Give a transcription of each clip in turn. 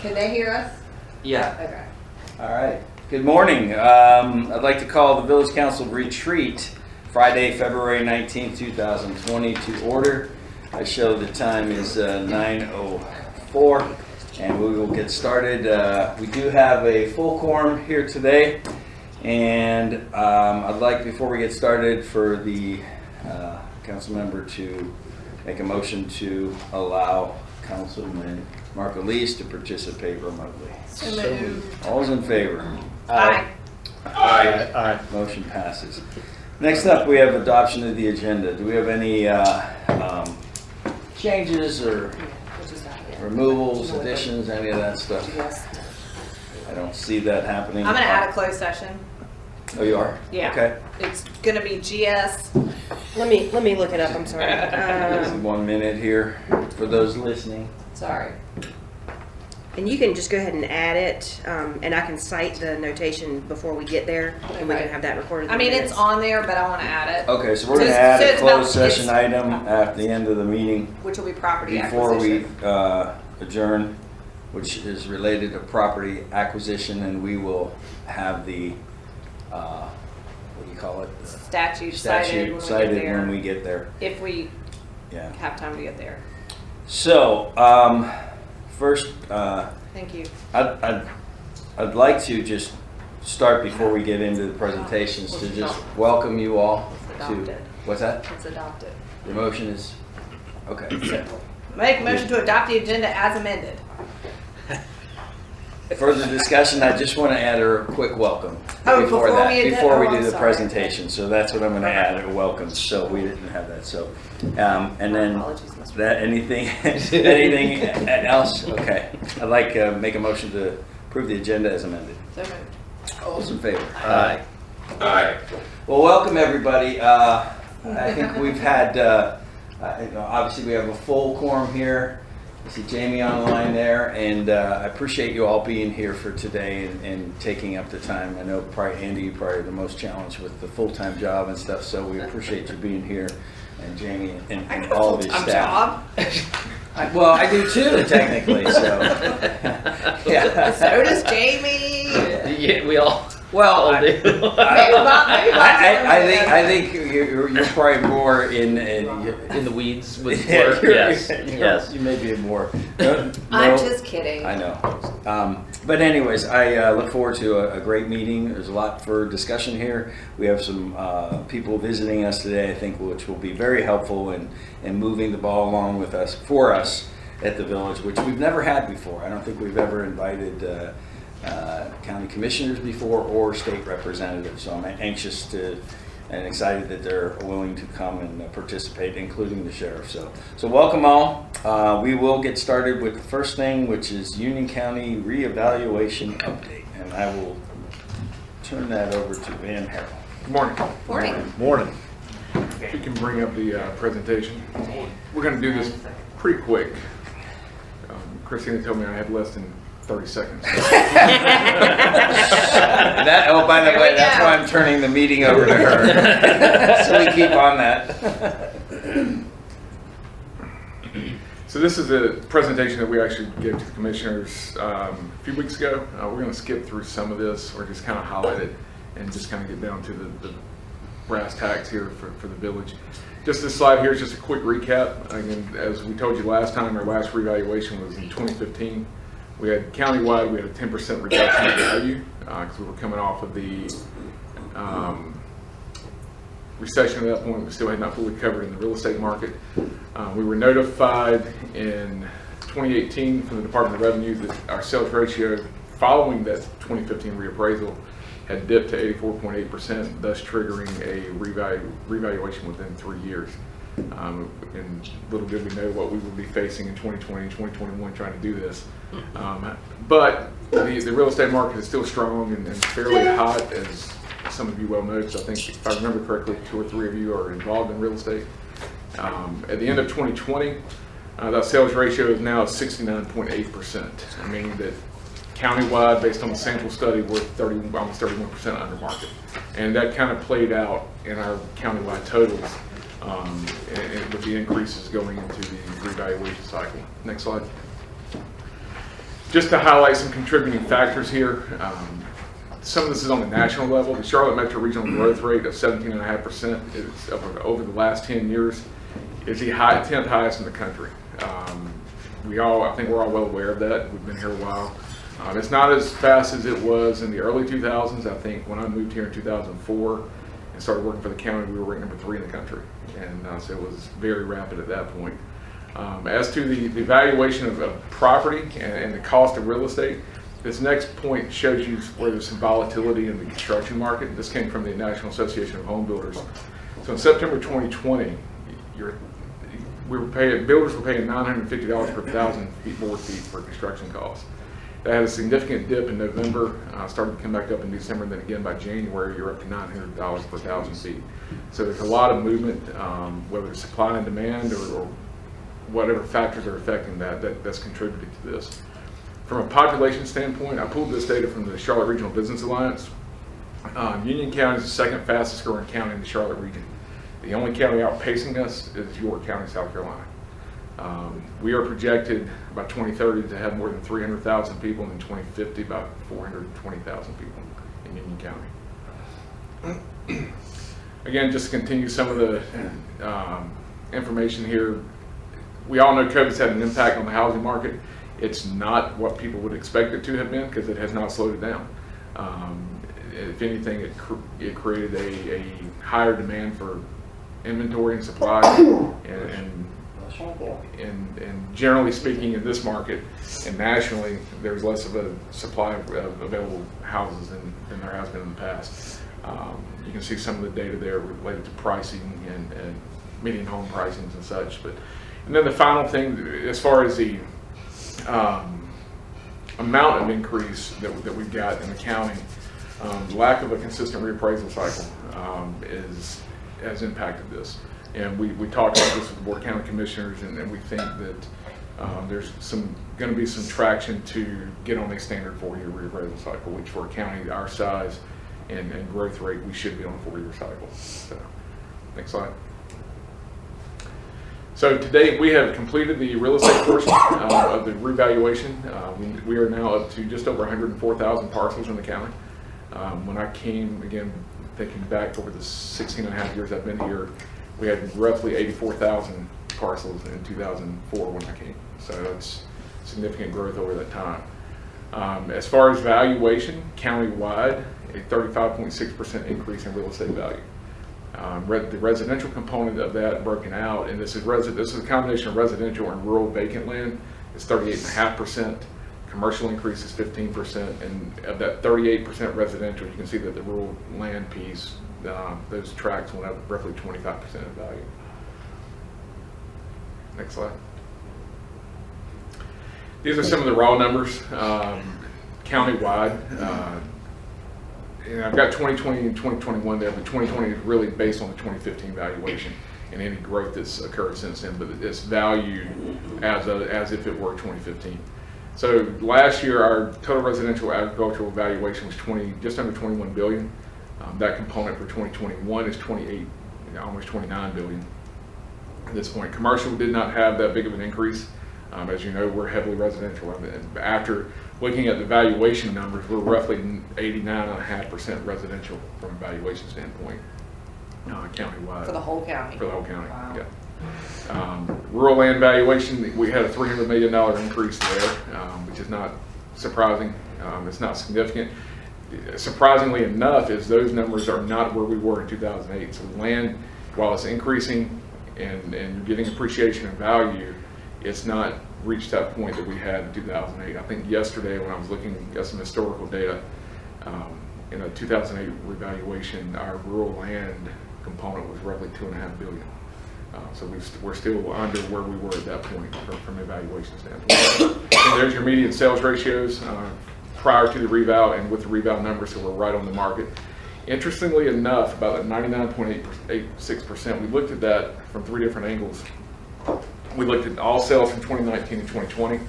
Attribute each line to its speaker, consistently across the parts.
Speaker 1: Can they hear us?
Speaker 2: Yeah.
Speaker 1: Okay.
Speaker 3: All right. Good morning. I'd like to call the Village Council retreat Friday, February 19th, 2020 to order. I show the time is 9:04 and we will get started. We do have a full quorum here today, and I'd like, before we get started, for the council member to make a motion to allow Councilman Mark Elise to participate remotely.
Speaker 1: So moved.
Speaker 3: All's in favor?
Speaker 1: Aye.
Speaker 3: Aye. Motion passes. Next up, we have adoption of the agenda. Do we have any changes or removals, additions, any of that stuff?
Speaker 1: Yes.
Speaker 3: I don't see that happening.
Speaker 1: I'm going to add a closed session.
Speaker 3: Oh, you are?
Speaker 1: Yeah.
Speaker 3: Okay.
Speaker 1: It's going to be GS.
Speaker 4: Let me look it up. I'm sorry.
Speaker 3: Just 1 minute here for those listening.
Speaker 1: Sorry.
Speaker 4: And you can just go ahead and add it, and I can cite the notation before we get there, and we can have that recorded.
Speaker 1: I mean, it's on there, but I want to add it.
Speaker 3: Okay, so we're going to
Speaker 1: So
Speaker 3: add a
Speaker 1: it's about-
Speaker 3: closed session
Speaker 1: it's-
Speaker 3: item at the end of the meeting
Speaker 1: Which will be property
Speaker 3: before we
Speaker 1: acquisition.
Speaker 3: adjourn, which is related to property acquisition, and we will have the, what do you call it? The
Speaker 1: Statute
Speaker 3: statute cited when we get there.
Speaker 1: If we
Speaker 3: Yeah.
Speaker 1: have time to get there.
Speaker 3: So, first,
Speaker 1: Thank you.
Speaker 3: I'd like to just start before we get into the presentations to just welcome you all
Speaker 1: It's
Speaker 3: to,
Speaker 1: adopted.
Speaker 3: what's that?
Speaker 1: It's adopted.
Speaker 3: Your motion is, okay.
Speaker 1: Make a motion to adopt the agenda as amended.
Speaker 3: Further discussion, I just want to add a quick welcome
Speaker 1: Oh,
Speaker 3: before
Speaker 1: before
Speaker 3: that,
Speaker 1: we add that?
Speaker 3: before we
Speaker 1: Oh,
Speaker 3: do
Speaker 1: I'm
Speaker 3: the
Speaker 1: sorry.
Speaker 3: presentation. So that's what I'm going to add, a welcome. So we didn't have that. So, and then
Speaker 1: Apologies, Mr.
Speaker 3: that anything else? Okay. I'd like to make a motion to approve the agenda as amended.
Speaker 1: So moved.
Speaker 3: All those in favor?
Speaker 2: Aye.
Speaker 3: Aye. Well, welcome everybody. I think we've had, obviously we have a full quorum here. I see Jamie on the line there, and I appreciate you all being here for today and taking up the time. I know probably Andy, you probably are the most challenged with the full-time job and stuff, so we appreciate you being here, and Jamie and all of your staff. Well, I do too, technically. So, yeah.
Speaker 1: So does Jamie.
Speaker 2: Yeah, we all.
Speaker 3: Well,
Speaker 2: all
Speaker 3: I
Speaker 2: do.
Speaker 3: I think you're probably more in
Speaker 2: In the weeds with
Speaker 3: yeah,
Speaker 2: work.
Speaker 3: you're-
Speaker 2: Yes.
Speaker 3: yes, you may be more. No,
Speaker 1: I'm
Speaker 3: no,
Speaker 1: just kidding.
Speaker 3: I know. But anyways, I look forward to a great meeting. There's a lot for discussion here. We have some people visiting us today, I think, which will be very helpful in moving the ball along with us, for us at the village, which we've never had before. I don't think we've ever invited county commissioners before or state representatives. So I'm anxious to and excited that they're willing to come and participate, including the sheriff. So welcome all. We will get started with the first thing, which is Union County Reevaluation Update. And I will turn that over to Van Harrell.
Speaker 5: Good morning.
Speaker 1: Morning.
Speaker 5: Morning. If you can bring up the presentation. We're going to do this pretty quick. Christina told me I had less than 30 seconds.
Speaker 3: Oh, by the
Speaker 1: Here
Speaker 3: way,
Speaker 1: we
Speaker 3: that's
Speaker 1: go.
Speaker 3: why I'm turning the meeting over to her. So we keep on that.
Speaker 5: So this is a presentation that we actually gave to the commissioners a few weeks ago. We're going to skip through some of this or just kind of highlight it and just kind of get down to the brass tacks here for the village. Just this slide here is just a quick recap. Again, as we told you last time, our last revaluation was in 2015. We had countywide, we had a 10% reduction in value because we were coming off of the recession at that point. We still had not fully covered in the real estate market. We were notified in 2018 from the Department of Revenue that our sales ratio following that 2015 reappraisal had dipped to 84.8%, thus triggering a revaluation within 3 years. And little did we know what we would be facing in 2020 and 2021 trying to do this. But the real estate market is still strong and fairly hot, as some of you well know, because I think, if I remember correctly, 2 or 3 of you are involved in real estate. At the end of 2020, that sales ratio is now at 69.8%, meaning that countywide, based on the central study, we're almost 31% under market. And that kind of played out in our countywide totals and with the increases going into the revaluation cycle. Next slide. Just to highlight some contributing factors here, some of this is on the national level. The Charlotte Metro Regional growth rate of 17.5% is over the last 10 years is the 10th highest in the country. I think we're all well aware of that. We've been here a while. It's not as fast as it was in the early 2000s. I think when I moved here in 2004 and started working for the county, we were ranked number 3 in the country. And so it was very rapid at that point. As to the valuation of property and the cost of real estate, this next point shows you where there's some volatility in the construction market. This came from the National Association of Home Builders. So in September 2020, builders were paying $950 per 1,000 board feet for construction costs. That had a significant dip in November, started to come back up in December, and then again by January, you're up to $900 per 1,000 feet. So there's a lot of movement, whether it's supply and demand or whatever factors are affecting that's contributed to this. From a population standpoint, I pulled this data from the Charlotte Regional Business Alliance. Union County is the second fastest growing county in the Charlotte region. The only county outpacing us is York County, South Carolina. We are projected by 2030 to have more than 300,000 people, and in 2050 about 420,000 people in Union County. Again, just to continue some of the information here, we all know COVID's had an impact on the housing market. It's not what people would expect it to have been because it has not slowed it down. If anything, it created a higher demand for inventory and supply, and generally speaking, in this market and nationally, there's less of a supply of available houses than there has been in the past. You can see some of the data there related to pricing and median home pricings and such. And then the final thing, as far as the amount of increase that we've got in the county, lack of a consistent reappraisal cycle has impacted this. And we talked about this with the Board of County Commissioners, and we think that there's going to be some traction to get on a standard 4-year reappraisal cycle, which for a county our size and growth rate, we should be on a 4-year cycle. So, next slide. So today we have completed the real estate portion of the revaluation. We are now up to just over 104,000 parcels in the county. When I came, again, thinking back over the 16 and a half years I've been here, we had roughly 84,000 parcels in 2004 when I came. So that's significant growth over that time. As far as valuation, countywide, a 35.6% increase in real estate value. The residential component of that broken out, and this is a combination of residential and rural vacant land, is 38.5%. Commercial increase is 15%, and of that 38% residential, you can see that the rural land piece, those tracts went up roughly 25% in value. Next slide. These are some of the raw numbers countywide. And I've got 2020 and 2021 there, but 2020 is really based on the 2015 valuation and any growth that's occurred since then, but it's valued as if it were 2015. So last year, our total residential agricultural valuation was just under 21 billion. That component for 2021 is almost 29 billion. At this point, commercial did not have that big of an increase. As you know, we're heavily residential. And after looking at the valuation numbers, we're roughly 89.5% residential from a valuation standpoint, countywide.
Speaker 1: For the whole county?
Speaker 5: For the whole county,
Speaker 1: wow.
Speaker 5: Yeah. Rural land valuation, we had a $300 million increase there, which is not surprising. It's not significant. Surprisingly enough, is those numbers are not where we were in 2008. So land, while it's increasing and getting appreciation and value, it's not reached that point that we had in 2008. I think yesterday when I was looking at some historical data, in a 2008 revaluation, our rural land component was roughly $2.5 billion. So we're still under where we were at that point from an evaluation standpoint. And there's your median sales ratios prior to the reval and with the reval numbers, so we're right on the market. Interestingly enough, about 99.86%, we looked at that from 3 different angles. We looked at all sales from 2019 and 2020.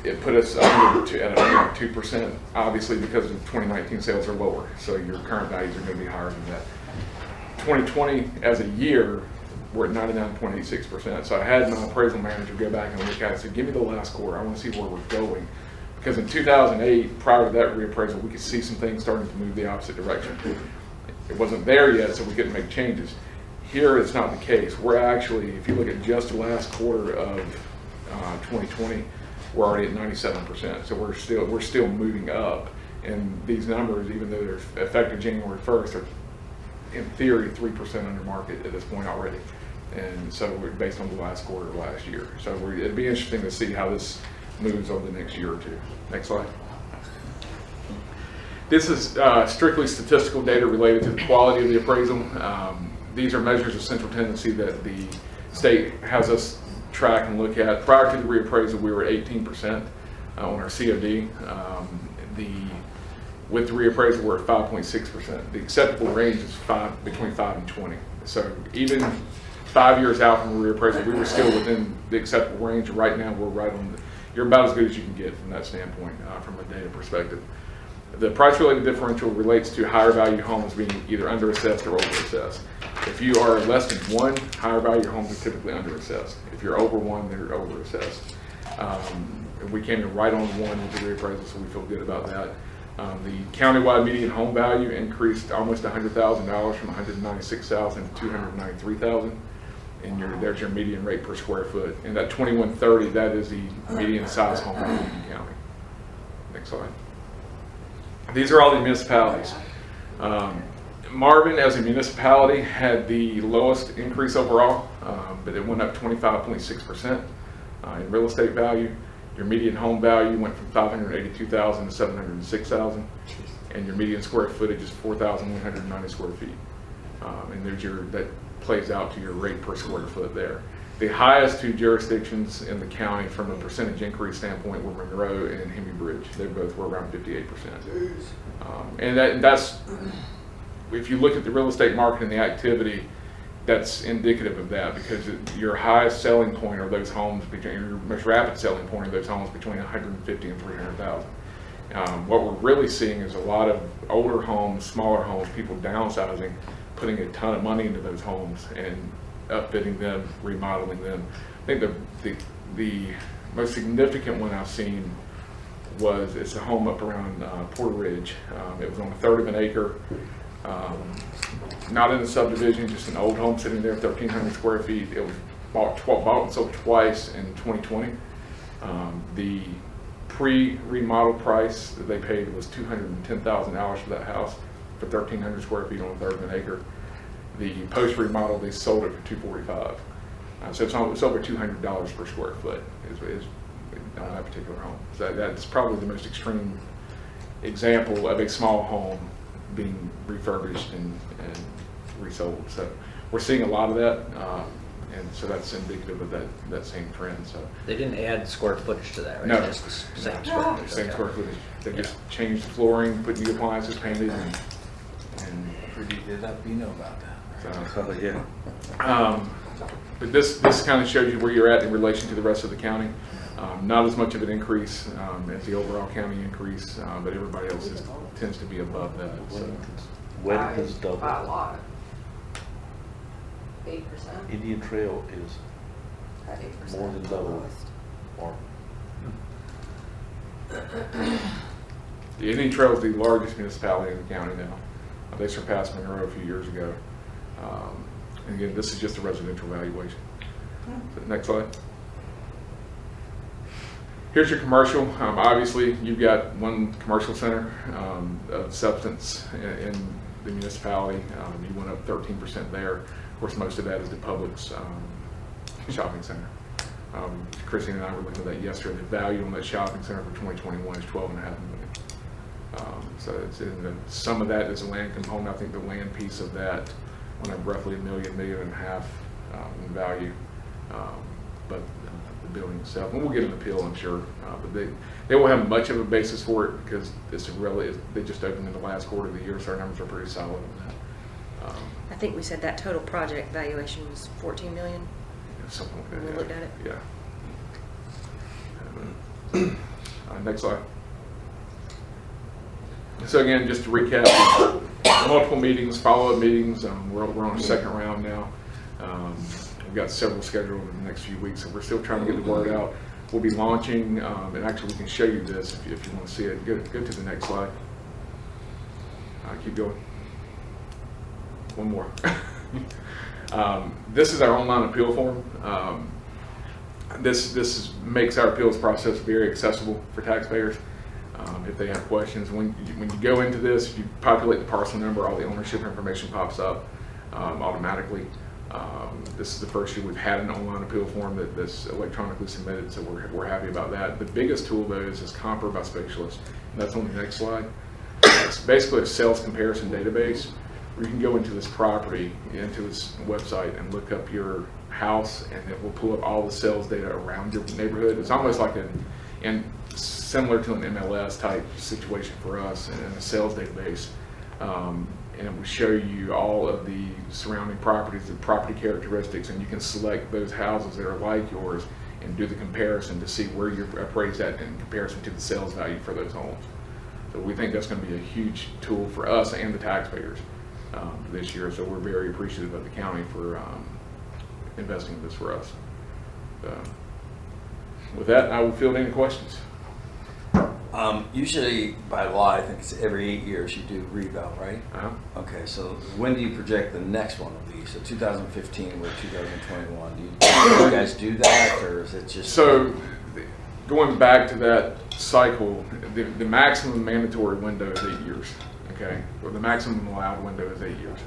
Speaker 5: It put us under at 2%, obviously because the 2019 sales are lower, so your current values are going to be higher than that. 2020 as a year, we're at 99.86%. So I had my appraisal manager go back and look at it and say, give me the last quarter. I want to see where we're going. Because in 2008, prior to that reappraisal, we could see some things starting to move the opposite direction. It wasn't there yet, so we couldn't make changes. Here, it's not the case. We're actually, if you look at just the last quarter of 2020, we're already at 97%. So we're still moving up. And these numbers, even though they're effective January 1st, are in theory 3% under market at this point already. And so we're based on the last quarter of last year. So it'd be interesting to see how this moves over the next year or two. Next slide. This is strictly statistical data related to the quality of the appraisal. These are measures of central tendency that the state has us track and look at. Prior to the reappraisal, we were at 18% on our COD. With the reappraisal, we're at 5.6%. The acceptable range is between 5 and 20. So even 5 years out from the reappraisal, we were still within the acceptable range. Right now, we're right on you're about as good as you can get from that standpoint, from a data perspective. The price-related differential relates to higher value homes being either under-assessed or over-assessed. If you are less than 1, higher value homes are typically under-assessed. If you're over 1, they're over-assessed. We came in right on 1 with the reappraisal, so we feel good about that. The countywide median home value increased almost $100,000 from $196,000 to $293,000. And there's your median rate per square foot. And that 2130, that is the median size home in Lincoln County. Next slide. These are all the municipalities. Marvin, as a municipality, had the lowest increase overall, but it went up 25.6% in real estate value. Your median home value went from $582,000 to $706,000, and your median square footage is 4,190 square feet. And that plays out to your rate per square foot there. The highest 2 jurisdictions in the county from a percentage increase standpoint were Monroe and Hemi Bridge. They both were around 58%. And that's, if you look at the real estate market and the activity, that's indicative of that, because your highest selling point are those homes, your most rapid selling point are those homes between 150 and 300,000. What we're really seeing is a lot of older homes, smaller homes, people downsizing, putting a ton of money into those homes and upfitting them, remodeling them. I think the most significant one I've seen it's a home up around Porter Ridge. It was on 1/3 of an acre, not in the subdivision, just an old home sitting there, 1,300 square feet. It was bought and sold twice in 2020. The pre-remodel price that they paid was $210,000 for that house for 1,300 square feet on 1/3 of an acre. The post-remodel, they sold it for $245. So it's over $200 per square foot is on that particular home. So that's probably the most extreme example of a small home being refurbished and resold. So we're seeing a lot of that, and so that's indicative of that same trend. So
Speaker 2: They didn't add square footage to that, right?
Speaker 5: No.
Speaker 2: Just the same square footage.
Speaker 5: same
Speaker 2: Okay.
Speaker 5: square footage. They just changed the flooring, put new appliances, painted, and
Speaker 6: Pretty good up, you know about that.
Speaker 5: so.
Speaker 3: Oh, yeah.
Speaker 5: But this kind of shows you where you're at in relation to the rest of the county. Not as much of an increase as the overall county increase, but everybody else tends to be above that. So.
Speaker 6: Weddington's
Speaker 1: By a
Speaker 6: double.
Speaker 1: lot. 8%.
Speaker 6: Indian Trail is
Speaker 1: At 8%.
Speaker 6: more than double. Or
Speaker 5: The Indian Trail is the largest municipality in the county now. They surpassed Monroe a few years ago. And again, this is just a residential valuation. So next slide. Here's your commercial. Obviously, you've got one commercial center of substance in the municipality. You went up 13% there. Of course, most of that is the Publix shopping center. Christine and I were looking at that yesterday. The value on that shopping center for 2021 is $12.5 million. So it's some of that is a land component. I think the land piece of that went up roughly $1.5 million in value. But the building itself, and we'll get an appeal, I'm sure. But they won't have much of a basis for it because they just opened in the last quarter of the year, so our numbers are pretty solid on that.
Speaker 4: I think we said that total project valuation was 14 million.
Speaker 5: Something like that.
Speaker 4: When we looked at it?
Speaker 5: Yeah. Next slide. So again, just to recap, multiple meetings, follow-up meetings. We're on our second round now. We've got several scheduled in the next few weeks, so we're still trying to get the word out. we'll be launching, and actually we can show you this if you want to see it. Go to the next slide. Keep going. One more. This is our online appeal form. This makes our appeals process very accessible for taxpayers. If they have questions, when you go into this, if you populate the parcel number, all the ownership information pops up automatically. This is the first year we've had an online appeal form that's electronically submitted, so we're happy about that. The biggest tool though is this Compare by Specialist, and that's on the next slide. It's basically a sales comparison database where you can go into this property, into this website, and look up your house, and it will pull up all the sales data around your neighborhood. It's almost like and similar to an MLS type situation for us in a sales database. And it will show you all of the surrounding properties, the property characteristics, and you can select those houses that are like yours and do the comparison to see where you're appraised at in comparison to the sales value for those homes. So we think that's going to be a huge tool for us and the taxpayers this year. So we're very appreciative of the county for investing in this for us. With that, I will field any questions.
Speaker 3: Usually by law, I think it's every 8 years you do reval, right? Okay, so when do you project the next one will be? So 2015 or 2021? Do you guys do that, or is it just?
Speaker 5: So going back to that cycle, the maximum mandatory window is 8 years. Okay, well, the maximum allowed window is 8 years.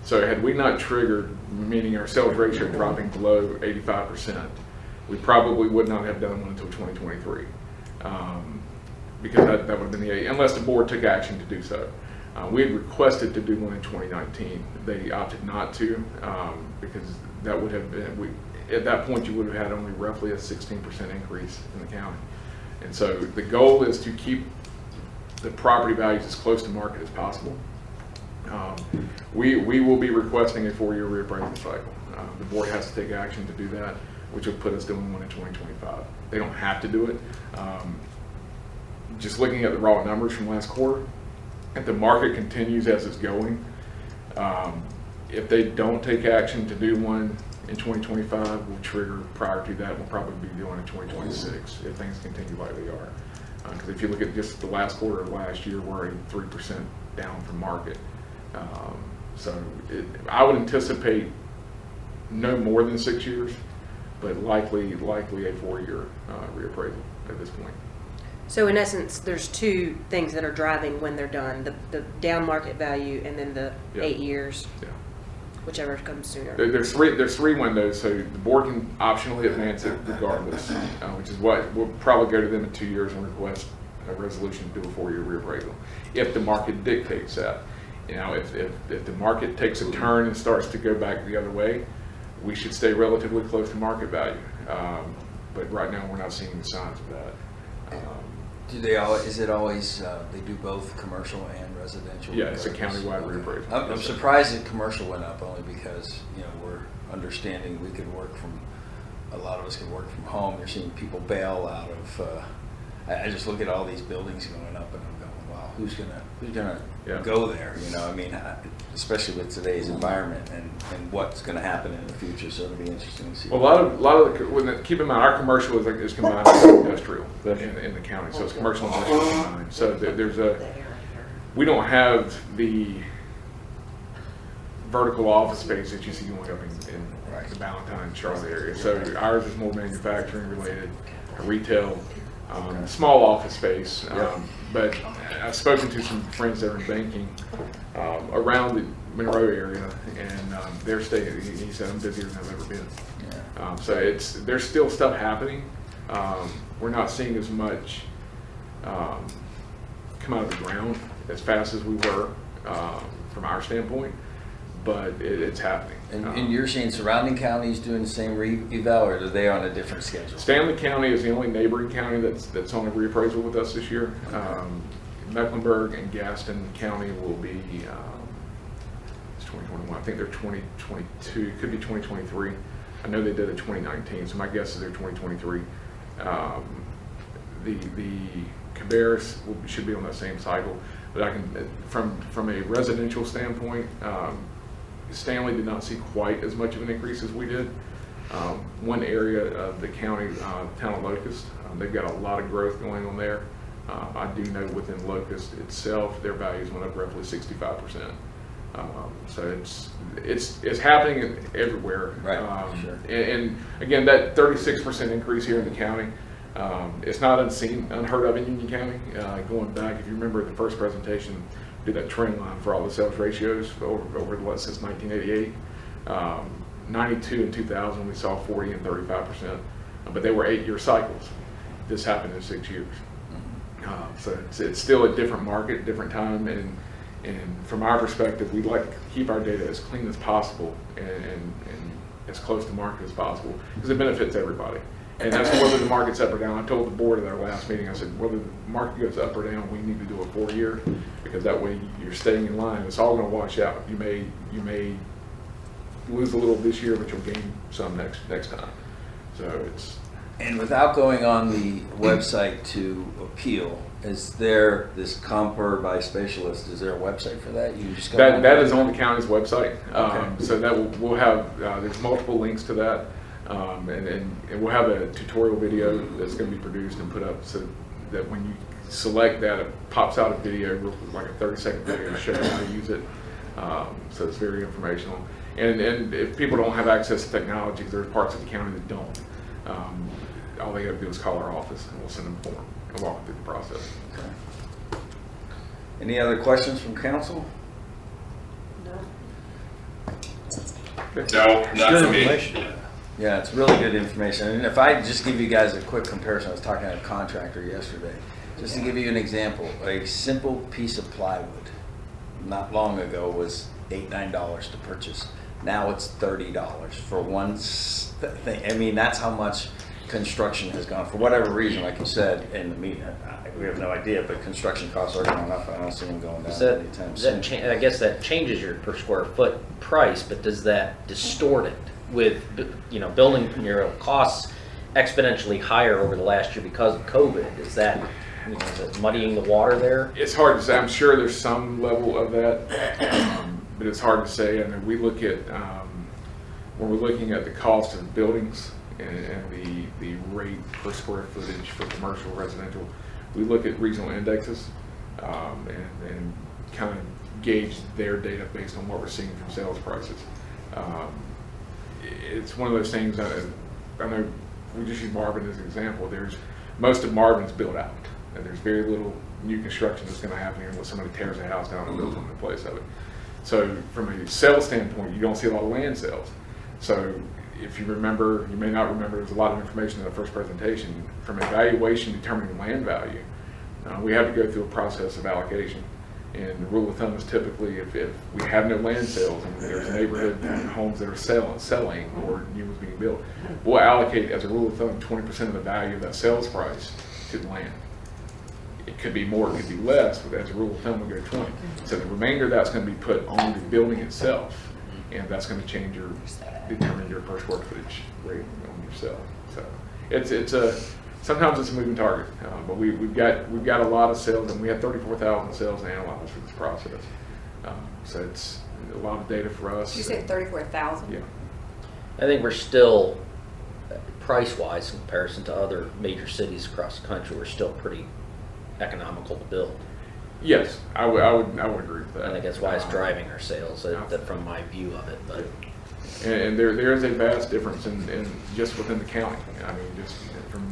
Speaker 5: So had we not triggered, meaning our sales ratio dropping below 85%, we probably would not have done one until 2023. Because that would have been the 8, unless the board took action to do so. We had requested to do one in 2019. They opted not to because that would have been, at that point you would have had only roughly a 16% increase in the county. And so the goal is to keep the property values as close to market as possible. We will be requesting a 4-year reappraisal cycle. The board has to take action to do that, which would put us doing one in 2025. They don't have to do it. Just looking at the raw numbers from last quarter, if the market continues as it's going, if they don't take action to do one in 2025, we'll trigger prior to that. We'll probably be doing in 2026 if things continue like they are. Because if you look at just the last quarter of last year, we're already 3% down from market. I would anticipate no more than 6 years, but likely a 4-year reappraisal at this point.
Speaker 4: So in essence, there's two things that are driving when they're done, the down market value and then the 8 years, whichever comes sooner.
Speaker 5: There's three windows, so the board can optionally advance it regardless, which is what we'll probably go to them in 2 years and request a resolution to do a 4-year reappraisal if the market dictates that. You know, if the market takes a turn and starts to go back the other way, we should stay relatively close to market value. But right now we're not seeing the signs of that.
Speaker 3: Do they always? Is it always? They do both commercial and residential.
Speaker 5: Yeah, it's a countywide reappraisal.
Speaker 3: I'm surprised that commercial went up only because we're understanding we could work from. A lot of us can work from home. You're seeing people bail out of. I just look at all these buildings going up, and I'm going, wow, who's gonna go there? I mean, especially with today's environment and what's going to happen in the future. So it'll be interesting to see.
Speaker 5: Well, a lot of keep in mind our commercial is combined with industrial in the county, so it's commercial and industrial combined. So we don't have the vertical office space that you see going up in the Valentine, Charlotte area. So ours is more manufacturing related, retail. Small office space, but I've spoken to some friends that are in banking around the Monroe area, and they're staying. He said, "I'm busier than I've ever been." Yeah. So there's still stuff happening. We're not seeing as much come out of the ground as fast as we were from our standpoint, but it's happening.
Speaker 3: And you're seeing surrounding counties doing the same reval, or are they on a different schedule?
Speaker 5: Stanley County is the only neighboring county that's on a reappraisal with us this year. Mecklenburg and Gaston County will be, it's 2021, I think they're 2022, could be 2023. I know they did it 2019, so my guess is they're 2023. The Cabarrus should be on that same cycle, but I can, from a residential standpoint, Stanley did not see quite as much of an increase as we did. One area of the county, town of Locust, they've got a lot of growth going on there. I do know within Locust itself, their values went up roughly 65%. So it's happening everywhere.
Speaker 3: Right, sure.
Speaker 5: And again, that 36% increase here in the county, it's not unheard of in Union County. Going back, if you remember the first presentation, did that trend line for all the sales ratios since 1988. 92 and 2000, we saw 40 and 35%, but they were 8-year cycles. This happened in 6 years. So it's still a different market, different time, and from our perspective, we'd like to keep our data as clean as possible and as close to market as possible, because it benefits everybody. And that's whether the market's up or down. I told the board at our last meeting, I said, whether the market goes up or down, we need to do a 4-year, because that way you're staying in line. It's all going to wash out. You may lose a little this year, but you'll gain some next time. So it's.
Speaker 3: And without going on the website to appeal, is there this Compare by Specialist? Is there a website for that? You just go
Speaker 5: That is on the county's website.
Speaker 3: Okay.
Speaker 5: So that we'll have. There's multiple links to that, and we'll have a tutorial video that's going to be produced and put up, so that when you select that, it pops out a video, like a 30-second video to show you how to use it. So it's very informational. And if people don't have access to technology, there's parts of the county that don't. All they got to do is call our office, and we'll send them a form and walk them through the process.
Speaker 3: Okay. Any other questions from council?
Speaker 4: No.
Speaker 7: No, not for me.
Speaker 3: Yeah, it's really good information. And if I just give you guys a quick comparison, I was talking to a contractor yesterday. Just to give you an example, a simple piece of plywood not long ago was $8, $9 to purchase. Now it's $30 for one thing. I mean, that's how much construction has gone, for whatever reason, like you said in the meeting. We have no idea, but construction costs are going up. I don't see them going down anytime soon.
Speaker 2: I guess that changes your per square foot price, but does that distort it with, building material costs exponentially higher over the last year because of COVID? Is that, is it muddying the water there?
Speaker 5: It's hard to say. I'm sure there's some level of that, but it's hard to say. I mean, we look at when we're looking at the cost of buildings and the rate per square footage for commercial, residential, we look at regional indexes and kind of gauge their data based on what we're seeing from sales prices. It's one of those things that I know we just use Marvin as an example. Most of Marvin's built out, and there's very little new construction that's going to happen here unless somebody tears a house down and builds one in place of it. So from a sales standpoint, you don't see a lot of land sales. So if you remember, you may not remember, there's a lot of information in the first presentation. From a valuation determining land value, we have to go through a process of allocation. And the rule of thumb is typically if we have no land sales and there's neighborhood homes that are selling or new ones being built, we'll allocate, as a rule of thumb, 20% of the value of that sales price to the land. It could be more, it could be less, but as a rule of thumb, we'll go 20. So the remainder of that's going to be put on the building itself, and that's going to determine your per square footage rate on your sale. So sometimes it's a moving target, but we've got a lot of sales, and we had 34,000 sales to analyze for this process. So it's a lot of data for us.
Speaker 1: Did you say 34,000?
Speaker 5: Yeah.
Speaker 2: I think we're still, price-wise, in comparison to other major cities across the country, we're still pretty economical to build.
Speaker 5: Yes, I would agree with that.
Speaker 2: I think that's why it's driving our sales, from my view of it. But
Speaker 5: and there is a vast difference in just within the county. I mean, just from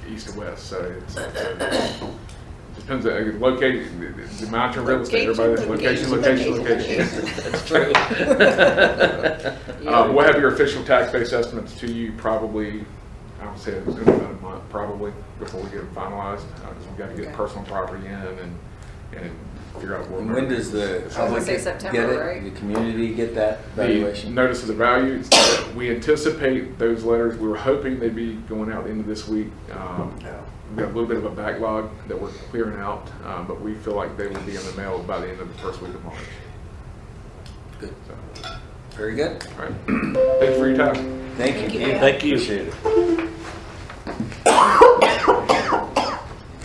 Speaker 5: east to west. So it depends on location, the amount of real estate. Everybody, location.
Speaker 2: That's true.
Speaker 5: We'll have your official tax base estimates to you probably. I would say it's going to be about a month probably before we get them finalized. Because we've got to get personal property in and figure out what.
Speaker 3: And when does the public
Speaker 1: say
Speaker 3: get
Speaker 1: September,
Speaker 3: it?
Speaker 1: right?
Speaker 3: The community get that valuation?
Speaker 5: The notice of the value. We anticipate those letters. We were hoping they'd be going out into this week. We've got a little bit of a backlog that we're clearing out, but we feel like they will be in the mail by the end of the first week of March.
Speaker 3: Good.
Speaker 5: So,
Speaker 3: Very good.
Speaker 5: all right. Thank you for your time.
Speaker 3: Thank you.
Speaker 1: Thank
Speaker 2: you.
Speaker 3: Appreciate it.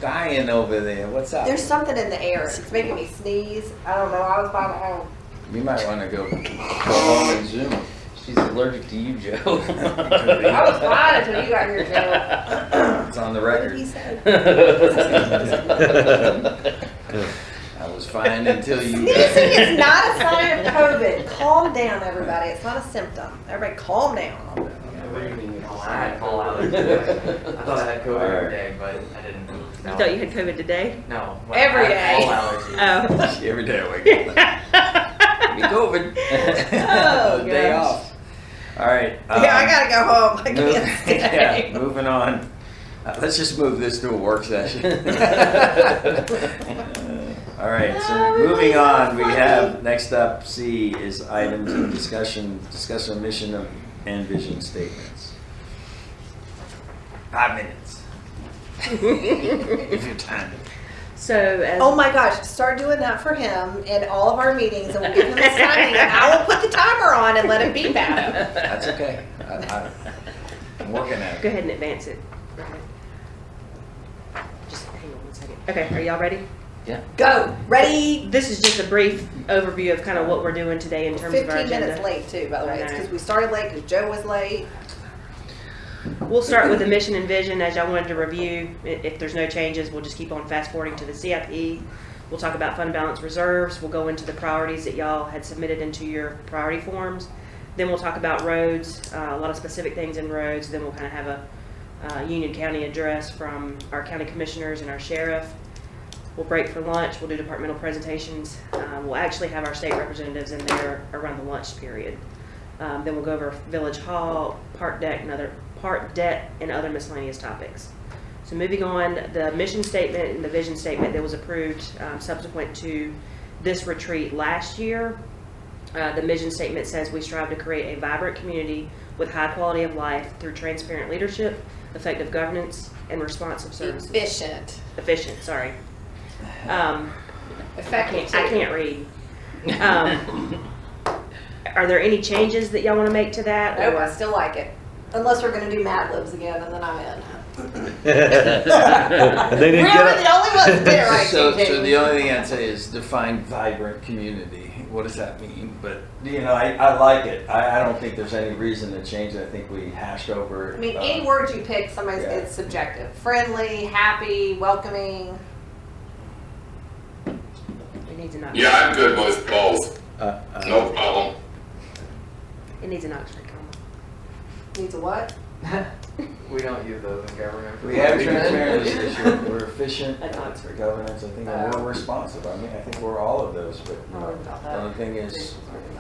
Speaker 3: Dying over there. What's up?
Speaker 1: There's something in the air. It's making me sneeze. I don't know. I was by the home.
Speaker 3: You might want to go home and Zoom.
Speaker 2: She's allergic to you, Joe.
Speaker 1: I was fine until you got here, Joe.
Speaker 3: It's on the
Speaker 1: What did
Speaker 3: record.
Speaker 1: he say?
Speaker 3: I was fine until you
Speaker 1: Sneezing
Speaker 3: got
Speaker 1: is not a sign of COVID. Calm down, everybody. It's not a symptom. Everybody calm down.
Speaker 7: I had fall allergy. I thought I had COVID every day, but I didn't.
Speaker 4: You thought you had COVID today?
Speaker 7: No.
Speaker 1: Every
Speaker 7: I had
Speaker 1: day.
Speaker 7: fall allergy.
Speaker 4: Oh.
Speaker 3: Every day I wake up. Be COVID.
Speaker 1: Oh,
Speaker 3: Day
Speaker 1: gosh.
Speaker 3: off. All right.
Speaker 1: Yeah, I gotta go home. I
Speaker 3: move-
Speaker 1: can't stay.
Speaker 3: yeah, moving on. Let's just move this to a work session. All right, so moving on, we have, next up, C is items of discussion of mission and vision statements. 5 minutes. If you're time.
Speaker 4: So as
Speaker 1: Oh my gosh, start doing that for him in all of our meetings and we'll give him his timing and I will put the timer on and let him beep at him.
Speaker 3: That's okay. I'm working at
Speaker 4: go
Speaker 3: it.
Speaker 4: ahead and advance it. Just hang on 1 second. Okay, are y'all ready?
Speaker 2: Yeah.
Speaker 1: Go, ready?
Speaker 4: This is just a brief overview of kind of what we're doing today in terms of our
Speaker 1: 15
Speaker 4: agenda.
Speaker 1: minutes late too, by the way. It's
Speaker 4: Okay.
Speaker 1: because we started late because Joe was late.
Speaker 4: We'll start with the mission and vision as y'all wanted to review. If there's no changes, we'll just keep on fast forwarding to the CIP. We'll talk about fund balance reserves. We'll go into the priorities that y'all had submitted into your priority forms. Then we'll talk about roads, a lot of specific things in roads. Then we'll kind of have a Union County address from our county commissioners and our sheriff. We'll break for lunch. We'll do departmental presentations. We'll actually have our state representatives in there around the lunch period. Then we'll go over Village Hall, park debt, and other miscellaneous topics. So moving on, the mission statement and the vision statement that was approved subsequent to this retreat last year. The mission statement says we strive to create a vibrant community with high quality of life through transparent leadership, effective governance, and responsive services. Efficient, sorry.
Speaker 1: Effective.
Speaker 4: I can't read. Are there any changes that y'all want to make to that?
Speaker 1: Nope,
Speaker 4: or-
Speaker 1: I still like it. Unless we're gonna do Mad Libs again and then I'm in.
Speaker 8: And they didn't
Speaker 1: We're
Speaker 8: get
Speaker 1: the only ones that did it right.
Speaker 3: So
Speaker 1: TJ.
Speaker 3: the only thing I'd say is define vibrant community. What does that mean? But, I like it. I don't think there's any reason to change it. I think we hashed over it.
Speaker 1: I mean, any words you pick, somebody's,
Speaker 3: Yeah.
Speaker 1: it's subjective. Friendly, happy, welcoming.
Speaker 4: It needs an Oxford.
Speaker 9: Yeah, I'm good with both. No problem.
Speaker 4: It needs an Oxford comma.
Speaker 1: Needs a what?
Speaker 7: We don't use those in government.
Speaker 3: We have transparency issue. We're efficient,
Speaker 4: That's Oxford.
Speaker 3: governance, I think, and we're responsive. I mean, I think we're all of those, but the only thing is,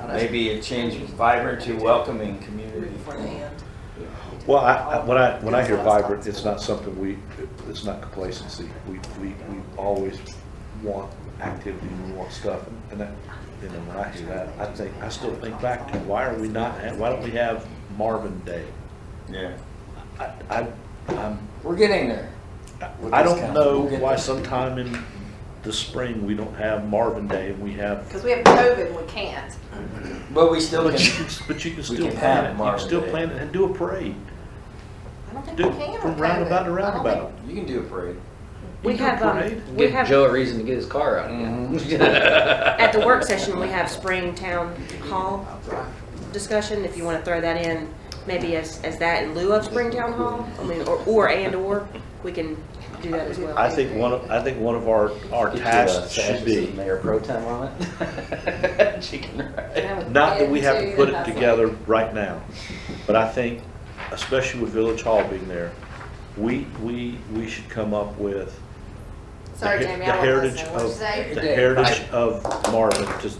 Speaker 3: maybe it changed vibrant to welcoming community.
Speaker 1: Before the end.
Speaker 8: Well, when I hear vibrant, it's not something it's not complacency. We always want activity, we want stuff, and that, when I hear that, I still think back to why don't we have Marvin Day?
Speaker 3: Yeah.
Speaker 8: I'm
Speaker 3: We're getting there.
Speaker 8: I don't know why sometime in the spring we don't have Marvin Day and we have.
Speaker 1: Because we have COVID and we can't.
Speaker 3: But we still
Speaker 8: But
Speaker 3: can.
Speaker 8: you can
Speaker 3: we
Speaker 8: still
Speaker 3: can
Speaker 8: plan
Speaker 3: have
Speaker 8: it. You can
Speaker 3: Marvin
Speaker 8: still
Speaker 3: Day.
Speaker 8: plan it and do a parade.
Speaker 1: I don't think
Speaker 8: Do
Speaker 1: we can.
Speaker 8: from
Speaker 1: with
Speaker 8: roundabout to
Speaker 1: COVID. I don't
Speaker 8: roundabout.
Speaker 3: You can do a parade.
Speaker 4: We
Speaker 8: You do a
Speaker 4: have,
Speaker 8: parade.
Speaker 4: we
Speaker 2: Give
Speaker 4: have,
Speaker 2: Joe a reason to get his car out again.
Speaker 4: at the work session, we have spring town hall discussion, if you want to throw that in, maybe as that in lieu of spring town hall, I mean, or, we can do that as well.
Speaker 8: I think one of our tasks should be,
Speaker 2: Mayor Pro Tem on it. She can write.
Speaker 8: not that we have to put it together right now, but I think, especially with Village Hall being there, we should come up with
Speaker 1: Sorry,
Speaker 8: the
Speaker 1: Jamie,
Speaker 8: the
Speaker 1: I wasn't
Speaker 8: heritage
Speaker 1: listening. What'd you
Speaker 8: of
Speaker 1: say?
Speaker 8: the heritage of Marvin,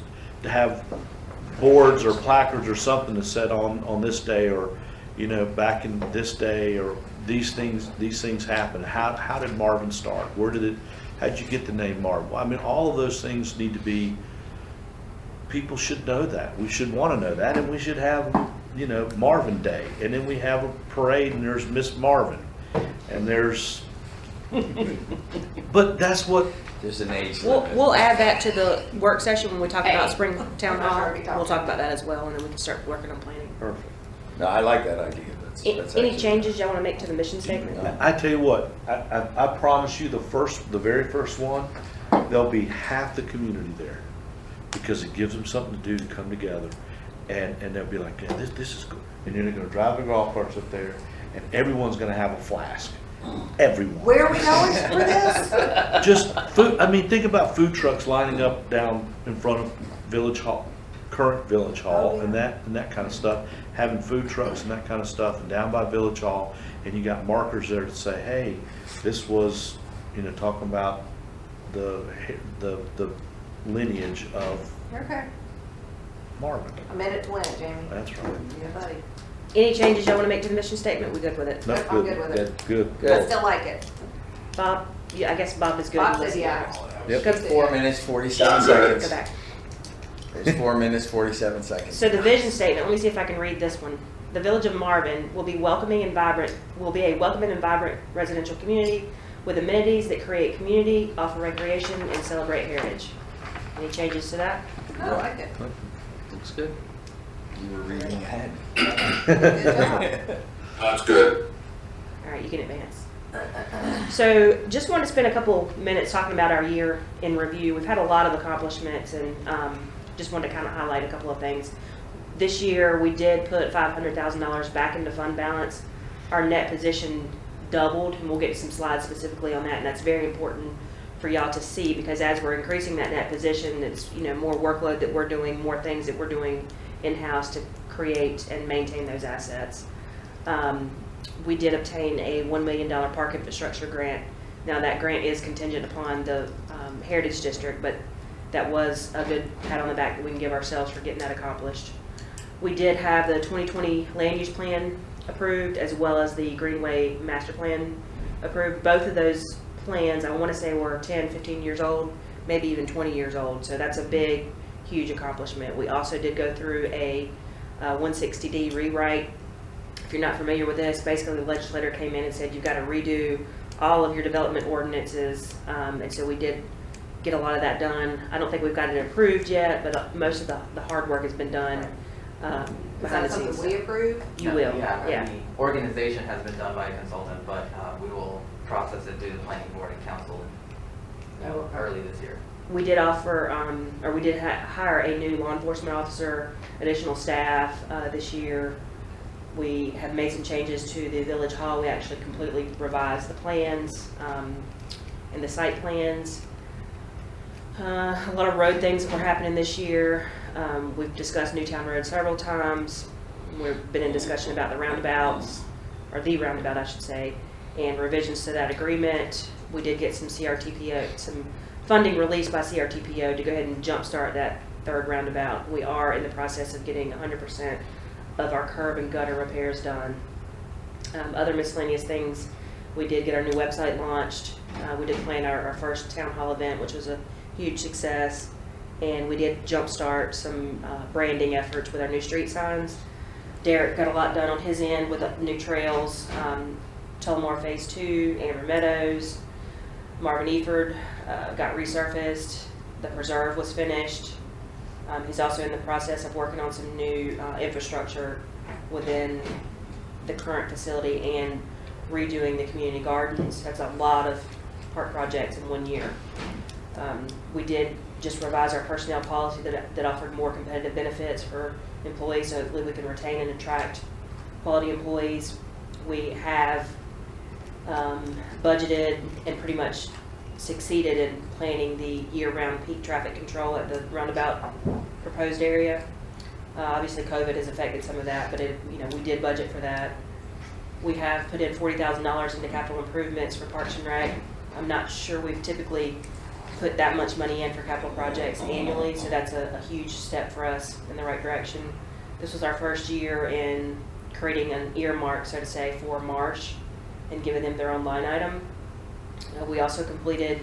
Speaker 8: to have boards or placards or something to set on this day, or back in this day, or these things happen. How did Marvin start? How'd you get the name Marvin? Well, I mean, all of those things need to be. People should know that. We should want to know that, and we should have Marvin Day, and then we have a parade, and there's Miss Marvin, and there's. But that's what.
Speaker 3: There's an age limit.
Speaker 4: We'll add that to the work session when we talk about
Speaker 1: Hey.
Speaker 4: spring town
Speaker 1: I've
Speaker 4: hall.
Speaker 1: already talked
Speaker 4: We'll talk
Speaker 1: about
Speaker 4: about that as well, and then we can start working on planning.
Speaker 8: Perfect.
Speaker 3: No, I like that idea. That's
Speaker 4: Any
Speaker 3: actually-
Speaker 4: changes y'all want to make to the mission statement?
Speaker 8: I tell you what, I promise you, the very first one, there'll be half the community there, because it gives them something to do to come together. and they'll be like, yeah, this is good. And then they're gonna drive the golf carts up there, and everyone's gonna have a flask. Everyone.
Speaker 1: Where are we going for this?
Speaker 8: Just food, I mean, think about food trucks lining up down in front of Village Hall, current Village Hall,
Speaker 1: Oh, yeah.
Speaker 8: and that kind of stuff, having food trucks and that kind of stuff, and down by Village Hall, and you got markers there to say, hey, this was, you know, talking about the lineage of
Speaker 1: Okay.
Speaker 8: Marvin.
Speaker 1: A minute to win it, Jamie.
Speaker 8: That's right.
Speaker 1: Yeah, buddy.
Speaker 4: Any changes y'all want to make to the mission statement? We good with it?
Speaker 8: No,
Speaker 1: I'm good with it.
Speaker 8: Good.
Speaker 1: I still like it.
Speaker 4: Bob? Yeah, I guess Bob is good.
Speaker 1: Bob
Speaker 4: with
Speaker 1: said
Speaker 4: it.
Speaker 1: yeah.
Speaker 8: Yep.
Speaker 4: Good.
Speaker 3: 4 minutes, 47
Speaker 9: Sounds good.
Speaker 4: Go
Speaker 3: seconds.
Speaker 4: back.
Speaker 3: There's 4 minutes, 47 seconds.
Speaker 4: So the vision statement, let me see if I can read this one. The Village of Marvin will be welcoming and vibrant, will be a welcoming and vibrant residential community with amenities that create community, offer recreation, and celebrate heritage. Any changes to that?
Speaker 1: I like it.
Speaker 2: Looks good.
Speaker 3: You were reading ahead.
Speaker 1: Good job.
Speaker 9: That's good.
Speaker 4: All right, you can advance. So just wanted to spend a couple minutes talking about our year in review. We've had a lot of accomplishments and just wanted to kind of highlight a couple of things. This year, we did put $500,000 back into fund balance. Our net position doubled, and we'll get some slides specifically on that, and that's very important for y'all to see, because as we're increasing that net position, it's, you know, more workload that we're doing, more things that we're doing in-house to create and maintain those assets. We did obtain a $1 million park infrastructure grant. Now that grant is contingent upon the Heritage District, but that was a good pat on the back that we can give ourselves for getting that accomplished. We did have the 2020 land use plan approved, as well as the Greenway master plan approved. Both of those plans, I want to say, were 10, 15 years old, maybe even 20 years old. So that's a big, huge accomplishment. We also did go through a 160D rewrite. If you're not familiar with this, basically the legislator came in and said you've got to redo all of your development ordinances, and so we did get a lot of that done. I don't think we've got it approved yet, but most of the hard work has been done
Speaker 1: Is
Speaker 4: behind
Speaker 1: that
Speaker 4: the scenes.
Speaker 1: something we approve?
Speaker 4: You will,
Speaker 7: Yeah,
Speaker 4: yeah.
Speaker 7: the organization has been done by a consultant, but we will process it through the planning board and council early this year.
Speaker 4: We did offer, or we did hire a new law enforcement officer, additional staff this year. We have made some changes to the village hall. We actually completely revised the plans and the site plans. A lot of road things were happening this year. We've discussed Newtown Road several times. We've been in discussion about the roundabouts, or the roundabout I should say, and revisions to that agreement. We did get some CRTPO, some funding released by CRTPO to go ahead and jumpstart that third roundabout. We are in the process of getting 100% of our curb and gutter repairs done. Other miscellaneous things, we did get our new website launched. We did plan our first town hall event, which was a huge success. And we did jumpstart some branding efforts with our new street signs. Derek got a lot done on his end with the new trails. Tullamore Phase 2, Amber Meadows, Marvin Eford got resurfaced. The preserve was finished. He's also in the process of working on some new infrastructure within the current facility and redoing the community gardens. That's a lot of park projects in 1 year. We did just revise our personnel policy that offered more competitive benefits for employees, so hopefully we can retain and attract quality employees. We have budgeted and pretty much succeeded in planning the year-round peak traffic control at the roundabout proposed area. Obviously COVID has affected some of that, but we did budget for that. We have put in $40,000 into capital improvements for Parks and Rec. I'm not sure we've typically put that much money in for capital projects annually, so that's a huge step for us in the right direction. This was our first year in creating an earmark, so to say, for Marsh and giving them their own line item. We also completed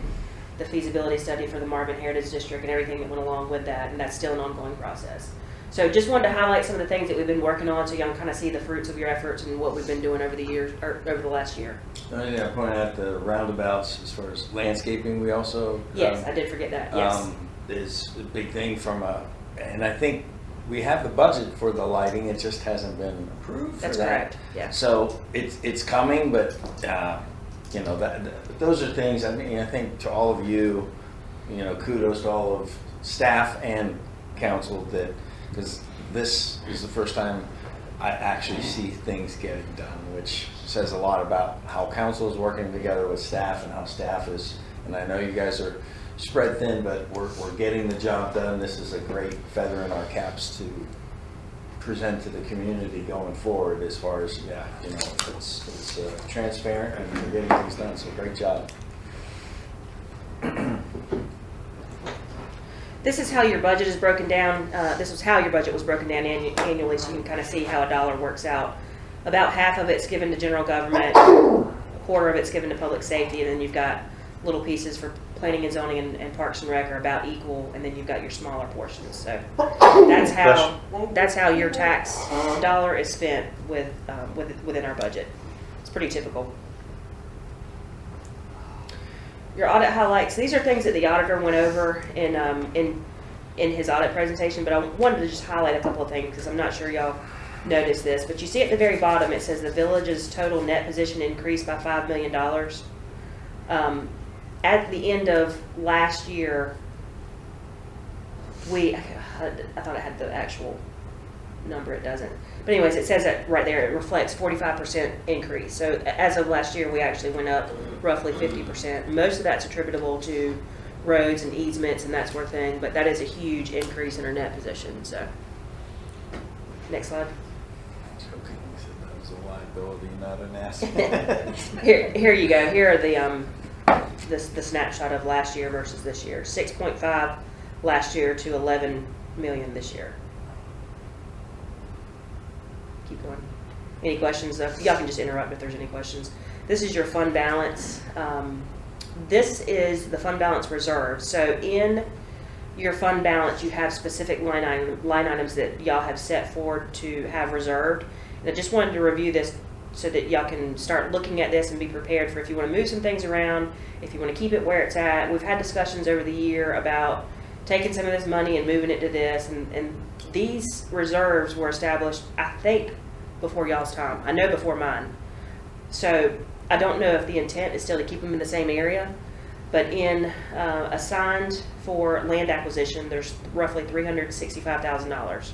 Speaker 4: the feasibility study for the Marvin Heritage District and everything that went along with that, and that's still an ongoing process. So just wanted to highlight some of the things that we've been working on so y'all can kind of see the fruits of your efforts and what we've been doing over the years, or over the last year.
Speaker 3: I point out the roundabouts as far as landscaping. We also
Speaker 4: Yes, I did forget that, yes.
Speaker 3: Is a big thing from and I think we have the budget for the lighting. It just hasn't been approved.
Speaker 4: That's
Speaker 3: for that.
Speaker 4: correct, yeah.
Speaker 3: So it's coming, but those are things. I mean, I think to all of you, kudos to all of staff and council that because this is the first time I actually see things getting done, which says a lot about how council is working together with staff and how staff is. And I know you guys are spread thin, but we're getting the job done. This is a great feather in our caps to present to the community going forward as far as, it's transparent and we're getting things done, so great job.
Speaker 4: This is how your budget is broken down. This was how your budget was broken down annually, so you can kind of see how a dollar works out. About half of it's given to general government, a quarter of it's given to public safety, and then you've got little pieces for planning and zoning and parks and rec are about equal, and then you've got your smaller portions. So that's how your tax dollar is spent within our budget. It's pretty typical. Your audit highlights. These are things that the auditor went over in his audit presentation, but I wanted to just highlight a couple of things because I'm not sure y'all noticed this. But you see at the very bottom it says the village's total net position increased by $5 million. At the end of last year, I thought I had the actual number, it doesn't. But anyways, it says that right there, it reflects 45% increase. So as of last year, we actually went up roughly 50%. Most of that's attributable to roads and easements and that sort of thing, but that is a huge increase in our net position. So, next slide.
Speaker 6: Joking, he said that was a liability, not an asset.
Speaker 4: Here you go. Here are the snapshot of last year versus this year. 6.5 last year to 11 million this year. Keep going. Any questions? Y'all can just interrupt if there's any questions. This is your fund balance. This is the fund balance reserve. So in your fund balance, you have specific line items that y'all have set forward to have reserved. And I just wanted to review this so that y'all can start looking at this and be prepared for if you want to move some things around, if you want to keep it where it's at. We've had discussions over the year about taking some of this money and moving it to this, and these reserves were established, I think, before y'all's time. I know before mine. So I don't know if the intent is still to keep them in the same area, but in assigned for land acquisition, there's roughly $365,000.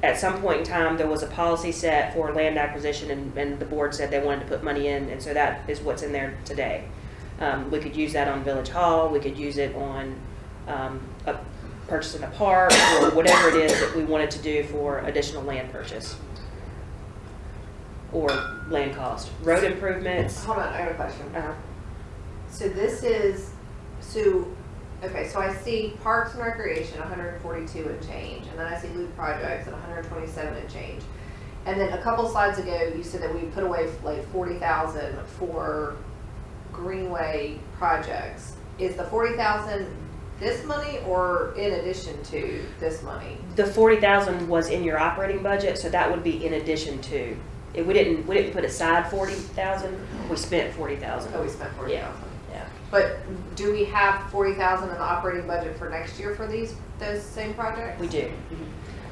Speaker 4: At some point in time, there was a policy set for land acquisition, and the board said they wanted to put money in, and so that is what's in there today. We could use that on Village Hall. We could use it on purchasing a park or whatever it is that we wanted to do for additional land purchase or land cost. Road improvements.
Speaker 1: Hold on, I got a question.
Speaker 4: Uh-huh.
Speaker 1: So this is, okay, so I see Parks and Recreation, 142 and change, and then I see loop projects at 127 and change. And then a couple slides ago, you said that we put away like 40,000 for Greenway projects. Is the 40,000 this money or in addition to this money?
Speaker 4: The 40,000 was in your operating budget, so that would be in addition to. We didn't put aside 40,000. We spent 40,000.
Speaker 1: Oh, we spent 40,000.
Speaker 4: Yeah.
Speaker 1: But do we have 40,000 in the operating budget for next year for those same projects?
Speaker 4: We do.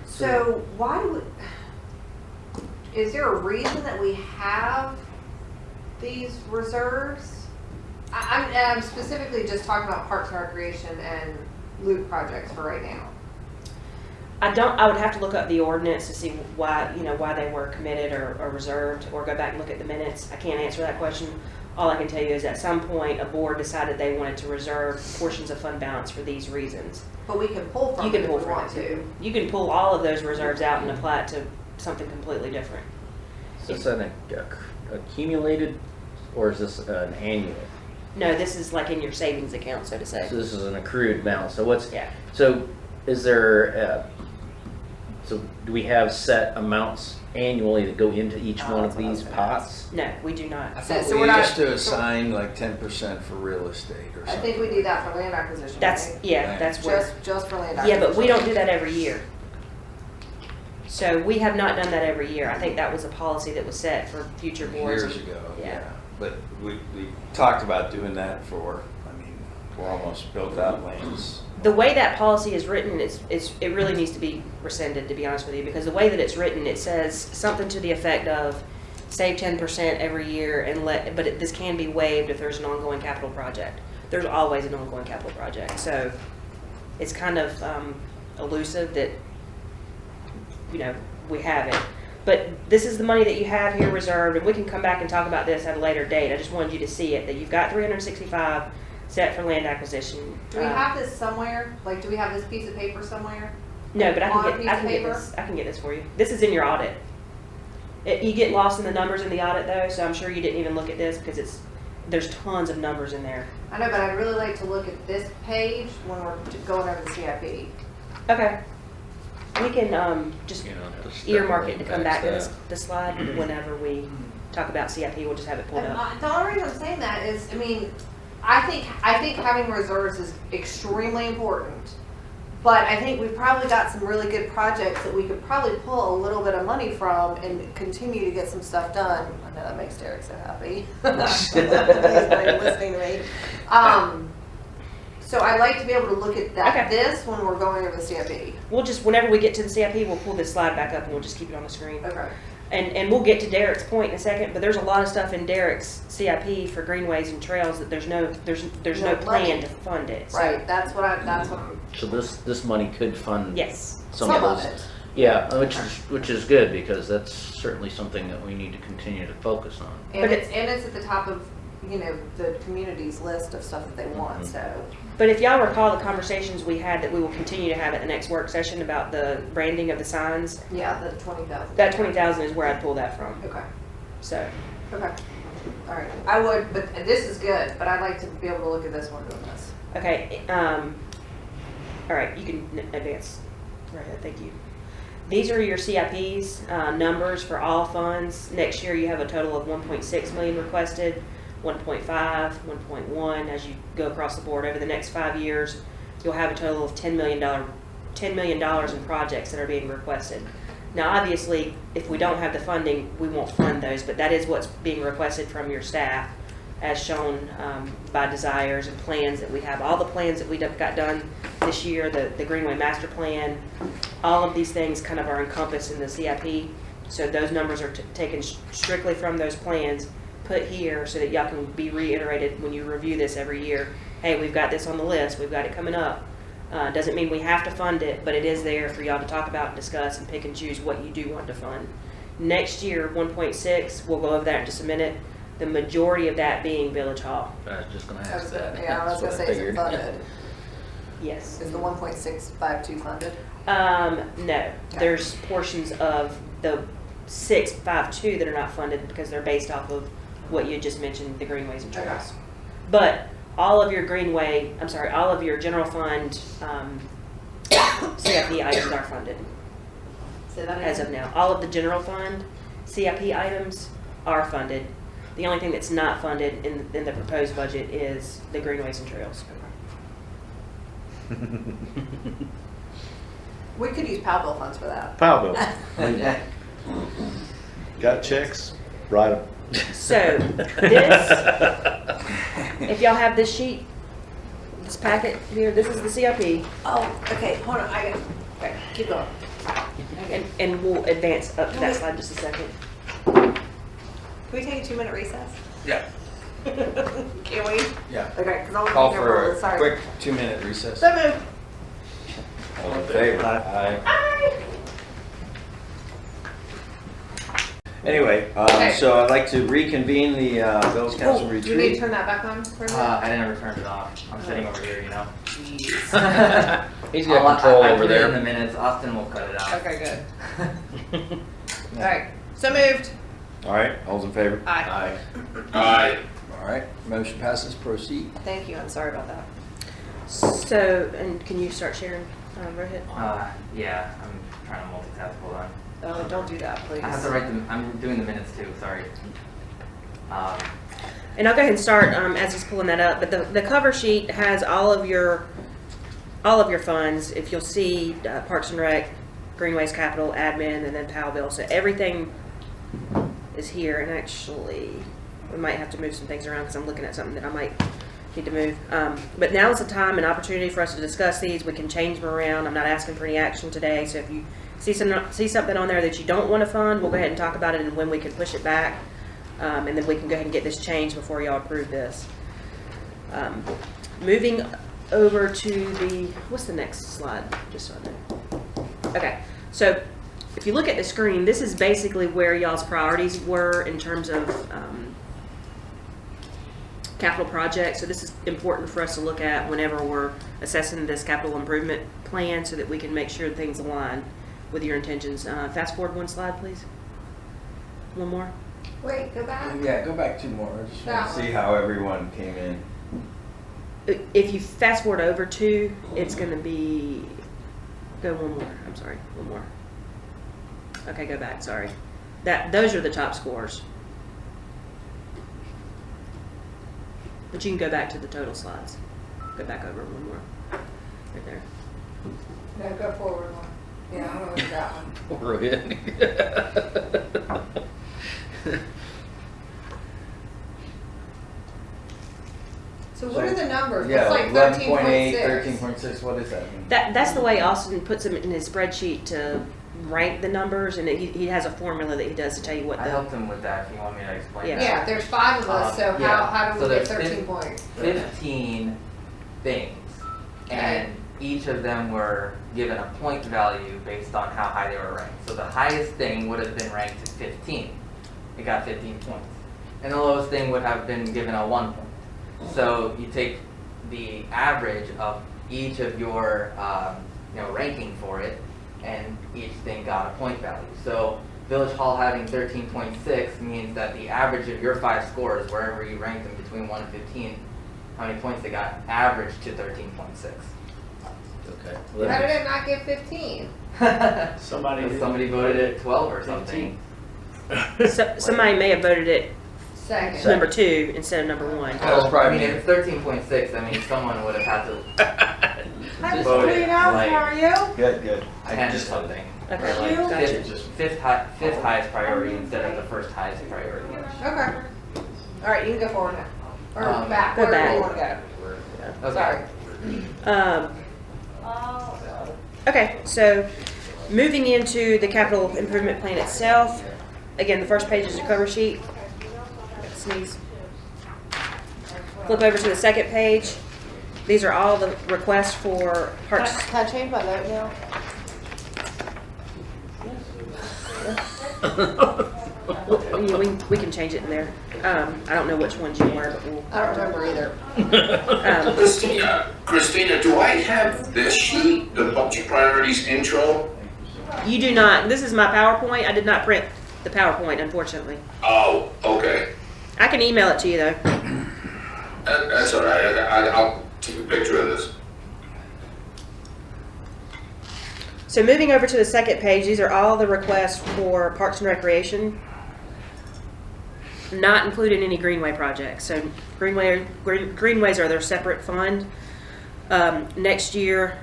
Speaker 1: So why do we, is there a reason that we have these reserves? I'm specifically just talking about Parks and Recreation and loop projects for right now.
Speaker 4: I would have to look up the ordinance to see why they were committed or reserved, or go back and look at the minutes. I can't answer that question. All I can tell you is at some point a board decided they wanted to reserve portions of fund balance for these reasons.
Speaker 1: But we can pull from
Speaker 4: You can
Speaker 1: it
Speaker 4: pull
Speaker 1: if we
Speaker 4: from
Speaker 1: want
Speaker 4: it.
Speaker 1: to.
Speaker 4: You can pull all of those reserves out and apply it to something completely different.
Speaker 2: Is this an accumulated or is this an annual?
Speaker 4: No, this is like in your savings account, so to say.
Speaker 2: So this is an accrued balance. So
Speaker 4: Yeah.
Speaker 2: So is there? So do we have set amounts annually that go into each one of these pots?
Speaker 4: No, we do not.
Speaker 6: I thought
Speaker 1: So
Speaker 6: we
Speaker 1: we're not-
Speaker 6: used to assign like 10% for real estate or
Speaker 1: I
Speaker 6: something.
Speaker 1: think we do that for land acquisition.
Speaker 4: That's
Speaker 1: right?
Speaker 4: that's where.
Speaker 1: Just for land
Speaker 4: Yeah,
Speaker 1: acquisition.
Speaker 4: but we don't do that every year. So we have not done that every year. I think that was a policy that was set for future boards.
Speaker 6: Years ago,
Speaker 4: Yeah.
Speaker 6: yeah.
Speaker 3: But we talked about doing that we're almost built out lanes.
Speaker 4: The way that policy is written, it really needs to be rescinded, to be honest with you, because the way that it's written, it says something to the effect of save 10% every year but this can be waived if there's an ongoing capital project. There's always an ongoing capital project, so it's kind of elusive that we have it. But this is the money that you have here reserved, and we can come back and talk about this at a later date. I just wanted you to see it, that you've got 365 set for land acquisition.
Speaker 1: Do we have this somewhere? Like, do we have this piece of paper somewhere?
Speaker 4: No, but I
Speaker 1: On a
Speaker 4: can
Speaker 1: piece
Speaker 4: get,
Speaker 1: of paper?
Speaker 4: I can get this for you. This is in your audit. You get lost in the numbers in the audit though, so I'm sure you didn't even look at this because there's tons of numbers in there.
Speaker 1: I know, but I'd really like to look at this page when we're going over the CIP.
Speaker 4: Okay. We can just
Speaker 2: Just
Speaker 4: earmark it to come back to
Speaker 2: that.
Speaker 4: this slide whenever we talk about CIP. We'll just have it pulled up.
Speaker 1: The only reason I'm saying that is, I mean, I think having reserves is extremely important. But I think we've probably got some really good projects that we could probably pull a little bit of money from and continue to get some stuff done. I know that makes Derek so happy. He's not even listening to me. So I'd like to be able to look at that,
Speaker 4: Okay.
Speaker 1: this when we're going over the CIP.
Speaker 4: We'll just, whenever we get to the CIP, we'll pull this slide back up and we'll just keep it on the screen.
Speaker 1: Okay.
Speaker 4: And we'll get to Derek's point in a second, but there's a lot of stuff in Derek's CIP for greenways and trails that there's no
Speaker 1: No
Speaker 4: plan
Speaker 1: money.
Speaker 4: to fund it. So,
Speaker 1: Right, that's what I'm,
Speaker 2: So this money could fund
Speaker 4: yes.
Speaker 2: some
Speaker 1: some
Speaker 2: of
Speaker 1: of
Speaker 2: those.
Speaker 1: it.
Speaker 2: Yeah, which is good because that's certainly something that we need to continue to focus on.
Speaker 1: And
Speaker 4: But
Speaker 1: it's at the top of, the community's list of stuff that they want,
Speaker 2: Mhm.
Speaker 1: so.
Speaker 4: But if y'all recall the conversations we had that we will continue to have at the next work session about the branding of the signs,
Speaker 1: Yeah, the 20,000.
Speaker 4: that 20,000 is where I'd pull that from.
Speaker 1: Okay,
Speaker 4: So,
Speaker 1: okay. All right, I would, but this is good, but I'd like to be able to look at this one doing this.
Speaker 4: okay, all right, you can advance. Right ahead, thank you. These are your CIPs, numbers for all funds. Next year you have a total of 1.6 million requested, 1.5, 1.1. As you go across the board over the next 5 years, you'll have a total of $10 million in projects that are being requested. Now, obviously, if we don't have the funding, we won't fund those, but that is what's being requested from your staff, as shown by desires and plans that we have. All the plans that we got done this year, the Greenway Master Plan, all of these things kind of are encompassed in the CIP. So those numbers are taken strictly from those plans, put here so that y'all can be reiterated when you review this every year. Hey, we've got this on the list, we've got it coming up. Doesn't mean we have to fund it, but it is there for y'all to talk about and discuss and pick and choose what you do want to fund. Next year, 1.6, we'll go over that in just a minute. The majority of that being Village Hall.
Speaker 2: I was just gonna
Speaker 1: I
Speaker 2: ask
Speaker 1: was
Speaker 2: that.
Speaker 1: yeah, I was gonna
Speaker 2: That's
Speaker 1: say,
Speaker 2: what
Speaker 1: is it
Speaker 2: figured.
Speaker 1: funded?
Speaker 4: Yes.
Speaker 1: Is the 1.652 funded?
Speaker 4: No, there's portions of the 652 that are not funded because they're based off of what you just mentioned, the greenways and trails.
Speaker 1: Okay.
Speaker 4: But all of your all of your general fund CIP items are funded
Speaker 1: Say that
Speaker 4: as of now. All of the general fund CIP items are funded. The only thing that's not funded in the proposed budget is the greenways and trails.
Speaker 1: We could use Powell funds for that.
Speaker 8: Powell bill. Got checks? Write them.
Speaker 4: So this, if y'all have this sheet, this packet here, this is the CIP,
Speaker 1: Oh, okay, hold on, okay, keep going.
Speaker 4: and we'll advance up to that slide in just a second.
Speaker 1: Can we take a 2-minute recess?
Speaker 3: Yeah.
Speaker 1: Can we?
Speaker 3: Yeah.
Speaker 1: Okay, because I'll
Speaker 3: Call
Speaker 1: be
Speaker 3: for
Speaker 1: careful,
Speaker 3: a
Speaker 1: sorry.
Speaker 3: quick 2-minute recess.
Speaker 1: So moved.
Speaker 3: All in favor?
Speaker 8: Aye.
Speaker 1: Aye.
Speaker 3: Anyway,
Speaker 1: Okay.
Speaker 3: so I'd like to reconvene the Village Council
Speaker 1: Oh, do we need to
Speaker 3: retreat.
Speaker 1: turn that back on for a minute?
Speaker 7: I didn't return it off. I'm sitting over here,
Speaker 1: Jeez.
Speaker 2: He's got control
Speaker 7: I
Speaker 2: over
Speaker 7: put it in the
Speaker 2: there.
Speaker 7: minutes. Austin will cut it out.
Speaker 1: Okay, good. All right, so moved.
Speaker 3: All right, all's in favor?
Speaker 1: Aye.
Speaker 9: Aye.
Speaker 3: All right, motion passes, proceed.
Speaker 1: Thank you, I'm sorry about that.
Speaker 4: So, and can you start sharing, Rohit?
Speaker 7: Yeah, I'm trying to multitask. Hold on.
Speaker 1: Oh, don't do that, please.
Speaker 7: I have to write them. I'm doing the minutes too. Sorry.
Speaker 4: And I'll go ahead and start as he's pulling that up. But the cover sheet has all of your funds. If you'll see, Parks and Rec, Greenways Capital, Admin, and then Powell Bill. So everything is here. And actually, we might have to move some things around because I'm looking at something that I might need to move. But now is the time and opportunity for us to discuss these. We can change them around. I'm not asking for any action today. So if you see something on there that you don't want to fund, we'll go ahead and talk about it and when we can push it back. And then we can go ahead and get this changed before y'all approve this. Moving over to what's the next slide? Just so I know. Okay, so if you look at the screen, this is basically where y'all's priorities were in terms of capital projects. So this is important for us to look at whenever we're assessing this capital improvement plan so that we can make sure things align with your intentions. Fast forward one slide, please. One more.
Speaker 1: Wait, go back.
Speaker 3: Yeah, go back 2 more. I just want to see how everyone came in.
Speaker 4: If you fast forward over 2, it's going to be, go one more. I'm sorry, one more. Okay, go back. Sorry. Those are the top scores. But you can go back to the total slides. Go back over one more. Right there.
Speaker 1: No, go forward one. Yeah, I don't know that one.
Speaker 2: We're good.
Speaker 1: So what are the numbers?
Speaker 3: Yeah,
Speaker 1: It's like
Speaker 3: 11.8,
Speaker 1: 13.6.
Speaker 3: 13.6, what does that mean?
Speaker 4: That's the way Austin puts them in his spreadsheet to rank the numbers, and he has a formula that he does to tell you what
Speaker 7: I
Speaker 4: the.
Speaker 7: helped him with that, if you want me to explain
Speaker 4: Yeah.
Speaker 7: that.
Speaker 1: Yeah, there's 5 of us, so
Speaker 7: Yeah.
Speaker 1: how do
Speaker 7: So
Speaker 1: we get
Speaker 7: there's
Speaker 1: 13 points?
Speaker 7: 15 things, and each of them were given a point value based on how high they were ranked. So the highest thing would have been ranked at 15. It got 15 points. And the lowest thing would have been given a 1 point. So you take the average of each of your ranking for it, and each thing got a point value. So Village Hall having 13.6 means that the average of your 5 scores, wherever you ranked them between 1 and 15, how many points they got, averaged to 13.6.
Speaker 2: Okay.
Speaker 1: How did it not get 15?
Speaker 7: Somebody voted it 12 or something.
Speaker 4: Somebody may have voted it
Speaker 1: Second.
Speaker 4: number 2 instead of number 1.
Speaker 3: That's probably
Speaker 7: I mean,
Speaker 3: me.
Speaker 7: if it's 13.6, I mean, someone would have had to
Speaker 10: Hi, Mr.
Speaker 7: vote it
Speaker 10: Polino, how are
Speaker 7: like
Speaker 10: you?
Speaker 3: Good, good.
Speaker 7: 10 or something.
Speaker 4: Okay,
Speaker 7: Or like
Speaker 4: gotcha.
Speaker 7: fifth highest priority instead of the first highest priority.
Speaker 1: Okay. All right, you can go forward now. Or back,
Speaker 4: Go
Speaker 1: wherever
Speaker 4: back.
Speaker 1: you want to go.
Speaker 7: Okay.
Speaker 1: Sorry.
Speaker 4: Okay, so moving into the capital improvement plan itself. Again, the first page is a cover sheet. Sneeze. Flip over to the second page. These are all the requests for parks.
Speaker 1: Can I change my vote now?
Speaker 4: We can change it in there. I don't know which ones you were, but we'll.
Speaker 1: I don't remember either.
Speaker 9: Christina, do I have this sheet, the budget priorities intro?
Speaker 4: You do not. This is my PowerPoint. I did not print the PowerPoint, unfortunately.
Speaker 9: Oh, okay.
Speaker 4: I can email it to you though.
Speaker 9: That's all right. I'll take a picture of this.
Speaker 4: So moving over to the second page, these are all the requests for Parks and Recreation, not including any Greenway projects. So Greenways are their separate fund. Next year,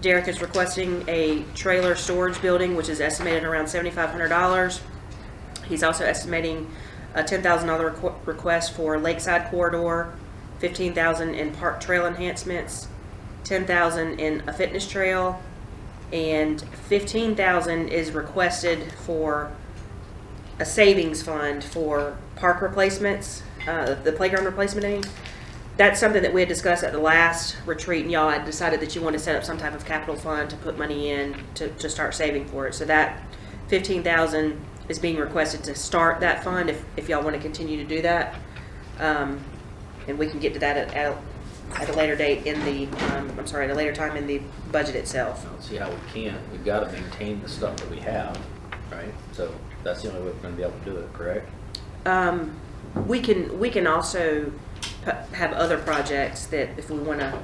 Speaker 4: Derek is requesting a trailer storage building, which is estimated around $7,500. He's also estimating a $10,000 request for Lakeside Corridor, $15,000 in park trail enhancements, $10,000 in a fitness trail, and $15,000 is requested for a savings fund for park replacements, the playground replacement aid. That's something that we had discussed at the last retreat, and y'all had decided that you want to set up some type of capital fund to put money in to start saving for it. So that $15,000 is being requested to start that fund if y'all want to continue to do that. And we can get to that at a later date in the, at a later time in the budget itself.
Speaker 2: I don't see how we can't. We've got to maintain the stuff that we have, right? So that's the only way we're going to be able to do it, correct?
Speaker 4: We can also have other projects that if we want to,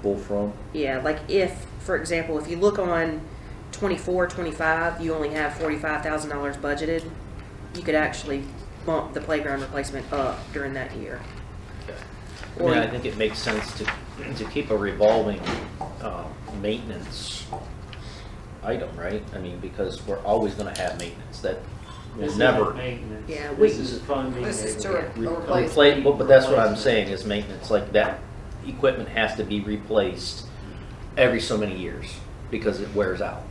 Speaker 8: Pull from.
Speaker 4: yeah, like if, for example, if you look on 24, 25, you only have $45,000 budgeted, you could actually bump the playground replacement up during that year.
Speaker 2: Okay. I mean, I think it makes sense to keep a revolving maintenance item, right? I mean, because we're always going to have maintenance. That will never
Speaker 11: Maintenance.
Speaker 4: Yeah,
Speaker 11: This is funding.
Speaker 1: This is to
Speaker 2: replace.
Speaker 1: replace.
Speaker 2: But that's what I'm saying is maintenance. Like that equipment has to be replaced every so many years because it wears out.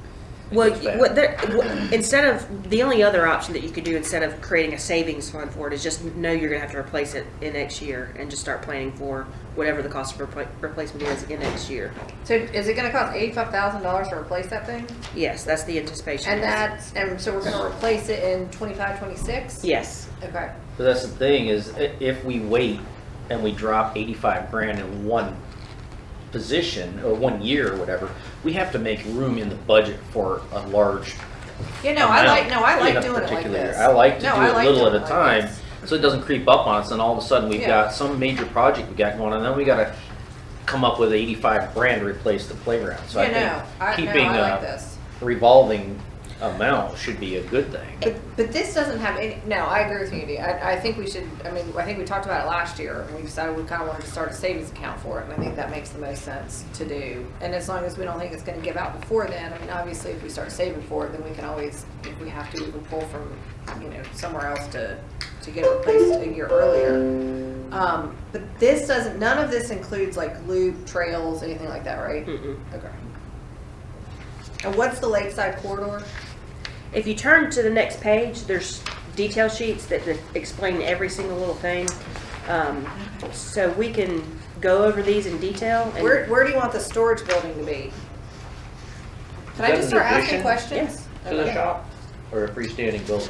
Speaker 4: Well,
Speaker 2: It goes back.
Speaker 4: instead of, the only other option that you could do instead of creating a savings fund for it is just know you're gonna have to replace it in next year and just start planning for whatever the cost of replacement is in next year.
Speaker 1: So is it gonna cost $85,000 to replace that thing?
Speaker 4: Yes, that's the anticipation.
Speaker 1: And so we're gonna replace it in 25, 26?
Speaker 4: Yes.
Speaker 1: Okay.
Speaker 2: But that's the thing is, if we wait and we drop 85 grand in one position or 1 year or whatever, we have to make room in the budget for a large
Speaker 1: Yeah, no, I like
Speaker 2: in a
Speaker 1: doing it like
Speaker 2: particular year.
Speaker 1: this.
Speaker 2: I like to
Speaker 1: No,
Speaker 2: do
Speaker 1: I
Speaker 2: it
Speaker 1: like
Speaker 2: little
Speaker 1: doing
Speaker 2: at
Speaker 1: it
Speaker 2: a
Speaker 1: like
Speaker 2: time,
Speaker 1: this.
Speaker 2: so it doesn't creep up on us, and all of a sudden we've
Speaker 1: Yeah.
Speaker 2: got some major project we got going on, and then we gotta come up with 85 grand to replace the playground. So
Speaker 1: Yeah,
Speaker 2: I think
Speaker 1: no,
Speaker 2: keeping
Speaker 1: I like
Speaker 2: a
Speaker 1: this.
Speaker 2: revolving amount should be a good thing.
Speaker 1: But this doesn't have any, no, I agree with you, Andy. I think we should, I think we talked about it last year, and we decided we kind of wanted to start a savings account for it, and I think that makes the most sense to do. And as long as we don't think it's gonna give out before then, obviously, if we start saving for it, then we can always, if we have to, we can pull from, somewhere else to get it replaced a year earlier. But this doesn't, none of this includes like loop, trails, anything like that, right?
Speaker 4: Mm-mm.
Speaker 1: Okay. And what's the lakeside corridor?
Speaker 4: If you turn to the next page, there's detail sheets that explain every single little thing. So we can go over these in detail. And
Speaker 1: Where do you want the storage building to be? Can I
Speaker 2: that
Speaker 1: just
Speaker 2: an
Speaker 1: start asking
Speaker 2: addition?
Speaker 1: questions?
Speaker 2: To the
Speaker 1: Okay.
Speaker 2: shop or a freestanding building?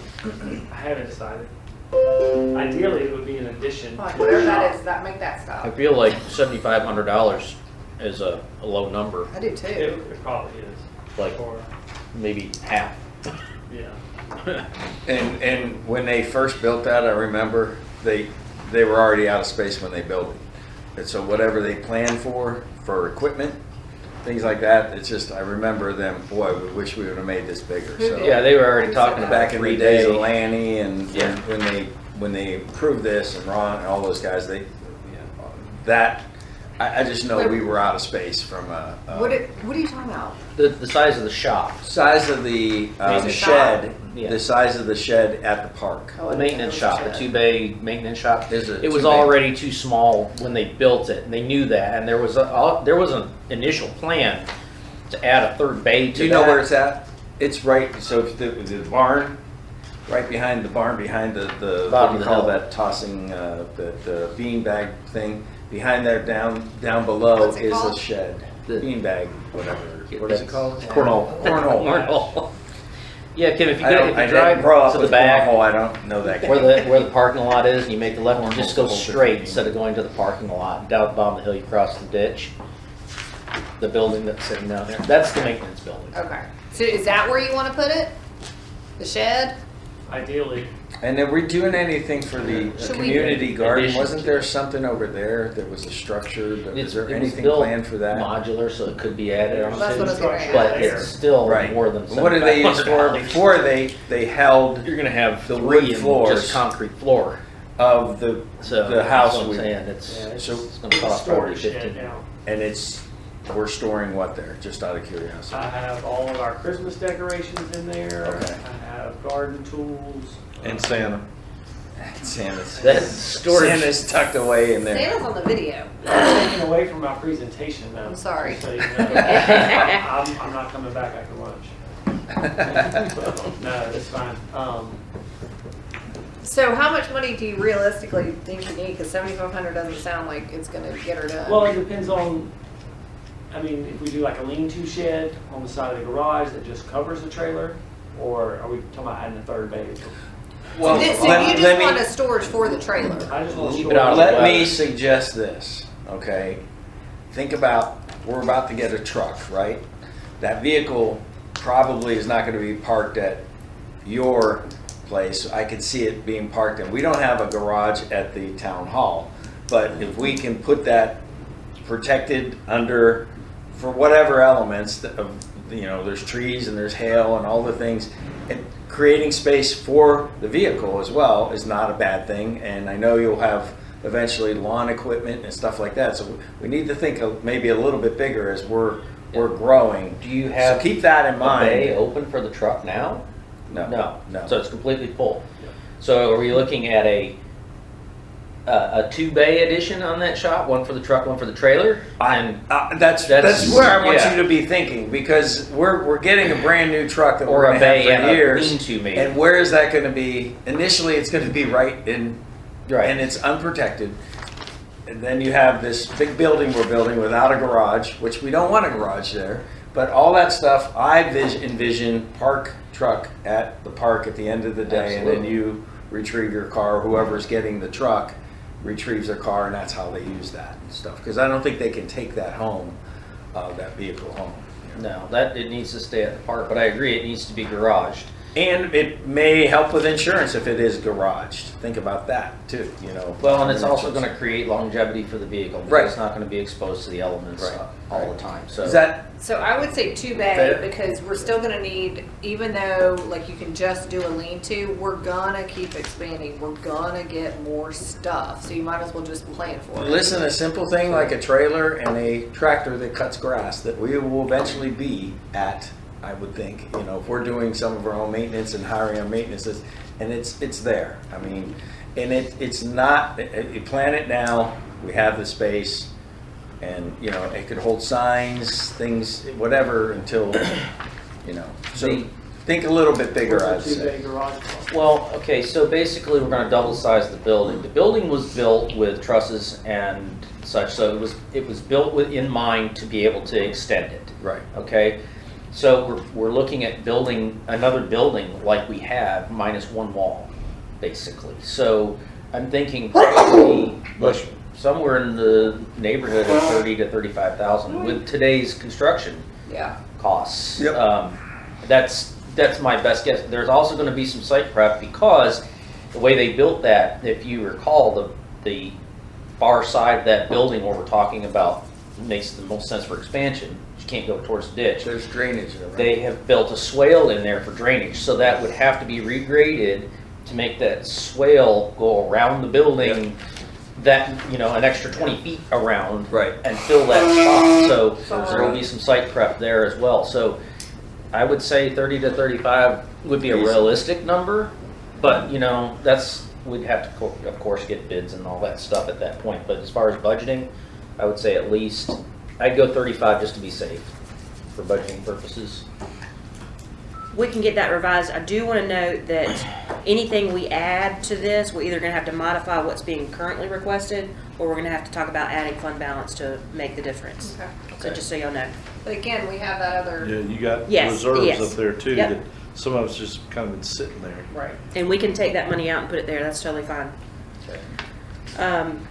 Speaker 10: I haven't decided. Ideally, it would be an addition.
Speaker 1: Fine,
Speaker 10: to
Speaker 1: whatever
Speaker 10: the
Speaker 1: that
Speaker 10: shop.
Speaker 1: is, that make that
Speaker 2: I
Speaker 1: stop.
Speaker 2: feel like $7,500 is a low number,
Speaker 1: I do
Speaker 10: It,
Speaker 1: too.
Speaker 10: it probably is.
Speaker 2: like
Speaker 10: For,
Speaker 2: maybe half.
Speaker 10: yeah.
Speaker 3: And when they first built that, I remember they were already out of space when they built it. And so whatever they planned for equipment, things like that, it's just, I remember them, boy, we wish we would have made this bigger.
Speaker 1: Who
Speaker 3: So
Speaker 1: did?
Speaker 2: Yeah, they were already talking about
Speaker 3: back in the days of
Speaker 2: 3-day.
Speaker 3: Lanny and
Speaker 2: Yeah.
Speaker 3: when they approved this and Ron and all those guys, I just know we were out of space from
Speaker 1: What are you talking about?
Speaker 2: The size of the shop,
Speaker 3: size of the
Speaker 1: Maintenance
Speaker 3: shed,
Speaker 1: shop?
Speaker 2: Yeah.
Speaker 3: the size of the shed at the park.
Speaker 1: Oh,
Speaker 2: the maintenance shop, the 2-bay maintenance shop.
Speaker 3: There's a
Speaker 2: It was
Speaker 3: 2-bay.
Speaker 2: already too small when they built it, and they knew that, and there was an initial plan to add a third bay to that.
Speaker 3: Do you know where it's at? It's right, so if the barn, right behind the barn, behind the what
Speaker 2: Bottom
Speaker 3: do you
Speaker 2: of the
Speaker 3: call
Speaker 2: hill.
Speaker 3: that tossing, the bean bag thing? Behind there, down below
Speaker 1: What's it
Speaker 3: is a
Speaker 1: called?
Speaker 3: shed,
Speaker 2: The-
Speaker 3: bean bag, whatever. What is it called?
Speaker 2: Cornhole.
Speaker 3: Cornhole.
Speaker 2: Yeah, Kim, if you
Speaker 3: I
Speaker 2: drive
Speaker 3: didn't grow up
Speaker 2: to the
Speaker 3: with
Speaker 2: back,
Speaker 3: cornhole, I don't know that.
Speaker 2: where the parking lot is, and you make the left, and just go
Speaker 3: Cornhole's a whole
Speaker 2: straight
Speaker 3: different
Speaker 2: instead of going to the parking lot. Down the bottom of the hill, you cross the ditch. The building that's sitting down there, that's the maintenance building.
Speaker 1: Okay. So is that where you want to put it? The shed?
Speaker 10: Ideally,
Speaker 3: And are we doing anything for the
Speaker 1: Should we-
Speaker 3: community garden?
Speaker 2: Addition
Speaker 3: Wasn't
Speaker 2: to-
Speaker 3: there something over there that was a structure? Is there
Speaker 2: It was
Speaker 3: anything
Speaker 2: built
Speaker 3: planned for that?
Speaker 2: Modular, so it could be added on
Speaker 1: That's what I was gonna
Speaker 2: to, but
Speaker 1: ask.
Speaker 2: it's still
Speaker 3: Right.
Speaker 2: more than
Speaker 3: What did they use for?
Speaker 2: $7,500.
Speaker 3: Before they held
Speaker 2: You're gonna have
Speaker 3: The
Speaker 2: 3
Speaker 3: wood
Speaker 2: and
Speaker 3: floors.
Speaker 2: just concrete floor.
Speaker 3: of the
Speaker 2: So
Speaker 3: the house
Speaker 2: that's what I'm
Speaker 3: we,
Speaker 2: saying. It's,
Speaker 10: Yeah,
Speaker 2: it's,
Speaker 3: so-
Speaker 2: gonna cost probably
Speaker 10: storage shed
Speaker 2: 15.
Speaker 10: now.
Speaker 3: and we're storing what there? Just out of curiosity.
Speaker 10: I have all of our Christmas decorations in there.
Speaker 3: Okay.
Speaker 10: I have garden tools.
Speaker 8: And Santa.
Speaker 3: Santa's
Speaker 2: That's storage.
Speaker 3: Santa's tucked away in there.
Speaker 1: Santa's on the video.
Speaker 10: Taking away from my presentation though.
Speaker 1: I'm sorry.
Speaker 10: So you know, I'm not coming back after lunch. No, it's fine.
Speaker 1: So how much money do you realistically think you need? Because 7,500 doesn't sound like it's going to get her done.
Speaker 10: Well, it depends on, if we do like a lean-to shed on the side of the garage that just covers the trailer, or are we talking about adding a third bay?
Speaker 1: So you just want a storage for the trailer.
Speaker 10: I just want to
Speaker 2: Keep it out of the
Speaker 3: Let me
Speaker 2: weather.
Speaker 3: suggest this, okay? Think about, we're about to get a truck, right? That vehicle probably is not gonna be parked at your place. I could see it being parked, and we don't have a garage at the town hall. But if we can put that protected under, for whatever elements of, there's trees and there's hail and all the things, and creating space for the vehicle as well is not a bad thing. And I know you'll have eventually lawn equipment and stuff like that. So we need to think of maybe a little bit bigger as we're growing.
Speaker 2: Do you have
Speaker 3: So keep that in
Speaker 2: a bay
Speaker 3: mind.
Speaker 2: open for the truck now?
Speaker 3: No,
Speaker 2: No. So
Speaker 3: no.
Speaker 2: it's completely full. So are we looking at a a two-bay addition on that shop, one for the truck, one for the trailer? And
Speaker 3: That's
Speaker 2: That's-
Speaker 3: where I want
Speaker 2: yeah.
Speaker 3: you to be thinking, because we're getting a brand new truck that
Speaker 2: Or
Speaker 3: we're
Speaker 2: a
Speaker 3: going to
Speaker 2: bay
Speaker 3: have
Speaker 2: and
Speaker 3: for
Speaker 2: a
Speaker 3: years.
Speaker 2: lean-to maybe.
Speaker 3: And where is that going to be? Initially, it's going to be right in,
Speaker 2: Right.
Speaker 3: and it's unprotected. And then you have this big building we're building without a garage, which we don't want a garage there. But all that stuff, I envision park truck at the park at the end of the day, and then
Speaker 2: Absolutely.
Speaker 3: you retrieve your car. Whoever's getting the truck retrieves their car, and that's how they use that and stuff. Because I don't think they can take that home, that vehicle home.
Speaker 2: No, that, it needs to stay at the park, but I agree, it needs to be garaged.
Speaker 3: And it may help with insurance if it is garaged. Think about that too, you know.
Speaker 2: Well, and it's also gonna create longevity for the vehicle. Because
Speaker 3: Right.
Speaker 2: it's not gonna be exposed to the elements
Speaker 3: Right.
Speaker 2: all the time, so.
Speaker 3: Is that,
Speaker 1: So I would say two bay,
Speaker 3: Fair.
Speaker 1: because we're still gonna need, even though like you can just do a lean-to, we're gonna keep expanding. We're gonna get more stuff, so you might as well just plan for it.
Speaker 3: listen, a simple thing like a trailer and a tractor that cuts grass that we will eventually be at, I would think, you know, if we're doing some of our own maintenance and hiring our maintenances, and it's there. I mean, and it's not, you plan it now, we have the space, and, you know, it could hold signs, things, whatever, until, you know. So
Speaker 2: The-
Speaker 3: think a little bit bigger, I'd
Speaker 10: What's a
Speaker 3: say.
Speaker 10: two-bay garage cost?
Speaker 2: Well, okay, so basically we're gonna double size the building. The building was built with trusses and such, so it was built with, in mind to be able to extend it.
Speaker 3: Right.
Speaker 2: Okay, so we're looking at building another building like we have, minus one wall, basically. So I'm thinking probably like somewhere in the neighborhood of 30 to 35,000 with today's construction
Speaker 1: Yeah.
Speaker 2: costs.
Speaker 3: Yep.
Speaker 2: That's my best guess. There's also going to be some site prep because the way they built that, if you recall, the far side of that building where we're talking about makes the most sense for expansion. You can't go towards the ditch.
Speaker 3: There's drainage there, right?
Speaker 2: They have built a swale in there for drainage, so that would have to be regraded to make that swale go around the building, that, you know, an extra 20 feet around.
Speaker 3: Right.
Speaker 2: And fill that spot, so there will be some site prep there as well. So I would say 30 to 35 would be a realistic number, but, you know, we'd have to, of course, get bids and all that stuff at that point. But as far as budgeting, I would say at least, I'd go 35 just to be safe for budgeting purposes.
Speaker 4: We can get that revised. I do want to note that anything we add to this, we're either going to have to modify what's being currently requested, or we're going to have to talk about adding fund balance to make the difference.
Speaker 1: Okay.
Speaker 4: So just so y'all know.
Speaker 1: But again, we have that other.
Speaker 8: Yeah, you got
Speaker 4: Yes,
Speaker 8: reserves
Speaker 4: yes.
Speaker 8: up there too,
Speaker 4: Yep.
Speaker 8: that some of it's just kind of been sitting there.
Speaker 1: Right.
Speaker 4: And we can take that money out and put it there. That's totally fine.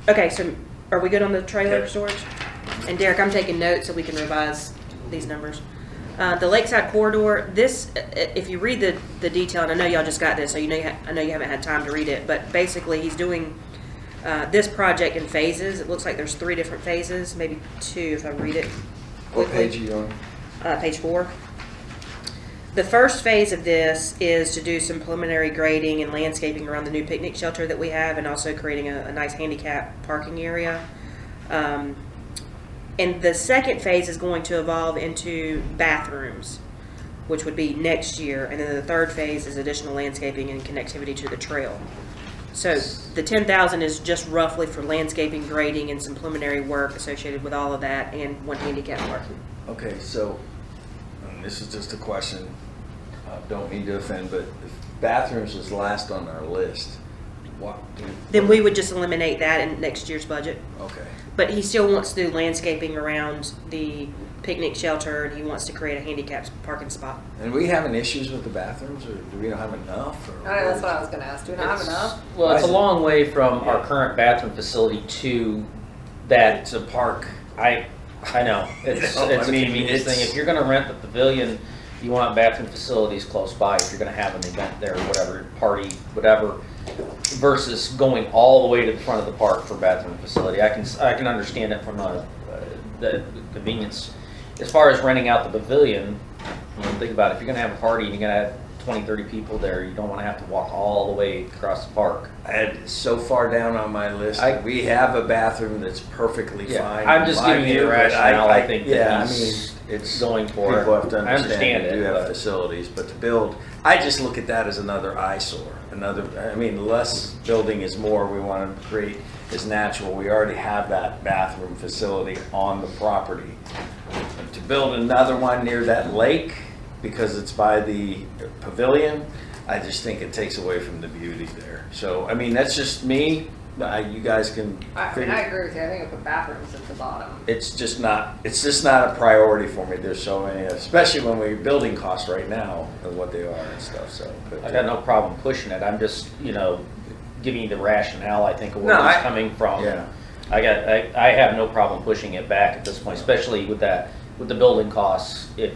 Speaker 4: Okay, so are we good on the trailer storage? And Derek, I'm taking notes so we can revise these numbers. The Lakeside Corridor, this, if you read the detail, and I know y'all just got this, so I know you haven't had time to read it, but basically he's doing this project in phases. It looks like there's 3 different phases, maybe 2 if I read it
Speaker 3: What
Speaker 4: quickly.
Speaker 3: page are you on?
Speaker 4: Page 4. The first phase of this is to do some preliminary grading and landscaping around the new picnic shelter that we have, and also creating a nice handicap parking area. And the second phase is going to evolve into bathrooms, which would be next year. And then the third phase is additional landscaping and connectivity to the trail. So the 10,000 is just roughly for landscaping, grading, and some preliminary work associated with all of that, and one handicap parking.
Speaker 3: Okay, so, and this is just a question, don't mean to offend, but if bathrooms is last on our list, what do?
Speaker 4: Then we would just eliminate that in next year's budget.
Speaker 3: Okay,
Speaker 4: But he still wants to do landscaping around the picnic shelter, and he wants to create a handicapped parking spot.
Speaker 3: and we having issues with the bathrooms, or do we not have enough? Or
Speaker 1: I know, that's what I was gonna ask. Do we not have enough?
Speaker 2: Well, it's a
Speaker 3: I see.
Speaker 2: long way from our current bathroom facility to that.
Speaker 3: It's a park.
Speaker 2: I know, it's
Speaker 3: I
Speaker 2: a
Speaker 3: mean,
Speaker 2: convenience thing.
Speaker 3: it's-
Speaker 2: If you're gonna rent the pavilion, you want bathroom facilities close by if you're gonna have an event there, or whatever, party, whatever, versus going all the way to the front of the park for bathroom facility. I can understand it from the convenience. As far as renting out the pavilion, you know, think about it, if you're gonna have a party and you're gonna have 20, 30 people there, you don't wanna have to walk all the way across the park.
Speaker 3: I had so far down on my list. We have a bathroom that's perfectly
Speaker 2: Yeah,
Speaker 3: fine.
Speaker 2: I'm just
Speaker 3: in my
Speaker 2: giving you the
Speaker 3: view, but
Speaker 2: rationale I think that
Speaker 3: yeah,
Speaker 2: he's
Speaker 3: I mean, it's
Speaker 2: going for.
Speaker 3: People have to
Speaker 2: I understand
Speaker 3: we do
Speaker 2: it,
Speaker 3: have
Speaker 2: but-
Speaker 3: facilities, but to build, I just look at that as another eyesore. I mean, less building is more. We want to create is natural. We already have that bathroom facility on the property. To build another one near that lake, because it's by the pavilion, I just think it takes away from the beauty there. So, I mean, that's just me. You guys can
Speaker 1: I
Speaker 3: figure.
Speaker 1: mean, I agree with you. I think I put bathrooms at the bottom.
Speaker 3: It's just not a priority for me. There's so many, especially when we're building costs right now and what they are and stuff, so. But,
Speaker 2: I got no problem pushing it. I'm just, giving you the rationale, I think, of where
Speaker 3: No,
Speaker 2: it's
Speaker 3: I-
Speaker 2: coming from.
Speaker 3: Yeah.
Speaker 2: I have no problem pushing it back at this point, especially with the building costs. If,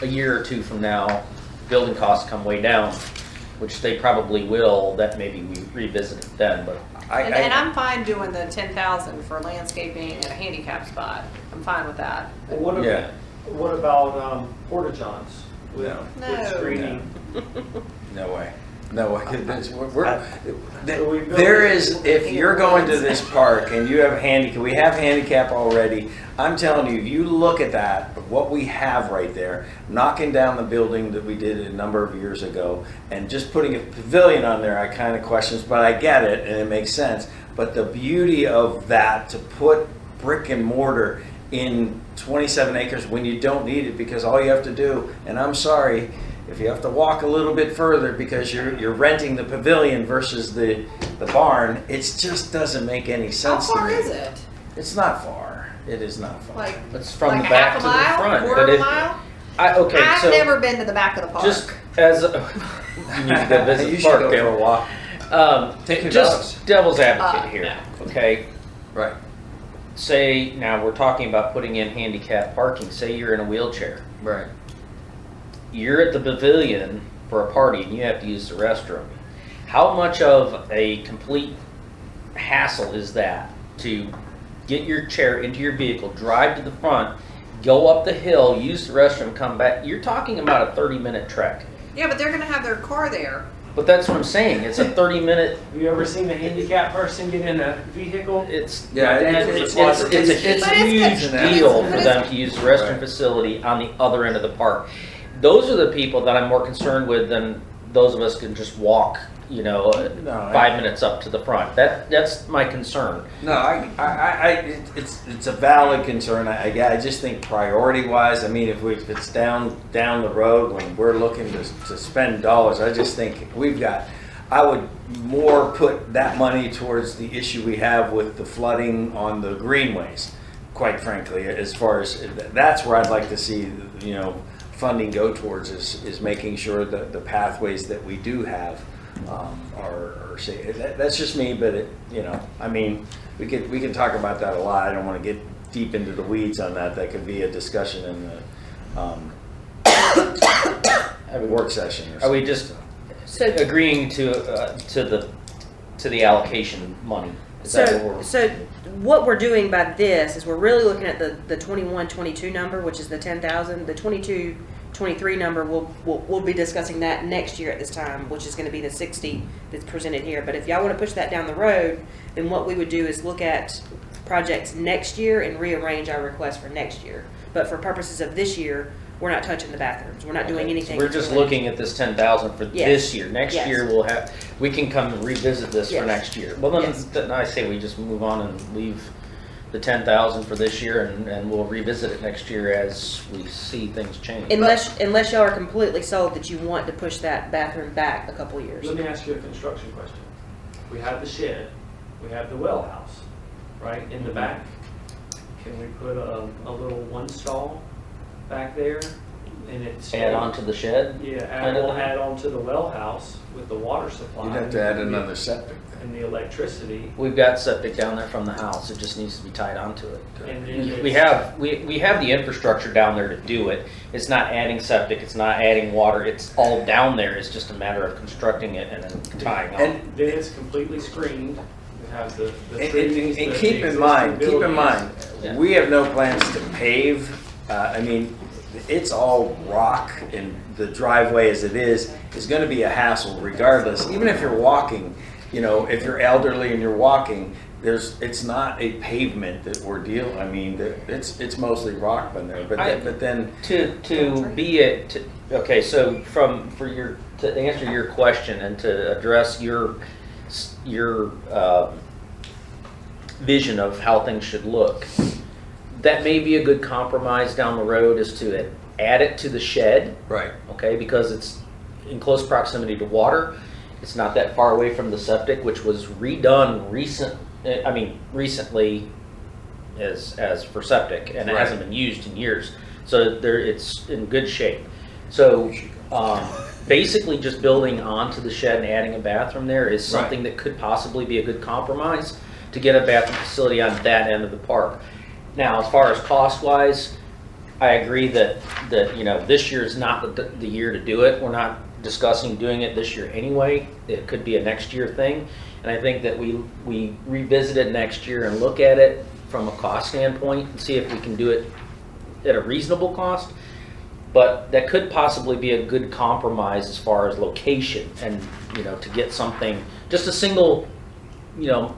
Speaker 2: a year or two from now, building costs come way down, which they probably will, that maybe we revisit it then, but
Speaker 1: And I'm fine doing the 10,000 for landscaping and a handicap spot. I'm fine with that.
Speaker 10: Well,
Speaker 3: Yeah.
Speaker 10: what about porta johns with,
Speaker 3: No.
Speaker 10: with screening?
Speaker 3: No way. No way.
Speaker 10: So we built
Speaker 3: There
Speaker 10: this-
Speaker 3: is, if you're going to this park and you have we have handicap already, I'm telling you, if you look at that, what we have right there, knocking down the building that we did a number of years ago, and just putting a pavilion on there, I kind of questions, but I get it, and it makes sense. But the beauty of that, to put brick and mortar in 27 acres when you don't need it, because all you have to do, and I'm sorry, if you have to walk a little bit further because you're renting the pavilion versus the barn, it just doesn't make any
Speaker 1: How
Speaker 3: sense to
Speaker 1: far
Speaker 3: me.
Speaker 1: is it?
Speaker 3: It's not far. It is not far.
Speaker 1: Like,
Speaker 2: it's from
Speaker 1: like
Speaker 2: the
Speaker 1: a
Speaker 2: back
Speaker 1: half
Speaker 2: to
Speaker 1: a
Speaker 2: the
Speaker 1: mile,
Speaker 2: front.
Speaker 1: quarter
Speaker 2: but
Speaker 1: of a
Speaker 2: it-
Speaker 1: mile?
Speaker 2: Okay,
Speaker 1: I've
Speaker 2: so
Speaker 1: never been to the back of the park.
Speaker 2: just as a, you need to go visit
Speaker 3: You
Speaker 2: the
Speaker 3: should
Speaker 2: park,
Speaker 3: go for a
Speaker 2: Bill.
Speaker 3: walk. Take your
Speaker 2: Just
Speaker 3: dogs.
Speaker 2: devil's advocate here,
Speaker 1: no.
Speaker 2: okay?
Speaker 3: Right.
Speaker 2: Say, now we're talking about putting in handicap parking, say you're in a wheelchair.
Speaker 3: Right.
Speaker 2: You're at the pavilion for a party and you have to use the restroom. How much of a complete hassle is that to get your chair into your vehicle, drive to the front, go up the hill, use the restroom, come back? You're talking about a 30-minute trek.
Speaker 1: Yeah, but they're gonna have their car there.
Speaker 2: But that's what I'm saying. It's a 30-minute.
Speaker 10: Have you ever seen a handicapped person get in a vehicle?
Speaker 2: It's
Speaker 3: Yeah,
Speaker 2: it's
Speaker 3: it's
Speaker 2: a
Speaker 1: But it's
Speaker 2: huge
Speaker 1: good.
Speaker 2: deal
Speaker 1: But
Speaker 2: for
Speaker 1: it's-
Speaker 2: them to use the restroom
Speaker 3: Right.
Speaker 2: facility on the other end of the park. Those are the people that I'm more concerned with than those of us can just walk,
Speaker 3: No,
Speaker 2: 5 minutes up to the front. That's my concern.
Speaker 3: No, it's a valid concern. I just think priority wise, I mean, if it's down the road when we're looking to spend dollars, I just think I would more put that money towards the issue we have with the flooding on the greenways, quite frankly, as far as, that's where I'd like to see, funding go towards is making sure that the pathways that we do have are safe. That's just me, but I mean, we can talk about that a lot. I don't want to get deep into the weeds on that. That could be a discussion in the work session. Or
Speaker 2: Are we
Speaker 3: something.
Speaker 2: just
Speaker 4: So,
Speaker 2: agreeing to the allocation money? Is that what we're-
Speaker 4: so what we're doing by this is we're really looking at the 21-22 number, which is the 10,000. The 22-23 number, we'll be discussing that next year at this time, which is going to be the 60 that's presented here. But if y'all want to push that down the road, then what we would do is look at projects next year and rearrange our request for next year. But for purposes of this year, we're not touching the bathrooms. We're not doing
Speaker 2: Okay,
Speaker 4: anything.
Speaker 2: so we're just looking at this 10,000 for
Speaker 4: Yes.
Speaker 2: this year. Next
Speaker 4: Yes.
Speaker 2: year we can come and revisit this
Speaker 4: Yes.
Speaker 2: for next year. Well, then,
Speaker 4: Yes.
Speaker 2: then I say we just move on and leave the 10,000 for this year, and we'll revisit it next year as we see things change.
Speaker 4: Unless y'all are completely sold that you want to push that bathroom back a couple years.
Speaker 10: Let me ask you a construction question. We have the shed, we have the well house, right, in the back. Can we put a little one stall back there? And it's
Speaker 2: Add on to the shed?
Speaker 10: Yeah,
Speaker 2: kind of
Speaker 10: we'll
Speaker 2: thing?
Speaker 10: add on to the well house with the water supply.
Speaker 3: You'd have to add another septic then.
Speaker 10: And the electricity.
Speaker 2: We've got septic down there from the house. It just needs to be tied onto it.
Speaker 10: And then
Speaker 2: We
Speaker 10: it's-
Speaker 2: have the infrastructure down there to do it. It's not adding septic, it's not adding water, it's all down there. It's just a matter of constructing it and then tying on.
Speaker 3: And
Speaker 10: Then it's completely screened. We have the
Speaker 3: And
Speaker 10: trees.
Speaker 3: and
Speaker 10: the
Speaker 3: keep in
Speaker 10: existing
Speaker 3: mind,
Speaker 10: buildings.
Speaker 2: Yeah.
Speaker 3: we have no plans to pave. I mean, it's all rock, and the driveway as it is gonna be a hassle regardless. Even if you're walking, if you're elderly and you're walking, it's not a pavement that we're dealing, I mean, it's mostly rock in there, but then,
Speaker 2: Okay, so to answer your question and to address your vision of how things should look. That may be a good compromise down the road, is to add it to the shed,
Speaker 3: Right.
Speaker 2: okay, because it's in close proximity to water. It's not that far away from the septic, which was redone recently as for septic, and it
Speaker 3: Right.
Speaker 2: hasn't been used in years. So it's in good shape. So basically just building onto the shed and adding a bathroom there is something that could possibly be a good compromise to get a bathroom facility on that end of the park. Now, as far as cost-wise, I agree that this year is not the year to do it. We're not discussing doing it this year anyway. It could be a next year thing. And I think that we revisit it next year and look at it from a cost standpoint and see if we can do it at a reasonable cost. But that could possibly be a good compromise as far as location and, to get something, just a single, unisex.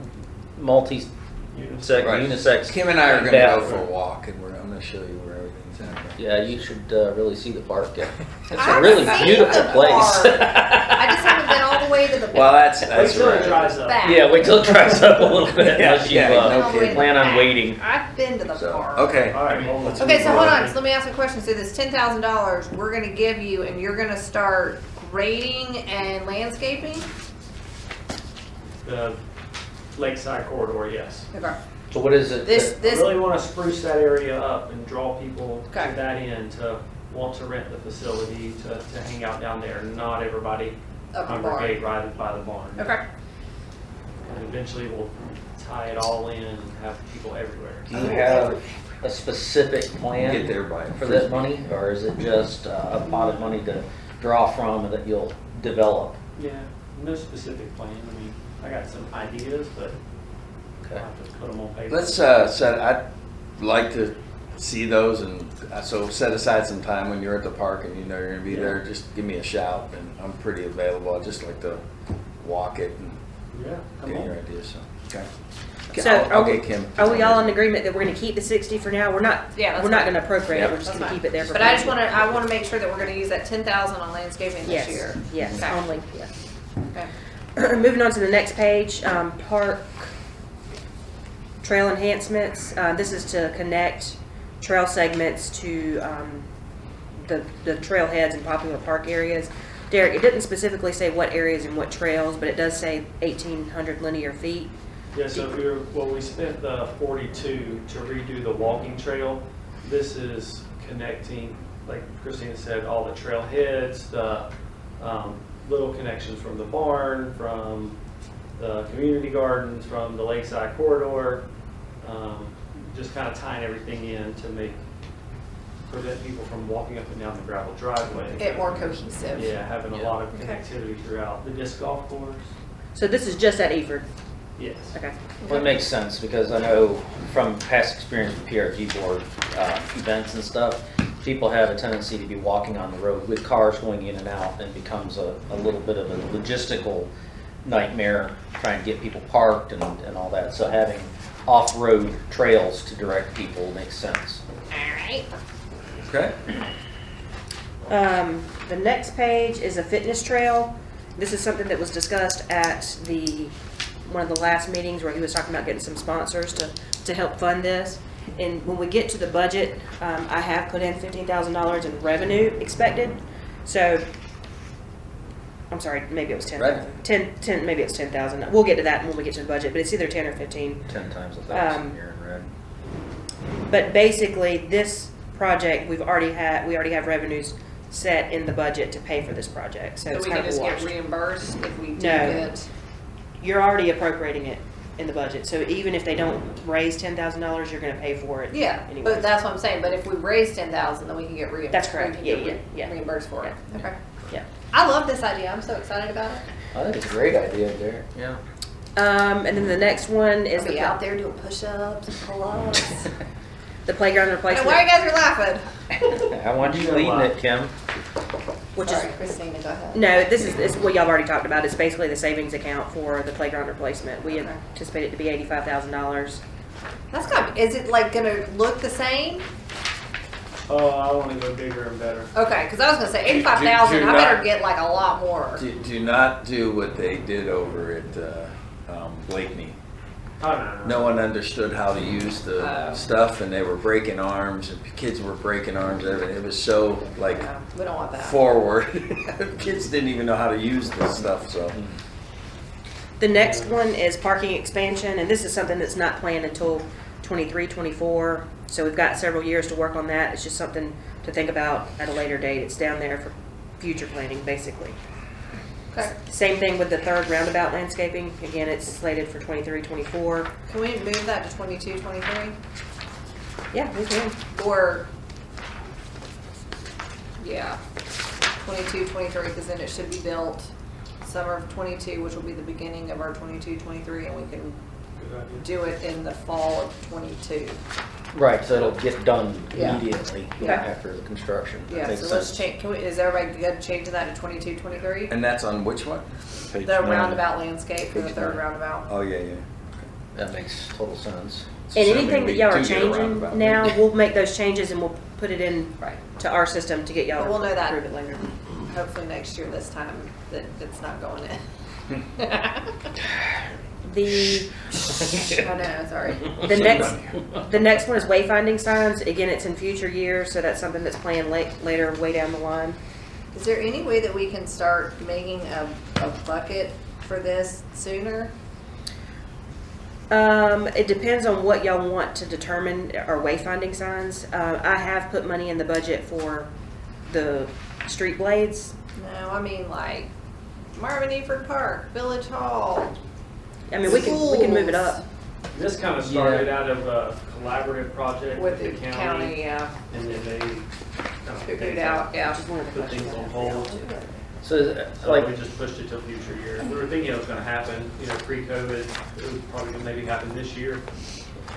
Speaker 3: Kim and I are going to go
Speaker 2: bathroom.
Speaker 3: for a walk, and I'm going to show you where everything's at.
Speaker 2: Yeah, you should really see the park. Yeah. It's a
Speaker 1: I've
Speaker 2: really
Speaker 1: seen
Speaker 2: beautiful
Speaker 1: the
Speaker 2: place.
Speaker 1: park. I just haven't been all the way to the
Speaker 3: Well,
Speaker 1: back.
Speaker 3: that's
Speaker 10: Wait till it
Speaker 3: right.
Speaker 10: dries up.
Speaker 1: Back.
Speaker 2: Yeah, wait till it dries up a little bit unless you
Speaker 3: no kidding.
Speaker 2: plan on waiting.
Speaker 1: I've been to the
Speaker 3: So,
Speaker 1: park.
Speaker 3: okay.
Speaker 10: All right, well, let's
Speaker 1: Okay,
Speaker 10: move
Speaker 1: so hold
Speaker 10: on.
Speaker 1: on. So let me ask you a question. So this $10,000 we're gonna give you, and you're gonna start grading and landscaping.
Speaker 10: The lakeside corridor, yes.
Speaker 1: Okay.
Speaker 2: So what is it?
Speaker 1: This
Speaker 10: I
Speaker 1: this
Speaker 10: really want to spruce that area up and draw people
Speaker 1: Okay.
Speaker 10: to that end to want to rent the facility to hang out down there. Not everybody
Speaker 1: Upper
Speaker 10: congregate right by the barn.
Speaker 1: Okay.
Speaker 10: And eventually we'll tie it all in and have people everywhere.
Speaker 2: Do you have a specific plan
Speaker 3: Get there by
Speaker 2: for that money, or is it just a pot of money to draw from that you'll develop?
Speaker 10: Yeah, no specific plan. I mean, I got some ideas, but
Speaker 2: Okay.
Speaker 10: I'll have to put them on paper.
Speaker 3: Let's set. I'd like to see those, and so set aside some time when you're at the park and you're going to be there. Just give me a shout, and I'm pretty available. I just like to walk it and
Speaker 10: Yeah, come
Speaker 3: get
Speaker 10: on.
Speaker 3: your ideas. So
Speaker 4: So
Speaker 3: I'll get Kim.
Speaker 4: are we all in agreement that we're gonna keep the 60 for now? We're not,
Speaker 1: Yeah, that's
Speaker 4: we're not
Speaker 1: fine.
Speaker 4: gonna appropriate
Speaker 3: Yeah.
Speaker 4: it, we're just
Speaker 1: That's
Speaker 4: gonna
Speaker 1: fine.
Speaker 4: keep it there for.
Speaker 1: But I just
Speaker 4: planning.
Speaker 1: I want to make sure that we're gonna use that 10,000 on landscaping this year.
Speaker 4: Yes,
Speaker 1: Okay.
Speaker 4: only, yeah.
Speaker 1: Okay.
Speaker 4: Moving on to the next page, park trail enhancements. This is to connect trail segments to the trailheads and popular park areas. Derek, it didn't specifically say what areas and what trails, but it does say 1,800 linear feet.
Speaker 10: Yeah, so we spent the 42 to redo the walking trail. This is connecting, like Christina said, all the trailheads, the little connections from the barn, from the community gardens, from the lakeside corridor, just kind of tying everything in to prevent people from walking up and down the gravel driveway.
Speaker 1: Get more cohesive.
Speaker 10: Yeah, having a lot of
Speaker 1: Okay.
Speaker 10: connectivity throughout. The disc golf course,
Speaker 4: So this is just at Eford.
Speaker 10: yes.
Speaker 4: Okay.
Speaker 2: Well, it makes sense because I know from past experience with PRG board events and stuff, people have a tendency to be walking on the road with cars going in and out, and becomes a little bit of a logistical nightmare trying to get people parked and all that. So having off-road trails to direct people makes sense.
Speaker 1: All right.
Speaker 3: Okay.
Speaker 4: The next page is a fitness trail. This is something that was discussed at one of the last meetings where he was talking about getting some sponsors to help fund this. And when we get to the budget, I have put in $15,000 in revenue expected. So, I'm sorry, maybe it was 10,000. 10, maybe it's 10,000. We'll get to that when we get to the budget, but it's either 10 or 15.
Speaker 2: 10 times 1,000 here in red.
Speaker 4: But basically, this project, we already have revenues set in the budget to pay for this project, so
Speaker 1: So
Speaker 4: it's
Speaker 1: we
Speaker 4: kind
Speaker 1: can
Speaker 4: of
Speaker 1: just get
Speaker 4: washed.
Speaker 1: reimbursed if we do
Speaker 4: No.
Speaker 1: get.
Speaker 4: You're already appropriating it in the budget, so even if they don't raise $10,000, you're gonna pay for it.
Speaker 1: Yeah,
Speaker 4: anyway.
Speaker 1: but that's what I'm saying. But if we raise 10,000, then we can get reimbursed.
Speaker 4: That's correct.
Speaker 1: We can get
Speaker 4: Yeah.
Speaker 1: reimbursed for it.
Speaker 4: Yeah.
Speaker 1: Okay.
Speaker 4: Yeah.
Speaker 1: I love this idea. I'm so excited about it.
Speaker 2: I think it's a great idea, Derek. Yeah.
Speaker 4: And then the next one is
Speaker 1: I'll be out there doing push-ups and pull-ups.
Speaker 4: the playground
Speaker 1: And
Speaker 4: replacement,
Speaker 1: why you guys are laughing?
Speaker 2: I want you leading it, Kim.
Speaker 4: which
Speaker 1: Sorry,
Speaker 4: is
Speaker 1: Christina, go ahead.
Speaker 4: no, this is what y'all already talked about. It's basically the savings account for the playground replacement. We
Speaker 1: Okay.
Speaker 4: anticipate it to be $85,000.
Speaker 1: That's kind is it like gonna look the same?
Speaker 10: Oh, I want to go bigger and better.
Speaker 1: Okay, because I was gonna say 85,000.
Speaker 3: Do
Speaker 1: I better
Speaker 3: not-
Speaker 1: get like a lot more.
Speaker 3: Do not do what they did over at Blakeney.
Speaker 10: Oh, no.
Speaker 3: No one understood how to use the stuff, and they were breaking arms, and kids were breaking arms, everything. It was so, like,
Speaker 1: No, we don't want that.
Speaker 3: forward. Kids didn't even know how to use this stuff, so.
Speaker 4: The next one is parking expansion, and this is something that's not planned until 23, 24. So we've got several years to work on that. It's just something to think about at a later date. It's down there for future planning, basically.
Speaker 1: Okay.
Speaker 4: Same thing with the third roundabout landscaping. Again, it's slated for 23, 24.
Speaker 1: Can we move that to 22, 23?
Speaker 4: Yeah, we can.
Speaker 1: Or, yeah, 22, 23, because then it should be built summer of 22, which will be the beginning of our 22, 23, and we can
Speaker 10: Good idea.
Speaker 1: do it in the fall of 22.
Speaker 2: Right, so it'll get done
Speaker 1: Yeah.
Speaker 2: immediately
Speaker 1: Yeah.
Speaker 2: after the construction. That
Speaker 1: Yeah,
Speaker 2: makes
Speaker 1: so let's
Speaker 2: sense.
Speaker 1: change, is everybody good changing that to 22, 23?
Speaker 3: And that's on which one?
Speaker 8: Page
Speaker 1: The
Speaker 8: 9.
Speaker 1: roundabout landscape for the
Speaker 3: Page
Speaker 1: third
Speaker 3: 9.
Speaker 1: roundabout.
Speaker 3: Oh, yeah, yeah.
Speaker 2: That makes total sense.
Speaker 4: And
Speaker 3: Assuming
Speaker 4: anything that
Speaker 3: we
Speaker 4: y'all are
Speaker 3: do get a
Speaker 4: changing
Speaker 3: roundabout.
Speaker 4: now, we'll make those changes and we'll put it in
Speaker 1: Right.
Speaker 4: to our system to get y'all
Speaker 1: But we'll know
Speaker 4: to
Speaker 1: that.
Speaker 4: approve it later.
Speaker 1: Hopefully next year, this time, that it's not going in.
Speaker 4: The
Speaker 1: I know, sorry.
Speaker 4: the next one is wayfinding signs. Again, it's in future years, so that's something that's planned later, way down the line.
Speaker 1: Is there any way that we can start making a bucket for this sooner?
Speaker 4: It depends on what y'all want to determine our wayfinding signs. I have put money in the budget for the street blades.
Speaker 1: No, I mean like Marvin Eford Park, Village Hall.
Speaker 4: I mean, we can move it up.
Speaker 10: This kind of started out of a collaborative project
Speaker 1: With the county, yeah.
Speaker 10: and then they kind of
Speaker 1: Figured it out, yeah.
Speaker 4: Which is one of the
Speaker 10: put things
Speaker 4: questions.
Speaker 10: on hold.
Speaker 2: So,
Speaker 10: So
Speaker 2: like,
Speaker 10: we just pushed it till future year. We were thinking it was gonna happen, pre-COVID, it was probably gonna maybe happen this year,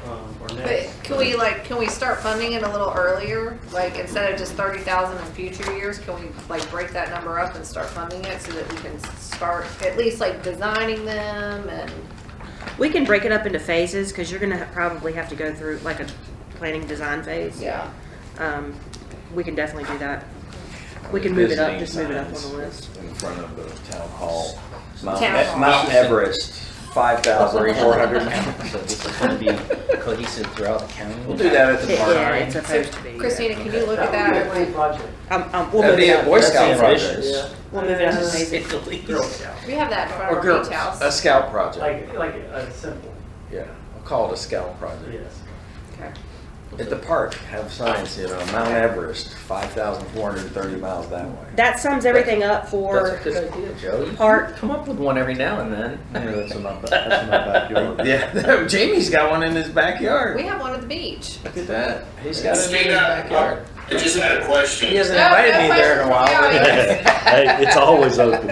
Speaker 10: or
Speaker 1: But
Speaker 10: next.
Speaker 1: can we start funding it a little earlier? Like instead of just 30,000 in future years, can we like break that number up and start funding it so that we can start at least like designing them and
Speaker 4: We can break it up into phases because you're gonna probably have to go through like a planning design phase.
Speaker 1: yeah.
Speaker 4: We can definitely do that. We can move it up, just move it up on the
Speaker 3: Visiting
Speaker 4: list.
Speaker 3: signs In front of the town hall. Mount
Speaker 1: Town hall.
Speaker 3: Mount Everest, 5,400.
Speaker 2: so this is gonna be cohesive throughout the county?
Speaker 3: We'll do that at the park.
Speaker 4: Yeah, it's supposed to be.
Speaker 1: Christina, can you look at that and like,
Speaker 4: We'll
Speaker 3: That'd
Speaker 4: move
Speaker 3: be
Speaker 4: it
Speaker 3: a
Speaker 4: up.
Speaker 3: Boy
Speaker 2: That's
Speaker 3: Scout
Speaker 2: ambitious.
Speaker 3: project.
Speaker 4: We'll move it up to phases.
Speaker 10: Girl Scout.
Speaker 1: we have that in front
Speaker 3: Or
Speaker 1: of our
Speaker 3: girls,
Speaker 1: beach house.
Speaker 3: a scout project.
Speaker 10: Like a simple,
Speaker 3: Yeah, I'll call it a scout project.
Speaker 10: yes.
Speaker 1: Okay.
Speaker 3: At the park, have signs, Mount Everest, 5,430 miles that way.
Speaker 4: That sums everything up
Speaker 2: That's
Speaker 4: for
Speaker 2: a good idea, Joe. You
Speaker 4: Park.
Speaker 2: come up with one every now and then.
Speaker 8: Yeah, that's in my backyard.
Speaker 3: Yeah, Jamie's got one in his backyard.
Speaker 1: We have one at the beach.
Speaker 3: Look at that. He's got it in his
Speaker 9: Christina,
Speaker 3: backyard.
Speaker 9: I just had a question.
Speaker 3: He hasn't
Speaker 1: No,
Speaker 3: invited
Speaker 1: no
Speaker 3: me there in a while.
Speaker 1: questions from the
Speaker 8: Hey, it's always open.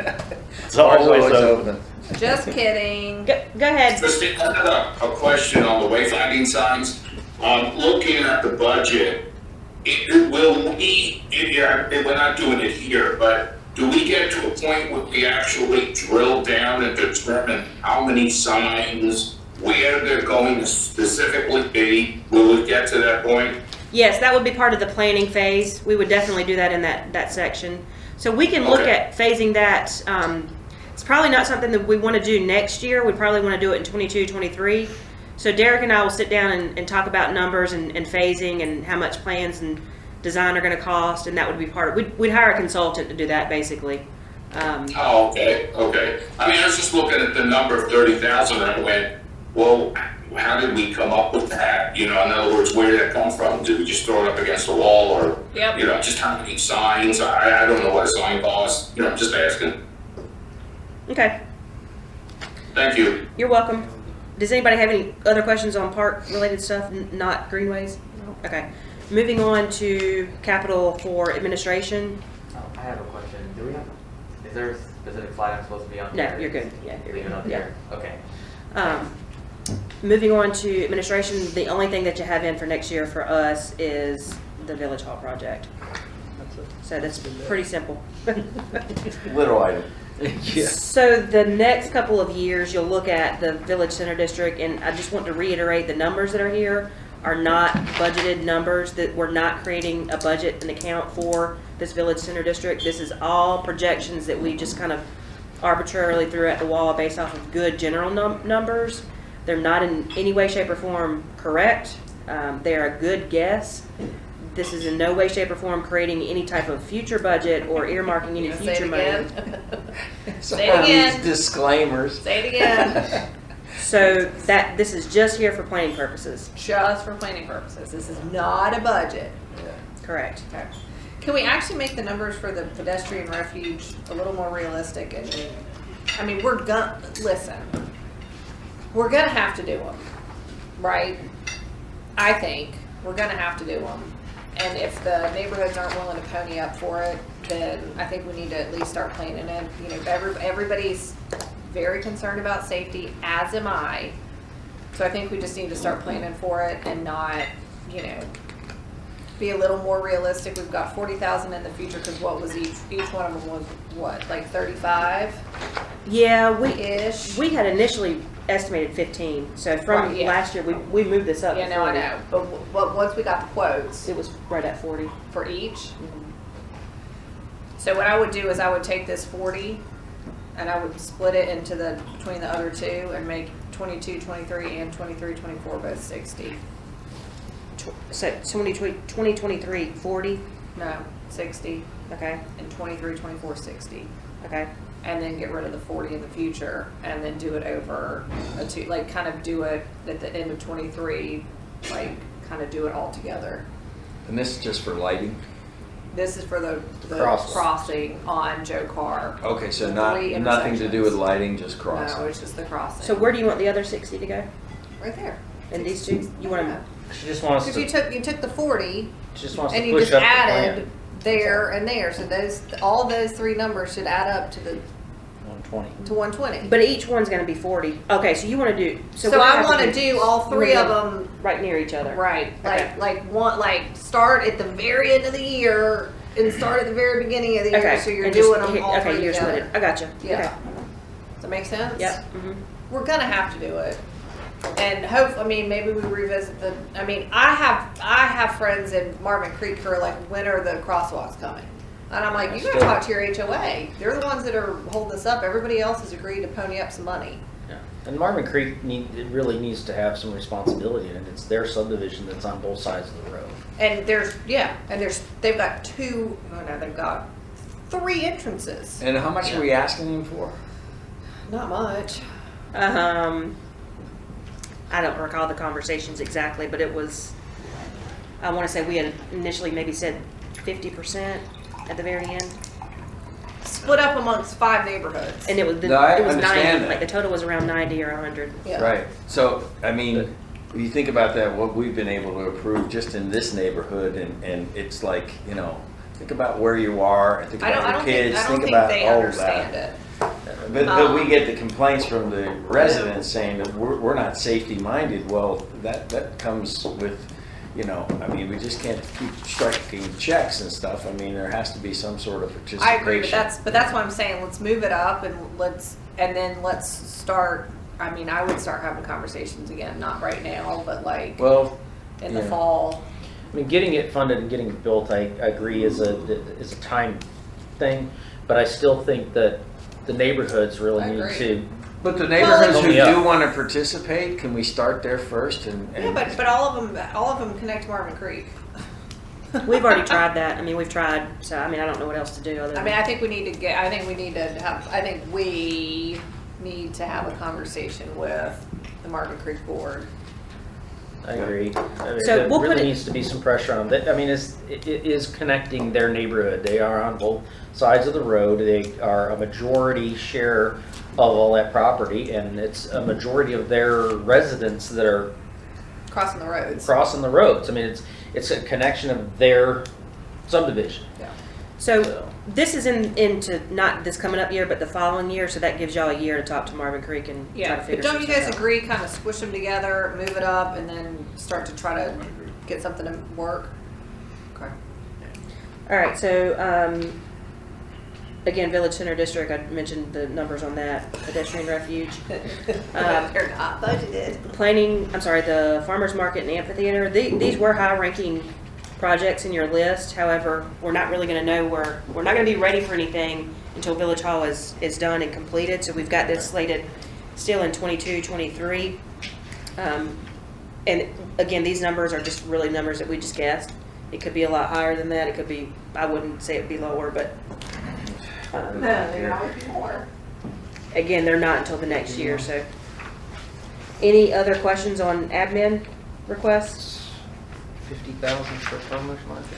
Speaker 8: It's always open.
Speaker 1: Just kidding.
Speaker 4: Go ahead.
Speaker 9: Christina, I have a question on the wayfinding signs. Looking at the budget, we're not doing it here, but do we get to a point where we actually drill down and determine how many signs, where they're going to specifically be? Will we get to that point?
Speaker 4: Yes, that would be part of the planning phase. We would definitely do that in that section. So we can look
Speaker 9: Okay.
Speaker 4: at phasing that. It's probably not something that we want to do next year. We probably want to do it in 22, 23. So Derek and I will sit down and talk about numbers and phasing and how much plans and design are going to cost, and that would be part of. We'd hire a consultant to do that basically.
Speaker 9: Oh, okay. I mean, I was just looking at the number of 30,000 and I went, well, how did we come up with that? In other words, where did that come from? Did we just throw it up against the wall or,
Speaker 1: Yep.
Speaker 9: just how many signs? I don't know what a sign costs, just asking.
Speaker 4: Okay,
Speaker 9: Thank you.
Speaker 4: you're welcome. Does anybody have any other questions on park-related stuff, not greenways? Okay. Moving on to capital for administration.
Speaker 7: Oh, I have a question. Is there a specific slide I'm supposed to be on
Speaker 4: No,
Speaker 7: here?
Speaker 4: you're good. Yeah, you're
Speaker 7: Leave it
Speaker 4: good.
Speaker 7: up
Speaker 4: Yeah.
Speaker 7: here? Okay.
Speaker 4: Moving on to administration, the only thing that you have in for next year for us is the Village Hall project. So that's pretty simple.
Speaker 3: Little item.
Speaker 2: Yeah.
Speaker 4: So the next couple of years, you'll look at the Village Center District, and I just want to reiterate the numbers that are here are not budgeted numbers, that we're not creating a budget and account for this Village Center District. This is all projections that we just kind of arbitrarily threw at the wall based off of good general numbers. They're not in any way, shape, or form correct. They're a good guess. This is in no way, shape, or form creating any type of future budget or earmarking any
Speaker 1: You gonna say
Speaker 4: future
Speaker 1: it
Speaker 4: money.
Speaker 1: again?
Speaker 3: So
Speaker 1: Say it again.
Speaker 3: these disclaimers.
Speaker 1: Say it again.
Speaker 4: So that this is just here for planning purposes.
Speaker 1: Just for planning purposes. This is not a budget.
Speaker 4: Correct.
Speaker 1: Okay. Can we actually make the numbers for the pedestrian refuge a little more realistic? And I mean, we're gonna have to do them, right? I think we're gonna have to do them. And if the neighborhoods aren't willing to pony up for it, then I think we need to at least start planning it. You know, everybody's very concerned about safety, as am I. So I think we just need to start planning for it and not, you know, be a little more realistic. We've got 40,000 in the future, because what was each one of them was what, like 35
Speaker 4: Yeah,
Speaker 1: ish.
Speaker 4: we had initially estimated 15. So from
Speaker 1: Right, yeah.
Speaker 4: last year, we moved this up.
Speaker 1: Yeah,
Speaker 4: to
Speaker 1: no, I
Speaker 4: 40.
Speaker 1: know. But once we got the quotes
Speaker 4: It was right at 40.
Speaker 1: for each, so what I would do is I would take this 40 and I would split it into between the other two and make 22, 23, and 23, 24 both 60.
Speaker 4: So 2023, 40.
Speaker 1: No, 60,
Speaker 4: Okay.
Speaker 1: and 23, 24, 60.
Speaker 4: Okay.
Speaker 1: And then get rid of the 40 in the future, and then do it over like kind of do it at the end of 23, like kind of do it all together.
Speaker 3: And this is just for lighting?
Speaker 1: This is for the crossing on Joe Carr.
Speaker 3: Okay, so
Speaker 1: Three
Speaker 3: nothing to do with
Speaker 1: intersections.
Speaker 3: lighting, just crossing?
Speaker 1: No, it's just the crossing.
Speaker 4: So where do you want the other 60 to go?
Speaker 1: Right there.
Speaker 4: And these two, you want them?
Speaker 2: She just wants
Speaker 1: Because
Speaker 2: to,
Speaker 1: you took the 40
Speaker 2: she just wants
Speaker 1: and
Speaker 2: to
Speaker 1: you
Speaker 2: push
Speaker 1: just
Speaker 2: up the
Speaker 1: added
Speaker 2: plan.
Speaker 1: there and there. So all of those three numbers should add up to
Speaker 2: 120.
Speaker 1: 120.
Speaker 4: But each one's going to be 40. Okay, so you want to do.
Speaker 1: So
Speaker 4: what
Speaker 1: I
Speaker 4: have
Speaker 1: want to do all
Speaker 4: you
Speaker 1: three
Speaker 4: wanna
Speaker 1: of
Speaker 4: do
Speaker 1: them
Speaker 4: right near each other.
Speaker 1: right.
Speaker 4: Okay.
Speaker 1: Like start at the very end of the year and start at the very beginning of the year.
Speaker 4: Okay.
Speaker 1: So you're
Speaker 4: and
Speaker 1: doing
Speaker 4: just
Speaker 1: them
Speaker 4: hit-
Speaker 1: all
Speaker 4: okay,
Speaker 1: three
Speaker 4: you're
Speaker 1: together.
Speaker 4: splitting. I gotcha.
Speaker 1: Yeah.
Speaker 4: Okay.
Speaker 1: Does that make sense?
Speaker 4: Yep. Mm-hmm.
Speaker 1: We're gonna have to do it. And I mean, maybe we revisit I mean, I have friends in Marvin Creek who are like, when are the crosswalks coming? And I'm like, you gotta talk to your HOA. They're the ones that are holding this up. Everybody else has agreed to pony up some money.
Speaker 2: Yeah. And Marvin Creek it really needs to have some responsibility in it. It's their subdivision that's on both sides of the road.
Speaker 1: And they've got they've got 3 entrances.
Speaker 3: And how much are we asking them for?
Speaker 1: Not much.
Speaker 4: I don't recall the conversations exactly, but it was. I want to say we had initially maybe said 50% at the very end,
Speaker 1: Split up amongst 5 neighborhoods.
Speaker 4: and it was
Speaker 3: No, I
Speaker 4: it was
Speaker 3: understand
Speaker 4: 90.
Speaker 3: that.
Speaker 4: Like the total was around 90 or 100.
Speaker 1: Yeah.
Speaker 3: Right, so, I mean, when you think about that, what we've been able to approve just in this neighborhood, and it's like, you know, think about where you are, think
Speaker 1: I
Speaker 3: about your
Speaker 1: don't
Speaker 3: kids,
Speaker 1: think
Speaker 3: think about
Speaker 1: they
Speaker 3: all of
Speaker 1: understand
Speaker 3: that.
Speaker 1: it.
Speaker 3: But we get the complaints from the residents saying that we're not safety-minded. Well, that comes with, you know, I mean, we just can't keep striking checks and stuff. I mean, there has to be some sort of participation.
Speaker 1: I agree, but that's why I'm saying let's move it up and let's start. I mean, I would start having conversations again, not right now, but like
Speaker 3: Well,
Speaker 1: in the
Speaker 3: yeah.
Speaker 1: fall.
Speaker 2: I mean, getting it funded and getting it built, I agree is a time thing, but I still think that the neighborhoods really
Speaker 1: I
Speaker 2: need
Speaker 1: agree.
Speaker 2: to.
Speaker 3: But the neighborhoods who
Speaker 2: Yeah.
Speaker 3: do want to participate, can we start there first? And
Speaker 1: Yeah, but all of them connect to Marvin Creek.
Speaker 4: We've already tried that. I mean, we've tried. So I mean, I don't know what else to do other than.
Speaker 1: I mean, I think we need to have a conversation with the Marvin Creek board.
Speaker 2: I agree. I mean,
Speaker 4: So
Speaker 2: there
Speaker 4: we'll put
Speaker 2: really
Speaker 4: it-
Speaker 2: needs to be some pressure on them. I mean, it is connecting their neighborhood. They are on both sides of the road. They are a majority share of all that property, and it's a majority of their residents that are
Speaker 1: Crossing the roads.
Speaker 2: crossing the roads. I mean, it's a connection of their subdivision.
Speaker 1: Yeah.
Speaker 4: So this is into not this coming up year, but the following year. So that gives y'all a year to talk to Marvin Creek and try
Speaker 1: Yeah,
Speaker 4: to figure
Speaker 1: but don't you
Speaker 4: some
Speaker 1: guys
Speaker 4: stuff out.
Speaker 1: agree, kind of squish them together, move it up, and then start to try to get something to work? Okay.
Speaker 4: All right. So again, Village Center District. I mentioned the numbers on that pedestrian refuge.
Speaker 1: They're not budgeted.
Speaker 4: Planning. I'm sorry. The farmers market and amphitheater. These were high-ranking projects in your list. However, we're not really going to know we're not going to be ready for anything until Village Hall is done and completed. So we've got this slated still in 22, 23. And again, these numbers are just really numbers that we just guessed. It could be a lot higher than that. It could be, I wouldn't say it'd be lower, but
Speaker 1: They're always more.
Speaker 4: again, they're not until the next year, so. Any other questions on admin requests?
Speaker 2: 50,000 for farmers market.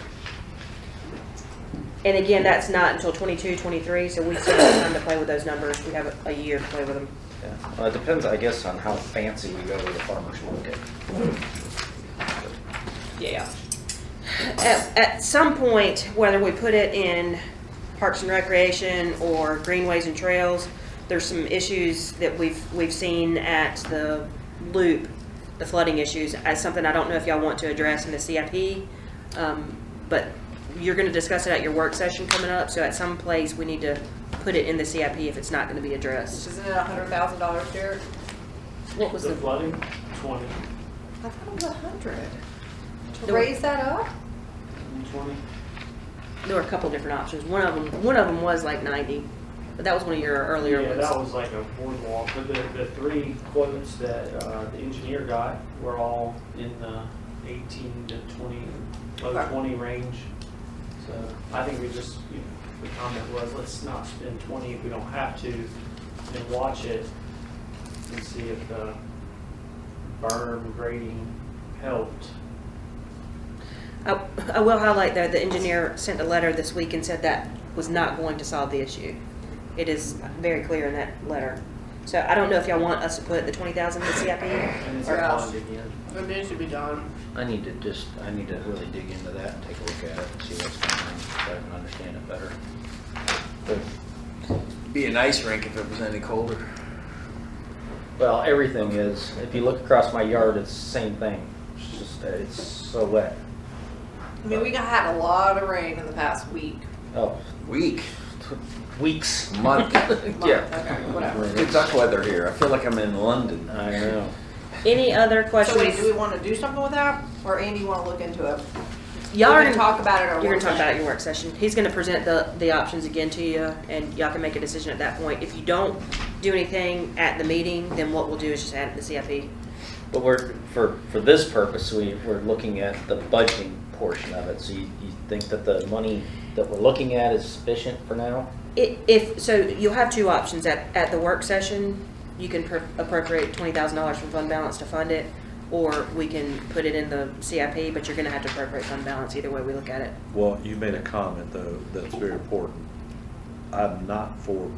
Speaker 4: And again, that's not until 22, 23, so we still have time to play with those numbers. We have a year to play with them.
Speaker 2: Yeah. Well, it depends, I guess, on how fancy we go with the farmers market.
Speaker 4: Yeah. At some point, whether we put it in Parks and Recreation or Greenways and Trails, there's some issues that we've seen at the loop, the flooding issues, as something I don't know if y'all want to address in the CIP, but you're going to discuss it at your work session coming up, so at some place we need to put it in the CIP if it's not going to be addressed.
Speaker 1: Isn't it $100,000, Derek?
Speaker 4: What was
Speaker 10: The
Speaker 4: the,
Speaker 10: flooding, 20,
Speaker 1: I thought it was 100. To
Speaker 4: The-
Speaker 1: raise that up?
Speaker 10: 20.
Speaker 4: there were a couple different options. One of them was like 90, but that was one of your earlier
Speaker 10: Yeah,
Speaker 4: ones.
Speaker 10: that was like a boardwalk, but the three quotes that the engineer got were all in the 18 to 20, low
Speaker 1: Okay.
Speaker 10: 20 range. So I think we just, the comment was, let's not spend 20 if we don't have to, and watch it and see if the berm grading helped.
Speaker 4: I will highlight that the engineer sent a letter this week and said that was not going to solve the issue. It is very clear in that letter. So I don't know if y'all want us to put the 20,000 in the CIP.
Speaker 10: And it's
Speaker 1: Or
Speaker 10: a
Speaker 1: else.
Speaker 10: bond again.
Speaker 1: I mean, it should be done.
Speaker 2: I need to really dig into that and take a look at it and see what's going on, so I can understand it better. But,
Speaker 3: Be an ice rink if it was any colder.
Speaker 2: well, everything is, if you look across my yard, it's the same thing. It's just, it's so wet.
Speaker 1: I mean, we had a lot of rain in the past week.
Speaker 2: Oh,
Speaker 3: Week,
Speaker 2: weeks.
Speaker 3: month.
Speaker 2: Yeah.
Speaker 1: Okay, whatever.
Speaker 3: Good duck weather here. I feel like I'm in London.
Speaker 2: I know.
Speaker 4: Any other
Speaker 1: So
Speaker 4: questions?
Speaker 1: wait, do we want to do something with that? Or Andy, you want to look into it?
Speaker 4: Y'all
Speaker 1: We're
Speaker 4: are
Speaker 1: gonna talk about it at our
Speaker 4: You're
Speaker 1: work
Speaker 4: gonna talk about it at
Speaker 1: session.
Speaker 4: your work session. He's gonna present the options again to you, and y'all can make a decision at that point. If you don't do anything at the meeting, then what we'll do is just add it to the CIP.
Speaker 2: But we're, for this purpose, we're looking at the budgeting portion of it. So you think that the money that we're looking at is sufficient for now?
Speaker 4: So you'll have two options at the work session. You can appropriate $20,000 from fund balance to fund it, or we can put it in the CIP, but you're gonna have to appropriate fund balance either way we look at it.
Speaker 8: Well, you made a comment though, that's very important. I'm not for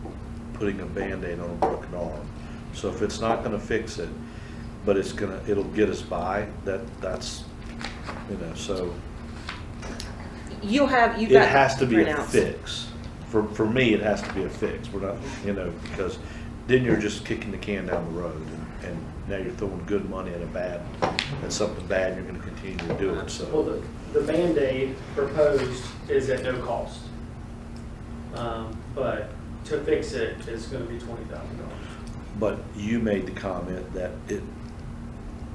Speaker 8: putting a Band-Aid on a broken arm. So if it's not gonna fix it, but it'll get us by, that's, so.
Speaker 4: You've got.
Speaker 8: It has to be a
Speaker 4: printouts.
Speaker 8: fix. For me, it has to be a fix. We're not, because then you're just kicking the can down the road, and now you're throwing good money at something bad, and you're gonna continue to do it,
Speaker 10: Well,
Speaker 8: so.
Speaker 10: the Band-Aid proposed is at no cost. But to fix it is gonna be $20,000.
Speaker 8: But you made the comment that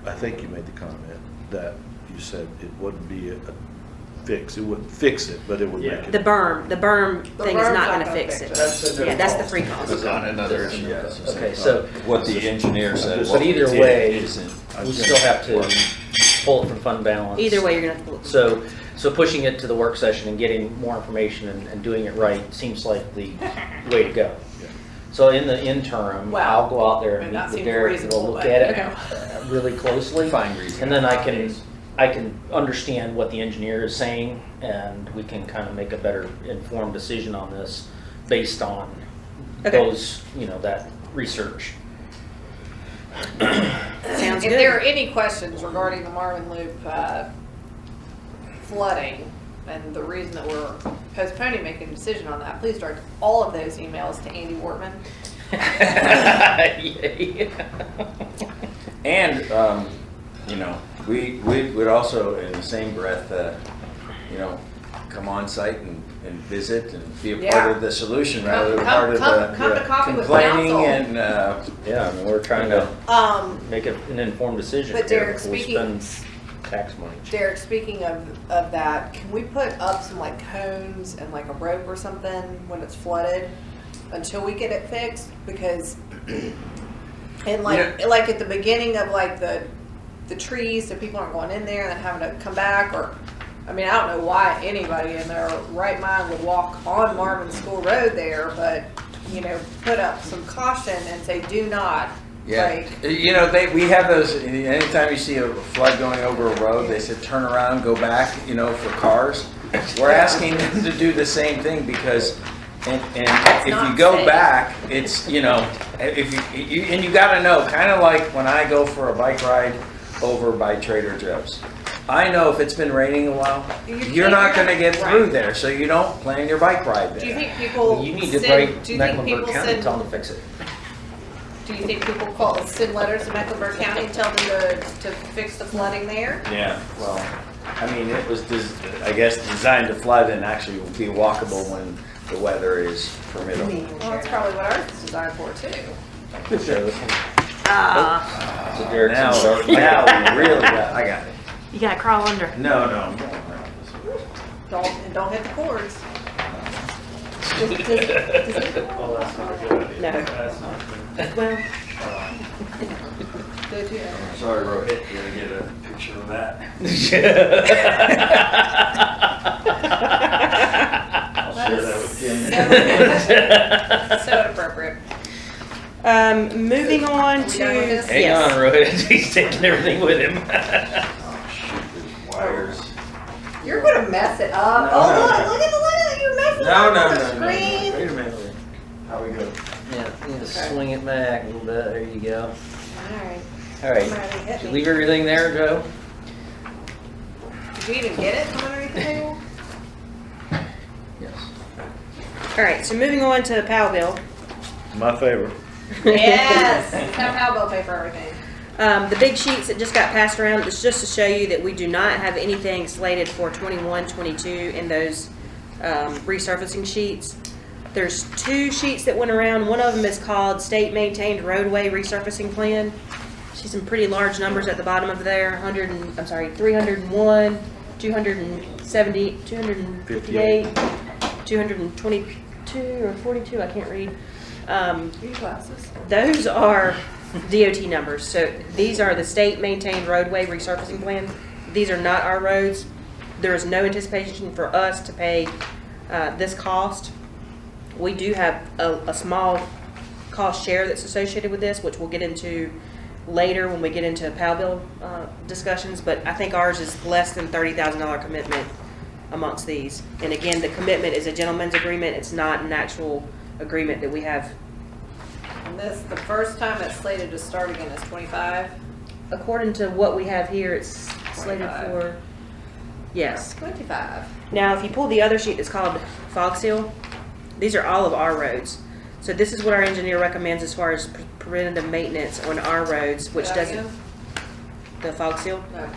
Speaker 8: I think you made the comment that you said it wouldn't be a fix. It wouldn't fix it, but it would
Speaker 10: Yeah.
Speaker 8: make
Speaker 4: The
Speaker 8: it.
Speaker 4: berm thing is
Speaker 1: berm's
Speaker 4: not gonna fix it.
Speaker 10: That's the no
Speaker 4: Yeah, that's the
Speaker 10: cost.
Speaker 4: free
Speaker 3: This
Speaker 4: cost.
Speaker 3: is on another issue, yes.
Speaker 2: Okay, so,
Speaker 3: What the engineer said.
Speaker 2: but either way,
Speaker 3: isn't.
Speaker 2: we still have to pull it from fund balance.
Speaker 4: Either way, you're gonna have to pull it.
Speaker 2: So pushing it to the work session and getting more information and doing it right seems like the way to go.
Speaker 8: Yeah.
Speaker 2: So in the interim,
Speaker 1: Well,
Speaker 2: I'll go out there
Speaker 1: I mean,
Speaker 2: and
Speaker 1: that
Speaker 2: meet with
Speaker 1: seems
Speaker 2: Derek,
Speaker 1: reasonable,
Speaker 2: we'll look
Speaker 1: but-
Speaker 2: at it
Speaker 1: Okay.
Speaker 2: really closely.
Speaker 3: Fine reason.
Speaker 2: And then I can understand what the engineer is saying, and we can kind of make a better informed decision on this based on
Speaker 4: Okay.
Speaker 2: those, that research.
Speaker 4: Sounds
Speaker 1: If there are
Speaker 4: good.
Speaker 1: any questions regarding the Marvin Loop flooding and the reason that we're postponing making a decision on that, please direct all of those emails to Andy Wortman.
Speaker 3: And, we would also, in the same breath, come on site and visit and be a part
Speaker 1: Yeah.
Speaker 3: of the solution rather than
Speaker 1: Come-
Speaker 3: part of
Speaker 1: come-
Speaker 3: the
Speaker 1: come to coffee with
Speaker 3: complaining
Speaker 1: council.
Speaker 3: and,
Speaker 2: Yeah, I mean, we're trying to make an informed decision
Speaker 1: But
Speaker 2: here
Speaker 1: Derek,
Speaker 2: before we
Speaker 1: speaking-
Speaker 2: spend tax money.
Speaker 1: Derek, speaking of that, can we put up some like cones and like a rope or something when it's flooded until we get it fixed? Because And like at the beginning of like the trees, so people aren't going in there and then having to come back, or, I mean, I don't know why anybody in their right mind would walk on Marvin School Road there, but, you know, put up some caution and say, do not.
Speaker 3: Yeah,
Speaker 1: Like,
Speaker 3: you know, we have those, anytime you see a flood going over a road, they said turn around, go back, you know, for cars. We're asking them to do the same thing because, and if
Speaker 1: not
Speaker 3: you go
Speaker 1: safe.
Speaker 3: back, it's, you know, if you and you gotta know, kind of like when I go for a bike ride over by Trader Joe's. I know if it's been raining a while, you're not gonna get through
Speaker 1: right.
Speaker 3: there, so you don't plan your bike ride there.
Speaker 1: do you think people
Speaker 2: You need to
Speaker 1: send,
Speaker 2: break
Speaker 1: do you think
Speaker 2: Mecklenburg
Speaker 1: people
Speaker 2: County,
Speaker 1: send,
Speaker 2: tell them to fix it.
Speaker 1: do you think people send letters to Mecklenburg County and tell them to fix the flooding there?
Speaker 3: Yeah, well, I mean, it was, I guess, designed to flood and actually be walkable when the weather is permissible.
Speaker 1: Well, that's probably what ours is designed for too.
Speaker 2: So
Speaker 1: Ah.
Speaker 2: Derek's
Speaker 3: Now,
Speaker 2: start-
Speaker 3: now we really got, I got it.
Speaker 4: You gotta crawl under.
Speaker 3: No, I'm going around this way.
Speaker 1: Don't hit the cords.
Speaker 10: Well, that's not a good idea.
Speaker 4: No.
Speaker 10: That's not good.
Speaker 4: Well,
Speaker 1: Good, yeah.
Speaker 3: Sorry, Rohit, you gotta get a picture of that. I'll share that with Kim.
Speaker 1: So inappropriate.
Speaker 4: moving on
Speaker 1: We done with
Speaker 4: to,
Speaker 1: this?
Speaker 2: Hang
Speaker 4: yes.
Speaker 2: on, Rohit, he's taking everything with him.
Speaker 3: Oh, shoot, there's wires.
Speaker 1: You're gonna mess it up.
Speaker 3: No,
Speaker 1: Oh,
Speaker 3: no,
Speaker 1: look,
Speaker 3: no.
Speaker 1: look at the look, you're messing
Speaker 3: No,
Speaker 1: up
Speaker 3: no,
Speaker 1: the
Speaker 3: no, no, no.
Speaker 1: screen.
Speaker 3: Wait a minute. How we go?
Speaker 2: Yeah, you just swing it back a little bit, there you go.
Speaker 1: Alright.
Speaker 2: All right,
Speaker 1: Somebody hit
Speaker 2: did you
Speaker 1: me.
Speaker 2: leave everything there, Joe?
Speaker 1: Did you even get it from underneath the table?
Speaker 3: Yes.
Speaker 4: All right, so moving on to Powell bill.
Speaker 8: My favorite.
Speaker 1: Yes. Have Halbo pay for everything.
Speaker 4: The big sheets that just got passed around, it's just to show you that we do not have anything slated for 21, 22 in those resurfacing sheets. There's 2 sheets that went around. One of them is called State Maintained Roadway Resurfacing Plan. See some pretty large numbers at the bottom of there. 301, 270, 258, 222 or 42. I can't read.
Speaker 1: Your glasses.
Speaker 4: Those are DOT numbers. So these are the state maintained roadway resurfacing plan. These are not our roads. There is no anticipation for us to pay this cost. We do have a small cost share that's associated with this, which we'll get into later when we get into POW bill discussions. But I think ours is less than $30,000 commitment amongst these. And again, the commitment is a gentleman's agreement. It's not an actual agreement that we have.
Speaker 1: And this, the first time it's slated to start again is 25.
Speaker 4: According to what we have here, it's slated
Speaker 1: 25.
Speaker 4: for, yes.
Speaker 1: 25.
Speaker 4: Now, if you pull the other sheet that's called fog seal, these are all of our roads. So this is what our engineer recommends as far as preventative maintenance on our roads, which
Speaker 1: Say that
Speaker 4: doesn't,
Speaker 1: again?
Speaker 4: the fog seal,
Speaker 1: No,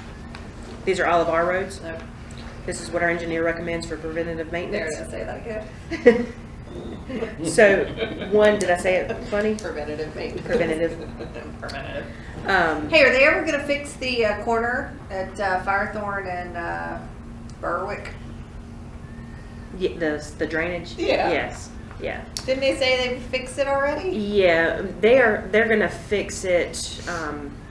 Speaker 4: these are all of our roads.
Speaker 1: no.
Speaker 4: This is what our engineer recommends for preventative
Speaker 1: There
Speaker 4: maintenance.
Speaker 1: it is. Say that again.
Speaker 4: So, one, did I say it funny?
Speaker 1: Preventative maintenance.
Speaker 4: Preventative.
Speaker 1: Preventative.
Speaker 4: Hey,
Speaker 1: Are they ever gonna fix the corner at Firethorn and Berwick?
Speaker 4: the drainage?
Speaker 1: Yeah.
Speaker 4: Yes, yeah.
Speaker 1: Didn't they say they fixed it already?
Speaker 4: Yeah, they're gonna fix it.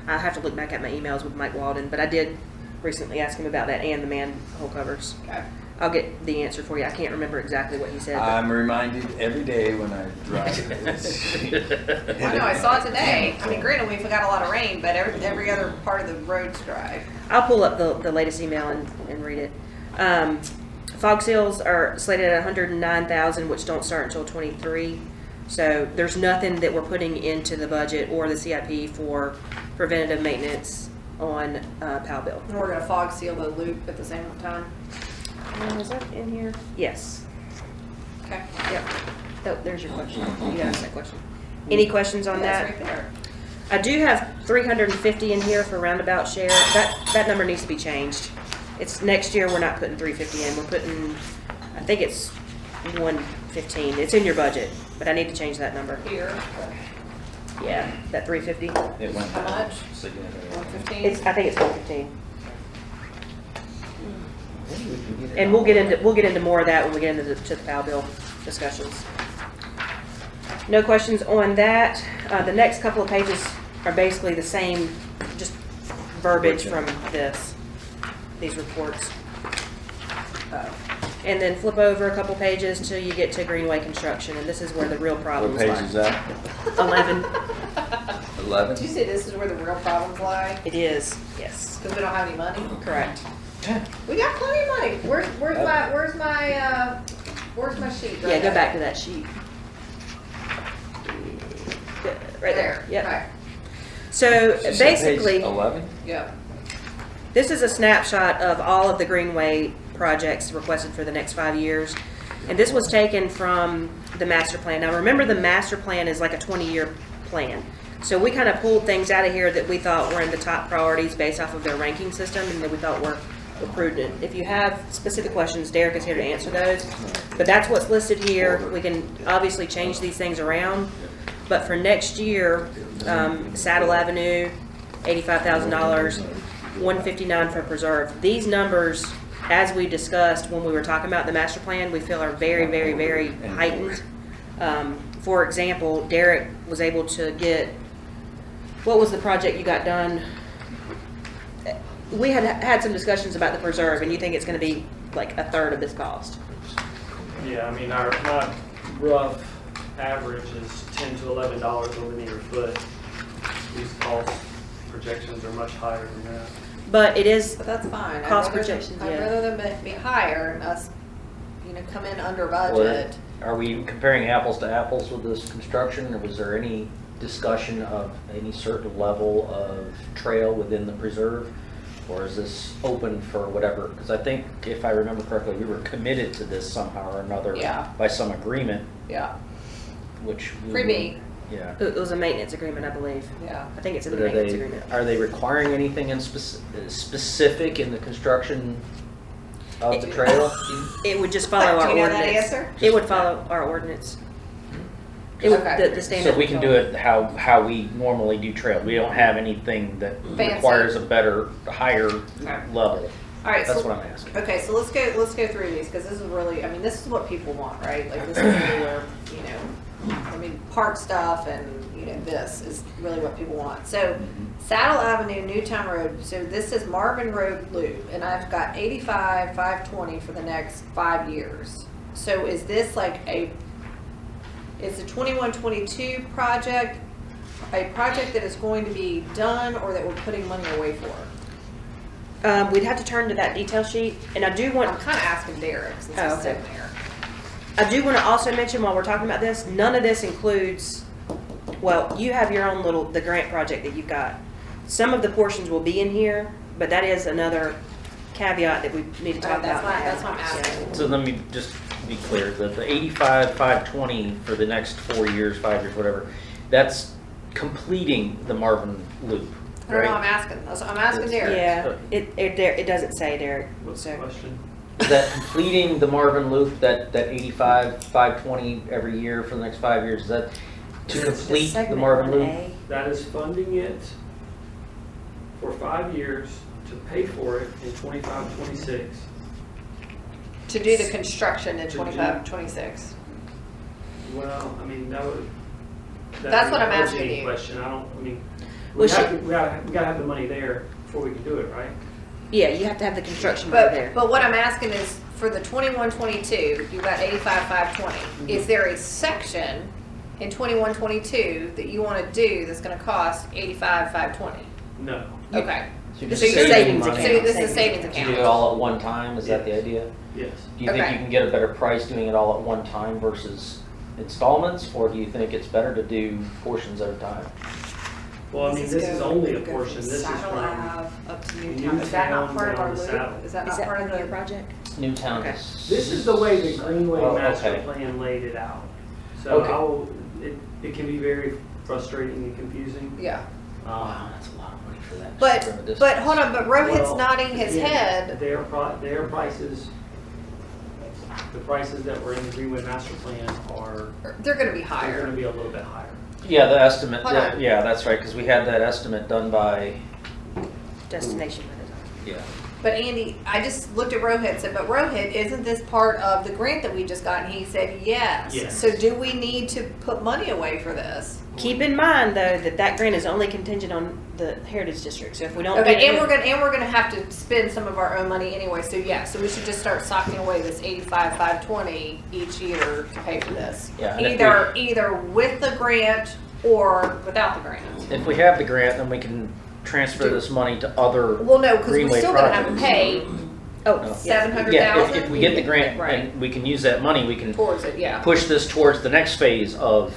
Speaker 4: I have to look back at my emails with Mike Walden, but I did recently ask him about that and the manhole covers.
Speaker 1: Okay.
Speaker 4: I'll get the answer for you. I can't remember exactly what he said. but-
Speaker 3: I'm reminded every day when I drive.
Speaker 1: I know, I saw it today. I mean, granted, we got a lot of rain, but every other part of the road's dry.
Speaker 4: I'll pull up the latest email and read it. Fog seals are slated at $109,000, which don't start until 23. So there's nothing that we're putting into the budget or the CIP for preventative maintenance on POW bill.
Speaker 1: And we're gonna fog seal the loop at the same time.
Speaker 4: Is that in here? Yes.
Speaker 1: Okay.
Speaker 4: Yep. There's your question. You asked that question. Any questions on that?
Speaker 1: That's right there.
Speaker 4: I do have 350 in here for roundabout share. That number needs to be changed. It's next year. We're not putting 350 in. We're putting, I think it's 115. It's in your budget, but I need to change that number.
Speaker 1: Here.
Speaker 4: Yeah, that 350.
Speaker 3: It went
Speaker 1: How much?
Speaker 3: significantly.
Speaker 1: 115?
Speaker 4: I think it's 115. And we'll get into more of that when we get into the POW bill discussions. No questions on that. The next couple of pages are basically the same, just verbiage from these reports. And then flip over a couple pages till you get to Greenway Construction, and this is where the real
Speaker 3: What
Speaker 4: problems
Speaker 3: page
Speaker 4: lie.
Speaker 3: is that?
Speaker 4: 11.
Speaker 3: 11?
Speaker 1: Did you say this is where the real problems lie?
Speaker 4: It is, yes,
Speaker 1: Because we don't have any money?
Speaker 4: correct.
Speaker 1: We got plenty of money. Where's my sheet?
Speaker 4: Yeah, go back to that sheet. Right there, yep.
Speaker 1: Okay.
Speaker 4: So
Speaker 3: She said page
Speaker 4: basically,
Speaker 3: 11?
Speaker 1: Yep.
Speaker 4: this is a snapshot of all of the Greenway projects requested for the next 5 years. And this was taken from the master plan. Now remember, the master plan is like a 20-year plan. So we kind of pulled things out of here that we thought were in the top priorities based off of their ranking system and that we thought were prudent. If you have specific questions, Derek is here to answer those. But that's what's listed here. We can obviously change these things around. But for next year, Saddle Avenue, $85,000, $159 for preserve. These numbers, as we discussed when we were talking about the master plan, we feel are very, very, very heightened. For example, Derek was able to get, what was the project you got done? We had some discussions about the preserve, and you think it's going to be like a third of this cost.
Speaker 10: Yeah, I mean, my rough average is $10 to $11 a linear foot. These cost projections are much higher than that.
Speaker 4: But it is,
Speaker 1: But that's fine.
Speaker 4: Cost projections,
Speaker 1: I'd
Speaker 4: yeah.
Speaker 1: rather them be higher and us, come in under budget.
Speaker 2: Are we comparing apples to apples with this construction, or was there any discussion of any certain level of trail within the preserve? Or is this open for whatever? Because I think, if I remember correctly, we were committed to this somehow or another
Speaker 1: Yeah.
Speaker 2: by some agreement,
Speaker 1: Yeah,
Speaker 2: which we
Speaker 1: Pre-B.
Speaker 2: Yeah.
Speaker 4: it was a maintenance agreement, I believe.
Speaker 1: yeah.
Speaker 4: I think it's in the
Speaker 2: But
Speaker 4: maintenance agreement.
Speaker 2: are they requiring anything in specific in the construction of the trail?
Speaker 4: It would just follow
Speaker 1: Do
Speaker 4: our
Speaker 1: you know that
Speaker 4: ordinance.
Speaker 1: answer?
Speaker 4: It would follow our ordinance. It would,
Speaker 1: Okay.
Speaker 4: the standard.
Speaker 2: So we can do it how we normally do trail. We don't have anything that
Speaker 1: Fancy.
Speaker 2: requires a better, higher
Speaker 1: Okay.
Speaker 2: level.
Speaker 1: All right,
Speaker 2: That's
Speaker 1: so,
Speaker 2: what I'm asking.
Speaker 1: okay, so let's go through these, because this is really, this is what people want, right? Like, this is really where, park stuff and, this is really what people want. So, Saddle Avenue, Newtown Road, so this is Marvin Road Loop, and I've got 85, 520 for the next 5 years. So is this like it's a 21-22 project, a project that is going to be done or that we're putting money away for?
Speaker 4: We'd have to turn to that detail sheet, and I do want.
Speaker 1: I'm kind of asking Derek since
Speaker 4: Oh,
Speaker 1: he's
Speaker 4: okay.
Speaker 1: sitting there.
Speaker 4: I do want to also mention while we're talking about this, none of this includes, well, you have your own the grant project that you've got. Some of the portions will be in here, but that is another caveat that we need to talk about.
Speaker 1: That's what I'm asking.
Speaker 2: So let me just be clear, that the 85, 520 for the next 4 years, 5 years, whatever, that's completing the Marvin Loop,
Speaker 1: I don't know, I'm
Speaker 2: right?
Speaker 1: asking. I'm asking Derek.
Speaker 4: Yeah, it doesn't say, Derek.
Speaker 10: What's the question?
Speaker 2: Is that completing the Marvin Loop, that 85, 520 every year for the next 5 years, is that to complete the
Speaker 4: Segment
Speaker 2: Marvin Loop?
Speaker 4: 1A.
Speaker 10: That is funding it for 5 years to pay for it in 25, 26.
Speaker 1: To do the construction in
Speaker 10: To do-
Speaker 1: 25, 26.
Speaker 10: Well, I mean, that would.
Speaker 1: That's what I'm
Speaker 10: that'd be
Speaker 1: asking
Speaker 10: a
Speaker 1: you.
Speaker 10: question, we
Speaker 4: Well,
Speaker 10: gotta have the money there before we can do it, right?
Speaker 4: Yeah, you have to have the construction right there.
Speaker 1: But what I'm asking is, for the 21, 22, you've got 85, 520. Is there a section in 21, 22 that you want to do that's going to cost 85, 520?
Speaker 10: No.
Speaker 1: Okay.
Speaker 2: So you're
Speaker 1: So
Speaker 2: just
Speaker 1: you're
Speaker 2: saving
Speaker 4: savings
Speaker 2: money.
Speaker 1: So this is savings
Speaker 2: To
Speaker 1: account.
Speaker 2: do it all at one time, is that the idea?
Speaker 10: Yes.
Speaker 2: Do you think
Speaker 1: Okay.
Speaker 2: you can get a better price doing it all at one time versus installments, or do you think it's better to do portions at a time?
Speaker 10: Well, I mean, this is only a portion, this is
Speaker 1: Saddle
Speaker 10: from
Speaker 1: Ave up to Newtown. Is that not
Speaker 10: Newtown
Speaker 1: part of our
Speaker 10: down to
Speaker 1: loop?
Speaker 10: Saddle.
Speaker 1: Is that
Speaker 4: Is
Speaker 1: not
Speaker 4: that
Speaker 1: part of
Speaker 4: your
Speaker 1: the?
Speaker 4: project?
Speaker 2: Newtown
Speaker 4: Okay.
Speaker 2: is.
Speaker 10: This is the way the Greenway
Speaker 2: Oh,
Speaker 10: master
Speaker 2: okay.
Speaker 10: plan laid it out. So
Speaker 2: Okay.
Speaker 10: it can be very frustrating and confusing.
Speaker 1: Yeah.
Speaker 2: Wow, that's a lot of money for that.
Speaker 1: But
Speaker 2: short of a distance.
Speaker 1: but hold on. But Rohit's
Speaker 10: Well,
Speaker 1: nodding his
Speaker 10: again,
Speaker 1: head.
Speaker 10: Their prices, the prices that were in the Greenway master plan
Speaker 1: They're going to be
Speaker 10: they're
Speaker 1: higher.
Speaker 10: gonna be a little bit higher.
Speaker 2: Yeah, the estimate,
Speaker 1: Hold on.
Speaker 2: yeah, that's right, because we had that estimate done by,
Speaker 4: Destination.
Speaker 2: yeah.
Speaker 1: But Andy, I just looked at Rohit and said, but Rohit, isn't this part of the grant that we just got? And he said, yes.
Speaker 10: Yes.
Speaker 1: So do we need to put money away for this?
Speaker 4: Keep in mind though that grant is only contingent on the Heritage District. So if we don't
Speaker 1: Okay,
Speaker 4: get
Speaker 1: and we're gonna have to spend some of our own money anyway, so yeah, so we should just start socking away this 85,520 each year to pay for this.
Speaker 2: Yeah, and if
Speaker 1: Either with the grant or without the grant.
Speaker 2: If we have the grant, then we can transfer this money to other
Speaker 1: Well, no, because we're
Speaker 2: Greenway
Speaker 1: still gonna have to
Speaker 2: projects.
Speaker 1: pay
Speaker 2: No.
Speaker 1: 700,000.
Speaker 2: Yeah, if we get the grant
Speaker 1: Right.
Speaker 2: and we can use that money, we can
Speaker 1: Towards it, yeah.
Speaker 2: push this towards the next phase of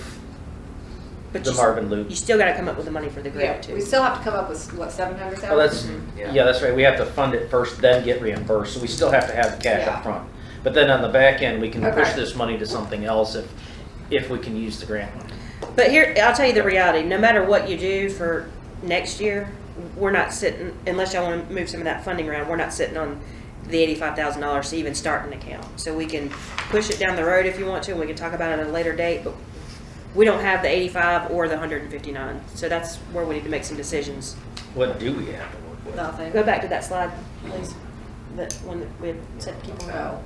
Speaker 4: But
Speaker 2: the Marvin Loop.
Speaker 4: You still got to come up with the money for the
Speaker 1: Yeah,
Speaker 4: grant too.
Speaker 1: we still have to come up with, what, 700,000?
Speaker 2: Oh, that's,
Speaker 7: Yeah.
Speaker 2: yeah, that's right. We have to fund it first, then get reimbursed. So we still have to have the cash
Speaker 1: Yeah.
Speaker 2: up front. But then on the back end, we can push
Speaker 1: Okay.
Speaker 2: this money to something else if we can use the grant money.
Speaker 4: But here, I'll tell you the reality. No matter what you do for next year, we're not sitting, unless y'all want to move some of that funding around, we're not sitting on the $85,000 to even start an account. So we can push it down the road if you want to, and we can talk about it at a later date, but we don't have the 85 or the 159. So that's where we need to make some decisions.
Speaker 2: What do we have to work with?
Speaker 1: Nothing.
Speaker 4: Go back to that slide, please. That one that we had said to keep on.
Speaker 1: No.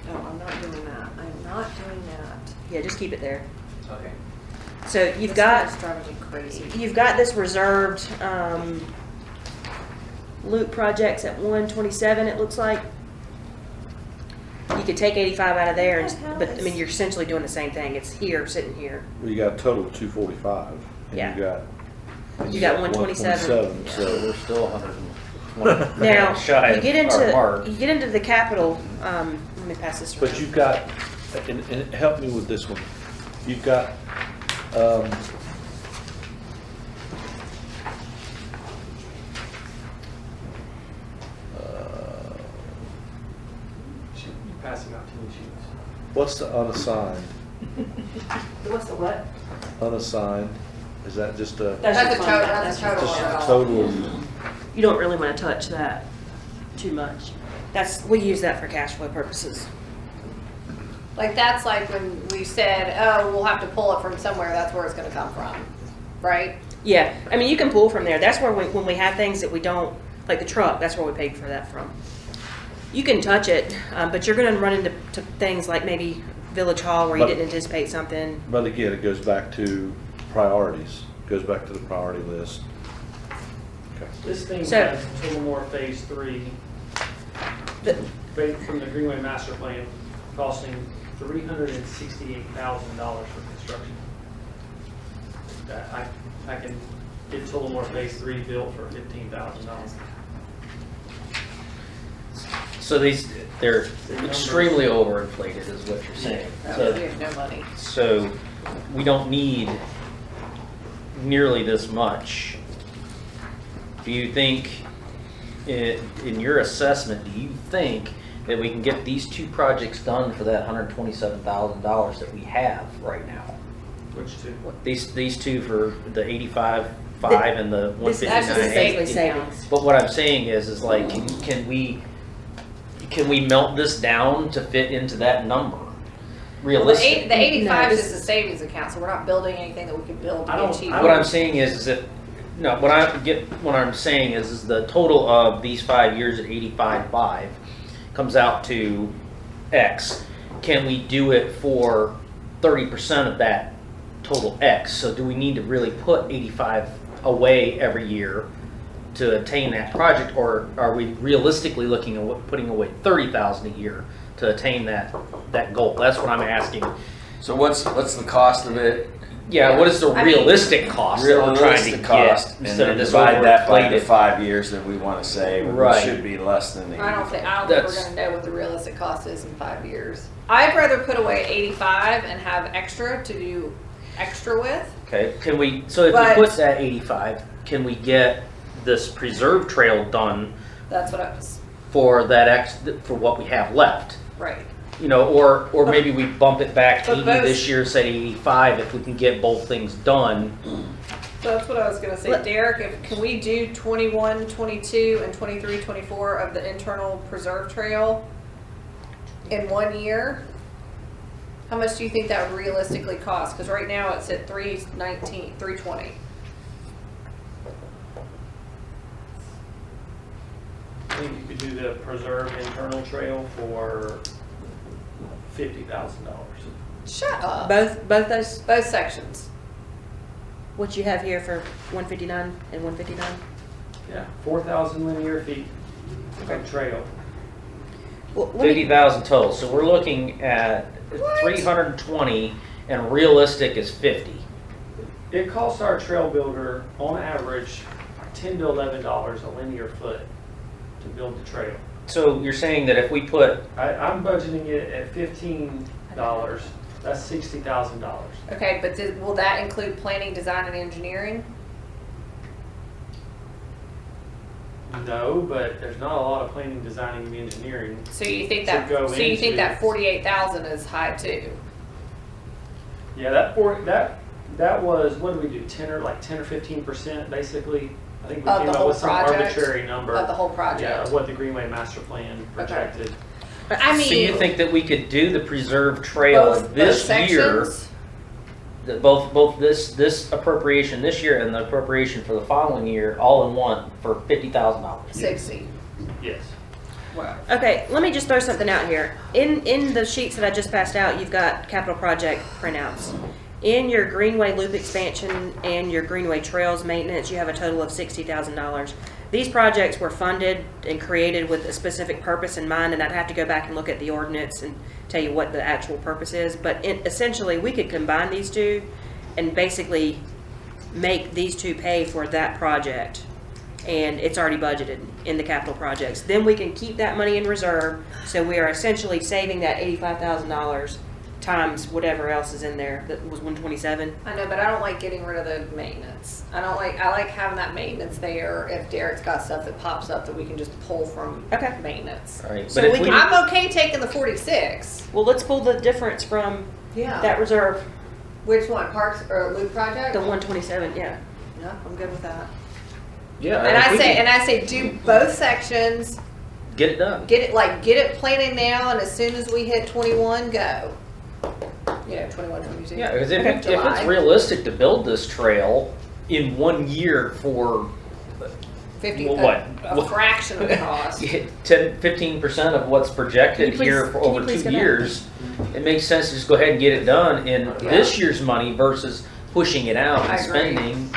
Speaker 1: No, I'm not doing that. I'm not doing that.
Speaker 4: Yeah, just keep it there.
Speaker 7: Okay.
Speaker 4: So you've
Speaker 1: This
Speaker 4: got,
Speaker 1: guy's driving me crazy.
Speaker 4: you've got this reserved, loop projects at 127, it looks like. You could take 85 out of there,
Speaker 1: What the hell
Speaker 4: but I
Speaker 1: is-
Speaker 4: mean, you're essentially doing the same thing. It's here, sitting here.
Speaker 8: Well, you got a total of 245. And
Speaker 4: Yeah.
Speaker 8: You
Speaker 4: got
Speaker 8: got
Speaker 4: 127.
Speaker 2: So
Speaker 8: So
Speaker 2: we're still 120
Speaker 4: Now,
Speaker 2: shy
Speaker 4: you get
Speaker 2: of our mark.
Speaker 4: into the capital, let me pass this around.
Speaker 8: But you've got, and help me with this one. You've got,
Speaker 10: You're passing out too many sheets.
Speaker 8: what's the unassigned?
Speaker 1: What's the what?
Speaker 8: Unassigned, is that just a
Speaker 1: That's a
Speaker 4: your
Speaker 1: total,
Speaker 4: fund
Speaker 1: that's a total.
Speaker 8: just
Speaker 1: of it all.
Speaker 8: total of
Speaker 4: You don't really want to touch that too much. We use that for cash flow purposes.
Speaker 1: Like, that's like when we said, oh, we'll have to pull it from somewhere, that's where it's gonna come from, right?
Speaker 4: Yeah, I mean, you can pull from there. That's where when we have things that we don't, like the truck, that's where we paid for that from. You can touch it, but you're gonna run into things like maybe Village Hall where you
Speaker 8: But-
Speaker 4: didn't anticipate something.
Speaker 8: But again, it goes back to priorities, goes back to the priority list. Okay.
Speaker 10: This thing
Speaker 4: So-
Speaker 10: has Tullamore Phase 3,
Speaker 4: The-
Speaker 10: from the Greenway Master Plan, costing $368,000 for construction. I can get Tullamore Phase 3 built for $15,000.
Speaker 2: So they're extremely overinflated is what you're saying.
Speaker 1: We
Speaker 2: So,
Speaker 1: have no money.
Speaker 2: so we don't need nearly this much. Do you think, in your assessment, do you think that we can get these two projects done for that $127,000 that we have right now?
Speaker 10: Which two?
Speaker 2: These two for the 85.5 and the
Speaker 4: That's just
Speaker 2: 159.8.
Speaker 4: basically savings.
Speaker 2: But what I'm saying is like, can we melt this down to fit into that number? Realistic.
Speaker 1: The 85
Speaker 4: No,
Speaker 1: is just a savings account, so we're not building anything that we can build to
Speaker 10: I
Speaker 1: get
Speaker 10: don't-
Speaker 1: cheaper.
Speaker 2: What I'm saying is if, no, what I'm saying is the total of these 5 years at 85.5 comes out to X. Can we do it for 30% of that total X? So do we need to really put 85 away every year to attain that project, or are we realistically looking at putting away 30,000 a year to attain that goal? That's what I'm asking.
Speaker 3: So what's the cost of it?
Speaker 2: Yeah, what is the
Speaker 1: I mean,
Speaker 2: realistic cost that we're trying to
Speaker 3: Realistic
Speaker 2: get
Speaker 3: cost, and
Speaker 2: instead
Speaker 3: then
Speaker 2: of this
Speaker 3: divide that by the
Speaker 2: overinflated?
Speaker 3: 5 years that we want to say,
Speaker 2: Right.
Speaker 3: it should be less than the.
Speaker 1: I don't think we're
Speaker 2: That's-
Speaker 1: gonna know what the realistic cost is in 5 years. I'd rather put away 85 and have extra to do extra with.
Speaker 2: Okay, can we, so if
Speaker 1: But-
Speaker 2: we put that 85, can we get this preserve trail done
Speaker 1: That's what I was,
Speaker 2: for for what we have left?
Speaker 1: right.
Speaker 2: You know, or maybe we bump it back to
Speaker 1: But
Speaker 2: 80
Speaker 1: both-
Speaker 2: this year, say 85, if we can get both things done.
Speaker 1: So that's what I was gonna say, Derek, can we do 21, 22, and 23, 24 of the internal preserve trail in 1 year? How much do you think that would realistically cost? Cause right now it's at 319, 320.
Speaker 10: think you could do the preserve internal trail for $50,000.
Speaker 1: Shut up.
Speaker 4: Both those,
Speaker 1: Both sections.
Speaker 4: what you have here for 159 and 159?
Speaker 10: Yeah, 4,000 linear feet of trail.
Speaker 4: Well, let me-
Speaker 2: 50,000 total, so we're looking at
Speaker 1: What?
Speaker 2: 320, and realistic is 50.
Speaker 10: It costs our trail builder, on average, $10 to $11 a linear foot to build the trail.
Speaker 2: So you're saying that if we put,
Speaker 10: I'm budgeting it at $15, that's $60,000.
Speaker 1: Okay, but will that include planning, design, and engineering?
Speaker 10: No, but there's not a lot of planning, designing, and engineering.
Speaker 1: So you think
Speaker 10: To
Speaker 1: that,
Speaker 10: go
Speaker 1: so you think
Speaker 10: into-
Speaker 1: that 48,000 is high too?
Speaker 10: Yeah, that was, what did we do, 10 or 15% basically? I think we
Speaker 1: Of
Speaker 10: came
Speaker 1: the
Speaker 10: up
Speaker 1: whole
Speaker 10: with some
Speaker 1: project?
Speaker 10: arbitrary number.
Speaker 1: Of the whole
Speaker 10: Yeah,
Speaker 1: project?
Speaker 10: of what the Greenway master plan projected.
Speaker 1: I mean.
Speaker 2: so you think that we could do the preserve trail
Speaker 1: both
Speaker 2: this year?
Speaker 1: sections?
Speaker 2: That both this appropriation this year and the appropriation for the following year, all in one, for $50,000?
Speaker 1: 60.
Speaker 10: Yes.
Speaker 1: Wow.
Speaker 4: Okay, let me just throw something out here. In the sheets that I just passed out, you've got capital project printouts. In your Greenway loop expansion and your Greenway trails maintenance, you have a total of $60,000. These projects were funded and created with a specific purpose in mind, and I'd have to go back and look at the ordinance and tell you what the actual purpose is. But essentially, we could combine these two and basically make these two pay for that project. And it's already budgeted in the capital projects. Then we can keep that money in reserve, so we are essentially saving that $85,000 times whatever else is in there. That was 127.
Speaker 1: I know, but I don't like getting rid of the maintenance. I like having that maintenance there if Derek's got stuff that pops up that we can just pull from
Speaker 4: Okay.
Speaker 1: maintenance.
Speaker 2: Right,
Speaker 4: So
Speaker 2: but if
Speaker 4: we
Speaker 2: we,
Speaker 4: can-
Speaker 1: I'm okay taking the 46.
Speaker 4: Well, let's pull the difference from
Speaker 1: Yeah.
Speaker 4: that reserve,
Speaker 1: Which one, parks or loop project?
Speaker 4: the 127. Yeah.
Speaker 1: Yeah, I'm good with that.
Speaker 2: yeah,
Speaker 1: And
Speaker 2: if
Speaker 1: I
Speaker 2: we
Speaker 1: say,
Speaker 2: can
Speaker 1: and I say, do both sections.
Speaker 2: get it done.
Speaker 1: Get it planning now, and as soon as we hit 21, go. 21, 22.
Speaker 2: Yeah, because if it's
Speaker 1: July.
Speaker 2: realistic to build this trail in 1 year for
Speaker 1: 50,
Speaker 2: what?
Speaker 1: a fraction of the cost.
Speaker 2: 15% of what's projected
Speaker 4: Can you please-
Speaker 2: here for
Speaker 4: can you
Speaker 2: over
Speaker 4: please
Speaker 2: 2
Speaker 4: go back?
Speaker 2: years, it makes sense to just go ahead and get it done in this year's money versus pushing it out
Speaker 1: I
Speaker 2: and
Speaker 1: agree.
Speaker 2: spending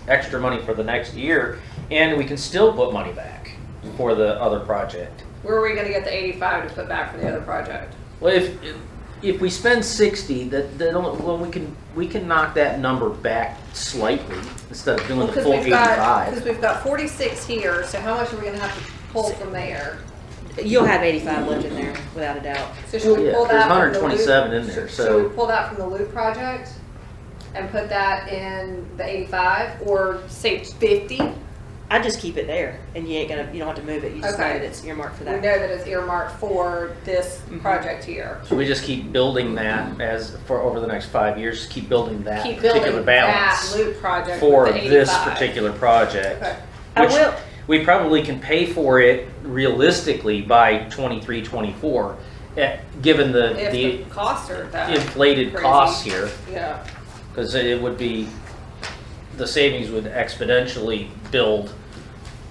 Speaker 2: extra money for the next year, and we can still put money back for the other project.
Speaker 1: Where are we gonna get the 85 to put back for the other project?
Speaker 2: Well, if we spend 60, well, we can knock that number back slightly instead of doing
Speaker 1: Well,
Speaker 2: the
Speaker 1: because
Speaker 2: full
Speaker 1: we've got,
Speaker 2: 85.
Speaker 1: because we've got 46 here, so how much are we gonna have to pull from there?
Speaker 4: You'll have 85 left in there, without a doubt.
Speaker 1: So should we
Speaker 2: Yeah,
Speaker 1: pull
Speaker 2: there's
Speaker 1: that from the loop?
Speaker 2: 127 in there,
Speaker 1: Should
Speaker 2: so-
Speaker 1: we pull that from the loop project and put that in the 85, or say 50?
Speaker 4: I just keep it there, and you don't have to move it. You just know
Speaker 1: Okay.
Speaker 4: that it's earmarked for
Speaker 1: We
Speaker 4: that.
Speaker 1: know that it's earmarked for this
Speaker 2: Mm-hmm.
Speaker 1: project here.
Speaker 2: So we just keep building that for over the next 5 years, just keep building that
Speaker 1: Keep
Speaker 2: particular
Speaker 1: building that
Speaker 2: balance
Speaker 1: loop project
Speaker 2: for
Speaker 1: with the
Speaker 2: this
Speaker 1: 85.
Speaker 2: particular project.
Speaker 1: Okay.
Speaker 4: I
Speaker 2: Which
Speaker 4: will.
Speaker 2: we probably can pay for it realistically by 23, 24, given
Speaker 1: If
Speaker 2: the
Speaker 1: the costs are that
Speaker 2: inflated
Speaker 1: crazy.
Speaker 2: costs here,
Speaker 1: Yeah.
Speaker 2: because it would be, the savings would exponentially build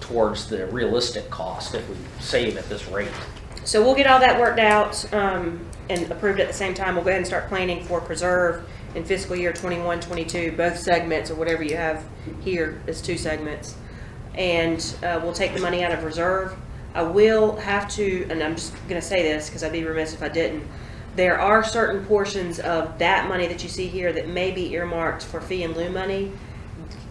Speaker 2: towards the realistic cost if we save at this rate.
Speaker 4: So we'll get all that worked out and approved at the same time. We'll go ahead and start planning for preserve in fiscal year 21, 22, both segments or whatever you have here is 2 segments. And we'll take the money out of reserve. I will have to, and I'm just going to say this because I'd be remiss if I didn't. There are certain portions of that money that you see here that may be earmarked for fee and lieu money,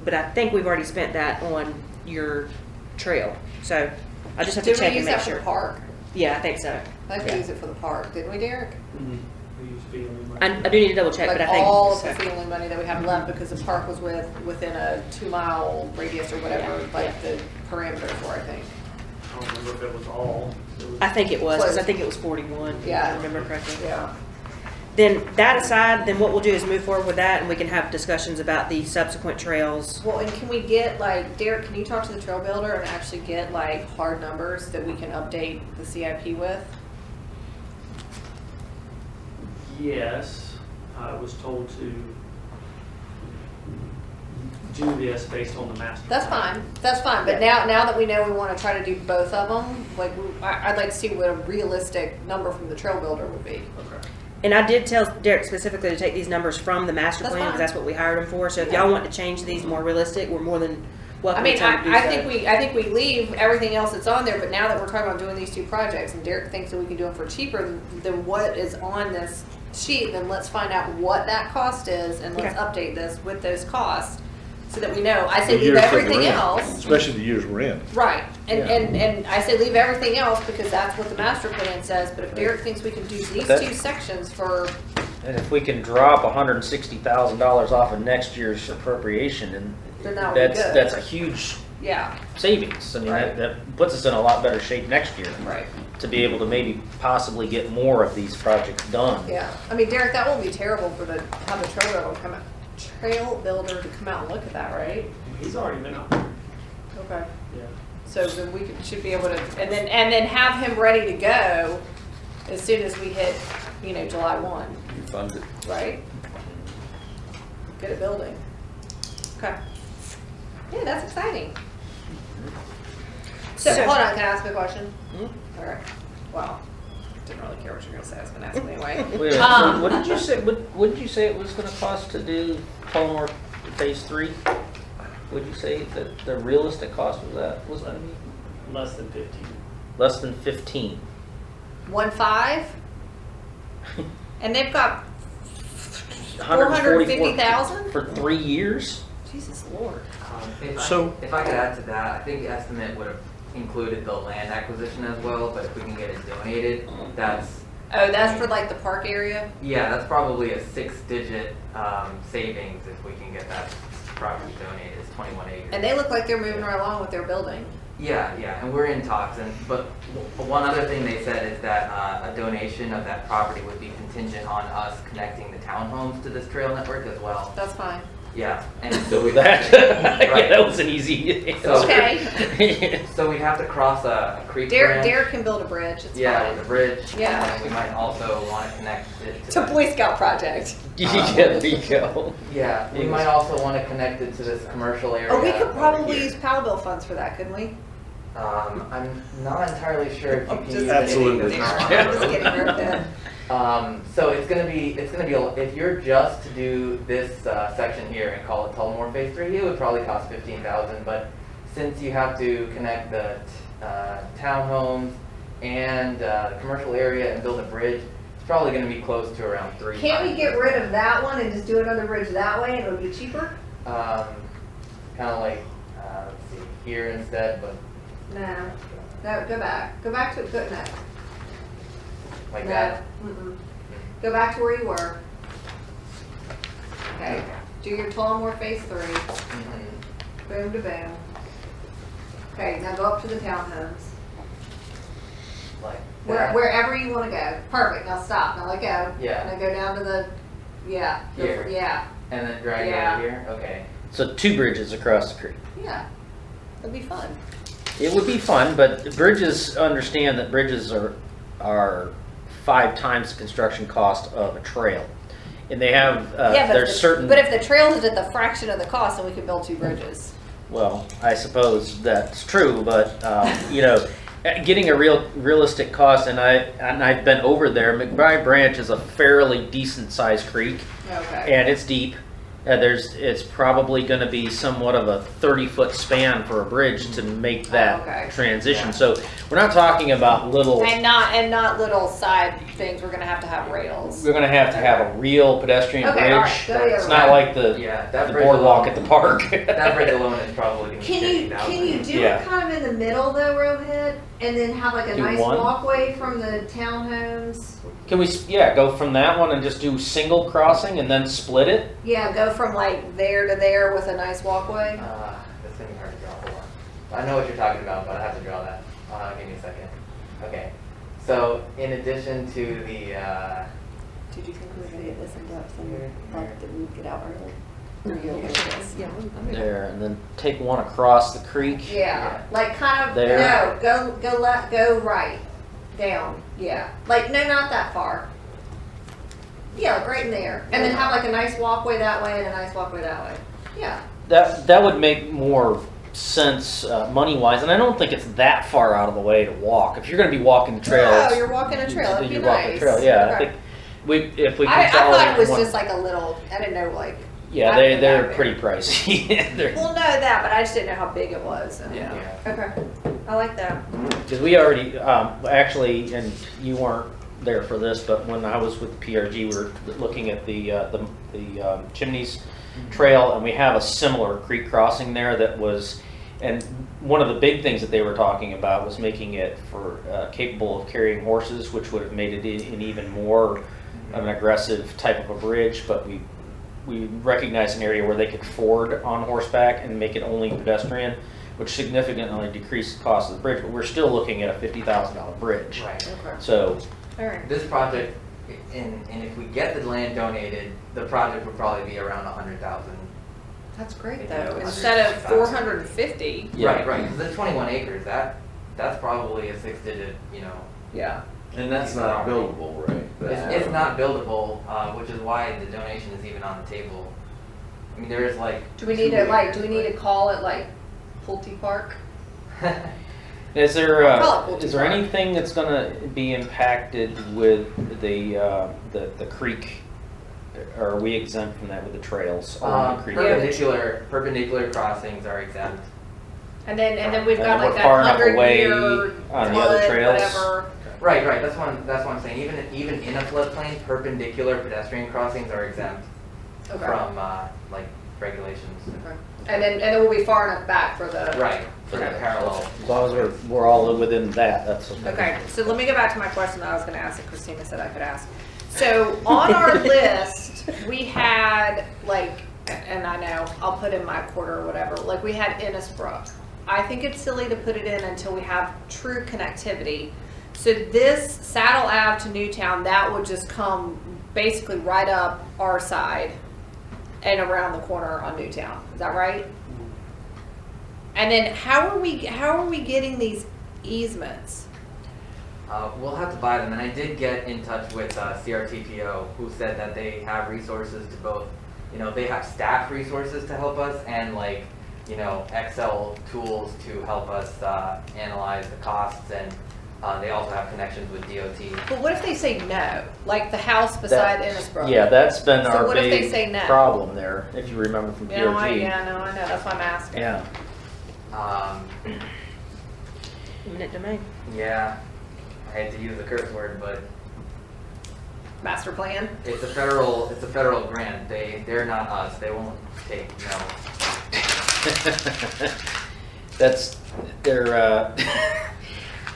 Speaker 4: but I think we've already spent that on your trail. So I just have to
Speaker 1: Did we
Speaker 4: check
Speaker 1: use
Speaker 4: and make
Speaker 1: that for
Speaker 4: sure.
Speaker 1: the park?
Speaker 4: Yeah, I think so.
Speaker 1: I think we used it for the park, didn't we, Derek?
Speaker 10: We use feeling
Speaker 4: I do need to double check,
Speaker 1: Like
Speaker 4: but I think
Speaker 1: all of
Speaker 4: so.
Speaker 1: the feeling money that we have left because the park was within a 2-mile radius or whatever, like the parameters were, I think.
Speaker 10: I don't remember if it was all. It was-
Speaker 4: I think it was, because I
Speaker 1: Close.
Speaker 4: think it was 41, if
Speaker 1: Yeah.
Speaker 4: I remember correctly.
Speaker 1: Yeah.
Speaker 4: Then that aside, then what we'll do is move forward with that, and we can have discussions about the subsequent trails.
Speaker 1: Well, and can we get like, Derek, can you talk to the trail builder and actually get like hard numbers that we can update the CIP with?
Speaker 10: Yes, I was told to do this based on the master.
Speaker 1: That's
Speaker 10: plan.
Speaker 1: fine, that's fine, but now that we know we wanna try to do both of them, like, I'd like to see what a realistic number from the trail builder would be.
Speaker 10: Okay.
Speaker 4: And I did tell Derek specifically to take these numbers from the master
Speaker 1: That's
Speaker 4: plan, because
Speaker 1: fine.
Speaker 4: that's what we hired him for. So if
Speaker 1: Yeah.
Speaker 4: y'all want to change these more realistic, we're more than
Speaker 1: I
Speaker 4: welcome
Speaker 1: mean,
Speaker 4: to do so.
Speaker 1: I think we leave everything else that's on there, but now that we're talking about doing these two projects, and Derek thinks that we can do them for cheaper than what is on this sheet, then let's find out what that cost is, and let's update this with those costs, so that we know. I say
Speaker 8: The
Speaker 1: leave
Speaker 8: years that we're
Speaker 1: everything
Speaker 8: in,
Speaker 1: else.
Speaker 8: Especially the years we're in.
Speaker 1: Right,
Speaker 2: Yeah.
Speaker 1: and I say leave everything else, because that's what the master plan says, but if Derek thinks we can do these
Speaker 2: That-
Speaker 1: two sections for,
Speaker 2: And if we can drop $160,000 off of next year's appropriation, and
Speaker 1: Then that would be good.
Speaker 2: that's a huge
Speaker 1: yeah,
Speaker 2: savings. I mean,
Speaker 1: Right.
Speaker 2: that puts us in a lot better shape next year.
Speaker 1: right,
Speaker 2: To be able to maybe possibly get more of these projects done.
Speaker 1: yeah. I mean, Derek, that won't be terrible for have the trail builder come out, to come out and look at that, right?
Speaker 10: He's already been out.
Speaker 1: Okay.
Speaker 10: Yeah.
Speaker 1: So then should be able to, and then have him ready to go as soon as we hit, July 1,
Speaker 3: You fund it.
Speaker 1: right? Get it building. Okay. Yeah, that's exciting. So, hold on, can I ask a question? All right. Well, didn't really care what you were gonna say, I was gonna ask them anyway.
Speaker 2: Wait a minute, what did you say? What did you say it was going to cost to do Tullamore Phase 3? Would you say that the realistic cost was that? Was that
Speaker 10: Less than 15.
Speaker 2: less than 15?
Speaker 1: 1.5, and they've got
Speaker 2: 144
Speaker 1: 450,000?
Speaker 2: for 3 years?
Speaker 1: Jesus Lord.
Speaker 7: If I could add to that, I think the estimate would have included the land acquisition as well, but if we can get it donated, that's,
Speaker 1: Oh, that's for like the park area?
Speaker 7: yeah, that's probably a 6-digit savings if we can get that property donated. It's 21 acres.
Speaker 1: And they look like they're moving right along with their building.
Speaker 7: Yeah, and we're in talks, but one other thing they said is that a donation of that property would be contingent on us connecting the townhomes to this trail network as well.
Speaker 1: That's fine.
Speaker 7: Yeah, and so we'd
Speaker 2: That,
Speaker 7: have to,
Speaker 2: yeah, that was an easy.
Speaker 7: So-
Speaker 1: Okay.
Speaker 7: so we'd have to cross a creek
Speaker 1: Derek,
Speaker 7: branch.
Speaker 1: Derek can build a bridge, it's
Speaker 7: Yeah,
Speaker 1: fine.
Speaker 7: the bridge.
Speaker 1: Yeah.
Speaker 7: And then we might also want to connect it
Speaker 1: It's a
Speaker 7: to
Speaker 1: Boy Scout project.
Speaker 2: Yeah, there you go.
Speaker 7: yeah, we might also want to connect it to this commercial area.
Speaker 1: Oh, we could
Speaker 7: over
Speaker 1: probably
Speaker 7: here.
Speaker 1: use PAL bill funds for that, couldn't we?
Speaker 7: I'm not entirely sure if you
Speaker 1: I'm
Speaker 7: can
Speaker 1: just
Speaker 7: use
Speaker 8: Absolutely.
Speaker 7: any of
Speaker 1: I'm
Speaker 7: this.
Speaker 1: just kidding, we're dead.
Speaker 7: So it's gonna be if you're just to do this section here and call it Tullamore Phase 3, it would probably cost $15,000. But since you have to connect the townhomes and the commercial area and build a bridge, it's probably gonna be close to around 3.
Speaker 1: Can't we get rid of that one and just do another bridge that way and it would be cheaper?
Speaker 7: Kind of like let's see here instead, but
Speaker 1: No. No, go back. Go back to, no.
Speaker 7: like
Speaker 1: No.
Speaker 7: that.
Speaker 1: Mm-mm. Go back to where you were. Okay. Do your Tullamore Phase 3.
Speaker 7: Mhm.
Speaker 1: Boom to boom. Okay, now go up to the townhomes.
Speaker 7: Like that.
Speaker 1: Wherever you want to go. Perfect. Now stop. Now let go.
Speaker 7: Yeah.
Speaker 1: Now go down to the, yeah. Go
Speaker 7: Here.
Speaker 1: for- yeah.
Speaker 7: And then drag
Speaker 1: Yeah.
Speaker 7: it over here. Okay.
Speaker 2: So 2 bridges across the creek.
Speaker 1: Yeah. That'd be fun.
Speaker 2: It would be fun, but bridges, understand that bridges are 5 times the construction cost of a trail. And they have,
Speaker 1: Yeah, but
Speaker 2: there's
Speaker 1: if the,
Speaker 2: certain.
Speaker 1: but if the trail is at the fraction of the cost, then we could build 2 bridges.
Speaker 2: Well, I suppose that's true, but, getting a realistic cost, and I've been over there. McBride Branch is a fairly decent sized creek,
Speaker 1: Okay.
Speaker 2: and it's deep. It's probably going to be somewhat of a 30-foot span for a bridge to make that
Speaker 1: okay.
Speaker 2: transition.
Speaker 7: Yeah.
Speaker 2: So we're not talking about little.
Speaker 1: And not little side things. We're gonna have to have rails.
Speaker 2: We're going to have a real pedestrian
Speaker 1: Okay,
Speaker 2: bridge.
Speaker 1: all right, go the
Speaker 2: It's
Speaker 1: other
Speaker 2: not
Speaker 1: way.
Speaker 2: like the
Speaker 7: Yeah, that
Speaker 2: the
Speaker 7: bridge
Speaker 2: boardwalk
Speaker 7: alone-
Speaker 2: at the park.
Speaker 7: That bridge alone is probably gonna be
Speaker 1: Can you
Speaker 7: 50,000.
Speaker 1: do
Speaker 2: Yeah.
Speaker 1: it kind of in the middle though, Rohit, and then have like a
Speaker 2: Do
Speaker 1: nice
Speaker 2: one?
Speaker 1: walkway from the townhomes?
Speaker 2: Can we, go from that one and just do single crossing and then split it?
Speaker 1: Yeah, go from like there to there with a nice walkway.
Speaker 7: That's gonna be hard to draw. Hold on. I know what you're talking about, but I have to draw that. Give me a second. Okay. So in addition to the
Speaker 1: Did you think we were gonna get this in depth
Speaker 7: Here,
Speaker 1: and that we'd get out early?
Speaker 2: There, and then take one across the creek.
Speaker 1: Yeah, like kind of,
Speaker 2: There.
Speaker 1: no, go right, down, yeah. Like, no, not that far. Yeah, like right in there. And then have like a nice walkway that way and a nice walkway that way. Yeah,
Speaker 2: that would make more sense money-wise, and I don't think it's that far out of the way to walk. If you're gonna be walking the trails.
Speaker 1: No, you're walking a trail, it'd be
Speaker 2: you're walking a
Speaker 1: nice.
Speaker 2: trail, yeah. I
Speaker 1: Okay.
Speaker 2: think if we
Speaker 1: I thought
Speaker 2: consolidate
Speaker 1: it was
Speaker 2: one-
Speaker 1: just like a little, I didn't know like.
Speaker 2: Yeah,
Speaker 1: I didn't know
Speaker 2: they're
Speaker 1: that
Speaker 2: pretty
Speaker 1: big.
Speaker 2: pricey. They're-
Speaker 1: Well, no, that, but I just didn't know how big it was. and-
Speaker 2: Yeah.
Speaker 1: Okay, I like that.
Speaker 2: Because we already, actually, and you weren't there for this, but when I was with PRG, we were looking at the Chimneys Trail, and we have a similar creek crossing there that was, and one of the big things that they were talking about was making it for capable of carrying horses, which would have made it an even more of an aggressive type of a bridge, but we recognized an area where they could ford on horseback and make it only pedestrian, which significantly decreased the cost of the bridge, but we're still looking at a $50,000 bridge.
Speaker 7: Right.
Speaker 1: Okay,
Speaker 2: So,
Speaker 1: all right.
Speaker 7: This project, and if we get the land donated, the project would probably be around 100,000.
Speaker 1: That's great
Speaker 7: Maybe
Speaker 1: though,
Speaker 7: 100.
Speaker 1: instead of 450.
Speaker 7: Right, right, because the 21 acres, that's probably a 6-digit,
Speaker 1: Yeah.
Speaker 6: And that's not buildable, right?
Speaker 7: it's not buildable, which is why the donation is even on the table. I mean, there is like.
Speaker 1: Do we
Speaker 7: 2
Speaker 1: need to
Speaker 7: acres,
Speaker 1: do we need to call it like Pulte Park?
Speaker 2: is there
Speaker 1: I'll call it
Speaker 2: is there anything that's going to be impacted with the creek? Or are we exempt from that with the trails along the creek?
Speaker 7: Perpendicular crossings are exempt.
Speaker 1: And then we've
Speaker 2: And
Speaker 1: got
Speaker 2: we're
Speaker 1: like that
Speaker 2: far enough
Speaker 1: 100
Speaker 2: away
Speaker 1: year
Speaker 2: on the other
Speaker 1: flood,
Speaker 2: trails.
Speaker 1: whatever.
Speaker 7: Right, that's what I'm saying. Even in a floodplain, perpendicular pedestrian crossings are exempt
Speaker 1: Okay.
Speaker 7: from like regulations.
Speaker 1: Okay. And then we'll be far enough back for the.
Speaker 7: Right, for that parallel.
Speaker 2: As long as we're all within that, that's
Speaker 1: Okay, so let me go back to my question that I was gonna ask that Christina said I could ask. So on our list, we had like, and I know, I'll put in my quarter or whatever, like we had Innisbrook. I think it's silly to put it in until we have true connectivity. So this Saddle Ave to Newtown, that would just come basically right up our side and around the corner on Newtown. Is that right? And then how are we getting these easements?
Speaker 7: We'll have to buy them, and I did get in touch with CRTPO, who said that they have resources to both, they have staff resources to help us and like, Excel tools to help us analyze the costs, and they also have connections with DOT.
Speaker 1: But what if they say no? Like the house beside Innisbrook?
Speaker 2: Yeah, that's been
Speaker 1: So
Speaker 2: our
Speaker 1: what if they
Speaker 2: big
Speaker 1: say no?
Speaker 2: problem there, if you remember from PRG.
Speaker 1: I know. That's why I'm asking.
Speaker 2: Yeah.
Speaker 4: Eminent domain.
Speaker 7: Yeah, I hate to use a curse word, but
Speaker 1: Master plan?
Speaker 7: it's a federal grant. They're not us. They won't take no.
Speaker 2: That's their.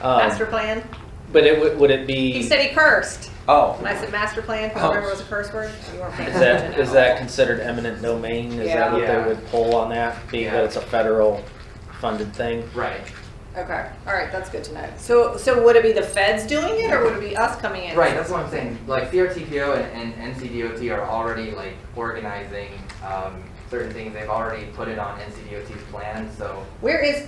Speaker 1: Master plan?
Speaker 2: But would it be?
Speaker 1: He said he cursed.
Speaker 3: Oh,
Speaker 1: When I said master plan, do you remember it was a curse word? You weren't paying
Speaker 2: Is that
Speaker 1: attention.
Speaker 2: is that considered eminent domain? Is that what
Speaker 7: Yeah.
Speaker 2: they would pull on that, being
Speaker 7: Yeah.
Speaker 2: that it's a federal funded thing?
Speaker 7: Right.
Speaker 1: Okay, all right, that's good to know. So would it be the feds doing it, or would it be us coming in?
Speaker 7: Right, that's what I'm saying. Like CRTPO and NCDOT are already like organizing certain things. They've already put it on NCDOT's plan. So.
Speaker 1: Where is,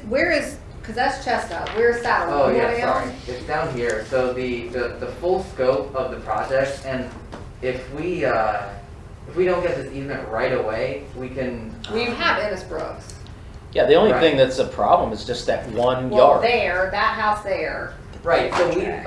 Speaker 1: because that's Chestnut, where's Saddle?
Speaker 7: Oh
Speaker 1: All the
Speaker 7: yeah,
Speaker 1: way
Speaker 7: sorry.
Speaker 1: down?
Speaker 7: It's down here. So the full scope of the project, and if we don't get this easement right away, we can.
Speaker 1: We have Innisbrook.
Speaker 2: Yeah, the only
Speaker 7: Right.
Speaker 2: thing that's a problem is just that one
Speaker 1: Well,
Speaker 2: yard.
Speaker 1: that house there.
Speaker 7: Right. So
Speaker 1: Okay.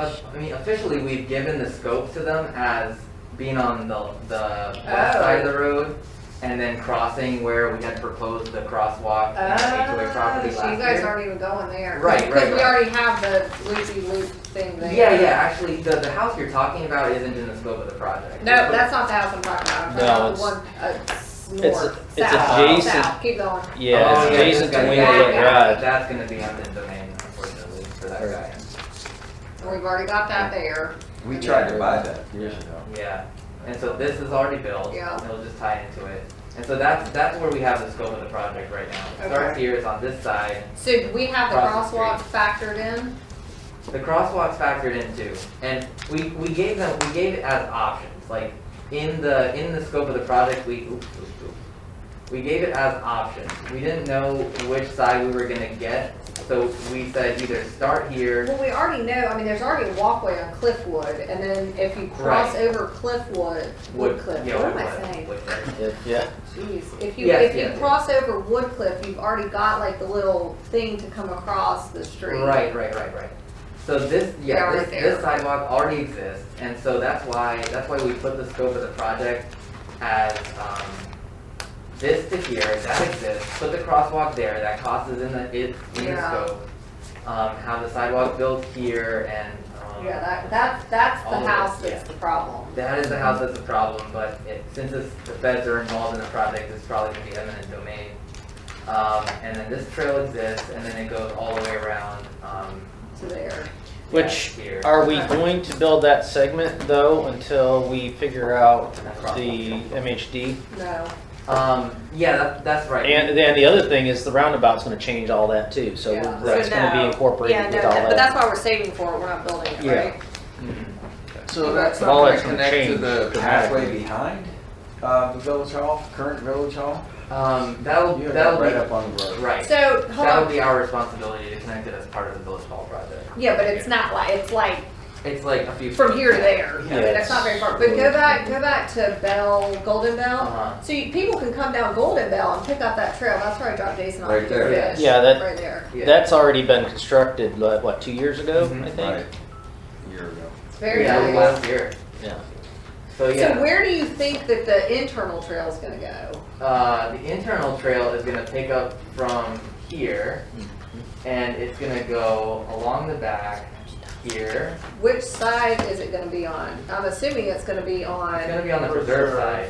Speaker 7: officially we've given the scope to them as being on the west side of the road, and then crossing where we had proposed the crosswalk and HOA property
Speaker 1: So
Speaker 7: last
Speaker 1: you guys
Speaker 7: year.
Speaker 1: aren't even going there.
Speaker 7: Right,
Speaker 1: Because
Speaker 7: right,
Speaker 1: we
Speaker 7: right.
Speaker 1: already have the loopy-loop thing there.
Speaker 7: Yeah. Actually, the house you're talking about isn't in the scope of the project.
Speaker 1: No, that's not the house I'm talking about. I'm talking
Speaker 2: No,
Speaker 1: about the
Speaker 2: it's-
Speaker 1: one, north,
Speaker 2: it's
Speaker 1: south,
Speaker 2: adjacent-
Speaker 1: south. Keep going.
Speaker 2: Yeah,
Speaker 7: Oh,
Speaker 2: it's adjacent to
Speaker 7: that's
Speaker 2: Wingfield
Speaker 7: gonna-
Speaker 2: Drive.
Speaker 7: That's going to be eminent domain, unfortunately, for that guy.
Speaker 1: And we've already got that there.
Speaker 3: we tried to buy that years ago.
Speaker 7: Yeah, and so this is already built.
Speaker 1: Yeah.
Speaker 7: It'll just tie into it. And so that's where we have the scope of the project right now. It starts
Speaker 1: Okay.
Speaker 7: here, it's on this side.
Speaker 1: So do we have the
Speaker 7: Across the
Speaker 1: crosswalk factored in?
Speaker 7: The crosswalk's factored in too. And we gave it as options. Like in the scope of the project, We gave it as options. We didn't know which side we were gonna get, so we said either start here.
Speaker 1: Well, we already know, I mean, there's already a walkway on Cliffwood, and then if you cross
Speaker 7: Right.
Speaker 1: over Cliffwood, Woodcliff,
Speaker 7: Yeah,
Speaker 1: what am I
Speaker 7: Woodcliff,
Speaker 1: saying?
Speaker 7: Woodcliff.
Speaker 2: Yeah.
Speaker 1: Jeez, if you,
Speaker 7: Yes,
Speaker 1: if you
Speaker 7: yes,
Speaker 1: cross over Woodcliff, you've already got like the little thing to come across the street.
Speaker 7: Right. So this,
Speaker 1: Yeah,
Speaker 7: yeah,
Speaker 1: right
Speaker 7: this,
Speaker 1: there.
Speaker 7: this sidewalk already exists, and so that's why we put the scope of the project as, this to here, that exists, put the crosswalk there, that cost is in the
Speaker 1: Yeah.
Speaker 7: scope. Have the sidewalk built here and,
Speaker 1: Yeah, that's the
Speaker 7: all of it,
Speaker 1: house that's
Speaker 7: yeah.
Speaker 1: the problem.
Speaker 7: that is the house that's the problem, but since the feds are involved in the project, it's probably gonna be eminent domain. And then this trail exists, and then it goes all the way around,
Speaker 1: To there.
Speaker 2: Which,
Speaker 7: here.
Speaker 2: are we going to build that segment though until we figure out the MHD?
Speaker 1: No.
Speaker 7: Yeah, that's right.
Speaker 2: And then the other thing is the roundabout's gonna change all that too, so
Speaker 1: Yeah.
Speaker 2: that's
Speaker 1: So
Speaker 2: gonna be
Speaker 1: no.
Speaker 2: incorporated
Speaker 1: Yeah,
Speaker 2: with
Speaker 1: no,
Speaker 2: all
Speaker 1: but that's
Speaker 2: that.
Speaker 1: why we're saving for it, we're not building it,
Speaker 2: Yeah.
Speaker 1: right?
Speaker 3: So that's
Speaker 2: But
Speaker 3: not
Speaker 2: all
Speaker 3: going
Speaker 2: that's
Speaker 3: to
Speaker 2: gonna
Speaker 3: connect to
Speaker 2: change
Speaker 3: the
Speaker 2: dramatically.
Speaker 3: pathway behind the village hall, current village hall?
Speaker 7: That'll
Speaker 3: You have
Speaker 7: that'll
Speaker 3: that right
Speaker 7: be
Speaker 3: up on the road.
Speaker 7: right.
Speaker 1: So, hold
Speaker 7: That'll
Speaker 1: on.
Speaker 7: be our responsibility to connect it as part of the village hall project.
Speaker 1: Yeah, but it's not like, it's like
Speaker 7: It's like a few
Speaker 1: from here to there. I mean,
Speaker 2: Yeah,
Speaker 1: that's not very far. But go back to Golden Bell.
Speaker 7: Uh-huh.
Speaker 1: So people can come down Golden Bell and pick up that trail. That's where I dropped Jason off
Speaker 3: Right
Speaker 1: to
Speaker 3: there.
Speaker 1: fish.
Speaker 2: Yeah, that-
Speaker 1: Right there.
Speaker 7: Yeah.
Speaker 2: That's already been constructed, what, 2 years ago,
Speaker 7: Mhm.
Speaker 2: I think?
Speaker 3: Right. A year ago.
Speaker 1: It's very
Speaker 7: yeah,
Speaker 1: nice.
Speaker 7: last year.
Speaker 2: Yeah.
Speaker 7: So yeah,
Speaker 1: So where do you think that the internal trail is gonna go?
Speaker 7: the internal trail is gonna pick up from here, and it's gonna go along the back here.
Speaker 1: Which side is it gonna be on? I'm assuming it's gonna be
Speaker 7: It's gonna
Speaker 1: on,
Speaker 7: be on the preserve side,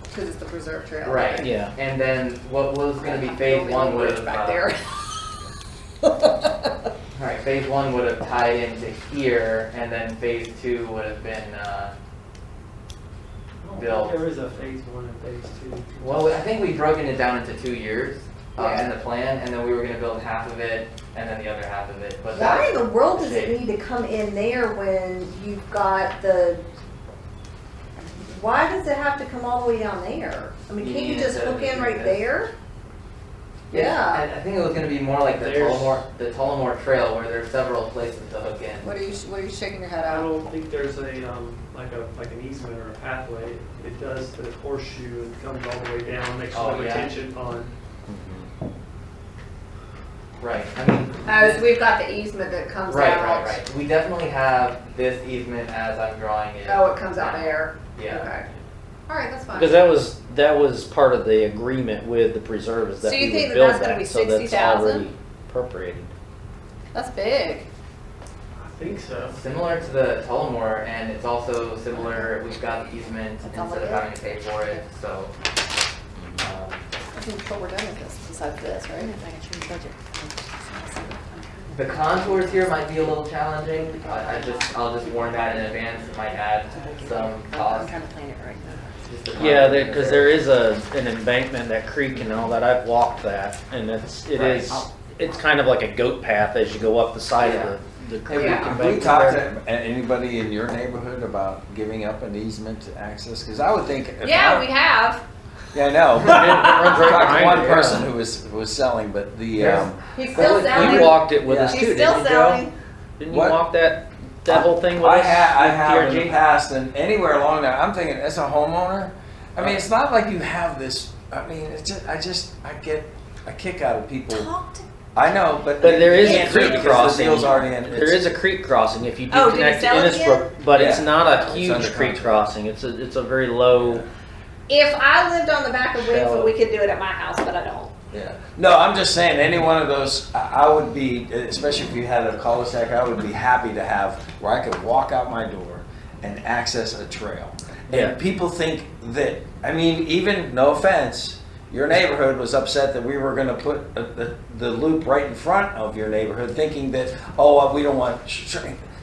Speaker 1: because it's the preserve trail.
Speaker 7: right?
Speaker 2: Yeah.
Speaker 7: And then what was gonna be phase
Speaker 1: Building
Speaker 7: one
Speaker 1: a
Speaker 7: would
Speaker 1: bridge
Speaker 7: have
Speaker 1: back there.
Speaker 7: Alright, phase one would have tied into here, and then phase two would have been, built.
Speaker 10: There is a phase one and phase two.
Speaker 7: Well, I think we've broken it down into 2 years
Speaker 1: Yeah.
Speaker 7: in the plan, and then we were gonna build half of it, and then the other half of it, but
Speaker 1: Why
Speaker 7: that's
Speaker 1: in the world does it
Speaker 7: shape.
Speaker 1: need to come in there when you've got the, why does it have to come all the way down there? I mean,
Speaker 7: You
Speaker 1: can't you
Speaker 7: mean
Speaker 1: just
Speaker 7: instead of
Speaker 1: hook in
Speaker 7: doing
Speaker 1: right
Speaker 7: this?
Speaker 1: there?
Speaker 7: Yeah,
Speaker 1: Yeah.
Speaker 7: I think it was gonna be more like the
Speaker 10: There's-
Speaker 7: Tullamore Trail, where there's several places to hook in.
Speaker 1: What are you shaking your head
Speaker 10: I
Speaker 1: at?
Speaker 10: don't think there's a, like an easement or a pathway. It does the horseshoe and comes all the way down next to
Speaker 7: Oh,
Speaker 10: the
Speaker 7: yeah.
Speaker 10: retention pond.
Speaker 7: Right, I mean.
Speaker 1: Oh, so we've got the easement that comes
Speaker 7: Right,
Speaker 1: out.
Speaker 7: right. We definitely have this easement as I'm drawing it.
Speaker 1: Oh, it comes out there.
Speaker 7: Yeah.
Speaker 1: Okay. All right, that's fine.
Speaker 2: Because that was part of the agreement with the preserve is that
Speaker 1: So you
Speaker 2: we
Speaker 1: think
Speaker 2: would
Speaker 1: that
Speaker 2: build
Speaker 1: that's gonna be
Speaker 2: that, so that's
Speaker 1: 60,000?
Speaker 2: already appropriated.
Speaker 1: That's big.
Speaker 10: I think so.
Speaker 7: Similar to the Tullamore, and it's also similar, we've got the easement
Speaker 1: That's all
Speaker 7: instead of
Speaker 1: it is.
Speaker 7: having to pay for it, so.
Speaker 1: I think what we're done with this, besides this, right?
Speaker 7: The contours here might be a little challenging. I'll just warn that in advance. It might add some cost.
Speaker 4: to plan it right now.
Speaker 7: Just the
Speaker 2: Yeah,
Speaker 7: contours
Speaker 2: because there is an embankment, that creek and all that, I've walked that, and it's kind of like a goat path as you go up the side of the creek
Speaker 3: Have
Speaker 2: embankment
Speaker 3: we talked
Speaker 2: there.
Speaker 3: to anybody in your neighborhood about giving up an easement to access? Because I would think. if
Speaker 1: Yeah,
Speaker 3: I-
Speaker 1: we have.
Speaker 3: Yeah, I know.
Speaker 2: It runs right
Speaker 3: I talked to
Speaker 2: behind
Speaker 3: one
Speaker 2: it, yeah.
Speaker 3: person who was selling, but the,
Speaker 7: There's-
Speaker 1: He's still selling.
Speaker 2: You walked it with
Speaker 3: Yeah.
Speaker 2: us too,
Speaker 1: He's
Speaker 2: didn't
Speaker 1: still
Speaker 2: you, Joe?
Speaker 1: selling.
Speaker 2: Didn't you
Speaker 3: What?
Speaker 2: walk that whole thing with
Speaker 3: I
Speaker 2: us?
Speaker 3: I
Speaker 2: with
Speaker 3: have in the
Speaker 2: PRG?
Speaker 3: past, and anywhere along there, I'm thinking, as a homeowner, I mean, it's not like you have this, I mean, it's just, I get a kick out of people.
Speaker 1: Talk to.
Speaker 3: I know, but.
Speaker 2: But there is
Speaker 3: you
Speaker 2: a
Speaker 3: can't do it
Speaker 2: creek
Speaker 3: because
Speaker 2: crossing.
Speaker 3: The deal's already in.
Speaker 2: There is a creek crossing if you do
Speaker 1: Oh, did he
Speaker 2: connect to
Speaker 1: sell it
Speaker 2: Innisbrook, but it's
Speaker 3: Yeah.
Speaker 2: not a
Speaker 3: It's
Speaker 2: huge
Speaker 3: under
Speaker 2: creek
Speaker 3: contract.
Speaker 2: crossing. It's a very low.
Speaker 1: If I lived on the back of
Speaker 2: Shallow.
Speaker 1: Wayfield, we could do it at my house, but I don't.
Speaker 3: Yeah. No, I'm just saying, any one of those, I would be, especially if you had a cul-de-sac, I would be happy to have where I could walk out my door and access a trail. And
Speaker 2: Yeah.
Speaker 3: people think that, I mean, even, no offense, your neighborhood was upset that we were gonna put the loop right in front of your neighborhood, thinking that, oh, we don't want,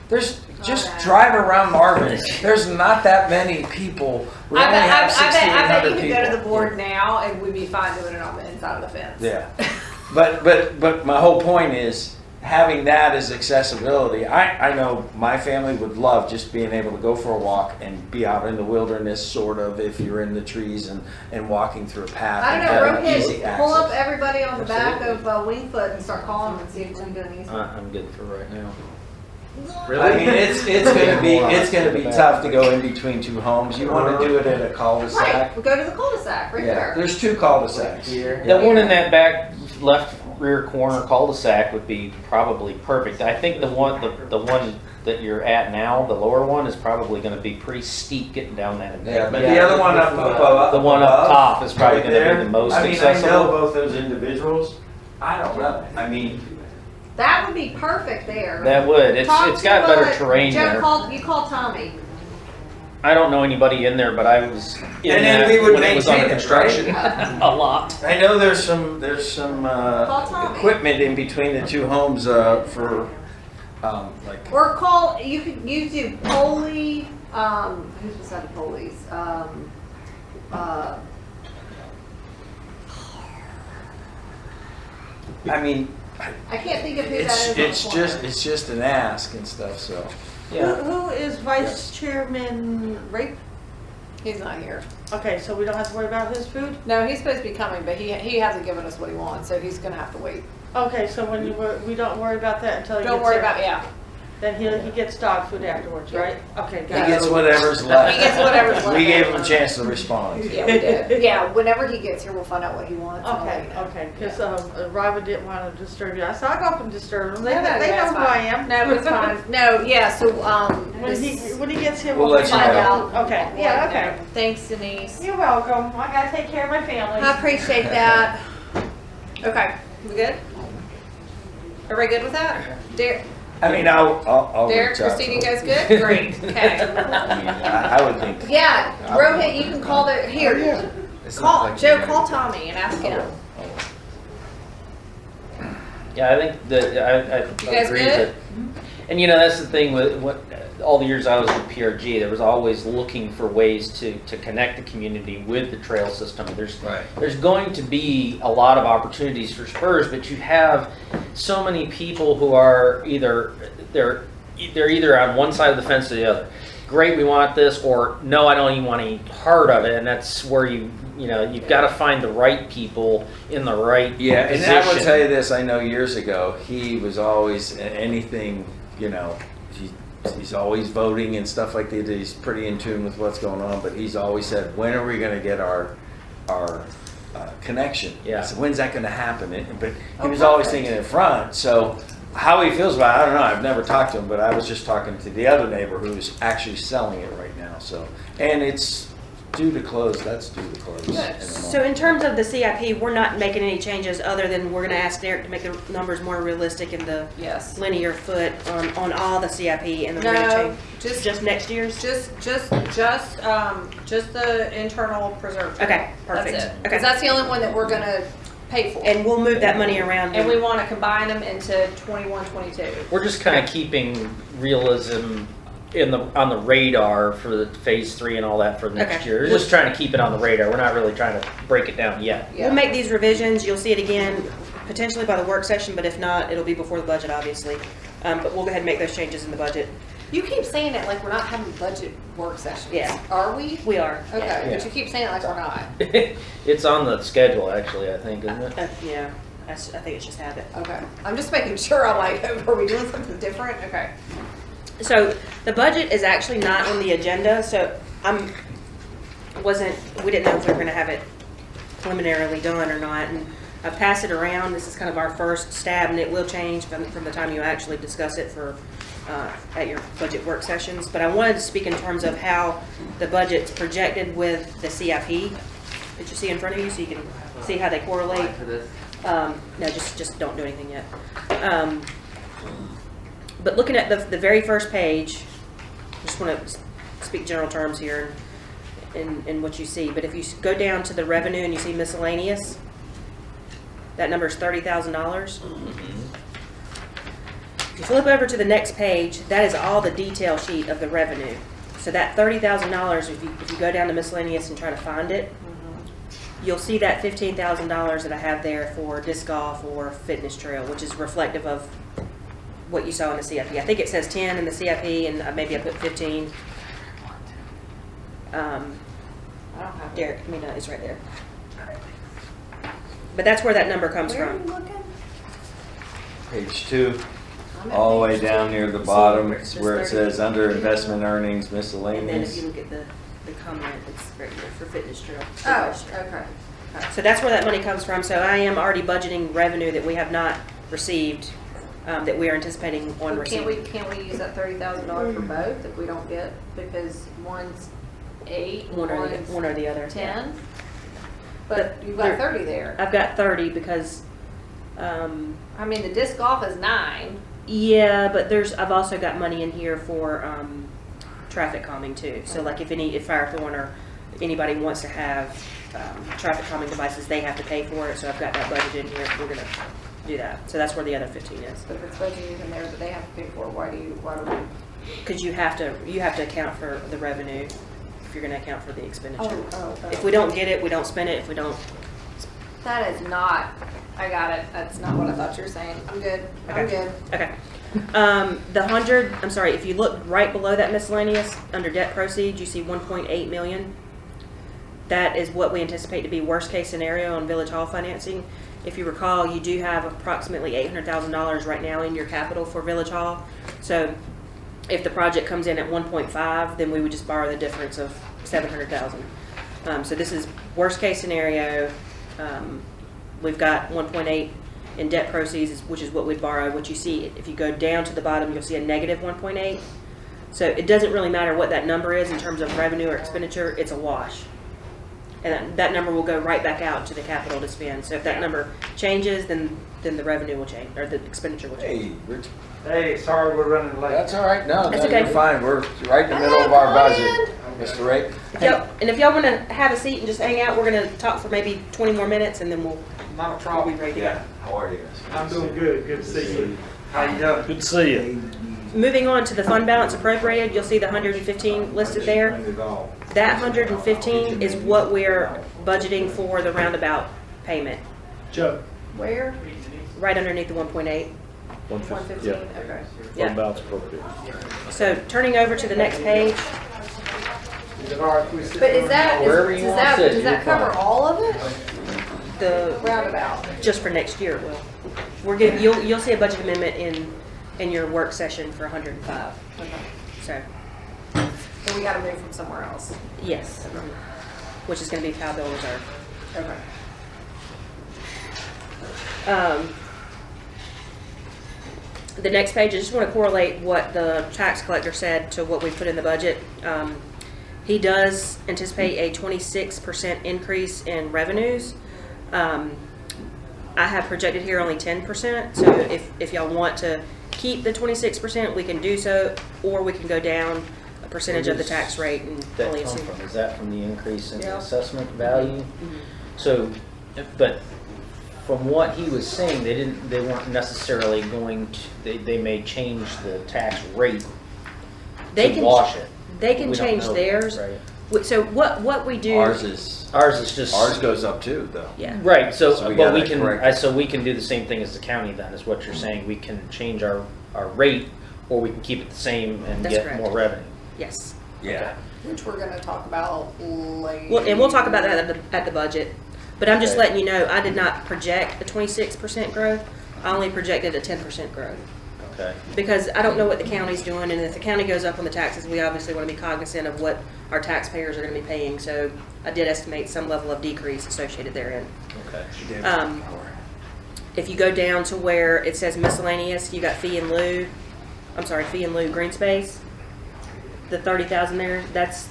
Speaker 3: there's, just
Speaker 1: Okay.
Speaker 3: drive around Marvin. There's not that many people. We
Speaker 1: I
Speaker 3: only
Speaker 1: bet,
Speaker 3: have
Speaker 1: I bet
Speaker 3: 6,800
Speaker 1: you could go to
Speaker 3: people.
Speaker 1: the board now and we'd be fine doing it on the inside of the fence.
Speaker 3: Yeah, but my whole point is, having that as accessibility, I know my family would love just being able to go for a walk and be out in the wilderness, sort of, if you're in the trees and walking through a path.
Speaker 1: I
Speaker 3: and
Speaker 1: don't know,
Speaker 3: having easy
Speaker 1: Rohit, pull up
Speaker 3: access.
Speaker 1: everybody on the back of Wingfoot and start calling them and see if we can do an easement.
Speaker 2: I'm good for right now.
Speaker 3: I mean, it's gonna be tough to go in between two homes. You want to do it at a cul-de-sac.
Speaker 1: Right, we'll go to the cul-de-sac, right
Speaker 3: Yeah,
Speaker 1: there.
Speaker 3: there's two cul-de-sacs.
Speaker 7: Here.
Speaker 2: The one in that back left rear corner cul-de-sac would be probably perfect. I think the one that you're at now, the lower one, is probably going to be pretty steep getting down that
Speaker 3: Yeah,
Speaker 2: embankment.
Speaker 3: but the other one up above.
Speaker 2: The one up top is probably
Speaker 3: right
Speaker 2: going to
Speaker 3: there.
Speaker 2: be the most
Speaker 3: I mean,
Speaker 2: accessible.
Speaker 3: I know both those individuals. I don't know. I mean,
Speaker 1: That would be perfect there.
Speaker 2: That would. It's
Speaker 1: Talk
Speaker 2: got
Speaker 1: to,
Speaker 2: better terrain
Speaker 1: Joe,
Speaker 2: there.
Speaker 1: you call Tommy.
Speaker 2: I don't know anybody in there, but I was in
Speaker 3: And then
Speaker 2: that
Speaker 3: we would
Speaker 2: when it was
Speaker 3: maintain
Speaker 2: under
Speaker 3: it,
Speaker 2: construction
Speaker 3: right?
Speaker 2: a lot.
Speaker 3: I know there's some
Speaker 1: Call Tommy.
Speaker 3: equipment in between the two homes for like.
Speaker 1: Or call, you do Polly, who's beside the Polies?
Speaker 3: I mean,
Speaker 1: I can't think of who that is on the corner.
Speaker 3: it's just an ask and stuff. So
Speaker 11: Who is Vice Chairman Rape?
Speaker 1: He's not here.
Speaker 11: Okay, so we don't have to worry about his food?
Speaker 1: No, he's supposed to be coming, but he hasn't given us what he wants, so he's gonna have to wait.
Speaker 11: Okay, so when we don't worry about that until he gets
Speaker 1: Don't worry
Speaker 11: here.
Speaker 1: about, yeah.
Speaker 11: Then he gets dog food afterwards, right? Okay,
Speaker 3: he
Speaker 11: got
Speaker 3: gets
Speaker 11: it.
Speaker 3: whatever's left.
Speaker 1: He gets whatever's left.
Speaker 3: We gave him a chance to respond.
Speaker 1: Yeah, we did. Yeah, whenever he gets here, we'll find out what he wants. and we'll let
Speaker 11: Okay,
Speaker 1: you know.
Speaker 11: okay, because Robin didn't want to disturb you. I said, I'll go up and disturb them. They
Speaker 1: No,
Speaker 11: know
Speaker 1: that's
Speaker 11: who I
Speaker 1: fine.
Speaker 11: am.
Speaker 1: No, it's fine. No, yeah, so,
Speaker 11: When he gets here,
Speaker 3: We'll
Speaker 11: we'll
Speaker 3: let you
Speaker 11: find
Speaker 3: know.
Speaker 11: out. Okay, yeah, okay.
Speaker 1: Thanks, Denise.
Speaker 11: You're welcome. I gotta take care of my family.
Speaker 1: I appreciate that. Okay, we good? Everybody good with that? Derek,
Speaker 3: I mean, I'll
Speaker 1: Derek,
Speaker 3: reach out to
Speaker 1: Christine, you
Speaker 3: him.
Speaker 1: guys good? Great, okay.
Speaker 3: I mean, I would think.
Speaker 1: Yeah, Rohit, you can call the, here, call, Joe, call Tommy and ask him.
Speaker 2: Yeah, I think that I
Speaker 1: You guys
Speaker 2: agree
Speaker 1: good?
Speaker 2: that, and that's the thing with what all the years I was with PRG, there was always looking for ways to connect the community with the trail system. There's going to be a lot of opportunities for spurs, but you have so many people who are they're either on one side of the fence or the other. Great, we want this, or no, I don't even want any part of it, and that's where you've got to find the right people in the right
Speaker 3: Yeah, and
Speaker 2: position.
Speaker 3: I will tell you this, I know years ago, he was always anything, he's always voting and stuff like that. He's pretty in tune with what's going on, but he's always said, when are we going to get our connection?
Speaker 2: Yeah.
Speaker 3: I said, when's that going to happen? But he was
Speaker 1: perfect.
Speaker 3: always thinking in front, so how he feels about it, I don't know. I've never talked to him, but I was just talking to the other neighbor who's actually selling it right now. So, and it's due to close. That's due to close.
Speaker 1: Good.
Speaker 3: in a month.
Speaker 4: So in terms of the CIP, we're not making any changes other than we're gonna ask Derek to make the numbers more realistic in the
Speaker 1: Yes.
Speaker 4: linear foot on all the CIP, and then we're gonna
Speaker 1: No,
Speaker 4: change just next year's?
Speaker 1: Just the internal preserve. trail.
Speaker 4: Okay, perfect.
Speaker 1: That's it.
Speaker 4: Okay.
Speaker 1: Because that's the only one that we're gonna pay for.
Speaker 4: And we'll move that money around.
Speaker 1: And we wanna combine them into 21, 22.
Speaker 2: We're just kind of keeping realism on the radar for the phase 3 and all that for next
Speaker 4: Okay.
Speaker 2: year. We're just trying to keep it on the radar. We're not really trying to break it down yet.
Speaker 4: We'll make these revisions, you'll see it again, potentially by the work session, but if not, it'll be before the budget, obviously. But we'll go ahead and make those changes in the budget.
Speaker 1: You keep saying it like we're not having budget work sessions.
Speaker 4: Yeah.
Speaker 1: Are we?
Speaker 4: We are.
Speaker 1: Okay,
Speaker 2: Yeah.
Speaker 1: but you keep saying it like we're not.
Speaker 2: It's on the schedule, actually, I think, isn't it?
Speaker 4: Yeah, I think it's just habit.
Speaker 1: Okay. I'm just making sure. I'm like, are we doing something different? Okay.
Speaker 4: So the budget is actually not on the agenda, so we didn't know if we were gonna have it preliminarily done or not, and I passed it around. This is kind of our first stab, and it will change from the time you actually discuss it at your budget work sessions. But I wanted to speak in terms of how the budget's projected with the CIP that you see in front of you, so you can see how they correlate.
Speaker 7: For this.
Speaker 4: No, just don't do anything yet. But looking at the very first page, just want to speak general terms here in what you see. But if you go down to the revenue and you see miscellaneous, that number is $30,000. If you flip over to the next page, that is all the detail sheet of the revenue. So that $30,000, if you go down to miscellaneous and try to find it, you'll see that $15,000 that I have there for disc golf or fitness trail, which is reflective of what you saw in the CIP. I think it says 10 in the CIP, and maybe I put 15.
Speaker 1: I don't have it.
Speaker 4: Derek, I mean, it's right there. But that's where that number comes
Speaker 1: Where are you
Speaker 4: from.
Speaker 1: looking?
Speaker 3: Page 2,
Speaker 1: I'm at
Speaker 3: all the way
Speaker 1: page
Speaker 3: down
Speaker 1: two.
Speaker 3: near the
Speaker 4: See
Speaker 3: bottom,
Speaker 4: where it says
Speaker 3: where it
Speaker 4: 30?
Speaker 3: says under investment earnings
Speaker 4: And then if
Speaker 3: miscellaneous.
Speaker 4: you look at the comment, it's right here for fitness trail.
Speaker 1: Oh, okay.
Speaker 4: So that's where that money comes from. So I am already budgeting revenue that we have not received, that we are anticipating on
Speaker 1: Well, can't we
Speaker 4: receiving.
Speaker 1: use that $30,000 for both if we don't get, because one's 8,
Speaker 4: One or
Speaker 1: one's
Speaker 4: the other.
Speaker 1: 10? But you've got 30 there.
Speaker 4: I've got 30 because,
Speaker 1: I mean, the disc golf is 9.
Speaker 4: yeah, but I've also got money in here for, traffic calming too. So like if Firethorn or anybody wants to have, traffic calming devices, they have to pay for it. So I've got that budgeted in here. We're gonna do that. So that's where the other 15 is.
Speaker 1: But if it's budgeted in there that they have to pay for, why do we?
Speaker 4: Because you have to account for the revenue if you're gonna account for the expenditure.
Speaker 1: Oh.
Speaker 4: If we don't get it, we don't spend it. If we don't,
Speaker 1: That is not, I got it. That's not what I thought you were saying. I'm good. I'm
Speaker 4: Okay.
Speaker 1: good.
Speaker 4: okay. If you look right below that miscellaneous, under debt proceeds, you see 1.8 million. That is what we anticipate to be worst case scenario on Village Hall financing. If you recall, you do have approximately $800,000 right now in your capital for Village Hall. So if the project comes in at 1.5, then we would just borrow the difference of 700,000. So this is worst case scenario. We've got 1.8 in debt proceeds, which is what we'd borrow. What you see, if you go down to the bottom, you'll see a negative 1.8. So it doesn't really matter what that number is in terms of revenue or expenditure, it's a wash. And that number will go right back out to the capital to spend. So if that number changes, then the revenue will change, or the expenditure will change.
Speaker 3: Hey, Rich.
Speaker 6: Hey, sorry we're running late.
Speaker 3: That's all right. No,
Speaker 4: That's
Speaker 3: no,
Speaker 4: okay.
Speaker 3: you're fine. We're right in the middle of our budget, Mr. Ray.
Speaker 4: If y'all want to have a seat and just hang out, we're going to talk for maybe 20 more minutes, and then we'll
Speaker 6: Not a
Speaker 4: be
Speaker 6: problem.
Speaker 4: ready to go.
Speaker 3: Yeah. How are you guys?
Speaker 6: I'm doing good. Good to see you. How you doing?
Speaker 8: Good to see you.
Speaker 4: Moving on to the fund balance appropriated, you'll see the 115 listed there. That 115 is what we're budgeting for the roundabout payment,
Speaker 6: Joe.
Speaker 1: Where?
Speaker 4: right underneath the 1.8.
Speaker 1: 115?
Speaker 8: Yeah.
Speaker 1: Okay.
Speaker 4: Yeah.
Speaker 8: Fund balance appropriate.
Speaker 4: So turning over to the next page,
Speaker 6: Is it all right if we sit
Speaker 1: But is that,
Speaker 2: Wherever you
Speaker 1: does
Speaker 2: want
Speaker 1: that,
Speaker 2: to sit,
Speaker 1: does that
Speaker 2: you're
Speaker 1: cover
Speaker 2: fine.
Speaker 1: all of it?
Speaker 4: the
Speaker 1: Roundabout.
Speaker 4: just for next year it will. We're giving you'll see a budget amendment in your work session for 105.
Speaker 1: Okay.
Speaker 4: So
Speaker 1: So we gotta move from somewhere else.
Speaker 4: yes, which is going to be Powell Bill Reserve.
Speaker 1: Okay.
Speaker 4: The next page, I just want to correlate what the tax collector said to what we put in the budget. He does anticipate a 26% increase in revenues. I have projected here only 10%, so if y'all want to keep the 26%, we can do so, or we can go down a percentage of the tax rate and
Speaker 2: That
Speaker 4: only
Speaker 2: come
Speaker 4: assume.
Speaker 2: from, is that from the increase in the
Speaker 1: Yeah.
Speaker 2: assessment value? So, but from what he was saying, they weren't necessarily going to, they may change the tax rate
Speaker 4: They
Speaker 2: to
Speaker 4: can
Speaker 2: wash it.
Speaker 4: They can
Speaker 2: We don't
Speaker 4: change
Speaker 2: know,
Speaker 4: theirs.
Speaker 2: right?
Speaker 4: So what we do?
Speaker 3: Ours is
Speaker 2: Ours
Speaker 3: goes up too, though.
Speaker 4: Yeah.
Speaker 2: Right, so,
Speaker 3: So we
Speaker 2: but we
Speaker 3: gotta
Speaker 2: can,
Speaker 3: correct it.
Speaker 2: so we can do the same thing as the county then, is what you're saying, we can change our rate, or we can keep it the same and
Speaker 4: That's
Speaker 2: get
Speaker 4: correct.
Speaker 2: more revenue.
Speaker 4: Yes.
Speaker 3: Yeah.
Speaker 1: Which we're gonna talk about later.
Speaker 4: Well, and we'll talk about that at the budget. But I'm just
Speaker 2: Okay.
Speaker 4: letting you know, I did not project a 26% growth. I only projected a 10% growth.
Speaker 2: Okay,
Speaker 4: Because I don't know what the county's doing, and if the county goes up on the taxes, we obviously want to be cognizant of what our taxpayers are going to be paying. So I did estimate some level of decrease associated therein.
Speaker 2: okay.
Speaker 4: If you go down to where it says miscellaneous, you got fee and lieu green space. The 30,000 there, that's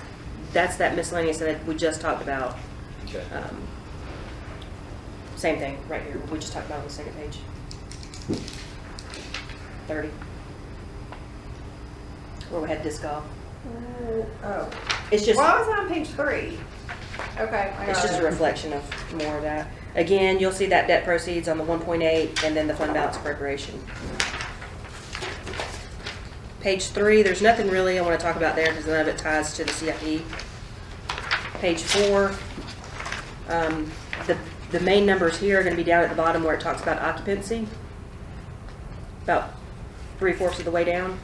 Speaker 4: that miscellaneous that we just talked about.
Speaker 2: Okay.
Speaker 4: Same thing right here. We just talked about on the second page. 30. Where we had disc golf.
Speaker 1: Oh.
Speaker 4: It's just
Speaker 1: Why was it on page 3? Okay, I
Speaker 4: it's
Speaker 1: got
Speaker 4: just
Speaker 1: it.
Speaker 4: a reflection of more of that. Again, you'll see that debt proceeds on the 1.8 and then the fund balance appropriation. Page 3, there's nothing really I want to talk about there because none of it ties to the CIP. Page 4, the main numbers here are going to be down at the bottom where it talks about occupancy. About 3/4 of the way down.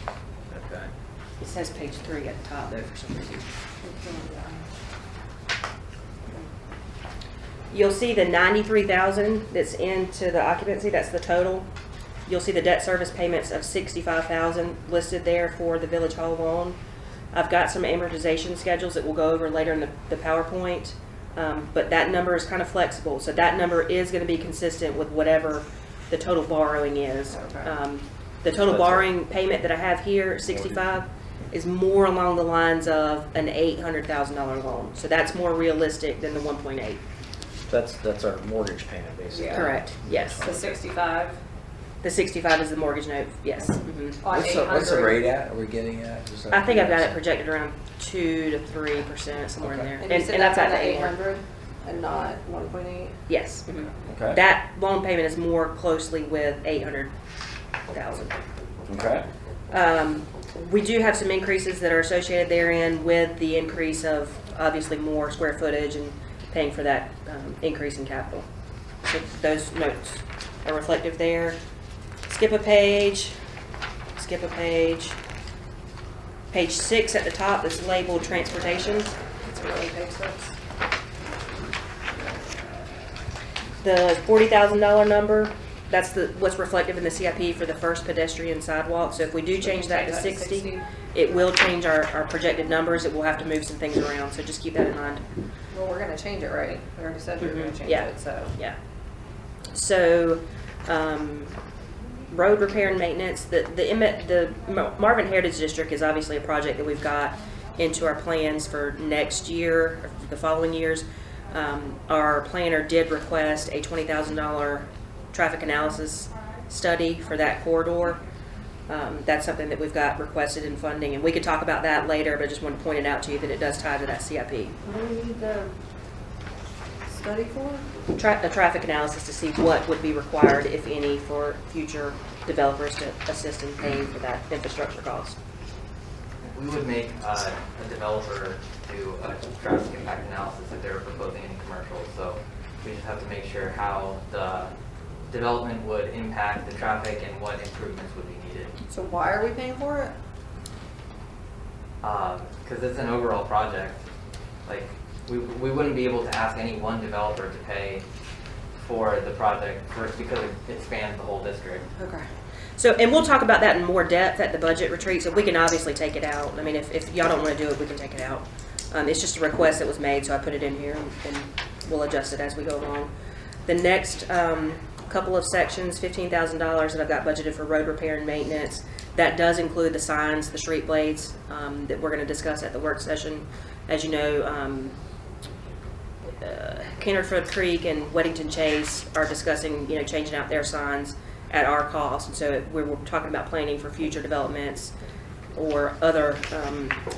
Speaker 2: Okay.
Speaker 4: It says page 3 at the top though for some reason. You'll see the 93,000 that's into the occupancy, that's the total. You'll see the debt service payments of 65,000 listed there for the Village Hall loan. I've got some amortization schedules that we'll go over later in the PowerPoint, but that number is kind of flexible. So that number is going to be consistent with whatever the total borrowing is. The total borrowing payment that I have here, 65, is more along the lines of an $800,000 loan. So that's more realistic than the 1.8.
Speaker 2: That's our mortgage payment, basically.
Speaker 1: Yeah.
Speaker 4: Correct, yes.
Speaker 1: The 65
Speaker 4: The 65 is the mortgage note, yes.
Speaker 1: on
Speaker 3: What's the
Speaker 1: 800.
Speaker 3: rate at? Are we getting at? Just out
Speaker 4: I
Speaker 3: of
Speaker 4: think I've got it
Speaker 3: curiosity.
Speaker 4: projected around 2 to 3%, somewhere in
Speaker 3: Okay.
Speaker 4: there.
Speaker 1: And you said
Speaker 4: that's
Speaker 1: that's
Speaker 4: at
Speaker 1: at
Speaker 4: the
Speaker 1: 800 and not 1.8?
Speaker 4: Yes.
Speaker 3: Okay.
Speaker 4: That loan payment is more closely with 800,000.
Speaker 3: Okay.
Speaker 4: We do have some increases that are associated therein with the increase of obviously more square footage and paying for that increase in capital. So those notes are reflective there. Skip a page. Page 6 at the top is labeled transportation.
Speaker 1: It's really big stuff.
Speaker 4: The $40,000 number, that's what's reflective in the CIP for the first pedestrian sidewalk. So if we do change that to 60, it will change our projected numbers. It will have to move some things around, so just keep that in mind.
Speaker 1: Well, we're gonna change it, right? We already said we were gonna change
Speaker 4: Yeah.
Speaker 1: it, so.
Speaker 4: Yeah. So, road repair and maintenance, the Marvin Heritage District is obviously a project that we've got into our plans for next year, or the following years. Our planner did request a $20,000 traffic analysis study for that corridor. That's something that we've got requested in funding, and we could talk about that later, but I just wanted to point it out to you that it does tie to that CIP.
Speaker 1: What do we need the study for?
Speaker 4: A traffic analysis to see what would be required, if any, for future developers to assist in paying for that infrastructure cost.
Speaker 7: We would make a developer do a traffic impact analysis if they were proposing any commercials. So we just have to make sure how the development would impact the traffic and what improvements would be needed.
Speaker 1: So why are we paying for it?
Speaker 7: Because it's an overall project. Like, we wouldn't be able to ask any one developer to pay for the project first because it spans the whole district.
Speaker 1: Okay.
Speaker 4: So, and we'll talk about that in more depth at the budget retreat, so we can obviously take it out. I mean, if y'all don't want to do it, we can take it out. It's just a request that was made, so I put it in here, and we'll adjust it as we go along. The next couple of sections, $15,000 that I've got budgeted for road repair and maintenance. That does include the signs, the street blades that we're going to discuss at the work session. As you know, Canterford Creek and Weddington Chase are discussing, changing out their signs at our cost. And so we're talking about planning for future developments or other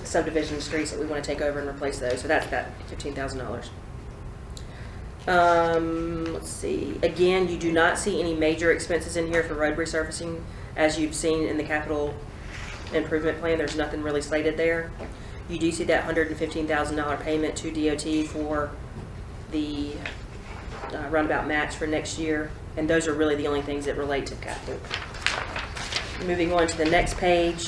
Speaker 4: subdivision streets that we want to take over and replace those. So that's that $15,000. Let's see. Again, you do not see any major expenses in here for road resurfacing. As you've seen in the capital improvement plan, there's nothing really slated there. You do see that $115,000 payment to DOT for the roundabout match for next year. And those are really the only things that relate to capital. Moving on to the next page.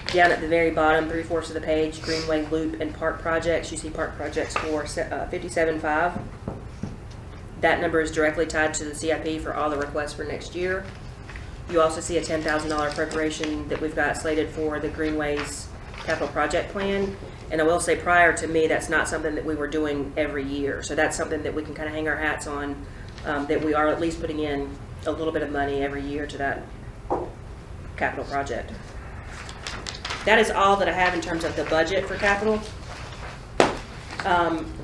Speaker 4: Down at the very bottom, 3/4 of the page, Greenway Loop and Park projects. You see park projects for 57.5. That number is directly tied to the CIP for all the requests for next year. You also see a $10,000 appropriation that we've got slated for the Greenway's capital project plan. And I will say, prior to me, that's not something that we were doing every year. So that's something that we can kind of hang our hats on, that we are at least putting in a little bit of money every year to that capital project. That is all that I have in terms of the budget for capital.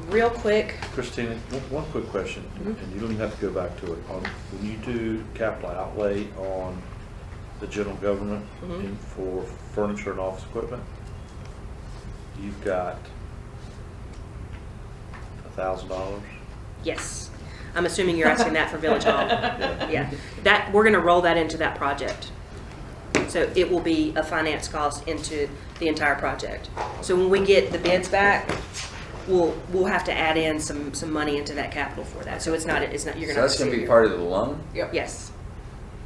Speaker 4: Real quick.
Speaker 8: Christina, one quick question, and you don't even have to go back to it. When you do capital outlay on the general government for furniture and office equipment, you've got $1,000?
Speaker 4: Yes. I'm assuming you're asking that for Village Hall. Yeah. That, we're gonna roll that into that project. So it will be a finance cost into the entire project. So when we get the bids back, we'll have to add in some money into that capital for that. So it's not, you're
Speaker 3: So
Speaker 4: gonna.
Speaker 3: that's going to be part of the loan?
Speaker 4: Yes.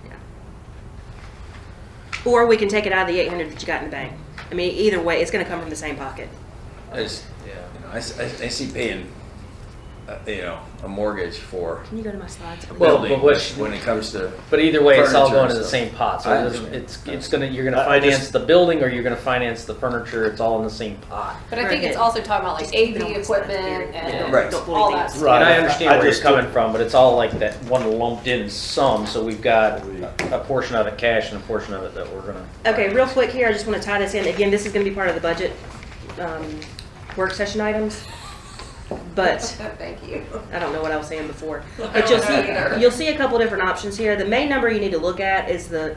Speaker 4: Yeah. Or we can take it out of the 800 that you got in the bank. I mean, either way, it's gonna come from the same pocket.
Speaker 3: I see paying, a mortgage for
Speaker 4: Can you go to my slides?
Speaker 2: Well,
Speaker 3: building
Speaker 2: but what-
Speaker 3: when it comes to.
Speaker 2: But either way, it's all
Speaker 3: Furniture
Speaker 2: going
Speaker 3: and
Speaker 2: to the
Speaker 3: stuff.
Speaker 2: same pot, so
Speaker 3: I
Speaker 2: it doesn't,
Speaker 3: understand.
Speaker 2: it's gonna, you're gonna
Speaker 8: I just-
Speaker 2: finance the building or you're gonna finance the furniture, it's all in the same pot.
Speaker 1: But I think it's
Speaker 4: Right.
Speaker 1: also talking about like
Speaker 4: Just keep it
Speaker 1: AV
Speaker 4: on the side
Speaker 1: equipment
Speaker 4: here.
Speaker 1: and
Speaker 3: Right.
Speaker 4: Don't pull
Speaker 1: all
Speaker 4: anything
Speaker 1: that
Speaker 4: else.
Speaker 1: stuff.
Speaker 2: And I
Speaker 8: Right.
Speaker 2: understand
Speaker 8: I
Speaker 2: where you're
Speaker 8: just
Speaker 2: coming
Speaker 8: took-
Speaker 2: from, but it's all like that one lumped in sum, so we've got a portion of it cash and a portion of it that we're gonna.
Speaker 4: Okay, real quick here, I just want to tie this in. Again, this is going to be part of the budget work session items. But
Speaker 1: Thank you.
Speaker 4: I don't know what I was saying before.
Speaker 1: I
Speaker 4: But
Speaker 1: don't know either.
Speaker 4: you'll see a couple different options here. The main number you need to look at is the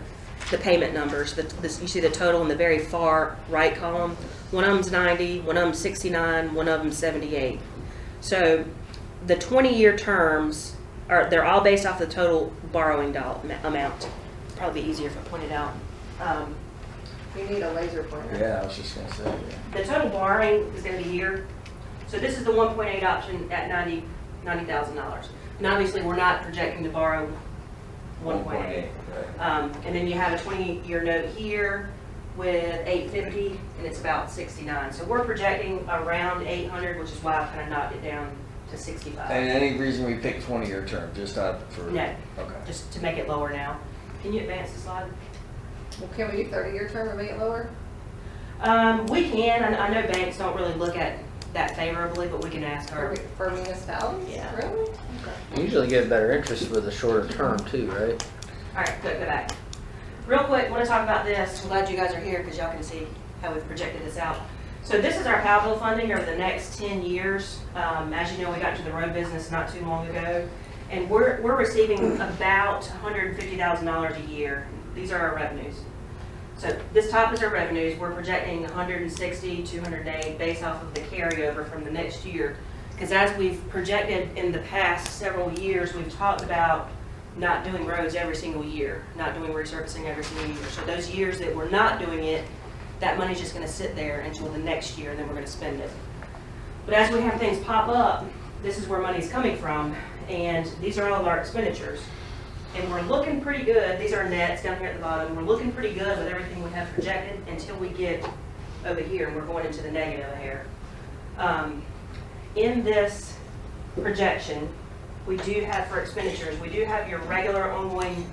Speaker 4: payment numbers. You see the total in the very far right column. One of them's 90, one of them's 69, one of them's 78. So the 20-year terms they're all based off the total borrowing amount. Probably be easier if I pointed out.
Speaker 1: You need a laser pointer.
Speaker 3: Yeah, I was just gonna say,
Speaker 4: The total borrowing is going to be here. So this is the 1.8 option at $90,000. And obviously, we're not projecting to borrow 1.8. And then you have a 20-year note here with 850, and it's about 69. So we're projecting around 800, which is why I kind of knocked it down to 65.
Speaker 3: And any reason we picked 20-year term, just out for?
Speaker 4: No,
Speaker 3: Okay.
Speaker 4: just to make it lower now. Can you advance the slide?
Speaker 1: Well, can we do 30-year term and make it lower?
Speaker 4: We can. I know banks don't really look at that favorably, but we can ask her.
Speaker 1: For municipalities?
Speaker 4: Yeah.
Speaker 1: Really?
Speaker 2: You usually get better interest with a shorter term too, right?
Speaker 4: All right, go back. Real quick, want to talk about this. I'm glad you guys are here because y'all can see how we've projected this out. So this is our POW bill funding over the next 10 years. As you know, we got into the road business not too long ago, and we're receiving about $150,000 a year. These are our revenues. So this top is our revenues. We're projecting 160, 208 based off of the carryover from the next year. Because as we've projected in the past several years, we've talked about not doing roads every single year, not doing resurfacing every single year. So those years that we're not doing it, that money's just going to sit there until the next year, and then we're going to spend it. But as we have things pop up, this is where money's coming from, and these are all of our expenditures. And we're looking pretty good. These are nets down here at the bottom. We're looking pretty good with everything we have projected until we get over here, and we're going into the negative here. In this projection, we do have for expenditures, we do have your regular ongoing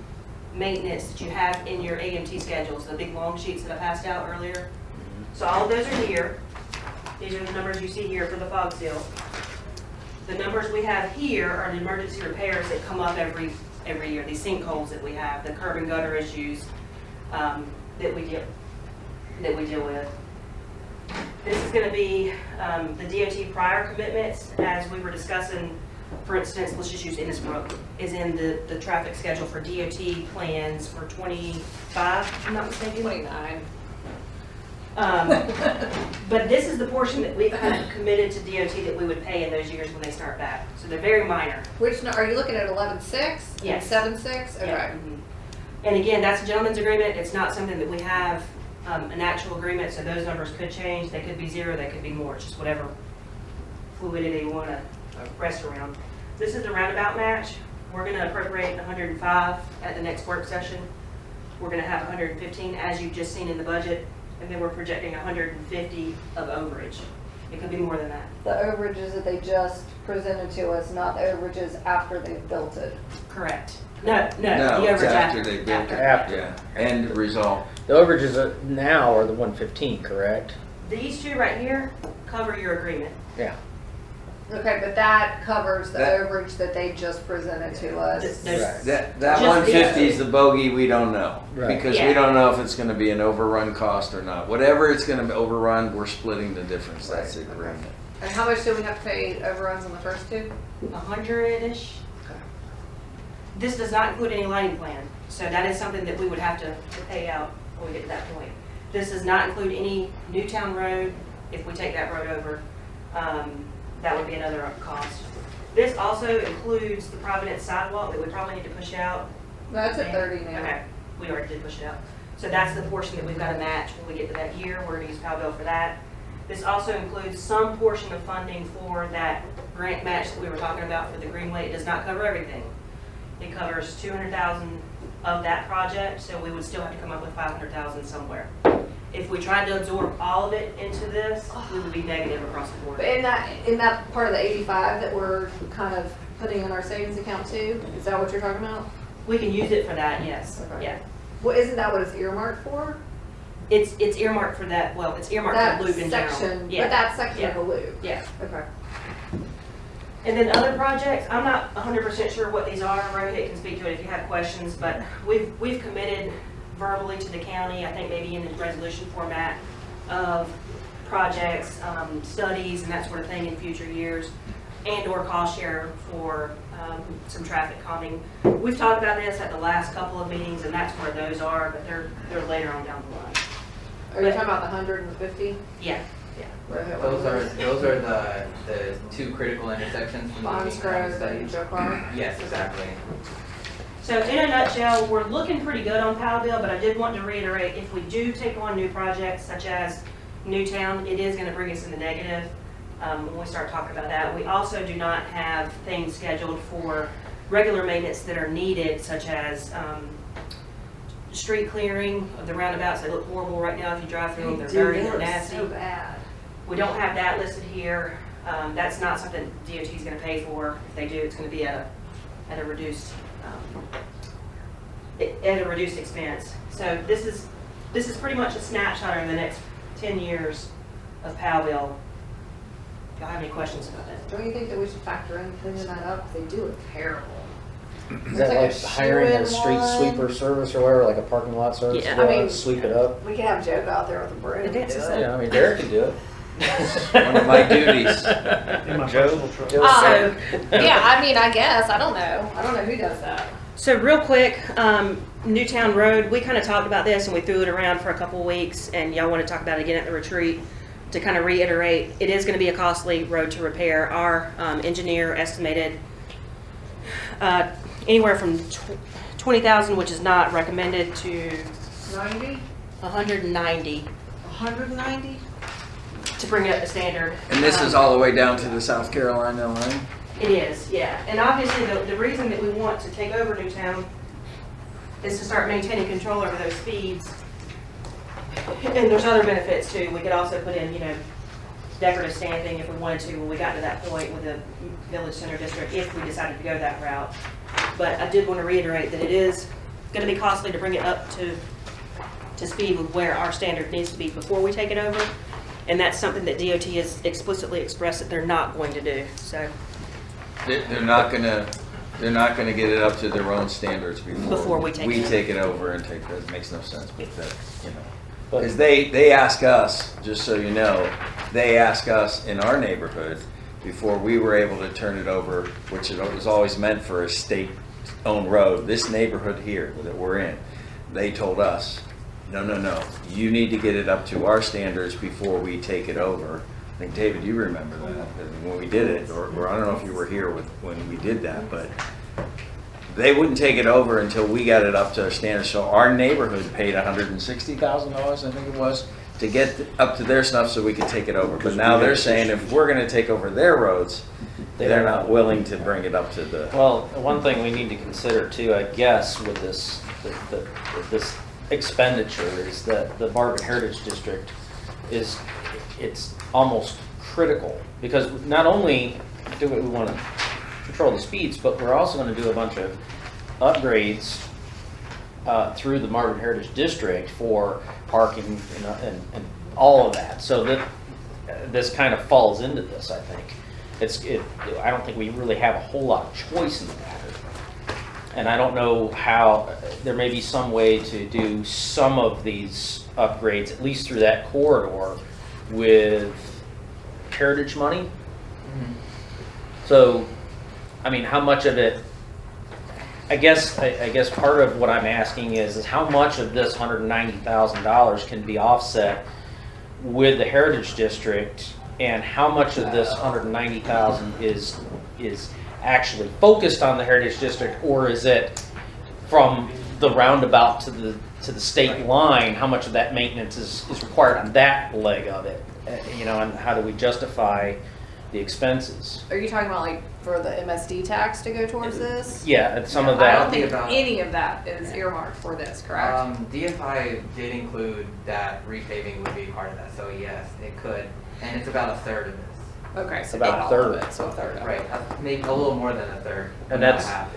Speaker 4: maintenance that you have in your AMT schedules, the big long sheets that I passed out earlier. So all of those are here. These are the numbers you see here for the fog seal. The numbers we have here are the emergency repairs that come up every year, these sinkholes that we have, the curb and gutter issues that we deal with. This is going to be the DOT prior commitments, as we were discussing. For instance, let's just use Innisbrook, is in the traffic schedule for DOT plans for 25, if I'm not mistaken.
Speaker 1: 29.
Speaker 4: But this is the portion that we've kind of committed to DOT that we would pay in those years when they start back. So they're very minor.
Speaker 1: Which, are you looking at 11.6?
Speaker 4: Yes.
Speaker 1: 7.6? Okay.
Speaker 4: Yeah. Mhm. And again, that's a gentleman's agreement. It's not something that we have an actual agreement, so those numbers could change. They could be zero, they could be more, just whatever fluidity we want to rest around. This is the roundabout match. We're going to appropriate 105 at the next work session. We're going to have 115, as you've just seen in the budget, and then we're projecting 150 of overage. It could be more than that.
Speaker 1: The overages that they just presented to us, not the overages after they've built it.
Speaker 4: Correct. No, the
Speaker 3: No,
Speaker 4: overage
Speaker 3: it's after they built it.
Speaker 2: After.
Speaker 3: Yeah, end result.
Speaker 2: The overages now are the 115, correct?
Speaker 4: These two right here cover your agreement.
Speaker 2: Yeah.
Speaker 1: Okay, but that covers the
Speaker 3: That-
Speaker 1: overage that they just presented to us.
Speaker 4: There's-
Speaker 3: That
Speaker 4: Just
Speaker 3: 150
Speaker 4: these
Speaker 3: is the bogey we don't know.
Speaker 2: Right.
Speaker 3: Because
Speaker 4: Yeah.
Speaker 3: we don't know if it's gonna be an overrun cost or not. Whatever it's gonna overrun, we're splitting the difference. That's the agreement.
Speaker 1: And how much do we have to pay overruns on the first two?
Speaker 4: 100-ish. This does not include any lighting plan, so that is something that we would have to pay out when we get to that point. This does not include any Newtown Road, if we take that road over. That would be another cost. This also includes the Providence sidewalk that we probably need to push out.
Speaker 1: That's at 30 now.
Speaker 4: Okay, we already did push it out. So that's the portion that we've got to match when we get to that year. We're going to use POW bill for that. This also includes some portion of funding for that grant match that we were talking about for the Greenway. It does not cover everything. It covers $200,000 of that project, so we would still have to come up with 500,000 somewhere. If we tried to absorb all of it into this, we would be negative across the board.
Speaker 1: But in that part of the 85 that we're kind of putting in our savings account too, is that what you're talking about?
Speaker 4: We can use it for that, yes,
Speaker 1: Okay.
Speaker 4: yeah.
Speaker 1: Well, isn't that what it's earmarked for?
Speaker 4: It's earmarked for that, well, it's earmarked
Speaker 1: That
Speaker 4: for loop in general.
Speaker 1: section,
Speaker 4: Yeah.
Speaker 1: but that section of
Speaker 4: Yeah.
Speaker 1: the loop.
Speaker 4: Yeah.
Speaker 1: Okay.
Speaker 4: And then other projects, I'm not 100% sure what these are. Rohit can speak to it if you have questions, but we've committed verbally to the county, I think maybe in the resolution format, of projects, studies and that sort of thing in future years, and or cost share for some traffic calming. We've talked about this at the last couple of meetings, and that's where those are, but they're later on down the line.
Speaker 1: Are you talking about the 150?
Speaker 4: Yeah.
Speaker 7: Those are the two critical intersections from the
Speaker 1: Bonds
Speaker 7: economic
Speaker 1: Grove and
Speaker 7: studies.
Speaker 1: Joe Clark?
Speaker 7: Yes, exactly.
Speaker 4: So in a nutshell, we're looking pretty good on Powellville, but I did want to reiterate, if we do take on new projects such as Newtown, it is going to bring us in the negative when we start talking about that. We also do not have things scheduled for regular maintenance that are needed, such as street clearing of the roundabouts. They look horrible right now if you drive through them. They're dirty, they're nasty.
Speaker 1: So bad.
Speaker 4: We don't have that listed here. That's not something DOT is going to pay for. If they do, it's going to be at a reduced expense. So this is pretty much a snapshot over the next 10 years of Powellville. If y'all have any questions about that?
Speaker 1: Don't you think that we should factor in cleaning that up? They do it terrible.
Speaker 2: Is
Speaker 1: There's
Speaker 2: that
Speaker 1: like
Speaker 2: like
Speaker 1: a
Speaker 2: hiring a
Speaker 1: shoe-in
Speaker 2: street
Speaker 1: one.
Speaker 2: sweeper service or whatever, like a parking lot service?
Speaker 4: Yeah,
Speaker 2: to go
Speaker 1: I
Speaker 2: out
Speaker 1: mean-
Speaker 2: and sweep it up?
Speaker 1: We could have Joe go out there with a broom. and do
Speaker 4: Advances
Speaker 1: it.
Speaker 2: Yeah, I mean, Derek could do it.
Speaker 3: One of my duties.
Speaker 8: In my
Speaker 2: Joe?
Speaker 8: personal truck.
Speaker 2: Joe
Speaker 1: Oh,
Speaker 2: said-
Speaker 1: yeah, I mean, I guess, I don't know. I don't know who does that.
Speaker 4: So real quick, Newtown Road, we kind of talked about this and we threw it around for a couple of weeks, and y'all want to talk about it again at the retreat. To kind of reiterate, it is going to be a costly road to repair. Our engineer estimated anywhere from 20,000, which is not recommended, to
Speaker 1: 90?
Speaker 4: 190
Speaker 1: 190?
Speaker 4: to bring it up to standard.
Speaker 3: And this is all the way down to the South Carolina line?
Speaker 4: It is, yeah. And obviously, the reason that we want to take over Newtown is to start maintaining control over those speeds. And there's other benefits too. We could also put in, decorative stamping if we wanted to when we got to that point with the Village Center District, if we decided to go that route. But I did want to reiterate that it is going to be costly to bring it up to speed with where our standard needs to be before we take it over. And that's something that DOT has explicitly expressed that they're not going to do, so.
Speaker 3: They're not gonna get it up to their own standards
Speaker 4: Before we take it
Speaker 3: over and take that. It makes no sense with that,
Speaker 2: But-
Speaker 3: Because they ask us, just so you know, they ask us in our neighborhood before we were able to turn it over, which it was always meant for a state-owned road, this neighborhood here that we're in, they told us, no, you need to get it up to our standards before we take it over. I think, David, you remember that when we did it, or I don't know if you were here when we did that, but they wouldn't take it over until we got it up to our standards. So our neighborhood paid $160,000, I think it was, to get up to their snuff so we could take it over. But now they're saying if we're gonna take over their roads, they're not willing to bring it up to the.
Speaker 2: Well, one thing we need to consider too, I guess, with this, this expenditure is that the Marvin Heritage District it's almost critical, because not only do we want to control the speeds, but we're also going to do a bunch of upgrades through the Marvin Heritage District for parking and all of that. So that this kind of falls into this, I think. I don't think we really have a whole lot of choice in the matter. And I don't know how, there may be some way to do some of these upgrades, at least through that corridor, with heritage money.
Speaker 7: Mm-hmm.
Speaker 2: So, I mean, how much of it, I guess part of what I'm asking is how much of this $190,000 can be offset with the Heritage District, and how much of this $190,000 is actually focused on the Heritage District, or is it from the roundabout to the state line? How much of that maintenance is required on that leg of it, and how do we justify the expenses?
Speaker 1: Are you talking about like for the MSD tax to go towards this?
Speaker 2: Yeah, and some of
Speaker 1: I
Speaker 2: that.
Speaker 1: don't think
Speaker 7: About-
Speaker 1: any of that is earmarked for this, correct?
Speaker 7: DFI did include that repaving would be part of that, so yes, it could, and it's about a third of this.
Speaker 1: Okay, so
Speaker 2: About
Speaker 1: not
Speaker 2: a
Speaker 1: all
Speaker 2: third.
Speaker 1: of it, so a third of it.
Speaker 7: Right, maybe a little more than a third.
Speaker 2: And
Speaker 7: not
Speaker 2: that's,
Speaker 7: half.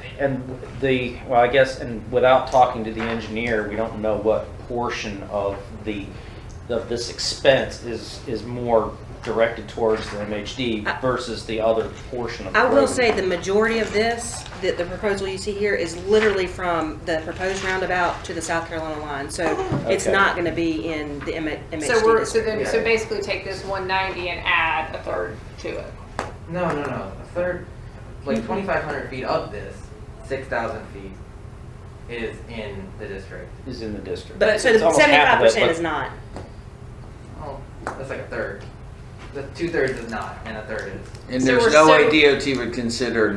Speaker 2: well, I guess, and without talking to the engineer, we don't know what portion of this expense is more directed towards the MHD versus the other portion of the
Speaker 4: I will
Speaker 2: road.
Speaker 4: say the majority of this, the proposal you see here is literally from the proposed roundabout to the South Carolina line. So it's
Speaker 2: Okay.
Speaker 4: not gonna be in the MHD
Speaker 1: So we're,
Speaker 4: district.
Speaker 1: so basically take this 190 and add a third to it.
Speaker 7: No, a third, like 2,500 feet of this, 6,000 feet is in the district.
Speaker 2: Is in the district.
Speaker 4: But so
Speaker 2: It's
Speaker 4: the
Speaker 2: almost half of it,
Speaker 4: 75%
Speaker 2: but-
Speaker 4: is not.
Speaker 7: Oh, that's like a third. The 2/3 is not, and a third is.
Speaker 3: And
Speaker 1: So
Speaker 3: there's
Speaker 1: we're
Speaker 3: no way
Speaker 1: so-
Speaker 3: DOT would consider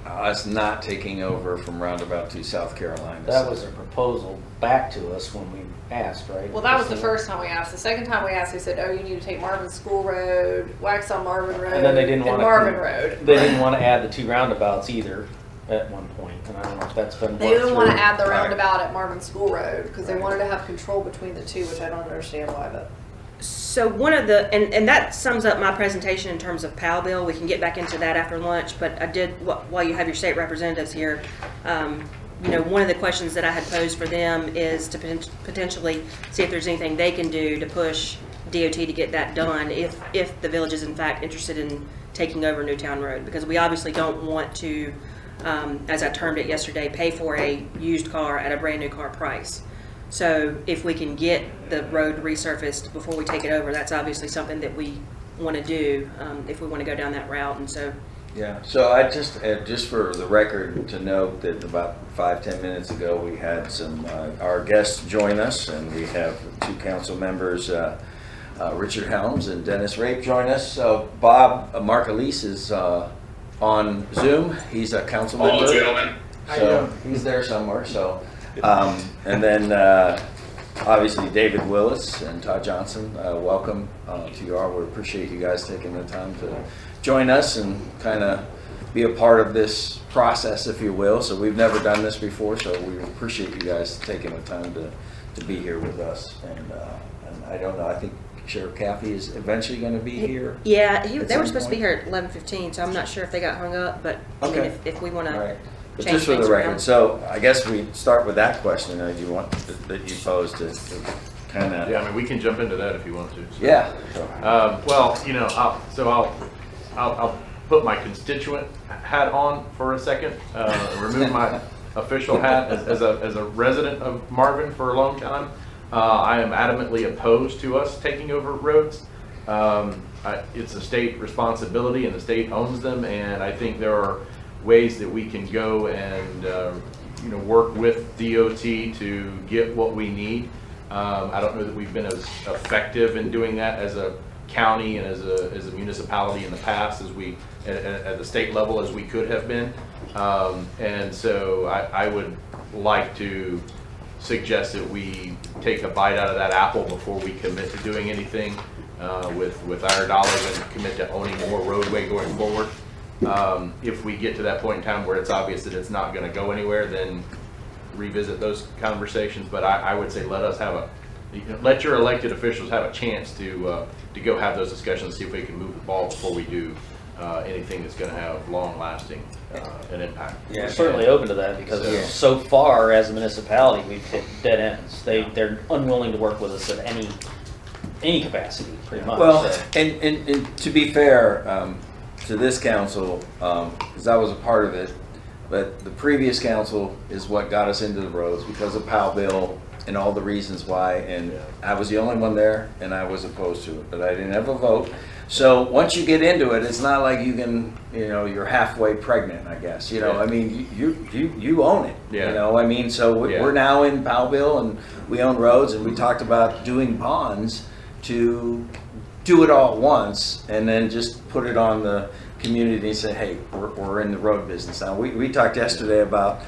Speaker 3: us not taking over from Roundabout to South Carolina.
Speaker 2: That was a proposal back to us when we asked, right?
Speaker 1: Well, that was the first time we asked. The second time we asked, they said, oh, you need to take Marvin School Road, wax on Marvin Road,
Speaker 2: And then they didn't want
Speaker 1: and
Speaker 2: to.
Speaker 1: Marvin Road.
Speaker 2: They didn't want to add the 2 roundabouts either at one point, and I don't know if that's been worked
Speaker 1: They didn't want to
Speaker 2: through.
Speaker 1: add the
Speaker 3: Right.
Speaker 1: roundabout at Marvin School Road because they wanted to have control between the two, which I don't understand why, but.
Speaker 4: So one of the, and that sums up my presentation in terms of PAL bill. We can get back into that after lunch, but I did, while you have your state representatives here, one of the questions that I had posed for them is to potentially see if there's anything they can do to push DOT to get that done if the village is in fact interested in taking over Newtown Road. Because we obviously don't want to, as I termed it yesterday, pay for a used car at a brand new car price. So if we can get the road resurfaced before we take it over, that's obviously something that we want to do if we want to go down that route. And so,
Speaker 3: Yeah, so I just for the record to note that about 5-10 minutes ago, we had our guests join us, and we have 2 council members, Richard Helms and Dennis Rape join us. So Bob Markleese is on Zoom. He's a council member.
Speaker 9: Hello, gentlemen.
Speaker 3: So he's there somewhere, so. And then, obviously David Willis and Todd Johnson, welcome to you all. We appreciate you guys taking the time to join us and kind of be a part of this process, if you will. So we've never done this before, so we appreciate you guys taking the time to be here with us. And I don't know, I think Sheriff Caffey is eventually going to be here.
Speaker 4: yeah,
Speaker 3: At
Speaker 4: they were
Speaker 3: some
Speaker 4: supposed to be
Speaker 3: point?
Speaker 4: here at 11:15, so I'm not sure if they got hung up, but I mean,
Speaker 3: Okay.
Speaker 4: if we want
Speaker 3: All
Speaker 4: to
Speaker 3: right. But
Speaker 4: change
Speaker 3: just for
Speaker 4: things
Speaker 3: the record,
Speaker 4: around.
Speaker 3: so I guess we start with that question that you want, that you posed to kind of.
Speaker 8: Yeah, I mean, we can jump into that if you want to. So.
Speaker 3: Yeah.
Speaker 8: Well, I'll put my constituent hat on for a second, remove my official hat as a resident of Marvin for a long time. I am adamantly opposed to us taking over roads. It's a state responsibility, and the state owns them, and I think there are ways that we can go and work with DOT to get what we need. I don't know that we've been as effective in doing that as a county and as a municipality in the past as we at the state level as we could have been. And so I would like to suggest that we take a bite out of that apple before we commit to doing anything with our dollars and commit to owning more roadway going forward. If we get to that point in time where it's obvious that it's not going to go anywhere, then revisit those conversations. But I would say let your elected officials have a chance to go have those discussions, see if we can move the ball before we do anything that's going to have long-lasting an impact.
Speaker 3: Yeah.
Speaker 2: We're certainly open to that because so far as a municipality, we've hit dead ends. They're unwilling to work with us at any capacity, pretty much.
Speaker 3: Well,
Speaker 2: so.
Speaker 3: and to be fair to this council, because I was a part of it, but the previous council is what got us into the roads because of PAL bill and all the reasons why. And I was the only one there, and I was opposed to it, but I didn't have a vote. So once you get into it, it's not like you can, you're halfway pregnant, I guess. I mean, you own it.
Speaker 8: Yeah.
Speaker 3: I mean, so we're now in PAL bill, and we own roads, and we talked about doing bonds to do it all at once, and then just put it on the community and say, hey, we're in the road business now. We talked yesterday about,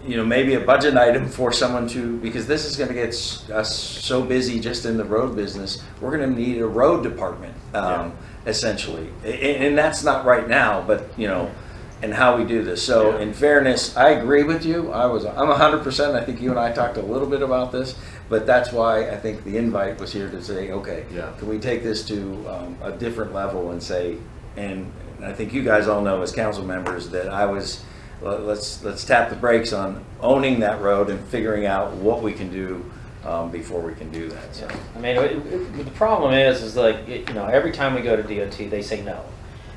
Speaker 3: maybe a budget item for someone because this is going to get us so busy just in the road business, we're going to need a road department. essentially. And that's not right now, but, you know, and how we do this. So in fairness, I agree with you. I'm 100%. I think you and I talked a little bit about this, but that's why I think the invite was here to say, okay, can we take this to a different level and say, and I think you guys all know as council members that let's tap the brakes on owning that road and figuring out what we can do before we can do that. So.
Speaker 2: I mean, the problem is like, you know, every time we go to DOT, they say no.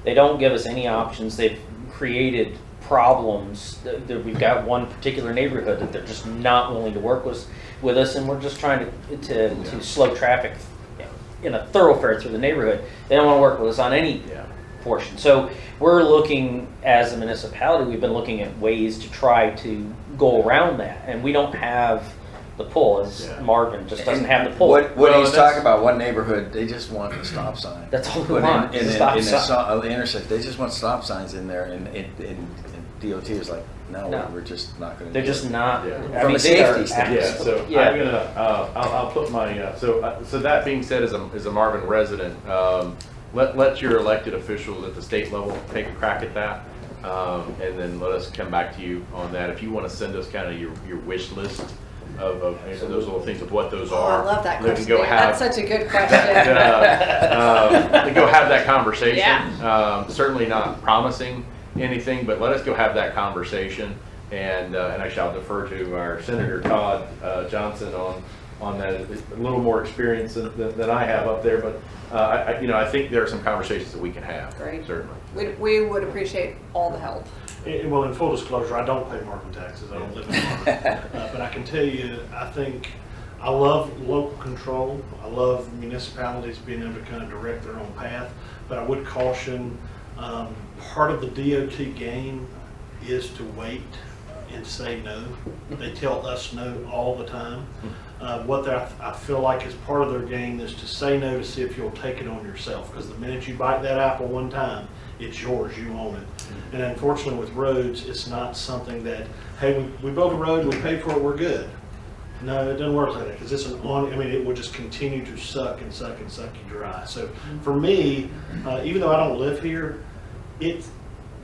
Speaker 2: They don't give us any options. They've created problems. We've got one particular neighborhood that they're just not willing to work with us, and we're just trying to slow traffic in a thoroughfare through the neighborhood. They don't want to work with us on any portion. So we're looking, as a municipality, we've been looking at ways to try to go around that, and we don't have the pull, as Marvin just doesn't have the pull.
Speaker 3: What he's talking about, one neighborhood, they just want a stop sign.
Speaker 2: That's all they want.
Speaker 3: In the intersection, they just want stop signs in there, and DOT is like, no, we're just not going to.
Speaker 2: They're just not.
Speaker 3: From a safety standpoint.
Speaker 12: Yeah. So I'm gonna. I'll put my. So that being said, as a Marvin resident, let your elected officials at the state level take a crack at that, and then let us come back to you on that. If you want to send us kind of your wish list of those little things of what those are.
Speaker 13: I love that
Speaker 12: then
Speaker 13: question.
Speaker 12: Go have,
Speaker 13: That's such a good question.
Speaker 12: then go have that conversation. Certainly not promising anything, but let us go have that conversation. And actually, I'll defer to our Senator Todd Johnson on that. A little more experience than I have up there, but I think there are some conversations that we can have.
Speaker 13: Great.
Speaker 12: Certainly.
Speaker 13: We would appreciate all the help.
Speaker 14: Well, in full disclosure, I don't pay Marvin taxes. I don't live in Marvin. But I can tell you, I love local control. I love municipalities being able to kind of direct their own path. But I would caution, part of the DOT game is to wait and say no. They tell us no all the time. I feel like is part of their game is to say no to see if you'll take it on yourself. Because the minute you bite that apple one time, it's yours, you own it. And unfortunately with roads, it's not something that, hey, we built a road, we paid for it, we're good. No, it doesn't work like that, because it's it will just continue to suck and suck and suck you dry. So for me, even though I don't live here, it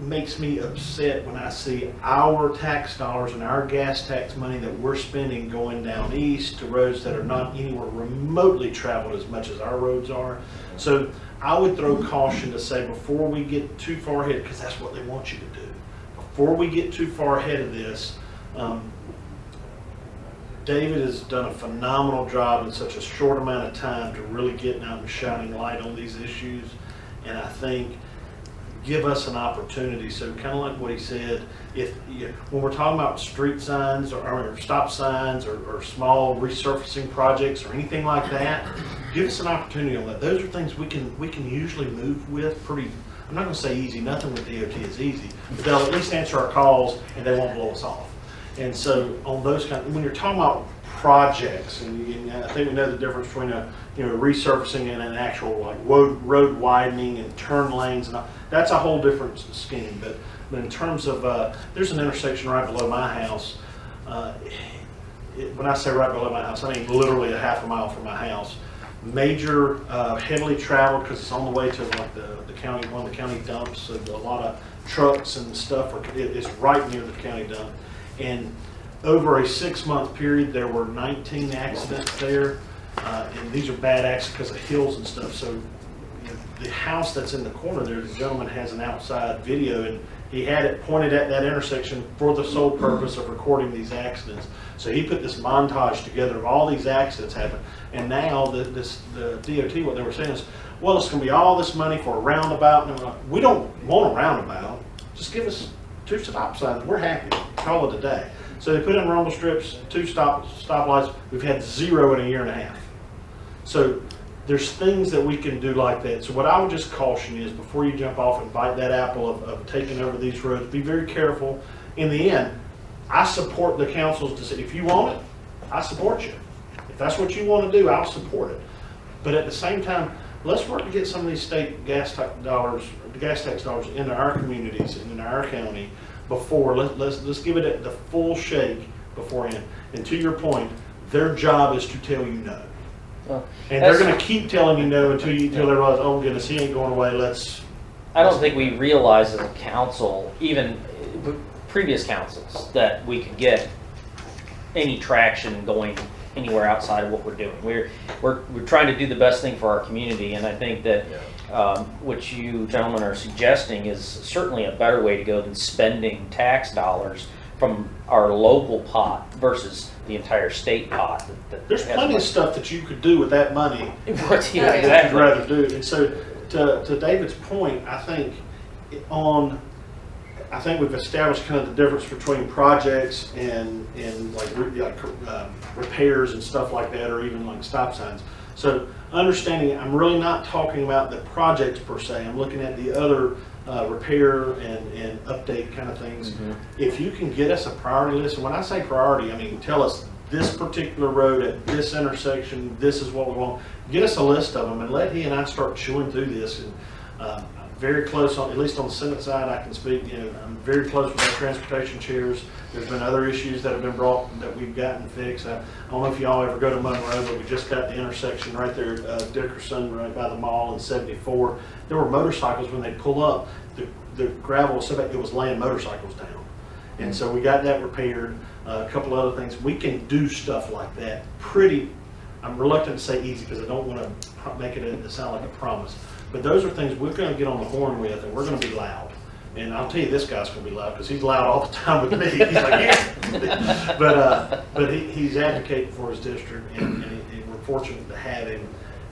Speaker 14: makes me upset when I see our tax dollars and our gas tax money that we're spending going down east to roads that are not anywhere remotely traveled as much as our roads are. So I would throw caution to say before we get too far ahead, because that's what they want you to do. Before we get too far ahead of this, David has done a phenomenal job in such a short amount of time to really getting out and shining light on these issues. And I think give us an opportunity. So kind of like what he said, when we're talking about street signs or stop signs or small resurfacing projects or anything like that, give us an opportunity on that. Those are things we can usually move with pretty, I'm not going to say easy, nothing with DOT is easy, but they'll at least answer our calls and they won't blow us off. And so on those when you're talking about projects, and I think we know the difference between a resurfacing and an actual like road widening and turn lanes, and all, that's a whole different scheme. But in terms of there's an intersection right below my house. When I say right below my house, I mean literally a half a mile from my house. Major, heavily traveled because it's on the way to like the county, one of the county dumps. So a lot of trucks and stuff it's right near the county dump. And over a 6-month period, there were 19 accidents there, and these are bad accidents because of hills and stuff. So the house that's in the corner there, the gentleman has an outside video, and he had it pointed at that intersection for the sole purpose of recording these accidents. So he put this montage together of all these accidents happen, and now the DOT, what they were saying is, well, it's going to be all this money for a roundabout. And we don't want a roundabout. Just give us 2 stop signs. We're happy. Call it a day. So they put in rumble strips, 2 stoplights. We've had 0 in a year and a half. So there's things that we can do like that. So what I would just caution is before you jump off and bite that apple of taking over these roads, be very careful. In the end, I support the council's decision. If you want it, I support you. If that's what you want to do, I'll support it. But at the same time, let's work to get some of these state gas tax dollars into our communities and in our county before. Let's give it the full shake beforehand. And to your point, their job is to tell you no.
Speaker 2: Well,
Speaker 14: And they're
Speaker 2: that's-
Speaker 14: gonna keep telling you no until they realize, oh goodness, he ain't going away,
Speaker 2: I don't think we realized as a council, even previous councils, that we could get any traction going anywhere outside of what we're doing. We're trying to do the best thing for our community, and I think that what you gentlemen are suggesting is certainly a better way to go than spending tax dollars from our local pot versus the entire state pot.
Speaker 14: there's plenty of stuff that you could do with that money
Speaker 2: Yeah,
Speaker 14: that you'd
Speaker 2: exactly.
Speaker 14: rather do. And so to David's point, I think we've established kind of the difference between projects and repairs and stuff like that, or even like stop signs. So understanding, I'm really not talking about the projects per se. I'm looking at the other repair and update kind of things.
Speaker 2: Mm-hmm.
Speaker 14: If you can get us a priority list, and when I say priority, I mean tell us this particular road at this intersection, this is what we want. Get us a list of them and let he and I start chewing through this. And I'm very close on, at least on the Senate side, I can speak. I'm very close with our transportation chairs. There's been other issues that have been brought that we've gotten fixed. I don't know if y'all ever go to Monroe, but we just got the intersection right there at Dickerson, right by the mall in 74. There were motorcycles when they pull up. The gravel was so bad, it was laying motorcycles down. And so we got that repaired. A couple other things. We can do stuff like that pretty, I'm reluctant to say easy because I don't want to make it sound like a promise. But those are things we're going to get on the horn with, and we're going to be loud. And I'll tell you, this guy's going to be loud because he's loud all the time with me. He's like, yeah. But he's advocating for his district, and we're fortunate to have him.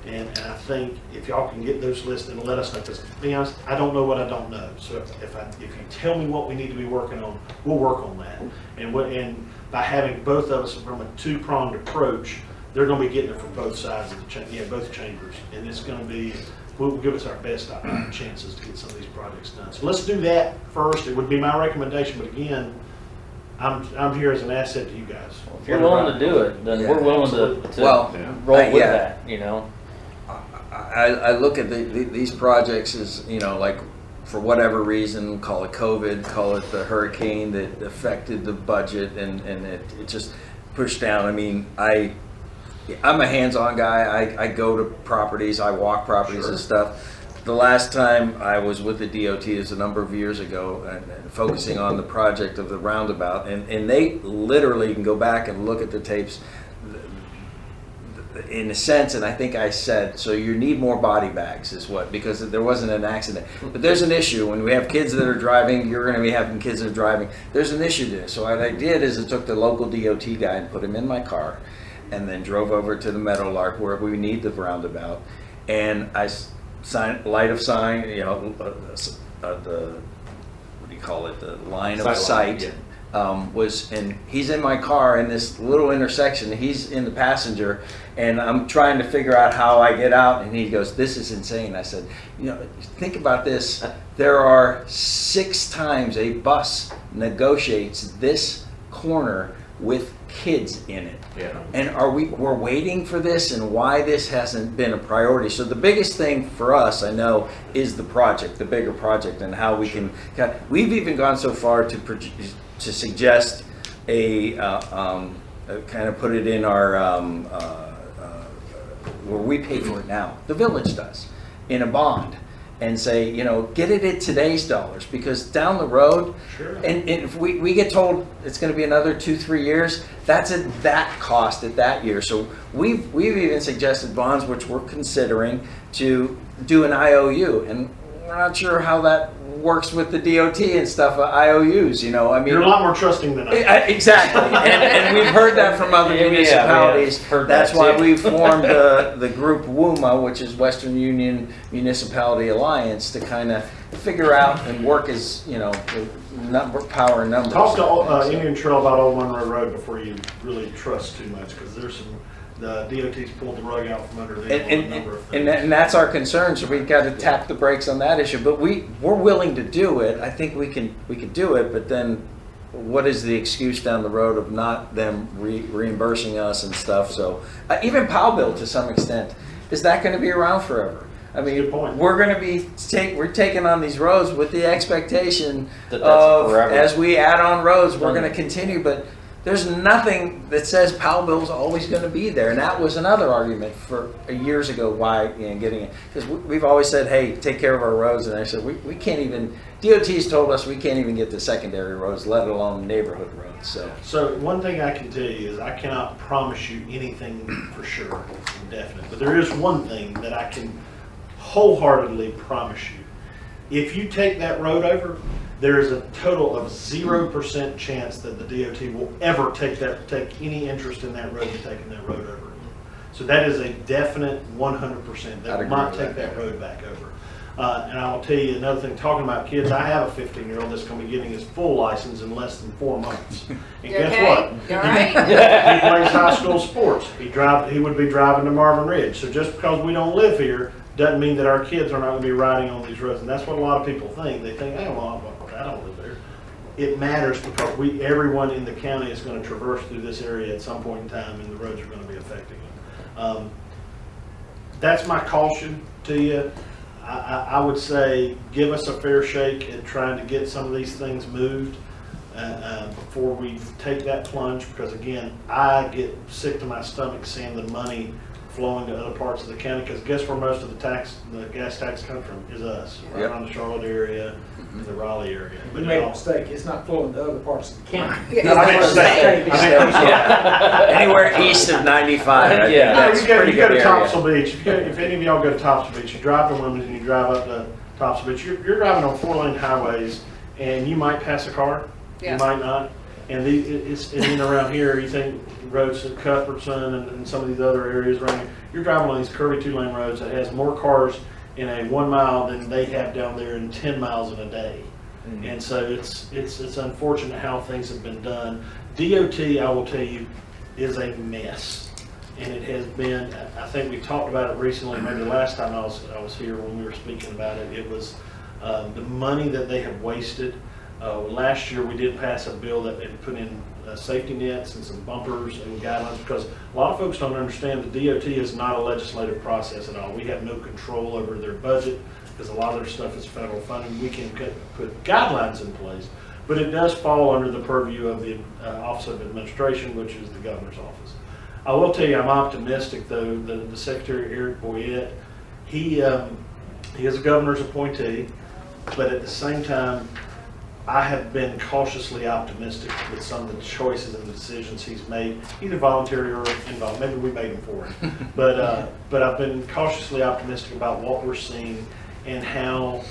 Speaker 14: And I think if y'all can get those lists and let us know, because to be honest, I don't know what I don't know. So if you tell me what we need to be working on, we'll work on that. And by having both of us from a two-pronged approach, they're going to be getting it from both sides of the both chambers, and it's going to be. Will give us our best chances to get some of these projects done. So let's do that first. It would be my recommendation, but again, I'm here as an asset to you guys.
Speaker 2: If you're willing to do it, then we're willing to roll with that,
Speaker 3: I look at these projects as, like, for whatever reason, call it COVID, call it the hurricane that affected the budget, and it just pushed down. I mean, I'm a hands-on guy. I go to properties, I walk properties and stuff. The last time I was with the DOT is a number of years ago, and focusing on the project of the roundabout, and they literally can go back and look at the tapes in a sense, and I think I said, so you need more body bags is what, because there wasn't an accident. But there's an issue. When we have kids that are driving, you're going to be having kids that are driving. There's an issue there. So what I did is I took the local DOT guy and put him in my car, and then drove over to the Meadowlark where we need the roundabout, and I light of sign, the what do you call it, the line of sight. And he's in my car in this little intersection. He's in the passenger, and I'm trying to figure out how I get out. And he goes, "This is insane." I said, think about this. There are 6 times a bus negotiates this corner with kids in it.
Speaker 12: Yeah.
Speaker 3: And we're waiting for this, and why this hasn't been a priority. So the biggest thing for us, I know, is the project, the bigger project, and how we can. We've even gone so far to suggest a kind of put it in our where we pay for it now. The village does in a bond. And say, get it at today's dollars, because down the road, and if we get told it's going to be another 2-3 years, that's at that cost at that year. So we've even suggested bonds, which we're considering, to do an IOU, and we're not sure how that works with the DOT and stuff, IOUs, I mean.
Speaker 14: You're a lot more trusting than I am.
Speaker 3: Exactly, and we've heard that from other municipalities. That's why we formed the group WUMA, which is Western Union Municipality Alliance, to kind of figure out and work as, power and numbers.
Speaker 14: Talk to Indian Trail about Old Monroe Road before you really trust too much, because there's the DOT's pulled the rug out from under them on a number of things.
Speaker 3: And that's our concern, so we've got to tap the brakes on that issue. But we're willing to do it. I think we can do it, but then what is the excuse down the road of not them reimbursing us and stuff? So even Powellville, to some extent, is that going to be around forever? I mean, we're going to be we're taking on these roads with the expectation
Speaker 2: that's
Speaker 3: of
Speaker 2: forever.
Speaker 3: As we add on roads, we're going to continue, but there's nothing that says Powellville's always going to be there. And that was another argument for years ago why, getting it. Because we've always said, hey, take care of our roads. And I said, we can't even, DOT's told us we can't even get to secondary roads, let alone neighborhood roads.
Speaker 14: So one thing I can tell you is I cannot promise you anything for sure and definite. But there is one thing that I can wholeheartedly promise you. If you take that road over, there is a total of 0% chance that the DOT will ever take any interest in that road and taking that road over. So that is a definite 100%. They will not take that road back over. And I'll tell you another thing, talking about kids, I have a 15-year-old that's going to be getting his full license in less than 4 months. And guess what?
Speaker 1: You all right?
Speaker 14: He plays high school sports. He would be driving to Marvin Ridge. So just because we don't live here doesn't mean that our kids are not going to be riding on these roads. And that's what a lot of people think. They think, well, I don't live there. It matters because everyone in the county is going to traverse through this area at some point in time, and the roads are going to be affecting them. That's my caution to you. I would say give us a fair shake at trying to get some of these things moved before we take that plunge, because again, I get sick to my stomach seeing the money flowing to other parts of the county, because guess where most of the gas tax comes from is us, right around the Charlotte area, the Raleigh area.
Speaker 15: You made a mistake, it's not flowing to other parts of the county.
Speaker 3: Anywhere east of 95. I think
Speaker 2: Yeah.
Speaker 3: that's
Speaker 14: You go
Speaker 3: pretty
Speaker 14: to
Speaker 3: good area.
Speaker 14: Topsail Beach. If any of y'all go to Topsail Beach, you drive to Lemons and you drive up to Topsail Beach. You're driving on 4-lane highways, and you might pass a car, you might not. And it's and then around here, you think roads at Cuthbertson and some of these other areas around here, you're driving on these curvy 2-lane roads that has more cars in a 1 mile than they have down there in 10 miles in a day. And so it's unfortunate how things have been done. DOT, I will tell you, is a mess. And it has been, I think we talked about it recently, maybe the last time I was here when we were speaking about it. It was the money that they have wasted. Last year we did pass a bill that had put in safety nets and some bumpers and guidelines, because a lot of folks don't understand the DOT is not a legislative process at all. We have no control over their budget because a lot of their stuff is federal funding. We can put guidelines in place, but it does fall under the purview of the Office of Administration, which is the governor's office. I will tell you, I'm optimistic though. The Secretary Eric Boyette, he is a governor's appointee, but at the same time, I have been cautiously optimistic with some of the choices and the decisions he's made, either voluntary or involved. Maybe we made them for him, but I've been cautiously optimistic about what we're seeing and how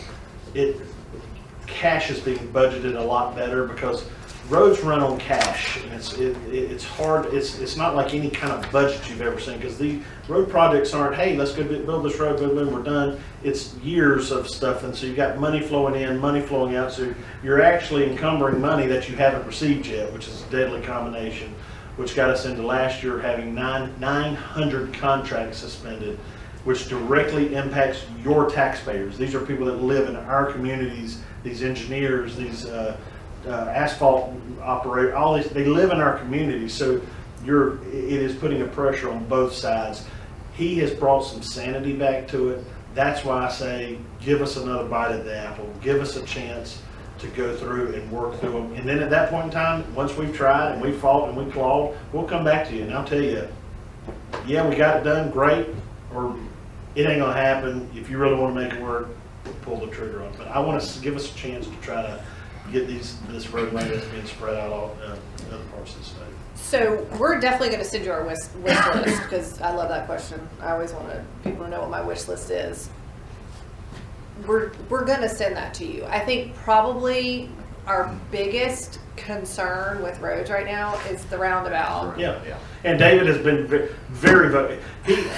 Speaker 14: cash is being budgeted a lot better, because roads run on cash, and it's hard. It's not like any kind of budget you've ever seen, because the road projects aren't, hey, let's go build this road, boom, we're done. It's years of stuff, and so you've got money flowing in, money flowing out, so you're actually encumbering money that you haven't received yet, which is a deadly combination, which got us into last year having 900 contracts suspended, which directly impacts your taxpayers. These are people that live in our communities, these engineers, these asphalt operators, all these, they live in our community, so it is putting a pressure on both sides. He has brought some sanity back to it. That's why I say, give us another bite at the apple. Give us a chance to go through and work through them. And then at that point in time, once we've tried and we've fought and we've clawed, we'll come back to you. And I'll tell you, yeah, we got it done, great, or it ain't gonna happen. If you really want to make it work, pull the trigger on it. But I want to give us a chance to try to get this road money that's being spread out all other parts of the state.
Speaker 1: So we're definitely going to send you our wish list, because I love that question. I always want people to know what my wish list is. We're going to send that to you. I think probably our biggest concern with roads right now is the roundabout.
Speaker 14: Yeah. And David has been very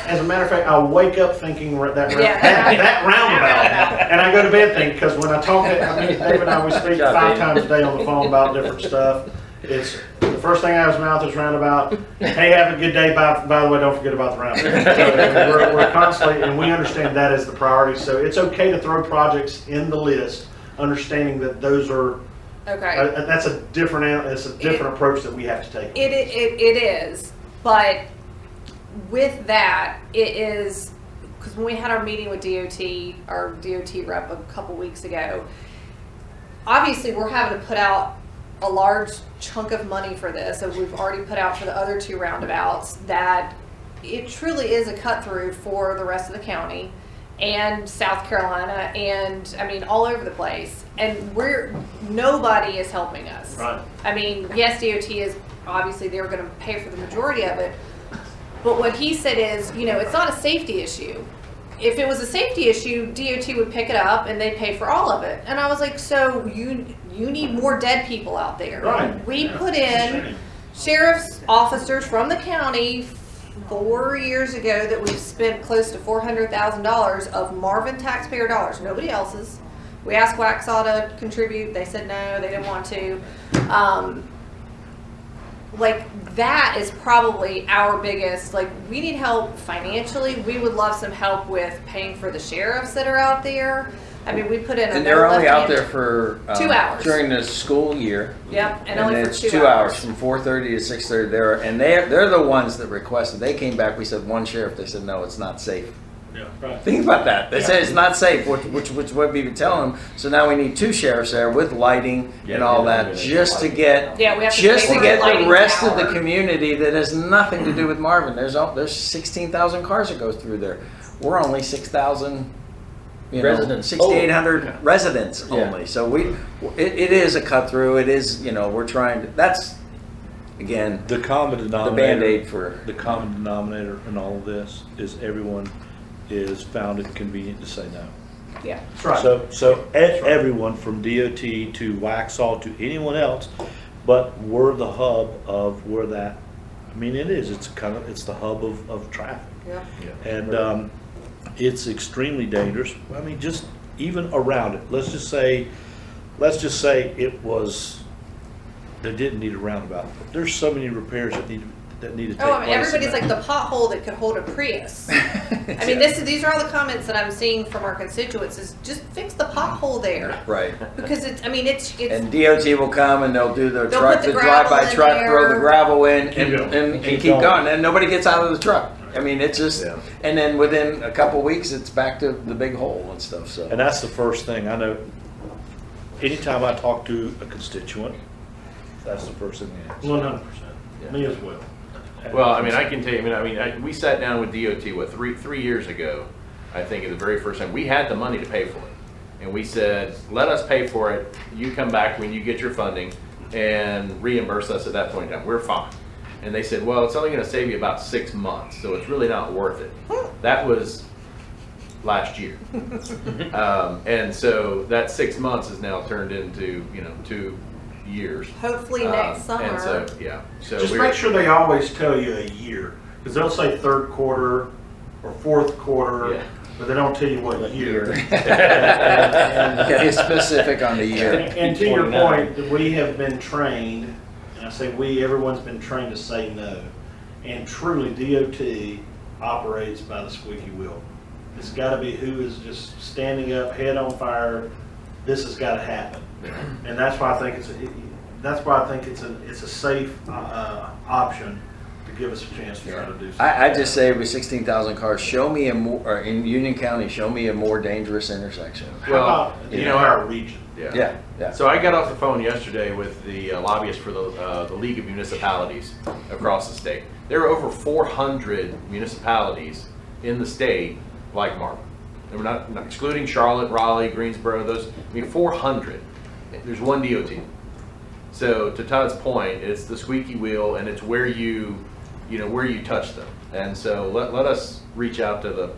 Speaker 14: as a matter of fact, I wake up thinking that roundabout, and I go to bed thinking, because when I talk to David and I, we speak 5 times a day on the phone about different stuff. It's the first thing out of his mouth is roundabout. Hey, have a good day. By the way, don't forget about the roundabout. So we're constantly, and we understand that as the priority. So it's okay to throw projects in the list, understanding that those are
Speaker 1: okay.
Speaker 14: That's a different approach that we have to take.
Speaker 1: It is, but with that, it is, because when we had our meeting with DOT, our DOT rep a couple weeks ago, obviously we're having to put out
Speaker 13: a large chunk of money for this, and we've already put out for the other 2 roundabouts, that it truly is a cut through for the rest of the county and South Carolina, and I mean all over the place, and nobody is helping us.
Speaker 14: Right.
Speaker 13: I mean, yes, DOT is obviously they were going to pay for the majority of it, but what he said is, you know, it's not a safety issue. If it was a safety issue, DOT would pick it up and they'd pay for all of it. And I was like, so you need more dead people out there.
Speaker 14: Right.
Speaker 13: We
Speaker 14: Yeah.
Speaker 13: put in sheriff's officers from the county 4 years ago that we've spent close to $400,000 of Marvin taxpayer dollars, nobody else's. We asked Waxaw to contribute. They said no, they didn't want to. Like, that is probably our biggest, like, we need help financially. We would love some help with paying for the sheriffs that are out there. I mean, we put in a
Speaker 3: And
Speaker 13: no
Speaker 3: they're only out
Speaker 13: left-hand-
Speaker 3: there for
Speaker 13: 2 hours.
Speaker 3: during the school year.
Speaker 13: Yep, and only for
Speaker 3: it's
Speaker 13: 2
Speaker 3: 2 hours
Speaker 13: hours.
Speaker 3: from 4:30 to 6:30 there, and they're the ones that requested. They came back. We said one sheriff. They said no, it's not safe.
Speaker 14: Yeah, right.
Speaker 3: Think about that. They said it's not safe, which what we been telling them. So now we need 2 sheriffs there with lighting and all that, just to get
Speaker 13: Yeah, we have to
Speaker 3: just
Speaker 13: pay
Speaker 3: to
Speaker 13: for
Speaker 3: get
Speaker 13: a
Speaker 3: the
Speaker 13: lighting
Speaker 3: rest of the
Speaker 13: tower.
Speaker 3: community that has nothing to do with Marvin. There's 16,000 cars that go through there. We're only 6,000.
Speaker 2: Residents.
Speaker 3: 6,800 residents
Speaker 2: Yeah.
Speaker 3: only. So it is a cut through. It is, we're trying to. That's again
Speaker 8: The common
Speaker 3: the
Speaker 8: denominator.
Speaker 3: Band-Aid for.
Speaker 8: The common denominator in all of this is everyone is found it convenient to say no.
Speaker 13: Yeah.
Speaker 14: That's right.
Speaker 8: So everyone from DOT to Waxhaw to anyone else, but we're the hub of where that, I mean, it is, it's the hub of traffic.
Speaker 13: Yeah.
Speaker 8: And it's extremely dangerous. I mean, just even around it, let's just say it was, they didn't need a roundabout. There's so many repairs that need to take
Speaker 13: Oh, I mean,
Speaker 8: place in
Speaker 13: everybody's
Speaker 8: that.
Speaker 13: like the pothole that could hold a Prius. I mean, these are all the comments that I'm seeing from our constituents is just fix the pothole there.
Speaker 3: Right.
Speaker 13: Because it's
Speaker 3: And DOT will come and they'll do their
Speaker 13: They'll
Speaker 3: truck,
Speaker 13: put the
Speaker 3: the drive-by
Speaker 13: gravel in
Speaker 3: truck, throw the
Speaker 13: there.
Speaker 3: gravel in
Speaker 14: Keep going.
Speaker 3: and
Speaker 8: Keep
Speaker 3: keep
Speaker 8: going.
Speaker 3: going. And nobody gets out of the truck. I mean, it's just,
Speaker 8: Yeah.
Speaker 3: and then within a couple weeks, it's back to the big hole and stuff, so.
Speaker 8: And that's the first thing I know. Anytime I talk to a constituent, that's the first thing they ask.
Speaker 14: 100%. Me as well.
Speaker 12: Well, I mean, I can tell you, we sat down with DOT, three years ago, I think, the very first time. We had the money to pay for it. And we said, let us pay for it. You come back when you get your funding and reimburse us at that point in time. We're fine. And they said, well, it's only going to save you about 6 months, so it's really not worth it. That was last year. And so that 6 months is now turned into, 2 years.
Speaker 13: hopefully next summer.
Speaker 12: And so, yeah. So
Speaker 14: Just
Speaker 12: we're-
Speaker 14: make sure they always tell you a year, because they'll say third quarter or fourth quarter,
Speaker 12: Yeah.
Speaker 14: but they don't tell you what year.
Speaker 3: Get specific on the year.
Speaker 14: And to your point, that we have been trained, and I say we, everyone's been trained to say no. And truly, DOT operates by the squeaky wheel. It's got to be who is just standing up, head on fire. This has got to happen, and that's why I think it's a safe option to give us a chance to try to do something.
Speaker 3: I just say with 16,000 cars, show me or in Union County, show me a more dangerous intersection.
Speaker 14: How
Speaker 12: well,
Speaker 14: about in
Speaker 12: you know,
Speaker 14: our region?
Speaker 3: Yeah.
Speaker 12: So I got off the phone yesterday with the lobbyist for the League of Municipalities across the state. There are over 400 municipalities in the state like Marvin. And we're not excluding Charlotte, Raleigh, Greensboro, 400. There's one DOT. So to Todd's point, it's the squeaky wheel, and it's where you touch them. And so let us reach out to the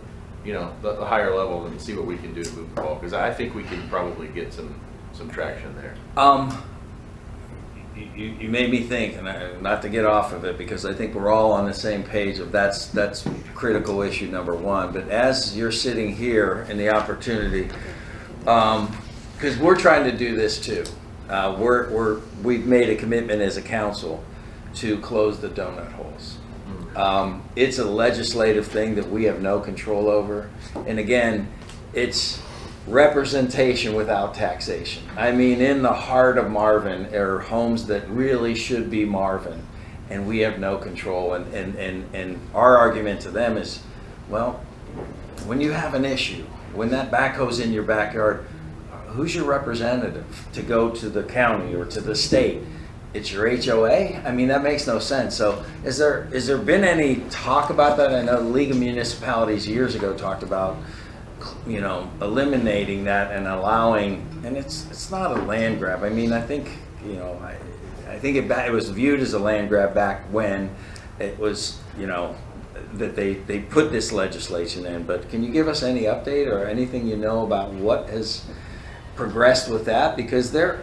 Speaker 12: higher level and see what we can do to move the ball, because I think we can probably get some traction there.
Speaker 3: You made me think, and not to get off of it, because I think we're all on the same page of that's critical issue number one. But as you're sitting here and the opportunity, because we're trying to do this too. We've made a commitment as a council to close the donut holes. It's a legislative thing that we have no control over, and again, it's representation without taxation. I mean, in the heart of Marvin are homes that really should be Marvin, and we have no control. And our argument to them is, well, when you have an issue, when that backhoe's in your backyard, who's your representative to go to the county or to the state? It's your HOA? I mean, that makes no sense. So is there been any talk about that? I know the League of Municipalities years ago talked about, you know, eliminating that and allowing, and it's not a land grab. I mean, I think, you know, I think it was viewed as a land grab back when it was, you know, that they put this legislation in. But can you give us any update or anything you know about what has progressed with that? Because they're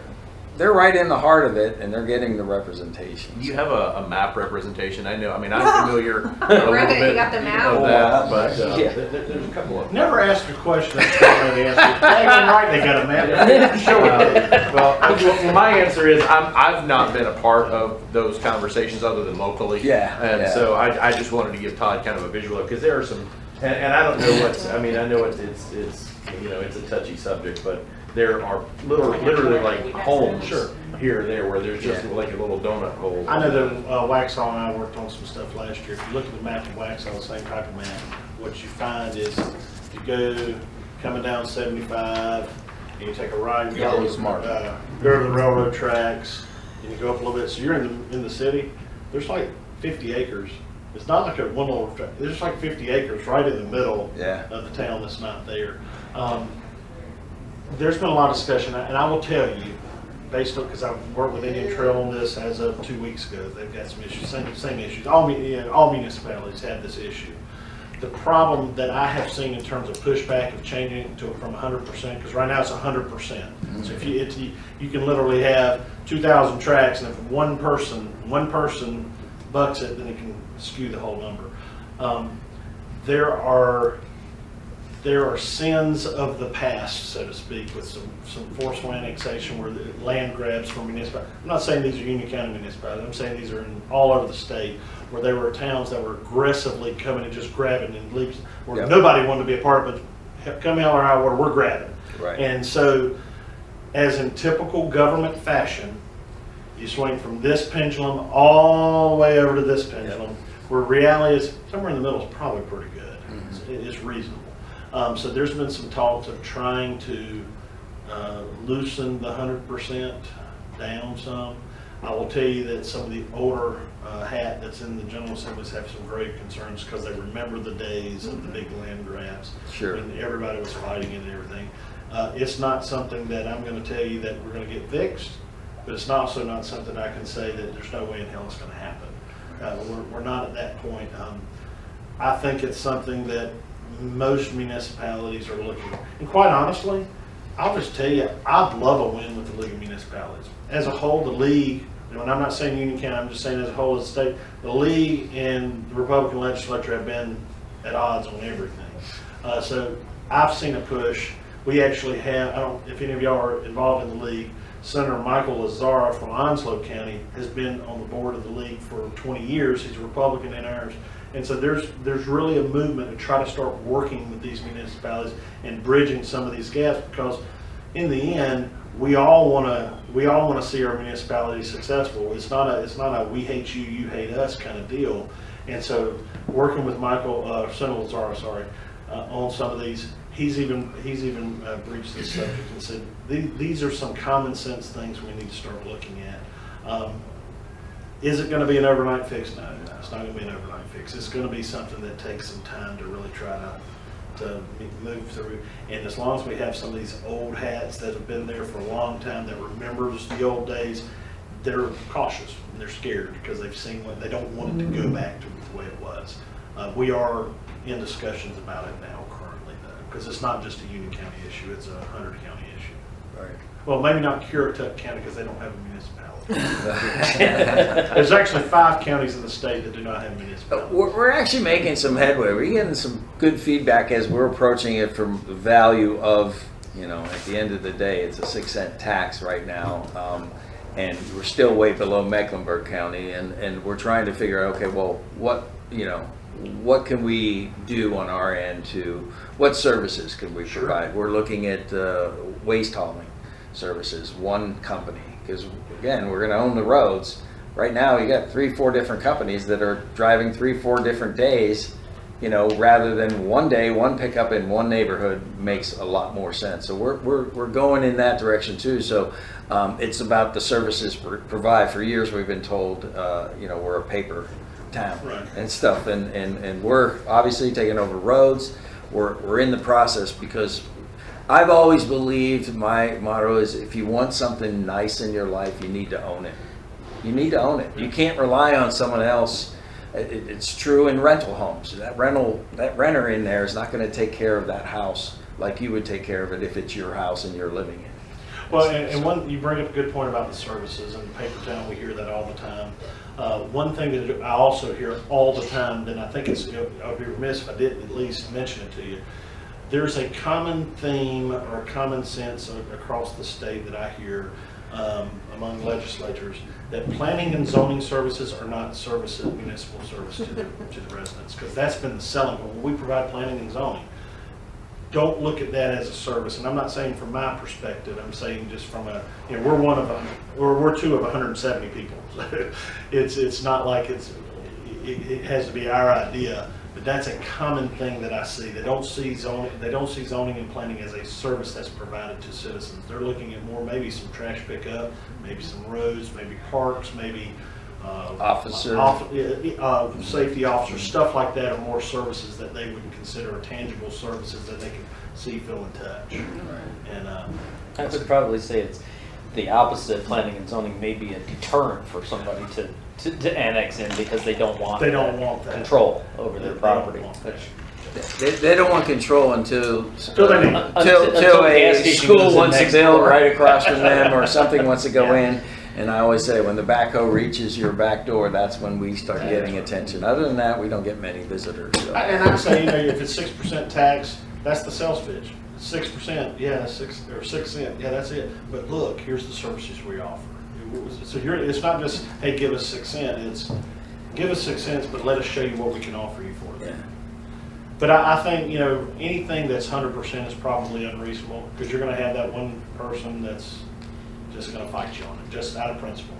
Speaker 3: right in the heart of it, and they're getting the representation.
Speaker 12: Do you have a map representation? I know, I mean, I'm familiar a little
Speaker 1: Brenda, you
Speaker 12: bit
Speaker 1: got the map?
Speaker 12: of that, but
Speaker 3: Yeah.
Speaker 12: there's a couple of them.
Speaker 14: Never ask a question that's not the answer. They ain't right, they got a map. Show it.
Speaker 12: Well, my answer is I've not been a part of those conversations other than locally.
Speaker 3: Yeah,
Speaker 12: And
Speaker 3: yeah.
Speaker 12: so I just wanted to give Todd kind of a visual, because there are some, and I don't know what's, I mean, I know it's you know, it's a touchy subject, but there are literally like homes here or there where there's just like a little donut hole.
Speaker 14: I know that Waxhaw and I worked on some stuff last year. If you look at the map of Waxhaw, the same type of map, what you find is you go coming down 75, and you take a right and go, go to the railroad tracks, and you go up a little bit. So you're in the city. There's like 50 acres. It's not like a one little track. There's like 50 acres right in the middle of the town that's not there. There's been a lot of discussion, and I will tell you, based on, because I've worked with Indian Trail on this as of 2 weeks ago, they've got some issues, same issues. All municipalities have this issue. The problem that I have seen in terms of pushback of changing it to from 100%, because right now it's 100%. So if you can literally have 2,000 tracks, and if one person bucks it, then it can skew the whole number. There are sins of the past, so to speak, with some forceful annexation where the land grabs from municipalities. I'm not saying these are Union County municipalities. I'm saying these are all over the state, where there were towns that were aggressively coming and just grabbing and leaps where nobody wanted to be a part of it, but come hell or high water, we're grabbing.
Speaker 3: Right.
Speaker 14: And so, as in typical government fashion, you swing from this pendulum all the way over to this pendulum, where reality is somewhere in the middle is probably pretty good. It's reasonable. So there's been some talks of trying to loosen the 100% down some. I will tell you that some of the older hat that's in the General Assemblies have some grave concerns because they remember the days of the big land grabs.
Speaker 3: Sure.
Speaker 14: When everybody was fighting and everything. It's not something that I'm going to tell you that we're going to get fixed, but it's also not something I can say that there's no way in hell it's going to happen. We're not at that point. I think it's something that most municipalities are looking at. And quite honestly, I'll just tell you, I'd love a win with the League of Municipalities. As a whole, the League, and I'm not saying Union County, I'm just saying as a whole as a state, the League and the Republican legislature have been at odds on everything. So I've seen a push. We actually have, I don't know if any of y'all are involved in the League, Senator Michael Lazara from Onslow County has been on the board of the League for 20 years. He's a Republican in ours. And so there's really a movement to try to start working with these municipalities and bridging some of these gaps, because in the end, we all want to see our municipalities successful. It's not a we hate you, you hate us kind of deal. And so working with Senator Lazara, on some of these, he's even breached this subject and said these are some common sense things we need to start looking at. Is it going to be an overnight fix? No, it's not going to be an overnight fix. It's going to be something that takes some time to really try to move through. And as long as we have some of these old hats that have been there for a long time that remembers the old days, they're cautious and they're scared because they've seen what they don't want it to go back to the way it was. We are in discussions about it now currently, though, because it's not just a Union County issue, it's a Hunter County issue.
Speaker 3: Right.
Speaker 14: Well, maybe not Currituck County because they don't have a municipality. There's actually 5 counties in the state that do not have municipalities.
Speaker 3: We're actually making some headway. We're getting some good feedback as we're approaching it from the value of, you know, at the end of the day, it's a 6-cent tax right now. And we're still way below Mecklenburg County. And we're trying to figure out, okay, well, what can we do on our end what services can we provide? We're looking at waste hauling services, one company. Because again, we're going to own the roads. Right now, you got 3-4 different companies that are driving 3-4 different days rather than one day, one pickup in one neighborhood makes a lot more sense. So we're going in that direction too. So it's about the services provide. For years we've been told, we're a paper town and stuff, and we're obviously taking over roads. We're in the process because I've always believed, my motto is, if you want something nice in your life, you need to own it. You need to own it. You can't rely on someone else. It's true in rental homes. That renter in there is not going to take care of that house like you would take care of it if it's your house and you're living in it.
Speaker 14: Well, and you bring up a good point about the services. In Paper Town, we hear that all the time. One thing that I also hear all the time, and I think I'd be remiss if I didn't at least mention it to you. There's a common theme or a common sense across the state that I hear among legislators that planning and zoning services are not municipal service to the residents, because that's been the selling point. When we provide planning and zoning, don't look at that as a service. And I'm not saying from my perspective, I'm saying just from we're two of 170 people. It's not like it has to be our idea. But that's a common thing that I see. They don't see zoning and planning as a service that's provided to citizens. They're looking at more, maybe some trash pickup, maybe some roads, maybe parks, maybe safety officers, stuff like that are more services that they would consider tangible services that they can see, feel, and touch. And
Speaker 2: I would probably say it's the opposite. Planning and zoning may be a deterrent for somebody to annex in because they don't want that control over their property.
Speaker 3: They don't want control until a
Speaker 2: a
Speaker 3: school wants to build right across from them or something wants to go in. And I always say, when the backhoe reaches your back door, that's when we start getting attention. Other than that, we don't get many visitors. So.
Speaker 14: And I'm saying, if it's 6% tax, that's the sales pitch. 6%, yeah, 6 cents, yeah, that's it. But look, here's the services we offer. So it's not just, hey, give us 6 cents. It's give us 6 cents, but let us show you what we can offer you for it.
Speaker 3: Yeah.
Speaker 14: But I think, anything that's 100% is probably unreasonable, because you're going to have that one person that's just going to fight you on it, just out of principle.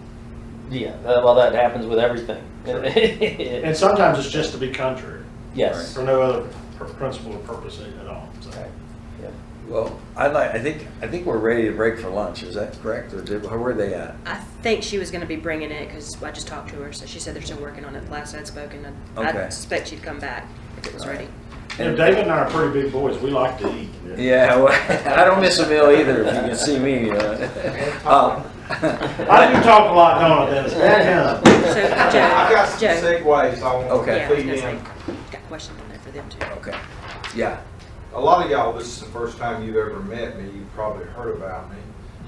Speaker 2: Yeah, well, that happens with everything.
Speaker 14: Sure. And sometimes it's just to be contrary.
Speaker 2: Yes.
Speaker 14: For no other principle or purpose at all. So.
Speaker 2: Right. Yeah.
Speaker 3: Well, I think we're ready to break for lunch. Is that correct? Or where are they at?
Speaker 4: I think she was going to be bringing it because I just talked to her, so she said they're still working on it. Last I'd spoken, and
Speaker 3: Okay.
Speaker 4: I suspect she'd come back if it was ready.
Speaker 14: David and I are pretty big boys. We like to eat.
Speaker 3: Yeah, well, I don't miss a meal either. If you can see me.
Speaker 14: I do talk a lot, don't I, Dennis?
Speaker 4: So, Joe,
Speaker 6: I got some
Speaker 4: Joe.
Speaker 6: segues I want
Speaker 3: Okay.
Speaker 4: Yeah, I was
Speaker 6: to feed
Speaker 4: gonna
Speaker 6: in.
Speaker 4: say, got questions in there for them too.
Speaker 3: Okay. Yeah.
Speaker 6: A lot of y'all, this is the first time you've ever met me. You've probably heard about me.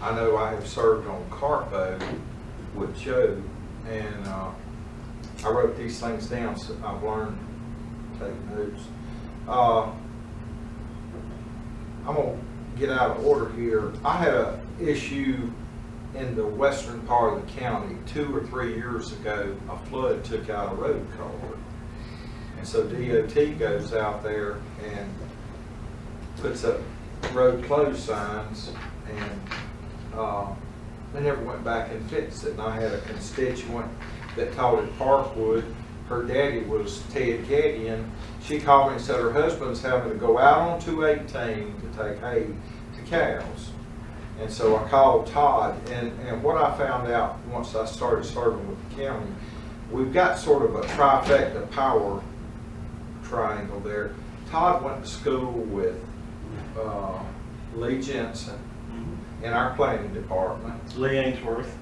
Speaker 6: I know I have served on Carpo with Joe, and I wrote these things down so I've learned to take notes. I'm going to get out of order here. I had an issue in the western part of the county 2 or 3 years ago. A flood took out a road culvert. And so DOT goes out there and puts up road closed signs, and they never went back and fixed it. And I had a constituent that taught at Parkwood. Her daddy was Ted Gadian. She called me and said her husband's having to go out on 218 to take hay to cows. And so I called Todd, and what I found out once I started serving with the county, we've got sort of a trifecta power triangle there. Todd went to school with Lee Jensen in our planning department.
Speaker 14: Lee Ainsworth.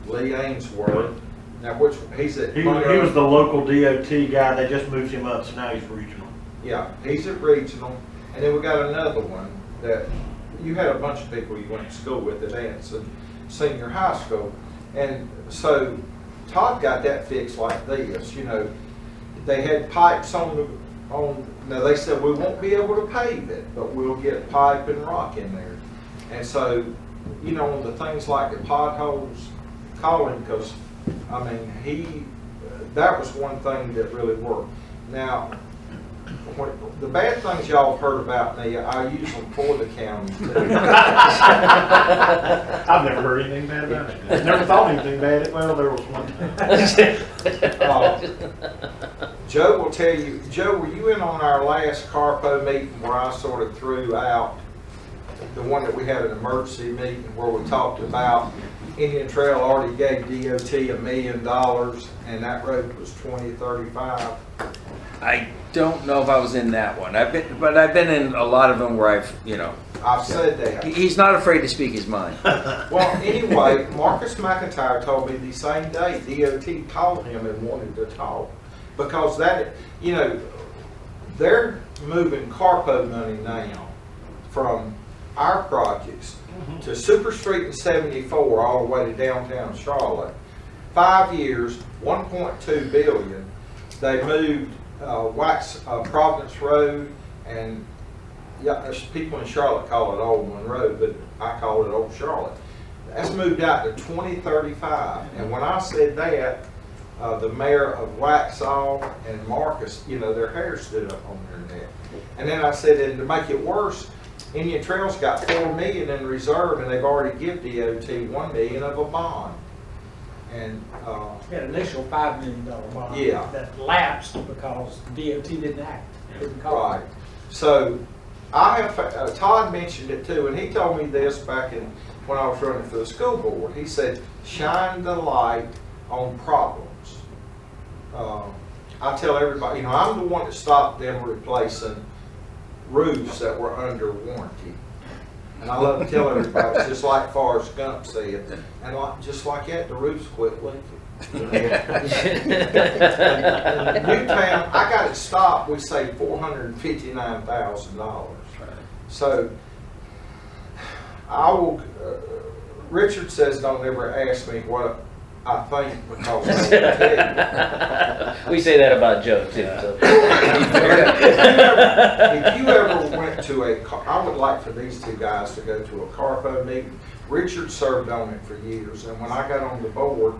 Speaker 6: Now, he's at
Speaker 14: He was the local DOT guy. They just moved him up, so now he's regional.
Speaker 6: Yeah, he's at regional. And then we got another one that you had a bunch of people you went to school with at Anson Senior High School. And so Todd got that fixed like this. They had pipes on, now they said we won't be able to pave it, but we'll get pipe and rock in there. And so, on the things like the potholes, call him, because that was one thing that really worked. Now, the bad things y'all have heard about me, I use them for the county too.
Speaker 14: I've never heard anything bad about it. Never thought anything bad. Well, there was one time.
Speaker 6: Joe will tell you, Joe, were you in on our last CARPO meeting where I sort of threw out the one that we had an emergency meeting where we talked about Indian Trail already gave DOT $1 million and that road was 2035?
Speaker 3: I don't know if I was in that one. I've been in a lot of them where
Speaker 6: I've said that.
Speaker 3: He's not afraid to speak his mind.
Speaker 6: Well, anyway, Marcus McIntyre told me the same day DOT called him and wanted to talk because they're moving CARPO money now from our projects to Super Street and 74 all the way to downtown Charlotte. 5 years, $1.2 billion. They moved Providence Road, and there's people in Charlotte call it Old Monroe, but I call it Old Charlotte. That's moved out to 2035. And when I said that, the mayor of Waxhaw and Marcus, their hair stood up on their neck. And then I said, and to make it worse, Indian Trail's got $4 million in reserve, and they've already given DOT $1 million of a bond. And
Speaker 15: An initial $5 million bond.
Speaker 6: Yeah.
Speaker 15: That lapsed because DOT didn't act. Didn't call
Speaker 6: right. So I have Todd mentioned it too, and he told me this back when I was running for the school board. He said, "Shine the light on problems." I tell everybody, I'm the one that stopped them replacing roofs that were under warranty. And I love to tell everybody, it's just like Forrest Gump said, and just like that, the roofs quit leaking. In Newtown, I got it stopped, we saved $459,000. So, I will, Richard says don't ever ask me what I think because I can tell you.
Speaker 2: We say that about Joe too. So.
Speaker 6: If you ever went to I would like for these two guys to go to a CARPO meeting. Richard served on it for years, and when I got on the board,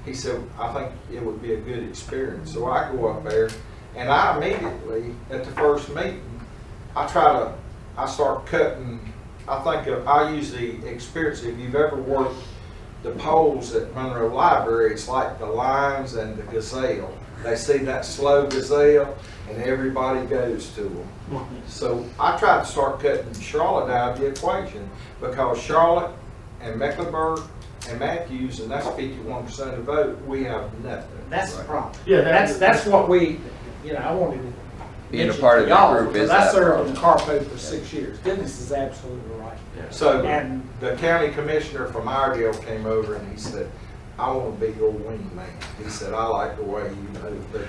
Speaker 6: he said, I think it would be a good experience. So I go up there, and I immediately, at the first meeting, I start cutting, I use the experience, if you've ever worked the poles at Monroe Library, it's like the lions and the gazelle. They see that slow gazelle, and everybody goes to them. So I tried to start cutting Charlotte out of the equation because Charlotte and Mecklenburg and Matthews, and that's 51% of the vote, we have nothing.
Speaker 15: That's the problem.
Speaker 14: Yeah,
Speaker 15: That's what we, I wanted to
Speaker 3: Being a
Speaker 15: mention
Speaker 3: part
Speaker 15: to
Speaker 3: of that
Speaker 15: y'all,
Speaker 3: group is
Speaker 15: because I
Speaker 3: that
Speaker 15: served
Speaker 3: problem.
Speaker 15: in CARPO for 6 years. Dennis is absolutely right.
Speaker 6: So
Speaker 15: And
Speaker 6: the county commissioner from Iredell came over and he said, I want to be your wingman. He said, I like the way you move, but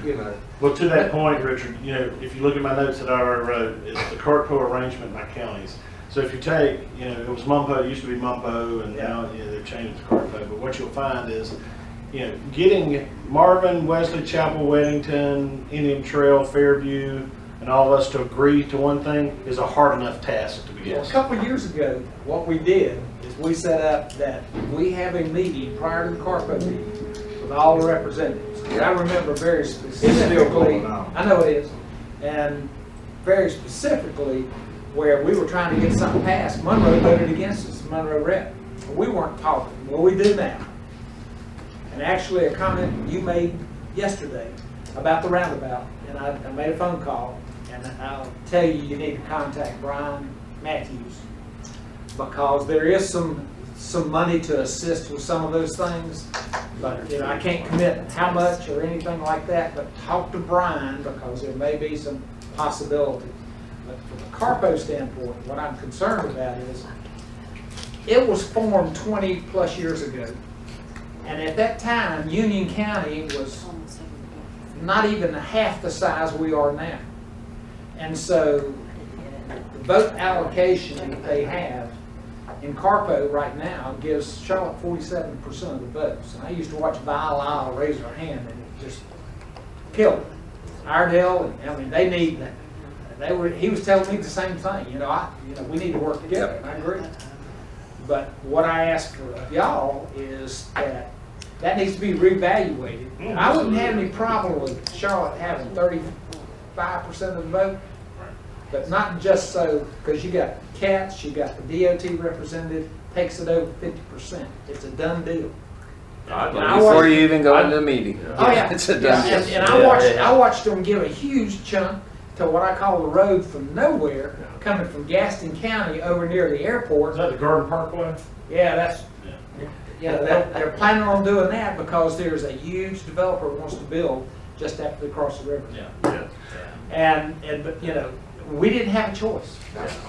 Speaker 14: Well, to that point, Richard, if you look at my notes that I already wrote, it's the CARPO arrangement by counties. So if you take, it was MUMPO, it used to be MUMPO, and now they've changed it to CARPO. But what you'll find is, getting Marvin, Wesley Chapel, Weddington, Indian Trail, Fairview, and all of us to agree to one thing is a hard enough task to begin.
Speaker 15: a couple of years ago, what we did is we set up that we have a meeting prior to the CARPO meeting with all the representatives. And I remember very specifically,
Speaker 6: going on.
Speaker 15: I know it is, and very specifically where we were trying to get something passed. Monroe voted against us, Monroe rep. We weren't talking. Well, we do now. And actually a comment you made yesterday about the roundabout, and I made a phone call, and I'll tell you need to contact Brian Matthews because there is some money to assist with some of those things, but I can't commit how much or anything like that, but talk to Brian because there may be some possibility. But from a CARPO standpoint, what I'm concerned about is it was formed 20 plus years ago, and at that time Union County was not even half the size we are now. And so the vote allocation that they have in CARPO right now gives Charlotte 47% of the votes. And I used to watch Val raise her hand, and it just killed her. Iredell, they need that. He was telling me the same thing. We need to work together, and I agree. But what I ask of y'all is that needs to be reevaluated. I wouldn't have any problem with Charlotte having 35% of the vote, but not just so, because you got Katz, you got the DOT representative, takes it over 50%. It's a done deal.
Speaker 12: I'd
Speaker 15: I
Speaker 3: Before
Speaker 15: watched-
Speaker 3: you even go into the meeting.
Speaker 15: Oh, yeah.
Speaker 3: It's a
Speaker 15: Yeah,
Speaker 3: done
Speaker 15: and,
Speaker 3: deal.
Speaker 15: and I watched them give a huge chunk to what I call the road from nowhere, coming from Gaston County over near the airport.
Speaker 14: Is that the Garden Parkway?
Speaker 15: Yeah, that's, yeah, they're planning on doing that because there's a huge developer who wants to build just after they cross the river.
Speaker 12: Yeah.
Speaker 15: And, but, you know, we didn't have a choice.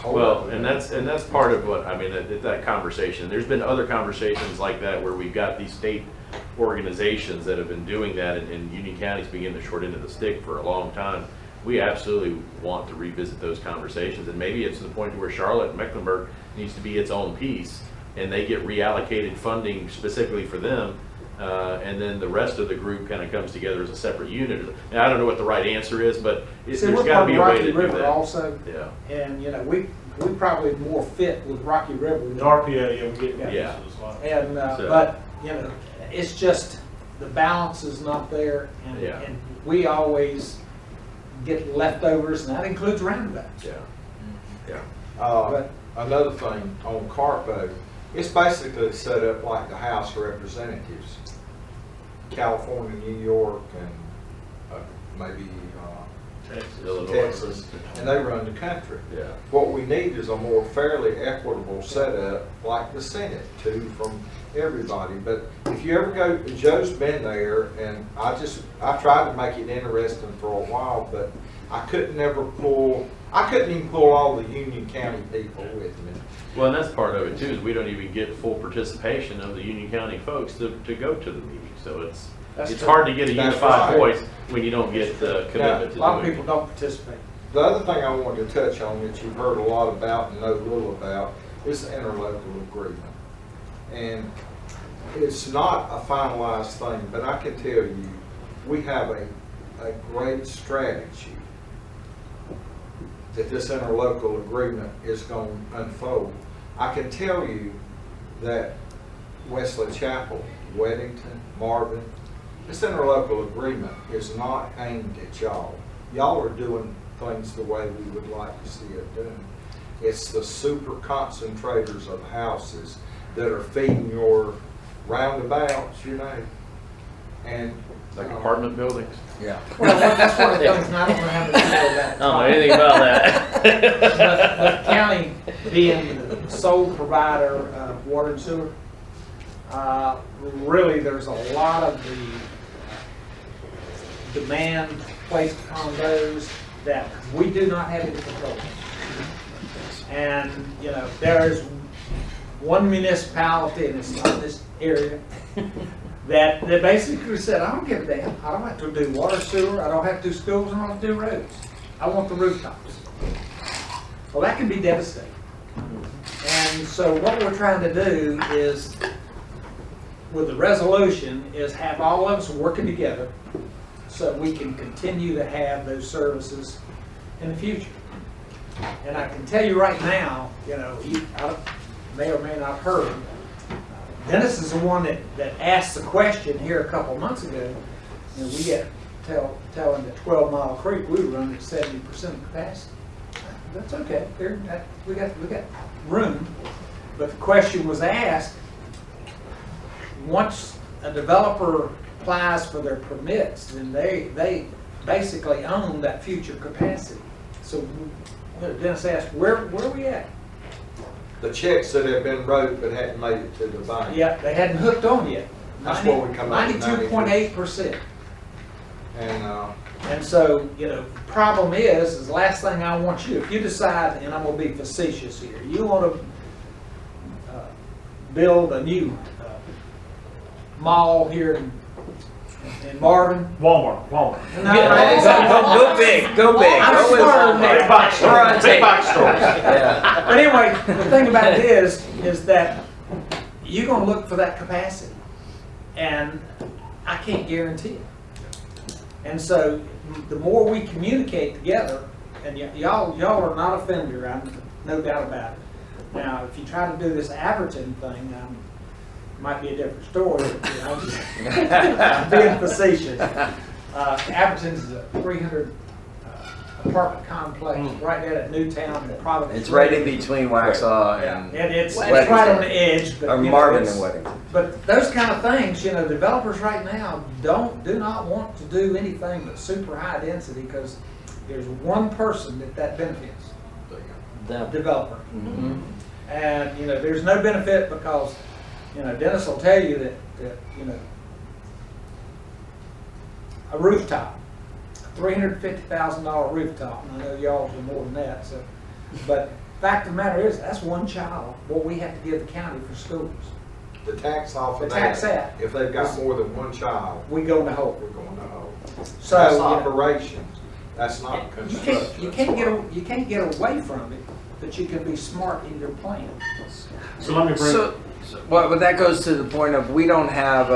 Speaker 12: Well, and that's part of what, I mean, that conversation, there's been other conversations like that where we've got these state organizations that have been doing that, and Union County's been getting the short end of the stick for a long time. We absolutely want to revisit those conversations, and maybe it's to the point where Charlotte and Mecklenburg needs to be its own piece, and they get reallocated funding specifically for them, and then the rest of the group kind of comes together as a separate unit. And I don't know what the right answer is, but there's
Speaker 15: See, we're
Speaker 12: got to
Speaker 15: part
Speaker 12: be
Speaker 15: of
Speaker 12: a way
Speaker 15: Rocky
Speaker 12: to do
Speaker 15: River
Speaker 12: that.
Speaker 15: also,
Speaker 12: Yeah.
Speaker 15: and, you know, we probably more fit with Rocky River. than-
Speaker 14: RPA, yeah, we get
Speaker 12: Yeah.
Speaker 14: this a lot.
Speaker 15: And,
Speaker 12: So-
Speaker 15: but, you know, it's just, the balance is not there, and,
Speaker 12: Yeah.
Speaker 15: and we always get leftovers, and that includes roundabouts.
Speaker 12: Yeah. Yeah.
Speaker 15: But-
Speaker 6: Another thing on Carpo, it's basically set up like the House of Representatives, California, New York, and maybe Texas, and they run the country.
Speaker 12: Yeah.
Speaker 6: What we need is a more fairly equitable setup like the Senate too, from everybody. But if you ever go, Joe's been there, and I tried to make it interesting for a while, but I couldn't even pull all the Union County people with me.
Speaker 12: Well, and that's part of it too, is we don't even get full participation of the Union County folks to go to the meeting. So it's
Speaker 15: That's true.
Speaker 12: hard to get a
Speaker 6: That's
Speaker 12: unified
Speaker 6: right.
Speaker 12: voice when you don't get the commitment to
Speaker 15: A lot of
Speaker 12: do
Speaker 15: people
Speaker 12: it.
Speaker 15: don't participate.
Speaker 6: The other thing I wanted to touch on that you've heard a lot about and know little about is the interlocal agreement. And it's not a finalized thing, but I can tell you, we have a great strategy that this interlocal agreement is going to unfold. I can tell you that Wesley Chapel, Weddington, Marvin, this interlocal agreement is not aimed at y'all. Y'all are doing things the way we would like to see it done. It's the super concentrators of houses that are feeding your roundabouts, you know, and
Speaker 12: Like apartment buildings.
Speaker 3: Yeah.
Speaker 15: Well, that's one of the things, and I don't know how to deal with that.
Speaker 2: I don't know anything about that.
Speaker 15: But the county being the sole provider of water and sewer, really there's a lot of the demand placed upon those that we do not have any control of. And, you know, there's one municipality, and it's not this area, that they basically said, I don't give a damn. I don't have to do water, sewer, I don't have to do schools, I don't have to do roads. I want the rooftops. Well, that can be devastating. And so what we're trying to do is, with the resolution, is have all of us working together so we can continue to have those services in the future. And I can tell you right now, you know, I may or may not have heard, Dennis is the one that asked the question here a couple months ago, and we had telling that 12 Mile Creek, we were running at 70% of capacity. That's okay, we got room, but the question was asked, once a developer applies for their permits, then they basically own that future capacity. So Dennis asked, where are we at?
Speaker 6: the checks that have been wrote but hadn't made it to the bank.
Speaker 15: Yeah, they hadn't hooked on yet.
Speaker 6: That's what we come up with,
Speaker 15: 92.8%.
Speaker 6: And,
Speaker 15: so, you know, the problem is the last thing I want you, if you decide, and I'm gonna be facetious here, you wanna build a new mall here in Marvin.
Speaker 14: Walmart.
Speaker 15: No,
Speaker 3: Go big, go big.
Speaker 15: I'm
Speaker 3: Go with
Speaker 15: smart.
Speaker 3: Walmart.
Speaker 14: Big box
Speaker 3: We're on
Speaker 14: stores, big
Speaker 3: tape.
Speaker 14: box stores.
Speaker 3: Yeah.
Speaker 15: But anyway, the thing about it is that you're gonna look for that capacity, and I can't guarantee it. And so, the more we communicate together, and y'all are not a offender, I'm no doubt about it. Now, if you try to do this Averton thing, might be a different story. But, you know, I'm being facetious. Averton's a 300 apartment complex right there at Newtown and Providence.
Speaker 3: It's right in between Waxhaw
Speaker 15: Yeah,
Speaker 3: and
Speaker 15: and it's
Speaker 3: Weddington.
Speaker 15: right on the edge, but
Speaker 3: Or
Speaker 15: you know,
Speaker 3: Marvin
Speaker 15: it's-
Speaker 3: and Weddington.
Speaker 15: But those kind of things, you know, developers right now do not want to do anything but super high density because there's one person that benefits,
Speaker 2: Them.
Speaker 15: developer. And, you know, there's no benefit because, you know, Dennis will tell you that, you know, a rooftop, $350,000 rooftop, and I know y'all are more than that, so, but fact of the matter is, that's one child, what we have to give the county for schools.
Speaker 6: The tax off of
Speaker 15: The tax
Speaker 6: that,
Speaker 15: that.
Speaker 6: if they've got more than one child,
Speaker 15: We go in the hole.
Speaker 6: we're going to hole.
Speaker 15: So,
Speaker 6: That's
Speaker 15: you know,
Speaker 6: operations, that's not
Speaker 15: You
Speaker 6: construction.
Speaker 15: you can't get away from it, but you can be smart in your plan.
Speaker 14: So let me bring.
Speaker 3: Well, but that goes to the point of, we don't have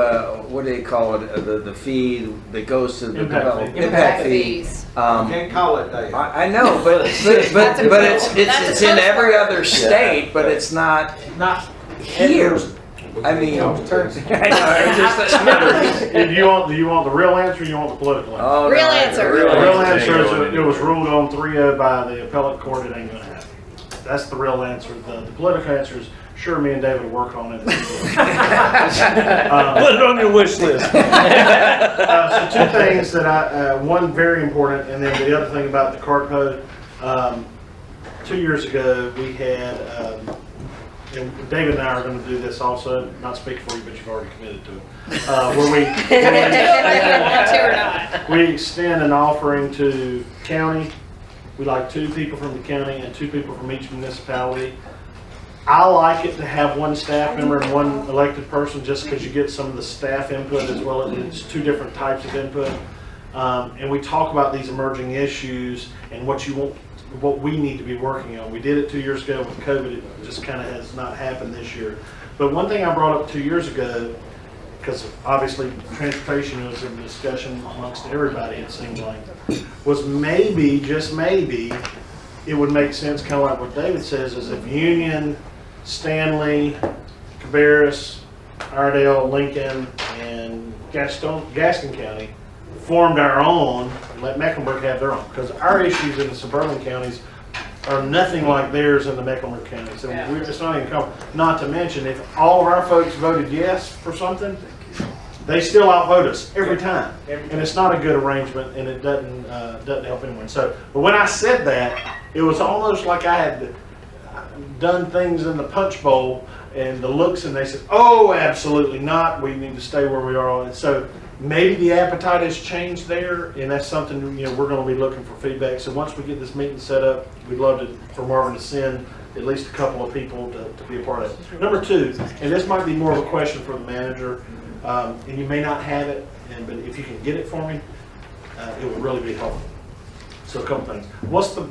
Speaker 3: what do they call it, the fee that goes to the
Speaker 14: Impact
Speaker 3: development.
Speaker 14: fee.
Speaker 3: Impact fee.
Speaker 13: Fees.
Speaker 6: You can't call it that.
Speaker 3: I know, but
Speaker 13: That's a
Speaker 3: it's in
Speaker 13: curse
Speaker 3: every
Speaker 13: word.
Speaker 3: other state, but it's not
Speaker 15: Not
Speaker 3: here. I mean, I know, it's just,
Speaker 14: Do you want the real answer or you want the political answer?
Speaker 3: oh, no,
Speaker 13: Real
Speaker 3: I-
Speaker 13: answer.
Speaker 14: The real answer is it was ruled on 3-0 by the appellate court, it ain't gonna happen. That's the real answer. The political answer is, sure, me and David will work on it.
Speaker 8: Put it on your wish list.
Speaker 14: So two things that one very important, and then the other thing about the card code. 2 years ago, we had, and David and I are going to do this also, not speak for you, but you've already committed to it. We extend an offering to county. We like 2 people from the county and 2 people from each municipality. I like it to have 1 staff member and 1 elected person, just because you get some of the staff input as well as it's 2 different types of input. And we talk about these emerging issues and what we need to be working on. We did it 2 years ago with COVID. It just kind of has not happened this year. But one thing I brought up 2 years ago, because obviously transportation was in discussion amongst everybody, it seemed like, was maybe, just maybe, it would make sense, kind of like what David says, is if Union, Stanley, Cabarrus, Iredell, Lincoln, and Gaston County formed our own, and let Mecklenburg have their own, because our issues in the suburban counties are nothing like theirs in the Mecklenburg County. So we're just not even coming. Not to mention, if all of our folks voted yes for something, they still outvote us every time, and it's not a good arrangement, and it doesn't help anyone. So, but when I said that, it was almost like I had done things in the punch bowl, and the looks, and they said, "Oh, absolutely not. We need to stay where we are." And so maybe the appetite has changed there, and that's something we're going to be looking for feedback. So once we get this meeting set up, we'd love for Marvin to send at least a couple of people to be a part of it. Number 2, and this might be more of a question for the manager, and you may not have it, but if you can get it for me, it would really be helpful. So a couple things.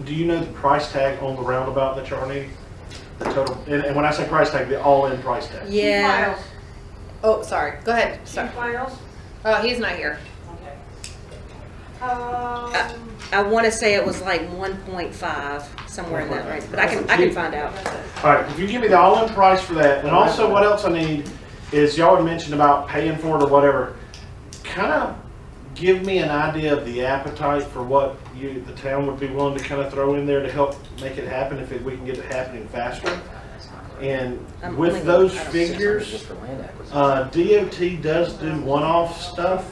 Speaker 14: Do you know the price tag on the roundabout that y'all need? The total, and when I say price tag, the all-in price tag.
Speaker 13: Yeah. Oh, sorry. Go ahead. Sorry.
Speaker 11: Miles?
Speaker 13: Oh, he's not here.
Speaker 4: I want to say it was like 1.5, somewhere in that range, but I can find out.
Speaker 14: All right, if you give me the all-in price for that, and also what else I need is, y'all had mentioned about paying for it or whatever. Kind of give me an idea of the appetite for what the town would be willing to kind of throw in there to help make it happen if we can get it happening faster. And with those figures, DOT does do one-off stuff,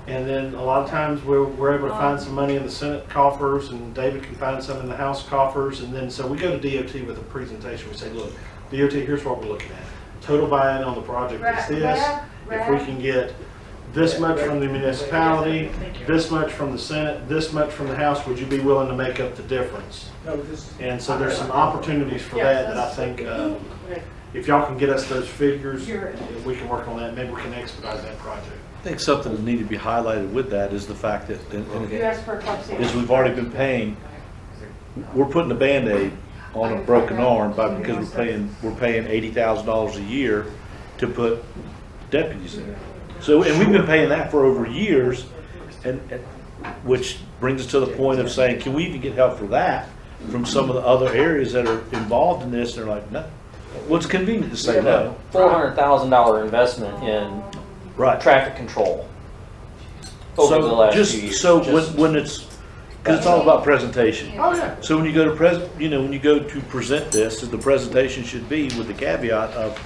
Speaker 14: and then a lot of times we're able to find some money in the Senate coffers, and David can find some in the House coffers, and then so we go to DOT with a presentation. We say, look, DOT, here's what we're looking at. Total buy-in on the project is this. If we can get this much from the municipality, this much from the Senate, this much from the House, would you be willing to make up the difference? And so there's some opportunities for that I think if y'all can get us those figures, if we can work on that, maybe we can expedite that project.
Speaker 8: I think something that needed to be highlighted with that is the fact that,
Speaker 11: You asked for a cup
Speaker 8: is we've already been paying, we're putting a Band-Aid on a broken arm because we're paying $80,000 a year to put deputies in. So, and we've been paying that for over years, and which brings us to the point of saying, can we even get help for that from some of the other areas that are involved in this? And they're like, no. Well, it's convenient to say no.
Speaker 2: $400,000 investment in traffic control over the last few years.
Speaker 8: So when it's Because it's all about presentation.
Speaker 15: Oh, yeah.
Speaker 8: So when you go to when you go to present this, the presentation should be with the caveat of,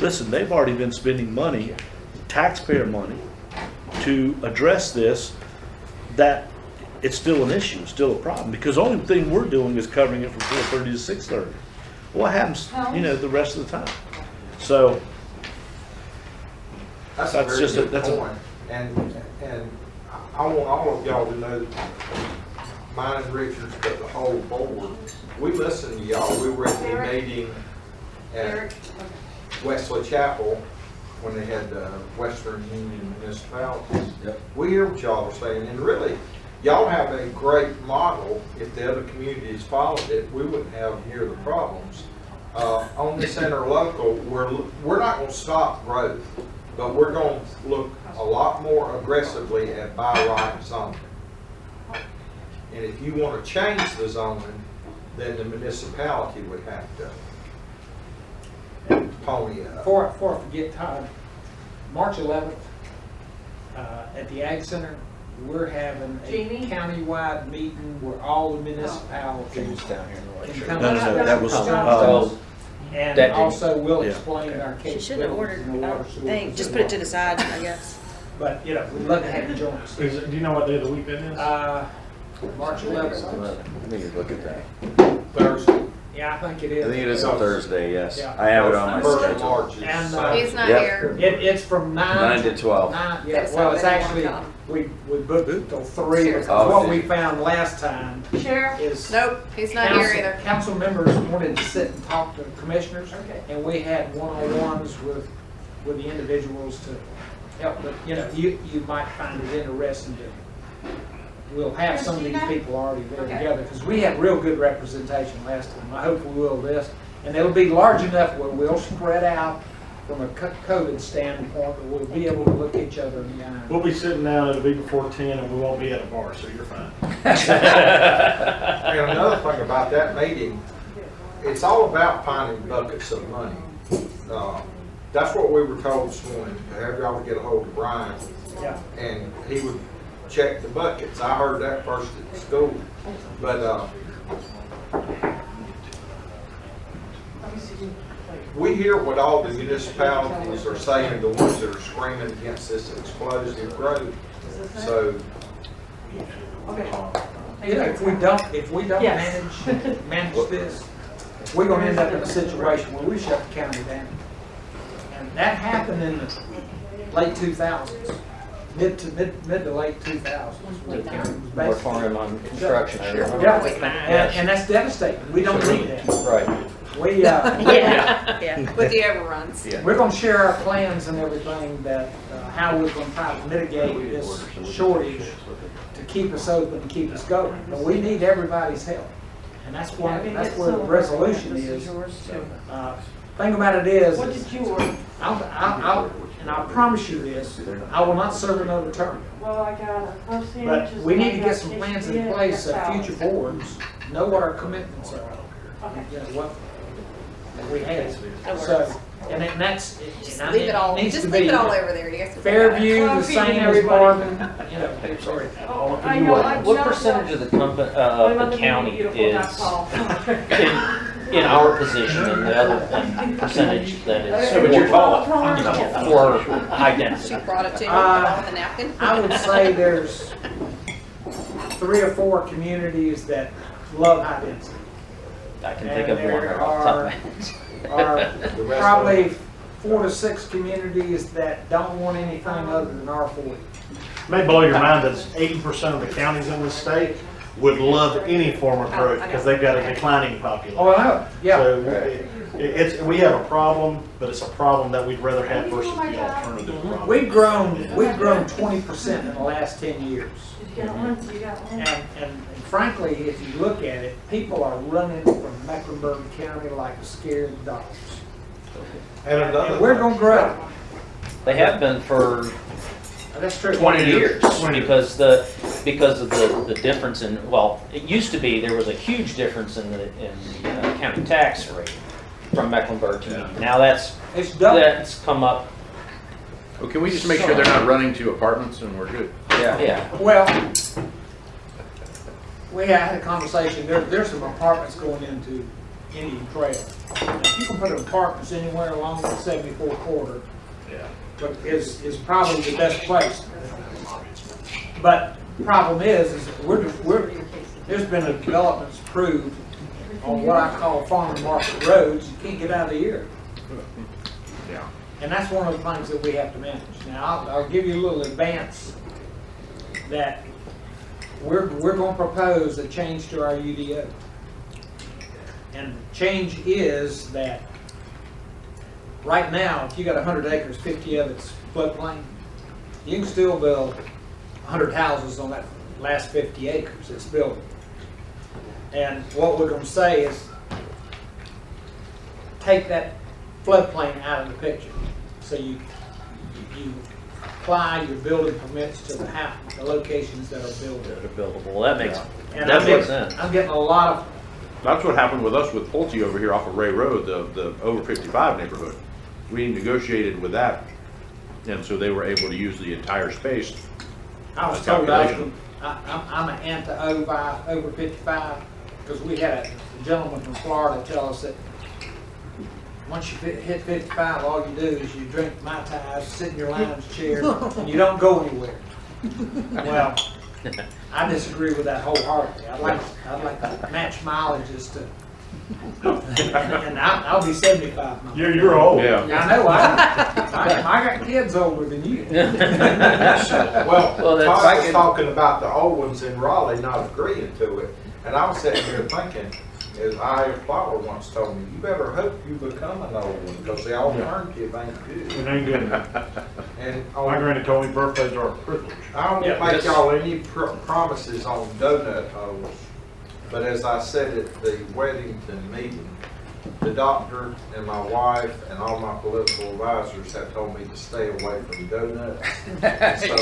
Speaker 8: listen, they've already been spending money, taxpayer money, to address this, that it's still an issue, it's still a problem, because the only thing we're doing is covering it from 4:30 to 6:30. What happens, the rest of the time? So
Speaker 6: That's a
Speaker 8: that's
Speaker 6: very
Speaker 8: just
Speaker 6: good
Speaker 8: that's a
Speaker 6: point. And I want all of y'all to know that mine and Richard's, but the whole board, we listened to y'all. We were at the meeting at Wesley Chapel when they had the Western Union municipalities.
Speaker 3: Yep.
Speaker 6: We hear what y'all are saying, and really, y'all have a great model. If the other communities followed it, we wouldn't have near the problems. On this interlocal, we're not going to stop growth, but we're going to look a lot more aggressively at by right zoning. And if you want to change the zoning, then the municipality would have to pony up.
Speaker 15: Before I forget, Todd, March 11th, at the Ag Center, we're having a
Speaker 11: Jeannie?
Speaker 15: countywide meeting where all the municipalities
Speaker 2: down here in the
Speaker 15: can
Speaker 2: lecture.
Speaker 15: come.
Speaker 8: No, that was,
Speaker 2: So,
Speaker 15: And
Speaker 2: that didn't-
Speaker 15: also we'll
Speaker 8: Yeah.
Speaker 15: explain our
Speaker 4: She shouldn't have ordered,
Speaker 15: capabilities in the
Speaker 4: I
Speaker 15: water
Speaker 4: don't
Speaker 15: sewer
Speaker 4: think, just put it to the side, I guess.
Speaker 15: But, we'd love to have you join us.
Speaker 14: Do you know what day of the week that is?
Speaker 15: March 11th.
Speaker 3: Let me look at that.
Speaker 6: Thursday.
Speaker 15: Yeah, I think it
Speaker 3: I
Speaker 15: is.
Speaker 3: think it is a Thursday, yes.
Speaker 15: Yeah.
Speaker 3: I have it on my
Speaker 6: First of
Speaker 3: schedule.
Speaker 6: March is
Speaker 15: And,
Speaker 6: Saturday.
Speaker 13: He's not
Speaker 3: Yep.
Speaker 13: here.
Speaker 15: It's from
Speaker 3: 9 to 12.
Speaker 15: Yeah,
Speaker 13: That's
Speaker 15: well,
Speaker 13: not
Speaker 15: it's
Speaker 13: that they
Speaker 15: actually,
Speaker 13: wanna come.
Speaker 15: we booked it till 3.
Speaker 13: Cheers.
Speaker 15: Because
Speaker 3: Oh,
Speaker 15: what
Speaker 3: did
Speaker 15: we
Speaker 3: you?
Speaker 15: found last time
Speaker 11: Sheriff?
Speaker 15: is.
Speaker 13: Nope, he's not here either.
Speaker 15: Council members wanted to sit and talk to commissioners.
Speaker 11: Okay.
Speaker 15: And we had one-on-ones with the individuals to help, but, you might find it interesting to, we'll have some of these people already there
Speaker 11: Okay.
Speaker 15: together, because we had real good representation last time. I hope we will this. And it'll be large enough where we'll spread out from a COVID standpoint, but we'll be able to look each other in the eye.
Speaker 14: We'll be sitting down, it'll be before 10, and we won't be at a bar, so you're fine.
Speaker 6: And another thing about that meeting, it's all about finding buckets of money. That's what we were told this morning, to have y'all to get a hold of Brian,
Speaker 15: Yeah.
Speaker 6: and he would check the buckets. I heard that first at school, but we hear what all the municipalities are saying, the ones that are screaming against this explosive growth. So,
Speaker 15: If we don't
Speaker 11: Yes.
Speaker 15: manage this, we're gonna end up in a situation where we shut the county down. And that happened in the late 2000s, mid to late 2000s. The county was basically-
Speaker 2: moratorium on construction, I remember.
Speaker 15: Yeah, and that's devastating. We don't need that.
Speaker 2: Right.
Speaker 15: We,
Speaker 4: Yeah.
Speaker 13: With the overruns.
Speaker 15: we're gonna share our plans and everything that, how we're gonna try to mitigate this shortage to keep us open and keep us going. But we need everybody's help. And that's where the resolution is. Thing about it is,
Speaker 11: What did you order?
Speaker 15: I'll promise you this, I will not serve another term.
Speaker 11: Well, I got a first hand.
Speaker 15: But we need to get some plans in place so future boards know what our commitments are. What we have. So, and that's,
Speaker 13: Just
Speaker 15: and I
Speaker 13: leave
Speaker 15: mean,
Speaker 13: it all,
Speaker 15: needs
Speaker 13: just
Speaker 15: to
Speaker 13: leave
Speaker 15: be
Speaker 13: it all over there, you guys. can figure it out.
Speaker 15: Fairview, the
Speaker 11: Coffee
Speaker 15: same
Speaker 11: and
Speaker 15: as
Speaker 11: everybody.
Speaker 15: Marvin, sorry.
Speaker 11: Oh, I know, I
Speaker 2: What
Speaker 11: jumped
Speaker 2: percentage
Speaker 11: up.
Speaker 2: of the
Speaker 11: What
Speaker 2: the
Speaker 11: about the
Speaker 2: county
Speaker 11: beautiful
Speaker 2: is
Speaker 11: Nepal?
Speaker 2: in our position and the other percentage that is
Speaker 11: So, but you're tall.
Speaker 2: for high
Speaker 13: She
Speaker 2: density?
Speaker 13: brought it to me, on the napkin.
Speaker 15: I would say there's 3 or 4 communities that love high density.
Speaker 2: I can think of one right off the top of my head.
Speaker 15: Are probably 4 to 6 communities that don't want anything other than R40.
Speaker 14: It may blow your mind that 80% of the counties in this state would love any form of growth because they've got a declining population.
Speaker 15: Oh, I know, yeah.
Speaker 14: So we have a problem, but it's a problem that we'd rather have versus the alternative problem.
Speaker 15: We've grown 20% in the last 10 years.
Speaker 11: You got one, you got one.
Speaker 15: And frankly, if you look at it, people are running from Mecklenburg County like scared dogs.
Speaker 6: and another
Speaker 15: And we're
Speaker 6: thing-
Speaker 15: gonna grow.
Speaker 2: They have been for
Speaker 15: That's true.
Speaker 2: 20 years because of the difference in, well, it used to be there was a huge difference in the county tax rate from Mecklenburg to Union. Now
Speaker 15: It's double.
Speaker 2: that's come up.
Speaker 12: Well, can we just make sure they're not running to apartments and we're good?
Speaker 2: Yeah.
Speaker 15: Well, we had a conversation, there's some apartments going into Indian Trail. If you can put apartments anywhere along the 74 corridor,
Speaker 8: Yeah.
Speaker 15: but is probably the best place. But the problem is there's been a developments approved on what I call farm and market roads. You can't get out of the ear.
Speaker 8: Yeah.
Speaker 15: And that's one of the things that we have to manage. Now, I'll give you a little advance that we're going to propose a change to our UDO. And the change is that right now, if you got 100 acres, 50 of it's floodplain, you can still build 100 houses on that last 50 acres it's building. And what we're going to say is take that floodplain out of the picture. So you apply your building permits to the locations that are buildable.
Speaker 2: That are buildable. That makes
Speaker 15: And
Speaker 2: sense.
Speaker 15: I'm getting a lot of,
Speaker 12: That's what happened with us with Pulte over here off of Ray Road, the over 55 neighborhood. We negotiated with that, and so they were able to use the entire space.
Speaker 15: I was told I'm an over 55, because we had a gentleman from Florida tell us that once you hit 55, all you do is you drink Mai Tais, sit in your lounge chair, and you don't go anywhere. Well, I disagree with that wholeheartedly. I'd like to match mileages to, and I'll be 75 now.
Speaker 8: You're old.
Speaker 12: Yeah.
Speaker 15: I know, I got kids older than you.
Speaker 6: Well,
Speaker 2: that's-
Speaker 6: Todd was talking about the old ones in Raleigh not agreeing to it, and I was sitting here thinking, as Aya Flower once told me, you better hope you become an old one, because the alternative ain't good.
Speaker 14: It ain't good.
Speaker 6: And
Speaker 14: My granny told me birthdays are a privilege.
Speaker 6: I don't
Speaker 15: Yeah,
Speaker 6: make y'all any promises on donut holes, but as I said at the Weddington meeting, the doctor and my wife and all my political advisors have told me to stay away from donuts. And so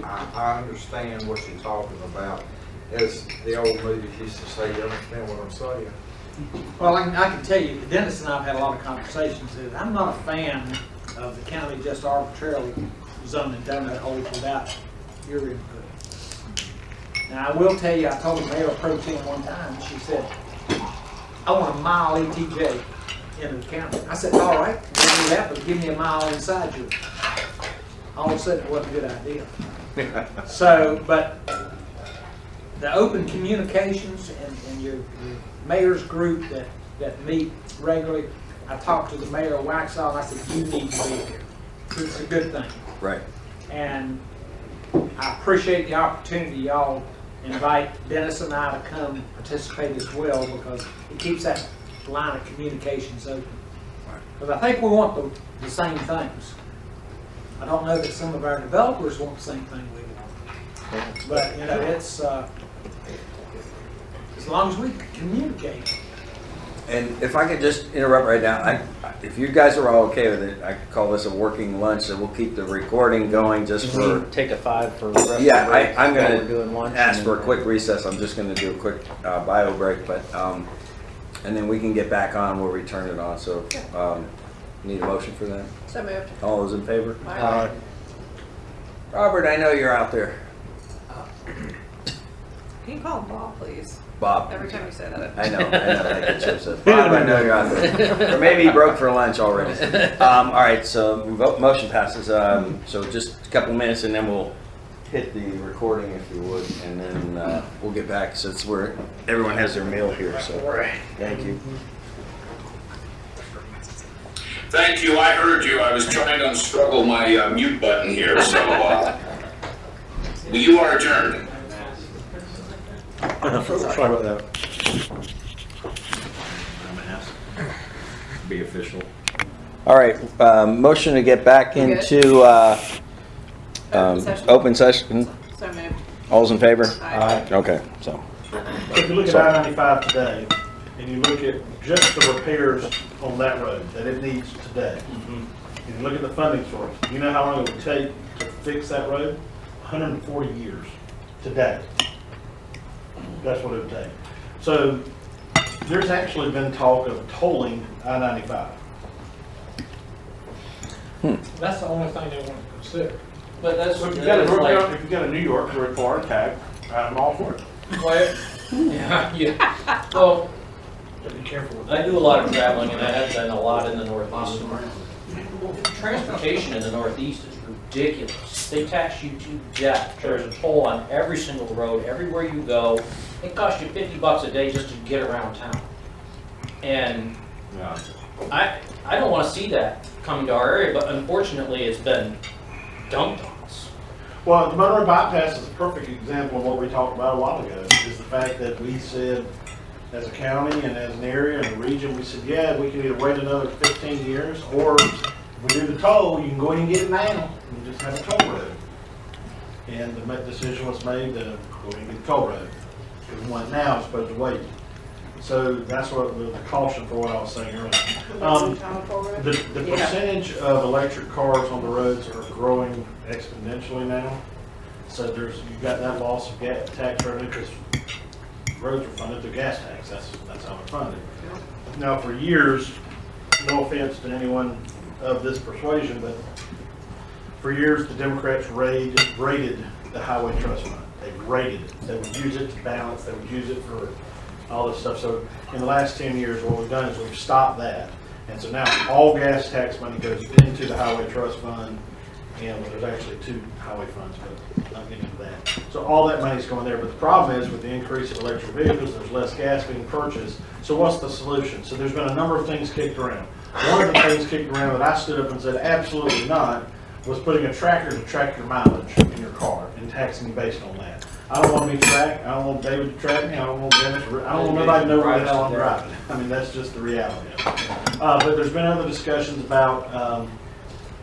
Speaker 6: I understand what you're talking about. As the old movies used to say, you understand what I'm saying?
Speaker 15: Well, I can tell you, Dennis and I have had a lot of conversations. I'm not a fan of the county just arbitrarily zoning donut holes without your input. Now, I will tell you, I told Mayor Pro Tem one time, she said, I want a mile ETJ into the county. I said, all right, we'll do that, but give me a mile inside you. All of a sudden, it wasn't a good idea. So, but the open communications and your mayor's group that meet regularly, I talked to the mayor of Waxhaw and I said, you need to be here. It's a good thing.
Speaker 3: Right.
Speaker 15: And I appreciate the opportunity y'all invite Dennis and I to come participate as well, because it keeps that line of communications open. Because I think we want the same things. I don't know that some of our developers want the same thing we want. But, you know, it's, as long as we communicate.
Speaker 3: And if I could just interrupt right now, if you guys are all okay with it, I could call this a working lunch, and we'll keep the recording going just for.
Speaker 2: Take a 5 for the rest
Speaker 3: Yeah,
Speaker 2: of the break
Speaker 3: I'm
Speaker 2: while we're doing
Speaker 3: gonna
Speaker 2: lunch,
Speaker 3: ask
Speaker 2: and
Speaker 3: for a
Speaker 2: then-
Speaker 3: quick recess. I'm just gonna do a quick bio break, but, and then we can get back on, we'll return it on, so, need a motion for that?
Speaker 13: So moved.
Speaker 3: All those in favor?
Speaker 13: Aye.
Speaker 3: Robert, I know you're out there.
Speaker 13: Can you call him Bob, please?
Speaker 3: Bob.
Speaker 13: Every time you say that.
Speaker 3: I know, like the chip says. Bob, I know you're out there. Or maybe he broke for lunch already. All right, so motion passes. So just a couple minutes and then we'll hit the recording if you would, and then we'll get back since everyone has their meal here, so. Thank you.
Speaker 9: Thank you, I heard you. I was trying to unscrabble my mute button here, so you are adjourned.
Speaker 8: Sorry about that.
Speaker 3: Be official. All right, motion to get back
Speaker 13: You good?
Speaker 3: into
Speaker 13: Open session.
Speaker 3: open session.
Speaker 13: So moved.
Speaker 3: All's in favor?
Speaker 13: Aye.
Speaker 3: Okay, so.
Speaker 14: If you look at I-95 today, and you look at just the repairs on that road that it needs today, and you look at the funding source, you know how long it would take to fix that road? 140 years today. That's what it would take. So there's actually been talk of tolling I-95.
Speaker 15: That's the only thing they want to consider.
Speaker 10: But that's
Speaker 8: So if
Speaker 10: what
Speaker 8: you got a New York, New York or a Florida tag, I'm all for it.
Speaker 10: Well, yeah. Well,
Speaker 14: Be careful with
Speaker 10: I
Speaker 14: that.
Speaker 10: do a lot of traveling, and I have done a lot in the Northeast. Transportation in the Northeast is ridiculous. They tax you to death. There's a toll on every single road, everywhere you go. It costs you $50 a day just to get around town. And
Speaker 12: Yeah.
Speaker 10: I don't want to see that coming to our area, but unfortunately, it's been dumped on us.
Speaker 14: Well, the Monroe bypass is a perfect example of what we talked about a while ago, is the fact that we said, as a county and as an area and a region, we said, yeah, we can either wait another 15 years, or if we do the toll, you can go ahead and get it now, and just have a toll road. And the decision was made to go ahead and get the toll road, because one now is supposed to wait. So that's what the caution for what I was saying earlier. The percentage of electric cars on the roads are growing exponentially now. So you've got that loss of tax revenue because roads are funded through gas tax. That's how they're funded. Now, for years, no offense to anyone of this persuasion, but for years the Democrats rated the highway trust fund. They rated it. They would use it to balance. They would use it for all this stuff. So in the last 10 years, what we've done is we've stopped that. And so now all gas tax money goes into the highway trust fund. And there's actually two highway funds, but I'm not getting into that. So all that money's going there. But the problem is with the increase of electric vehicles, there's less gas being purchased. So what's the solution? So there's been a number of things kicked around. One of the things kicked around that I stood up and said absolutely not was putting a tracker to track your mileage in your car and taxing you based on that. I don't want to be tracked. I don't want David to track me. I don't want Dennis. I don't want nobody to know where the hell I'm driving. I mean, that's just the reality of it. But there's been other discussions about,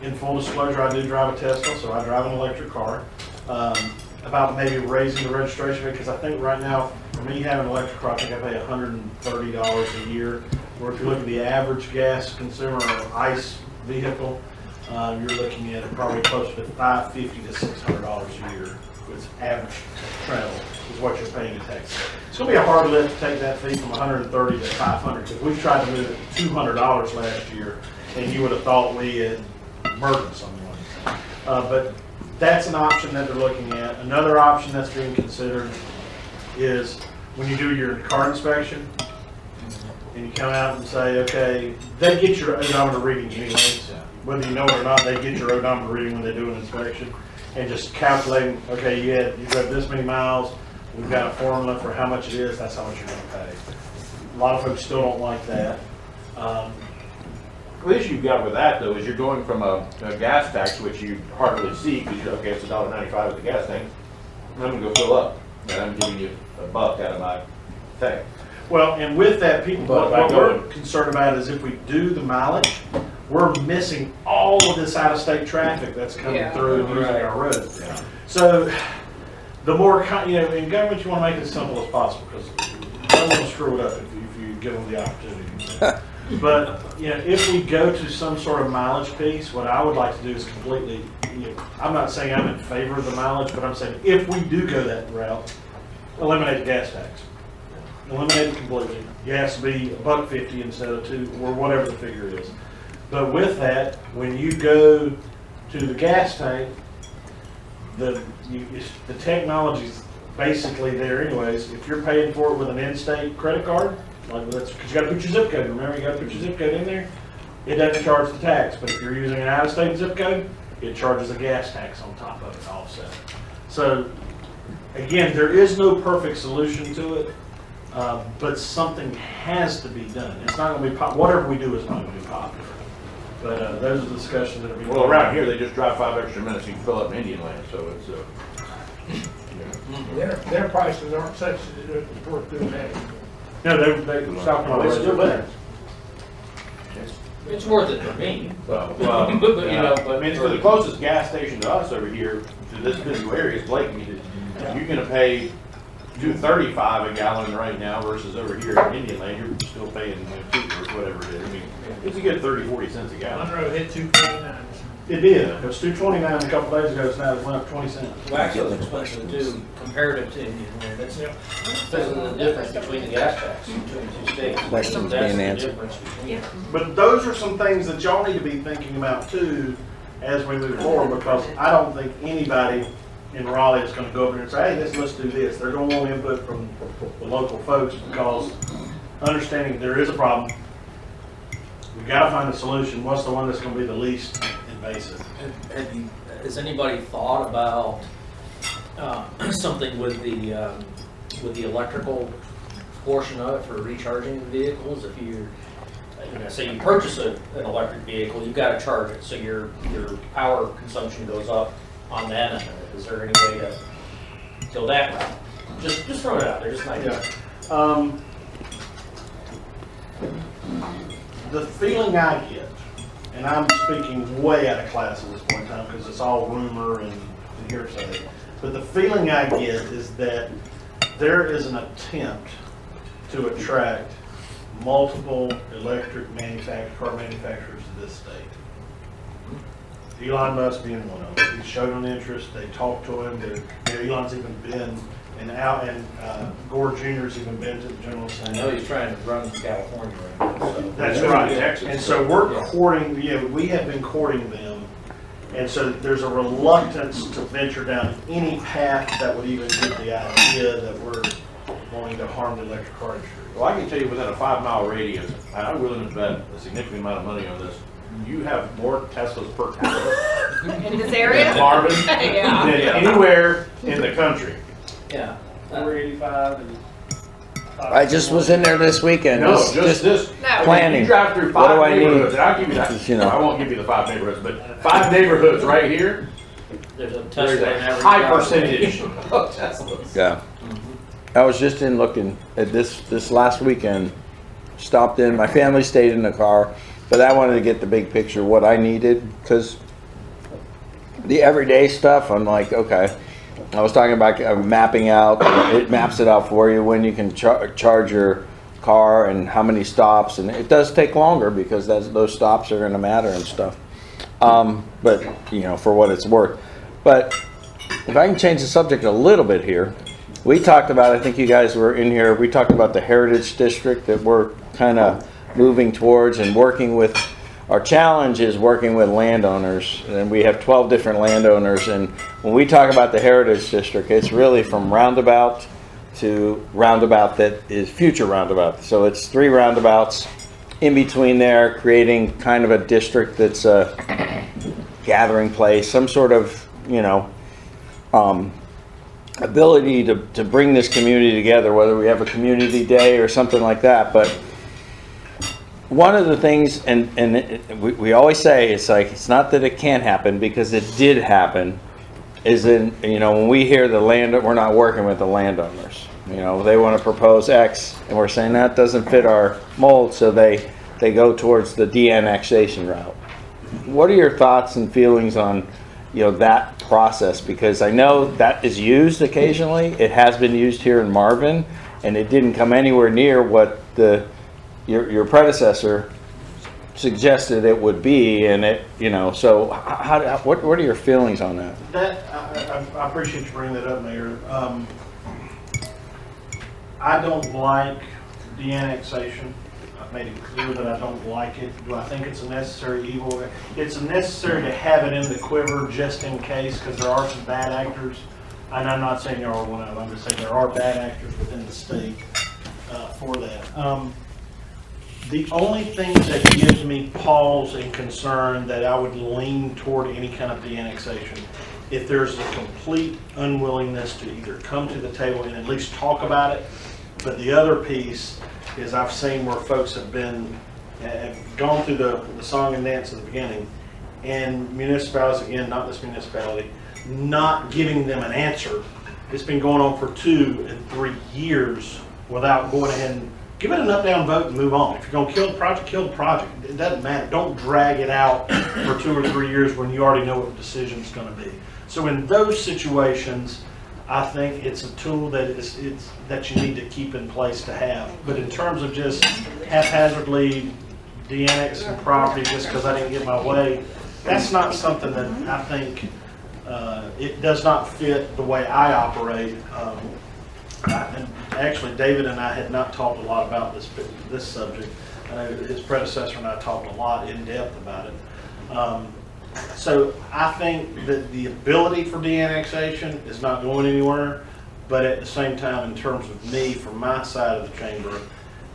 Speaker 14: in full disclosure, I do drive a Tesla, so I drive an electric car, about maybe raising the registration fee, because I think right now, for me having an electric car, I think I pay $130 a year. Or if you look at the average gas consumer or ICE vehicle, you're looking at probably closer to $550 to $600 a year. It's average travel is what you're paying in taxes. It's going to be a hard lift to take that fee from $130 to $500 because we tried to move it to $200 last year, and you would have thought we had murdered someone. But that's an option that they're looking at. Another option that's being considered is when you do your car inspection, and you come out and say, okay, they get your odometer reading anyways. Whether you know it or not, they get your odometer reading when they do an inspection. And just calculating, okay, you've got this many miles, we've got a formula for how much it is, that's how much you're going to pay. A lot of folks still don't like that.
Speaker 12: The issue you've got with that, though, is you're going from a gas tax, which you hardly see, because you're, okay, it's $1.95 at the gas tank, and I'm going to go fill up, and I'm giving you $1 out of my tank.
Speaker 14: Well, and with that, people, what we're concerned about is if we do the mileage, we're missing all of this out-of-state traffic that's coming through and using our roads. Yeah. So the more, in government, you want to make it as simple as possible because you don't want to screw it up if you give them the opportunity. But if we go to some sort of mileage piece, what I would like to do is completely, I'm not saying I'm in favor of the mileage, but I'm saying if we do go that route, eliminate the gas tax. Eliminate it completely. Gas to be $1.50 instead of $2 or whatever the figure is. But with that, when you go to the gas tank, the technology's basically there anyways. If you're paying for it with an in-state credit card, like that's because you got to put your zip code. Remember, you got to put your zip code in there. It doesn't charge the tax, but if you're using an out-of-state zip code, it charges a gas tax on top of it to offset. So again, there is no perfect solution to it, but something has to be done. It's not going to be whatever we do is not going to be popular. But those are the discussions that are being.
Speaker 12: Well, around here, they just drive 5 extra minutes, you can fill up in Indian Land, so it's,
Speaker 15: Their prices aren't such that it's worth doing that.
Speaker 14: No, they stop on
Speaker 12: they still better.
Speaker 10: It's worth it for me.
Speaker 12: Well,
Speaker 10: but
Speaker 12: I mean, for the closest gas station to us over here, to this physical area is Blake. You're gonna pay $2.35 a gallon right now versus over here in Indian Land, you're still paying $2 or whatever it is. I mean, it's a good 30-40 cents a gallon.
Speaker 15: Monroe hit $2.29.
Speaker 14: It did. It was $2.29 a couple days ago. It's now it went up 20 cents.
Speaker 10: Wax is expensive too, comparative to Indian Land. That's because of the difference between the gas tax between the two states.
Speaker 3: Questions
Speaker 10: That's
Speaker 3: being
Speaker 10: the
Speaker 3: answered.
Speaker 10: difference between.
Speaker 14: But those are some things that y'all need to be thinking about too as we move forward, because I don't think anybody in Raleigh is gonna go over there and say, hey, let's do this. They're gonna want input from the local folks, because understanding there is a problem, we gotta find a solution. What's the one that's gonna be the least invasive?
Speaker 16: Has anybody thought about something with the electrical portion of it for recharging the vehicles? If you say you purchase an electric vehicle, you've got to charge it, so your power consumption goes up on that end of it. Is there any way to go that route? Just throw it out there, just an idea.
Speaker 14: The feeling I get, and I'm speaking way out of class at this point in time because it's all rumor and hearsay, but the feeling I get is that there is an attempt to attract multiple electric car manufacturers to this state. Elon Musk being one of them. He showed an interest. They talked to him. Elon's even been and Gore Jr.'s even been to the General Assembly.
Speaker 16: I know he's trying to run California right now. So.
Speaker 14: That's right. And so we're courting. We have been courting them, and so there's a reluctance to venture down any path that would even give the idea that we're wanting to harm the electric car industry.
Speaker 8: Well, I can tell you within a 5-mile radius, and I'm willing to bet a significant amount of money on this, you have more Teslas per capita
Speaker 13: In this area?
Speaker 8: in Marvin
Speaker 13: Yeah.
Speaker 8: than anywhere in the country.
Speaker 16: Yeah.
Speaker 10: 485 and.
Speaker 3: I just was in there this weekend.
Speaker 8: No, just
Speaker 13: No.
Speaker 3: planning.
Speaker 8: You drive through
Speaker 3: What do
Speaker 8: 5
Speaker 3: I need?
Speaker 8: neighborhoods, and I'll give you that.
Speaker 3: Just, you know.
Speaker 8: I won't give you the 5 neighborhoods, but 5 neighborhoods right here,
Speaker 16: There's a
Speaker 8: there's
Speaker 16: Tesla in
Speaker 8: a
Speaker 16: every
Speaker 8: high
Speaker 16: driveway.
Speaker 8: percentage of Teslas.
Speaker 3: Yeah. I was just in looking at this last weekend. Stopped in. My family stayed in the car, but I wanted to get the big picture, what I needed, because the everyday stuff, I'm like, okay. I was talking about mapping out. It maps it out for you when you can charge your car and how many stops, and it does take longer because those stops are going to matter and stuff. But for what it's worth. But if I can change the subject a little bit here. We talked about, I think you guys were in here, we talked about the Heritage District that we're kind of moving towards and working with. Our challenge is working with landowners, and we have 12 different landowners. And when we talk about the Heritage District, it's really from roundabout to roundabout that is future roundabout. So it's 3 roundabouts in between there, creating kind of a district that's a gathering place, some sort of, ability to bring this community together, whether we have a community day or something like that. But one of the things, we always say, it's not that it can't happen, because it did happen, is when we hear we're not working with the landowners. They want to propose X, and we're saying that doesn't fit our mold, so they go towards the de-annexation route. What are your thoughts and feelings on that process? Because I know that is used occasionally. It has been used here in Marvin, and it didn't come anywhere near what your predecessor suggested it would be. And so what are your feelings on that?
Speaker 14: I appreciate you bringing that up, Mayor. I don't like de-annexation. I've made it clear that I don't like it. Do I think it's a necessary evil? It's necessary to have it in the quiver just in case, because there are some bad actors. And I'm not saying there are one of them. I'm just saying there are bad actors within the state for that. The only thing that gives me pause and concern that I would lean toward any kind of de-annexation, if there's a complete unwillingness to either come to the table and at least talk about it. But the other piece is I've seen where folks have gone through the song and dance at the beginning, and municipalities, again, not this municipality, not giving them an answer. It's been going on for 2 and 3 years without going ahead and give it an up-down vote and move on. If you're going to kill the project, kill the project. It doesn't matter. Don't drag it out for 2 or 3 years when you already know what the decision's going to be. So in those situations, I think it's a tool that that you need to keep in place to have. But in terms of just haphazardly de-annexing property just because I didn't get my way, that's not something that I think it does not fit the way I operate. And actually, David and I had not talked a lot about this subject. I know his predecessor and I talked a lot in depth about it. So I think that the ability for de-annexation is not going anywhere, but at the same time, in terms of me, from my side of the chamber,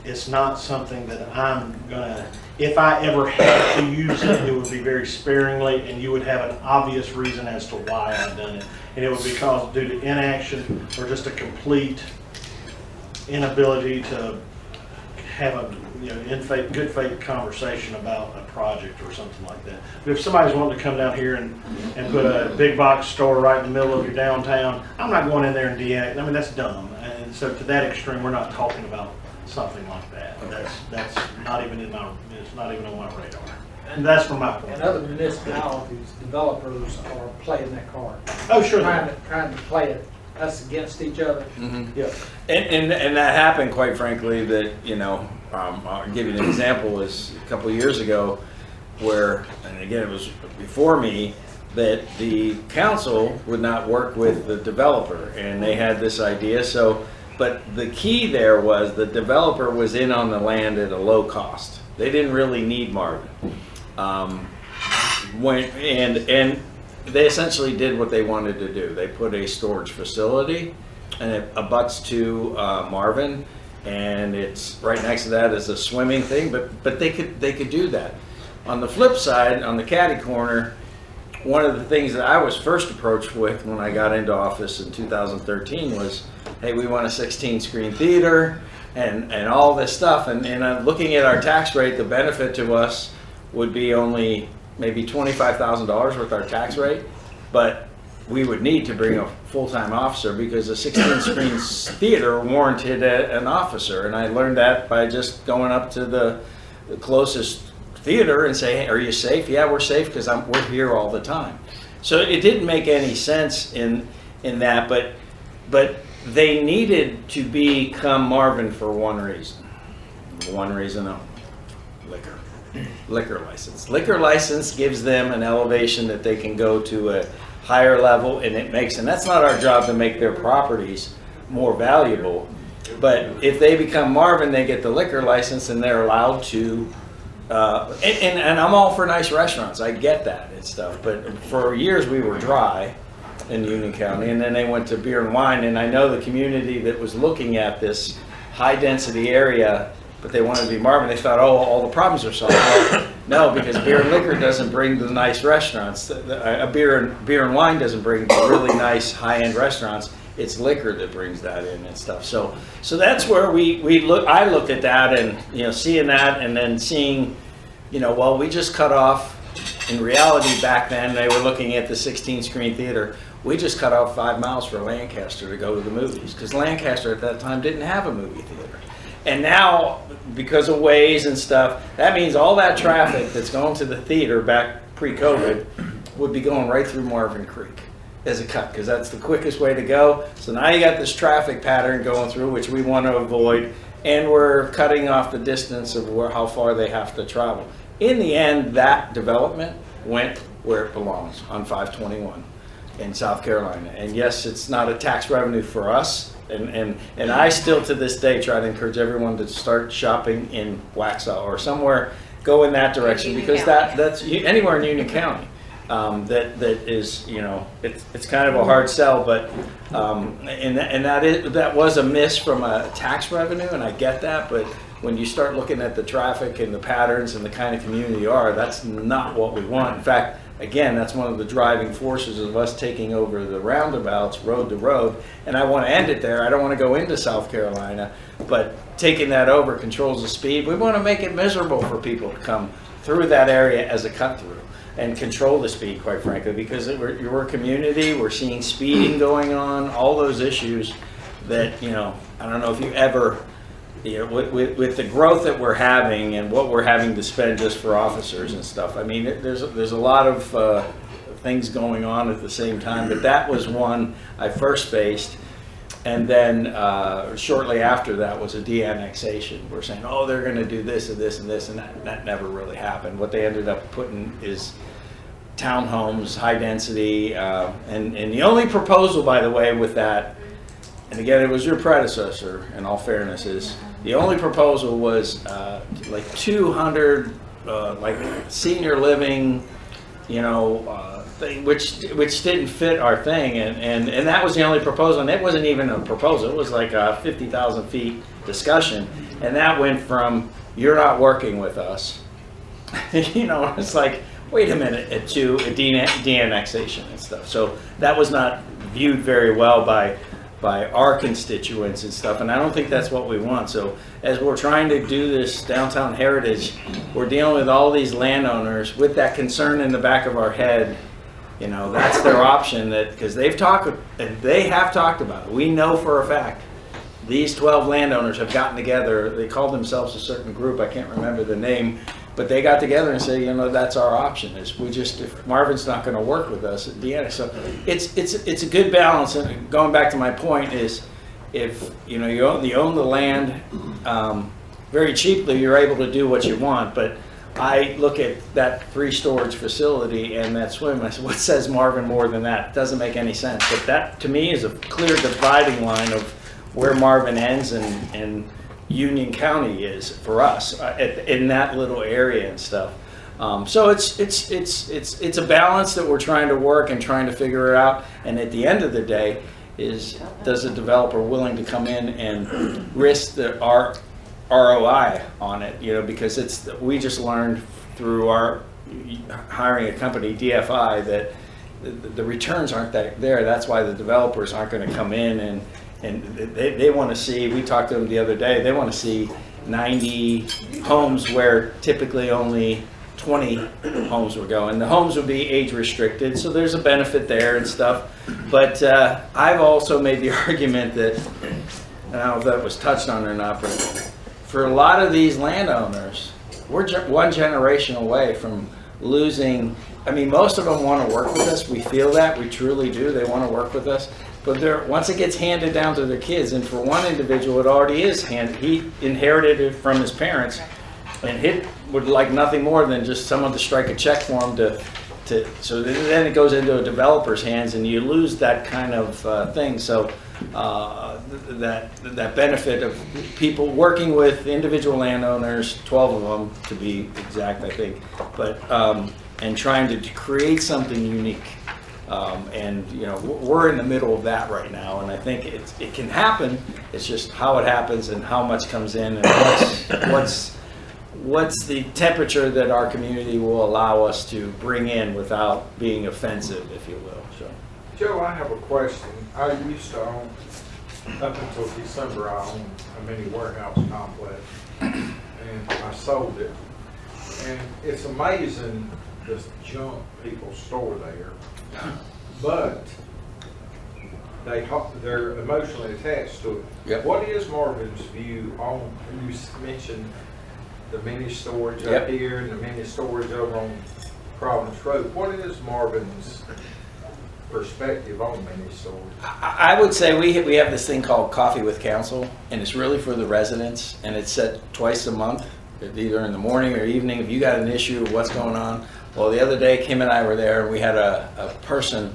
Speaker 14: it's not something that I'm gonna, if I ever had to use it, it would be very sparingly, and you would have an obvious reason as to why I've done it. And it would be because due to inaction or just a complete inability to have a good faith conversation about a project or something like that. But if somebody's wanting to come down here and put a big box store right in the middle of your downtown, I'm not going in there and de-annex. I mean, that's dumb. And so to that extreme, we're not talking about something like that. That's not even it's not even on my radar. And that's from my point.
Speaker 15: And other municipalities, developers are playing that card.
Speaker 14: Oh, sure.
Speaker 15: Trying to play it, us against each other.
Speaker 3: Mm-hmm.
Speaker 14: Yeah.
Speaker 3: And that happened, quite frankly, that, I'll give you an example, is a couple of years ago where, and again, it was before me, that the council would not work with the developer, and they had this idea. But the key there was the developer was in on the land at a low cost. They didn't really need Marvin. And they essentially did what they wanted to do. They put a storage facility, and it abuts to Marvin, and it's right next to that is a swimming thing. But they could do that. On the flip side, on the catty corner, one of the things that I was first approached with when I got into office in 2013 was, hey, we want a 16-screen theater and all this stuff. And looking at our tax rate, the benefit to us would be only maybe $25,000 with our tax rate, but we would need to bring a full-time officer because a 16-screen theater warranted an officer. And I learned that by just going up to the closest theater and say, hey, are you safe? Yeah, we're safe because we're here all the time. So it didn't make any sense in that, but they needed to become Marvin for one reason only: liquor license. Liquor license gives them an elevation that they can go to a higher level, and that's not our job to make their properties more valuable. But if they become Marvin, they get the liquor license and they're allowed to. And I'm all for nice restaurants. I get that and stuff. But for years we were dry in Union County, and then they went to beer and wine. And I know the community that was looking at this high density area, but they wanted to be Marvin. They thought, oh, all the problems are solved. Well, no, because beer and liquor doesn't bring the nice restaurants. Beer and wine doesn't bring the really nice high end restaurants. It's liquor that brings that in and stuff. So that's where I looked at that, and seeing that, and then seeing, well, we just cut off. In reality, back then they were looking at the 16-screen theater. We just cut off 5 miles for Lancaster to go to the movies because Lancaster at that time didn't have a movie theater. And now, because of Waze and stuff, that means all that traffic that's going to the theater back pre-COVID would be going right through Marvin Creek as a cut, because that's the quickest way to go. So now you got this traffic pattern going through, which we want to avoid, and we're cutting off the distance of how far they have to travel. In the end, that development went where it belongs, on 521 in South Carolina. And yes, it's not a tax revenue for us, and I still to this day try to encourage everyone to start shopping in Waxhaw or somewhere, go in that direction, because that's anywhere in Union County. That is, it's kind of a hard sell, but that was a miss from a tax revenue, and I get that. But when you start looking at the traffic and the patterns and the kind of community you are, that's not what we want. In fact, again, that's one of the driving forces of us taking over the roundabouts, road to road. And I want to end it there. I don't want to go into South Carolina, but taking that over controls the speed. We want to make it miserable for people to come through that area as a cut through, and control the speed, quite frankly, because we're a community, we're seeing speeding going on, all those issues that, I don't know if you ever, with the growth that we're having and what we're having to spend just for officers and stuff, I mean, there's a lot of things going on at the same time, but that was one I first faced. And then shortly after that was a de-annexation. We're saying, oh, they're going to do this and this and this, and that never really happened. What they ended up putting is townhomes, high density, and the only proposal, by the way, with that, and again, it was your predecessor, in all fairness, is the only proposal was like 200 like senior living thing, which didn't fit our thing, and that was the only proposal, and it wasn't even a proposal, it was like a 50,000 feet discussion, and that went from, you're not working with us, it's like, wait a minute, to a de-annexation and stuff. So that was not viewed very well by our constituents and stuff, and I don't think that's what we want. So as we're trying to do this downtown heritage, we're dealing with all these landowners with that concern in the back of our head. That's their option, that because they have talked about it. We know for a fact these 12 landowners have gotten together. They called themselves a certain group, I can't remember the name, but they got together and said, that's our option. If Marvin's not going to work with us at the end. So it's a good balance. And going back to my point is, if you own the land very cheaply, you're able to do what you want. But I look at that free storage facility and that swim, I said, what says Marvin more than that? It doesn't make any sense. But that to me is a clear dividing line of where Marvin ends and Union County is for us in that little area and stuff. So it's a balance that we're trying to work and trying to figure it out. And at the end of the day, does a developer willing to come in and risk our ROI on it? Because we just learned through our hiring a company, DFI, that the returns aren't there. That's why the developers aren't going to come in and they want to see, we talked to them the other day, they want to see 90 homes where typically only 20 homes would go. And the homes would be age restricted, so there's a benefit there and stuff. But I've also made the argument that, I don't know if that was touched on or not, but for a lot of these landowners, we're one generation away from losing. I mean, most of them want to work with us. We feel that. We truly do. They want to work with us. But once it gets handed down to their kids, and for one individual, it already is he inherited it from his parents, and he would like nothing more than just someone to strike a check for him so then it goes into a developer's hands, and you lose that kind of thing. So that benefit of people working with individual landowners, 12 of them to be exact, I think, but and trying to create something unique. We're in the middle of that right now, and I think it can happen. It's just how it happens and how much comes in, and what's the temperature that our community will allow us to bring in without being offensive, if you will. So,
Speaker 6: Joe, I have a question. I used to own, up until December, I owned a mini warehouse complex, and I sold it. And it's amazing the junk people store there. But they're emotionally attached to it.
Speaker 3: Yep.
Speaker 6: What is Marvin's view on, you mentioned the mini storage
Speaker 3: Yep.
Speaker 6: up here and the mini storage over on Providence Road. What is Marvin's perspective on mini storage?
Speaker 3: I would say we have this thing called Coffee with Council, and it's really for the residents, and it's set twice a month, either in the morning or evening. If you got an issue of what's going on. Well, the other day, Kim and I were there, and we had a person,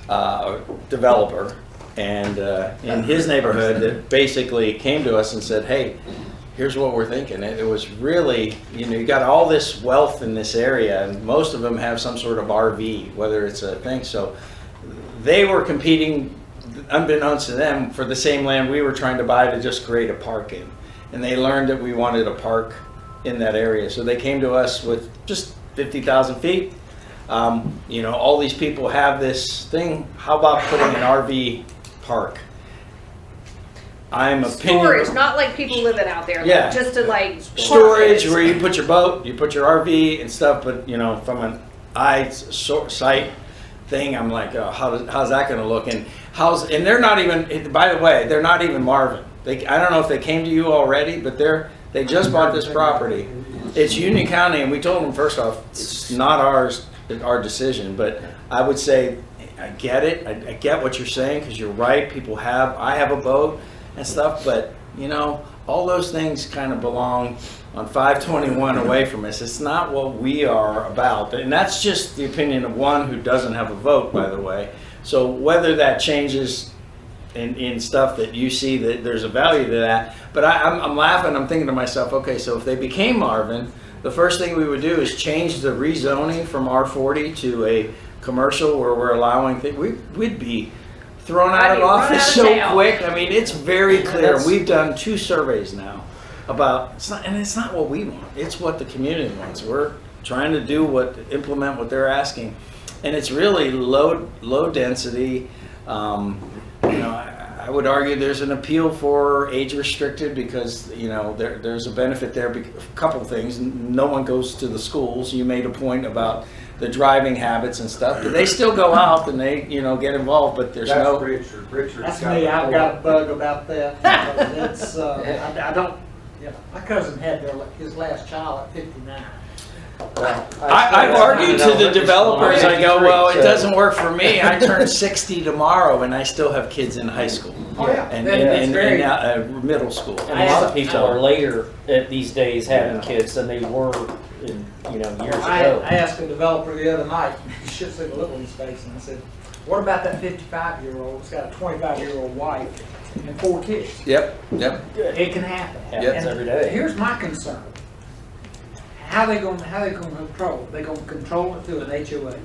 Speaker 3: a developer, and in his neighborhood that basically came to us and said, hey, here's what we're thinking. It was really, you got all this wealth in this area, and most of them have some sort of RV, whether it's a thing. So they were competing, unbeknownst to them, for the same land we were trying to buy to just create a park in. And they learned that we wanted a park in that area. So they came to us with just 50,000 feet. All these people have this thing. How about putting an RV park?
Speaker 13: Storage, not like people living out there.
Speaker 3: Yeah.
Speaker 13: Just to
Speaker 3: storage where you put your boat, you put your RV and stuff. But from an sight thing, I'm like, oh, how's that going to look? And they're not even. By the way, they're not even Marvin. I don't know if they came to you already, but they just bought this property. It's Union County, and we told them first off, it's not our decision. But I would say, I get it. I get what you're saying, because you're right. I have a boat and stuff, but all those things kind of belong on 521 away from us. It's not what we are about, and that's just the opinion of one who doesn't have a vote, by the way. So whether that changes in stuff that you see, that there's a value to that. But I'm laughing. I'm thinking to myself, okay, so if they became Marvin, the first thing we would do is change the rezoning from R40 to a commercial where we're allowing things. We'd be thrown out of office so quick. I mean, it's very clear. We've done 2 surveys now about, it's not what we want. It's what the community wants. We're trying to implement what they're asking. And it's really low density. I would argue there's an appeal for age restricted because, there's a benefit there. A couple things. No one goes to the schools. You made a point about the driving habits and stuff. But they still go out and they, get involved, but there's no.
Speaker 6: Richard.
Speaker 15: That's me. I've got a bug about that. It's, I don't, my cousin had his last child at 59.
Speaker 3: I've argued to the developers, I go, well, it doesn't work for me. I turn 60 tomorrow and I still have kids in high school.
Speaker 15: Oh, yeah.
Speaker 3: And middle school.
Speaker 2: And a lot of people are later these days having kids than they were years ago.
Speaker 15: I asked a developer the other night, you should see the look on his face, and I said, what about that 55-year-old that's got a 25-year-old wife and 4 kids?
Speaker 3: Yep.
Speaker 15: It can happen.
Speaker 2: Happens every day.
Speaker 15: Here's my concern. How they going to control it? They're going to control it through an HOA.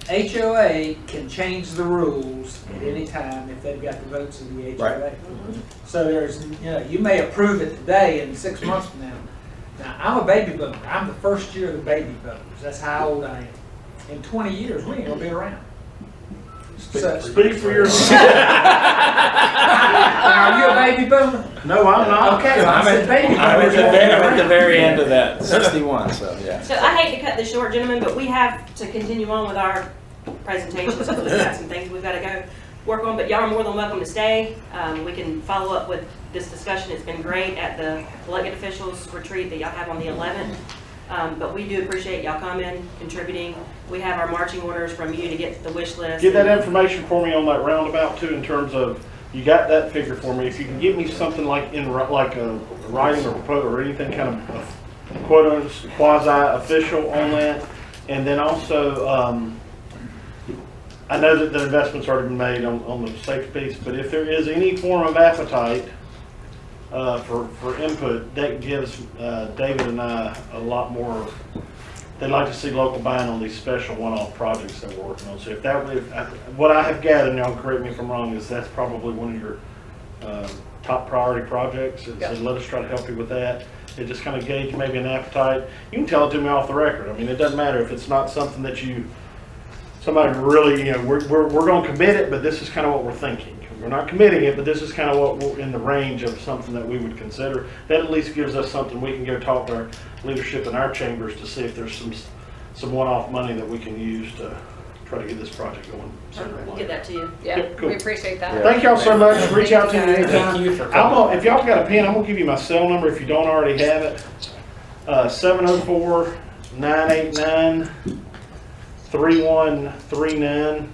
Speaker 15: An HOA can change the rules at any time if they've got the votes of the HOA.
Speaker 3: Right.
Speaker 15: So there's, you may approve it today and 6 months from now. Now, I'm a baby boomer. I'm the first year of the baby boomers. That's how old I am. In 20 years, we ain't going to be around.
Speaker 14: Speak for yourself.
Speaker 15: Are you a baby boomer?
Speaker 14: No, I'm not.
Speaker 15: Okay, I'm a baby boomer.
Speaker 3: I'm at the very end of that, 61, so yeah.
Speaker 4: So I hate to cut this short, gentlemen, but we have to continue on with our presentations because we've got some things we've got to go work on. But y'all are more than welcome to stay. We can follow up with this discussion. It's been great at the elected officials retreat that y'all have on the 11th. But we do appreciate y'all coming, contributing. We have our marching orders from you to get the wish list.
Speaker 14: Get that information for me on that roundabout too, in terms of, you got that figure for me. If you can give me something like a writing or proposal or anything kind of quote quasi official on that. And then also, I know that the investment's already been made on the safety piece, but if there is any form of appetite for input, that gives David and I a lot more. They'd like to see local buy-in on these special one-off projects that we're working on. So what I have gathered, and y'all correct me if I'm wrong, is that's probably one of your top priority projects. So let us try to help you with that. It just kind of gauge maybe an appetite. You can tell it to me off the record. I mean, it doesn't matter if it's not something that somebody really, we're going to commit it, but this is kind of what we're thinking. We're not committing it, but this is kind of what we're in the range of something that we would consider. That at least gives us something we can go talk to our leadership in our chambers to see if there's some one-off money that we can use to try to get this project going.
Speaker 4: We'll get that to you.
Speaker 13: Yeah,
Speaker 14: Yep, cool.
Speaker 13: we appreciate that.
Speaker 14: Yeah. Thank y'all so much. Reach out to me anytime.
Speaker 2: Thank you for coming.
Speaker 14: If y'all got a pen, I'm going to give you my cell number if you don't already have it. 704-989-3139.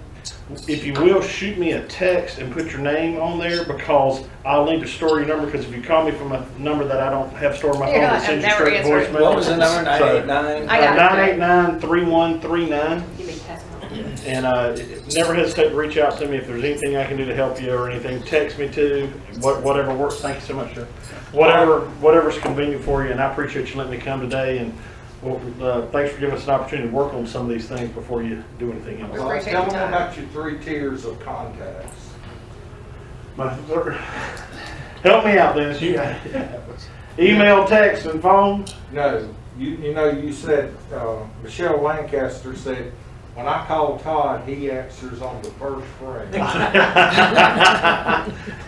Speaker 14: If you will, shoot me a text and put your name on there, because I'll need to store your number, because if you call me from a number that I don't have stored on my phone, it'll send you straight to voicemail.
Speaker 3: What was the number? 989?
Speaker 13: I got it.
Speaker 14: 989-3139.
Speaker 4: You may pass them on.
Speaker 14: And never hesitate to reach out to me if there's anything I can do to help you or anything. Text me too. Whatever works. Thank you so much, sir. Whatever's convenient for you, and I appreciate you letting me come today. And thanks for giving us an opportunity to work on some of these things before you do anything else.
Speaker 6: Well, tell them about your 3 tiers of contacts.
Speaker 14: Help me out, Dennis. Email, text, and phone.
Speaker 6: No, you said, Michelle Lancaster said, when I call Todd, he answers on the first ring.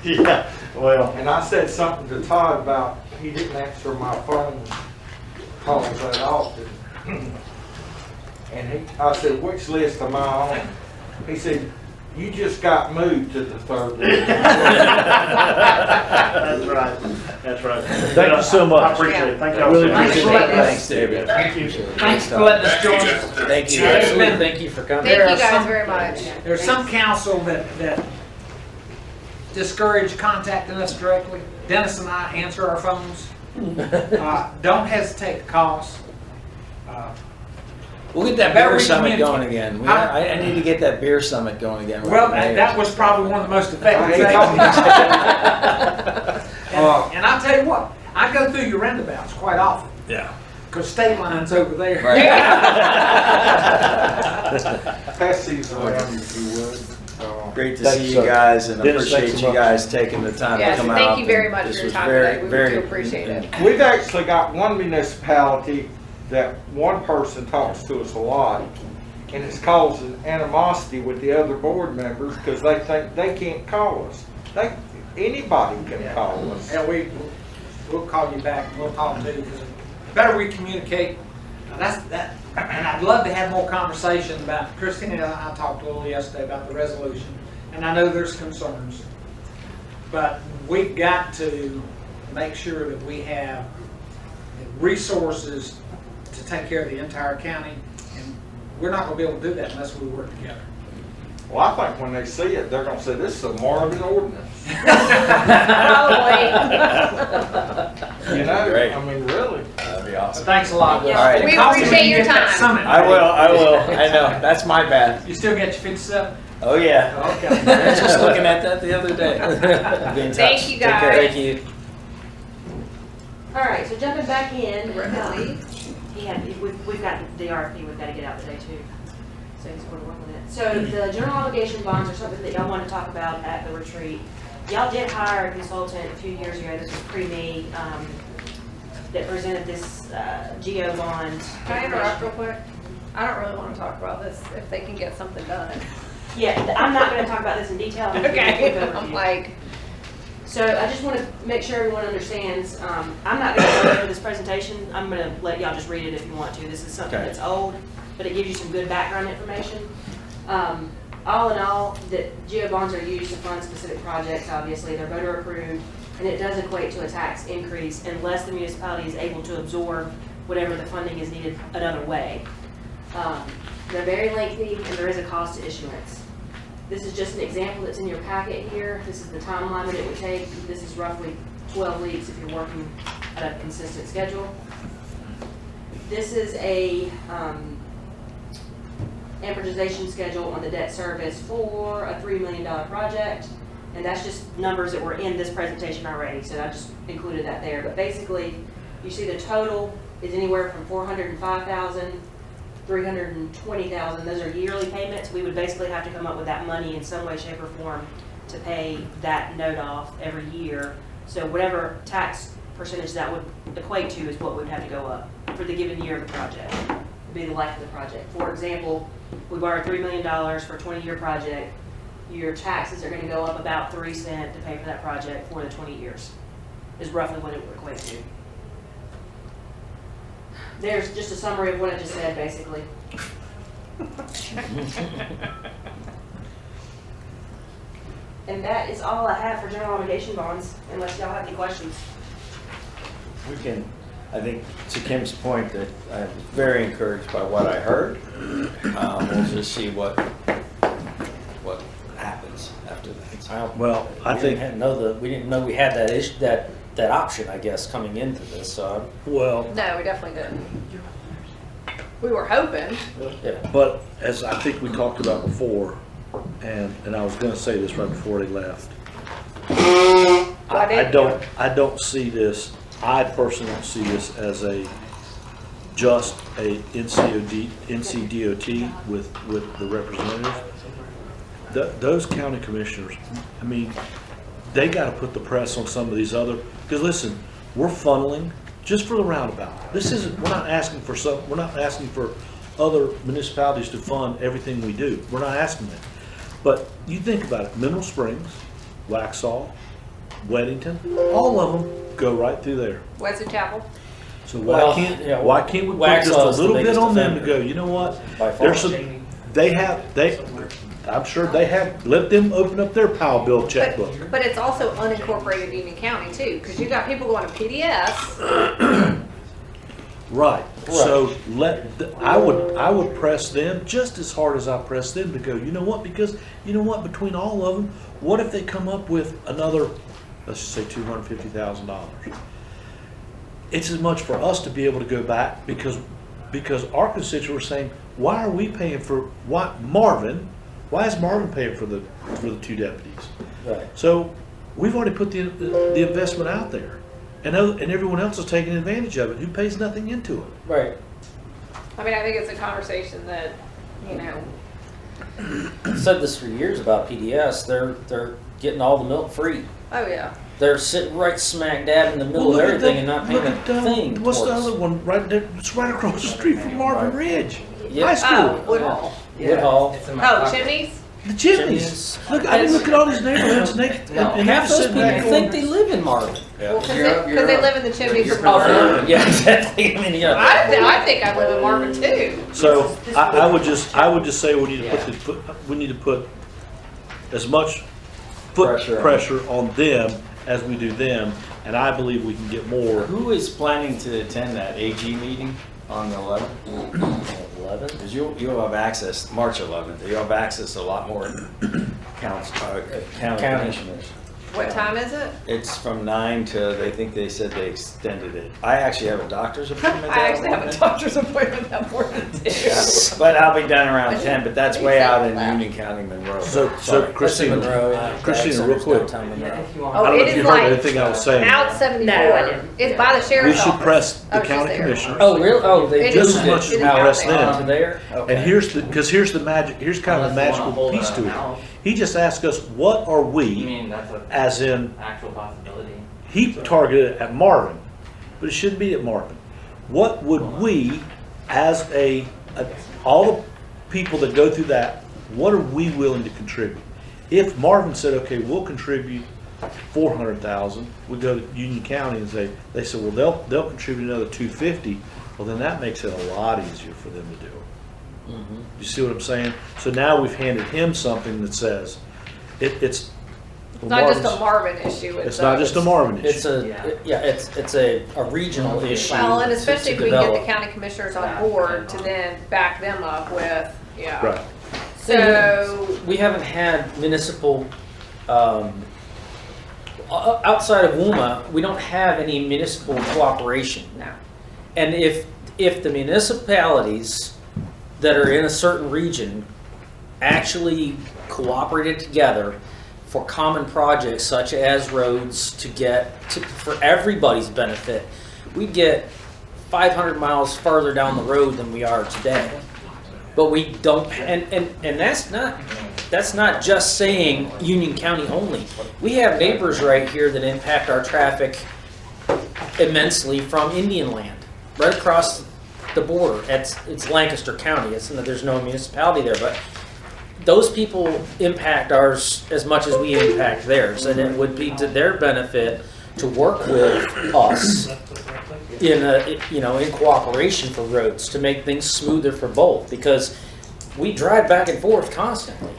Speaker 14: Yeah, well.
Speaker 6: And I said something to Todd about he didn't answer my phone calls that often. And I said, which list am I on? He said, you just got moved to the 3rd list.
Speaker 14: That's right. That's right. Thank you so much. I appreciate it. Thank you. I really appreciate it.
Speaker 3: Thanks, David.
Speaker 14: Thank you.
Speaker 15: Thanks for letting us join us.
Speaker 3: Thank you.
Speaker 2: Absolutely. Thank you for coming.
Speaker 13: Thank you guys very much.
Speaker 15: There's some council that discourage contacting us directly. Dennis and I answer our phones. Don't hesitate to call us.
Speaker 3: We'll get that beer summit going again. I need to get that beer summit going again.
Speaker 15: Well, that was probably one of the most effective things. And I'll tell you what, I go through your roundabouts quite often.
Speaker 14: Yeah.
Speaker 15: because state line's over there.
Speaker 6: Pass these around if you would.
Speaker 3: Great to
Speaker 14: Thanks,
Speaker 3: see you
Speaker 14: sir.
Speaker 3: guys, and
Speaker 14: Dennis,
Speaker 3: appreciate
Speaker 14: thanks so
Speaker 3: you
Speaker 14: much.
Speaker 3: guys taking the time to
Speaker 13: Yes,
Speaker 3: come out.
Speaker 13: thank you very much
Speaker 3: This
Speaker 13: for your
Speaker 3: was
Speaker 13: time
Speaker 3: very,
Speaker 13: today. We
Speaker 3: very-
Speaker 13: do appreciate it.
Speaker 6: We've actually got one municipality that one person talks to us a lot, and it's causing animosity with the other board members because they think they can't call us. Anybody can call us.
Speaker 15: And we'll call you back, we'll talk to you, because the better we communicate, and I'd love to have more conversation about, Christine and I talked a little yesterday about the resolution, and I know there's concerns, but we've got to make sure that we have the resources to take care of the entire county, and we're not gonna be able to do that unless we work together.
Speaker 6: Well, I think when they see it, they're gonna say, this is a Marvin ordinance.
Speaker 13: Probably.
Speaker 6: You know,
Speaker 3: Great.
Speaker 6: I mean, really.
Speaker 3: That'd be
Speaker 15: But
Speaker 3: awesome.
Speaker 15: thanks a lot.
Speaker 13: Yeah.
Speaker 3: All right.
Speaker 13: We
Speaker 15: Call me when
Speaker 13: appreciate
Speaker 15: you
Speaker 13: your
Speaker 15: get that
Speaker 13: time.
Speaker 15: summit
Speaker 3: I
Speaker 15: ready.
Speaker 3: will, I know, that's my bad.
Speaker 15: You still got your 57?
Speaker 3: Oh, yeah.
Speaker 15: Okay.
Speaker 3: I was just looking at that the other day. Be in touch.
Speaker 13: Thank you,
Speaker 3: Take care.
Speaker 13: guys.
Speaker 3: Thank you.
Speaker 4: All right, so jumping back in,
Speaker 13: We're busy.
Speaker 4: we've got the RFP we've got to get out today too. So he's going to work on it. So the general obligation bonds are something that y'all want to talk about at the retreat. Y'all did hire a consultant a few years ago, this was pre-me, that presented this GO bond.
Speaker 13: Can I interrupt real quick? I don't really want to talk about this if they can get something done.
Speaker 4: Yeah, I'm not going to talk about this in detail. I'm gonna give you a
Speaker 13: Okay,
Speaker 4: quick
Speaker 13: I'm
Speaker 4: overview.
Speaker 13: like,
Speaker 4: So I just want to make sure everyone understands, I'm not going to go over this presentation, I'm going to let y'all just read it if you want to. This is something
Speaker 3: Okay.
Speaker 4: that's old, but it gives you some good background information. All in all, the GO bonds are used to fund specific projects, obviously, they're voter approved, and it does equate to a tax increase unless the municipality is able to absorb whatever the funding is needed another way. They're very lengthy, and there is a cost to issuance. This is just an example that's in your packet here. This is the timeline that it would take. This is roughly 12 weeks if you're working at a consistent schedule. This is a amortization schedule on the debt service for a $3 million project. And that's just numbers that were in this presentation already, so I just included that there. But basically, you see the total is anywhere from $405,000, $320,000. Those are yearly payments. We would basically have to come up with that money in some way, shape, or form to pay that note off every year. So whatever tax percentage that would equate to is what would have to go up for the given year of the project. Would be the life of the project. For example, we borrowed $3 million for a 20-year project. Your taxes are going to go up about 3 cents to pay for that project for the 20 years. Is roughly what it would equate to. There's just a summary of what I just said, basically. And that is all I have for general obligation bonds, unless y'all have any questions.
Speaker 3: We can, I think, to Kim's point, that I was very encouraged by what I heard. We'll just see what happens after that.
Speaker 8: Well, I think,
Speaker 2: We didn't know we had that option, I guess, coming into this, so.
Speaker 8: well,
Speaker 13: no, we definitely didn't. We were hoping.
Speaker 8: but as I think we talked about before, and I was gonna say this right before they left. I don't see this, I personally don't see this as just a NCDOT with the representatives. Those county commissioners, I mean, they gotta put the press on some of these other, because listen, we're funneling just for the roundabout. We're not asking for other municipalities to fund everything we do. We're not asking that. But you think about it, Mineral Springs, Waxhaw, Weddington, all of them go right through there.
Speaker 13: Wesley Chapel.
Speaker 8: So
Speaker 2: Well,
Speaker 8: why can't
Speaker 2: yeah,
Speaker 8: we put just a
Speaker 2: Waxhaw is the
Speaker 8: little bit
Speaker 2: biggest
Speaker 8: on them to
Speaker 2: offender.
Speaker 8: go, you know what?
Speaker 2: By far.
Speaker 8: There's some, I'm sure they have, let them open up their Powell bill checkbook.
Speaker 13: But it's also unincorporated Union County too, because you got people going to PDS.
Speaker 8: Right, so I would press them just as hard as I press them to go, you know what, because, you know what, between all of them, what if they come up with another, let's just say $250,000? It's as much for us to be able to go back, because our constituents are saying, why are we paying for, why is Marvin paying for the 2 deputies?
Speaker 2: Right.
Speaker 8: So, we've already put the investment out there. and everyone else is taking advantage of it, who pays nothing into it.
Speaker 2: Right.
Speaker 13: I mean, I think it's a conversation that, you know,
Speaker 2: I've said this for years about PDS. They're getting all the milk free.
Speaker 13: oh yeah.
Speaker 2: They're sitting right smack dab in the middle of
Speaker 8: Look at
Speaker 2: everything
Speaker 8: the-
Speaker 2: and not paying
Speaker 8: look
Speaker 2: a
Speaker 8: at the-
Speaker 2: thing.
Speaker 8: What's the
Speaker 2: towards-
Speaker 8: other one right there? It's right across the street from Marvin Ridge
Speaker 2: Yeah.
Speaker 8: High School.
Speaker 13: Oh, Woodhall.
Speaker 2: Woodhall.
Speaker 7: It's in my
Speaker 13: Oh,
Speaker 7: pocket.
Speaker 13: chimneys?
Speaker 8: The chimneys. Look, I didn't look at all these neighborhoods, and
Speaker 2: And half those people think they live in Marvin.
Speaker 13: Well, because they live in the chimneys of
Speaker 2: Oh,
Speaker 13: Marvin.
Speaker 2: yeah, exactly. I mean, yeah.
Speaker 13: I think I live in Marvin too.
Speaker 8: So I would just say we need to put as much foot pressure on them as we do them, and I believe we can get more.
Speaker 3: Who is planning to attend that AG meeting on the 11th?
Speaker 2: 11?
Speaker 3: Because you'll have access, March 11th, you'll have access to a lot more county commissioners.
Speaker 13: What time is it?
Speaker 3: It's from 9 to, they said they extended it. I actually have a doctor's appointment.
Speaker 13: I actually have a doctor's appointment that morning too.
Speaker 3: But I'll be done around 10, but that's way out in Union County, Monroe.
Speaker 8: So
Speaker 3: Sorry.
Speaker 8: Christina, Christina, real quick.
Speaker 7: Yeah, if you want.
Speaker 13: Oh,
Speaker 8: I don't know
Speaker 13: it
Speaker 8: if you
Speaker 13: is
Speaker 8: heard
Speaker 13: like
Speaker 8: anything I was saying.
Speaker 13: out 74.
Speaker 4: No, I didn't.
Speaker 13: It's by the
Speaker 8: We
Speaker 13: sheriff's office.
Speaker 8: should press
Speaker 13: I
Speaker 8: the
Speaker 13: was just
Speaker 8: county
Speaker 13: there.
Speaker 8: commissioners.
Speaker 2: Oh, really? Oh, they
Speaker 13: It
Speaker 8: just
Speaker 13: is-
Speaker 8: as much as
Speaker 13: it
Speaker 8: we
Speaker 13: is out
Speaker 8: press
Speaker 13: there.
Speaker 8: them.
Speaker 2: to there? Okay.
Speaker 8: And here's the magic. Here's kind of the
Speaker 7: Unless you wanna
Speaker 8: magical
Speaker 7: hold it
Speaker 8: piece
Speaker 7: on
Speaker 8: to
Speaker 7: the
Speaker 8: it.
Speaker 7: house.
Speaker 8: He just asked us, what are
Speaker 7: You
Speaker 8: we,
Speaker 7: mean that's a
Speaker 8: as in,
Speaker 7: actual possibility?
Speaker 8: he targeted it at Marvin, but it shouldn't be at Marvin. What would we, as all the people that go through that, what are we willing to contribute? If Marvin said, okay, we'll contribute 400,000, we go to Union County and they say, well, they'll contribute another 250. Well, then that makes it a lot easier for them to do it. You see what I'm saying? So now we've handed him something that says, it's
Speaker 13: Not just a Marvin issue.
Speaker 8: It's not just a Marvin issue.
Speaker 2: It's it's a regional issue.
Speaker 13: Well, and
Speaker 2: to-
Speaker 13: especially
Speaker 2: to
Speaker 13: if we can get
Speaker 2: develop.
Speaker 13: the county commissioners on board to then back them up with, yeah.
Speaker 8: Right.
Speaker 13: So,
Speaker 2: We haven't had municipal, outside of WUMA, we don't have any municipal cooperation.
Speaker 13: no.
Speaker 2: And if the municipalities that are in a certain region actually cooperated together for common projects such as roads for everybody's benefit, we get 500 miles farther down the road than we are today. But we don't, and that's not just saying Union County only. We have neighbors right here that impact our traffic immensely from Indian land, right across the border. It's Lancaster County. There's no municipality there, but those people impact ours as much as we impact theirs, and it would be to their benefit to work with us in cooperation for roads to make things smoother for both, because we drive back and forth constantly.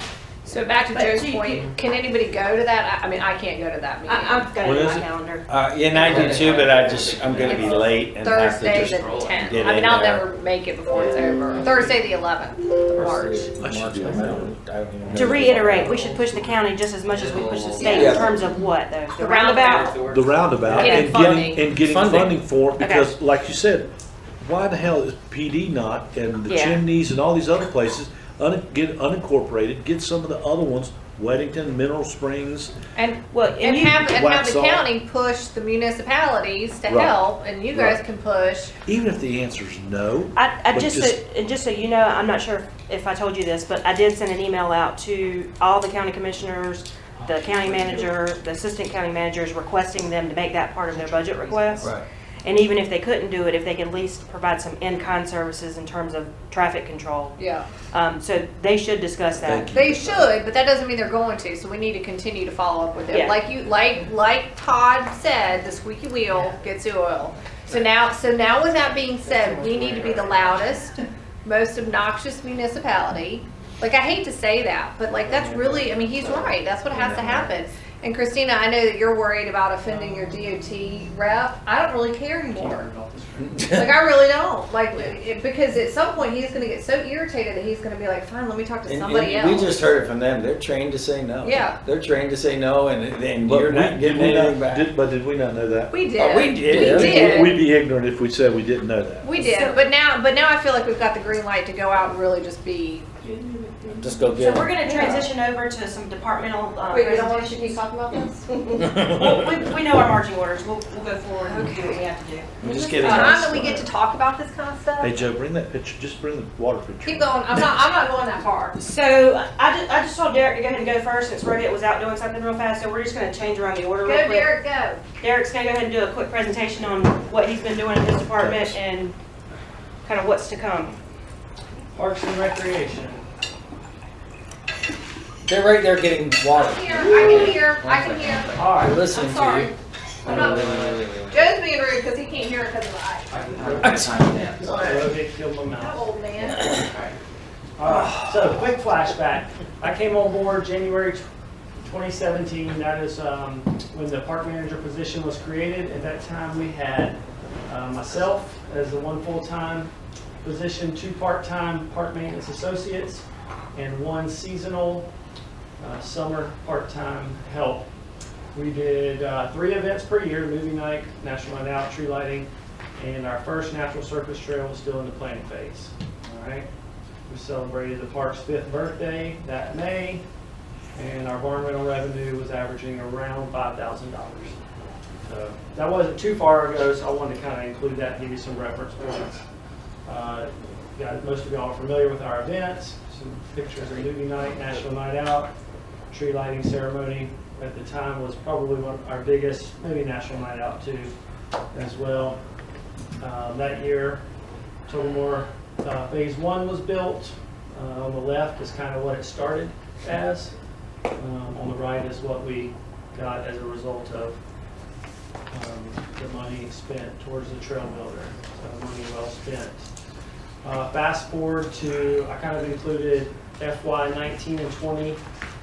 Speaker 13: So back to
Speaker 4: But
Speaker 13: Joe's
Speaker 4: you-
Speaker 13: point, can anybody go to that? I mean, I can't go to that meeting.
Speaker 4: I've got
Speaker 8: What
Speaker 4: it in
Speaker 8: is
Speaker 4: my
Speaker 8: it?
Speaker 4: calendar.
Speaker 3: And I do too, but I'm gonna be late and have to
Speaker 13: Thursday
Speaker 3: just
Speaker 13: the 10th.
Speaker 3: get
Speaker 13: I mean,
Speaker 3: in
Speaker 13: I'll
Speaker 3: there.
Speaker 13: never make it before it's over. Thursday the 11th of March.
Speaker 8: I should do
Speaker 2: I
Speaker 8: that.
Speaker 2: don't even know.
Speaker 4: To reiterate, we should push the county just as much as we push the state
Speaker 3: Yeah.
Speaker 4: in terms of what, though?
Speaker 13: The roundabout.
Speaker 8: The roundabout
Speaker 13: Getting
Speaker 8: and
Speaker 13: funding.
Speaker 8: getting
Speaker 2: Funding.
Speaker 8: funding for it, because like you said, why the hell is PD not, and the
Speaker 4: Yeah.
Speaker 8: chimneys and all these other places, get unincorporated, get some of the other ones, Weddington, Mineral Springs,
Speaker 13: And,
Speaker 4: Well,
Speaker 13: and have the
Speaker 8: Waxhaw.
Speaker 13: county push the municipalities to
Speaker 8: Right.
Speaker 13: help, and you guys
Speaker 8: Right.
Speaker 13: can push.
Speaker 8: even if the answer's no.
Speaker 4: I
Speaker 8: But
Speaker 4: just so you know, I'm not sure if I told you this, but I did send an email out to all the county commissioners, the county manager, the assistant county managers, requesting them to make that part of their budget request.
Speaker 3: Right.
Speaker 4: And even if they couldn't do it, if they could at least provide some in-kind services in terms of traffic control.
Speaker 13: Yeah.
Speaker 4: So they should discuss that.
Speaker 8: Thank you.
Speaker 13: They should, but that doesn't mean they're going to, so we need to continue to follow up with it.
Speaker 4: Yeah.
Speaker 13: Like Todd said, the squeaky wheel gets the oil. So now with that being said, we need to be the loudest, most obnoxious municipality. Like, I hate to say that, but like, that's really, I mean, he's right, that's what has to happen. And Christina, I know that you're worried about offending your DOT rep. I don't really care anymore.
Speaker 10: about this.
Speaker 1: Like, I really don't, like, because at some point, he's gonna get so irritated that he's gonna be like, fine, let me talk to somebody else.
Speaker 3: We just heard it from them. They're trained to say no.
Speaker 1: Yeah.
Speaker 3: They're trained to say no, and
Speaker 8: But
Speaker 3: you're not getting anything back.
Speaker 8: But did we not know that?
Speaker 1: We did.
Speaker 3: Oh, we did.
Speaker 1: We did.
Speaker 8: We'd be ignorant if we said we didn't know that.
Speaker 1: We did, but now I feel like we've got the green light to go out and really just be.
Speaker 2: Just go
Speaker 4: So
Speaker 2: get
Speaker 4: we're
Speaker 2: them.
Speaker 4: gonna transition over to some departmental
Speaker 1: Wait, you don't want us to
Speaker 4: presentations.
Speaker 1: keep talking about this?
Speaker 4: Well, we know our marching orders. We'll go forward and do what we have to do.
Speaker 3: I'm just
Speaker 1: It's
Speaker 3: kidding.
Speaker 1: time that we get to talk about this kind of stuff.
Speaker 8: Hey, Joe, bring that picture, just bring the water picture.
Speaker 1: Keep going. I'm not going that far.
Speaker 4: So I just told Derek to go ahead and go first since Rohit was out doing something real fast. So we're just gonna change around the order real
Speaker 1: Go,
Speaker 4: quick.
Speaker 1: Derek, go.
Speaker 4: Derek's gonna go ahead and do a quick presentation on what he's been doing in his department and kind of what's to come.
Speaker 10: Parks and Recreation.
Speaker 2: They're right there getting water.
Speaker 1: I can hear.
Speaker 10: All right.
Speaker 2: They're listening
Speaker 1: I'm sorry.
Speaker 2: to you.
Speaker 1: I'm not. Joe's being rude because he can't hear because of the eye.
Speaker 10: Rohit killed my mouse.
Speaker 1: That old man.
Speaker 10: Alright, so quick flashback. I came on board January 2017. That is when the park manager position was created. At that time, we had myself as the one full-time position, 2 part-time park maintenance associates, and 1 seasonal summer part-time help. We did 3 events per year: movie night, National Night Out, tree lighting, and our first natural surface trail was still in the planning phase. All right. We celebrated the park's 5th birthday that May, and our barn rental revenue was averaging around $5,000. So that wasn't too far ago, so I wanted to kind of include that and give you some reference points. Most of y'all are familiar with our events. Some pictures of movie night, National Night Out, tree lighting ceremony. At the time was probably one of our biggest, maybe National Night Out too, as well. That year, Tobermore Phase 1 was built. On the left is kind of what it started as. On the right is what we got as a result of the money spent towards the trail builder. So money well spent. Fast forward to, I kind of included FY 19 and 20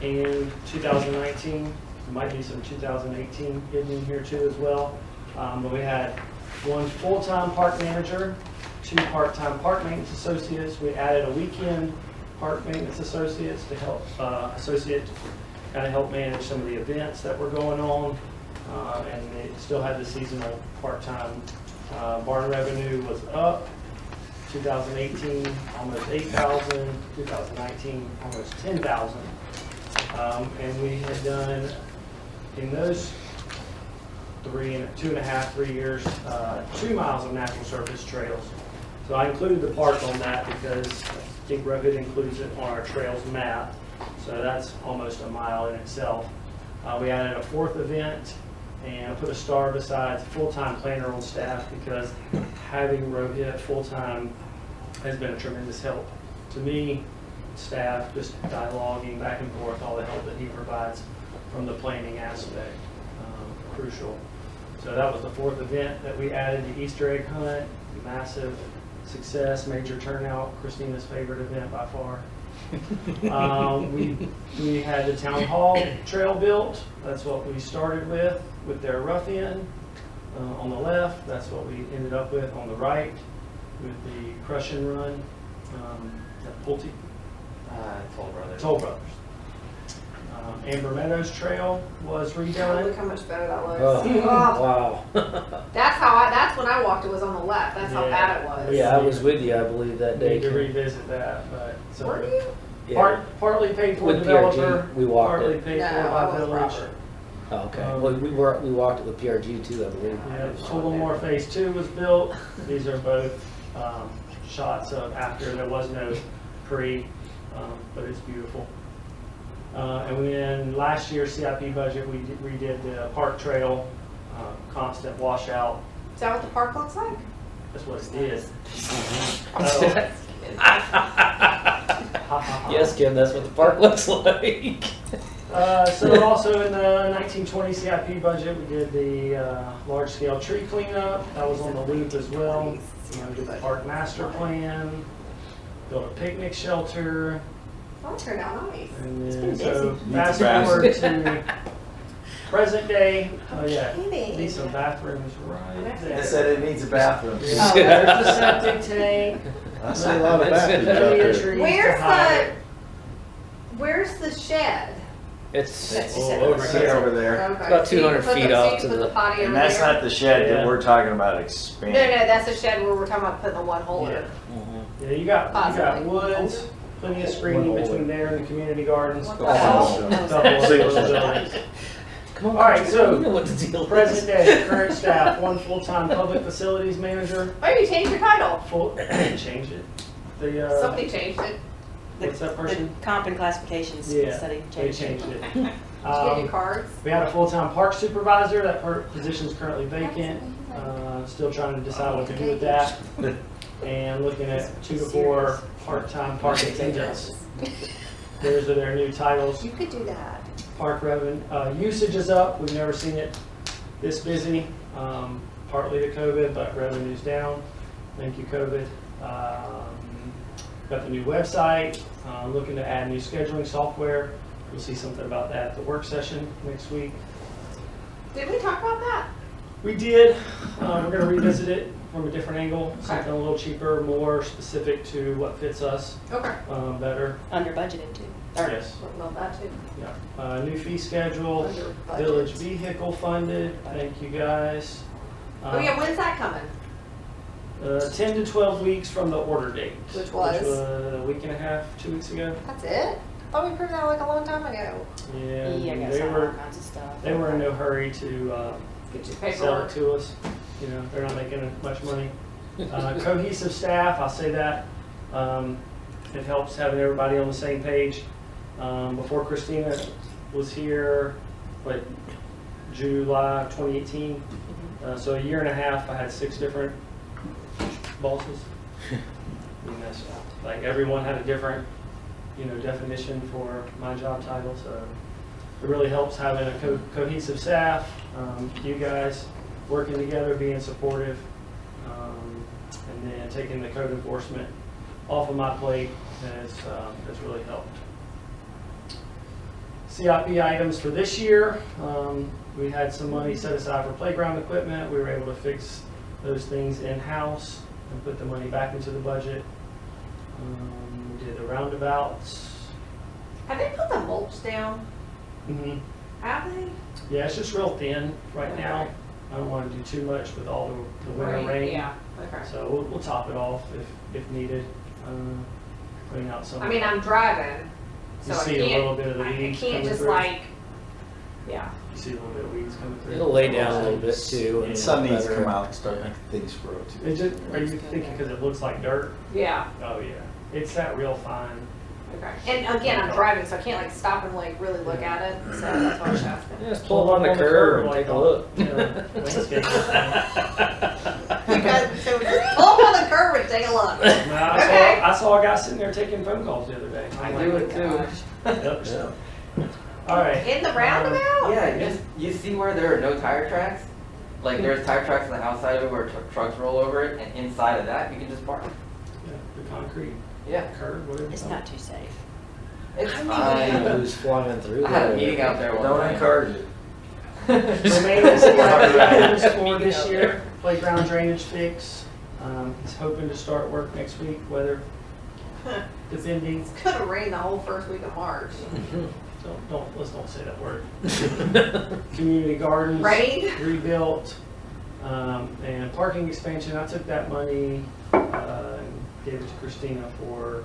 Speaker 10: and 2019. There might be some 2018 hidden in here too as well. But we had 1 full-time park manager, 2 part-time park maintenance associates. We added a weekend park maintenance associates to help help manage some of the events that were going on, and it still had the seasonal part-time. Barn revenue was up. 2018 almost 8,000. 2019 almost 10,000. And we had done in those 3 years, 2 miles of natural surface trails. So I included the park on that because I think Rohit includes it on our trails map. So that's almost a mile in itself. We added a 4th event and put a star beside full-time planner on staff because having Rohit full-time has been a tremendous help to me, staff, just dialoguing back and forth, all the help that he provides from the planning aspect, crucial. So that was the 4th event that we added, the Easter egg hunt, massive success, major turnout, Christina's favorite event by far. We had the town hall trail built. That's what we started with their rough end on the left. That's what we ended up with on the right with the crush and run at Pulte. Toll Brothers. Amber Meadows Trail was redone.
Speaker 1: Look how much better that was.
Speaker 2: Oh, wow.
Speaker 1: That's when I walked, it was on the left. That's how bad it was.
Speaker 2: Yeah, I was with you, I believe, that day.
Speaker 10: Need to
Speaker 2: too.
Speaker 10: revisit that, but some
Speaker 1: Were
Speaker 10: of
Speaker 1: you?
Speaker 10: it-
Speaker 2: Yeah.
Speaker 10: partly paid for
Speaker 2: With
Speaker 10: developer,
Speaker 2: PRG, we walked
Speaker 10: partly
Speaker 2: it.
Speaker 10: paid
Speaker 1: No,
Speaker 10: for
Speaker 1: I
Speaker 10: by
Speaker 1: was
Speaker 10: village.
Speaker 1: Robert.
Speaker 2: Oh, okay. Well, we walked it with PRG too, I believe.
Speaker 10: Yeah, Tobermore Phase 2 was built. These are both shots of after. There was no pre, but it's beautiful. And then last year's CIP budget, we redid the park trail, constant washout.
Speaker 1: Is that what the park looks like?
Speaker 10: That's what it is.
Speaker 2: Yes, Kim, that's what the park looks like.
Speaker 10: So also in the 1920 CIP budget, we did the large-scale tree cleanup. That was on the loop as well. We did the park master plan, built a picnic shelter,
Speaker 1: Oh, it turned out nice.
Speaker 10: and
Speaker 4: It's
Speaker 10: then
Speaker 4: been
Speaker 10: so
Speaker 4: busy.
Speaker 10: fast
Speaker 3: Fast.
Speaker 10: forward to Present day, oh yeah, need some bathrooms right there.
Speaker 3: They said it needs a bathroom.
Speaker 10: Oh, there's the septic tank.
Speaker 8: I see a lot of bathrooms out
Speaker 10: Plenty of
Speaker 8: there.
Speaker 10: trees to
Speaker 1: Where's
Speaker 10: hide
Speaker 1: where's the shed?
Speaker 2: It's
Speaker 3: Over here, over there.
Speaker 1: Okay.
Speaker 2: about
Speaker 1: So you
Speaker 2: 200
Speaker 1: put
Speaker 2: feet
Speaker 1: so
Speaker 2: off
Speaker 1: you
Speaker 2: to
Speaker 1: put
Speaker 2: the-
Speaker 1: potty over
Speaker 3: And that's
Speaker 1: there?
Speaker 3: not the shed
Speaker 10: Yeah.
Speaker 3: that we're talking about
Speaker 1: No,
Speaker 3: expanding.
Speaker 1: no, that's the shed where we're talking about putting the one hole in.
Speaker 10: Yeah. Yeah, you got
Speaker 1: Possibly.
Speaker 10: woods, plenty of screening between there and the community gardens.
Speaker 1: What
Speaker 10: Double
Speaker 1: the
Speaker 10: of those buildings. All right, so
Speaker 2: You know what the deal is.
Speaker 10: present day, current staff, 1 full-time public facilities manager.
Speaker 1: Oh, you changed your title.
Speaker 10: Change it. The,
Speaker 1: Somebody changed it.
Speaker 10: what's that
Speaker 4: The
Speaker 10: person?
Speaker 4: comp and classifications
Speaker 10: Yeah,
Speaker 4: study
Speaker 10: they
Speaker 4: changed.
Speaker 10: changed it.
Speaker 1: Did you get your cards?
Speaker 10: We had a full-time park supervisor, that position is currently vacant. Still trying to decide what to do with that. And looking at 2 to 4 part-time park attendants. Those are their new titles.
Speaker 1: You could do that.
Speaker 10: Park revenue, usage is up, we've never seen it this busy, partly to COVID, but revenue's down. Thank you, COVID. Got the new website, looking to add new scheduling software. You'll see something about that at the work session next week.
Speaker 1: Did we talk about that?
Speaker 10: We did, we're gonna revisit it from a different angle, something a little cheaper, more specific to what fits us,
Speaker 1: Okay.
Speaker 10: better.
Speaker 4: Under budgeted too. Or-
Speaker 10: Yes.
Speaker 1: Love that too.
Speaker 10: Yeah, new fee schedule,
Speaker 1: Under budget.
Speaker 10: village vehicle funded, thank you guys.
Speaker 1: Oh yeah, when's that coming?
Speaker 10: 10 to 12 weeks from the order date.
Speaker 1: Which was?
Speaker 10: a week and a half, 2 weeks ago.
Speaker 1: That's it? I thought we proved that like a long time ago.
Speaker 10: Yeah,
Speaker 4: Yeah, I got
Speaker 10: they
Speaker 4: some all
Speaker 10: were,
Speaker 4: kinds of stuff.
Speaker 10: they were in no hurry to
Speaker 1: Get your
Speaker 10: sell
Speaker 1: paperwork.
Speaker 10: it to us. You know, they're not making much money. Cohesive staff, I'll say that. It helps having everybody on the same page. Before Christina was here, but July 2018, so a year and a half, I had 6 different bosses. And that's, like, everyone had a different, definition for my job title, so it really helps having a cohesive staff, you guys working together, being supportive, and then taking the code enforcement off of my plate has really helped. CIP items for this year, we had some money set aside for playground equipment. We were able to fix those things in-house and put the money back into the budget. We did the roundabouts.
Speaker 1: Have they put the mulch down?
Speaker 10: Mm-hmm.
Speaker 1: Have they?
Speaker 10: Yeah, it's just real thin right now. I don't want to do too much with all the winter rain.
Speaker 1: Yeah, okay.
Speaker 10: So we'll top it off if needed. Clean out some.
Speaker 1: I mean, I'm driving, so
Speaker 10: You
Speaker 1: I
Speaker 10: see a little
Speaker 1: can't,
Speaker 10: bit of the
Speaker 1: I
Speaker 10: weeds
Speaker 1: can't
Speaker 10: coming
Speaker 1: just
Speaker 10: through.
Speaker 1: like, yeah.
Speaker 10: You see a little bit of weeds coming through.
Speaker 2: It'll lay down a little bit too.
Speaker 10: Yeah.
Speaker 3: Sun needs to come out and start making things grow too.
Speaker 10: It just, are you thinking because it looks like dirt?
Speaker 1: Yeah,
Speaker 10: Oh, yeah. It's that real fine.
Speaker 1: okay. And again, I'm driving, so I can't like stop and like really look at it, so that's why I was asking.
Speaker 2: Just pull up on the curb and take a look.
Speaker 10: Landscape.
Speaker 1: You guys, so just pull up on the curb and take a look. Okay.
Speaker 10: I saw a guy sitting there taking phone calls the other day.
Speaker 7: I
Speaker 10: I'm
Speaker 7: do
Speaker 10: like,
Speaker 7: it too.
Speaker 10: Yep, so. All right.
Speaker 1: In the roundabout?
Speaker 7: Yeah, you see where there are no tire tracks? Like there's tire tracks on the outside of it where trucks roll over it, and inside of that, you can just park.
Speaker 10: Yeah, the concrete
Speaker 7: Yeah.
Speaker 10: curb, whatever.
Speaker 4: It's not too safe.
Speaker 7: It's
Speaker 2: Who's flying through
Speaker 7: I had a
Speaker 2: there?
Speaker 7: meeting out there one
Speaker 3: Don't
Speaker 7: night.
Speaker 3: encourage it.
Speaker 10: Remaining CIP items for this year, playground drainage fix. He's hoping to start work next week, weather depending.
Speaker 1: It's gonna rain the whole first week of March.
Speaker 10: Let's don't say that word. Community gardens.
Speaker 1: Rain?
Speaker 10: Rebuilt, and parking expansion. I took that money, and gave it to Christina for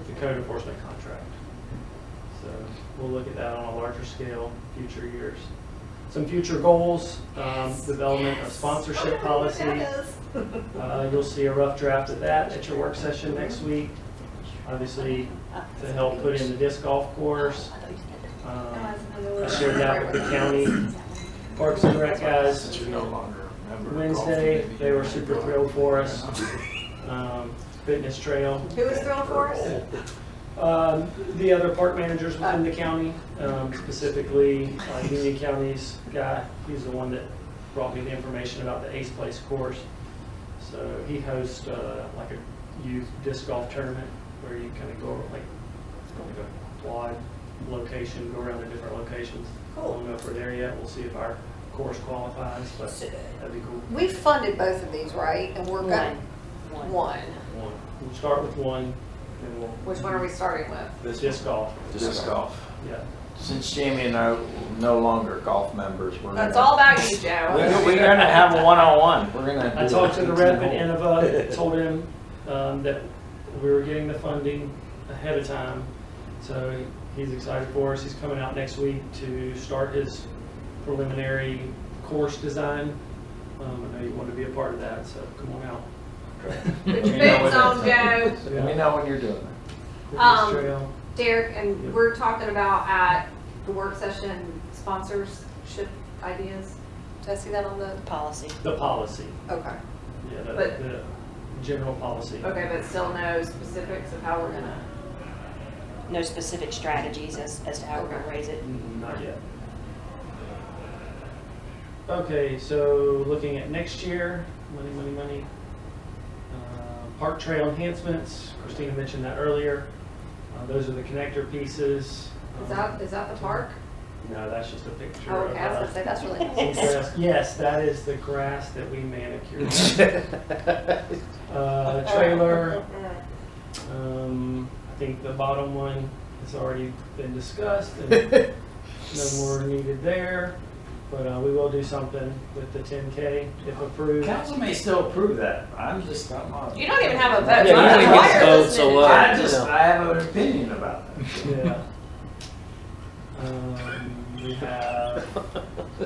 Speaker 10: the code enforcement contract. So we'll look at that on a larger scale, future years. Some future goals, development of sponsorship policy. You'll see a rough draft of that at your work session next week. Obviously, to help put in the disc golf course. I shared that with the county Parks and Rec guys Wednesday. They were super thrilled for us. Fitness trail.
Speaker 1: Who was thrilled for us?
Speaker 10: The other park managers within the county, specifically Union County's guy. He's the one that brought me the information about the Ace Place course. So he hosts like a youth disc golf tournament where you kind of go like a quad location, go around to different locations. I
Speaker 1: Cool.
Speaker 10: don't know if we're there yet. We'll see if our course qualifies, but that'd be cool.
Speaker 1: We funded both of these, right? And we're good. One.
Speaker 10: One. We'll start with one, and we'll.
Speaker 1: Which one are we starting with?
Speaker 10: Disc golf.
Speaker 3: Disc golf.
Speaker 10: Yeah.
Speaker 3: Since Jamie and I are no longer golf members, we're
Speaker 1: That's
Speaker 3: gonna,
Speaker 1: all about you, Joe.
Speaker 3: we're gonna have a one-on-one. We're gonna.
Speaker 10: I
Speaker 3: do
Speaker 10: talked
Speaker 3: a
Speaker 10: to the
Speaker 3: 18
Speaker 10: rep at
Speaker 3: hole.
Speaker 10: Innova, told him that we were getting the funding ahead of time. So he's excited for us. He's coming out next week to start his preliminary course design. I know you want to be a part of that, so come on out.
Speaker 1: Put your boots on, Joe.
Speaker 3: Let me know when you're doing that.
Speaker 10: Trail.
Speaker 1: Derek, and we're talking about at the work session sponsorship ideas. Did I see that on the?
Speaker 4: Policy.
Speaker 10: The policy.
Speaker 1: Okay.
Speaker 10: Yeah,
Speaker 1: But-
Speaker 10: the general policy.
Speaker 1: Okay, but still no specifics of how we're gonna.
Speaker 4: No specific strategies as to how we're gonna raise it.
Speaker 10: Not yet. Okay, so looking at next year, money. Park trail enhancements, Christina mentioned that earlier. Those are the connector pieces.
Speaker 1: Is that the park?
Speaker 10: No, that's just a picture.
Speaker 1: Oh, okay, I was
Speaker 10: of,
Speaker 1: gonna say, that's really
Speaker 10: some
Speaker 1: nice.
Speaker 10: grass. Yes, that is the grass that we manicured. Trailer. I think the bottom one has already been discussed and no more needed there. But we will do something with the 10K if approved.
Speaker 3: Council may still approve that. I'm
Speaker 1: You don't even have a vote.
Speaker 2: Yeah, you don't even
Speaker 1: Why
Speaker 2: get to
Speaker 1: are
Speaker 2: vote,
Speaker 1: listening
Speaker 2: so
Speaker 1: to
Speaker 2: what?
Speaker 1: you?
Speaker 3: I have an opinion about that.
Speaker 10: Yeah. We have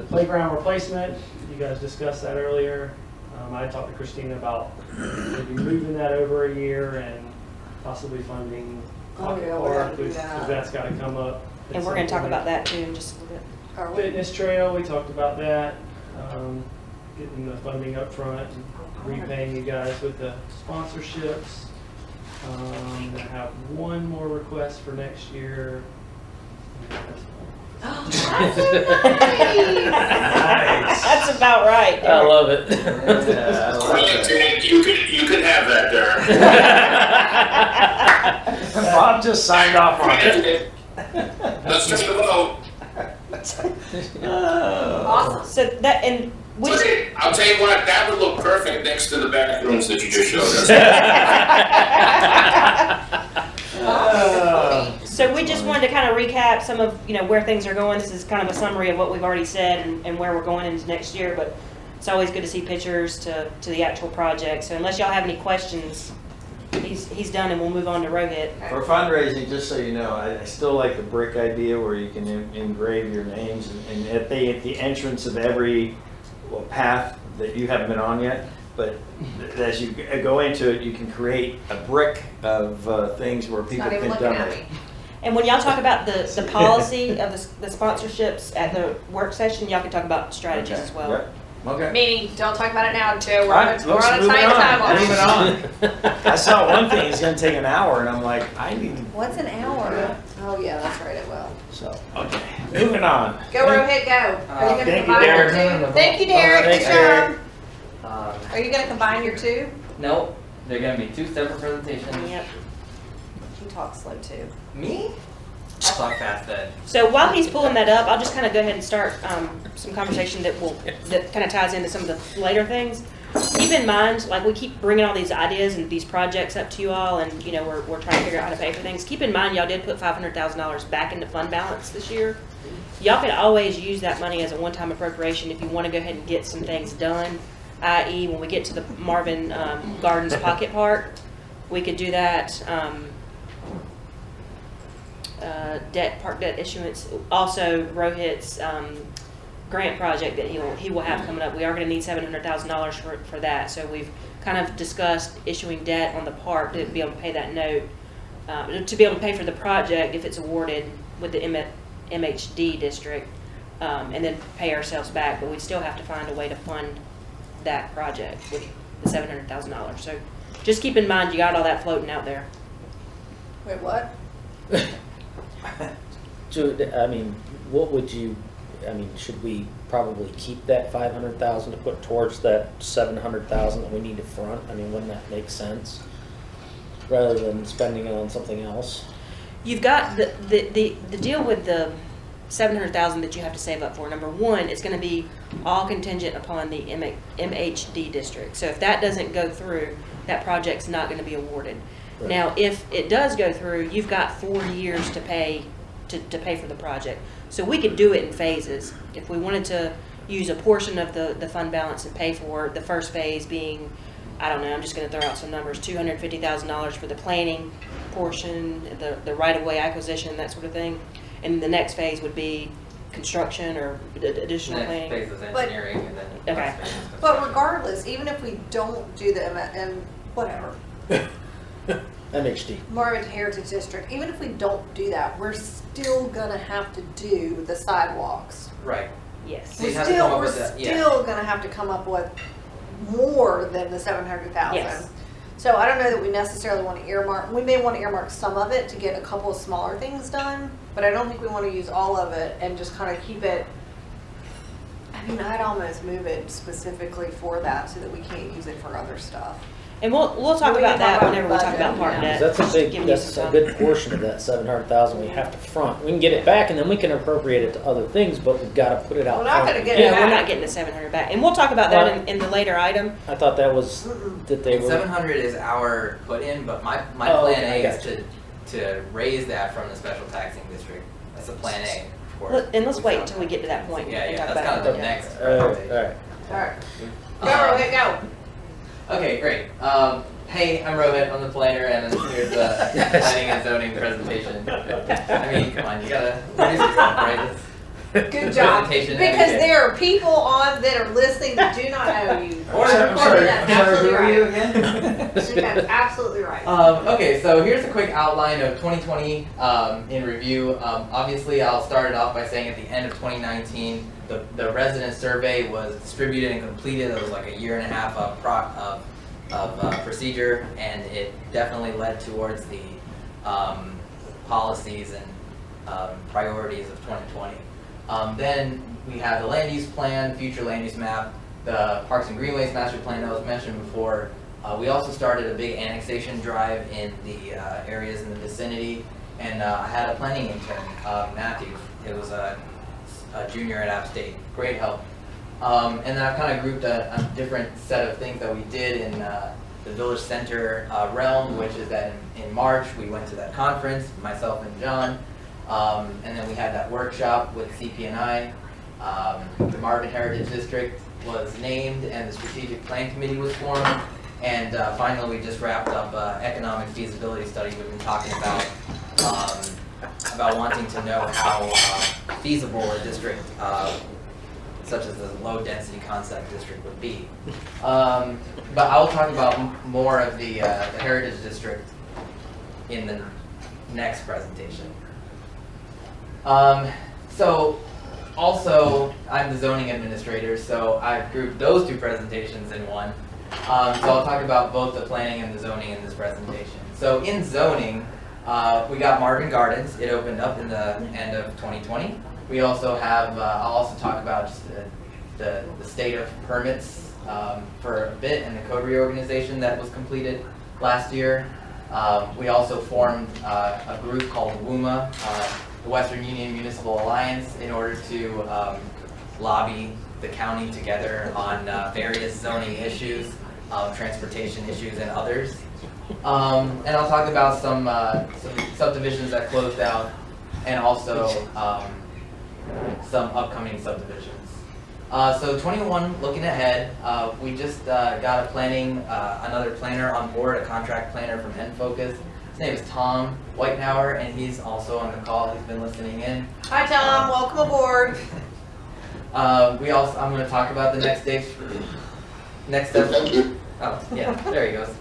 Speaker 10: playground replacement. You guys discussed that earlier. I talked to Christina about maybe moving that over a year and possibly funding Pocket
Speaker 1: yeah, we gotta
Speaker 10: Park,
Speaker 1: do
Speaker 10: because
Speaker 1: that.
Speaker 10: that's got to come up. at
Speaker 4: And we're
Speaker 10: some
Speaker 4: gonna talk
Speaker 10: point.
Speaker 4: about that too in just a little bit.
Speaker 1: Are we?
Speaker 10: Fitness trail, we talked about that. Getting the funding up front and repaying you guys with the sponsorships. I have one more request for next year.
Speaker 1: That's so nice.
Speaker 4: That's about right.
Speaker 2: I love it.
Speaker 9: You can have that, Derek.
Speaker 3: Bob just signed off on it.
Speaker 9: Let's take a vote.
Speaker 1: Awesome.
Speaker 4: So that, and we just,
Speaker 9: I'll tell you what, that would look perfect next to the bathrooms that you just showed us.
Speaker 4: so we just wanted to kind of recap some of, where things are going. This is kind of a summary of what we've already said and where we're going into next year, but it's always good to see pictures to the actual project. So unless y'all have any questions, he's done and we'll move on to Rohit.
Speaker 3: For fundraising, just so you know, I still like the brick idea where you can engrave your names and at the entrance of every path that you haven't been on yet. But as you go into it, you can create a brick of things where people
Speaker 1: Not even
Speaker 3: can
Speaker 1: looking at
Speaker 3: donate.
Speaker 1: me.
Speaker 4: And when y'all talk about the policy of the sponsorships at the work session, y'all can talk about strategies as well.
Speaker 3: Yep. Okay.
Speaker 1: Meaning, don't talk about it now, Joe. We're
Speaker 3: Alright,
Speaker 1: on a
Speaker 3: let's move
Speaker 1: tight
Speaker 3: it
Speaker 1: timeline.
Speaker 3: Move it on. I saw one thing, it's gonna take an hour, and I'm like, I need to,
Speaker 1: What's an hour? Oh, yeah, that's right, it will.
Speaker 3: so, okay, moving on.
Speaker 1: Go, Rohit, go. Are you gonna
Speaker 3: Thank you,
Speaker 1: combine your
Speaker 3: Derek.
Speaker 1: two? Thank you, Derek.
Speaker 2: Thanks,
Speaker 1: Good
Speaker 2: Derek.
Speaker 1: job. Are you gonna combine your two?
Speaker 7: Nope, they're gonna be two separate presentations.
Speaker 4: Yep.
Speaker 1: You talk slow too.
Speaker 7: Me? I talk fast then.
Speaker 4: So while he's pulling that up, I'll just kind of go ahead and start some conversation that kind of ties into some of the later things. Keep in mind, like we keep bringing all these ideas and these projects up to you all, and we're trying to figure out how to pay for things. Keep in mind, y'all did put $500,000 back into fund balance this year. Y'all could always use that money as a one-time appropriation if you want to go ahead and get some things done. I.e., when we get to the Marvin Gardens Pocket Park, we could do that. Park debt issuance. Also, Rohit's grant project that he will have coming up. We are going to need $700,000 for that. So we've kind of discussed issuing debt on the park to be able to pay that note, to be able to pay for the project if it's awarded with the MHD district, and then pay ourselves back. But we'd still have to find a way to fund that project with the $700,000. So just keep in mind you got all that floating out there.
Speaker 1: Wait, what?
Speaker 2: So, what would you, should we probably keep that 500,000 to put towards that 700,000 that we need to front? Wouldn't that make sense? Rather than spending it on something else?
Speaker 4: you've got the deal with the 700,000 that you have to save up for. Number one, it's going to be all contingent upon the MHD district. So if that doesn't go through, that project's not going to be awarded.
Speaker 2: Right.
Speaker 4: Now, if it does go through, you've got 4 years to pay to pay for the project. So we could do it in phases. If we wanted to use a portion of the fund balance and pay for the first phase being, I don't know, I'm just going to throw out some numbers, $250,000 for the planning portion, the right-of-way acquisition, that sort of thing. And the next phase would be construction or additional
Speaker 7: Next
Speaker 4: planning.
Speaker 7: phase is engineering, and then
Speaker 4: Okay.
Speaker 7: last phase is construction.
Speaker 1: But regardless, even if we don't do the whatever,
Speaker 2: MHD.
Speaker 1: Marvin Heritage District, even if we don't do that, we're still gonna have to do the sidewalks.
Speaker 7: Right.
Speaker 4: Yes.
Speaker 7: So you have to come up with that, yeah.
Speaker 1: Still gonna have to come up with more than the 700,000.
Speaker 4: Yes.
Speaker 1: So I don't know that we necessarily want to earmark, we may want to earmark some of it to get a couple of smaller things done, but I don't think we want to use all of it and just kind of keep it. I mean, I'd almost move it specifically for that so that we can't use it for other stuff.
Speaker 4: And we'll talk
Speaker 1: We
Speaker 4: about
Speaker 1: can talk
Speaker 4: that
Speaker 1: about
Speaker 4: whenever we talk about
Speaker 1: budget,
Speaker 4: park
Speaker 1: yeah.
Speaker 4: debt.
Speaker 2: That's a big,
Speaker 4: Giving you
Speaker 2: that's
Speaker 4: some
Speaker 2: a
Speaker 4: time.
Speaker 2: good portion of that 700,000 we have to front. We can get it back and then we can appropriate it to other things, but we've got to put it out
Speaker 1: We're not
Speaker 2: front.
Speaker 1: gonna get it
Speaker 4: Yeah, we're
Speaker 1: back.
Speaker 4: not getting the 700 back. And we'll talk about that in the later item.
Speaker 2: I thought that was, that they
Speaker 7: And
Speaker 2: were.
Speaker 7: 700 is our put-in, but my
Speaker 2: Oh,
Speaker 7: plan
Speaker 2: okay,
Speaker 7: A
Speaker 2: I
Speaker 7: is to raise that from the special taxing district. That's a plan A, of course.
Speaker 4: And let's
Speaker 7: We
Speaker 4: wait
Speaker 7: found
Speaker 4: until we get to that point
Speaker 7: Yeah,
Speaker 4: and
Speaker 7: yeah,
Speaker 4: talk
Speaker 7: that's
Speaker 4: about
Speaker 7: kind of
Speaker 4: it.
Speaker 7: the next
Speaker 2: All
Speaker 7: presentation.
Speaker 2: right.
Speaker 1: Alright. Go, Rohit, go.
Speaker 7: Okay, great. Hey, I'm Rohit, I'm the planner, and here's the planning and zoning presentation. I mean, come on, you gotta produce yourself, right? It's
Speaker 1: Good job.
Speaker 7: presentation every
Speaker 1: Because
Speaker 7: day.
Speaker 1: there are people on that are listening that do not know you.
Speaker 7: Or
Speaker 1: That's
Speaker 7: who
Speaker 1: absolutely
Speaker 7: are you
Speaker 1: right.
Speaker 7: again?
Speaker 1: That's absolutely right.
Speaker 7: Okay, so here's a quick outline of 2020 in review. Obviously, I'll start it off by saying at the end of 2019, the resident survey was distributed and completed. It was like a year and a half of procedure, and it definitely led towards the policies and priorities of 2020. Then we have the land use plan, future land use map, the Parks and Greenways master plan that was mentioned before. We also started a big annexation drive in the areas in the vicinity, and I had a planning intern, Matthew. It was a junior at App State. Great help. And then I've kind of grouped a different set of things that we did in the Village Center realm, which is that in March we went to that conference, myself and John, and then we had that workshop with CP&I. The Marvin Heritage District was named, and the Strategic Plan Committee was formed. And finally, we just wrapped up economic feasibility study. We've been talking about wanting to know how feasible a district such as the low density concept district would be. But I'll talk about more of the Heritage District in the next presentation. So also, I'm the zoning administrator, so I've grouped those two presentations in one. So I'll talk about both the planning and the zoning in this presentation. So in zoning, we got Marvin Gardens. It opened up in the end of 2020. We also have, I'll also talk about just the state of permits for a bit and the code reorganization that was completed last year. We also formed a group called WUMA, the Western Union Municipal Alliance, in order to lobby the county together on various zoning issues, transportation issues, and others. And I'll talk about some subdivisions that closed out, and also some upcoming subdivisions. So 21, looking ahead, we just got another planner on board, a contract planner from Enfocus. His name is Tom Whitenauer, and he's also on the call. He's been listening in.
Speaker 1: Hi, Tom. Welcome aboard.
Speaker 7: I'm going to talk about the next steps. Oh, yeah, there he goes.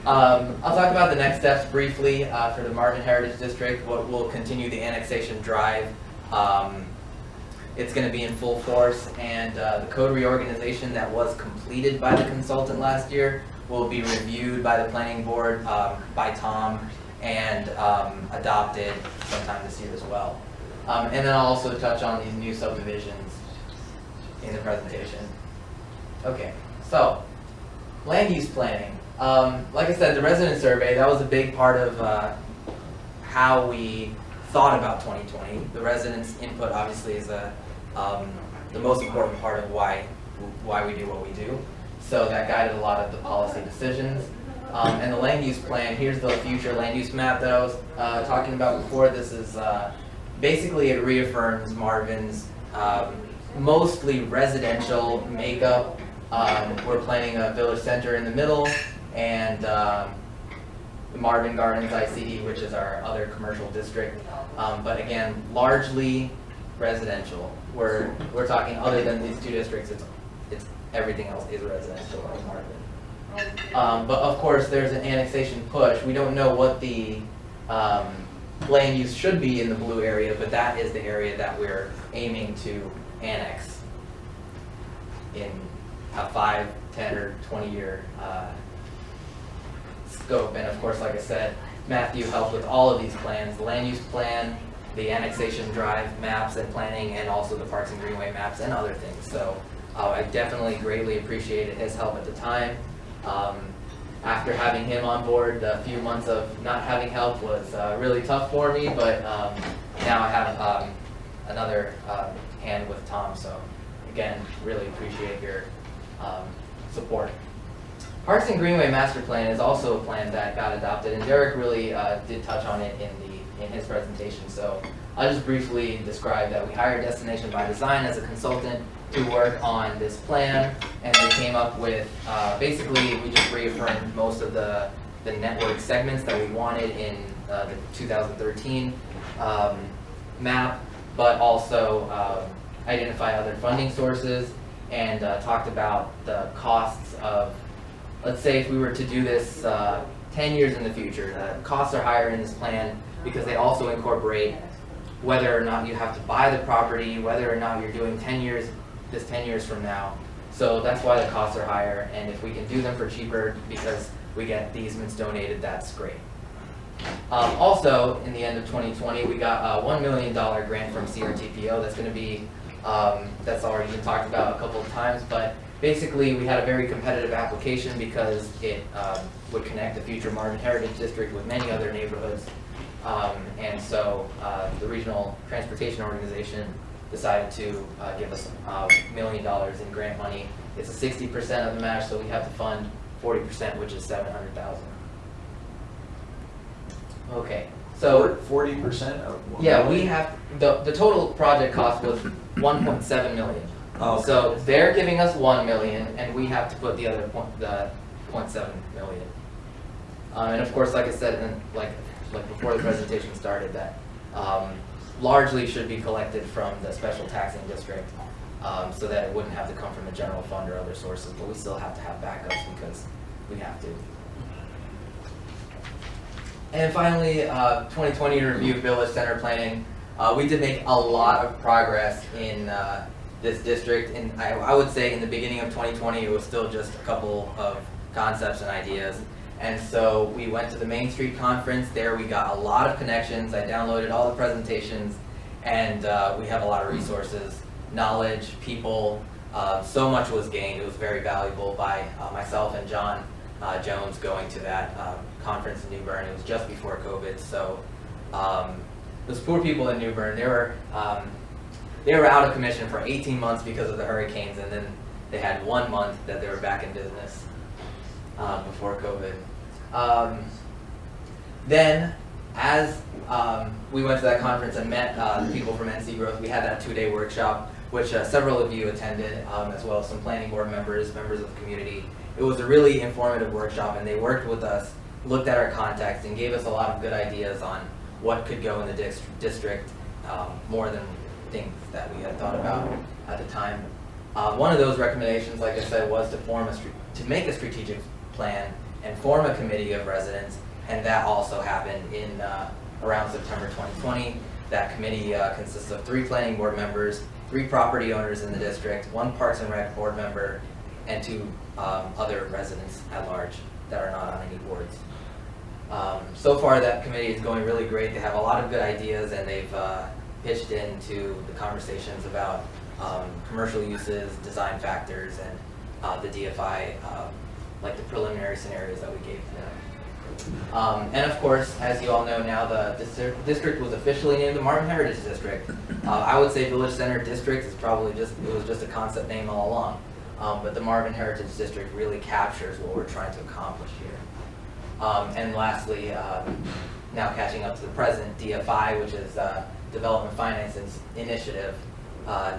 Speaker 7: I'll talk about the next steps briefly for the Marvin Heritage District. We'll continue the annexation drive. It's going to be in full force, and the code reorganization that was completed by the consultant last year will be reviewed by the planning board, by Tom, and adopted sometime this year as well. And then I'll also touch on these new subdivisions in the presentation. Okay, so land use planning. Like I said, the resident survey, that was a big part of how we thought about 2020. The residents' input obviously is the most important part of why we do what we do. So that guided a lot of the policy decisions. And the land use plan, here's the future land use map that I was talking about before. This is basically, it reaffirms Marvin's mostly residential makeup. We're planning a village center in the middle, and Marvin Gardens ICD, which is our other commercial district. But again, largely residential. We're talking, other than these two districts, it's everything else is residential in Marvin. But of course, there's an annexation push. We don't know what the land use should be in the blue area, but that is the area that we're aiming to annex in a 5, 10, or 20-year scope. And of course, like I said, Matthew helped with all of these plans, the land use plan, the annexation drive maps and planning, and also the Parks and Greenway maps and other things. So I definitely greatly appreciated his help at the time. After having him on board, the few months of not having help was really tough for me, but now I have another hand with Tom, so again, really appreciate your support. Parks and Greenway Master Plan is also a plan that got adopted, and Derek really did touch on it in his presentation. So I'll just briefly describe that we hired Destination by Design as a consultant to work on this plan, and they came up with, basically, we just reaffirmed most of the network segments that we wanted in the 2013 map, but also identify other funding sources, and talked about the costs of, let's say if we were to do this 10 years in the future, the costs are higher in this plan because they also incorporate whether or not you have to buy the property, whether or not you're doing 10 years from now. So that's why the costs are higher, and if we can do them for cheaper because we get the easements donated, that's great. Also, in the end of 2020, we got a $1 million grant from CRTPO that's going to be, that's already been talked about a couple of times, but basically we had a very competitive application because it would connect the future Marvin Heritage District with many other neighborhoods. And so the Regional Transportation Organization decided to give us $1 million in grant money. It's a 60% of the match, so we have to fund 40%, which is $700,000. Okay, so
Speaker 3: 40% of what?
Speaker 7: yeah, we have the total project cost was 1.7 million.
Speaker 3: Okay.
Speaker 7: So they're giving us 1 million, and we have to put the other the 0.7 million. And of course, like I said, and like before the presentation started, that largely should be collected from the special taxing district, so that it wouldn't have to come from the general fund or other sources, but we still have to have backups because we have to. And finally, 2020 review village center planning. We did make a lot of progress in this district, and I would say in the beginning of 2020 it was still just a couple of concepts and ideas. And so we went to the Main Street Conference. There we got a lot of connections. I downloaded all the presentations, and we have a lot of resources, knowledge, people. So much was gained. It was very valuable by myself and John Jones going to that conference in New Bern. It was just before COVID. So those poor people in New Bern, they were out of commission for 18 months because of the hurricanes, and then they had 1 month that they were back in business before COVID. Then, as we went to that conference and met the people from NC Growth, we had that 2-day workshop, which several of you attended, as well as some planning board members, members of the community. It was a really informative workshop, and they worked with us, looked at our context, and gave us a lot of good ideas on what could go in the district, more than things that we had thought about at the time. One of those recommendations, like I said, was to make a strategic plan and form a committee of residents, and that also happened in around September 2020. That committee consists of 3 planning board members, 3 property owners in the district, 1 Parks and Rec board member, and 2 other residents at large that are not on any boards. So far that committee is going really great. They have a lot of good ideas, and they've pitched into the conversations about commercial uses, design factors, and the DFI, like the preliminary scenarios that we gave them. And of course, as you all know now, the district was officially named the Marvin Heritage District. I would say Village Center District is probably it was just a concept name all along. But the Marvin Heritage District really captures what we're trying to accomplish here. And lastly, now catching up to the present, DFI, which is Development Finance Initiative,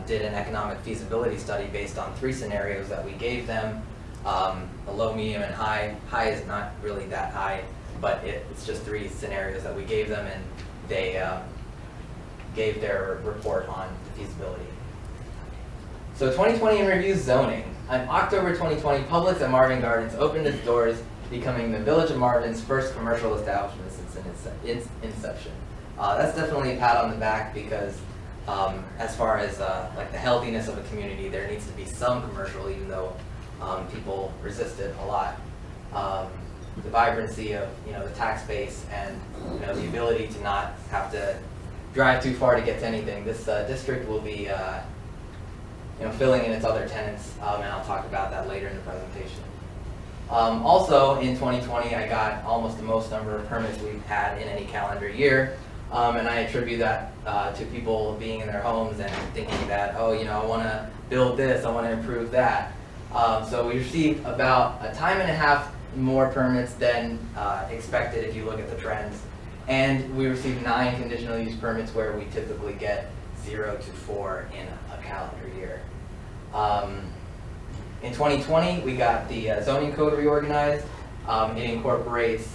Speaker 7: did an economic feasibility study based on 3 scenarios that we gave them, a low, medium, and high. High is not really that high, but it's just 3 scenarios that we gave them, and they gave their report on the feasibility. So 2020 in review zoning. On October 2020, Publix at Marvin Gardens opened its doors, becoming the Village of Marvin's first commercial establishment since its inception. That's definitely a pat on the back because as far as like the healthiness of a community, there needs to be some commercial, even though people resist it a lot. The vibrancy of the tax base and the ability to not have to drive too far to get to anything. This district will be filling in its other tenants, and I'll talk about that later in the presentation. Also in 2020, I got almost the most number of permits we've had in any calendar year. And I attribute that to people being in their homes and thinking that, oh, I want to build this, I want to improve that. So we received about a time and a half more permits than expected if you look at the trends. And we received 9 conditional use permits where we typically get 0 to 4 in a calendar year. In 2020, we got the zoning code reorganized. It incorporates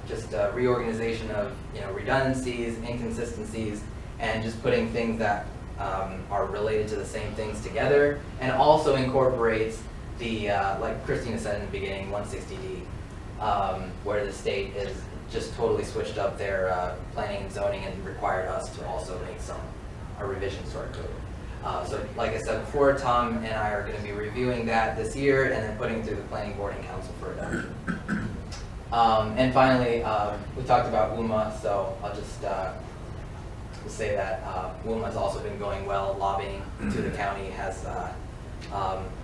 Speaker 7: just a reorganization of redundancies, inconsistencies, and just putting things that are related to the same things together, and also incorporates the, like Christina said in the beginning, 160D, where the state is just totally switched up their planning and zoning and required us to also make some revisions to our code. So like I said before, Tom and I are going to be reviewing that this year and then putting it through the planning board and council for adoption. And finally, we talked about WUMA, so I'll just say that WUMA has also been going well. Lobbying to the county has,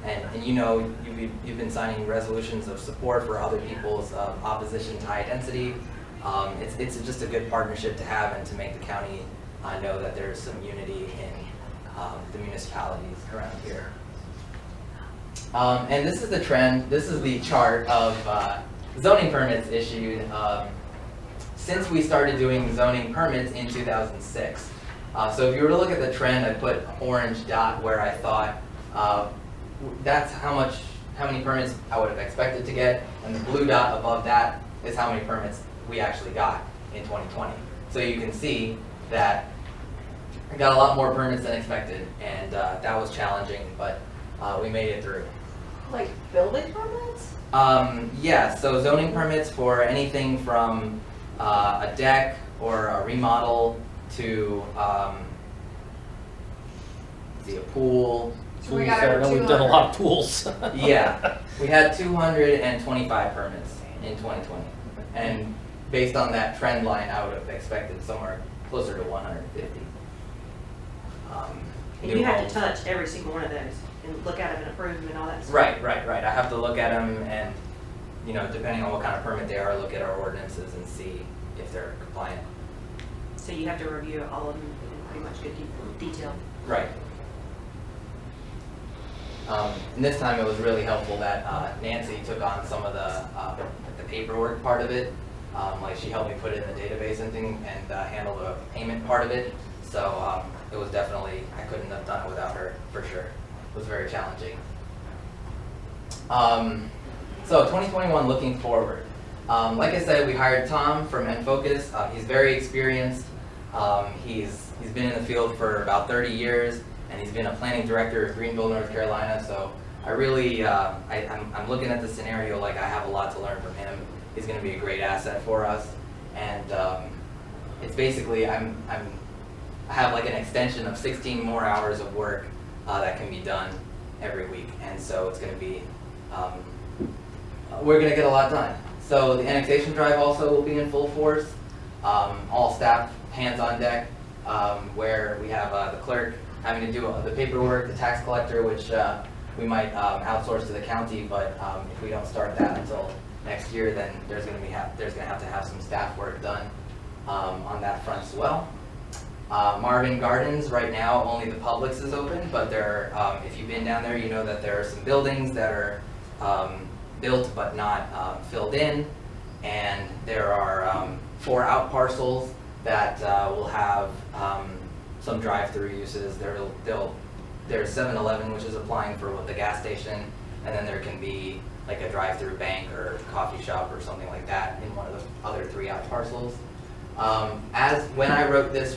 Speaker 7: and you've been signing resolutions of support for other people's opposition to high density. It's just a good partnership to have and to make the county know that there's some unity in the municipalities around here. And this is the trend. This is the chart of zoning permits issued since we started doing zoning permits in 2006. So if you were to look at the trend, I put an orange dot where I thought that's how many permits I would have expected to get, and the blue dot above that is how many permits we actually got in 2020. So you can see that I got a lot more permits than expected, and that was challenging, but we made it through.
Speaker 1: Like building permits?
Speaker 7: Yeah, so zoning permits for anything from a deck or a remodel to a pool.
Speaker 1: So we got over
Speaker 2: I know we've done a lot of pools.
Speaker 7: Yeah, we had 225 permits in 2020, and based on that trend line, I would have expected somewhere closer to 150.
Speaker 4: And you have to touch every single one of those and look at them and approve them and all that stuff.
Speaker 7: Right. I have to look at them and, depending on what kind of permit they are, look at our ordinances and see if they're compliant.
Speaker 4: So you have to review all of them in pretty much good detail.
Speaker 7: Right. And this time it was really helpful that Nancy took on some of the paperwork part of it. Like she helped me put it in the database and handle the payment part of it. So it was definitely, I couldn't have done it without her, for sure. It was very challenging. So 2021, looking forward. Like I said, we hired Tom from Enfocus. He's very experienced. He's been in the field for about 30 years, and he's been a planning director of Greenville, North Carolina. So I really, I'm looking at the scenario like I have a lot to learn from him. He's going to be a great asset for us, and it's basically I have like an extension of 16 more hours of work that can be done every week, and so it's going to be we're going to get a lot done. So the annexation drive also will be in full force. All staff hands on deck, where we have the clerk having to do the paperwork, the tax collector, which we might outsource to the county, but if we don't start that until next year, then there's gonna have to have some staff work done on that front as well. Marvin Gardens, right now, only the Publix is open, but there, if you've been down there, you know that there are some buildings that are built but not filled in, and there are 4 out parcels that will have some drive-through uses. There's 7-Eleven, which is applying for the gas station, and then there can be like a drive-through bank or coffee shop or something like that in one of those other 3 out parcels. When I wrote this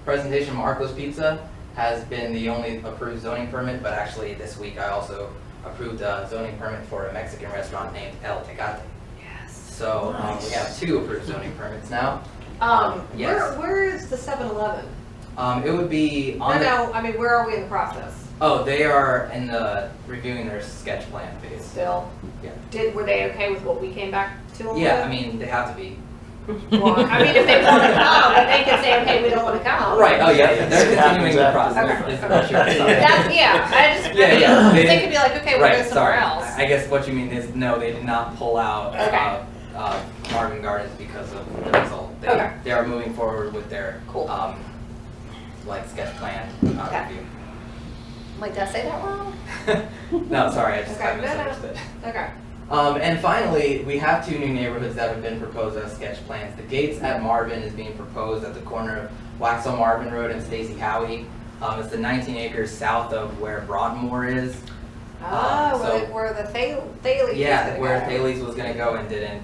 Speaker 7: presentation, Marco's Pizza has been the only approved zoning permit, but actually this week I also approved a zoning permit for a Mexican restaurant named El Tecate.
Speaker 1: Yes.
Speaker 7: So we have 2 approved zoning permits now. Yes.
Speaker 1: Where is the 7-Eleven?
Speaker 7: It would be on
Speaker 1: No, I mean, where are we in the process?
Speaker 7: they are in the reviewing their sketch plan phase.
Speaker 1: Still?
Speaker 7: Yeah.
Speaker 1: Were they okay with what we came back to them
Speaker 7: Yeah,
Speaker 1: with?
Speaker 7: I mean, they have to be.
Speaker 1: Well, I mean, if they want to come, but they can say, okay, we don't want to come.
Speaker 7: Right, oh yeah, they're continuing the
Speaker 1: Okay.
Speaker 7: process. Is what you're saying.
Speaker 1: That's, yeah, I just,
Speaker 7: Yeah.
Speaker 1: they could be like, okay, we'll
Speaker 7: Right,
Speaker 1: go somewhere
Speaker 7: sorry.
Speaker 1: else.
Speaker 7: I guess what you mean is, no, they did not pull out
Speaker 1: Okay.
Speaker 7: Marvin Gardens because of the result.
Speaker 1: Okay.
Speaker 7: They are moving forward with their,
Speaker 1: Cool.
Speaker 7: like sketch plan
Speaker 1: Okay.
Speaker 7: review.
Speaker 1: Like, did I say that wrong?
Speaker 7: No, sorry, I just
Speaker 1: Okay,
Speaker 7: I
Speaker 1: no.
Speaker 7: misunderstood.
Speaker 1: Okay.
Speaker 7: And finally, we have 2 new neighborhoods that have been proposed as sketch plans. The gates at Marvin is being proposed at the corner of Waxaw Marvin Road and Stacy Howie. It's the 19 acres south of where Broadmoor is.
Speaker 1: Where the Thales
Speaker 7: Yeah,
Speaker 1: is gonna
Speaker 7: where
Speaker 1: go.
Speaker 7: Thales was gonna go and didn't.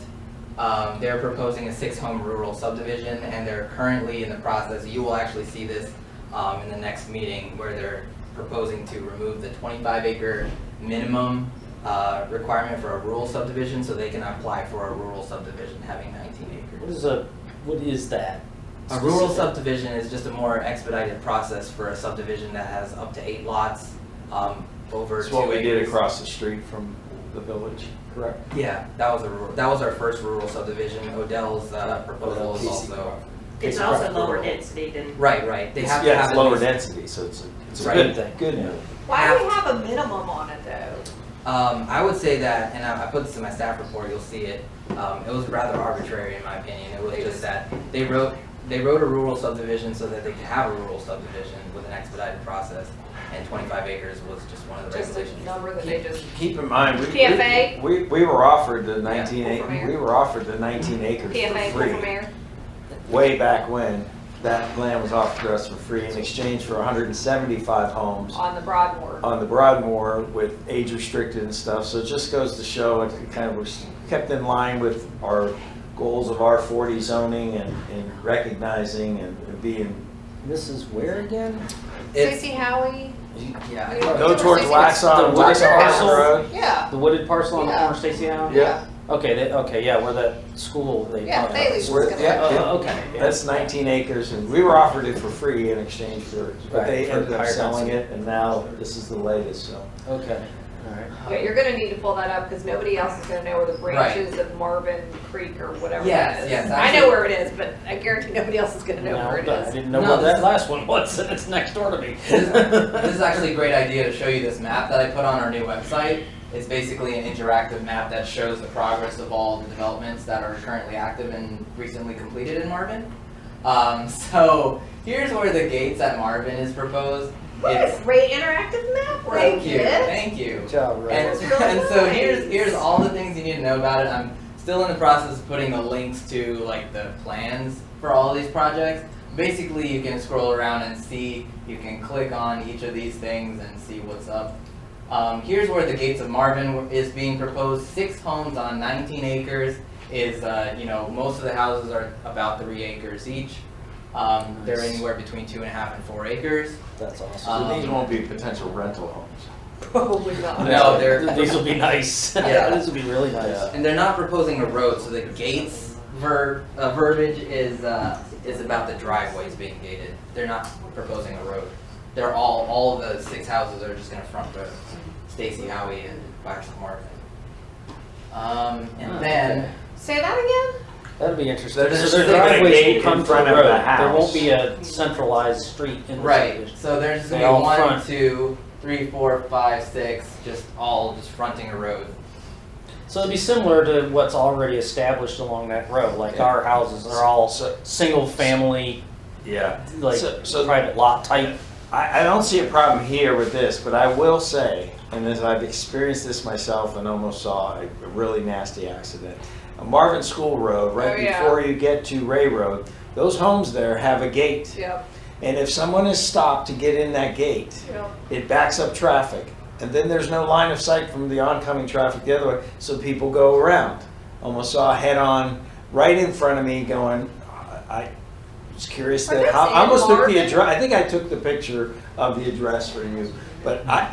Speaker 7: They're proposing a 6-home rural subdivision, and they're currently in the process. You will actually see this in the next meeting, where they're proposing to remove the 25-acre minimum requirement for a rural subdivision, so they can apply for a rural subdivision having 19 acres.
Speaker 2: What is that?
Speaker 7: A rural subdivision is just a more expedited process for a subdivision that has up to 8 lots, over 2
Speaker 3: That's what we did
Speaker 7: acres.
Speaker 3: across the street from the village, correct?
Speaker 7: Yeah, that was our first rural subdivision. Odell's proposal is also.
Speaker 4: It's also lower density than.
Speaker 7: Right. They have to
Speaker 3: Yeah,
Speaker 7: have
Speaker 3: it's
Speaker 7: at
Speaker 3: lower
Speaker 7: least-
Speaker 3: density, so it's a
Speaker 7: Right.
Speaker 3: good thing. Good move.
Speaker 1: Why do we have a minimum on it though?
Speaker 7: I would say that, and I put this in my staff report, you'll see it. It was rather arbitrary in my opinion. It was just that they wrote a rural subdivision so that they could have a rural subdivision with an expedited process, and 25 acres was just one of the
Speaker 1: Just a
Speaker 7: regulations.
Speaker 1: number that they just.
Speaker 3: Keep in mind,
Speaker 1: PFA?
Speaker 3: we were offered the 19
Speaker 1: full from
Speaker 3: acres,
Speaker 1: here.
Speaker 3: we were offered the 19 acres
Speaker 1: PFA,
Speaker 3: for
Speaker 1: full from
Speaker 3: free.
Speaker 1: mayor?
Speaker 3: Way back when, that land was offered to us for free in exchange for 175 homes
Speaker 1: On the Broadmoor.
Speaker 3: on the Broadmoor with age restricted and stuff. So it just goes to show it kind of was kept in line with our goals of R40 zoning and recognizing and being.
Speaker 2: This is where again?
Speaker 7: It's-
Speaker 1: Stacy Howie?
Speaker 7: Yeah.
Speaker 3: Go towards Waxaw,
Speaker 2: The wooded
Speaker 3: Waxaw
Speaker 2: parcel?
Speaker 3: Road.
Speaker 1: Yeah.
Speaker 2: The wooded parcel on the
Speaker 1: Yeah.
Speaker 2: corner of Stacy Howe?
Speaker 3: Yeah.
Speaker 2: Okay, yeah, where that school they.
Speaker 1: Yeah,
Speaker 2: talked about.
Speaker 1: Thales was gonna.
Speaker 3: Yeah.
Speaker 2: Okay. yeah.
Speaker 3: That's 19 acres, and we were offered it for free in exchange for, but
Speaker 2: Right,
Speaker 3: they
Speaker 2: for
Speaker 3: ended up
Speaker 2: higher
Speaker 3: selling
Speaker 2: density.
Speaker 3: it, and now this is the latest, so.
Speaker 2: Okay, all right.
Speaker 1: Yeah, you're gonna need to pull that up because nobody else is gonna know where the branches of Marvin Creek or whatever
Speaker 7: Yes,
Speaker 1: that is.
Speaker 7: yes,
Speaker 1: I
Speaker 7: actually-
Speaker 1: know where it is, but I guarantee nobody else is gonna know
Speaker 2: No,
Speaker 1: where it
Speaker 2: but I
Speaker 1: is.
Speaker 2: didn't know
Speaker 7: No,
Speaker 2: what
Speaker 7: this
Speaker 2: that
Speaker 7: is-
Speaker 2: last one was, and it's next door to me.
Speaker 7: This is actually a great idea to show you this map that I put on our new website. It's basically an interactive map that shows the progress of all the developments that are currently active and recently completed in Marvin. So here's where the gates at Marvin is proposed.
Speaker 1: What a great interactive map,
Speaker 7: Thank you,
Speaker 1: kid.
Speaker 7: thank you.
Speaker 2: Good job, Ray.
Speaker 7: And,
Speaker 1: That's really
Speaker 7: and so
Speaker 1: nice.
Speaker 7: here's all the things you need to know about it. I'm still in the process of putting the links to like the plans for all these projects. Basically, you can scroll around and see, you can click on each of these things and see what's up. Here's where the gates of Marvin is being proposed. 6 homes on 19 acres is, most of the houses are about 3 acres each. They're
Speaker 2: Nice.
Speaker 7: anywhere between 2.5 and 4 acres.
Speaker 2: That's awesome.
Speaker 3: So these won't be potential rental homes.
Speaker 1: Probably not.
Speaker 7: No, they're
Speaker 2: These will be nice.
Speaker 7: Yeah.
Speaker 2: These will be really nice.
Speaker 7: And they're not proposing a road, so the gates verbiage is about the driveways being gated. They're not proposing a road. They're all of the 6 houses are just gonna front road. Stacy, Howie, and Waxaw Marvin. And then
Speaker 1: Say that again?
Speaker 2: That'd be interesting.
Speaker 7: They're
Speaker 2: So
Speaker 7: just
Speaker 2: their
Speaker 7: gonna
Speaker 2: driveways
Speaker 3: gate
Speaker 2: will come
Speaker 3: in
Speaker 2: to
Speaker 3: front
Speaker 2: the
Speaker 3: of
Speaker 2: road.
Speaker 3: the
Speaker 2: There
Speaker 3: house.
Speaker 2: won't be a centralized street in the
Speaker 7: right,
Speaker 2: subdivision.
Speaker 7: so there's
Speaker 2: They
Speaker 7: gonna
Speaker 2: all
Speaker 7: be 1,
Speaker 2: front.
Speaker 7: 2, 3, 4, 5, 6, just all fronting a road.
Speaker 10: So it'd be similar to what's already established along that road, like our houses are all single family,
Speaker 3: Yeah.
Speaker 10: like
Speaker 3: So-
Speaker 10: private lot type.
Speaker 3: I don't see a problem here with this, but I will say, and as I've experienced this myself and almost saw a really nasty accident. Marvin School Road, right
Speaker 13: Oh, yeah.
Speaker 3: before you get to Ray Road, those homes there have a gate.
Speaker 13: Yep.
Speaker 3: And if someone is stopped to get in that gate,
Speaker 13: Yep.
Speaker 3: it backs up traffic. And then there's no line of sight from the oncoming traffic the other way, so people go around. Almost saw a head-on right in front of me going, I was curious
Speaker 13: Are
Speaker 3: that,
Speaker 13: they
Speaker 3: how, I almost
Speaker 13: saying
Speaker 3: took the
Speaker 13: Marvin?
Speaker 3: address, I think I took the picture of the address for you. But I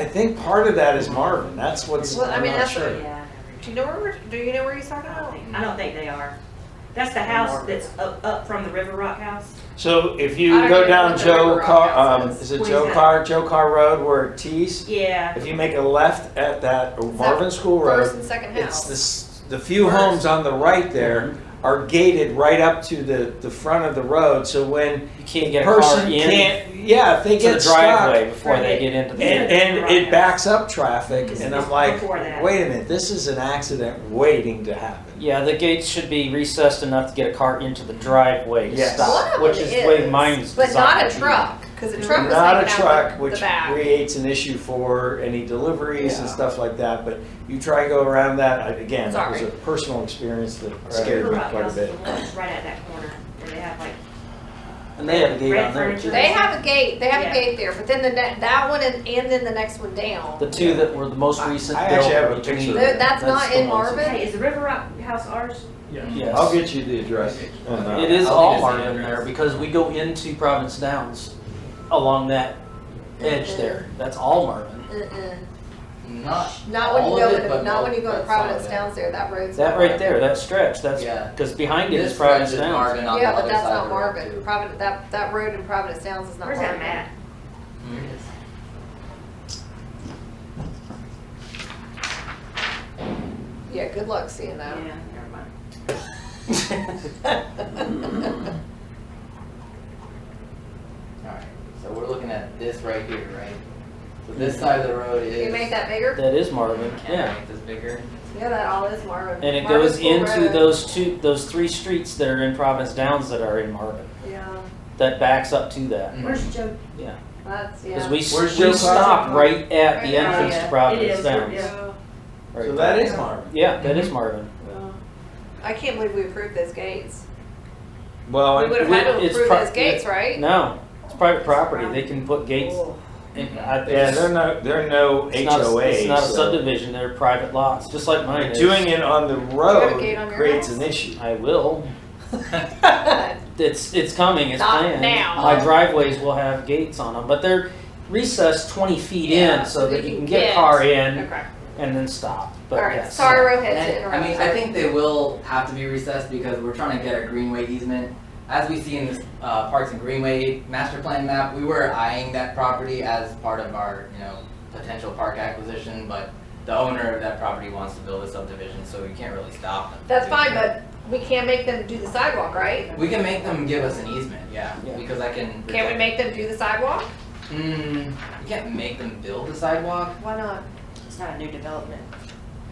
Speaker 3: think part of that is Marvin, that's what's,
Speaker 13: Well, I
Speaker 3: I'm
Speaker 13: mean,
Speaker 3: not
Speaker 13: that's
Speaker 3: sure.
Speaker 4: Yeah.
Speaker 13: Do you know where he's talking about?
Speaker 4: I don't think they are. That's the house that's up from the River Rock house.
Speaker 3: So if
Speaker 13: I
Speaker 3: you
Speaker 13: don't
Speaker 3: go
Speaker 13: even know
Speaker 3: down
Speaker 13: what the
Speaker 3: Joe
Speaker 13: River
Speaker 3: Carr,
Speaker 13: Rock house
Speaker 3: is it
Speaker 4: Where's
Speaker 3: Joe
Speaker 4: that?
Speaker 3: Carr Road where it tees?
Speaker 4: Yeah.
Speaker 3: If you make a left at that Marvin School
Speaker 13: First
Speaker 3: Road,
Speaker 13: and second
Speaker 3: it's
Speaker 13: house.
Speaker 3: the few homes on the right there are gated right up to the front of the road, so when
Speaker 10: You can't get a
Speaker 3: person
Speaker 10: car in
Speaker 3: can't, yeah, if they
Speaker 10: to
Speaker 3: get
Speaker 10: the
Speaker 3: stuck,
Speaker 10: driveway before they get into the.
Speaker 3: and it backs up traffic, and I'm like,
Speaker 4: Before that.
Speaker 3: wait a minute, this is an accident waiting to happen.
Speaker 10: Yeah, the gates should be recessed enough to get a car into the driveway to
Speaker 3: Yes.
Speaker 13: One
Speaker 10: stop,
Speaker 13: of
Speaker 10: which
Speaker 13: them
Speaker 10: is the way
Speaker 13: is,
Speaker 10: mine's
Speaker 13: but not a
Speaker 10: designed to be.
Speaker 13: truck, because the truck was
Speaker 3: Not a
Speaker 13: hanging out
Speaker 3: truck,
Speaker 13: the
Speaker 3: which
Speaker 13: back.
Speaker 3: creates an issue for any deliveries and
Speaker 10: Yeah.
Speaker 3: stuff like that, but you try and go around that, again, that was
Speaker 13: Sorry.
Speaker 3: a personal experience that
Speaker 10: Right.
Speaker 3: scared
Speaker 4: River
Speaker 3: me
Speaker 4: Rock
Speaker 3: quite a
Speaker 4: house
Speaker 3: bit.
Speaker 4: is the one that's right at that corner where they have like.
Speaker 10: And they have a gate
Speaker 4: Red
Speaker 10: on there
Speaker 4: furniture.
Speaker 10: too.
Speaker 13: They have a gate,
Speaker 4: Yeah.
Speaker 13: there, but then that one and then the next one down.
Speaker 10: The two that were the most recent
Speaker 3: I
Speaker 10: built
Speaker 3: actually have a
Speaker 10: between-
Speaker 3: picture.
Speaker 13: That's not
Speaker 10: the
Speaker 13: in
Speaker 10: ones that-
Speaker 13: Marvin?
Speaker 4: Hey, is the River Rock house ours?
Speaker 10: Yes.
Speaker 3: I'll get you the address.
Speaker 10: It is
Speaker 7: I'll
Speaker 10: all
Speaker 7: need to see
Speaker 10: Marvin
Speaker 7: it.
Speaker 10: there because we go into Providence Downs along that edge there. That's all Marvin.
Speaker 13: Not when
Speaker 7: all
Speaker 13: you
Speaker 7: of
Speaker 13: go
Speaker 7: it,
Speaker 13: to,
Speaker 7: but
Speaker 13: not when you go to
Speaker 7: that's
Speaker 13: Providence
Speaker 7: some of it.
Speaker 13: Downs there, that road's.
Speaker 10: That
Speaker 13: not
Speaker 10: right
Speaker 13: Marvin.
Speaker 10: there, that stretch, that's,
Speaker 7: Yeah.
Speaker 10: because behind it
Speaker 7: This
Speaker 10: is Providence
Speaker 7: stretch is
Speaker 10: Downs.
Speaker 7: Marvin on
Speaker 13: Yeah,
Speaker 7: the
Speaker 13: but
Speaker 7: other
Speaker 13: that's
Speaker 7: side
Speaker 13: not
Speaker 7: of the road,
Speaker 13: Marvin.
Speaker 7: too.
Speaker 13: That road in Providence Downs is not
Speaker 4: Where's
Speaker 13: Marvin.
Speaker 4: that map?
Speaker 13: Yeah, good luck seeing that.
Speaker 4: Yeah, never mind.
Speaker 7: Alright, so we're looking at this right here, right? So this side of the road is.
Speaker 13: Can you make that bigger?
Speaker 10: That is Marvin,
Speaker 7: Can I
Speaker 10: yeah.
Speaker 7: make this bigger?
Speaker 13: Yeah, that all is Marvin.
Speaker 10: And it
Speaker 13: Marvin
Speaker 10: goes
Speaker 13: School
Speaker 10: into
Speaker 13: Road.
Speaker 10: those three streets that are in Providence Downs that are in Marvin.
Speaker 13: Yeah,
Speaker 10: That backs up to that.
Speaker 4: Where's Joe?
Speaker 10: Yeah.
Speaker 13: that's,
Speaker 10: Because
Speaker 13: yeah.
Speaker 3: Where's
Speaker 10: we
Speaker 3: Joe
Speaker 10: stop
Speaker 3: Clark?
Speaker 10: right at the
Speaker 13: Right now,
Speaker 10: entrance
Speaker 4: yeah.
Speaker 10: to Providence
Speaker 4: It is,
Speaker 10: Downs.
Speaker 4: yeah.
Speaker 10: Right
Speaker 3: So
Speaker 10: there.
Speaker 3: that is Marvin.
Speaker 10: Yeah, that is Marvin.
Speaker 13: I can't believe we approved those gates.
Speaker 3: Well,
Speaker 13: We would have had to
Speaker 10: It's
Speaker 13: approve
Speaker 10: pri-
Speaker 13: those gates, right?
Speaker 10: No, it's private property. They can put gates. in- I-
Speaker 3: yeah,
Speaker 10: it's-
Speaker 3: they're no
Speaker 10: it's not a-
Speaker 3: HOAs.
Speaker 10: It's not a
Speaker 3: so
Speaker 10: subdivision, they're private lots, just like mine is.
Speaker 3: Doing it on the
Speaker 13: you have a
Speaker 3: road
Speaker 13: gate on your
Speaker 3: creates
Speaker 13: house?
Speaker 3: an issue.
Speaker 10: I will. It's coming, it's
Speaker 13: Not
Speaker 10: planned.
Speaker 13: now.
Speaker 10: My driveways will have gates on them, but they're recessed 20 feet
Speaker 13: Yeah,
Speaker 10: in so that
Speaker 13: you
Speaker 10: you
Speaker 13: can
Speaker 10: can get a
Speaker 13: get-
Speaker 10: car in
Speaker 13: Okay.
Speaker 10: and then stop. But
Speaker 13: All right,
Speaker 10: yes.
Speaker 13: sorry, Rohit, to
Speaker 7: And,
Speaker 13: interrupt.
Speaker 7: I mean, I think they will have to be recessed because we're trying to get a Greenway easement. As we see in this Parks and Greenway master plan map, we were eyeing that property as part of our, potential park acquisition, but the owner of that property wants to build a subdivision, so we can't really stop them.
Speaker 13: That's fine, but we can't make them do the sidewalk, right?
Speaker 7: We can make them give us an easement, yeah,
Speaker 10: Yeah.
Speaker 7: because I can.
Speaker 13: Can't we make them do the sidewalk?
Speaker 7: We can't make them build the sidewalk.
Speaker 13: Why not?
Speaker 4: It's not a new development.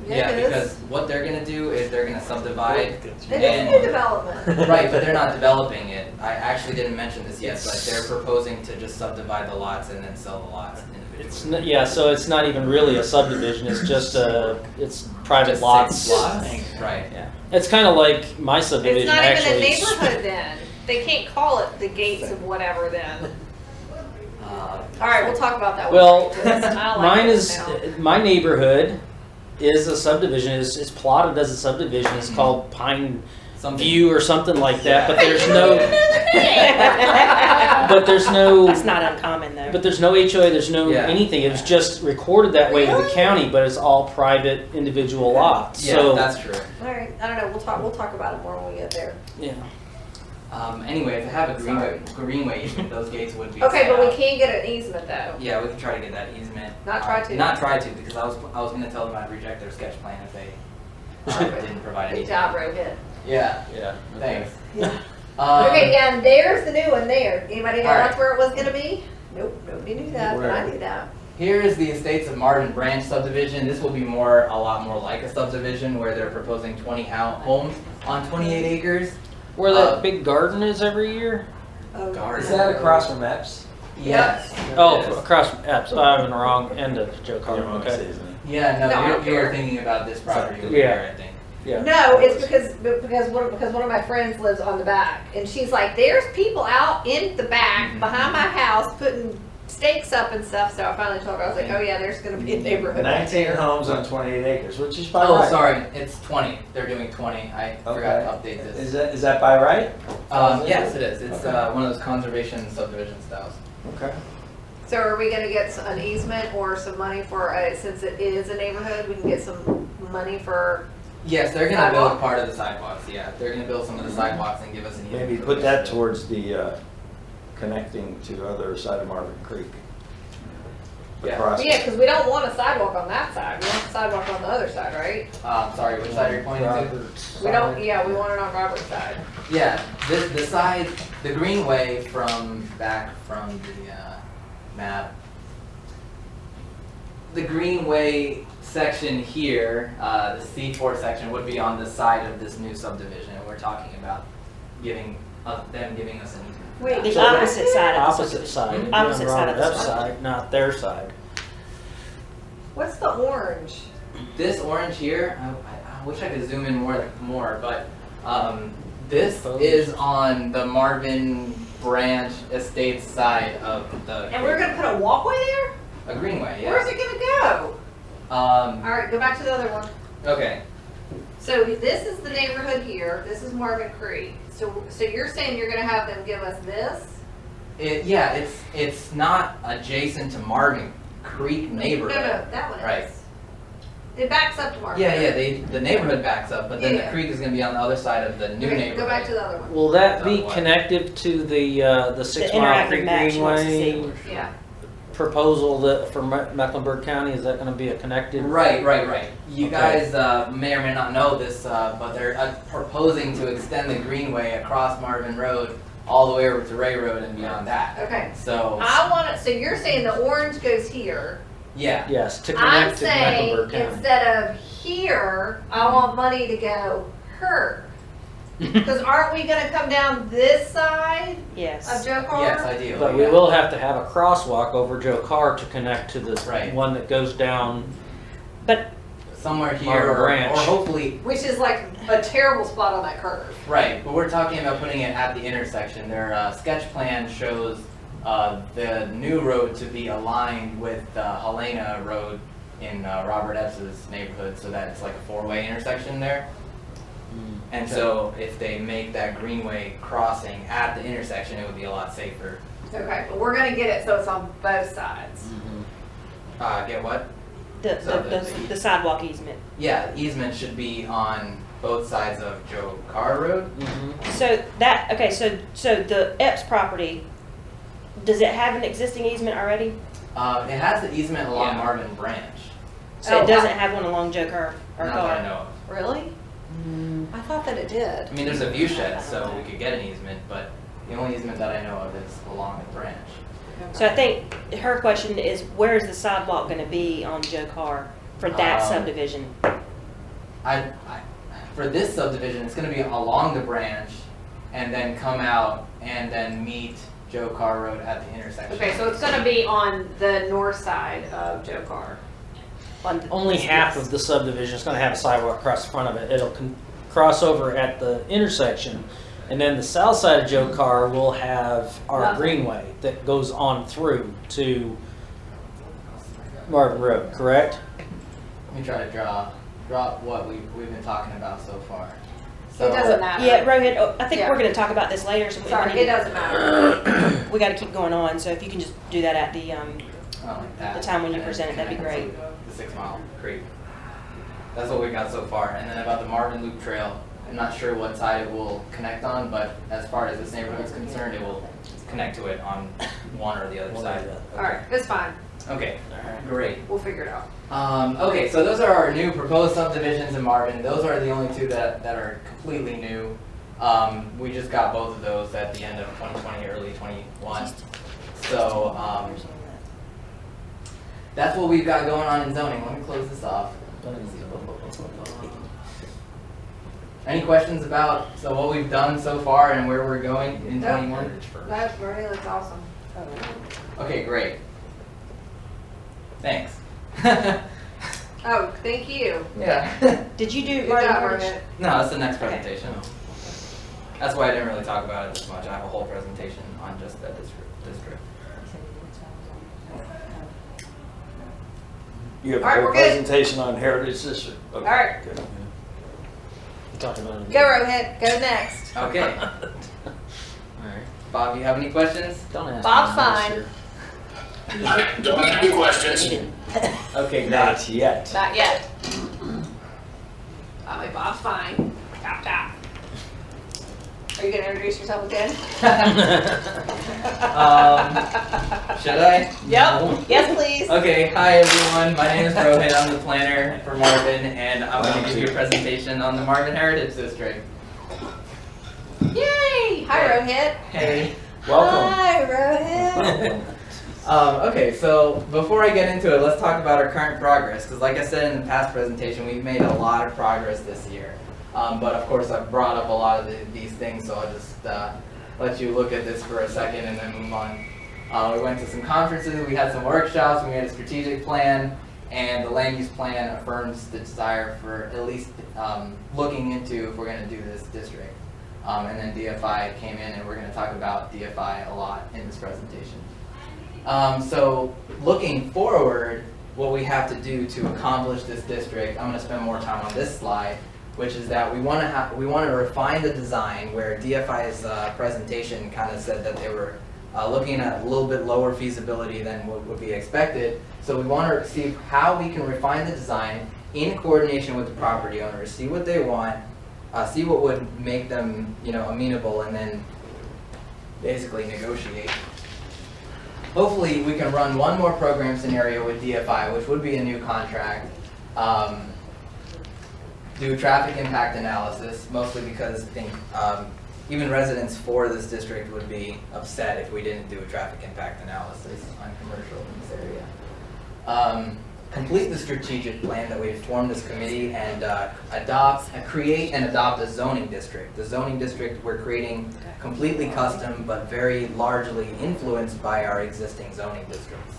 Speaker 7: Yeah,
Speaker 13: it is.
Speaker 7: because what they're gonna do is they're gonna subdivide.
Speaker 13: It is a new development.
Speaker 7: Right, but they're not developing it. I actually didn't mention this yet, but they're proposing to just subdivide the lots and then sell the lots
Speaker 10: It's
Speaker 7: individually.
Speaker 10: yeah, so it's not even really a subdivision, it's just it's private
Speaker 7: Just
Speaker 10: lots.
Speaker 7: six lots, right.
Speaker 10: Yeah. It's kind of like my subdivision
Speaker 13: It's not even
Speaker 10: actually.
Speaker 13: a neighborhood then. They can't call it the gates of whatever then. All right, we'll talk about that.
Speaker 10: Well,
Speaker 13: one. I don't like
Speaker 10: mine
Speaker 13: this
Speaker 10: is,
Speaker 13: now.
Speaker 10: my neighborhood is a subdivision, it's plotted as a subdivision, it's called Pine
Speaker 7: Something.
Speaker 10: View or something like that, but there's no, but there's no,
Speaker 4: It's not uncommon though.
Speaker 10: but there's no HOA, there's no
Speaker 7: Yeah.
Speaker 10: anything, it was just recorded that way to the
Speaker 13: Really?
Speaker 10: county, but it's all private individual lots,
Speaker 7: Yeah,
Speaker 10: so.
Speaker 7: that's true.
Speaker 13: All right, I don't know, we'll talk about it more when we get there.
Speaker 10: Yeah.
Speaker 7: Anyway, if I have a Greenway easement, those gates would be.
Speaker 13: Okay,
Speaker 7: set
Speaker 13: but we
Speaker 7: up.
Speaker 13: can't get an easement though.
Speaker 7: Yeah, we can try to get that easement.
Speaker 13: Not try to.
Speaker 7: Not try to, because I was gonna tell them I'd reject their sketch plan if they didn't provide
Speaker 13: Good
Speaker 7: anything.
Speaker 13: job, Rohit.
Speaker 7: Yeah,
Speaker 10: Yeah.
Speaker 7: thanks.
Speaker 13: Yeah.
Speaker 7: Um,
Speaker 13: Okay, yeah, and there's the new one there. Anybody know
Speaker 7: all right.
Speaker 13: that's where it was gonna be? Nope, nobody knew that, but I
Speaker 3: Where?
Speaker 13: knew that.
Speaker 7: here is the Estates of Marvin Branch subdivision. This will be a lot more like a subdivision where they're proposing 20 homes on 28 acres.
Speaker 2: Where that big garden is every year?
Speaker 7: Garden.
Speaker 3: Is that across from Epps?
Speaker 7: Yes.
Speaker 2: Oh,
Speaker 7: it is.
Speaker 2: across from Epps. I'm in the wrong end of Joe Carter. Okay.
Speaker 7: Yeah,
Speaker 1: No, I
Speaker 7: no,
Speaker 1: don't
Speaker 7: you were
Speaker 1: care.
Speaker 7: thinking about this property over
Speaker 2: Yeah.
Speaker 7: here, I think.
Speaker 2: Yeah.
Speaker 1: No, it's because one of my friends lives on the back, and she's like, "There's people out in the back behind my house putting stakes up and stuff." So I finally told her, I was like, "Oh yeah, there's going to be a neighborhood." back
Speaker 3: 19
Speaker 1: there."
Speaker 3: homes on 28 acres, which is by
Speaker 7: Oh,
Speaker 3: right.
Speaker 7: sorry, it's 20. They're doing 20. I forgot to update this.
Speaker 3: Is that by right?
Speaker 7: Yes, it is. It's
Speaker 3: Okay.
Speaker 7: one of those conservation subdivision styles.
Speaker 3: Okay.
Speaker 1: So are we going to get an easement or some money for since it is a neighborhood, we can get some money for?
Speaker 7: Yes, they're gonna build
Speaker 1: Sidewalk?
Speaker 7: part of the sidewalks, yeah. They're gonna build some of the sidewalks and give us an easement.
Speaker 3: Maybe
Speaker 7: for
Speaker 3: put
Speaker 7: this.
Speaker 3: that towards the connecting to other side of Marvin Creek.
Speaker 7: Yeah.
Speaker 3: Across.
Speaker 1: Yeah, because we don't want a sidewalk on that side. We want a sidewalk on the other side, right?
Speaker 7: Sorry, which side are you pointing to?
Speaker 1: We don't. Yeah, we want it on Robert's side.
Speaker 7: Yeah, the side, the Greenway from back from the map. The Greenway section here, the C4 section would be on the side of this new subdivision. And we're talking about them giving us an easement.
Speaker 1: Wait,
Speaker 4: The
Speaker 2: So that-
Speaker 4: opposite side of the
Speaker 2: Opposite
Speaker 4: subdivision.
Speaker 2: side. It'd be
Speaker 4: Opposite
Speaker 2: on
Speaker 4: side of the
Speaker 2: Robert's
Speaker 4: subdivision.
Speaker 2: side, not their side.
Speaker 1: What's the orange?
Speaker 7: This orange here, I wish I could zoom in more, but this is on the Marvin Branch Estates side of the.
Speaker 1: And we're gonna put a walkway there?
Speaker 7: A greenway, yeah.
Speaker 1: Where's it gonna go? All right, go back to the other one.
Speaker 7: Okay.
Speaker 1: So this is the neighborhood here. This is Marvin Creek. So you're saying you're gonna have them give us this?
Speaker 7: It's not adjacent to Marvin Creek neighborhood.
Speaker 1: No, that one is.
Speaker 7: Right.
Speaker 1: It backs up to Marvin.
Speaker 7: Yeah, the neighborhood backs up, but then
Speaker 1: Yeah.
Speaker 7: the creek is gonna be on the other side of the new
Speaker 1: Okay,
Speaker 7: neighborhood.
Speaker 1: go back to the other one.
Speaker 2: Will that be
Speaker 7: Otherwise.
Speaker 2: connective to the 6 Mile
Speaker 4: interactive
Speaker 2: Creek
Speaker 4: map she wants to
Speaker 2: Greenway
Speaker 4: see.
Speaker 1: Yeah.
Speaker 2: proposal that for Mecklenburg County? Is that going to be a connected?
Speaker 7: Right. You
Speaker 2: Okay.
Speaker 7: guys may or may not know this, but they're proposing to extend the greenway across Marvin Road all the way over to Ray Road and beyond that.
Speaker 1: Okay.
Speaker 7: So,
Speaker 1: I want it. So you're saying the orange goes here.
Speaker 7: yeah.
Speaker 2: Yes, to
Speaker 1: I'm
Speaker 2: connect to
Speaker 1: saying
Speaker 2: Mecklenburg County.
Speaker 1: instead of here, I want money to go her. Because aren't we gonna come down this side of
Speaker 4: Yes.
Speaker 1: Joe Carr?
Speaker 7: Yes, ideally.
Speaker 2: But we
Speaker 7: yeah.
Speaker 2: will have to have a crosswalk over Joe Carr to connect to the
Speaker 7: Right.
Speaker 2: one that goes down.
Speaker 4: But
Speaker 7: Somewhere here,
Speaker 2: Marvin
Speaker 7: or
Speaker 2: Branch.
Speaker 7: hopefully,
Speaker 1: Which is like a terrible spot on that curve.
Speaker 7: right. But we're talking about putting it at the intersection. Their sketch plan shows the new road to be aligned with Helena Road in Robert Epps's neighborhood, so that it's like a four-way intersection there. And so if they make that greenway crossing at the intersection, it would be a lot safer.
Speaker 1: Okay, but we're gonna get it so it's on both sides.
Speaker 7: Get what?
Speaker 4: the sidewalk easement.
Speaker 7: Yeah, easement should be on both sides of Joe Carr Road.
Speaker 4: So that, okay, so the Epps property, does it have an existing easement already?
Speaker 7: It has the easement along
Speaker 1: Yeah.
Speaker 7: Marvin Branch.
Speaker 4: So
Speaker 1: Oh,
Speaker 4: it doesn't have one along Joe Carr or
Speaker 7: Not that I
Speaker 4: Carr?
Speaker 7: know of.
Speaker 1: Really? I thought that it did.
Speaker 7: I mean, there's a view shed, so we could get an easement, but the only easement that I know of is along the branch.
Speaker 4: So I think her question is, where is the sidewalk gonna be on Joe Carr for that subdivision?
Speaker 7: For this subdivision, it's gonna be along the branch and then come out and then meet Joe Carr Road at the intersection.
Speaker 1: Okay, so it's gonna be on the north side of Joe Carr.
Speaker 2: Only half of the subdivision is going to have a sidewalk across the front of it. It'll cross over at the intersection, and then the south side of Joe Carr will have our
Speaker 1: Nothing.
Speaker 2: greenway that goes on through to Marvin Road, correct?
Speaker 7: Let me try to draw what we've been talking about so far.
Speaker 1: It doesn't matter.
Speaker 4: Yeah, Rohit, I think
Speaker 1: Yeah.
Speaker 4: we're gonna talk about this later, so we
Speaker 1: Sorry,
Speaker 4: need
Speaker 1: it
Speaker 4: to-
Speaker 1: doesn't matter.
Speaker 4: we gotta keep going on, so if you can just do that at the,
Speaker 7: Like that.
Speaker 4: the time when you
Speaker 7: And then
Speaker 4: present it, that'd be
Speaker 7: connect
Speaker 4: great.
Speaker 7: to The 6 Mile Creek. That's what we got so far. And then about the Marvin Loop Trail, I'm not sure what side it will connect on, but as far as this neighborhood is concerned, it will connect to it on one or the other side.
Speaker 1: Alright, it's fine.
Speaker 7: Okay, great.
Speaker 1: We'll figure it out.
Speaker 7: Okay, so those are our new proposed subdivisions in Marvin. Those are the only two that are completely new. We just got both of those at the end of 2020, early 21. So, that's what we've got going on in zoning. Let me close this off. Any questions about what we've done so far and where we're going in
Speaker 1: Nope.
Speaker 7: 21?
Speaker 1: That really looks awesome.
Speaker 7: Okay, great. Thanks.
Speaker 1: Oh, thank you.
Speaker 7: Yeah.
Speaker 4: Did you do
Speaker 1: Good
Speaker 4: Martin
Speaker 1: job,
Speaker 4: Heritage?
Speaker 1: Rohit.
Speaker 7: No, that's the next presentation. That's why I didn't really talk about it this much. I have a whole presentation on just that district.
Speaker 3: You have a
Speaker 1: All right,
Speaker 3: whole
Speaker 1: we're good.
Speaker 3: presentation on Heritage District. Okay,
Speaker 1: All right.
Speaker 3: good.
Speaker 1: Go Rohit, go next.
Speaker 7: Okay.
Speaker 2: Alright.
Speaker 7: Bob, you have any questions?
Speaker 2: Don't ask
Speaker 1: Bob's
Speaker 2: me
Speaker 1: fine.
Speaker 2: this
Speaker 9: I don't have any questions.
Speaker 7: Okay, great.
Speaker 3: Not yet.
Speaker 1: Not yet. Oh, wait, Bob's fine. Tap, tap. Are you gonna introduce yourself again?
Speaker 7: Should I?
Speaker 1: Yep. Yes, please.
Speaker 7: Okay, hi everyone. My name is Rohit. I'm the planner for Marvin, and I'm going to give you a presentation on the Marvin Heritage District.
Speaker 1: Yay! Hi, Rohit.
Speaker 7: Hey.
Speaker 3: Welcome.
Speaker 1: Hi, Rohit.
Speaker 7: Okay, so before I get into it, let's talk about our current progress, because like I said in the past presentation, we've made a lot of progress this year. But of course, I've brought up a lot of these things, so I'll just let you look at this for a second and then move on. We went to some conferences, we had some workshops, we made a strategic plan, and the land use plan affirms the desire for at least looking into if we're going to do this district. And then DFI came in, and we're going to talk about DFI a lot in this presentation. So looking forward, what we have to do to accomplish this district, I'm going to spend more time on this slide, which is that we want to refine the design, where DFI's presentation kind of said that they were looking at a little bit lower feasibility than what would be expected. So we want to see how we can refine the design in coordination with the property owners, see what they want, see what would make them, amenable, and then basically negotiate. Hopefully, we can run one more program scenario with DFI, which would be a new contract. Do traffic impact analysis, mostly because I think even residents for this district would be upset if we didn't do a traffic impact analysis on commercial in this area. Complete the strategic plan that we've formed this committee, and create and adopt a zoning district. The zoning district we're creating completely custom, but very largely influenced by our existing zoning districts.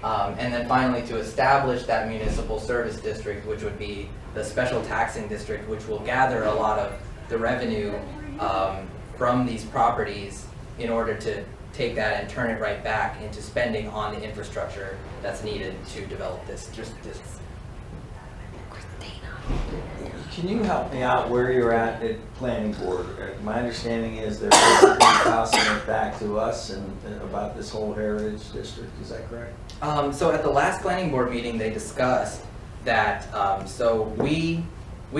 Speaker 7: And then finally, to establish that municipal service district, which would be the special taxing district, which will gather a lot of the revenue from these properties in order to take that and turn it right back into spending on the infrastructure that's needed to develop this district.
Speaker 3: Can you help me out where you're at planning board? My understanding is they're basically tossing it back to us and about this whole heritage district. Is that correct?
Speaker 7: So at the last planning board meeting, they discussed that, so we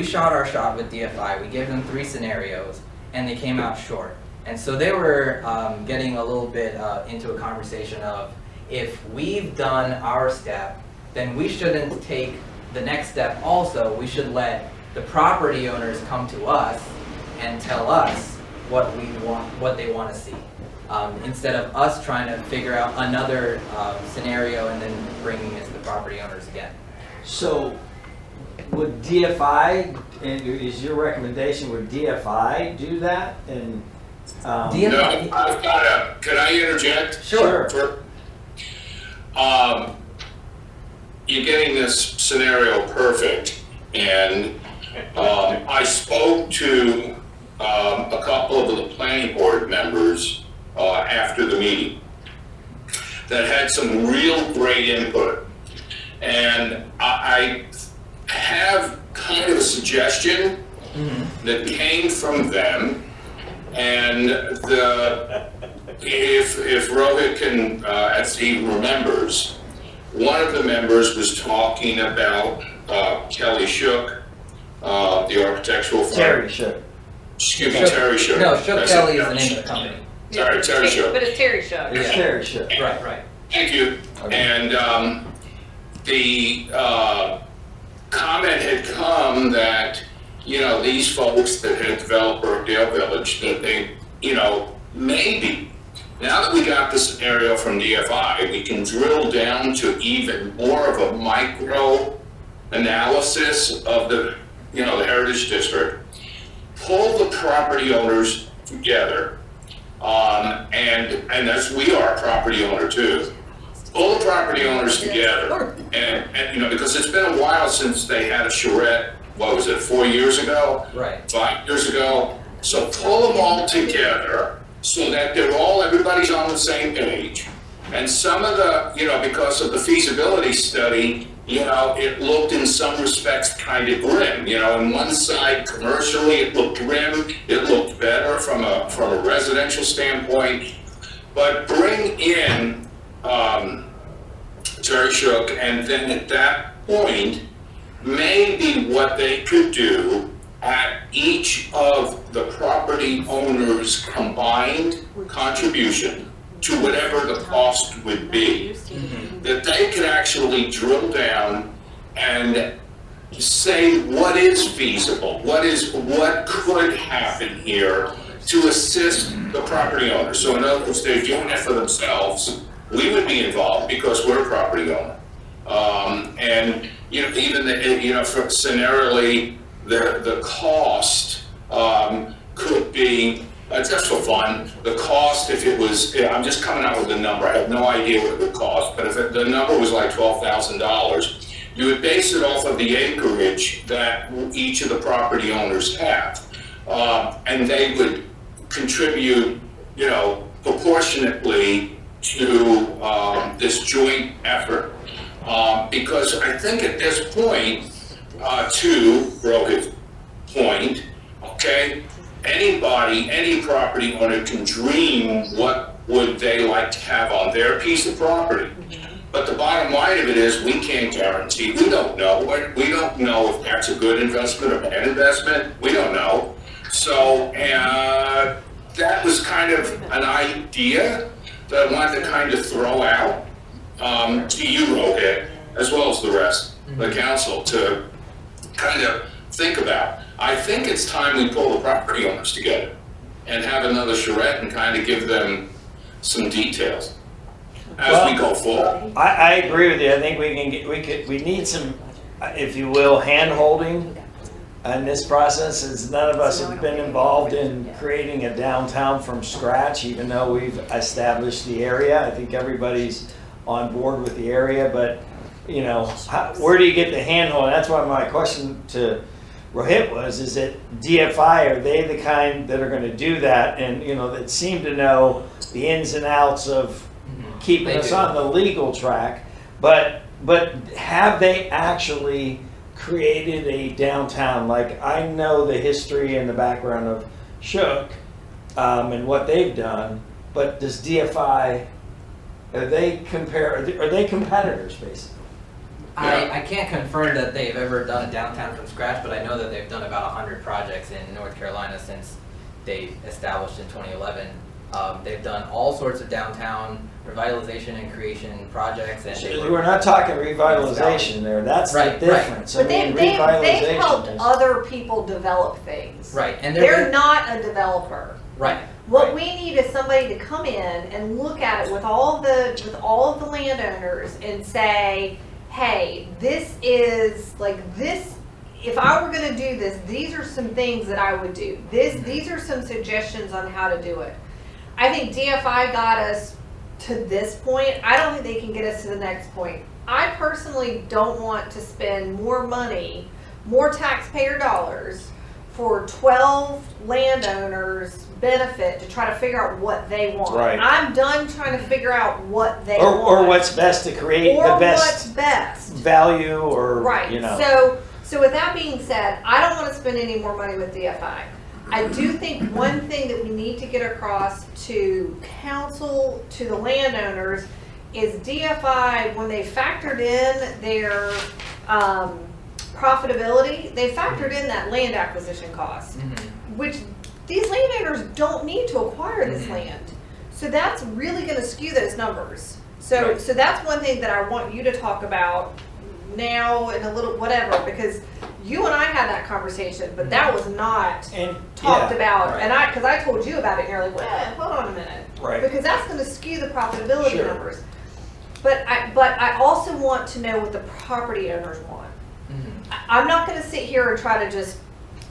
Speaker 7: shot our shot with DFI. We gave them 3 scenarios, and they came out short. And so they were getting a little bit into a conversation of, if we've done our step, then we shouldn't take the next step also. We should let the property owners come to us and tell us what we want, what they want to see. Instead of us trying to figure out another scenario and then bringing it to the property owners again.
Speaker 3: So would DFI, and is your recommendation, would DFI do that? And
Speaker 9: No, I've got can I interject?
Speaker 7: Sure.
Speaker 9: You're getting this scenario perfect, and I spoke to a couple of the planning board members after the meeting that had some real great input, and I have kind of a suggestion that came from them. And if Rohit can, as he remembers, one of the members was talking about Kelly Shook, the architectural firm.
Speaker 3: Terry Shook.
Speaker 9: Excuse me, Terry Shook.
Speaker 7: No, Shook Kelly is the name of the company.
Speaker 9: Sorry, Terry Shook.
Speaker 1: But it's Terry Shook.
Speaker 3: It's Terry Shook.
Speaker 7: Right.
Speaker 9: Thank you.
Speaker 3: Okay.
Speaker 9: And the comment had come that, these folks that had developed Brookdale Village, that they, maybe Now that we got this scenario from DFI, we can drill down to even more of a micro analysis of the, the Heritage District, pull the property owners together, and as we are a property owner too, pull the property owners together, and because it's been a while since they had a charrette, what was it, 4 years ago?
Speaker 7: Right.
Speaker 9: 5 years ago? So pull them all together so that everybody's on the same page. And some of the, because of the feasibility study, it looked in some respects kind of grim. On one side, commercially, it looked grim. It looked better from a residential standpoint. But bring in Terry Shook, and then at that point, maybe what they could do at each of the property owners' combined contribution to whatever the cost would be, that they could actually drill down and say what is feasible, what could happen here to assist the property owners. So in other words, they're doing it for themselves. We would be involved because we're a property owner. And even scenarially, the cost could be, just for fun, the cost, if it was, I'm just coming out with a number, I have no idea what it would cost, but if the number was like $12,000, you would base it off of the acreage that each of the property owners have. And they would contribute, proportionately to this joint effort. Because I think at this point, to Rohit's point, okay, any property owner can dream what would they like to have on their piece of property. But the bottom line of it is we can't guarantee, we don't know. We don't know if that's a good investment or bad investment. We don't know. So that was kind of an idea that I wanted to kind of throw out to you, Rohit, as well as the rest of the council, to kind of think about. I think it's time we pull the property owners together and have another charrette and kind of give them some details as we go forward.
Speaker 3: I agree with you. I think we need some, if you will, hand-holding in this process, as none of us have been involved in creating a downtown from scratch, even though we've established the area. I think everybody's on board with the area, but where do you get the handhold? That's why my question to Rohit was, is it DFI, are they the kind that are going to do that and, that seem to know the ins and outs of keeping us on the legal track, but have they actually created a downtown? Like, I know the history and the background of Shook and what they've done, but does DFI, are they competitors, basically?
Speaker 7: I can't confirm that they've ever done a downtown from scratch, but I know that they've done about 100 projects in North Carolina since they established in 2011. They've done all sorts of downtown revitalization and creation projects. And
Speaker 3: we're not talking revitalization there. That's the difference.
Speaker 1: But they've helped other people develop things.
Speaker 7: Right. And
Speaker 1: they're not a developer.
Speaker 7: Right.
Speaker 1: What we need is somebody to come in and look at it with all of the landowners and say, hey, this is like this. If I were going to do this, these are some things that I would do. These are some suggestions on how to do it. I think DFI got us to this point. I don't think they can get us to the next point. I personally don't want to spend more money, more taxpayer dollars for 12 landowners' benefit to try to figure out what they want.
Speaker 3: Right.
Speaker 1: I'm done trying to figure out what they want.
Speaker 3: Or what's best to create the best,
Speaker 1: what's best
Speaker 3: value, or
Speaker 1: right. So with that being said, I don't want to spend any more money with DFI. I do think one thing that we need to get across to council, to the landowners, is DFI, when they factored in their profitability, they factored in that land acquisition cost, which these landowners don't need to acquire this land. So that's really going to skew those numbers. So that's one thing that I want you to talk about now and a little whatever, because
Speaker 13: you and I had that conversation, but that was not
Speaker 15: And
Speaker 13: talked
Speaker 15: yeah,
Speaker 13: about.
Speaker 15: right.
Speaker 13: And because I told you about it, and you're like, well, hold on a minute.
Speaker 15: Right.
Speaker 13: Because that's going to skew the profitability
Speaker 15: Sure.
Speaker 13: numbers. But I also want to know what the property owners want. I'm not going to sit here and try to just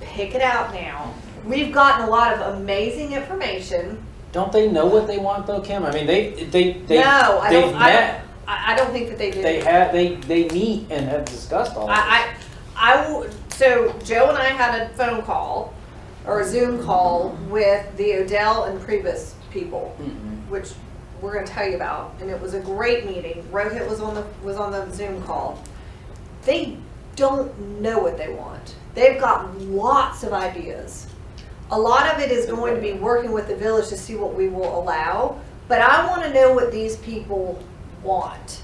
Speaker 13: pick it out now. We've gotten a lot of amazing information.
Speaker 16: Don't they know what they want though, Kim? I mean, they
Speaker 13: No, I
Speaker 16: they've
Speaker 13: don't.
Speaker 16: met.
Speaker 13: I don't think that they do.
Speaker 16: They meet and have discussed all this.
Speaker 13: So Joe and I had a phone call or a Zoom call with the Odell and Priebus people, which we're going to tell you about, and it was a great meeting. Rohit was on the Zoom call. They don't know what they want. They've got lots of ideas. A lot of it is going to be working with the village to see what we will allow, but I want to know what these people want.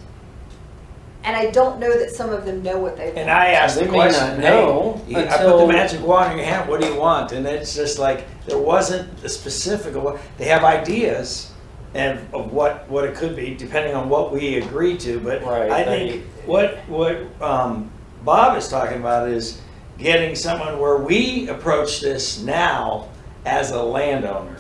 Speaker 13: And I don't know that some of them know what they want.
Speaker 15: And I asked
Speaker 16: They
Speaker 15: the
Speaker 16: may
Speaker 15: question,
Speaker 16: not know
Speaker 15: hey, I put
Speaker 16: until-
Speaker 15: the magic wand in your hand, what do you want? And it's just like, there wasn't a specific, they have ideas and of what it could be, depending on what we agree to, but
Speaker 16: Right,
Speaker 15: I think what Bob is talking about is getting someone where we approach this now as a landowner,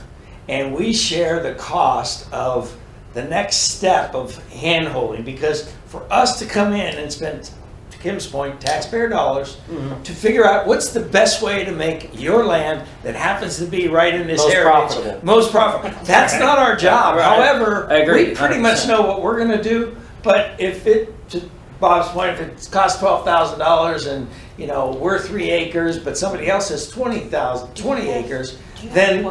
Speaker 15: and we share the cost of the next step of handholding, because for us to come in and spend, to Kim's point, taxpayer dollars to figure out what's the best way to make your land that happens to be right in this
Speaker 16: Most
Speaker 15: area
Speaker 16: profitable.
Speaker 15: most profitable. That's not our job.
Speaker 16: Right.
Speaker 15: However,
Speaker 2: I agree,
Speaker 15: we pretty much
Speaker 2: 100%.
Speaker 15: know what we're going to do. But if it, to Bob's point, if it costs $12,000 and we're 3 acres, but somebody else has 20 acres, then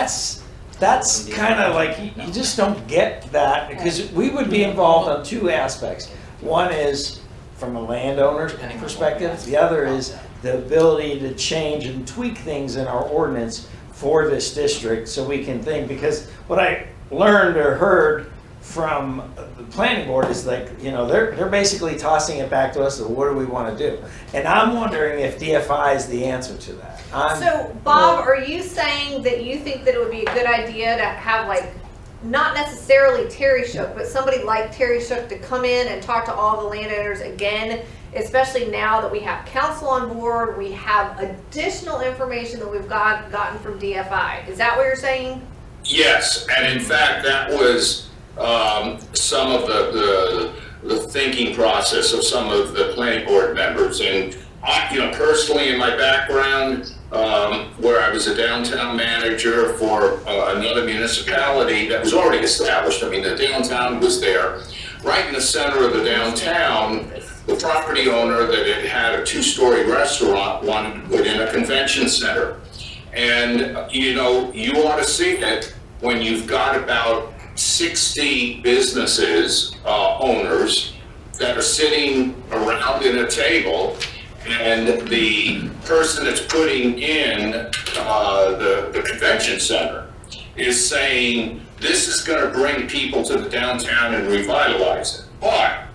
Speaker 15: that's kind of like, you just don't get that, because we would be involved on two aspects. One is from a landowner's perspective. The other is the ability to change and tweak things in our ordinance for this district so we can think. Because what I learned or heard from the planning board is like, they're basically tossing it back to us of what do we want to do. And I'm wondering if DFI is the answer to that.
Speaker 13: So, Bob, are you saying that you think that it would be a good idea to have, like, not necessarily Terry Shook, but somebody like Terry Shook to come in and talk to all the landowners again, especially now that we have council on board, we have additional information that we've gotten from DFI. Is that what you're saying?
Speaker 9: Yes, and in fact, that was some of the thinking process of some of the planning board members. And I, personally, in my background, where I was a downtown manager for another municipality that was already established. I mean, the downtown was there. Right in the center of the downtown, the property owner that had a 2-story restaurant wanted to put in a convention center. And, you ought to see it when you've got about 60 businesses, owners, that are sitting around in a table, and the person that's putting in the convention center is saying, this is going to bring people to the downtown and revitalize it. But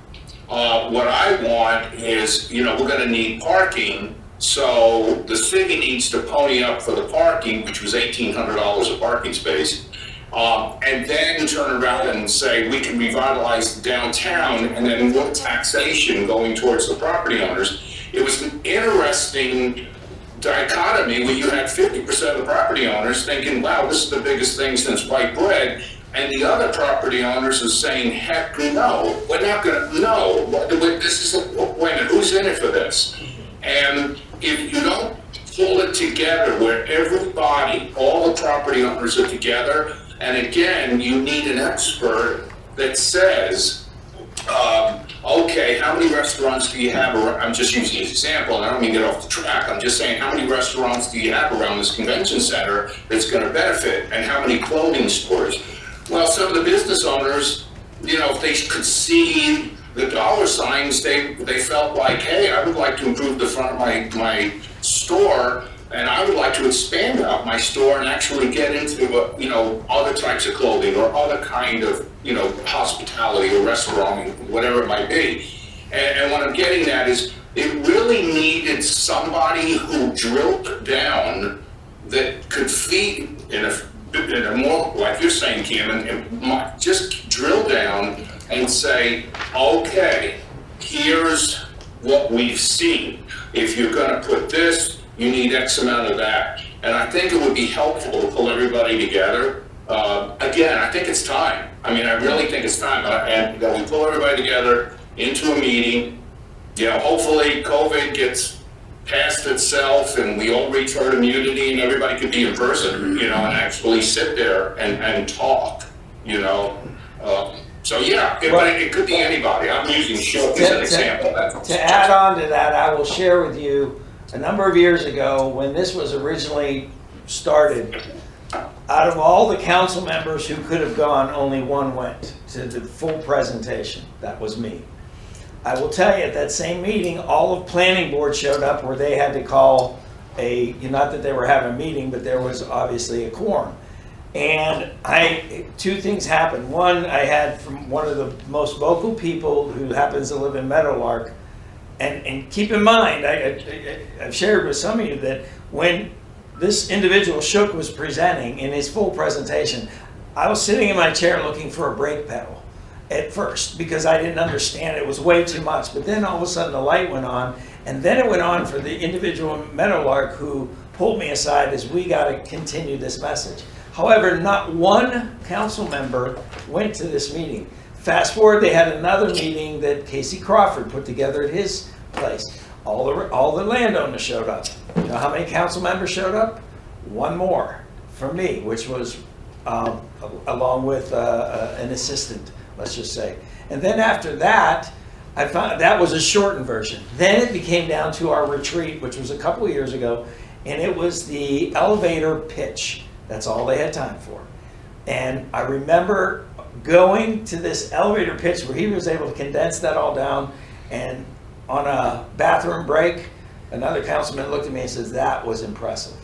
Speaker 9: what I want is, we're going to need parking, so the city needs to pony up for the parking, which was $1,800 a parking space. And then turn around and say, we can revitalize the downtown, and then more taxation going towards the property owners. It was an interesting dichotomy where you had 50% of the property owners thinking, wow, this is the biggest thing since white bread. And the other property owners are saying, heck no, we're not going to, no, this is, wait a minute, who's in it for this? And if you don't pull it together where everybody, all the property owners are together, and again, you need an expert that says, okay, how many restaurants do you have around, I'm just using an example, and I don't mean to get off the track, I'm just saying, how many restaurants do you have around this convention center that's going to benefit, and how many clothing stores? Well, some of the business owners, if they could see the dollar signs, they felt like, hey, I would like to improve the front of my store, and I would like to expand out my store and actually get into, other types of clothing or other kind of, hospitality or restaurant, whatever it might be. And what I'm getting at is it really needed somebody who drilled down that could feed in a more, like you're saying, Kim, and just drill down and say, okay, here's what we've seen. If you're gonna put this, you need X amount of that. And I think it would be helpful to pull everybody together. Again, I think it's time. I mean, I really think it's time. And that we pull everybody together into a meeting. You know, hopefully COVID gets past itself and we all reach herd immunity and everybody could be in person, you know, and actually sit there and talk, you know. So yeah, it could be anybody. I'm using Shook as an example.
Speaker 3: To add on to that, I will share with you, a number of years ago, when this was originally started, out of all the council members who could have gone, only one went to the full presentation. That was me. I will tell you, at that same meeting, all of planning board showed up where they had to call not that they were having a meeting, but there was obviously a quorum. And two things happened. One, I had from one of the most vocal people who happens to live in Meadowlark. And keep in mind, I've shared with some of you that when this individual, Shook, was presenting in his full presentation, I was sitting in my chair looking for a brake pedal at first because I didn't understand. It was way too much. But then all of a sudden the light went on, and then it went on for the individual in Meadowlark who pulled me aside as we got to continue this message. However, not one council member went to this meeting. Fast forward, they had another meeting that Casey Crawford put together at his place. All the landowners showed up. You know how many council members showed up? One more from me, which was along with an assistant, let's just say. And then after that, I found that was a shortened version. Then it became down to our retreat, which was a couple of years ago, and it was the elevator pitch. That's all they had time for. And I remember going to this elevator pitch where he was able to condense that all down, and on a bathroom break, another councilman looked at me and says, that was impressive.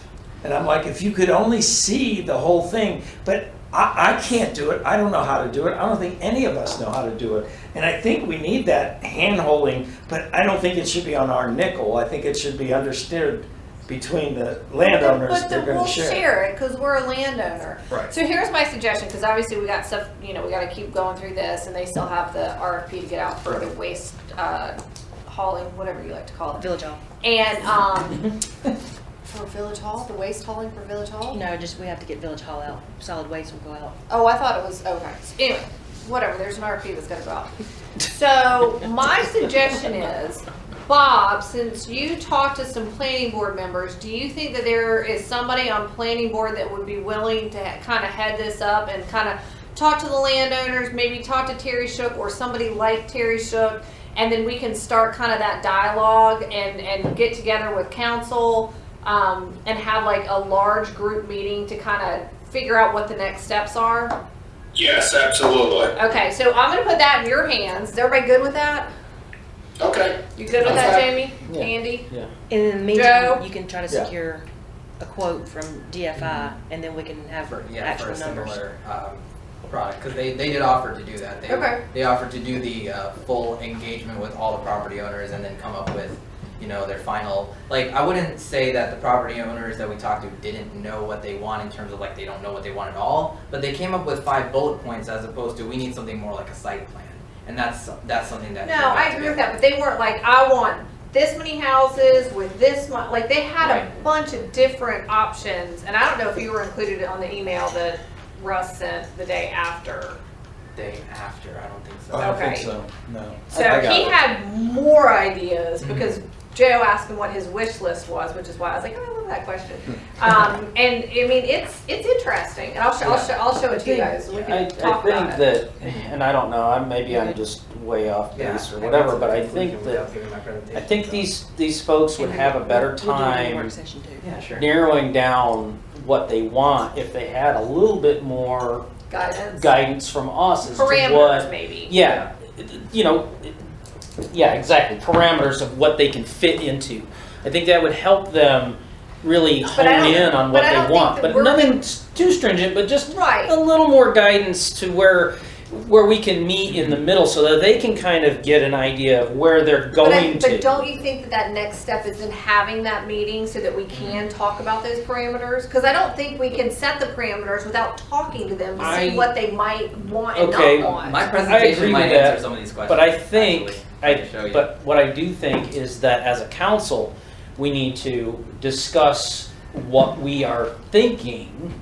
Speaker 3: And I'm like, if you could only see the whole thing, but I can't do it. I don't know how to do it. I don't think any of us know how to do it. And I think we need that hand-holding, but I don't think it should be on our nickel. I think it should be understood between the landowners. They're going
Speaker 13: we'll
Speaker 3: to share.
Speaker 13: share it because we're a landowner.
Speaker 3: Right.
Speaker 13: So here's my suggestion, because obviously we got stuff, we got to keep going through this, and they still have the RFP to get out for the waste hauling, whatever you like to call it.
Speaker 4: Village Hall.
Speaker 13: And for Village Hall, the waste hauling for Village Hall?
Speaker 4: No, just we have to get Village Hall out. Solid waste will go out.
Speaker 13: Oh, I thought it was, okay. Anyway, whatever, there's an RFP that's gonna go out. So my suggestion is, Bob, since you talked to some planning board members, do you think that there is somebody on planning board that would be willing to kind of head this up and kind of talk to the landowners, maybe talk to Terry Shook or somebody like Terry Shook, and then we can start kind of that dialogue and get together with council and have like a large group meeting to kind of figure out what the next steps are?
Speaker 9: Yes, absolutely.
Speaker 13: Okay, so I'm gonna put that in your hands. Is everybody good with that?
Speaker 9: Okay.
Speaker 13: You good with that,
Speaker 9: Okay.
Speaker 13: Jamie?
Speaker 2: Yeah.
Speaker 13: Andy?
Speaker 2: Yeah.
Speaker 4: And in the meantime,
Speaker 13: Joe?
Speaker 4: you can try to
Speaker 3: Yeah.
Speaker 4: secure a quote from DFI, and then we can have
Speaker 7: For
Speaker 4: actual
Speaker 7: a
Speaker 4: numbers.
Speaker 7: similar product, because they did offer to do that. They offered to do the full engagement with all the property owners and then come up with, their final, I wouldn't say that the property owners that we talked to didn't know what they want in terms of they don't know what they want at all, but they came up with 5 bullet points as opposed to we need something more like a site plan. And that's something that.
Speaker 13: No, I agree with that, but they weren't like, I want this many houses with this much, they had a bunch of different options, and I don't know if you were included on the email that Russ sent the day after.
Speaker 7: Day after, I don't think so.
Speaker 3: I don't think
Speaker 13: Okay.
Speaker 3: so, no.
Speaker 13: So
Speaker 3: I got
Speaker 13: he
Speaker 3: it.
Speaker 13: had more ideas because Joe asked him what his wish list was, which is why I was like, oh, I love that question. And I mean, it's interesting, and I'll show it to you guys. We can
Speaker 2: I
Speaker 13: talk
Speaker 2: think
Speaker 13: about it.
Speaker 2: that, and I don't know, I'm just way off base or whatever, but I think these folks would have a better
Speaker 4: We'll do it in the
Speaker 2: time
Speaker 4: work session too.
Speaker 7: Yeah, sure.
Speaker 2: narrowing down what they want if they had a little bit more guidance from us as to
Speaker 13: Parameters,
Speaker 2: what,
Speaker 13: maybe.
Speaker 2: yeah, yeah, exactly, parameters of what they can fit into. I think that would help them really hone in on what they want, but nothing too stringent, but just a little more guidance to where we can meet in the middle so that they can kind of get an idea of where they're going to.
Speaker 13: But don't you think that next step is in having that meeting so that we can talk about those parameters? Because I don't think we can set the parameters without talking to them to see what they might want and not want.
Speaker 7: My presentation might answer some of these questions.
Speaker 2: But I think
Speaker 7: show you.
Speaker 17: But what I do think is that as a council, we need to discuss what we are thinking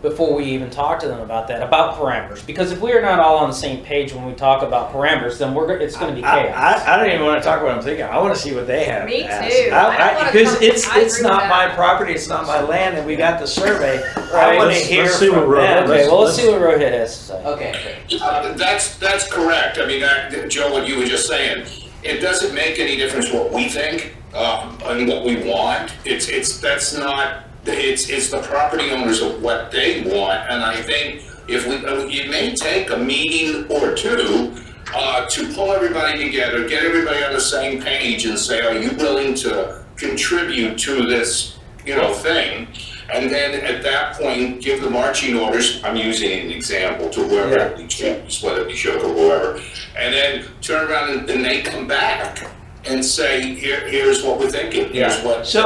Speaker 17: before we even talk to them about that, about parameters. Because if we are not all on the same page when we talk about parameters, then it's going to be chaos.
Speaker 3: I don't even want to talk what I'm thinking. I want to see what they have.
Speaker 13: Me
Speaker 3: to ask.
Speaker 13: too. I don't wanna
Speaker 3: Because
Speaker 13: come-
Speaker 3: it's
Speaker 13: I agree
Speaker 3: it's
Speaker 13: with
Speaker 3: not
Speaker 13: that.
Speaker 3: my property, it's not my land, and we got the survey. I
Speaker 17: Right.
Speaker 3: want to
Speaker 14: Let's
Speaker 3: hear
Speaker 14: see what
Speaker 3: from
Speaker 14: Rohit-
Speaker 3: them.
Speaker 17: Okay, well, let's see what Rohit has to say.
Speaker 7: Okay.
Speaker 9: That's correct. I mean, Joe, what you were just saying, it doesn't make any difference what we think, and what we want. It's the property owners of what they want, and I think if it may take a meeting or two, to pull everybody together, get everybody on the same page and say, are you willing to contribute to this, thing? And then at that point, give the marching orders, I'm using an example, to whoever we choose, whether it be Shook or whoever, and then turn around and then they come back and say, here's what we're thinking, here's what.
Speaker 3: So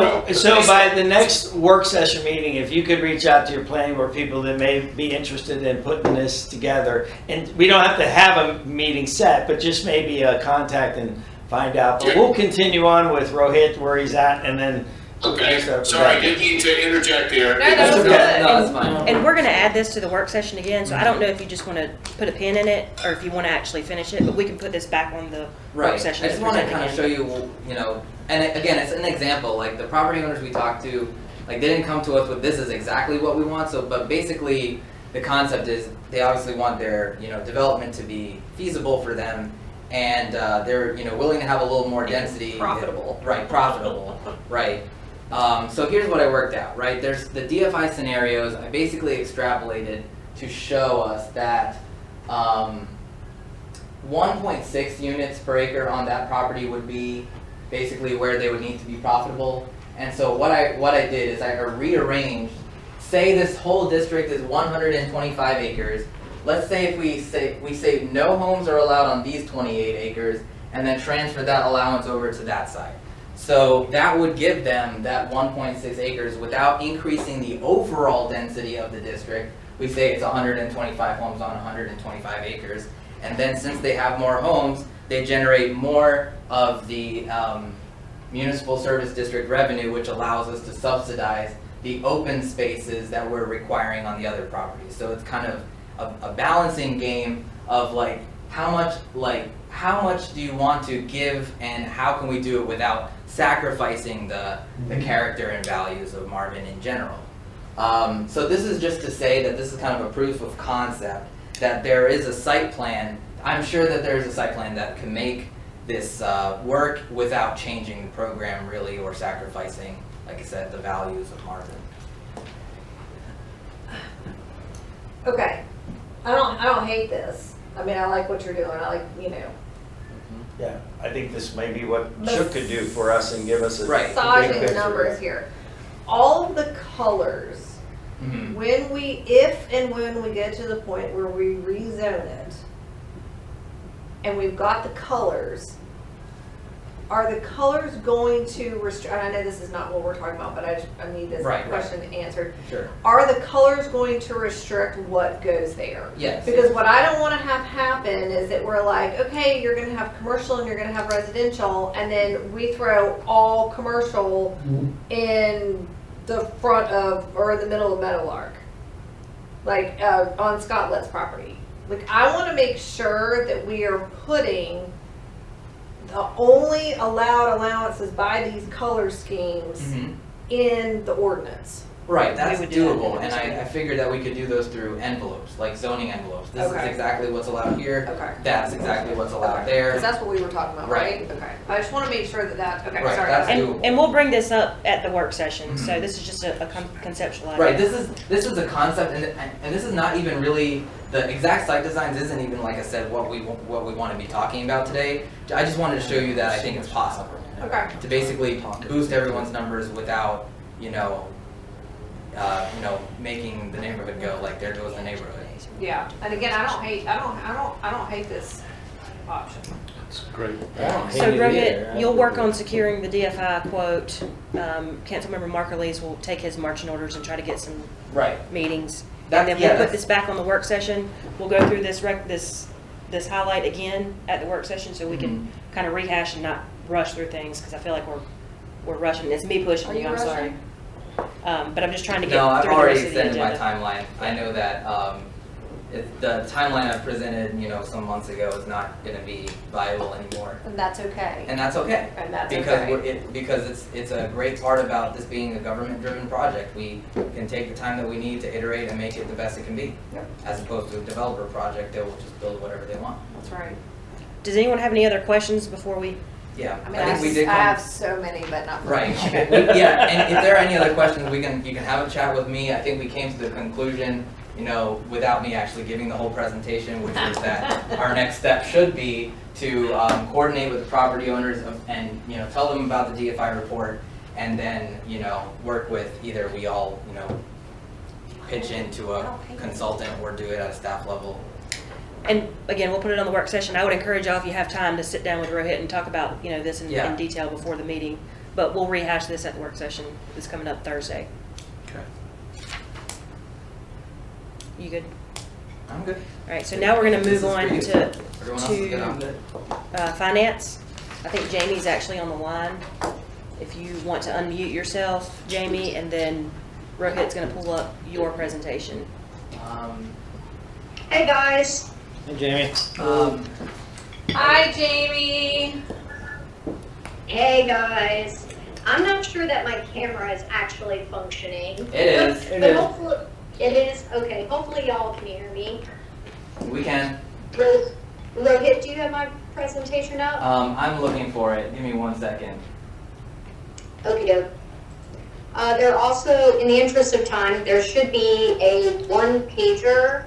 Speaker 3: by the next work session meeting, if you could reach out to your planning board people that may be interested in putting this together, and we don't have to have a meeting set, but just maybe a contact and find out. But we'll continue on with Rohit where he's at, and then.
Speaker 9: Okay, sorry, I didn't mean to interject there.
Speaker 13: No, that's
Speaker 7: No,
Speaker 13: good.
Speaker 7: that's fine.
Speaker 4: And we're going to add this to the work session again, so I don't know if you just want to put a pin in it or if you want to actually finish it, but we can put this back on the work
Speaker 7: Right.
Speaker 4: session.
Speaker 7: I just want to kind of show you, and again, it's an example. Like the property owners we talked to, like they didn't come to us with this is exactly what we want. So, but basically, the concept is they obviously want their development to be feasible for them, and they're willing to have a little more density.
Speaker 13: Profitable.
Speaker 7: Right. Profitable. Right. So here's what I worked out, right? There's the DFI scenarios. I basically extrapolated to show us that 1.6 units per acre on that property would be basically where they would need to be profitable. And so what I did is I rearranged, say this whole district is 125 acres. Let's say if we say no homes are allowed on these 28 acres and then transfer that allowance over to that side. So that would give them that 1.6 acres without increasing the overall density of the district. We say it's 125 homes on 125 acres. And then since they have more homes, they generate more of the municipal service district revenue, which allows us to subsidize the open spaces that we're requiring on the other properties. So it's kind of a balancing game of like how much do you want to give and how can we do it without sacrificing the character and values of Marvin in general. So this is just to say that this is kind of a proof of concept that there is a site plan. I'm sure that there is a site plan that can make this work without changing the program really or sacrificing, like I said, the values of Marvin.
Speaker 1: Okay, I don't hate this. I mean, I like what you're doing. I like,
Speaker 3: Yeah, I think this may be what Shook could do for us and give us a
Speaker 7: Right.
Speaker 3: big
Speaker 1: massaging the
Speaker 3: picture.
Speaker 1: numbers here. All of the colors, when we get to the point where we rezone it, and we've got the colors, are the colors going to restrict, I know this is not what we're talking about, but I need this question answered.
Speaker 7: Sure.
Speaker 1: Are the colors going to restrict what goes there?
Speaker 7: Yes.
Speaker 1: Because what I don't want to have happen is that we're like, okay, you're going to have commercial and you're going to have residential, and then we throw all commercial in the front of, or in the middle of Meadowlark, like on Scotland's property. Like, I want to make sure that we are putting the only allowed allowances by these color schemes in the ordinance.
Speaker 7: Right, that's
Speaker 4: We would do that
Speaker 7: doable,
Speaker 4: in
Speaker 7: and I figured that we could do those through envelopes, like zoning envelopes. This is
Speaker 1: Okay.
Speaker 7: exactly what's allowed here.
Speaker 1: Okay.
Speaker 7: That's exactly what's allowed
Speaker 1: Because
Speaker 7: there.
Speaker 1: that's what we were talking about, right? Okay. I just want to make sure that, okay,
Speaker 7: Right,
Speaker 1: sorry.
Speaker 7: that's
Speaker 4: And,
Speaker 7: doable.
Speaker 4: and we'll bring this up at the work session, so this is just a conceptual idea.
Speaker 7: Right, this is a concept, and this is not even really, the exact site designs isn't even, like I said, what we want to be talking about today. I just wanted to show you that I think it's possible.
Speaker 1: Okay.
Speaker 7: To basically boost everyone's numbers without, making the neighborhood go like there goes the neighborhood.
Speaker 1: Yeah, and again, I don't hate this option.
Speaker 14: It's great.
Speaker 4: So Rohit, you'll work on securing the DFI quote. Councilmember Marker Lees will take his marching orders and try to get some
Speaker 7: Right.
Speaker 4: meetings.
Speaker 7: That-
Speaker 4: And then
Speaker 7: yeah,
Speaker 4: we'll put
Speaker 7: that's-
Speaker 4: this back on the work session. We'll go through this this highlight again at the work session so we can kind of rehash and not rush through things, because I feel like we're rushing. It's me pushing
Speaker 1: Are
Speaker 4: you,
Speaker 1: you
Speaker 4: I'm sorry.
Speaker 1: rushing?
Speaker 4: But I'm just trying to get
Speaker 7: No, I've
Speaker 4: through the
Speaker 7: already
Speaker 4: rest of the
Speaker 7: extended my
Speaker 4: agenda.
Speaker 7: timeline. I know that the timeline I presented, some months ago is not going to be viable anymore.
Speaker 1: And that's okay.
Speaker 7: And that's okay.
Speaker 1: And that's
Speaker 7: Because
Speaker 1: okay.
Speaker 7: because it's a great part about this being a government-driven project. We can take the time that we need to iterate and make it the best it can be.
Speaker 1: Yep.
Speaker 7: As opposed to a developer project that will just build whatever they want.
Speaker 1: That's right.
Speaker 4: Does anyone have any other questions before we?
Speaker 7: Yeah,
Speaker 1: I mean,
Speaker 7: I think we did
Speaker 1: I
Speaker 7: come.
Speaker 1: have so many, but not for
Speaker 7: Right.
Speaker 1: me.
Speaker 7: Yeah, and if there are any other questions, you can have a chat with me. I think we came to the conclusion, without me actually giving the whole presentation, which is that our next step should be to coordinate with the property owners and tell them about the DFI report, and then work with either we all pitch into a consultant or do it at a staff level.
Speaker 4: And again, we'll put it on the work session. I would encourage y'all, if you have time, to sit down with Rohit and talk about, this in detail before the meeting. But we'll rehash this at the work session that's coming up Thursday.
Speaker 7: Okay.
Speaker 4: You good?
Speaker 7: I'm good.
Speaker 4: All right, so now we're gonna
Speaker 7: This
Speaker 4: move
Speaker 7: is
Speaker 4: on
Speaker 7: for you.
Speaker 4: to
Speaker 7: Everyone else is good. I'm good.
Speaker 4: finance. I think Jamie's actually on the line. If you want to unmute yourself, Jamie, and then Rohit's gonna pull up your presentation.
Speaker 18: Hey guys.
Speaker 17: Hey, Jamie.
Speaker 1: Hi, Jamie.
Speaker 18: Hey guys. I'm not sure that my camera is actually functioning.
Speaker 7: It is.
Speaker 18: But hopefully, it is? Okay, hopefully y'all can hear me.
Speaker 7: We can.
Speaker 18: Rohit, do you have my presentation up?
Speaker 7: I'm looking for it. Give me 1 second.
Speaker 18: Okie doke. There also, in the interest of time, there should be a one-pager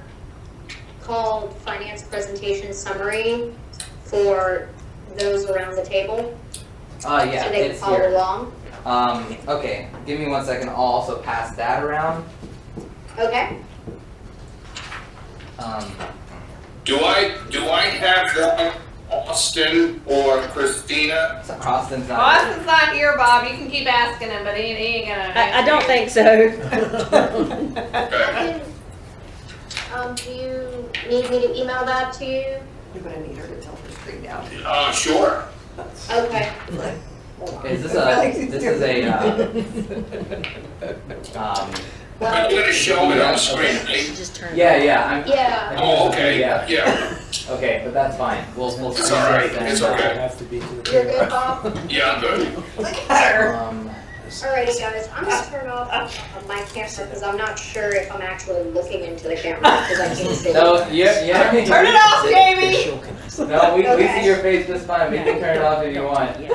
Speaker 18: called Finance Presentation Summary for those around the table.
Speaker 7: Yeah,
Speaker 18: So they can
Speaker 7: it's
Speaker 18: follow
Speaker 7: here.
Speaker 18: along.
Speaker 7: Okay, give me 1 second. I'll also pass that around.
Speaker 18: Okay.
Speaker 9: Do I have that, Austin or Christina?
Speaker 7: Austin's not.
Speaker 1: Austin's not here, Bob. You can keep asking him, but he ain't gonna.
Speaker 4: I don't think so.
Speaker 9: Okay.
Speaker 18: Do you need me to email that to you?
Speaker 1: You're gonna need her to tell her screen down.
Speaker 9: Sure.
Speaker 18: Okay.
Speaker 7: Is this a
Speaker 9: I'm gonna show it on the screen, right?
Speaker 4: Just turn.
Speaker 7: yeah.
Speaker 18: Yeah.
Speaker 9: Oh, okay,
Speaker 7: Yeah.
Speaker 9: yeah.
Speaker 7: Okay, but that's fine. We'll
Speaker 9: It's all right, it's okay.
Speaker 18: You're good, Bob?
Speaker 9: Yeah, I'm good.
Speaker 18: Alrighty guys, I'm gonna turn off my camera because I'm not sure if I'm actually looking into the camera because I can't see.
Speaker 7: No, yeah.
Speaker 1: Turn it off, Jamie.
Speaker 7: No, we
Speaker 18: Okay.
Speaker 7: see your face just fine. We can turn it off if you want.
Speaker 4: Yeah.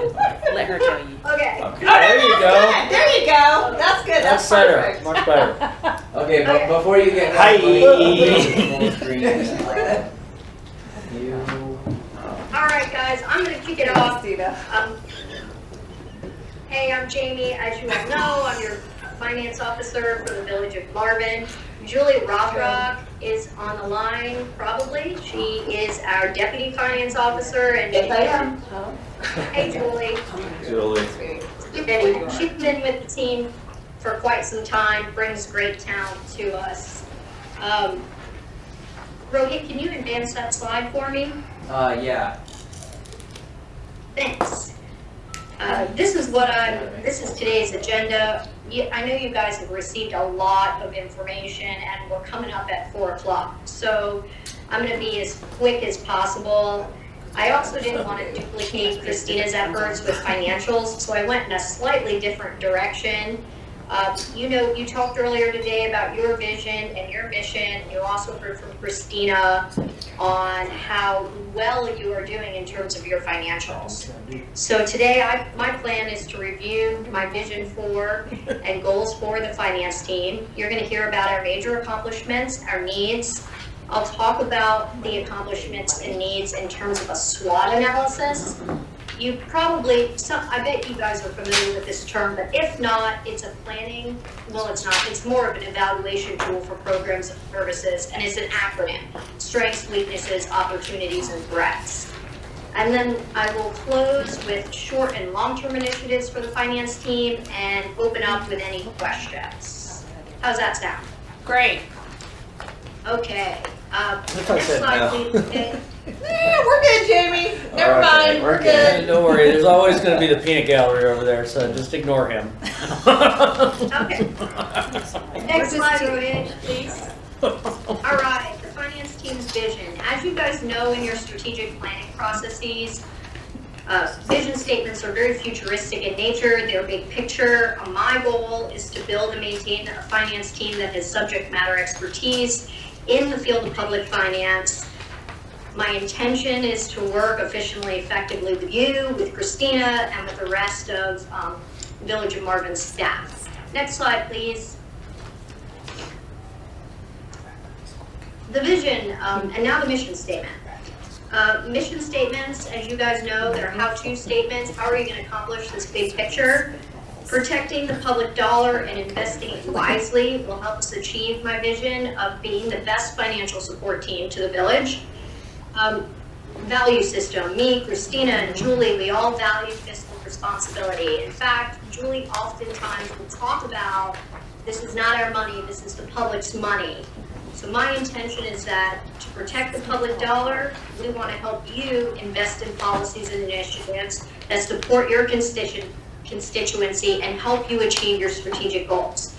Speaker 4: Let her tell you.
Speaker 18: Okay.
Speaker 7: There you go.
Speaker 1: There you go. That's good. That's
Speaker 17: better.
Speaker 1: perfect.
Speaker 17: Much better.
Speaker 7: Okay, but before you get
Speaker 17: Hi.
Speaker 7: full screen. You.
Speaker 18: Alright guys, I'm gonna kick it off.
Speaker 1: Christina.
Speaker 18: Hey, I'm Jamie. As you all know, I'm your finance officer for the Village of Marvin. Julie Rothrock is on the line, probably. She is our deputy finance officer, and
Speaker 1: Yes, I am.
Speaker 18: Hey, Julie.
Speaker 8: Julie.
Speaker 18: She's been with the team for quite some time, brings great talent to us. Rohit, can you advance that slide for me?
Speaker 7: Yeah.
Speaker 18: Thanks. This is today's agenda. I know you guys have received a lot of information and we're coming up at 4 o'clock. So I'm gonna be as quick as possible. I also didn't want to duplicate Christina's efforts with financials, so I went in a slightly different direction. You talked earlier today about your vision and your mission. You also heard from Christina on how well you are doing in terms of your financials. So today, my plan is to review my vision for and goals for the finance team. You're going to hear about our major accomplishments, our needs. I'll talk about the accomplishments and needs in terms of a SWOT analysis. I bet you guys are familiar with this term, but if not, it's it's more of an evaluation tool for programs and services, and it's an acronym: strengths, weaknesses, opportunities, and threats. And then I will close with short and long-term initiatives for the finance team and open up with any questions. How's that sound?
Speaker 1: Great.
Speaker 18: Okay.
Speaker 16: If I
Speaker 18: Next
Speaker 16: said
Speaker 18: slide,
Speaker 16: no.
Speaker 18: please. Okay.
Speaker 13: Yeah, we're good, Jamie. Never
Speaker 3: Okay,
Speaker 13: mind, we're
Speaker 3: we're
Speaker 13: good.
Speaker 17: Don't worry, there's always gonna be the peanut gallery over there, so just ignore him.
Speaker 18: Okay. Next slide, Rohit, please. All right, the finance team's vision. As you guys know in your strategic planning processes, vision statements are very futuristic in nature. They're big picture. My goal is to build and maintain a finance team that has subject matter expertise in the field of public finance. My intention is to work efficiently, effectively with you, with Christina, and with the rest of Village of Marvin staff. Next slide, please. The vision, and now the mission statement. Mission statements, as you guys know, they're how-to statements. How are you going to accomplish this big picture? Protecting the public dollar and investing it wisely will help us achieve my vision of being the best financial support team to the village. Value system. Me, Christina, and Julie, we all value fiscal responsibility. In fact, Julie oftentimes will talk about this is not our money, this is the public's money. So my intention is that to protect the public dollar, we want to help you invest in policies and initiatives that support your constituency and help you achieve your strategic goals.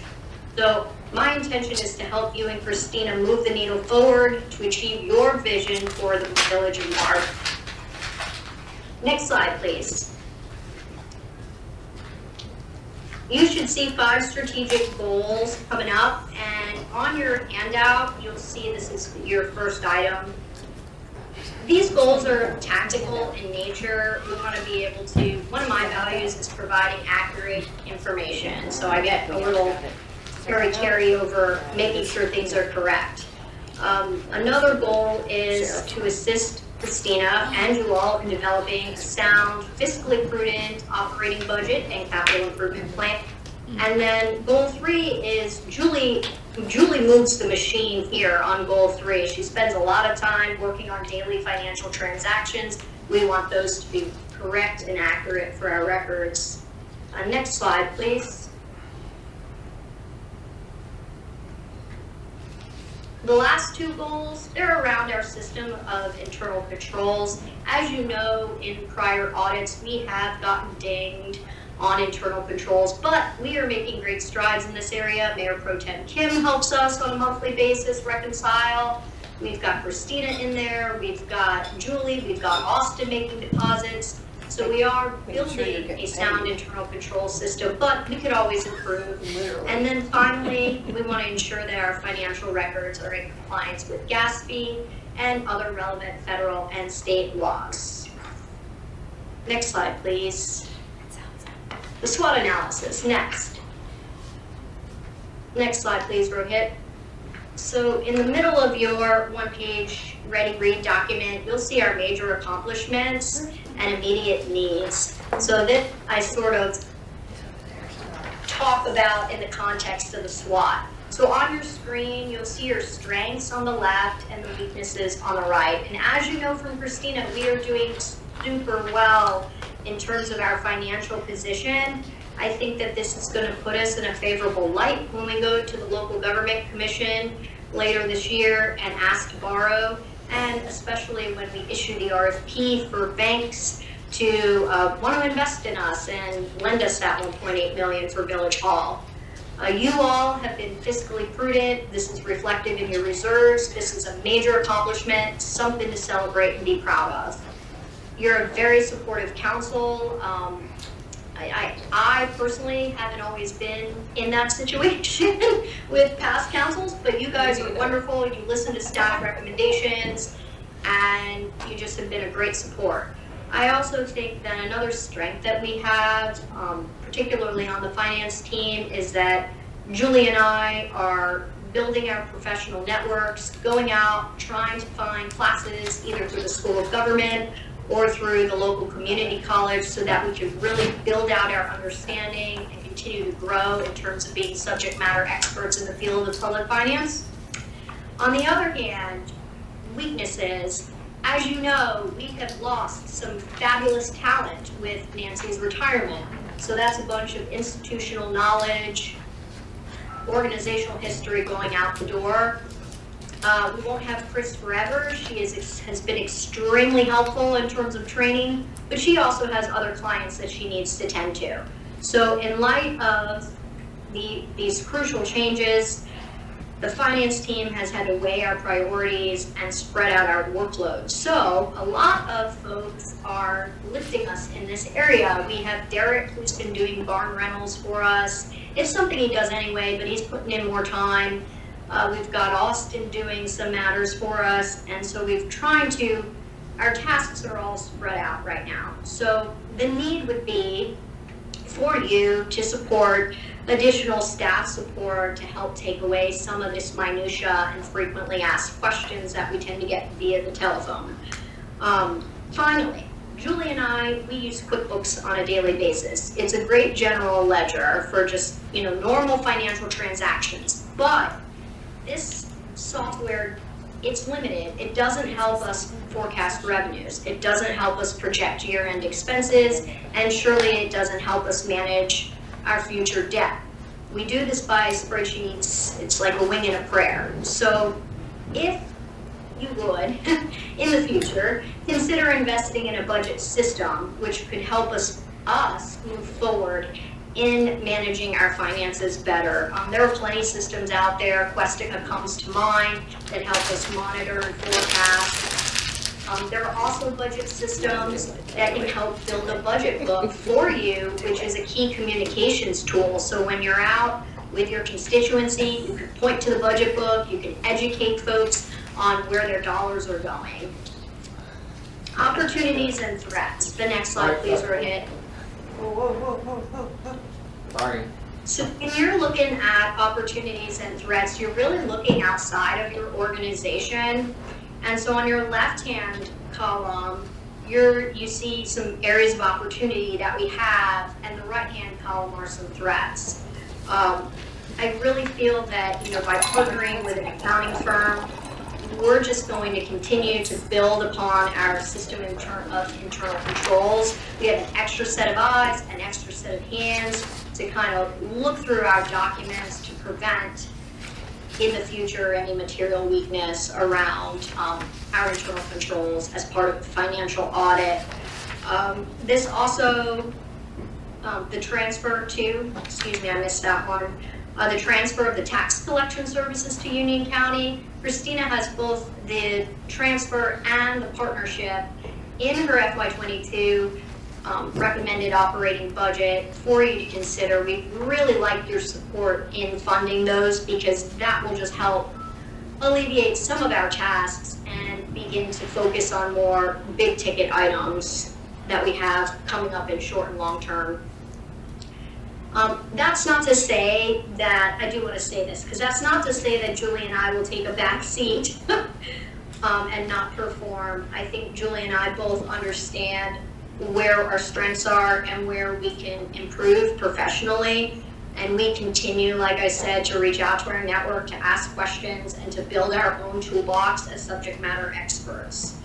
Speaker 18: So my intention is to help you and Christina move the needle forward to achieve your vision for the Village of Marvin. Next slide, please. You should see 5 strategic goals coming up, and on your handout, you'll see this is your first item. These goals are tactical in nature. We want to be able to, one of my values is providing accurate information. So I get a little carry over making sure things are correct. Another goal is to assist Christina and you all in developing a sound, fiscally prudent operating budget and capital improvement plan. And then goal 3 is Julie moves the machine here on goal 3. She spends a lot of time working on daily financial transactions. We want those to be correct and accurate for our records. Next slide, please. The last 2 goals, they're around our system of internal controls. As you know, in prior audits, we have gotten dinged on internal controls, but we are making great strides in this area. Mayor Pro Tem Kim helps us on a monthly basis reconcile. We've got Christina in there, we've got Julie, we've got Austin making deposits. So we are building a sound internal control system, but we could always improve. And then finally, we want to ensure that our financial records are in compliance with gas fee and other relevant federal and state laws. Next slide, please. The SWOT analysis, next. Next slide, please, Rohit. So in the middle of your one-page ready-read document, you'll see our major accomplishments and immediate needs. So that I sort of talk about in the context of the SWOT. So on your screen, you'll see your strengths on the left and the weaknesses on the right. And as you know from Christina, we are doing super well in terms of our financial position. I think that this is going to put us in a favorable light when we go to the local government commission later this year and ask to borrow, and especially when we issue the RFP for banks to want to invest in us and lend us that $1.8 million for Village Hall. You all have been fiscally prudent. This is reflected in your reserves. This is a major accomplishment, something to celebrate and be proud of. You're a very supportive council. I personally haven't always been in that situation with past councils, but you guys are wonderful. You listen to staff recommendations, and you just have been a great support. I also think that another strength that we have, particularly on the finance team, is that Julie and I are building our professional networks, going out, trying to find classes either through the School of Government or through the local community college so that we can really build out our understanding and continue to grow in terms of being subject matter experts in the field of public finance. On the other hand, weaknesses. As you know, we have lost some fabulous talent with Nancy's retirement. So that's a bunch of institutional knowledge, organizational history going out the door. We won't have Chris forever. She has been extremely helpful in terms of training, but she also has other clients that she needs to tend to. So in light of these crucial changes, the finance team has had to weigh our priorities and spread out our workload. So a lot of folks are lifting us in this area. We have Derek, who's been doing barn rentals for us. It's something he does anyway, but he's putting in more time. We've got Austin doing some matters for us, and so our tasks are all spread out right now. So the need would be for you to support additional staff support to help take away some of this minutia and frequently asked questions that we tend to get via the telephone. Finally, Julie and I, we use QuickBooks on a daily basis. It's a great general ledger for just, normal financial transactions, but this software, it's limited. It doesn't help us forecast revenues. It doesn't help us project year-end expenses, and surely it doesn't help us manage our future debt. We do this by spreadsheets. It's like a wing and a prayer. So if you would, in the future, consider investing in a budget system which could help us move forward in managing our finances better. There are plenty of systems out there. Questica comes to mind that help us monitor and forecast. There are also budget systems that can help build a budget book for you, which is a key communications tool. So when you're out with your constituency, you can point to the budget book, you can educate folks on where their dollars are going. Opportunities and threats. The next slide, please, Rohit.
Speaker 7: Sorry.
Speaker 18: So when you're looking at opportunities and threats, you're really looking outside of your organization. And so on your left-hand column, you see some areas of opportunity that we have, and the right-hand column are some threats. I really feel that, by partnering with an accounting firm, we're just going to continue to build upon our system of internal controls. We have an extra set of eyes, an extra set of hands to kind of look through our documents to prevent in the future any material weakness around our internal controls as part of the financial audit. This also, the transfer to, I missed that one. The transfer of the tax collection services to Union County. Christina has both the transfer and the partnership in her FY22 recommended operating budget for you to consider. We really like your support in funding those because that will just help alleviate some of our tasks and begin to focus on more big ticket items that we have coming up in short and long term. That's not to say that, I do want to say this, because that's not to say that Julie and I will take a back seat and not perform. I think Julie and I both understand where our strengths are and where we can improve professionally. And we continue, like I said, to reach out to our network, to ask questions, and to build our own toolbox as subject matter experts.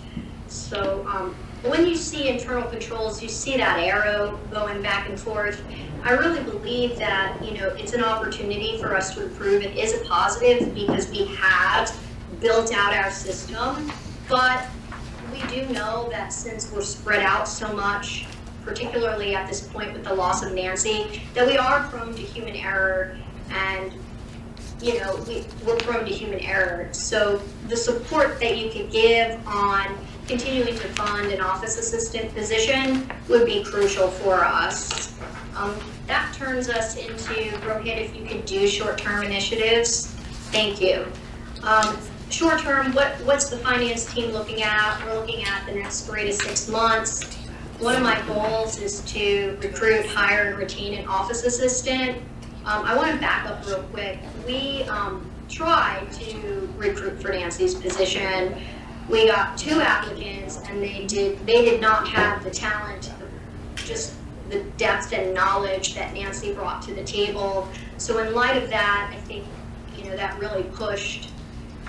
Speaker 18: So when you see internal controls, you see that arrow going back and forth. I really believe that, it's an opportunity for us to improve. It is a positive because we have built out our system, but we do know that since we're spread out so much, particularly at this point with the loss of Nancy, that we are prone to human error, and we're prone to human error. So the support that you could give on continuing to fund an office assistant position would be crucial for us. That turns us into, Rohit, if you could do short-term initiatives. Thank you. Short-term, what's the finance team looking at? We're looking at the next 3 to 6 months. One of my goals is to recruit, hire, and retain an office assistant. I want to back up real quick. We tried to recruit for Nancy's position. We got 2 applicants, and they did not have the talent, just the depth and knowledge that Nancy brought to the table. So in light of that, I think that really pushed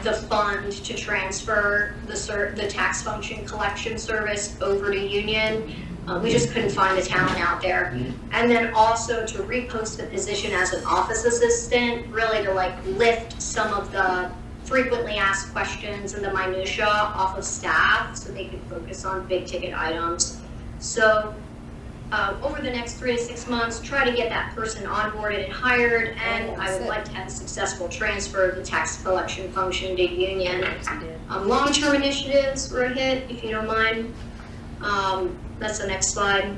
Speaker 18: the fund to transfer the tax function collection service over to Union. We just couldn't find the talent out there. And then also to repost the position as an office assistant, really to lift some of the frequently asked questions and the minutia off of staff so they could focus on big ticket items. So over the next 3 to 6 months, try to get that person onboarded and hired, and I would like to have a successful transfer of the tax collection function to Union. Long-term initiatives were a hit, if you don't mind. That's the next slide.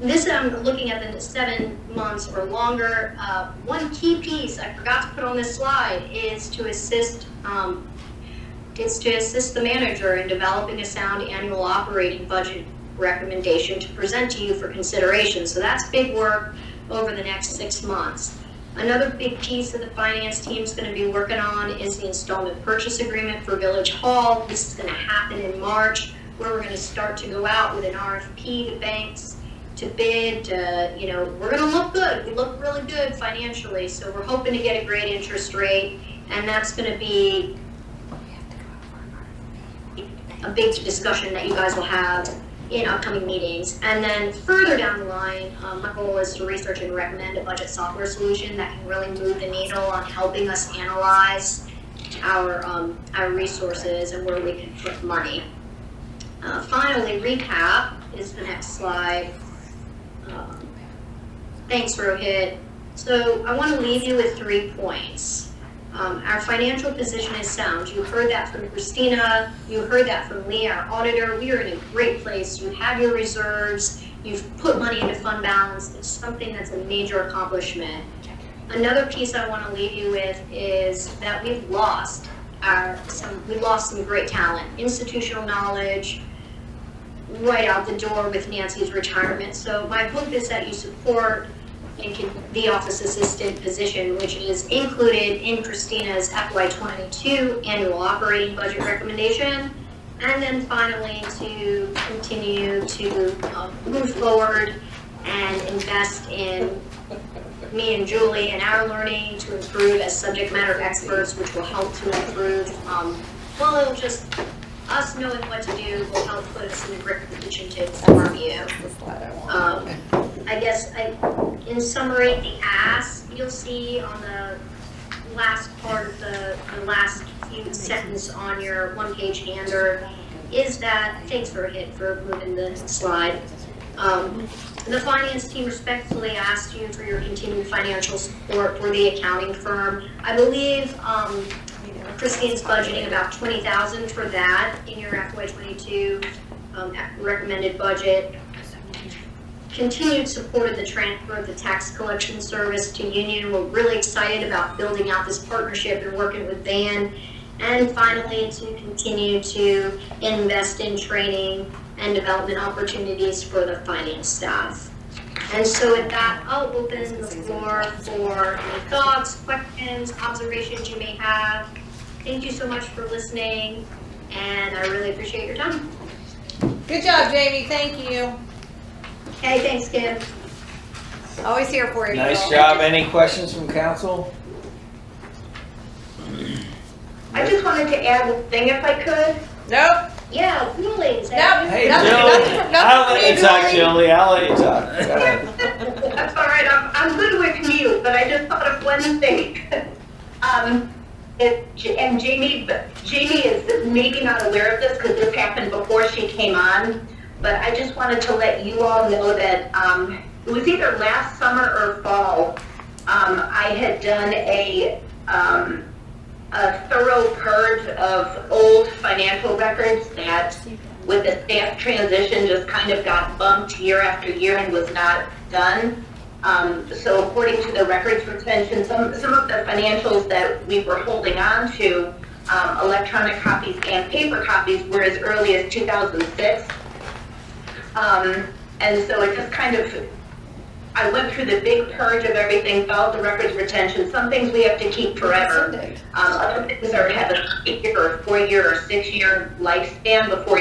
Speaker 18: This I'm looking at the 7 months or longer. One key piece I forgot to put on this slide is to assist the manager in developing a sound annual operating budget recommendation to present to you for consideration. So that's big work over the next 6 months. Another big piece that the finance team is going to be working on is the installment purchase agreement for Village Hall. This is going to happen in March, where we're going to start to go out with an RFP to banks to bid. We're going to look good. We look really good financially, so we're hoping to get a great interest rate, and that's going to be a big discussion that you guys will have in upcoming meetings. And then further down the line, my goal is to research and recommend a budget software solution that can really move the needle on helping us analyze our resources and where we can put money. Finally, recap is the next slide. Thanks, Rohit. So I want to leave you with 3 points. Our financial position is sound. You heard that from Christina. You heard that from Lee, our auditor. We are in a great place. You have your reserves. You've put money into fund balance. It's something that's a major accomplishment. Another piece I want to leave you with is that we've lost some great talent, institutional knowledge, right out the door with Nancy's retirement. So my hope is that you support the office assistant position, which is included in Christina's FY22 annual operating budget recommendation. And then finally, to continue to move forward and invest in me and Julie and our learning to improve as subject matter experts, which will help to improve, it'll just, us knowing what to do will help put us in a great position to inform you. I guess, in summary, the ask you'll see on the last part of the last few sentence on your one-page hander is that, thanks for a hit for moving the slide. The finance team respectfully asked you for your continued financial support for the accounting firm. I believe Christine's budgeting about $20,000 for that in your FY22 recommended budget. Continued support of the transfer of the tax collection service to Union. We're really excited about building out this partnership and working with Van. And finally, to continue to invest in training and development opportunities for the finance staff. And so with that, I'll open the floor for any thoughts, questions, observations you may have. Thank you so much for listening, and I really appreciate your time.
Speaker 13: Good job, Jamie. Thank you.
Speaker 18: Hey, thanks, Kim.
Speaker 13: Always here for you.
Speaker 3: Nice job. Any questions from council?
Speaker 19: I just wanted to add a thing if I could.
Speaker 13: Nope.
Speaker 18: Yeah, really.
Speaker 13: Nope.
Speaker 3: Hey,
Speaker 13: nothing,
Speaker 3: Julie. I'll let you talk, Julie. I'll let you talk. Go ahead.
Speaker 19: That's all right. I'm good with mute, but I just thought of one thing. And Jamie is maybe not aware of this because this happened before she came on, but I just wanted to let you all know that it was either last summer or fall. I had done a thorough purge of old financial records that, with the staff transition, just kind of got bumped year after year and was not done. So according to the records retention, some of the financials that we were holding on to, electronic copies and paper copies, were as early as 2006. And so it just kind of, I went through the big purge of everything, followed the records retention. Some things we have to keep forever. Other things have a 3-year or 4-year or 6-year lifespan before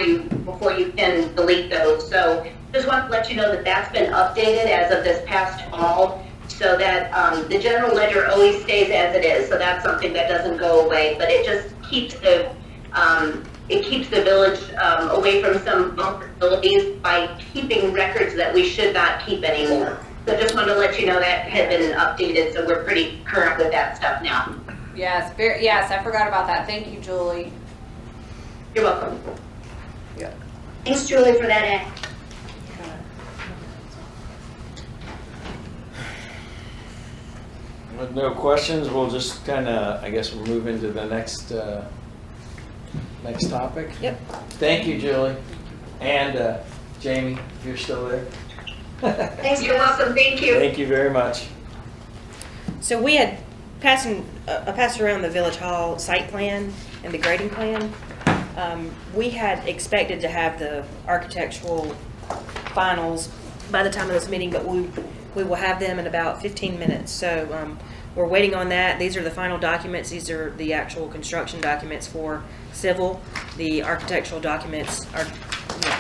Speaker 19: you can delete those. So just want to let you know that that's been updated as of this past fall, so that the general ledger always stays as it is. So that's something that doesn't go away, but it just keeps the village away from some vulnerabilities by keeping records that we should not keep anymore. So just wanted to let you know that had been updated, so we're pretty current with that stuff now.
Speaker 13: Yes, yes, I forgot about that. Thank you, Julie.
Speaker 19: You're welcome.
Speaker 13: Yeah.
Speaker 19: Thanks, Julie, for that ad.
Speaker 3: With no questions, we'll just kind of, I guess we'll move into the next topic.
Speaker 4: Yep.
Speaker 3: Thank you, Julie. And Jamie, if you're still there.
Speaker 19: Thanks, you're welcome. Thank you.
Speaker 3: Thank you very much.
Speaker 4: So we had passed around the Village Hall site plan and the grading plan. We had expected to have the architectural finals by the time of this meeting, but we will have them in about 15 minutes. So we're waiting on that. These are the final documents. These are the actual construction documents for civil. The architectural documents are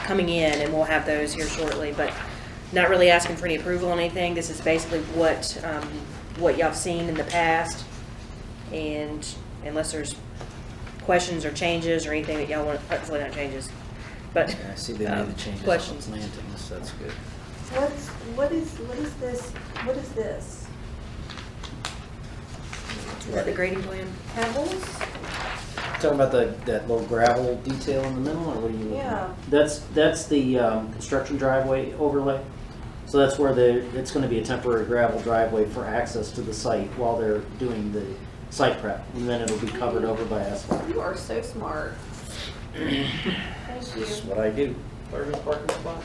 Speaker 4: coming in, and we'll have those here shortly, but not really asking for any approval on anything. This is basically what y'all have seen in the past, and unless there's questions or changes or anything that y'all want, hopefully not changes, but
Speaker 2: Yeah, I see they made the changes on the
Speaker 4: questions.
Speaker 2: plantings, so that's good.
Speaker 1: What is this? What is this?
Speaker 4: Is that the grading plan?
Speaker 1: Pebbles?
Speaker 17: Talking about that little gravel detail in the middle, or what do you?
Speaker 1: Yeah.
Speaker 17: That's the construction driveway overlay. So that's where it's going to be a temporary gravel driveway for access to the site while they're doing the site prep, and then it'll be covered over by asphalt.
Speaker 1: You are so smart. Thank
Speaker 3: This
Speaker 1: you.
Speaker 3: is what I do. Where's the parking spot?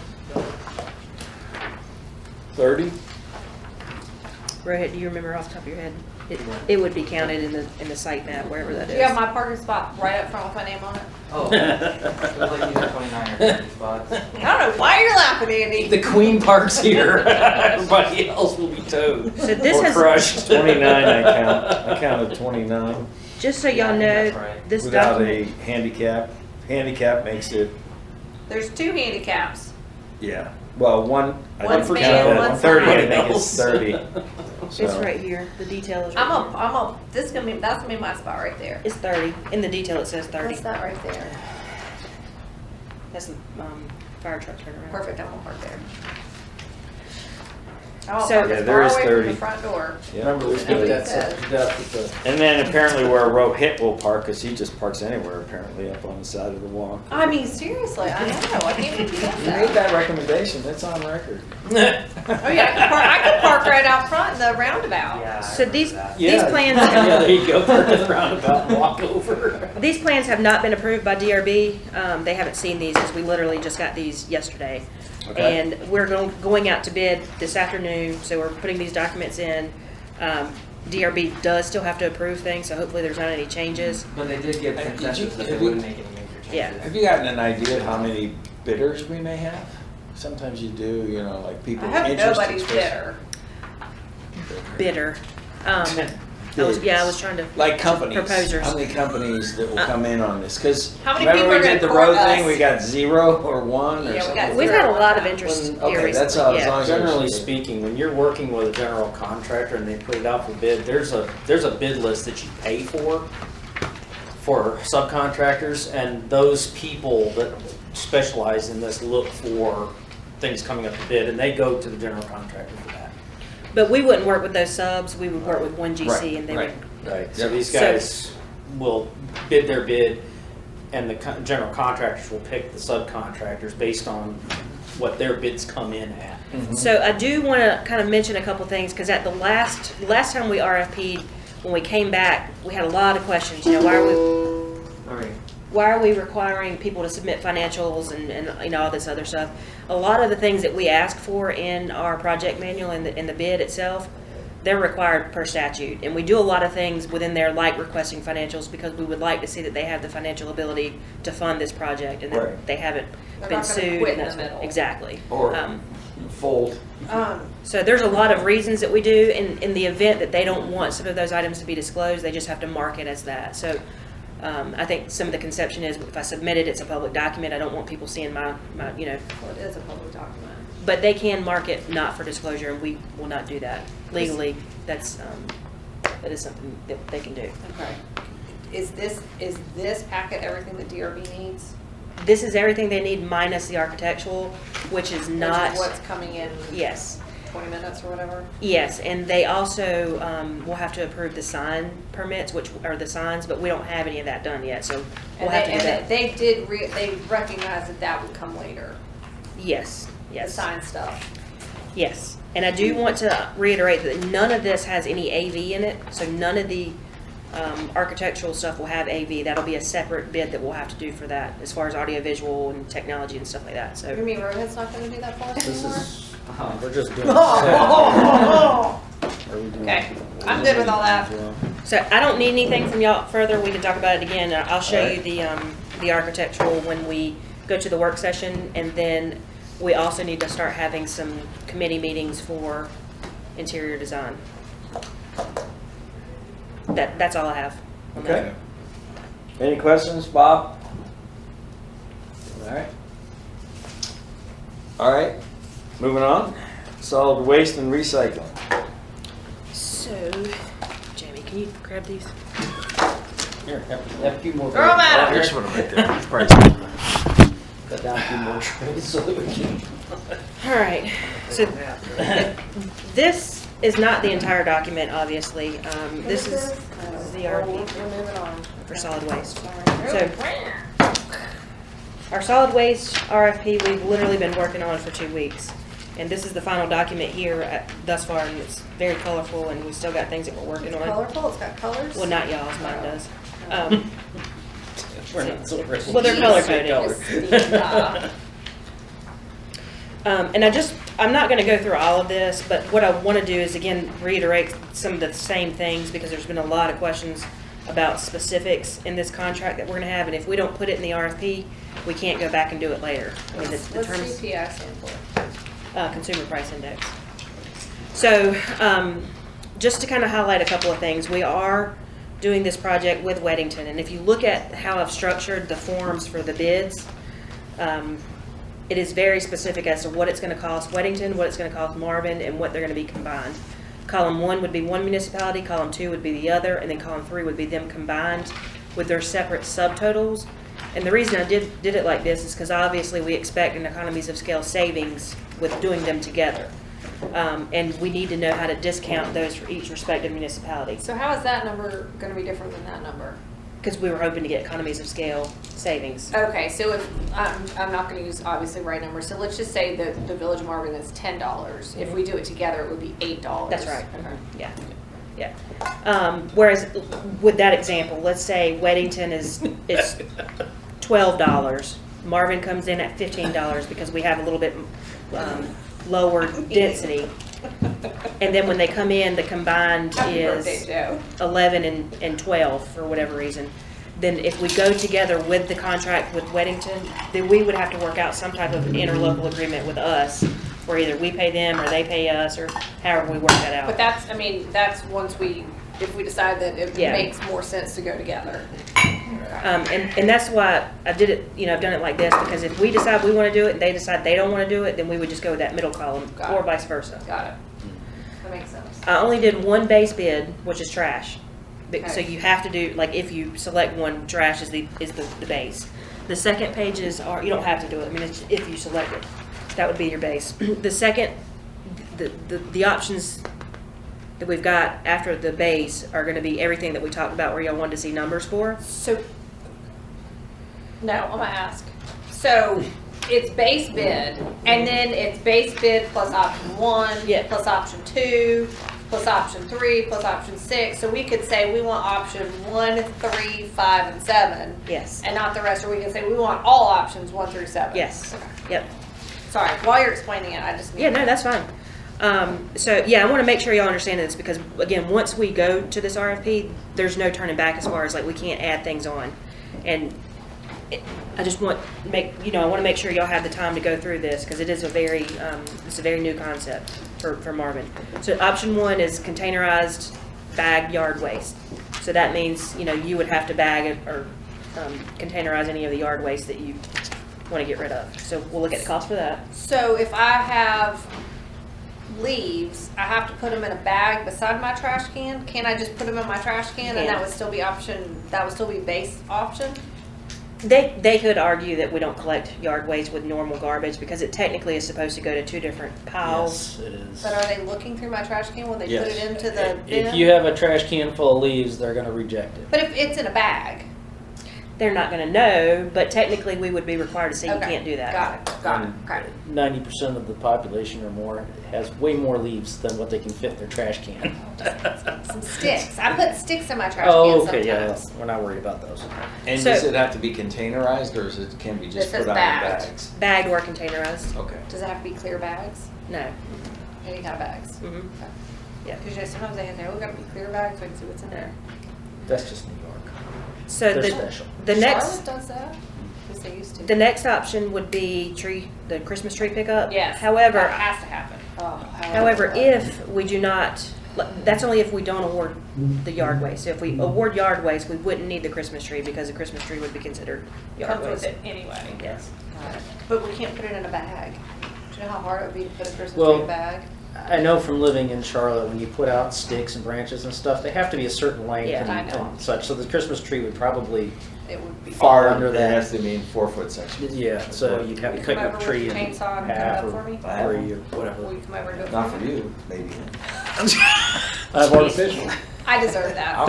Speaker 3: 30?
Speaker 4: Rohit, do you remember off the top of your head? It would be counted in the site map, wherever that
Speaker 13: Do
Speaker 4: is.
Speaker 13: you have my parking spot right up front with my name on it?
Speaker 7: Oh, it was like you had 29 or 30 spots.
Speaker 13: I don't know why you're laughing, Andy.
Speaker 17: The queen parks here. Everybody else will be towed.
Speaker 4: So this
Speaker 17: or
Speaker 4: has
Speaker 17: crushed.
Speaker 3: 29 I count. I counted 29.
Speaker 4: Just so y'all
Speaker 7: Yeah, I think
Speaker 4: know,
Speaker 7: that's right.
Speaker 4: this
Speaker 3: Without
Speaker 4: document.
Speaker 3: a handicap. Handicap makes it,
Speaker 13: There's 2 handicaps.
Speaker 3: yeah. Well, one, I
Speaker 13: One's
Speaker 3: didn't
Speaker 13: man,
Speaker 3: count that.
Speaker 13: one's
Speaker 3: 30, I
Speaker 13: not.
Speaker 3: think it's 30.
Speaker 4: It's
Speaker 3: So,
Speaker 4: right here. The detail is right here.
Speaker 13: That's gonna be my spot right there.
Speaker 4: It's 30. In the detail, it says 30.
Speaker 13: What's that right there?
Speaker 4: That's the fire truck turnaround.
Speaker 13: Perfect, I'm gonna park there. I'll
Speaker 4: So-
Speaker 13: park
Speaker 3: Yeah,
Speaker 13: as
Speaker 3: there
Speaker 13: far
Speaker 3: is
Speaker 13: away
Speaker 3: 30.
Speaker 13: from the front door.
Speaker 3: yeah.
Speaker 17: Remember, we
Speaker 13: That's
Speaker 17: did
Speaker 13: what
Speaker 17: that
Speaker 13: it says.
Speaker 17: with the.
Speaker 3: And then apparently where Rohit will park, because he just parks anywhere apparently up on the side of the walk.
Speaker 13: I mean, seriously, I know, I can't believe he does
Speaker 3: You made
Speaker 13: that.
Speaker 3: that recommendation, that's on record.
Speaker 13: Oh yeah, I could park right out front in the roundabout.
Speaker 7: Yeah. I
Speaker 4: So these
Speaker 7: remember that.
Speaker 4: these plans
Speaker 17: Yeah, there you go. Park at the roundabout and walk over.
Speaker 4: these plans have not been approved by DRB. They haven't seen these because we literally just got these yesterday.
Speaker 3: Okay.
Speaker 4: And we're going out to bid this afternoon, so we're putting these documents in. DRB does still have to approve things, so hopefully there's not any changes.
Speaker 7: But they did give
Speaker 3: Did you-
Speaker 7: consensus that they
Speaker 3: have you-
Speaker 7: wouldn't make any major changes.
Speaker 4: Yeah.
Speaker 3: Have you gotten an idea of how many bidders we may have? Sometimes you do, you know, like people
Speaker 13: I hope
Speaker 3: interested.
Speaker 13: nobody's bitter.
Speaker 4: Bidder. I was trying to.
Speaker 3: Like companies.
Speaker 4: Proposers.
Speaker 3: How many companies that will come in on this? Because
Speaker 13: How many
Speaker 3: remember
Speaker 13: people
Speaker 3: we
Speaker 13: are
Speaker 3: did the
Speaker 13: gonna
Speaker 3: road
Speaker 13: court
Speaker 3: thing,
Speaker 13: us?
Speaker 3: we got 0 or 1 or
Speaker 13: Yeah, we
Speaker 3: something.
Speaker 13: got
Speaker 4: We've
Speaker 13: zero.
Speaker 4: had a lot of interest
Speaker 3: Well,
Speaker 4: here
Speaker 3: okay,
Speaker 4: recently.
Speaker 3: that's all, as
Speaker 4: Yeah.
Speaker 3: long as
Speaker 17: Generally
Speaker 3: there's-
Speaker 17: speaking, when you're working with a general contractor and they put it out for bid, there's a bid list that you pay for subcontractors, and those people that specialize in this look for things coming up to bid, and they go to the general contractor for that.
Speaker 4: But we wouldn't work with those subs. We would work with one GC,
Speaker 3: Right,
Speaker 4: and they
Speaker 3: right.
Speaker 4: would.
Speaker 17: Right. So
Speaker 3: Yep.
Speaker 17: these
Speaker 4: So-
Speaker 17: guys will bid their bid, and the general contractors will pick the subcontractors based on what their bids come in at.
Speaker 4: So I do want to kind of mention a couple things because at the last time we RFP'd, when we came back, we had a lot of questions. You know, why are we requiring people to submit financials and you know all this other stuff? A lot of the things that we ask for in our project manual and in the bid itself, they're required per statute, and we do a lot of things within there like requesting financials because we would like to see that they have the financial ability to fund this project and that
Speaker 3: Right.
Speaker 4: they haven't
Speaker 13: They're
Speaker 4: been
Speaker 13: not gonna
Speaker 4: sued.
Speaker 13: quit
Speaker 4: and
Speaker 13: in the
Speaker 4: that's-
Speaker 13: middle.
Speaker 4: Exactly.
Speaker 3: Or fold.
Speaker 4: So there's a lot of reasons that we do. In the event that they don't want some of those items to be disclosed, they just have to mark it as that. So I think some of the conception is if I submit it, it's a public document. I don't want people seeing my you know.
Speaker 13: Well, it is a public document.
Speaker 4: But they can mark it not for disclosure, and we will not do that legally. That is something that they can do.
Speaker 13: Okay. Is this packet everything that DRB needs?
Speaker 4: This is everything they need minus the architectural, which is not.
Speaker 13: Which is what's coming in.
Speaker 4: Yes.
Speaker 13: 20 minutes or whatever.
Speaker 4: Yes, and they also will have to approve the sign permits, which are the signs, but we don't have any of that done yet, so we'll have to do that.
Speaker 13: They recognized that that would come later,
Speaker 4: Yes,
Speaker 13: the
Speaker 4: yes,
Speaker 13: sign stuff.
Speaker 4: yes. And I do want to reiterate that none of this has any AV in it, so none of the architectural stuff will have AV. That'll be a separate bid that we'll have to do for that, as far as audiovisual and technology and stuff like that,
Speaker 13: You
Speaker 4: so.
Speaker 13: mean Rohit's not gonna do that for us
Speaker 2: This
Speaker 13: anymore?
Speaker 2: is, we're just doing. Are we doing-
Speaker 13: Okay, I'm good with all that.
Speaker 4: So I don't need anything from y'all further. We can talk about it again. I'll show you the architectural when we go to the work session, and then we also need to start having some committee meetings for interior design. That's all I have on that.
Speaker 3: Okay. Any questions, Bob? All right. All right, moving on. Solid waste and recycling.
Speaker 4: So, Jamie, can you grab these?
Speaker 2: Here, have a few more.
Speaker 13: Throw 'em at him.
Speaker 3: Here's one right there. It's probably-
Speaker 2: Cut down a few more trees so that we can.
Speaker 4: All right, so this is not the entire document, obviously. This is the
Speaker 13: We're
Speaker 4: RP
Speaker 13: moving on.
Speaker 4: for solid waste. So, our solid waste RFP, we've literally been working on for 2 weeks. And this is the final document here thus far, and it's very colorful, and we still got things that we're working on.
Speaker 13: Colorful, it's got colors?
Speaker 4: Well, not y'all's, mine does.
Speaker 2: We're not so rich.
Speaker 4: Well, they're color coded.
Speaker 13: Color.
Speaker 4: And I'm not gonna go through all of this, but what I wanna do is again reiterate some of the same things, because there's been a lot of questions about specifics in this contract that we're gonna have, and if we don't put it in the RFP, we can't go back and do it later. I mean, the
Speaker 13: What's
Speaker 4: terms,
Speaker 13: CPI stand for?
Speaker 4: Consumer Price Index. So, just to kind of highlight a couple of things, we are doing this project with Weddington, and if you look at how I've structured the forms for the bids, it is very specific as to what it's going to cost Weddington, what it's going to cost Marvin, and what they're going to be combined. Column 1 would be one municipality, column 2 would be the other, and then column 3 would be them combined with their separate subtotals. And the reason I did it like this is because obviously we expect an economies of scale savings with doing them together. And we need to know how to discount those for each respective municipality.
Speaker 13: So how is that number gonna be different than that number?
Speaker 4: Because we were hoping to get economies of scale savings.
Speaker 13: Okay, so if, I'm not gonna use obviously right numbers, so let's just say that the Village of Marvin is $10. If we do it together, it would be $8.
Speaker 4: That's right.
Speaker 13: Okay.
Speaker 4: Yeah, yeah. Whereas with that example, let's say Weddington is $12. Marvin comes in at $15 because we have a little bit lower density. And then when they come in, the combined
Speaker 13: Happy
Speaker 4: is
Speaker 13: birthday, Joe.
Speaker 4: 11 and 12 for whatever reason. Then if we go together with the contract with Weddington, then we would have to work out some type of interlocal agreement with us, where either we pay them or they pay us, or however we work that out.
Speaker 13: But that's, I mean, that's once if we decide that it
Speaker 4: Yeah.
Speaker 13: makes more sense to go together.
Speaker 4: And that's why I did it, I've done it like this, because if we decide we want to do it and they decide they don't want to do it, then we would just go with that middle column,
Speaker 13: Got
Speaker 4: or
Speaker 13: it.
Speaker 4: vice versa.
Speaker 13: Got it. That makes sense.
Speaker 4: I only did one base bid, which is trash. So
Speaker 13: Okay.
Speaker 4: you have to do, like, if you select one, trash is the base. The second pages are, you don't have to do it, I mean, it's if you select it, that would be your base. The second, the options that we've got after the base are gonna be everything that we talked about where y'all wanted to see numbers for.
Speaker 13: So, no, I'm gonna ask. So, it's base bid, and then it's base bid plus option 1,
Speaker 4: Yeah.
Speaker 13: plus option 2, plus option 3, plus option 6. So we could say we want option 1, 3, 5, and 7.
Speaker 4: Yes.
Speaker 13: And not the rest, or we can say we want all options 1 through 7.
Speaker 4: Yes.
Speaker 13: Okay.
Speaker 4: Yep.
Speaker 13: Sorry, while you're explaining it, I just need
Speaker 4: Yeah, no, that's fine. So yeah, I want to make sure y'all understand this, because again, once we go to this RFP, there's no turning back as far as like we can't add things on. And I just want to I want to make sure y'all have the time to go through this, because it is it's a very new concept for Marvin. So option 1 is containerized bag yard waste. So that means, you would have to bag it or containerize any of the yard waste that you want to get rid of. So we'll look at the cost for that.
Speaker 13: So if I have leaves, I have to put them in a bag beside my trash can? Can't I just put them in my trash can and that would still be base option?
Speaker 4: They could argue that we don't collect yard waste with normal garbage because it technically is supposed to go to two different piles.
Speaker 2: Yes, it is.
Speaker 13: But are they looking through my trash can when they put it into the bin?
Speaker 2: If you have a trash can full of leaves, they're gonna reject it.
Speaker 13: But if it's in a bag.
Speaker 4: They're not gonna know, but technically we would be required to say you
Speaker 13: Okay.
Speaker 4: can't do that.
Speaker 13: Got it. Okay.
Speaker 2: 90% of the population or more has way more leaves than what they can fit in their trash can.
Speaker 13: Some sticks. I put sticks in my trash
Speaker 2: Oh,
Speaker 13: can
Speaker 2: okay, yeah,
Speaker 13: sometimes.
Speaker 2: we're not worried about those.
Speaker 3: And
Speaker 4: So-
Speaker 3: does it have to be containerized, or is it, can be just
Speaker 13: This
Speaker 3: put
Speaker 13: is
Speaker 3: out in
Speaker 13: bagged.
Speaker 3: bags?
Speaker 4: Bagged or containerized.
Speaker 3: Okay.
Speaker 13: Does it have to be clear bags?
Speaker 4: No.
Speaker 13: Any kind of bags?
Speaker 4: Mm-hmm.
Speaker 13: Yeah. Because you know, sometimes they have, we got to be clear bags so I can see what's in there.
Speaker 2: That's just New York.
Speaker 4: So
Speaker 2: They're
Speaker 4: the
Speaker 2: special.
Speaker 13: Charlotte does that? Yes, they used to.
Speaker 4: The next option would be the Christmas tree pickup.
Speaker 13: Yes.
Speaker 4: However,
Speaker 13: That has to happen. Oh,
Speaker 4: however, if we do not, that's only if we don't award the yard waste. So if we award yard waste, we wouldn't need the Christmas tree because the Christmas tree would be considered yard
Speaker 13: Comes with
Speaker 4: waste.
Speaker 13: it anyway.
Speaker 4: Yes.
Speaker 13: Got it. But we can't put it in a bag. Do you know how hard it would be to put a Christmas
Speaker 2: Well,
Speaker 13: tree in a bag?
Speaker 2: I know from living in Charlotte, when you put out sticks and branches and stuff, they have to be a certain length
Speaker 4: Yeah,
Speaker 13: I know.
Speaker 2: and such. So the Christmas tree would probably
Speaker 13: It would be.
Speaker 2: fall under
Speaker 3: It
Speaker 2: that.
Speaker 3: has to be in 4-foot sections.
Speaker 2: Yeah, so you'd have to cut
Speaker 13: Come
Speaker 2: your
Speaker 13: over
Speaker 2: tree
Speaker 13: with
Speaker 2: in
Speaker 13: your chainsaw and cut it
Speaker 2: half
Speaker 13: up
Speaker 2: or
Speaker 13: for me?
Speaker 2: three or
Speaker 13: Will
Speaker 2: whatever.
Speaker 13: you come over and do it
Speaker 3: Not
Speaker 13: for
Speaker 3: for
Speaker 13: me?
Speaker 3: you, maybe.
Speaker 2: I have artificial.
Speaker 13: I deserve that.
Speaker 3: I'll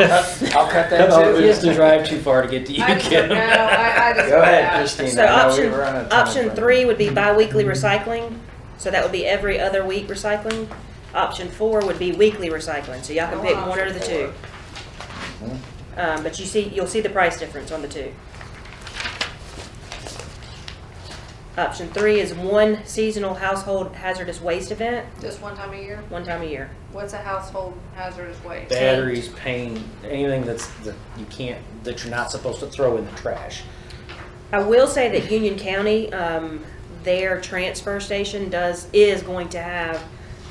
Speaker 3: cut that
Speaker 2: He has
Speaker 3: too.
Speaker 2: to drive too far to get to you,
Speaker 13: I deserve,
Speaker 2: Kim.
Speaker 13: no, I deserve
Speaker 3: Go ahead,
Speaker 13: that.
Speaker 3: Christine.
Speaker 4: So
Speaker 3: I know we were on a time
Speaker 4: option
Speaker 3: frame.
Speaker 4: 3 would be bi-weekly recycling. So that would be every other week recycling. Option 4 would be weekly recycling. So y'all can pick one or the two. But you'll see the price difference on the two. Option 3 is one seasonal household hazardous waste event,
Speaker 13: Just one time a year?
Speaker 4: one time a year.
Speaker 13: What's a household hazardous waste?
Speaker 2: Batteries, paint, anything that you're not supposed to throw in the trash.
Speaker 4: I will say that Union County, their transfer station is going to have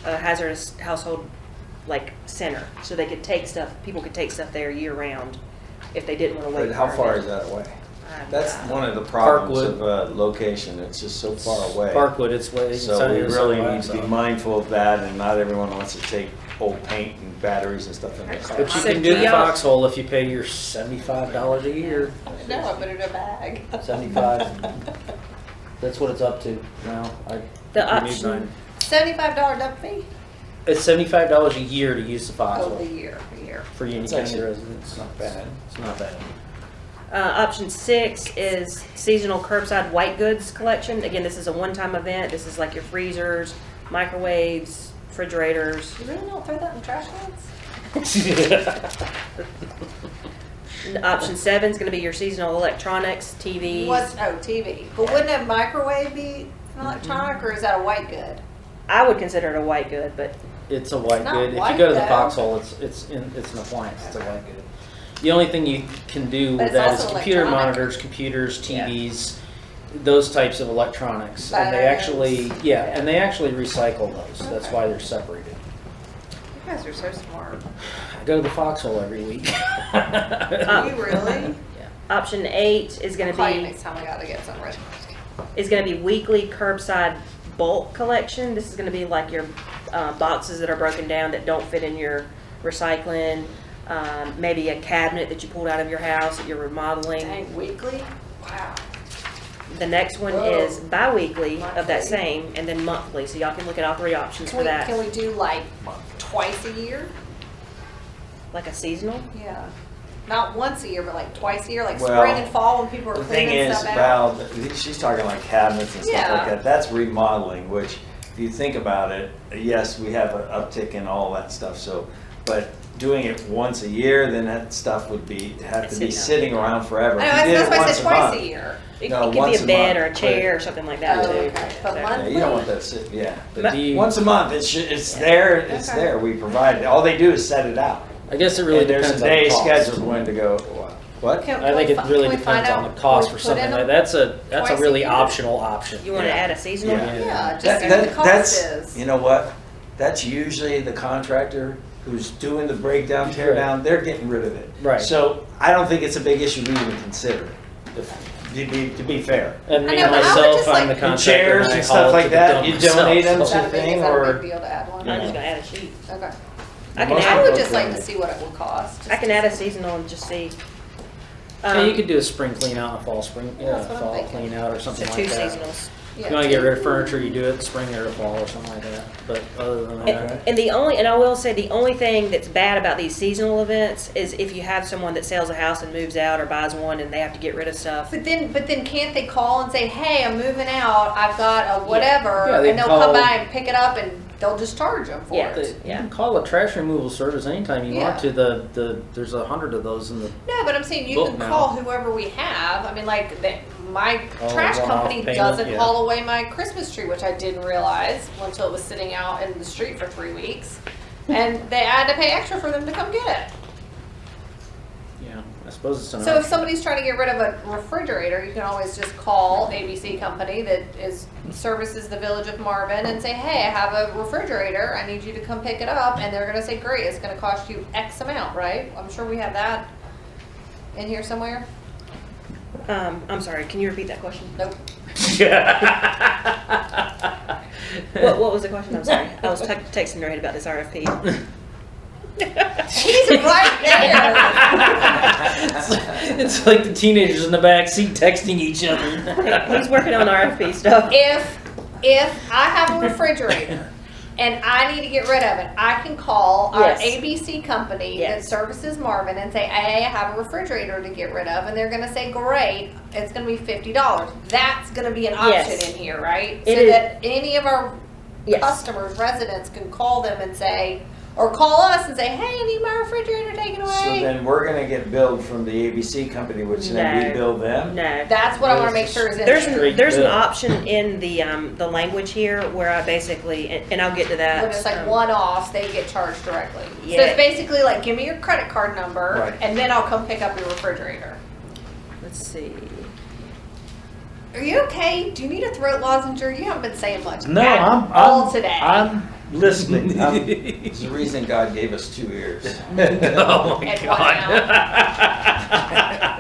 Speaker 4: a hazardous household center, so they could take stuff. People could take stuff there year round if they didn't want to wait.
Speaker 3: But how
Speaker 4: for
Speaker 3: far
Speaker 4: it.
Speaker 3: is that away? That's one of the problems of location. It's just so far away.
Speaker 2: Parkwood, it's way.
Speaker 3: So we
Speaker 2: it's
Speaker 3: really
Speaker 2: 75
Speaker 3: need to be
Speaker 2: miles.
Speaker 3: mindful of that, and not everyone wants to take old paint and batteries and stuff in their car.
Speaker 2: But you
Speaker 4: So
Speaker 2: can do
Speaker 4: do
Speaker 2: the
Speaker 4: y'all-
Speaker 2: foxhole if you pay your $75 a year.
Speaker 13: No, I put it in a bag.
Speaker 2: 75. That's what it's up to now.
Speaker 4: The
Speaker 2: you need
Speaker 4: option-
Speaker 2: mine.
Speaker 13: $75 dump fee?
Speaker 2: It's $75 a year to use the
Speaker 13: Oh,
Speaker 2: foxhole
Speaker 13: a year.
Speaker 2: for Union
Speaker 3: It's
Speaker 2: County
Speaker 3: actually
Speaker 2: residents.
Speaker 3: not bad.
Speaker 2: It's not bad.
Speaker 4: Option 6 is seasonal curbside white goods collection. Again, this is a one-time event. This is like your freezers, microwaves, refrigerators.
Speaker 13: You really don't throw that in trash cans?
Speaker 4: Option 7 is going to be your seasonal electronics, TVs.
Speaker 13: TV. But wouldn't a microwave be an electronic, or is that a white good?
Speaker 4: I would consider it a white good, but
Speaker 2: It's a white
Speaker 13: not
Speaker 2: good. If you
Speaker 13: white,
Speaker 2: go to the
Speaker 13: though.
Speaker 2: foxhole, it's an appliance. It's a white good. The only thing you can do
Speaker 13: But
Speaker 2: with
Speaker 13: it's
Speaker 2: that is
Speaker 13: also
Speaker 2: computer
Speaker 13: electronic.
Speaker 2: monitors, computers, TVs, those types of electronics. And they
Speaker 13: Phones.
Speaker 2: actually recycle those. That's why they're separated.
Speaker 13: You guys are so smart.
Speaker 2: I go to the foxhole every week.
Speaker 13: Do you really?
Speaker 4: option 8 is going
Speaker 13: I'll call you
Speaker 4: to
Speaker 13: next time I gotta get some ready.
Speaker 4: be weekly curbside bulk collection. This is going to be like your boxes that are broken down that don't fit in your recycling. Maybe a cabinet that you pulled out of your house that you're remodeling.
Speaker 13: Dang, weekly? Wow.
Speaker 4: The next one
Speaker 13: Whoa.
Speaker 4: is bi-weekly of that
Speaker 13: Monthly.
Speaker 4: same, and then monthly. So y'all can look at all three options for that.
Speaker 13: Can we do like twice a year?
Speaker 4: Like a seasonal?
Speaker 13: Yeah. Not once a year, but like twice a year, like
Speaker 3: Well,
Speaker 13: spring and fall when people are
Speaker 3: The thing
Speaker 13: cleaning
Speaker 3: is
Speaker 13: stuff out.
Speaker 3: about, she's talking like cabinets and stuff
Speaker 13: Yeah.
Speaker 3: like that. That's remodeling, which if you think about it, yes, we have an uptick in all that stuff. So, but doing it once a year, then that stuff would have to be sitting around forever.
Speaker 13: I know,
Speaker 3: If you did
Speaker 13: that's
Speaker 3: it
Speaker 13: why I
Speaker 3: once
Speaker 13: said
Speaker 3: a
Speaker 13: twice
Speaker 3: month,
Speaker 13: a year.
Speaker 4: It,
Speaker 3: No,
Speaker 4: it could be
Speaker 3: once
Speaker 4: a
Speaker 3: a
Speaker 4: bed
Speaker 3: month,
Speaker 4: or a chair
Speaker 3: but-
Speaker 4: or something like that
Speaker 13: Oh,
Speaker 4: too.
Speaker 13: okay. But
Speaker 4: So-
Speaker 13: monthly?
Speaker 3: Yeah, you don't want that sit, yeah.
Speaker 2: But do you-
Speaker 3: Once a month, it's there, it's
Speaker 13: Okay.
Speaker 3: there. We provide, all they do is set it out.
Speaker 2: I guess it really
Speaker 3: And
Speaker 2: depends
Speaker 3: there's a
Speaker 2: on the
Speaker 3: day
Speaker 2: cost.
Speaker 3: scheduled when to go, what?
Speaker 2: I think it really depends on the cost for something like that. That's a
Speaker 13: twice a
Speaker 2: really
Speaker 13: year?
Speaker 2: optional option.
Speaker 4: You want to add a seasonal?
Speaker 3: Yeah.
Speaker 13: Yeah, just
Speaker 3: That-
Speaker 13: see what the
Speaker 3: that-
Speaker 13: cost
Speaker 3: that's,
Speaker 13: is.
Speaker 3: you know what? That's usually the contractor who's doing the breakdown, tear down, they're getting rid of it.
Speaker 2: Right.
Speaker 3: So I don't think it's a big issue to even consider it, to be fair.
Speaker 2: And me
Speaker 13: I know, but I would
Speaker 2: myself,
Speaker 13: just
Speaker 2: I'm the
Speaker 13: like-
Speaker 2: contractor.
Speaker 3: And chairs
Speaker 2: and I
Speaker 3: and
Speaker 2: haul
Speaker 3: stuff
Speaker 2: to
Speaker 3: like
Speaker 2: the
Speaker 3: that,
Speaker 2: dump
Speaker 3: you
Speaker 2: myself,
Speaker 3: donate them
Speaker 2: so-
Speaker 13: Is that a big,
Speaker 3: thing,
Speaker 13: is that a
Speaker 3: or-
Speaker 13: big deal to add one?
Speaker 4: I'm just gonna add a sheet.
Speaker 13: Okay.
Speaker 4: I can
Speaker 3: Most
Speaker 13: I
Speaker 4: add.
Speaker 13: would
Speaker 3: people
Speaker 13: just like
Speaker 3: don't.
Speaker 13: to see what it will cost.
Speaker 4: I can add a seasonal and just see.
Speaker 17: Yeah, you could do a spring clean out and a fall
Speaker 13: that's what I'm
Speaker 17: fall
Speaker 13: thinking.
Speaker 17: clean out or
Speaker 4: So
Speaker 17: something
Speaker 4: two
Speaker 17: like that.
Speaker 4: seasonals.
Speaker 17: If you want to get rid of furniture, you do it in spring or the fall or something like that. But other than that,
Speaker 4: And I will say, the only thing that's bad about these seasonal events is if you have someone that sells a house and moves out or buys one and they have to get rid of stuff.
Speaker 13: But then can't they call and say, hey, I'm moving out, I've got a whatever,
Speaker 17: Yeah, they
Speaker 13: and they'll
Speaker 17: call-
Speaker 13: come by and pick it up and they'll just charge them for
Speaker 4: Yeah.
Speaker 13: it?
Speaker 17: you can call a trash removal service anytime you want to. There's 100 of those in the.
Speaker 13: No, but I'm saying you
Speaker 17: Book
Speaker 13: can
Speaker 17: now.
Speaker 13: call whoever we have. I mean, like, my trash
Speaker 17: one-off
Speaker 13: company
Speaker 17: payment,
Speaker 13: doesn't
Speaker 17: yeah.
Speaker 13: haul away my Christmas tree, which I didn't realize until it was sitting out in the street for 3 weeks. And I had to pay extra for them to come get it.
Speaker 17: Yeah, I suppose it's an
Speaker 13: So if
Speaker 17: option.
Speaker 13: somebody's trying to get rid of a refrigerator, you can always just call ABC Company that services the village of Marvin and say, hey, I have a refrigerator, I need you to come pick it up, and they're gonna say, great, it's gonna cost you X amount, right? I'm sure we have that in here somewhere.
Speaker 4: I'm sorry, can you repeat that question?
Speaker 13: Nope.
Speaker 4: What was the question? I'm sorry. I was texting Ray about this RFP.
Speaker 13: He's right there.
Speaker 17: It's like the teenagers in the back seat texting each other.
Speaker 4: He's working on RFP stuff.
Speaker 13: If I have a refrigerator and I need to get rid of it, I can call our
Speaker 4: Yes.
Speaker 13: ABC company
Speaker 4: Yes.
Speaker 13: that services Marvin and say, hey, I have a refrigerator to get rid of, and they're gonna say, great, it's gonna be $50. That's gonna be an option
Speaker 4: Yes.
Speaker 13: in here, right?
Speaker 4: It
Speaker 13: So
Speaker 4: is.
Speaker 13: that any of our
Speaker 4: Yes.
Speaker 13: customers, residents can call them and say, or call us and say, hey, I need my refrigerator taken away.
Speaker 3: So then we're gonna get billed from the ABC company, which then we
Speaker 4: No.
Speaker 3: bill them?
Speaker 4: No.
Speaker 13: That's what I wanna make sure is in there.
Speaker 4: There's an option in the language here where I basically, and I'll get to that.
Speaker 13: When it's like one-offs, they get charged directly. So
Speaker 4: Yeah.
Speaker 13: it's basically like, give me your credit card number,
Speaker 3: Right.
Speaker 13: and then I'll come pick up your refrigerator.
Speaker 4: Let's see.
Speaker 13: Are you okay? Do you need a throat lozenge? You haven't been saying much
Speaker 8: No,
Speaker 13: at all today.
Speaker 8: I'm listening.
Speaker 3: It's the reason God gave us 2 ears.
Speaker 17: Oh my
Speaker 13: And
Speaker 17: God.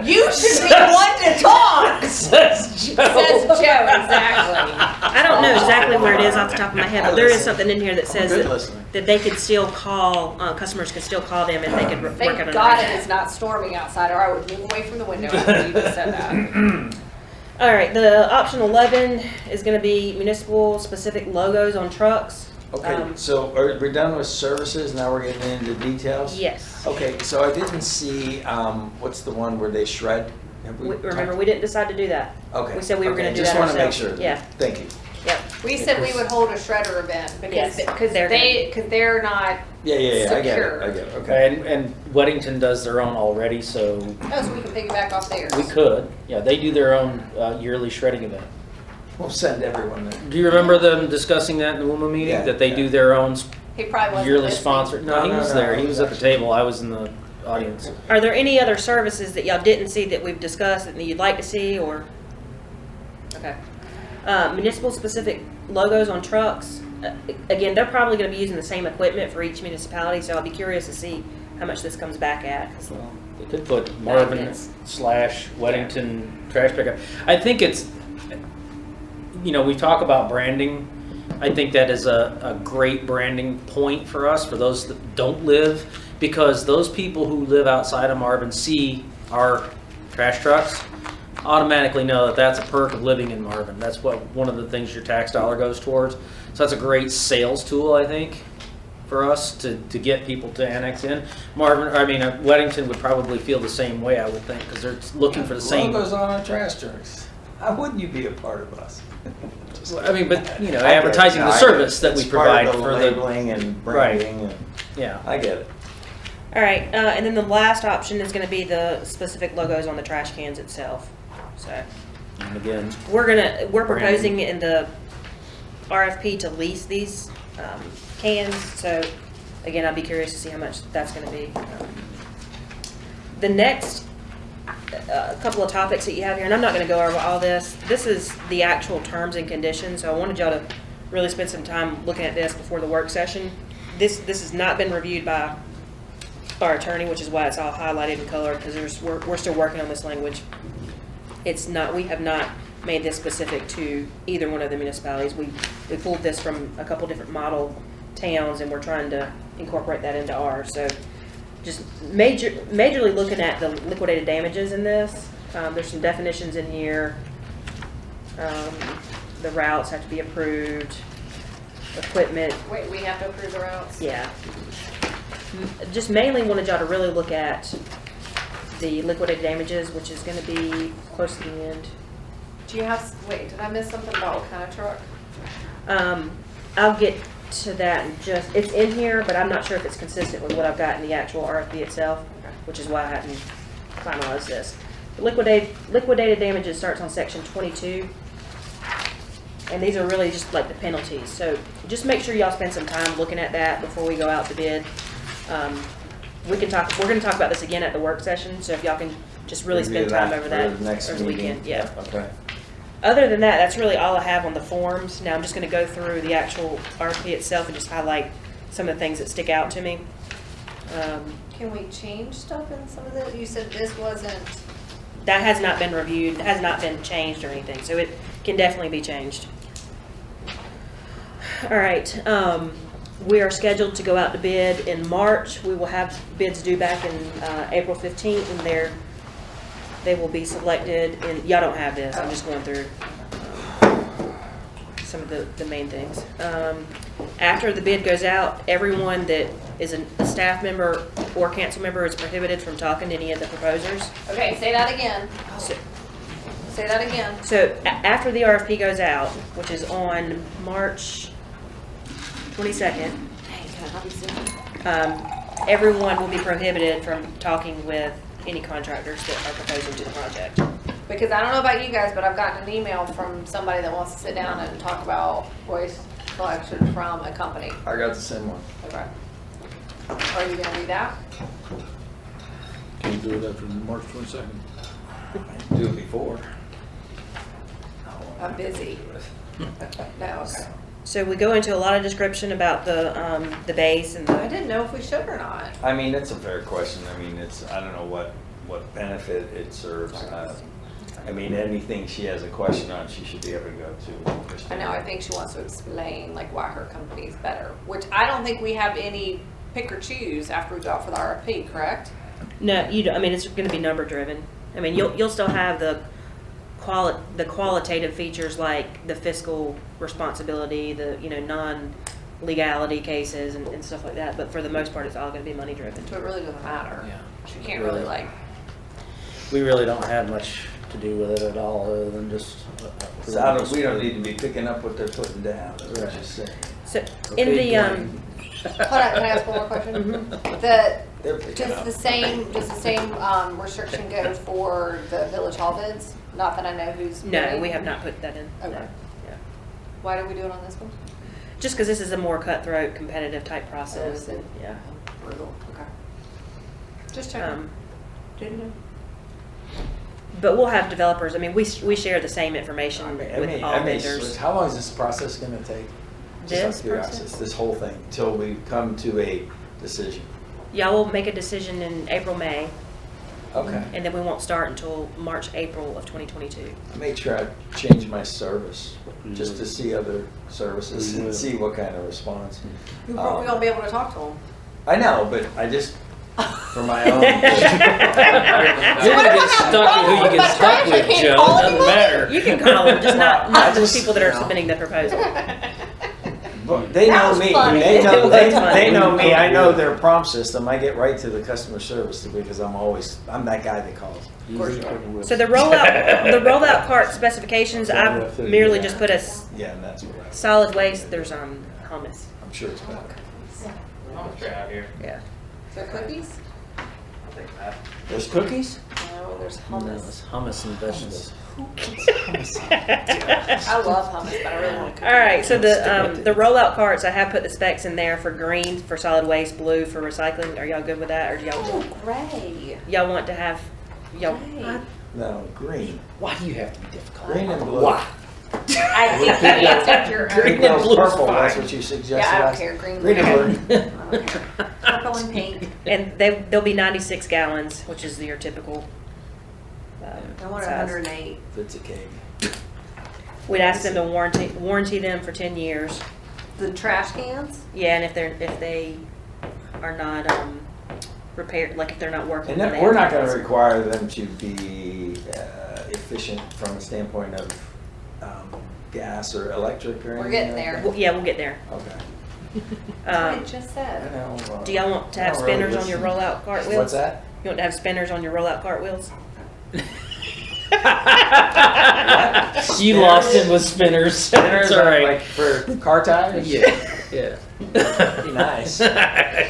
Speaker 13: You should be one to talk,
Speaker 17: Says Joe.
Speaker 13: says Joe, exactly.
Speaker 4: I don't know exactly where it is off the top of my head, but there is something in here that says
Speaker 3: Good
Speaker 4: that,
Speaker 3: listening.
Speaker 4: that they could still call, customers could still call them and they could work out
Speaker 13: Thank
Speaker 4: an
Speaker 13: God
Speaker 4: arrangement.
Speaker 13: it is not storming outside, or I would move away from the window after you just said that.
Speaker 4: All right, the option 11 is going to be municipal specific logos on trucks.
Speaker 3: Okay, so we're done with services, now we're getting into details?
Speaker 4: Yes.
Speaker 3: Okay, so I didn't see, what's the one where they shred? Have
Speaker 4: Remember, we didn't decide to do that.
Speaker 3: Okay.
Speaker 4: We said we were
Speaker 3: okay,
Speaker 4: going to do
Speaker 3: just
Speaker 4: that
Speaker 3: wanna make
Speaker 4: ourselves.
Speaker 3: sure.
Speaker 4: Yeah.
Speaker 3: Thank you.
Speaker 4: Yep.
Speaker 13: We said we would hold a shredder event because
Speaker 4: Yes.
Speaker 13: they're not
Speaker 3: Yeah, I get
Speaker 13: secure.
Speaker 3: it, okay.
Speaker 2: And Weddington does their own already, so
Speaker 13: Oh, so we can piggyback off theirs.
Speaker 2: we could. Yeah, they do their own yearly shredding event.
Speaker 3: We'll send everyone there.
Speaker 2: Do you remember them discussing that in the WUMA meeting?
Speaker 3: Yeah,
Speaker 2: That they do their own
Speaker 13: He probably wasn't
Speaker 2: yearly
Speaker 13: listening.
Speaker 2: sponsor? No, he
Speaker 3: No,
Speaker 2: was
Speaker 3: no,
Speaker 2: there.
Speaker 3: no,
Speaker 2: He was at the table. I was in the audience.
Speaker 4: Are there any other services that y'all didn't see that we've discussed that you'd like to see, or? Okay. Municipal specific logos on trucks. Again, they're probably going to be using the same equipment for each municipality, so I'll be curious to see how much this comes back at. 'Cause
Speaker 2: Well, they could put Marvin
Speaker 4: Magnets.
Speaker 2: / Weddington trash pickup. I think it's, we talk about branding. I think that is a great branding point for us, for those that don't live, because those people who live outside of Marvin see our trash trucks, automatically know that that's a perk of living in Marvin. That's one of the things your tax dollar goes towards. So that's a great sales tool, I think, for us to get people to annex in. Weddington would probably feel the same way, I would think, because they're looking for the same.
Speaker 3: Logos on our trash trucks. How wouldn't you be a part of us?
Speaker 2: Advertising the service that we provide for the
Speaker 3: labeling and branding. And,
Speaker 2: yeah,
Speaker 3: I get it.
Speaker 4: All right, and then the last option is going to be the specific logos on the trash cans itself. So
Speaker 2: and again,
Speaker 4: we're proposing in the RFP to lease these cans. So again, I'll be curious to see how much that's going to be. The next couple of topics that you have here, and I'm not going to go over all this. This is the actual terms and conditions. So I wanted y'all to really spend some time looking at this before the work session. This has not been reviewed by our attorney, which is why it's all highlighted and colored, because we're still working on this language. We have not made this specific to either one of the municipalities. We pulled this from a couple different model towns, and we're trying to incorporate that into ours. So just majorly looking at the liquidated damages in this. There's some definitions in here. The routes have to be approved. Equipment.
Speaker 13: Wait, we have to approve the routes?
Speaker 4: Yeah. Just mainly wanted y'all to really look at the liquidated damages, which is going to be close to the end.
Speaker 13: Do you have, wait, did I miss something about what kind of truck?
Speaker 4: I'll get to that in just, it's in here, but I'm not sure if it's consistent with what I've got in the actual RFP itself, which is why I hadn't finalized this. Liquidated damages starts on section 22. And these are really just like the penalties. So just make sure y'all spend some time looking at that before we go out to bid. We're going to talk about this again at the work session. So if y'all can just really spend time over that over the weekend. Yeah.
Speaker 3: Okay.
Speaker 4: Other than that, that's really all I have on the forms. Now I'm just going to go through the actual RFP itself and just highlight some of the things that stick out to me.
Speaker 13: Can we change stuff in some of the, you said this wasn't.
Speaker 4: That has not been reviewed, has not been changed or anything. So it can definitely be changed. All right, we are scheduled to go out to bid in March. We will have bids due back in April 15th, and they will be selected. And y'all don't have this. I'm just going through some of the main things. After the bid goes out, everyone that is a staff member or council member is prohibited from talking to any of the proposers.
Speaker 13: Okay, say that again. Say that again.
Speaker 4: So after the RFP goes out, which is on March 22nd, everyone will be prohibited from talking with any contractors that are proposing to the project.
Speaker 13: Because I don't know about you guys, but I've gotten an email from somebody that wants to sit down and talk about waste collection from a company.
Speaker 3: I got the same one.
Speaker 13: Okay. Are you gonna do that?
Speaker 8: Can you do it after March 22nd?
Speaker 3: Do it before.
Speaker 13: I'm busy. No, okay.
Speaker 4: So we go into a lot of description about the base and
Speaker 13: I didn't know if we should or not.
Speaker 3: I mean, that's a fair question. I mean, I don't know what benefit it serves. I mean, anything she has a question on, she should be able to go to.
Speaker 13: I know, I think she wants to explain like why her company is better, which I don't think we have any pick or choose after we go out for the RFP, correct?
Speaker 4: No, you don't. I mean, it's going to be number driven. I mean, you'll still have the qualitative features like the fiscal responsibility, the non-legality cases and stuff like that. But for the most part, it's all going to be money driven.
Speaker 13: So it really doesn't matter.
Speaker 17: Yeah.
Speaker 13: She can't really like.
Speaker 17: We really don't have much to do with it at all, other than just.
Speaker 3: We don't need to be picking up what they're putting down. That's what you're saying.
Speaker 4: So in the
Speaker 13: Hold on, can I ask one more question? Does the same restriction go for the Village Hall bids? Not that I know who's.
Speaker 4: No,
Speaker 13: bidding.
Speaker 4: we have not put that in.
Speaker 13: Okay.
Speaker 4: No. Yeah.
Speaker 13: Why did we do it on this one?
Speaker 4: Just because this is a more cutthroat, competitive type process. And, yeah.
Speaker 13: Brutal. Okay. Just checking. Didn't know.
Speaker 4: But we'll have developers. I mean, we share the same information with all vendors.
Speaker 3: How long is this process going to take?
Speaker 4: This process?
Speaker 3: This whole thing, until we come to a decision.
Speaker 4: Yeah, we'll make a decision in April, May.
Speaker 3: Okay.
Speaker 4: And then we won't start until March, April of 2022.
Speaker 3: I made sure I change my service just to see other services and see what kind of response.
Speaker 13: We won't be able to talk to them.
Speaker 3: I know, but I just, for my own.
Speaker 17: You're gonna get stuck with who you get stuck with, Joe. It doesn't matter.
Speaker 4: You can call them, just not the people that are submitting the proposal.
Speaker 3: They know me. They know me. I know
Speaker 4: Yeah.
Speaker 3: their prompt system. I get right to the customer service because I'm that guy that calls.
Speaker 4: So the rollout cart specifications, I've merely just put
Speaker 3: Yeah, and that's what
Speaker 4: solid waste. There's hummus.
Speaker 3: I'm sure it's better.
Speaker 17: Out here.
Speaker 4: Yeah.
Speaker 13: Is there cookies?
Speaker 3: There's cookies?
Speaker 13: No, there's
Speaker 17: No,
Speaker 13: hummus.
Speaker 17: it's hummus and vegetables.
Speaker 13: I love hummus, but I really want to cook.
Speaker 4: All right, so the rollout carts, I have put the specs in there for green for solid waste, blue for recycling. Are y'all good with that, or do
Speaker 13: Oh, gray.
Speaker 4: y'all want to have
Speaker 3: No, green.
Speaker 17: Why do you have to be difficult?
Speaker 3: Green and blue.
Speaker 17: Why?
Speaker 13: I think you answered your
Speaker 17: Green
Speaker 3: No,
Speaker 17: and blue is
Speaker 3: purple.
Speaker 17: fine.
Speaker 3: That's what you suggested.
Speaker 13: Yeah, I don't
Speaker 3: last-
Speaker 13: care. Green,
Speaker 3: Green and blue.
Speaker 13: I don't care. Purple and pink.
Speaker 4: and they'll be 96 gallons, which is your typical
Speaker 13: I want
Speaker 4: size.
Speaker 13: 108.
Speaker 3: It's a cake.
Speaker 4: We'd ask them to warranty them for 10 years.
Speaker 13: The trash cans?
Speaker 4: Yeah, and if they are not repair, like if they're not working.
Speaker 3: And
Speaker 4: then
Speaker 3: then
Speaker 4: they
Speaker 3: we're
Speaker 4: have
Speaker 3: not gonna
Speaker 4: to-
Speaker 3: require them to be efficient from a standpoint of gas or electric or anything.
Speaker 1: We're getting
Speaker 3: like
Speaker 1: there.
Speaker 3: that?
Speaker 4: Well, yeah, we'll get there.
Speaker 3: Okay.
Speaker 1: That's what I
Speaker 4: Um,
Speaker 1: just
Speaker 3: I
Speaker 1: said.
Speaker 3: know,
Speaker 4: do y'all want to have
Speaker 3: I don't really
Speaker 4: spinners on your
Speaker 3: listen.
Speaker 4: rollout cartwheels?
Speaker 3: What's that?
Speaker 4: You want to have spinners on your rollout cartwheels?
Speaker 17: You lost him with spinners.
Speaker 3: Spinners
Speaker 17: It's all
Speaker 3: are
Speaker 17: right.
Speaker 3: like for car tires?
Speaker 17: Yeah.
Speaker 3: Be nice.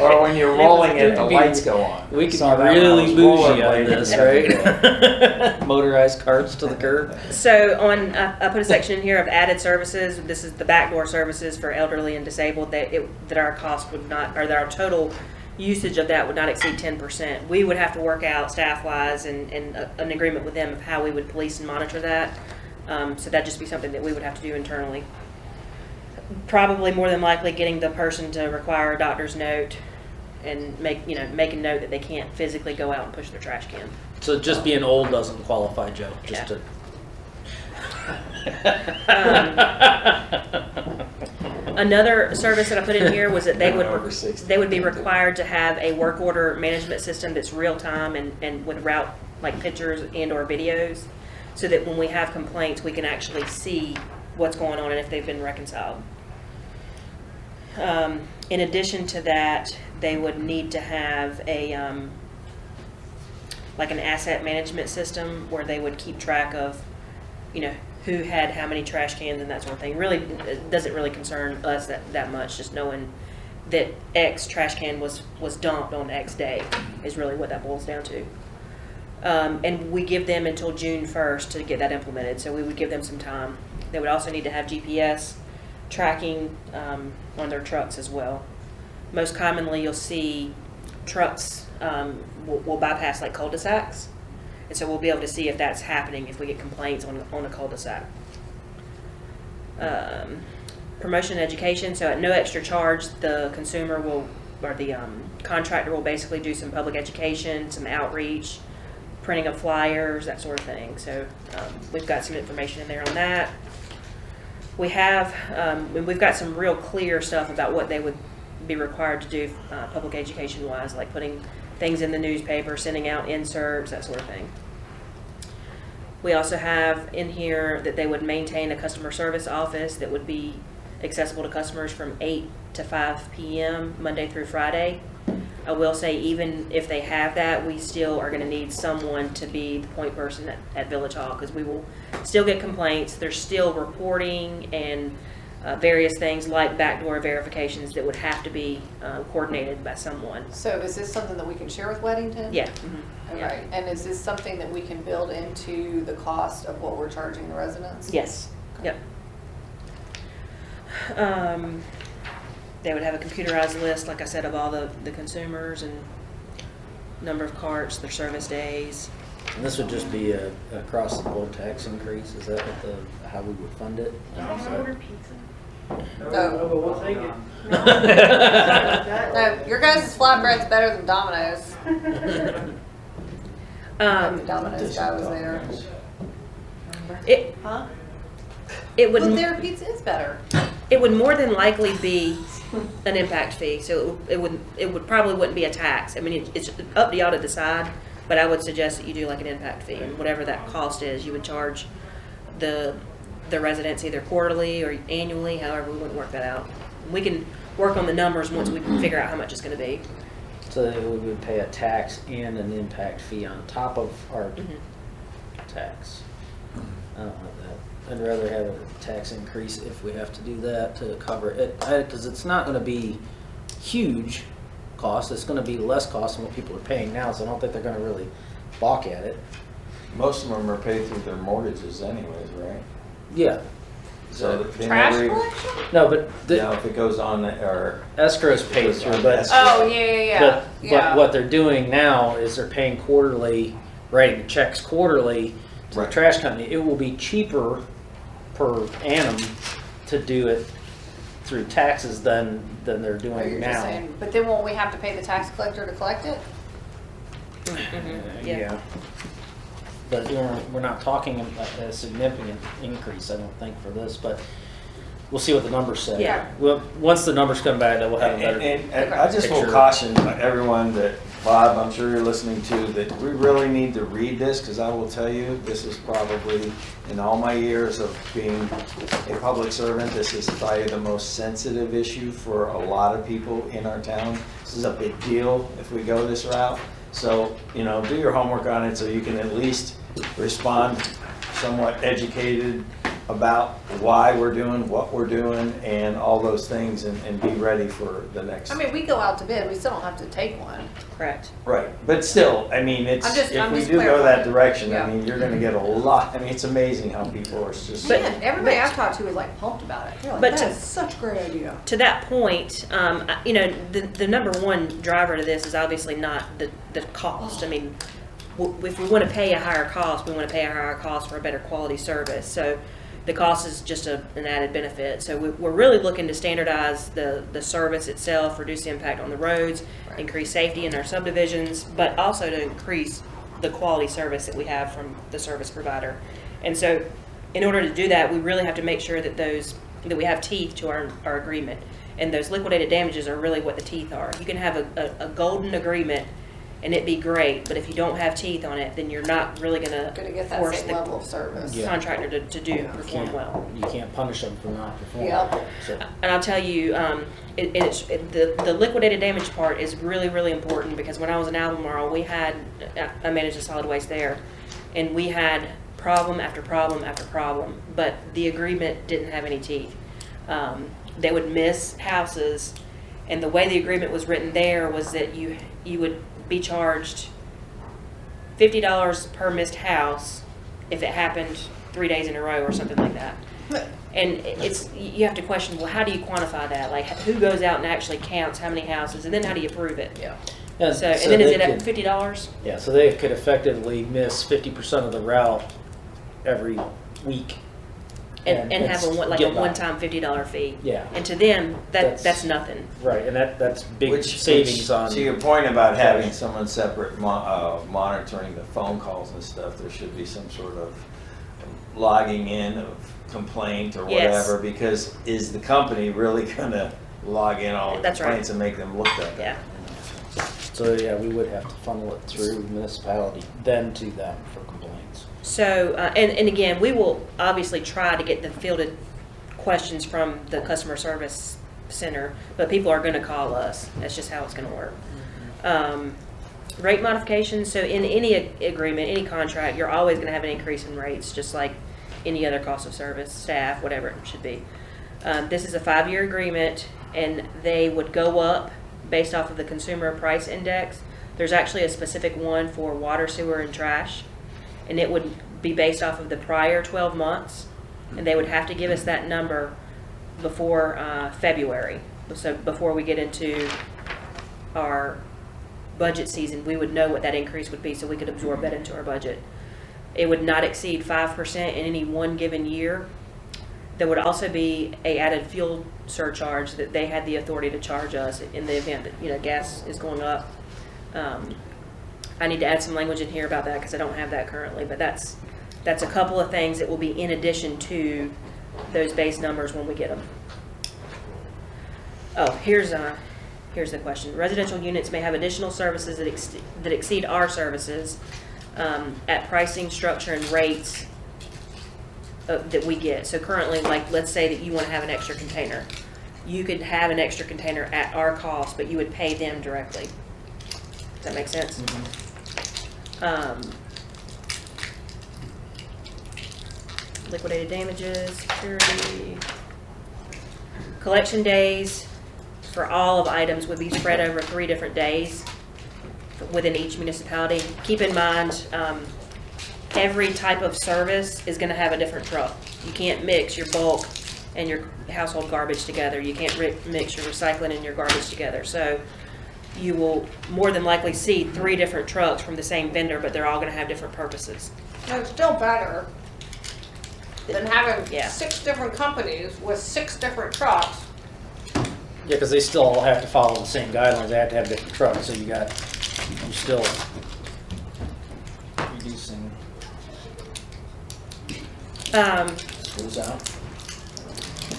Speaker 3: Or when you're rolling it, the lights go on.
Speaker 17: We could
Speaker 3: Saw
Speaker 17: be
Speaker 3: that when I
Speaker 17: really
Speaker 3: was
Speaker 17: bougie on
Speaker 3: rollerblading
Speaker 17: this,
Speaker 3: the other day.
Speaker 17: right? Motorized carts to the curb.
Speaker 4: So on, I put a section in here of added services. This is the backdoor services for elderly and disabled that our cost would not, or that our total usage of that would not exceed 10%. We would have to work out staff-wise and an agreement with them of how we would police and monitor that. So that'd just be something that we would have to do internally. Probably more than likely getting the person to require a doctor's note and make a note that they can't physically go out and push their trash can.
Speaker 17: So just being old doesn't qualify, Joe. Just to.
Speaker 4: Another service that I put in here was that they
Speaker 3: Over 60.
Speaker 4: would be required to have a work order management system that's real time and would route like pictures and or videos, so that when we have complaints, we can actually see what's going on and if they've been reconciled. In addition to that, they would need to have a like an asset management system where they would keep track of, who had how many trash cans and that sort of thing. Really, it doesn't really concern us that much. Just knowing that X trash can was dumped on X day is really what that boils down to. And we give them until June 1st to get that implemented, so we would give them some time. They would also need to have GPS tracking on their trucks as well. Most commonly, you'll see trucks will bypass like cul-de-sacs, and so we'll be able to see if that's happening if we get complaints on a cul-de-sac. Promotion and education, so at no extra charge, the consumer will, or the contractor will basically do some public education, some outreach, printing of flyers, that sort of thing. So we've got some information in there on that. We have, we've got some real clear stuff about what they would be required to do public education wise, like putting things in the newspaper, sending out inserts, that sort of thing. We also have in here that they would maintain a customer service office that would be accessible to customers from 8 to 5 p.m. Monday through Friday. I will say, even if they have that, we still are going to need someone to be the point person at Village Hall, because we will still get complaints. There's still reporting and various things like backdoor verifications that would have to be coordinated by someone.
Speaker 13: So is this something that we can share with Weddington?
Speaker 4: Yeah.
Speaker 13: Okay, and is this something that we can build into the cost of what we're charging the residents?
Speaker 4: Yes. Yep. They would have a computerized list, like I said, of all the consumers and number of carts, their service days.
Speaker 17: And this would just be a across the board tax increase. Is that what how we would fund it?
Speaker 13: No, your guys' flatbread's better than Domino's. The Domino's guy was there.
Speaker 4: Huh? It would.
Speaker 13: Well, their pizza is better.
Speaker 4: It would more than likely be an impact fee, so it would probably wouldn't be a tax. I mean, it's up to y'all to decide, but I would suggest that you do like an impact fee, and whatever that cost is, you would charge the residents either quarterly or annually, however we would work that out. We can work on the numbers once we can figure out how much it's going to be.
Speaker 17: So we would pay a tax and an impact fee on top of our tax. I don't like that. I'd rather have a tax increase if we have to do that to cover it, because it's not going to be huge cost. It's going to be less cost than what people are paying now, so I don't think they're going to really balk at it.
Speaker 3: Most of them are paid through their mortgages anyways, right?
Speaker 17: Yeah.
Speaker 3: So they
Speaker 13: Trash
Speaker 3: never-
Speaker 13: collection?
Speaker 17: No, but
Speaker 3: if it goes on or
Speaker 17: escrow's paid through, but
Speaker 13: Oh, yeah.
Speaker 17: But what they're doing now is they're paying quarterly, writing checks quarterly to the trash company. It will be cheaper per annum to do it through taxes than they're
Speaker 13: Oh,
Speaker 17: doing
Speaker 13: you're
Speaker 17: now.
Speaker 13: just saying, but then won't we have to pay the tax collector to collect it?
Speaker 17: Yeah. But we're not talking about a significant increase, I don't think, for this, but we'll see what the numbers say.
Speaker 13: Yeah.
Speaker 17: Well, once the numbers come back, then we'll have a better
Speaker 3: And I just will
Speaker 17: picture.
Speaker 3: caution everyone that Bob, I'm sure you're listening too, that we really need to read this, because I will tell you, this is probably, in all my years of being a public servant, this is probably the most sensitive issue for a lot of people in our town. This is a big deal if we go this route. So, you know, do your homework on it so you can at least respond somewhat educated about why we're doing what we're doing and all those things, and be ready for the next.
Speaker 13: I mean, we go out to bid, we still don't have to take one.
Speaker 4: Correct.
Speaker 3: Right, but still, I mean, it's, if we do go that direction, I mean, you're gonna get a lot, I mean, it's amazing how people are just.
Speaker 13: Man, everybody I've talked to is like pumped about it. They're like, that is such a great idea.
Speaker 4: To that point, you know, the number one driver to this is obviously not the cost. I mean, if we want to pay a higher cost, we want to pay a higher cost for a better quality service. So the cost is just an added benefit. So we're really looking to standardize the service itself, reduce the impact on the roads, increase safety in our subdivisions, but also to increase the quality service that we have from the service provider. And so in order to do that, we really have to make sure that we have teeth to our agreement. And those liquidated damages are really what the teeth are. You can have a golden agreement and it'd be great, but if you don't have teeth on it, then you're not really gonna
Speaker 13: get that
Speaker 4: force
Speaker 13: same
Speaker 4: the
Speaker 13: level of service.
Speaker 4: contractor to perform well.
Speaker 17: You can't punish them for not performing.
Speaker 13: Yep.
Speaker 17: So,
Speaker 4: And I'll tell you, the liquidated damage part is really, really important, because when I was in Albemarle, I managed the solid waste there, and we had problem after problem after problem, but the agreement didn't have any teeth. They would miss houses, and the way the agreement was written there was that you would be charged $50 per missed house if it happened 3 days in a row or something like that. And you have to question, well, how do you quantify that? Like, who goes out and actually counts how many houses, and then how do you prove it?
Speaker 17: Yeah.
Speaker 4: And then is it at $50?
Speaker 17: Yeah, so they could effectively miss 50% of the route every week.
Speaker 4: And have a
Speaker 17: get by.
Speaker 4: one-time $50 fee.
Speaker 17: Yeah.
Speaker 4: And to them, that's nothing.
Speaker 17: Right, and that's big savings on.
Speaker 3: To your point about having someone separate monitoring the phone calls and stuff, there should be some sort of logging in of complaint or whatever, because is the company really gonna log in all the complaints and make them look at that?
Speaker 4: Yeah.
Speaker 17: So yeah, we would have to funnel it through municipality, then to them for complaints.
Speaker 4: So, and again, we will obviously try to get the fielded questions from the customer service center, but people are going to call us. That's just how it's going to work. Rate modifications. So in any agreement, any contract, you're always going to have an increase in rates, just like any other cost of service, staff, whatever it should be. This is a 5-year agreement, and they would go up based off of the consumer price index. There's actually a specific one for water, sewer, and trash, and it would be based off of the prior 12 months, and they would have to give us that number before February. So before we get into our budget season, we would know what that increase would be, so we could absorb that into our budget. It would not exceed 5% in any one given year. There would also be a added fuel surcharge that they had the authority to charge us in the event that gas is going up. I need to add some language in here about that because I don't have that currently, but that's a couple of things that will be in addition to those base numbers when we get them. Oh, here's the question. Residential units may have additional services that exceed our services at pricing, structure, and rates that we get. So currently, like, let's say that you want to have an extra container. You could have an extra container at our cost, but you would pay them directly. Does that make sense?
Speaker 17: Mm-hmm.
Speaker 4: Liquidated damages, security. Collection days for all of items would be spread over 3 different days within each municipality. Keep in mind, every type of service is going to have a different truck. You can't mix your bulk and your household garbage together. You can't mix your recycling and your garbage together. So you will more than likely see 3 different trucks from the same vendor, but they're all going to have different purposes.
Speaker 13: And it's still better than having
Speaker 4: Yeah.
Speaker 13: 6 different companies with 6 different trucks.
Speaker 17: Yeah, because they still all have to follow the same guidelines. They have to have different trucks, so you're still reducing. Goes out.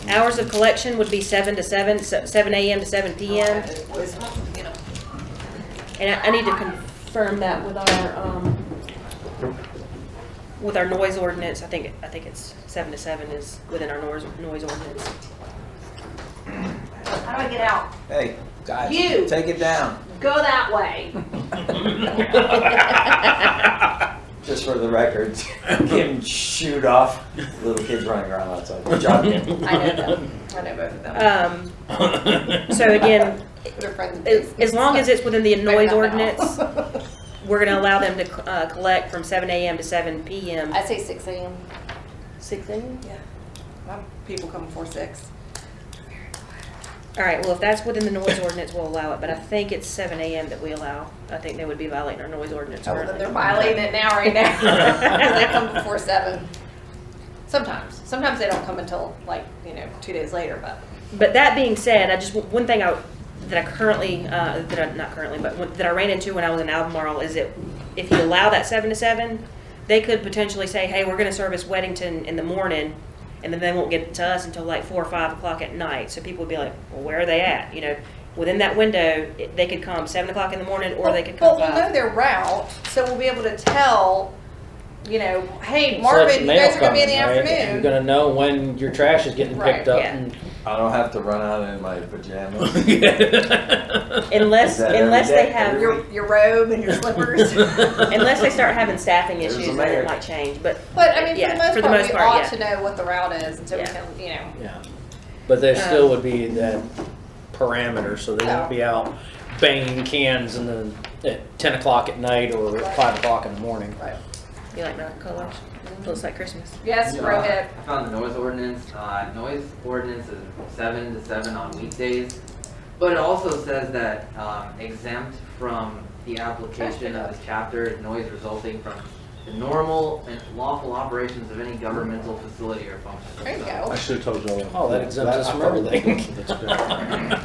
Speaker 4: Hours of collection would be 7 to 7, 7 a.m. to 7 p.m. And I need to confirm that with our noise ordinance. I think it's 7 to 7 is within our noise ordinance.
Speaker 1: How do I get out?
Speaker 3: Hey, guys,
Speaker 1: You.
Speaker 3: take it down.
Speaker 1: Go that way.
Speaker 3: Just for the record, Kim shoot off little kids running around outside. Good job, Kim.
Speaker 13: I know them. I know both of them.
Speaker 4: So again,
Speaker 13: They're friends.
Speaker 4: as long as it's within the
Speaker 13: Maybe
Speaker 4: noise
Speaker 13: not now.
Speaker 4: ordinance, we're going to allow them to collect from 7 a.m. to 7 p.m.
Speaker 13: I say 6 a.m.
Speaker 4: 6 a.m.
Speaker 13: Yeah. My people come before 6.
Speaker 4: All right, well, if that's within the noise ordinance, we'll allow it, but I think it's 7 a.m. that we allow. I think they would be violating our noise ordinance
Speaker 13: Oh, then
Speaker 4: currently.
Speaker 13: they're violating it now, right now. They come before 7. Sometimes. Sometimes they don't come until, 2 days later, but.
Speaker 4: But that being said, one thing that I currently, that I ran into when I was in Albemarle is that if you allow that 7 to 7, they could potentially say, hey, we're going to service Weddington in the morning, and then they won't get to us until 4 or 5 o'clock at night. So people would be like, well, where are they at? Within that window, they could come 7 o'clock in the morning, or they could come
Speaker 13: But we'll
Speaker 4: 5.
Speaker 13: know their route, so we'll be able to tell, hey,
Speaker 17: So
Speaker 13: Marvin,
Speaker 17: it's
Speaker 13: you
Speaker 17: mail
Speaker 13: guys are going to be in the
Speaker 17: coming, right? You're
Speaker 13: afternoon.
Speaker 17: gonna know when your trash is getting
Speaker 13: Right,
Speaker 17: picked up.
Speaker 4: yeah.
Speaker 17: And
Speaker 3: I don't have to run out in my pajamas.
Speaker 4: Unless
Speaker 3: Is that every
Speaker 4: they
Speaker 3: day?
Speaker 4: have
Speaker 13: Your robe and your slippers.
Speaker 4: unless they start having staffing
Speaker 3: There's
Speaker 4: issues,
Speaker 3: a
Speaker 4: then
Speaker 3: mayor.
Speaker 4: it might change. But
Speaker 13: But, for
Speaker 4: yeah,
Speaker 13: the most part, we ought
Speaker 4: yeah.
Speaker 13: to know what the route is, and so we
Speaker 4: Yeah.
Speaker 13: can,
Speaker 17: yeah, but there still would be that parameter, so they won't be out banging cans at 10 o'clock at night or at 5 o'clock in the morning.
Speaker 13: Right.
Speaker 4: You like my colors? Looks like Christmas.
Speaker 13: Yes, Rohit.
Speaker 7: I found the noise ordinance. Noise ordinance is 7 to 7 on weekdays, but it also says that exempt from the application of this chapter is noise resulting from the normal and lawful operations of any governmental facility or function.
Speaker 13: There you
Speaker 7: So-
Speaker 13: go.
Speaker 8: I should have told y'all.
Speaker 17: Oh, that exempts us from everything.
Speaker 8: That's good.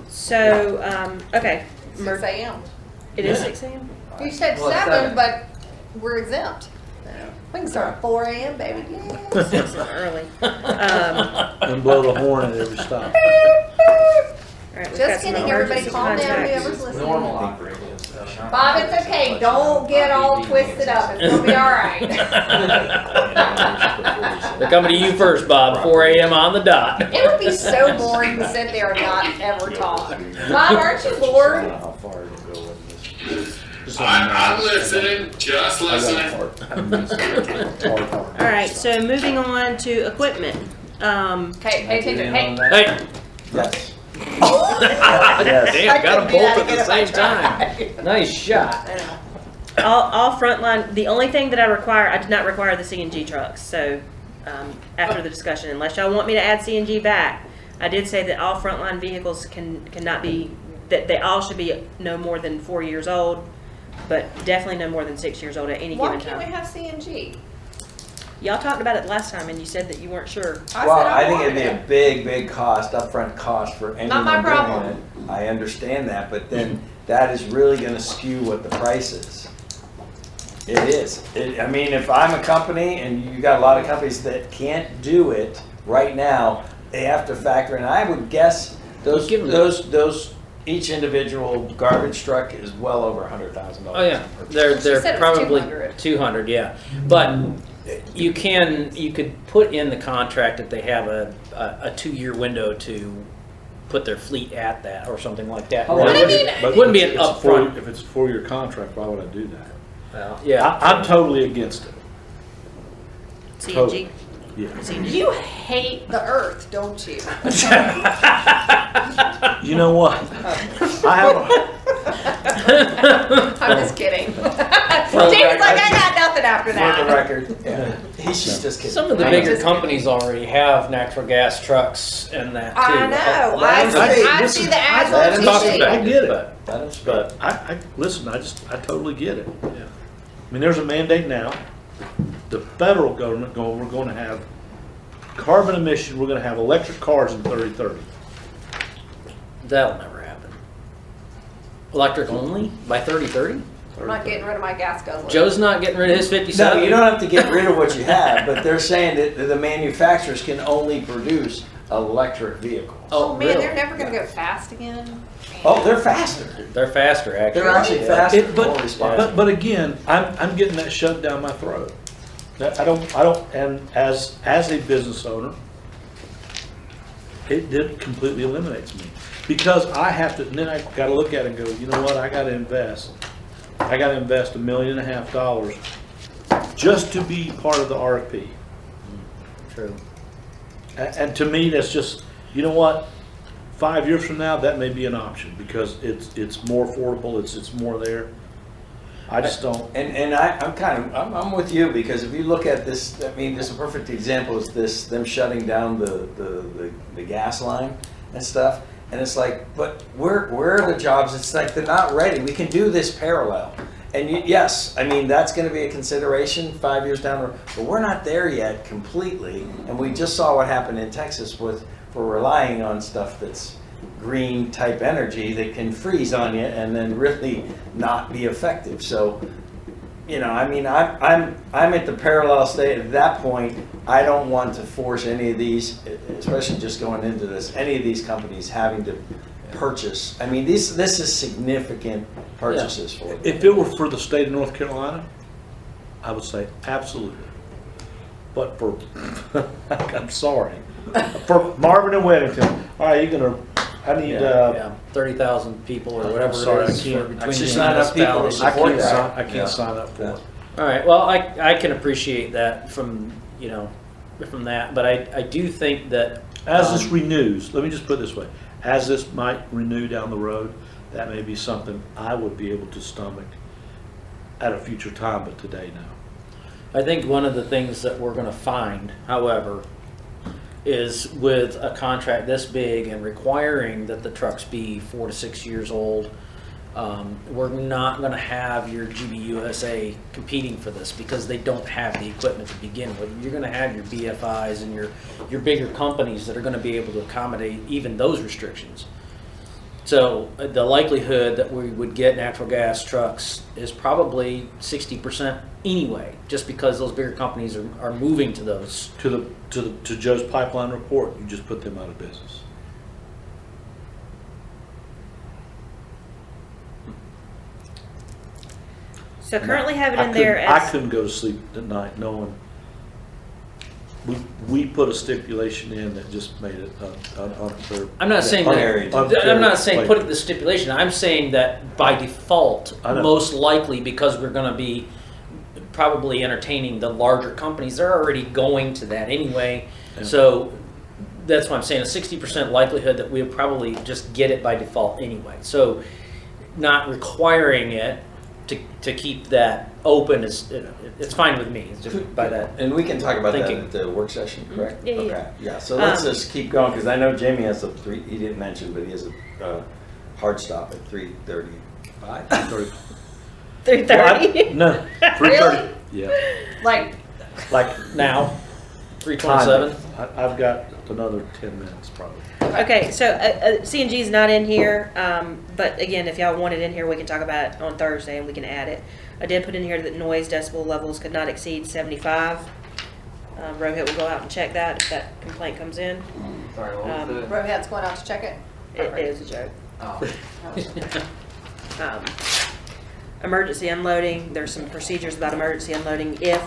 Speaker 4: So, okay.
Speaker 13: 6 a.m.
Speaker 4: It is 6 a.m.?
Speaker 13: You said
Speaker 7: Well,
Speaker 13: 7,
Speaker 7: 7.
Speaker 13: but we're exempt. We can start at 4 a.m., baby. Yes.
Speaker 4: It's not early.
Speaker 8: And blow the horn at every stop.
Speaker 4: All right, we've got
Speaker 13: Just
Speaker 4: some
Speaker 13: kidding, everybody
Speaker 4: emergency
Speaker 13: calm down,
Speaker 4: contacts.
Speaker 13: whoever's listening.
Speaker 7: Normal operations. So not-
Speaker 13: Bob, it's okay. Don't get all twisted up. It's going to be all right.
Speaker 17: They're coming to you first, Bob, 4 a.m. on the dot.
Speaker 13: It would be so boring to sit there and not ever talk. Bob, aren't you bored?
Speaker 8: How far it'll go with this.
Speaker 9: I'm listening, just listening.
Speaker 4: All right, so moving on to equipment.
Speaker 13: Okay, pay attention. Hey.
Speaker 17: Hey,
Speaker 3: Yes.
Speaker 17: damn, got them both at the same time. Nice shot.
Speaker 4: All frontline, the only thing that I did not require the CNG trucks. So after the discussion, unless y'all want me to add CNG back, I did say that all frontline vehicles cannot be, that they all should be no more than 4 years old, but definitely no more than 6 years old at any
Speaker 13: Why
Speaker 4: given
Speaker 13: can't we
Speaker 4: time.
Speaker 13: have CNG?
Speaker 4: Y'all talked about it last time and you said that you weren't sure.
Speaker 3: Well, I think
Speaker 13: wanted
Speaker 3: it'd be a big cost, upfront cost for anyone
Speaker 13: my
Speaker 3: doing
Speaker 13: problem.
Speaker 3: it. I understand that, but then that is really gonna skew what the price is. It is. I mean, if I'm a company and you got a lot of companies that can't do it right now, they have to factor in, I would guess those, each individual garbage truck is well over $100,000.
Speaker 17: Oh yeah, they're
Speaker 13: said it was
Speaker 17: probably
Speaker 13: 200.
Speaker 17: 200, yeah. But you could put in the contract that they have a 2-year window to put their fleet at that or something like that.
Speaker 8: Oh,
Speaker 17: It wouldn't be an
Speaker 8: If
Speaker 17: upfront.
Speaker 8: it's a 4-year contract, why would I do that?
Speaker 17: Well, yeah,
Speaker 8: I'm totally against it.
Speaker 4: CNG?
Speaker 8: Yeah.
Speaker 4: CNG.
Speaker 13: You hate the earth, don't you?
Speaker 8: You know what? I have
Speaker 13: I'm just kidding. David's like, I got nothing after
Speaker 3: For the
Speaker 13: that.
Speaker 3: record, yeah. He's just kidding.
Speaker 17: some of the
Speaker 3: I'm
Speaker 17: bigger
Speaker 3: just
Speaker 17: companies already have natural gas trucks and that too.
Speaker 13: I know.
Speaker 17: Let them-
Speaker 13: I see the ads
Speaker 3: Let
Speaker 13: on
Speaker 3: him
Speaker 17: talk
Speaker 13: TV.
Speaker 17: about
Speaker 8: I get it.
Speaker 17: but-
Speaker 8: But I listen, I totally get it. I mean, there's a mandate now. The federal government we're going to have carbon emission, we're going to have electric cars in 2030.
Speaker 17: That'll never happen. Electric only by 2030?
Speaker 13: I'm not getting rid of my gas guzzler.
Speaker 17: Joe's not getting rid of his 57.
Speaker 3: No, you don't have to get rid of what you have, but they're saying that the manufacturers can only produce electric vehicles.
Speaker 13: Oh man,
Speaker 17: really?
Speaker 13: they're never gonna go fast again. Man.
Speaker 3: Oh, they're faster.
Speaker 2: They're faster, actually.
Speaker 3: They're actually
Speaker 2: Yeah.
Speaker 3: faster,
Speaker 8: It-
Speaker 3: more responsive.
Speaker 8: But again, I'm getting that shoved down my throat. I don't, and as a business owner, it completely eliminates me. Because I have to, and then I gotta look at it and go, you know what, I gotta invest $1.5 million just to be part of the RFP.
Speaker 2: True.
Speaker 8: And to me, that's just, you know what, 5 years from now, that may be an option, because it's more affordable, it's more there. I just don't.
Speaker 3: And I'm with you, because if you look at this, I mean, this is a perfect example is them shutting down the gas line and stuff. And it's like, but where are the jobs? It's like they're not ready. We can do this parallel. And yes, I mean, that's going to be a consideration 5 years down the road, but we're not there yet completely. And we just saw what happened in Texas for relying on stuff that's green type energy that can freeze on you and then really not be effective. So, you know, I mean, I'm at the parallel state. At that point, I don't want to force any of these, especially just going into this, any of these companies having to purchase. I mean, this is significant purchases for them.
Speaker 8: If it were for the state of North Carolina, I would say absolutely. But for, I'm sorry, for Marvin and Weddington, all right, you're gonna, I need,
Speaker 2: 30,000 people or whatever
Speaker 8: sorry,
Speaker 2: it is.
Speaker 8: I can't-
Speaker 2: between
Speaker 3: I
Speaker 2: the
Speaker 3: just sign up people to
Speaker 2: municipalities.
Speaker 3: support that.
Speaker 8: I can't sign up for it.
Speaker 2: All right, well, I can appreciate that from that, but I do think that.
Speaker 8: As this renews, let me just put it this way, as this might renew down the road, that may be something I would be able to stomach at a future time, but today, no.
Speaker 2: I think one of the things that we're gonna find, however, is with a contract this big and requiring that the trucks be 4 to 6 years old, we're not going to have your GBUSA competing for this because they don't have the equipment to begin with. You're going to have your BFIs and your bigger companies that are going to be able to accommodate even those restrictions. So the likelihood that we would get natural gas trucks is probably 60% anyway, just because those bigger companies are moving to those.
Speaker 8: To Joe's pipeline report, you just put them out of business.
Speaker 4: So currently have it
Speaker 8: I
Speaker 4: in there
Speaker 8: couldn't- I
Speaker 4: as,
Speaker 8: couldn't go to sleep at night knowing, we put a stipulation in that just made it unfair.
Speaker 2: I'm not saying that,
Speaker 8: unfair
Speaker 2: I'm not saying
Speaker 8: play.
Speaker 2: put it the stipulation, I'm saying that by default,
Speaker 8: I know.
Speaker 2: most likely, because we're gonna be probably entertaining the larger companies, they're already going to that anyway.
Speaker 8: Yeah.
Speaker 2: So that's why I'm saying a 60% likelihood that we'll probably just get it by default anyway. So not requiring it to keep that open is, it's fine with me, it's just by that.
Speaker 3: And we can talk about
Speaker 2: thinking.
Speaker 3: that at the work session, correct?
Speaker 4: Yeah, yeah.
Speaker 3: Okay, yeah, so let's just keep going, because I know Jamie has he didn't mention, but he has a hard stop at 3:35?
Speaker 4: 3:30.
Speaker 8: No, 3:30.
Speaker 13: Really?
Speaker 8: Yeah.
Speaker 13: Like,
Speaker 2: Now, 327.
Speaker 8: I've got another 10 minutes probably.
Speaker 4: Okay, so CNG is not in here, but again, if y'all want it in here, we can talk about it on Thursday and we can add it. I did put in here that noise decibel levels could not exceed 75. Rohit will go out and check that if that complaint comes in.
Speaker 7: Sorry, what was the?
Speaker 13: Rohit's going out to check it.
Speaker 4: It is a joke.
Speaker 7: Oh.
Speaker 4: Emergency unloading, there's some procedures about emergency unloading if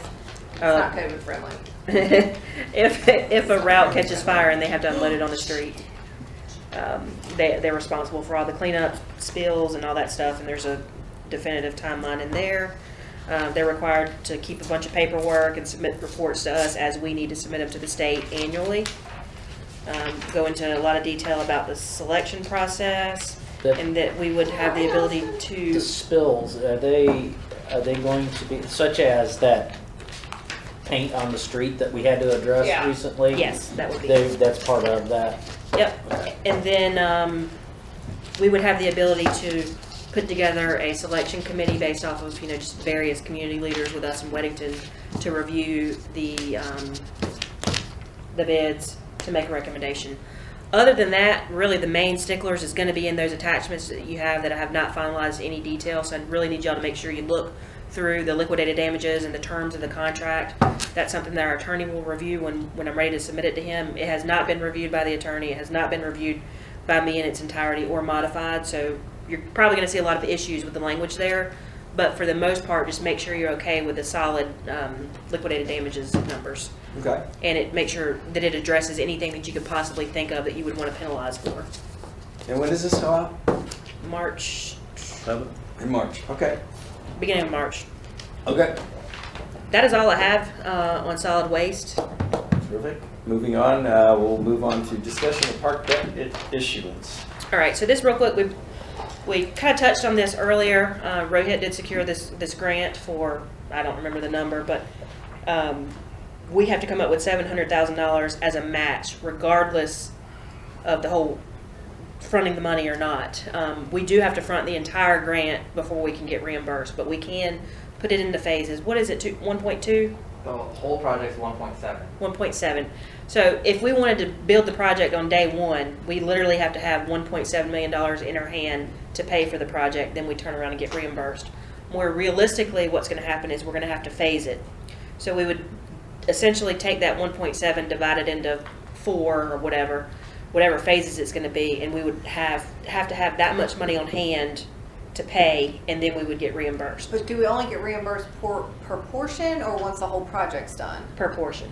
Speaker 13: It's not COVID friendly.
Speaker 4: if a route catches fire and they have to unload it on the street. They're responsible for all the cleanup, spills, and all that stuff, and there's a definitive timeline in there. They're required to keep a bunch of paperwork and submit reports to us as we need to submit them to the state annually. Go into a lot of detail about the selection process, and that we would have the ability
Speaker 2: The
Speaker 4: to.
Speaker 2: spills, are they going to be, such as that paint on the street that we had to address
Speaker 13: Yeah.
Speaker 2: recently?
Speaker 4: Yes, that would be.
Speaker 2: That's part of that.
Speaker 4: Yep, and then we would have the ability to put together a selection committee based off of, just various community leaders with us in Weddington to review the bids to make a recommendation. Other than that, really the main sticklers is going to be in those attachments that you have that I have not finalized any detail, so I really need y'all to make sure you look through the liquidated damages and the terms of the contract. That's something that our attorney will review when I'm ready to submit it to him. It has not been reviewed by the attorney. It has not been reviewed by me in its entirety or modified, so you're probably gonna see a lot of issues with the language there, but for the most part, just make sure you're okay with the solid, liquidated damages numbers.
Speaker 3: Okay.
Speaker 4: And it, make sure that it addresses anything that you could possibly think of that you would wanna penalize for.
Speaker 3: And when does this go out?
Speaker 4: March,
Speaker 3: In March. Okay.
Speaker 4: beginning of March.
Speaker 3: Okay.
Speaker 4: That is all I have, on solid waste.
Speaker 3: Terrific. Moving on, we'll move on to discussion of park debt issuance.
Speaker 4: All right, so this real quick, we kind of touched on this earlier. Rohit did secure this grant for, I don't remember the number, but we have to come up with $700,000 as a match, regardless of the whole fronting the money or not. We do have to front the entire grant before we can get reimbursed, but we can put it into phases. What is it, 1.2?
Speaker 7: The whole project's 1.7.
Speaker 4: 1.7. So if we wanted to build the project on day one, we literally have to have $1.7 million in our hand to pay for the project, then we turn around and get reimbursed. More realistically, what's going to happen is we're going to have to phase it. So we would essentially take that 1.7, divide it into 4 or whatever phases it's going to be, and we would have to have that much money on hand to pay, and then we would get reimbursed.
Speaker 13: But do we only get reimbursed per portion, or once the whole project's done?
Speaker 4: Per portion.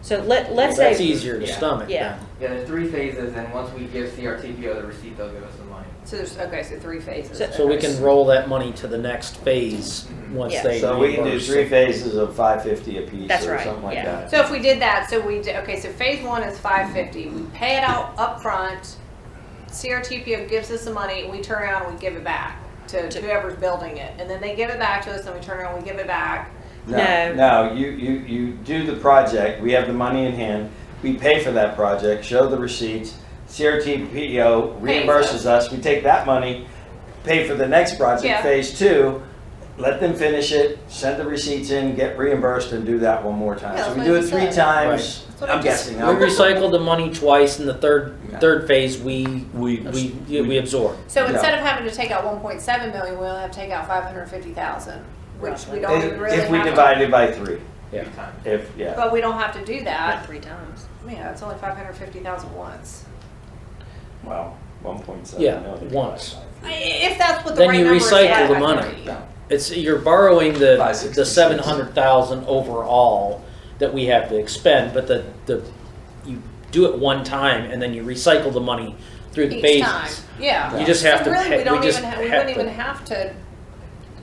Speaker 4: So let's say
Speaker 2: That's easier to stomach
Speaker 4: Yeah.
Speaker 2: then.
Speaker 7: Yeah, there's 3 phases, and once we give CRTPO the receipt, they'll give us the money.
Speaker 13: So there's, okay, so 3 phases.
Speaker 2: So we can roll that money to the next phase once
Speaker 4: Yeah.
Speaker 2: they
Speaker 3: So we can do
Speaker 2: reimburse
Speaker 3: 3
Speaker 2: it.
Speaker 3: phases of $550 a piece
Speaker 4: That's
Speaker 3: or
Speaker 4: right,
Speaker 3: something like
Speaker 4: yeah.
Speaker 3: that.
Speaker 13: So if we did that, so phase 1 is $550. We pay it out up front. CRTPO gives us the money, and we turn around and we give it back to whoever's building it. And then they give it back to us, and we turn around and we give it back.
Speaker 3: No, you do the project, we have the money in hand, we pay for that project, show the receipts, CRTPO reimburses us, we take that money, pay for the next project,
Speaker 13: Yeah.
Speaker 3: phase 2, let them finish it, send the receipts in, get reimbursed, and do that one more time.
Speaker 13: Yeah,
Speaker 3: So
Speaker 13: that's
Speaker 3: we
Speaker 13: what
Speaker 3: do
Speaker 13: I
Speaker 3: it
Speaker 13: just
Speaker 3: 3
Speaker 13: said.
Speaker 3: times,
Speaker 13: what I
Speaker 3: I'm
Speaker 13: just-
Speaker 3: guessing.
Speaker 2: We
Speaker 3: I'm-
Speaker 2: recycle the money twice, and the third phase we absorb.
Speaker 13: So
Speaker 3: Yeah.
Speaker 13: instead of having to take out 1.7 million, we only have to take out 550,000, which we don't even really
Speaker 3: If we
Speaker 13: have
Speaker 3: divide it by 3,
Speaker 2: Yeah.
Speaker 3: yeah.
Speaker 13: But we don't have to do
Speaker 4: Not
Speaker 13: that.
Speaker 4: 3 times.
Speaker 13: Yeah, it's only 550,000 once.
Speaker 3: Well, 1.7
Speaker 2: Yeah,
Speaker 3: million.
Speaker 2: once.
Speaker 13: If that's what the
Speaker 2: Then
Speaker 13: right
Speaker 2: you
Speaker 13: number is.
Speaker 2: recycle
Speaker 13: yeah,
Speaker 2: the
Speaker 13: 550.
Speaker 2: money. You're borrowing the
Speaker 3: 566.
Speaker 2: 700,000 overall that we have to expend, but you do it one time and then you recycle the money through the
Speaker 13: Each
Speaker 2: phases.
Speaker 13: time, yeah.
Speaker 2: You just have
Speaker 13: So
Speaker 2: to
Speaker 13: really,
Speaker 2: pay-
Speaker 13: we don't
Speaker 2: we just
Speaker 13: even, we
Speaker 2: have
Speaker 13: wouldn't
Speaker 2: to-
Speaker 13: even have to.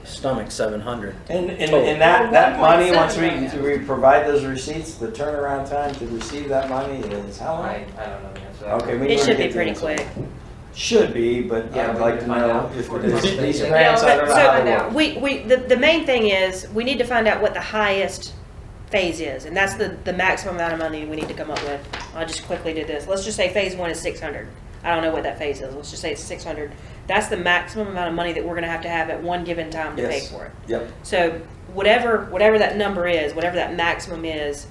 Speaker 2: Stomach 700.
Speaker 3: And
Speaker 2: Total.
Speaker 3: that money,
Speaker 13: 1.7
Speaker 3: once
Speaker 13: million.
Speaker 3: we provide those receipts, the turnaround time to receive that money is how long?
Speaker 7: I don't know the answer to that.
Speaker 3: Okay, we
Speaker 4: It
Speaker 3: need to
Speaker 4: should be
Speaker 3: get the
Speaker 4: pretty
Speaker 3: answer.
Speaker 4: quick.
Speaker 3: Should be, but
Speaker 7: Yeah,
Speaker 3: I'd
Speaker 7: we
Speaker 3: like
Speaker 7: need
Speaker 3: to
Speaker 7: to find
Speaker 3: know
Speaker 7: out.
Speaker 3: if
Speaker 7: We're
Speaker 3: it is.
Speaker 7: just
Speaker 3: These
Speaker 7: thinking.
Speaker 3: grants, I don't know how they work.
Speaker 4: The main thing is, we need to find out what the highest phase is, and that's the maximum amount of money we need to come up with. I'll just quickly do this. Let's just say phase 1 is 600. I don't know what that phase is. Let's just say it's 600. That's the maximum amount of money that we're gonna have at one given time to pay
Speaker 3: Yes.
Speaker 4: for it.
Speaker 3: Yep.
Speaker 4: So whatever that number is, whatever that maximum is,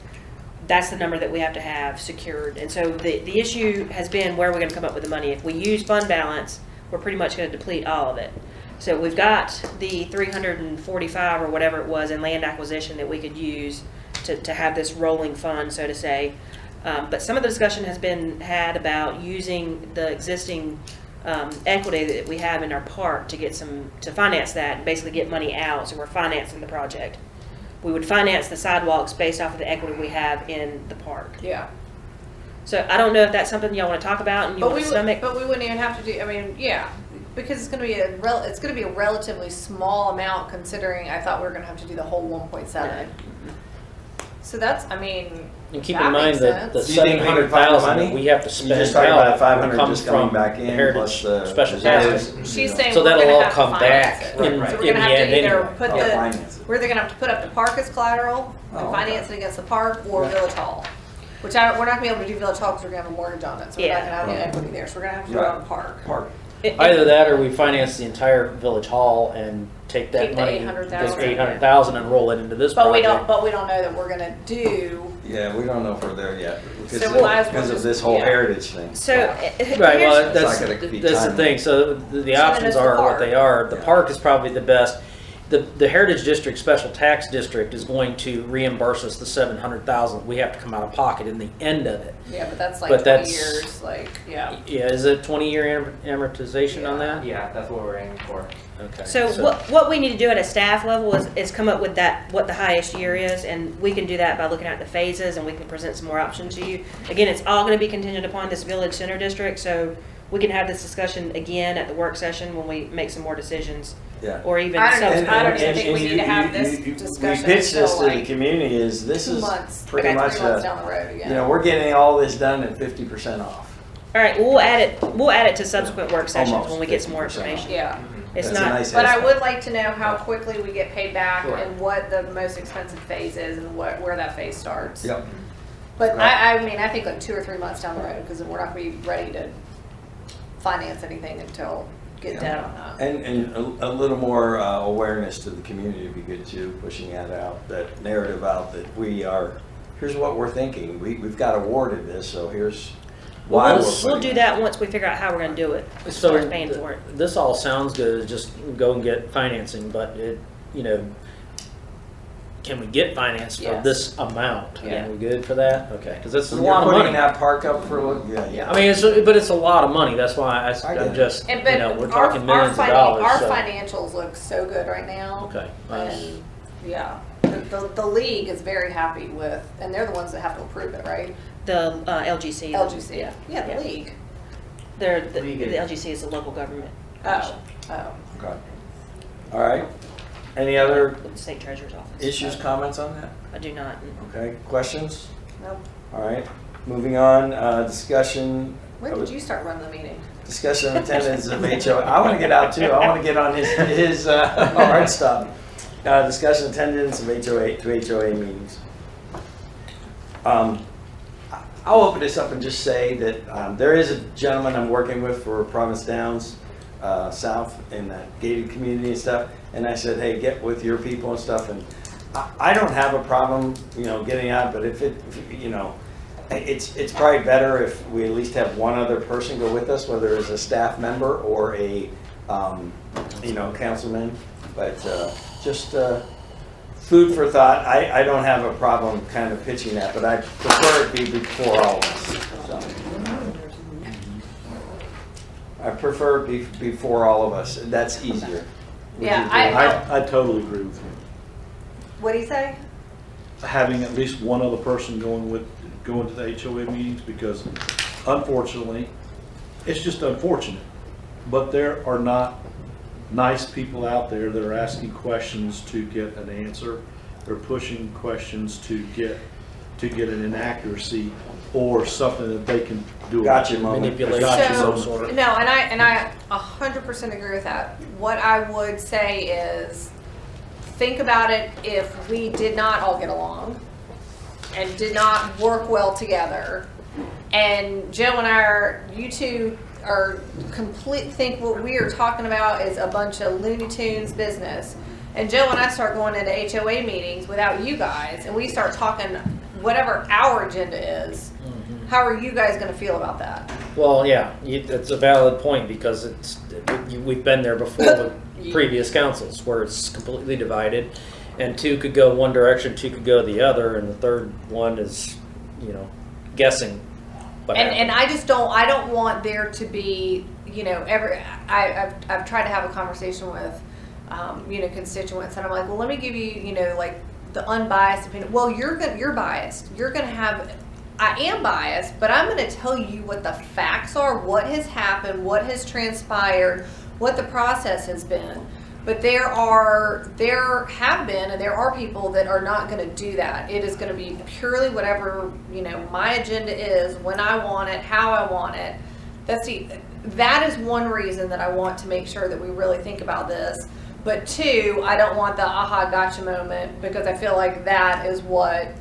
Speaker 4: that's the number that we have to have secured. And so the issue has been, where are we gonna come up with the money? If we use fund balance, we're pretty much gonna deplete all of it. So we've got the 345 or whatever it was in land acquisition that we could use to have this rolling fund, so to say. But some of the discussion has been had about using the existing equity that we have in our park to finance that and basically get money out. So we're financing the project. We would finance the sidewalks based off of the equity we have in the park.
Speaker 13: Yeah.
Speaker 4: So I don't know if that's something y'all want to talk about and you
Speaker 13: But
Speaker 4: want
Speaker 13: we
Speaker 4: to stomach.
Speaker 13: but we wouldn't even have to do. I mean, yeah, because it's going to be a relatively small amount considering I thought we were going to have to do the whole 1.7. So that's, I mean,
Speaker 2: And keep
Speaker 13: that
Speaker 2: in mind
Speaker 13: makes
Speaker 2: that the
Speaker 13: sense.
Speaker 3: Do you think we can find the
Speaker 2: 700,000 that
Speaker 3: money?
Speaker 2: we have to
Speaker 3: You
Speaker 2: spend
Speaker 3: just talked
Speaker 2: out
Speaker 3: about 500
Speaker 2: comes
Speaker 3: just coming
Speaker 2: from
Speaker 3: back
Speaker 2: the
Speaker 3: in,
Speaker 2: Heritage
Speaker 3: plus the
Speaker 2: Special
Speaker 3: reserves.
Speaker 2: Tax.
Speaker 13: She's saying
Speaker 2: So
Speaker 13: we're
Speaker 2: that'll
Speaker 13: gonna
Speaker 2: all
Speaker 13: have to
Speaker 2: come
Speaker 13: finance
Speaker 2: back
Speaker 13: it.
Speaker 2: in,
Speaker 3: Right.
Speaker 13: So
Speaker 2: in
Speaker 13: we're
Speaker 2: the
Speaker 13: gonna have
Speaker 2: end
Speaker 13: to either
Speaker 2: anyway.
Speaker 13: put
Speaker 3: finance it.
Speaker 13: we're either gonna have to put up the park as collateral and
Speaker 3: Oh,
Speaker 13: finance
Speaker 3: okay.
Speaker 13: it against the park or
Speaker 3: Yeah.
Speaker 13: Village Hall. Which we're not gonna be able to do Village Hall because we're gonna have a mortgage on it, so we're not
Speaker 4: Yeah.
Speaker 13: gonna have any
Speaker 3: Right.
Speaker 13: equity there, so we're gonna have to do it
Speaker 3: Right.
Speaker 13: on park.
Speaker 3: Park.
Speaker 2: Either that or we finance the entire Village Hall and take that
Speaker 13: Keep the
Speaker 2: money,
Speaker 13: 800,000.
Speaker 2: this 800,000 and roll it into this
Speaker 13: But we
Speaker 2: project.
Speaker 13: don't know that we're gonna do.
Speaker 3: Yeah, we don't know if we're there yet because
Speaker 13: So we might as well
Speaker 3: because of
Speaker 13: just-
Speaker 3: this whole
Speaker 13: yeah.
Speaker 3: heritage thing.
Speaker 4: So
Speaker 2: Right, well,
Speaker 3: It's
Speaker 2: that's,
Speaker 3: not gonna be
Speaker 2: that's the
Speaker 3: timely.
Speaker 2: thing, so the
Speaker 13: then
Speaker 2: options
Speaker 13: it's the
Speaker 2: are what
Speaker 13: park.
Speaker 2: they are. The
Speaker 3: Yeah.
Speaker 2: park is probably the best.
Speaker 17: the Heritage District Special Tax District is going to reimburse us the 700,000. We have to come out of pocket in the end of it.
Speaker 13: Yeah, but that's like
Speaker 17: But
Speaker 13: 20
Speaker 17: that's-
Speaker 13: years, like, yeah.
Speaker 17: Yeah, is it 20-year amortization on that?
Speaker 7: Yeah, that's what we're aiming for.
Speaker 17: Okay.
Speaker 4: So what we need to do at a staff level is come up with what the highest year is, and we can do that by looking at the phases, and we can present some more options to you. Again, it's all gonna be contingent upon this village center district, so we can have this discussion again at the work session when we make some more decisions.
Speaker 3: Yeah.
Speaker 4: Or even
Speaker 13: I don't know.
Speaker 4: subsequent
Speaker 13: I don't
Speaker 4: work
Speaker 13: even
Speaker 4: sessions.
Speaker 13: think we need to have this discussion
Speaker 3: We pitched this to
Speaker 13: until,
Speaker 3: the
Speaker 13: like,
Speaker 3: community is, this
Speaker 13: 2
Speaker 3: is
Speaker 13: months.
Speaker 3: pretty
Speaker 13: Okay,
Speaker 3: much
Speaker 13: 3 months down the road, yeah.
Speaker 3: you know, we're getting all this done at 50% off.
Speaker 4: All right, well, we'll add it to subsequent work sessions
Speaker 3: Almost
Speaker 4: when we get some more
Speaker 3: 50%
Speaker 4: information.
Speaker 13: Yeah.
Speaker 4: It's
Speaker 3: That's a
Speaker 4: not,
Speaker 3: nice
Speaker 13: But I
Speaker 3: estimate.
Speaker 13: would like to know how quickly we get paid back
Speaker 7: Sure.
Speaker 13: and what the most expensive phase is and where that phase starts.
Speaker 3: Yep.
Speaker 13: But
Speaker 3: Right.
Speaker 13: I mean, I think like 2 or 3 months down the road, because then we're not gonna be ready to finance anything until get debt on that.
Speaker 3: And a little more awareness to the community would be good too, pushing that out, that narrative out that here's what we're thinking. We've got awarded this, so here's why we're
Speaker 4: we'll
Speaker 3: putting
Speaker 4: do
Speaker 3: it.
Speaker 4: that once we figure out how we're gonna do it, as
Speaker 17: So
Speaker 4: far as paying for it.
Speaker 17: this all sounds good, just go and get financing, but can we get finance for
Speaker 13: Yes.
Speaker 17: this amount?
Speaker 13: Yeah.
Speaker 17: Are we good for that? Okay, because this is a
Speaker 3: When
Speaker 17: lot
Speaker 3: you're
Speaker 17: of
Speaker 3: putting
Speaker 17: money.
Speaker 3: that park up for, yeah.
Speaker 17: I mean, but it's a lot of money. That's why
Speaker 3: I get
Speaker 17: I'm
Speaker 3: it.
Speaker 17: just,
Speaker 13: And, but
Speaker 17: we're talking millions of dollars.
Speaker 13: Our
Speaker 17: so-
Speaker 13: financials look so good right now.
Speaker 17: Okay.
Speaker 13: And, yeah, the league is very happy with, and they're the ones that have to approve it, right?
Speaker 4: The LGC.
Speaker 13: LGC,
Speaker 4: Yeah.
Speaker 13: yeah, the
Speaker 4: Yeah.
Speaker 13: league.
Speaker 4: The
Speaker 7: League is-
Speaker 4: LGC is the local government.
Speaker 13: Oh.
Speaker 3: Okay. All right. Any other
Speaker 4: With the state treasurer's office.
Speaker 3: issues, comments on that?
Speaker 4: I do not.
Speaker 3: Okay, questions?
Speaker 13: Nope.
Speaker 3: All right, moving on, discussion.
Speaker 13: When did you start running the meeting?
Speaker 3: Discussion of attendance of HOA. I want to get out too. I want to get on his hard stuff. Discussion attendance of HOA meetings. I'll open this up and just say that there is a gentleman I'm working with for Province Downs South in that gated community and stuff. And I said, hey, get with your people and stuff. And I don't have a problem, getting out. But if it's probably better if we at least have one other person go with us, whether it's a staff member or a councilman. But just food for thought. I don't have a problem kind of pitching that, but I prefer it be before all of us. So. I prefer it be before all of us. That's easier. Would
Speaker 13: Yeah,
Speaker 3: you agree?
Speaker 8: I totally agree with you.
Speaker 13: What do you say?
Speaker 8: Having at least one other person going to the HOA meetings, because unfortunately, it's just unfortunate, but there are not nice people out there that are asking questions to get an answer. They're pushing questions to get an inaccuracy or something that they can do.
Speaker 3: Gotcha, Mom.
Speaker 17: Manipulation
Speaker 8: Gotcha,
Speaker 17: of some
Speaker 8: Mom.
Speaker 17: sort.
Speaker 13: No, and I 100% agree with that. What I would say is, think about it if we did not all get along and did not work well together, and Joe and you two are think what we are talking about is a bunch of Looney Tunes business, and Joe and I start going into HOA meetings without you guys, and we start talking whatever our agenda is. How are you guys going to feel about that?
Speaker 17: Well, yeah, it's a valid point because we've been there before with previous councils where it's completely divided, and two could go one direction, two could go the other, and the third one is, guessing.
Speaker 13: And I just don't want there to be, I've tried to have a conversation with, constituents, and I'm like, well, let me give you, like the unbiased opinion. Well, you're biased. You're going to have. I am biased, but I'm going to tell you what the facts are, what has happened, what has transpired, what the process has been. But there have been, and there are people that are not going to do that. It is going to be purely whatever, my agenda is, when I want it, how I want it. That is one reason that I want to make sure that we really think about this. But two, I don't want the aha gotcha moment, because I feel like that is what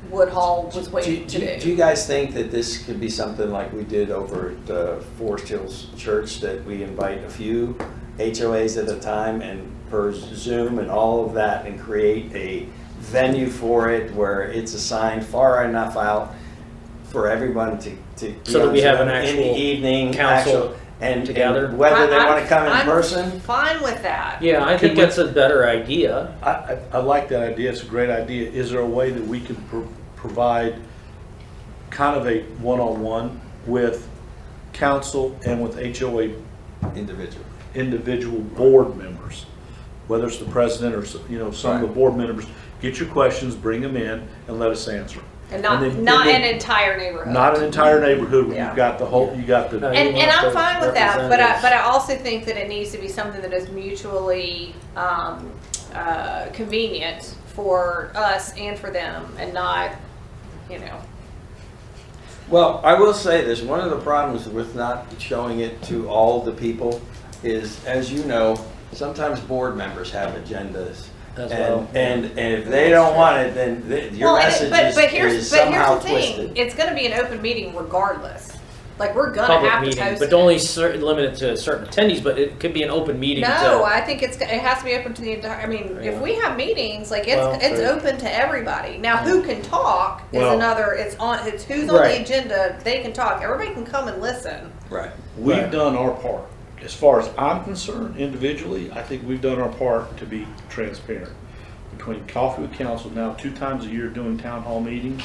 Speaker 13: Woodhull was waiting to do.
Speaker 3: Do you guys think that this could be something like we did over at Forest Hills Church, that we invite a few HOAs at a time and per Zoom and all of that, and create a venue for it where it's assigned far enough out for everyone to
Speaker 17: So that we have an
Speaker 3: in the
Speaker 17: actual
Speaker 3: evening
Speaker 17: council.
Speaker 3: and
Speaker 2: Together.
Speaker 3: whether they want to come in
Speaker 13: I'm
Speaker 3: person.
Speaker 13: fine with that.
Speaker 2: Yeah, I think that's a better idea.
Speaker 8: I like that idea, it's a great idea. Is there a way that we can provide kind of a one-on-one with council and with HOA individual board members? Whether it's the president or, some of the board members, get your questions, bring them in, and let us answer.
Speaker 13: And not an entire neighborhood.
Speaker 8: Not an entire neighborhood, where
Speaker 13: Yeah.
Speaker 8: you've got the whole, you got the.
Speaker 13: And I'm fine with that, but I also think that it needs to be something that is mutually convenient for us and for them, and not,
Speaker 3: Well, I will say this, one of the problems with not showing it to all the people is, as you know, sometimes board members have agendas. And if they don't want it, then your message is somehow
Speaker 13: But here's the
Speaker 3: twisted.
Speaker 13: thing, it's gonna be an open meeting regardless. Like, we're gonna
Speaker 2: Public
Speaker 13: have to
Speaker 2: meeting,
Speaker 13: post
Speaker 2: but
Speaker 13: it.
Speaker 2: only limit it to certain attendees, but it could be an open meeting
Speaker 13: No,
Speaker 2: to.
Speaker 13: I think it has to be open to the entire, if
Speaker 2: Yeah.
Speaker 13: we have meetings, like,
Speaker 2: Well,
Speaker 13: it's
Speaker 2: true.
Speaker 13: open to everybody. Now, who can talk is
Speaker 8: Well-
Speaker 13: another, it's who's on the
Speaker 2: Right.
Speaker 13: agenda, they can talk. Everybody can come and listen.
Speaker 3: Right.
Speaker 8: We've done our part. As far as I'm concerned, individually, I think we've done our part to be transparent. Between Coffee with Council, now 2 times a year doing town hall meetings,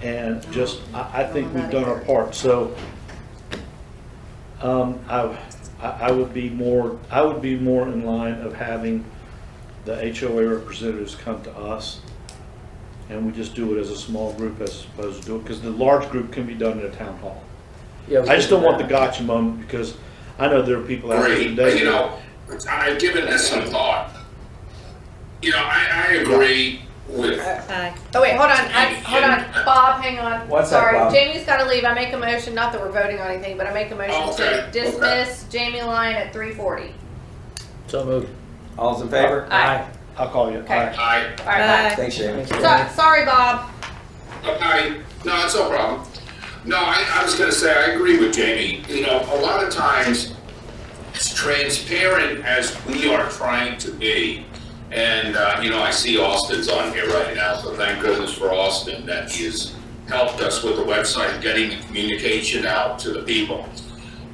Speaker 8: and just, I think we've done our part. So, I would be more in line of having the HOA representatives come to us, and we just do it as a small group as opposed to do it, because the large group can be done at a town hall.
Speaker 2: Yeah, we
Speaker 8: I just
Speaker 2: could
Speaker 8: don't
Speaker 2: do
Speaker 8: want the
Speaker 2: that.
Speaker 8: gotcha moment, because I know there are people out there
Speaker 9: Great,
Speaker 8: today.
Speaker 9: I've given this some thought. I agree with,
Speaker 13: Oh, wait, hold on, Bob, hang on.
Speaker 3: What's that,
Speaker 13: Sorry,
Speaker 3: Bob?
Speaker 13: Jamie's gotta leave. I make a motion, not that we're voting on anything, but I make a motion to
Speaker 9: Okay,
Speaker 13: dismiss Jamie Lyon at 3:40.
Speaker 2: So moved.
Speaker 3: All's in favor?
Speaker 13: Aye.
Speaker 8: I'll call you.
Speaker 13: Okay.
Speaker 8: Aye.
Speaker 9: I,
Speaker 13: All right,
Speaker 3: Thanks, Jamie.
Speaker 13: bye. Sorry, Bob.
Speaker 9: no, it's no problem. No, I was gonna say, I agree with Jamie. A lot of times, as transparent as we are trying to be, and, I see Austin's on here right now, so thank goodness for Austin that he has helped us with the website, getting the communication out to the people.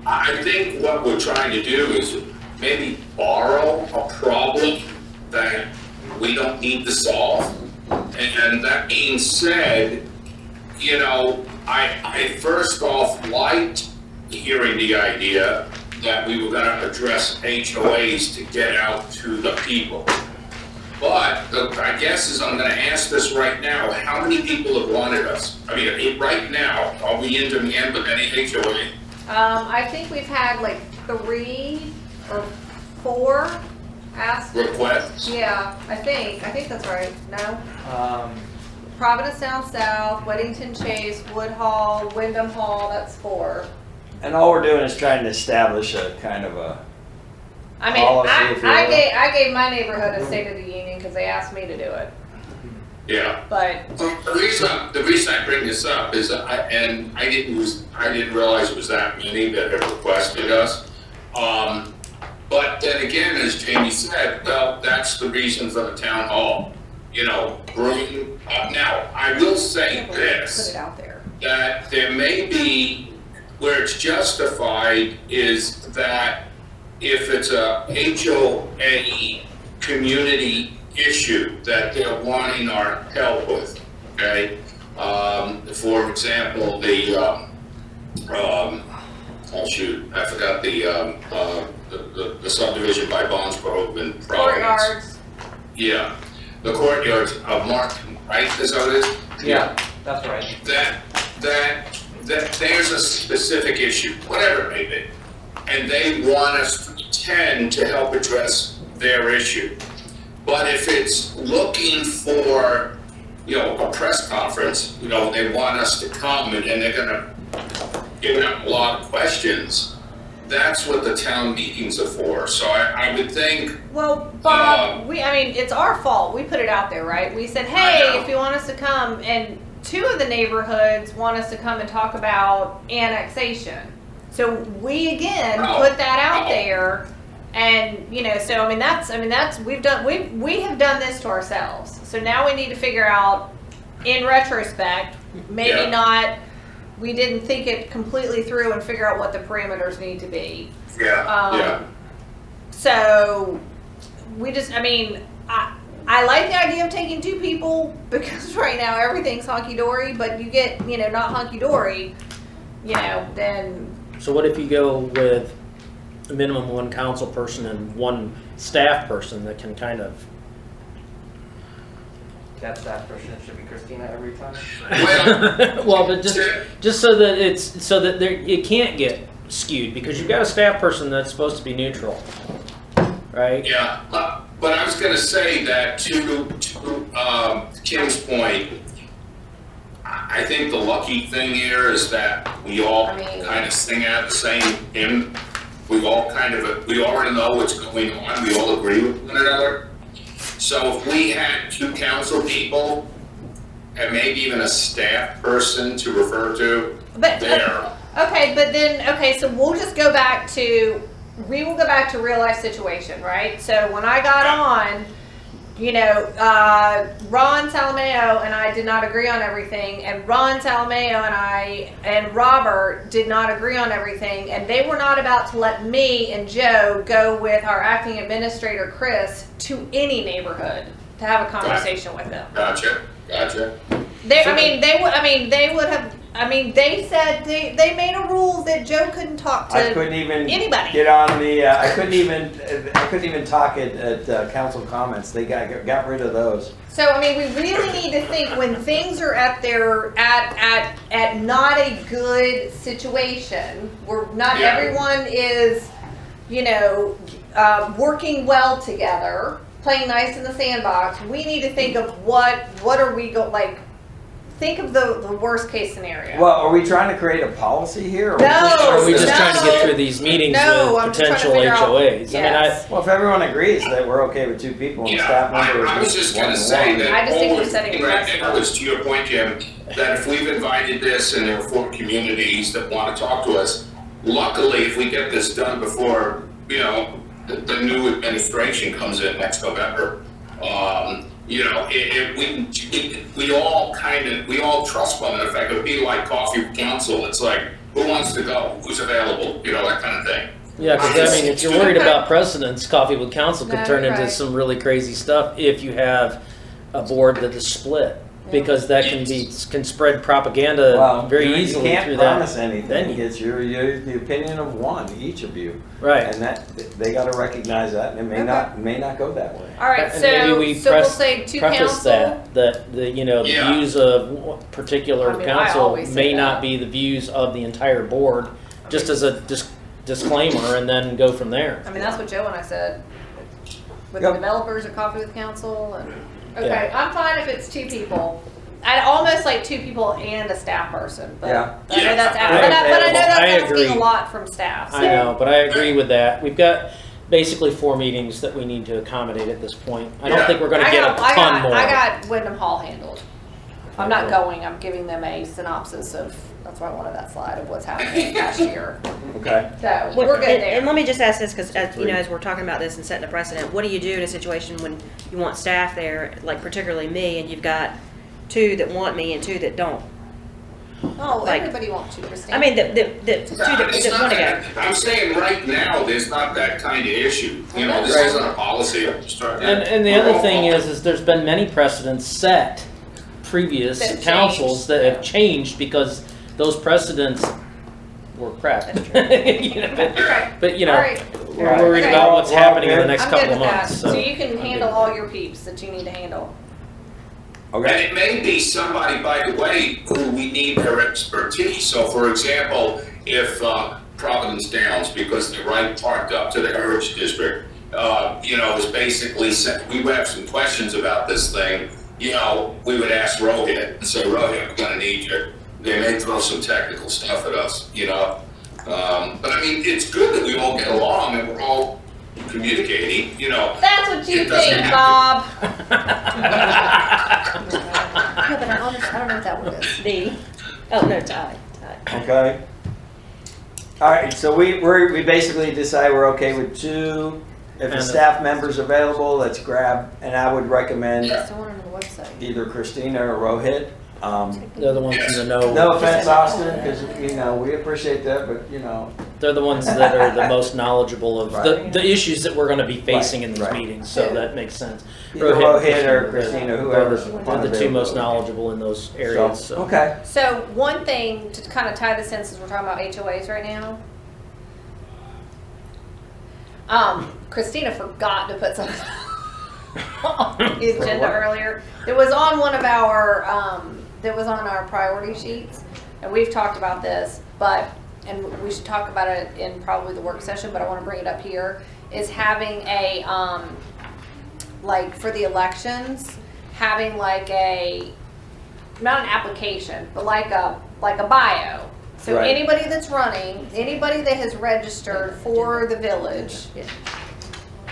Speaker 9: I think what we're trying to do is maybe borrow a problem that we don't need to solve. And that being said, I first off liked hearing the idea that we were gonna address HOAs to get out to the people. But I guess is I'm gonna ask this right now, how many people have wanted us? Right now, are we in demand with any HOA?
Speaker 13: I think we've had like 3 or 4 asked.
Speaker 9: Requests?
Speaker 13: Yeah, I think that's right. No? Providence Down South, Weddington Chase, Woodhall, Wyndham Hall, that's 4.
Speaker 3: And all we're doing is trying to establish a kind of a policy, if you will.
Speaker 13: I gave my neighborhood a State of the Union because they asked me to do it.
Speaker 9: Yeah.
Speaker 13: But
Speaker 9: The reason I bring this up is, I didn't realize it was that many that have requested us. But then again, as Jamie said, well, that's the reason for the town hall. Bring up. Now, I will say
Speaker 13: put
Speaker 9: this,
Speaker 13: it out there.
Speaker 9: that there may be, where it's justified, is that if it's a HOA community issue that they're wanting our help with, okay? For example, I forgot the subdivision by Bonsboro in Providence.
Speaker 13: Courtyards.
Speaker 9: Yeah, the courtyards of Martin, right? Is that what it is?
Speaker 7: Yeah, that's right.
Speaker 9: That there's a specific issue, whatever it may be, and they want us to tend to help address their issue. But if it's looking for, a press conference, they want us to come and they're gonna give them a lot of questions, that's what the town meetings are for. So I would think,
Speaker 13: Well, Bob, it's our fault. We put it out there, right? We said, hey, if you want us to come, and 2 of the neighborhoods want us to come and talk about annexation. So we again put that out there, and we have done this to ourselves. So now we need to figure out, in retrospect, maybe not. we didn't think it completely through and figure out what the parameters need to be.
Speaker 9: Yeah.
Speaker 13: So we just, I mean, I like the idea of taking 2 people because right now everything's hunky-dory, but you get, you know, not hunky-dory, you know, then.
Speaker 17: So what if you go with a minimum 1 council person and 1 staff person that can kind of.
Speaker 7: That staff person should be Christina every time.
Speaker 17: Well, but just so that it can't get skewed, because you've got a staff person that's supposed to be neutral, right?
Speaker 9: Yeah, but I was going to say that to Kim's point, I think the lucky thing here is that we all kind of sing out the same hymn. We already know what's going on. We all agree with one another. So if we had 2 council people and maybe even a staff person to refer to there.
Speaker 13: Okay, but then, so we'll just go back to, we will go back to real life situation, right? So when I got on, you know, Ron Salameo and I did not agree on everything, and Ron Salameo and Robert did not agree on everything, and they were not about to let me and Joe go with our acting administrator, Chris, to any neighborhood to have a conversation with them.
Speaker 9: Gotcha.
Speaker 13: They said they made a rule that Joe couldn't talk to
Speaker 3: I couldn't even
Speaker 13: anybody.
Speaker 3: get on the. I couldn't even talk at council comments. They got rid of those.
Speaker 13: So I mean, we really need to think when things are at not a good situation, where not everyone is, you know, working well together, playing nice in the sandbox. We need to think of what are we think of the worst case scenario.
Speaker 3: Well, are we trying to create a policy here?
Speaker 13: No,
Speaker 17: are we just trying to get through these meetings with potential HOAs?
Speaker 13: Yes.
Speaker 3: Well, if everyone agrees that we're okay with 2 people and staff members,
Speaker 9: I was just going to say that
Speaker 13: I just think
Speaker 9: all
Speaker 13: we're
Speaker 9: we're
Speaker 13: setting
Speaker 9: thinking right now
Speaker 13: precedent.
Speaker 9: is, to your point, Jim, that if we've invited this and there are 4 communities that want to talk to us, luckily, if we get this done before, you know, the new administration comes in next November, you know, we all trust one another. In fact, it would be like coffee with council. It's like, who wants to go? Who's available? You know, that kind of thing.
Speaker 17: Yeah, because I mean, if you're worried about precedents, coffee with council could turn into
Speaker 13: right.
Speaker 17: some really crazy stuff if you have a board that is split, because that can spread propaganda very easily
Speaker 3: you can't
Speaker 17: through
Speaker 3: promise
Speaker 17: that.
Speaker 3: anything. It's the opinion of one, each of you,
Speaker 17: Right?
Speaker 3: And that they got to recognize that, and it may not go that way.
Speaker 13: All right,
Speaker 17: And
Speaker 13: so
Speaker 17: maybe we
Speaker 13: we'll say 2
Speaker 17: preface
Speaker 13: council.
Speaker 17: that the views of particular
Speaker 13: I mean, I
Speaker 17: council
Speaker 13: always say
Speaker 17: may
Speaker 13: that.
Speaker 17: not be the views of the entire board, just as a disclaimer, and then go from there.
Speaker 13: I mean, that's what Joe and I said. With
Speaker 3: Yep.
Speaker 13: the developers at Coffee with Council, and okay,
Speaker 17: Yeah.
Speaker 13: I'm fine if it's 2 people. I'd almost like 2 people and a staff person, but
Speaker 3: Yeah.
Speaker 13: I know that's
Speaker 17: Yeah.
Speaker 13: but I know that's
Speaker 17: I
Speaker 13: asking a
Speaker 17: agree.
Speaker 13: lot from staff. So.
Speaker 17: I know, but I agree with that. We've got basically 4 meetings that we need to accommodate at this point. I don't think we're going to get a ton more.
Speaker 13: I got Wyndham Hall handled. I'm not going. I'm giving them a synopsis of. That's why I wanted that slide of what's happening last year.
Speaker 3: Okay.
Speaker 13: So
Speaker 4: Well,
Speaker 13: we're good
Speaker 4: and,
Speaker 13: there.
Speaker 4: and let me just ask this, because you know, as we're talking about this and setting a precedent, what do you do in a situation when you want staff there, like particularly me, and you've got 2 that want me and 2 that don't?
Speaker 13: Oh,
Speaker 4: like-
Speaker 13: everybody wants you, Christine.
Speaker 4: I mean, the 2
Speaker 9: It's
Speaker 4: that
Speaker 9: not
Speaker 4: want to go.
Speaker 9: that, I'm saying right now, there's not that kind of issue. You know, this isn't a policy. I'm just trying to.
Speaker 17: And the other thing is there's been many precedents set, previous
Speaker 13: That have
Speaker 17: councils
Speaker 13: changed.
Speaker 17: that have changed because those precedents were crap. You know, but you know,
Speaker 13: All right.
Speaker 17: we're worried
Speaker 13: Okay.
Speaker 17: about what's
Speaker 3: Well,
Speaker 17: happening in the
Speaker 3: good.
Speaker 17: next
Speaker 13: I'm
Speaker 17: couple
Speaker 13: good
Speaker 17: of
Speaker 13: with that.
Speaker 17: months.
Speaker 13: So you can handle all your peeps that you need to handle.
Speaker 9: And it may be somebody, by the way, who we need their expertise. So, for example, if Providence Downs, because they're right parked up to the Heritage District, you know, is basically said, we would have some questions about this thing. You know, we would ask Rohit and say, Rohit, we're going to need you. They may throw some technical stuff at us, you know. But I mean, it's good that we all get along and we're all communicating, you know.
Speaker 13: That's what you
Speaker 9: It doesn't
Speaker 13: think,
Speaker 9: have
Speaker 13: Bob. Yeah, but I don't know what that word is.
Speaker 4: No, tie.
Speaker 3: Okay. All right. So we basically decide we're okay with 2. If a
Speaker 17: And
Speaker 3: staff member's available, let's grab. And I would recommend
Speaker 13: I still want to know the website.
Speaker 3: either Christina or Rohit.
Speaker 2: They're the ones in the know.
Speaker 3: No offense, Austin, because, we appreciate that, but,
Speaker 2: They're the ones that are the most knowledgeable of
Speaker 3: Right.
Speaker 2: the issues that we're gonna be facing in these
Speaker 3: Right.
Speaker 2: meetings, so that makes sense.
Speaker 3: Either Rohit or Christina,
Speaker 2: they're
Speaker 3: whoever's
Speaker 2: the two most knowledgeable in those areas, so.
Speaker 3: Okay.
Speaker 13: So one thing to kind of tie this in, since we're talking about HOAs right now. Christina forgot to put something on the agenda earlier. It was on one of our, that was on our priority sheets, and we've talked about this, and we should talk about it in probably the work session, but I want to bring it up here, is having a, like for the elections, having like not an application, but like a bio. So
Speaker 3: Right.
Speaker 13: anybody that's running, anybody that has registered for the village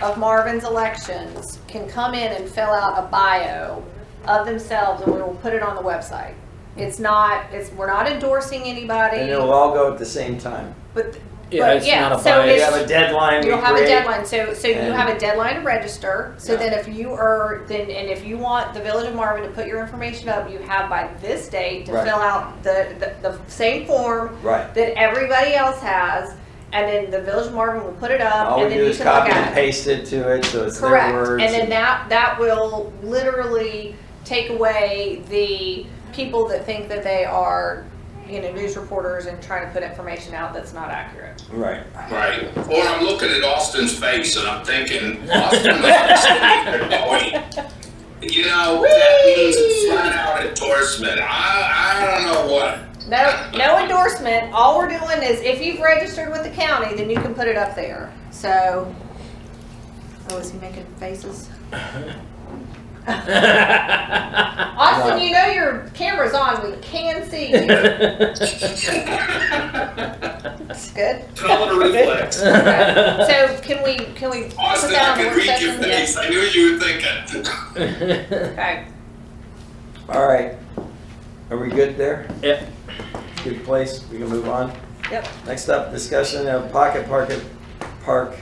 Speaker 13: of Marvin's elections can come in and fill out a bio of themselves, and we will put it on the website. We're not endorsing anybody.
Speaker 3: And it'll all go at the same time.
Speaker 13: But
Speaker 2: Yeah, it's not a
Speaker 13: so
Speaker 2: bias.
Speaker 3: You have a deadline.
Speaker 13: You'll
Speaker 3: we
Speaker 13: have a
Speaker 3: create.
Speaker 13: deadline, so you
Speaker 3: and-
Speaker 13: have a deadline to register, so
Speaker 3: Yeah.
Speaker 13: then if you are, and if you want the Village of Marvin to put your information up, you have by this date to
Speaker 3: Right.
Speaker 13: fill out the same form
Speaker 3: Right.
Speaker 13: that everybody else has, and then the Village of Marvin will put it up,
Speaker 3: All
Speaker 13: and
Speaker 3: we
Speaker 13: then
Speaker 3: do
Speaker 13: you
Speaker 3: is
Speaker 13: can look
Speaker 3: copy and
Speaker 13: at it.
Speaker 3: paste it to it, so it's their
Speaker 13: Correct,
Speaker 3: words.
Speaker 13: and then that will literally take away the people that think that they are, news reporters and trying to put information out that's not accurate.
Speaker 3: Right.
Speaker 9: Right. Or I'm looking at Austin's face and I'm thinking, Austin, that means flat out endorsement. I don't know what.
Speaker 13: No endorsement. All we're doing is if you've registered with the county, then you can put it up there. So, is he making faces? Austin, you know your camera's on. We can see you. Good.
Speaker 9: Color reflex.
Speaker 13: Okay. So can we put
Speaker 9: Austin,
Speaker 13: that
Speaker 9: I
Speaker 13: on the
Speaker 9: can
Speaker 13: work
Speaker 9: read your
Speaker 13: session?
Speaker 9: face. I knew you were thinking.
Speaker 13: Okay.
Speaker 3: All right. Are we good there?
Speaker 2: Yep.
Speaker 3: Good place. We can move on.
Speaker 13: Yep.
Speaker 3: Next up, discussion of pocket park.
Speaker 2: Pocket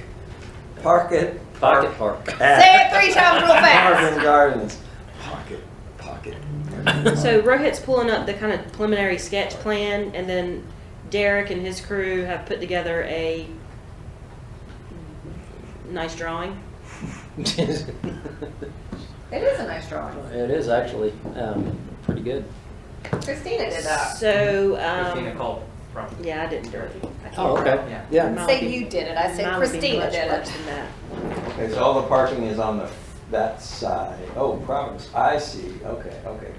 Speaker 2: park.
Speaker 13: Say it 3 times real fast.
Speaker 3: Marvin Gardens. Pocket.
Speaker 4: So Rohit's pulling up the kind of preliminary sketch plan, and then Derek and his crew have put together a nice drawing.
Speaker 1: It is a nice drawing.
Speaker 2: It is actually pretty good.
Speaker 1: Christina did that.
Speaker 4: So,
Speaker 7: Christina called from.
Speaker 4: yeah, I didn't do it. I can't
Speaker 2: Oh, okay.
Speaker 7: Yeah.
Speaker 2: Yeah.
Speaker 4: Mine
Speaker 13: Say
Speaker 4: would be-
Speaker 13: you did it. I said
Speaker 4: mine would be
Speaker 13: Christina
Speaker 4: much
Speaker 13: did
Speaker 4: worse
Speaker 13: it.
Speaker 4: than that.
Speaker 3: Okay, so all the parking is on that side. Oh, Providence. I see. Okay,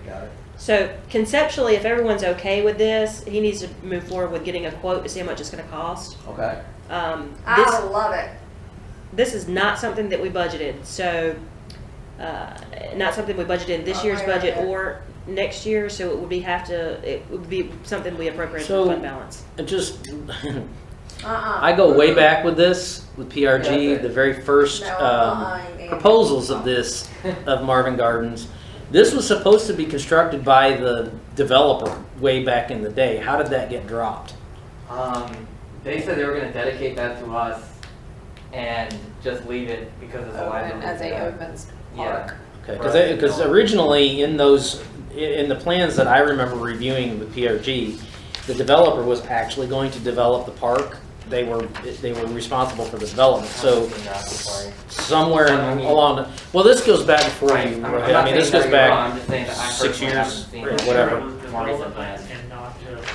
Speaker 3: got it.
Speaker 4: So conceptually, if everyone's okay with this, he needs to move forward with getting a quote to see how much it's gonna cost.
Speaker 3: Okay.
Speaker 13: I love it.
Speaker 4: This is not something that we budgeted, so, not something we budgeted in this year's budget or next year, so it would be something we appropriate
Speaker 2: So-
Speaker 4: for fund balance.
Speaker 2: It just, I go way back with this, with PRG, the very first proposals of this, of Marvin Gardens. This was supposed to be constructed by the developer way back in the day. How did that get dropped?
Speaker 7: They said they were gonna dedicate that to us and just leave it because it's a liability.
Speaker 13: As a Open's
Speaker 7: Yeah.
Speaker 2: Okay, because originally in the plans that I remember reviewing with PRG, the developer was actually going to develop the park. They were responsible for the development. So somewhere along well, this goes back before
Speaker 7: Right.
Speaker 2: you.
Speaker 7: I'm
Speaker 2: I
Speaker 7: not
Speaker 2: mean,
Speaker 7: saying
Speaker 2: this
Speaker 7: that
Speaker 2: goes
Speaker 7: you're wrong,
Speaker 2: back
Speaker 7: I'm just saying that I
Speaker 2: 6
Speaker 7: personally
Speaker 2: years
Speaker 7: haven't seen
Speaker 2: or
Speaker 7: it.
Speaker 2: whatever.
Speaker 10: Development and not just.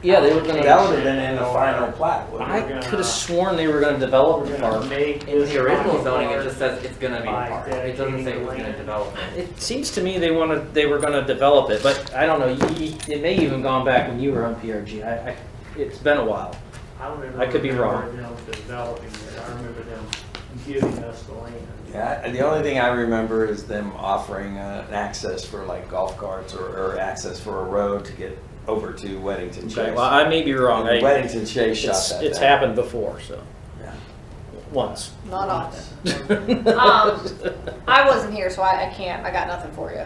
Speaker 2: Yeah, they were going
Speaker 3: That
Speaker 2: to.
Speaker 3: would have been in the final plat, wouldn't
Speaker 2: I
Speaker 3: it?
Speaker 2: could have sworn they were going to develop the park.
Speaker 7: In the original zoning, it just says it's gonna be a park. It doesn't say who's gonna develop it.
Speaker 2: It seems to me they were going to develop it, but I don't know. It may even gone back when you were on PRG. It's been a while. I could be wrong.
Speaker 10: Them developing it. I remember them giving us the land.
Speaker 3: Yeah, and the only thing I remember is them offering an access for like golf carts or access for a road to get over to Weddington Chase.
Speaker 2: Okay, well, I may be wrong.
Speaker 3: And Weddington Chase shot that
Speaker 2: It's
Speaker 3: down.
Speaker 2: happened before, so.
Speaker 3: Yeah.
Speaker 2: Once.
Speaker 13: Not often. I wasn't here, so I can't. I got nothing for you.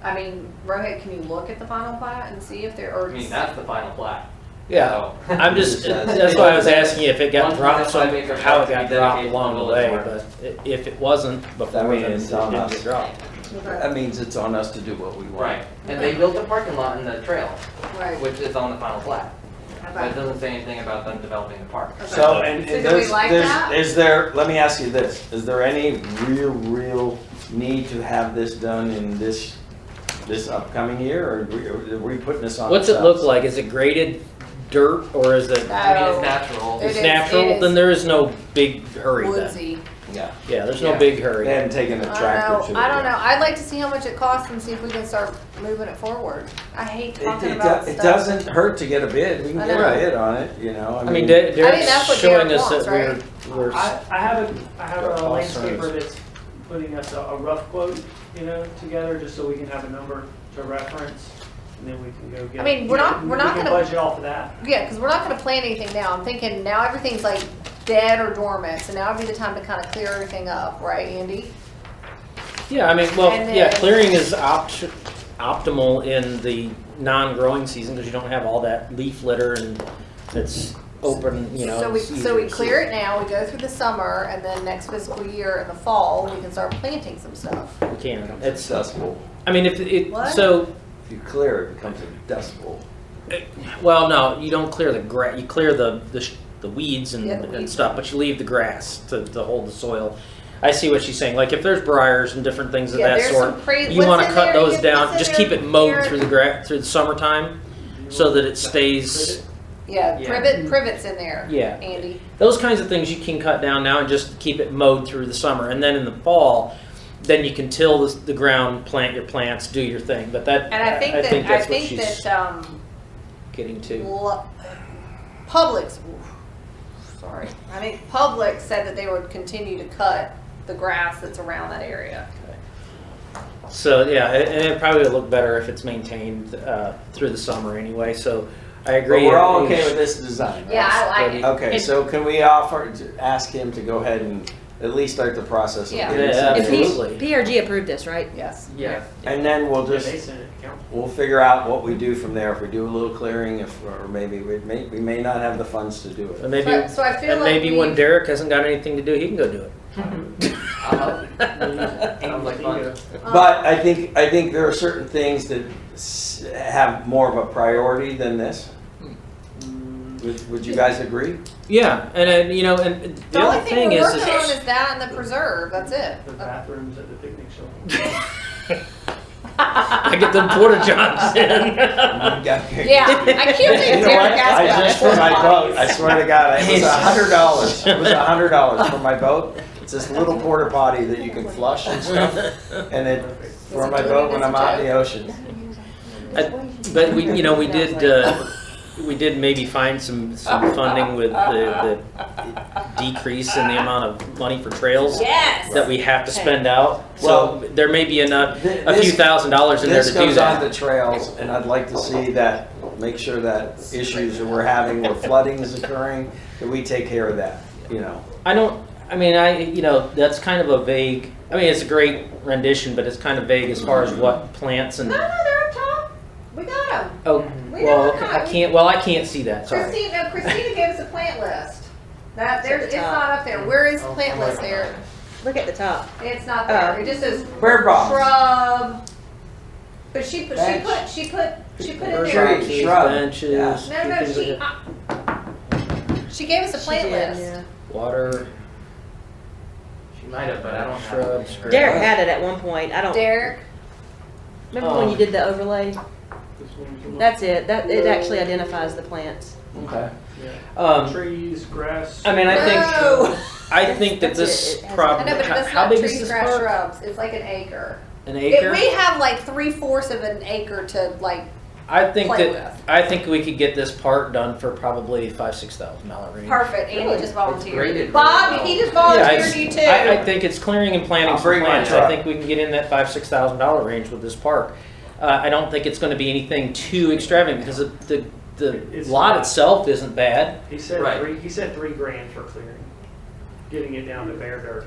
Speaker 13: I mean, Rohit, can you look at the final plat and see if there are?
Speaker 7: I mean, that's the final plat.
Speaker 2: Yeah,
Speaker 7: So-
Speaker 2: I'm just, that's why I was asking you if it got dropped,
Speaker 7: 1.5 acre
Speaker 2: how it
Speaker 7: park to
Speaker 2: got
Speaker 7: be
Speaker 2: dropped
Speaker 7: dedicated
Speaker 2: along
Speaker 7: to
Speaker 2: the
Speaker 7: the
Speaker 2: way,
Speaker 7: village
Speaker 2: but if it wasn't before,
Speaker 3: That
Speaker 2: then it
Speaker 3: means
Speaker 2: didn't
Speaker 3: on
Speaker 2: get
Speaker 3: us.
Speaker 2: dropped.
Speaker 3: That means it's on us to do what we want.
Speaker 7: Right, and they built a parking lot in the trail,
Speaker 1: Right.
Speaker 7: which is on the final plat. But
Speaker 1: Okay.
Speaker 7: it doesn't say anything about them developing the park.
Speaker 3: So, and
Speaker 1: So do we
Speaker 3: there's,
Speaker 1: like that?
Speaker 3: is there, let me ask you this, is there any real need to have this done in this upcoming year, or are we putting this on
Speaker 17: What's it
Speaker 3: ourselves?
Speaker 17: look like? Is it graded dirt or is it?
Speaker 7: I mean,
Speaker 1: No.
Speaker 7: it's natural.
Speaker 17: It's
Speaker 1: It
Speaker 17: natural,
Speaker 1: is
Speaker 17: then there is no big hurry then.
Speaker 1: woodsy.
Speaker 3: Yeah,
Speaker 17: Yeah, there's no
Speaker 7: Yeah.
Speaker 17: big
Speaker 3: they
Speaker 17: hurry.
Speaker 3: haven't taken a tractor to it.
Speaker 1: I don't
Speaker 3: yet.
Speaker 1: know. I'd like to see how much it costs and see if we can start moving it forward. I hate talking about
Speaker 3: It
Speaker 1: stuff.
Speaker 3: doesn't hurt to get a bid, we can
Speaker 1: I
Speaker 3: get
Speaker 1: know.
Speaker 3: a bid on it, you know,
Speaker 17: I mean,
Speaker 1: that's
Speaker 17: Derek's
Speaker 1: what
Speaker 17: showing
Speaker 1: Derek
Speaker 17: us
Speaker 1: wants,
Speaker 17: that we're,
Speaker 10: I have a
Speaker 17: cost
Speaker 10: landscaper
Speaker 17: centers.
Speaker 10: that's putting us a rough quote, together, just so we can have a number to reference, and then we can go get.
Speaker 1: I mean, we're not
Speaker 10: we can
Speaker 1: gonna-
Speaker 10: budget off of that.
Speaker 1: Yeah, because we're not going to plan anything now. I'm thinking now everything's like dead or dormant, so now would be the time to kind of clear everything up, right, Andy?
Speaker 17: yeah, I mean, well,
Speaker 1: And
Speaker 17: yeah,
Speaker 1: then-
Speaker 17: clearing is optimal in the non-growing season because you don't have all that leaf litter and it's open,
Speaker 1: So we
Speaker 17: it's
Speaker 1: so we
Speaker 17: easier to
Speaker 1: clear
Speaker 17: see.
Speaker 1: it now. We go through the summer, and then next fiscal year in the fall, we can start planting some stuff.
Speaker 17: We can.
Speaker 3: It's dust bowl.
Speaker 17: I mean, if it,
Speaker 1: What?
Speaker 17: so,
Speaker 3: If you clear it, it becomes a dust bowl.
Speaker 17: well, no, you don't clear the grass, you clear the weeds and,
Speaker 1: Yeah, the
Speaker 17: and
Speaker 1: weeds.
Speaker 17: stuff, but you leave the grass to hold the soil. I see what she's saying, like if there's briars and different things of
Speaker 1: Yeah,
Speaker 17: that
Speaker 1: there's
Speaker 17: sort,
Speaker 1: some crazy-
Speaker 17: you
Speaker 1: what's
Speaker 17: wanna
Speaker 1: in
Speaker 17: cut
Speaker 1: there?
Speaker 17: those
Speaker 1: What's
Speaker 17: down,
Speaker 1: in
Speaker 17: just
Speaker 1: there?
Speaker 17: keep it mowed
Speaker 1: Here.
Speaker 17: through the summertime, so that it stays,
Speaker 1: Yeah,
Speaker 7: Yeah.
Speaker 1: privets in there.
Speaker 17: Yeah.
Speaker 1: Andy.
Speaker 17: those kinds of things you can cut down now and just keep it mowed through the summer, and then in the fall, then you can till the ground, plant your plants, do your thing, but that,
Speaker 1: And I think
Speaker 17: that's what
Speaker 1: that
Speaker 17: she's getting to.
Speaker 1: Publix. Sorry, I think Publix said that they would continue to cut the grass that's around that area.
Speaker 17: So yeah, and it probably would look better if it's maintained through the summer anyway. So I agree.
Speaker 3: But we're all okay with this design, right?
Speaker 1: Yeah, I like it.
Speaker 3: Okay, so can we ask him to go ahead and at least start the process of
Speaker 1: Yeah.
Speaker 3: getting
Speaker 17: Yeah,
Speaker 3: some bids?
Speaker 17: absolutely.
Speaker 4: PRG approved this, right?
Speaker 1: Yes.
Speaker 7: Yeah.
Speaker 3: And then we'll
Speaker 10: Yeah,
Speaker 3: just,
Speaker 10: they sent it to council.
Speaker 3: we'll figure out what we do from there. If we do a little clearing, or maybe we may not have the funds to do it.
Speaker 17: And maybe,
Speaker 1: So I feel
Speaker 17: and
Speaker 1: like
Speaker 17: maybe when Derek hasn't got anything to do, he can go do it.
Speaker 7: Sounds like fun.
Speaker 3: But I think there are certain things that have more of a priority than this. Would you guys agree?
Speaker 17: Yeah, and and the
Speaker 1: The only
Speaker 17: other
Speaker 1: thing
Speaker 17: thing
Speaker 1: we're
Speaker 17: is,
Speaker 1: working on is that and the preserve. That's it.
Speaker 10: The bathrooms at the picnic shelter.
Speaker 17: I get them porta johns in.
Speaker 1: Yeah, I can't
Speaker 3: You
Speaker 1: believe
Speaker 3: know what?
Speaker 1: Derek asked
Speaker 3: I
Speaker 1: about
Speaker 3: just
Speaker 1: it.
Speaker 3: for my boat. I swear to God, it was $100. It was $100 for my boat. It's this little porta potty that you can flush and stuff, and it for my boat when I'm out in the ocean.
Speaker 17: But we did maybe find some funding with the decrease in the amount of money for trails
Speaker 1: Yes.
Speaker 17: that we have to spend out.
Speaker 3: Well,
Speaker 17: So there may be enough, a
Speaker 3: this-
Speaker 17: few $1,000s in there to
Speaker 3: This
Speaker 17: do
Speaker 3: goes on
Speaker 17: that.
Speaker 3: the trails, and I'd like to see that, make sure that issues that we're having where flooding is occurring, that we take care of that,
Speaker 17: That's kind of a vague, it's a great rendition, but it's kind of vague as far as what plants and,
Speaker 1: No, they're up top. We got them.
Speaker 17: oh,
Speaker 1: We
Speaker 17: well,
Speaker 1: never
Speaker 17: okay,
Speaker 1: got-
Speaker 17: I can't see that, sorry.
Speaker 1: Christina gave us a plant list. It's
Speaker 4: top.
Speaker 1: not up there. Where is the plant list there?
Speaker 4: Look at the top.
Speaker 1: It's not there. It just says
Speaker 3: Bird box.
Speaker 1: shrub. But she put in there.
Speaker 3: Tree, shrub.
Speaker 17: Benches.
Speaker 1: No, she gave us a plant list.
Speaker 17: Water,
Speaker 7: She might have, but I don't have
Speaker 17: shrubs.
Speaker 7: it.
Speaker 4: Derek had it at one point. I don't.
Speaker 1: Derek.
Speaker 4: Remember when you did the overlay? That's it. It actually identifies the plants.
Speaker 3: Okay.
Speaker 10: Trees, grass.
Speaker 17: I think that
Speaker 4: That's
Speaker 17: this
Speaker 4: it. It has-
Speaker 1: I
Speaker 17: problem,
Speaker 1: know, but it's
Speaker 17: how
Speaker 1: not
Speaker 17: big is
Speaker 1: trees,
Speaker 17: this
Speaker 1: grass,
Speaker 17: park?
Speaker 1: shrubs. It's like an acre.
Speaker 17: An acre?
Speaker 1: We have like 3/4 of an acre to like.
Speaker 17: I think
Speaker 1: play
Speaker 17: we could get this part done for probably $5,000-$6,000 range.
Speaker 1: Perfect. Andy just
Speaker 7: It's
Speaker 1: volunteered.
Speaker 7: graded
Speaker 1: Bob,
Speaker 7: really
Speaker 1: he
Speaker 7: well.
Speaker 1: just volunteered
Speaker 17: it's-
Speaker 1: you too.
Speaker 17: I think it's clearing and planting
Speaker 3: I'll
Speaker 17: some
Speaker 3: bring my
Speaker 17: plants.
Speaker 3: truck.
Speaker 17: I think we can get in that $5,000-$6,000 range with this park. I don't think it's going to be anything too extravagant because the
Speaker 10: It's
Speaker 17: lot
Speaker 10: not.
Speaker 17: itself isn't bad.
Speaker 10: He said
Speaker 7: Right.
Speaker 10: He said $3,000 for clearing, getting it down to bare dirt.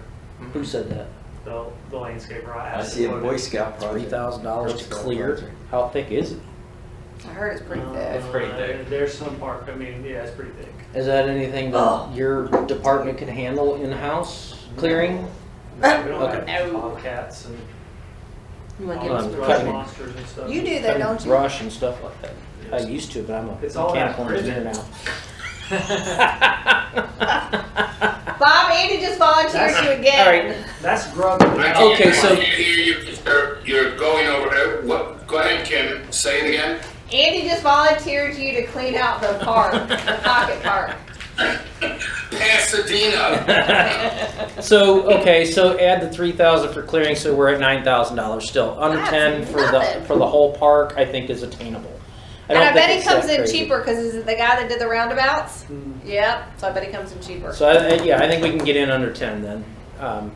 Speaker 17: Who said that?
Speaker 10: The landscaper. I
Speaker 3: I
Speaker 10: asked
Speaker 3: see a
Speaker 10: him
Speaker 3: Boy Scout project.
Speaker 17: $3,000 to clear.
Speaker 3: Project.
Speaker 17: How thick is it?
Speaker 1: I heard it's pretty thick.
Speaker 7: It's pretty thick.
Speaker 10: There's some part. It's pretty thick.
Speaker 17: Is that anything that your department can handle in-house clearing?
Speaker 10: We don't
Speaker 17: Okay.
Speaker 10: have bobcats and
Speaker 4: You wanna
Speaker 10: all
Speaker 4: give us
Speaker 10: those
Speaker 4: some
Speaker 10: brush
Speaker 2: cutting-
Speaker 10: monsters and stuff.
Speaker 13: You do that,
Speaker 2: Cutting
Speaker 13: don't you?
Speaker 2: brush and stuff like that. I used to, but I'm a
Speaker 10: It's all
Speaker 2: mechanical
Speaker 10: that
Speaker 2: engineer now.
Speaker 13: Bob, Andy just volunteered you again.
Speaker 2: All right.
Speaker 10: That's grub.
Speaker 2: Okay, so-
Speaker 9: I can't hear you, you're going over, what, go ahead, Kim, say it again.
Speaker 13: Andy just volunteered you to clean out the park, the pocket park.
Speaker 9: Pasadena.
Speaker 2: So, okay, so add the 3,000 for clearing, so we're at $9,000 still. Under
Speaker 13: That's
Speaker 2: 10
Speaker 13: nothing.
Speaker 2: for the whole park, I think is attainable.
Speaker 13: And I
Speaker 2: don't
Speaker 13: bet
Speaker 2: think
Speaker 13: he
Speaker 2: it's that
Speaker 13: comes in
Speaker 2: crazy.
Speaker 13: cheaper because he's the guy that did the roundabouts. Yep, so I bet he comes in cheaper.
Speaker 2: So, yeah, I think we can get in under 10 then. If
Speaker 13: And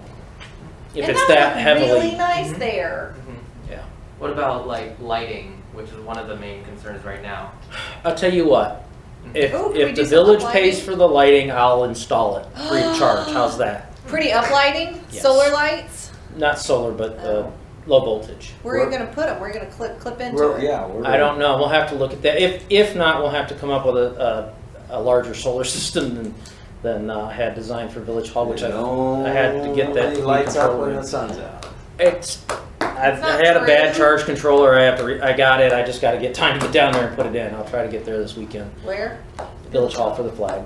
Speaker 2: it's
Speaker 13: that
Speaker 2: that
Speaker 13: was
Speaker 2: heavily.
Speaker 13: really nice there.
Speaker 2: Yeah.
Speaker 7: What about like lighting, which is one of the main concerns right now?
Speaker 2: I'll tell you what, if,
Speaker 13: Ooh, can we
Speaker 2: if
Speaker 13: do
Speaker 2: the
Speaker 13: some
Speaker 2: village
Speaker 13: uplighting?
Speaker 2: pays for the lighting, I'll install it free of charge. How's that?
Speaker 13: Pretty uplighting,
Speaker 2: Yes.
Speaker 13: solar lights.
Speaker 2: Not solar, but
Speaker 13: Oh.
Speaker 2: low voltage.
Speaker 13: Where are you gonna put them? Where are you gonna clip into it?
Speaker 2: I don't know. We'll have to look at that. If not, we'll have to come up with a larger solar system than I had designed for Village Hall, which I had to get that.
Speaker 3: Only lights up
Speaker 2: controller
Speaker 3: when
Speaker 2: in.
Speaker 3: the sun's out.
Speaker 2: I had a bad charge controller. I got it. I just got to get time to get down there and put it in. I'll try to get there this weekend.
Speaker 13: Where?
Speaker 2: Village Hall for the flag.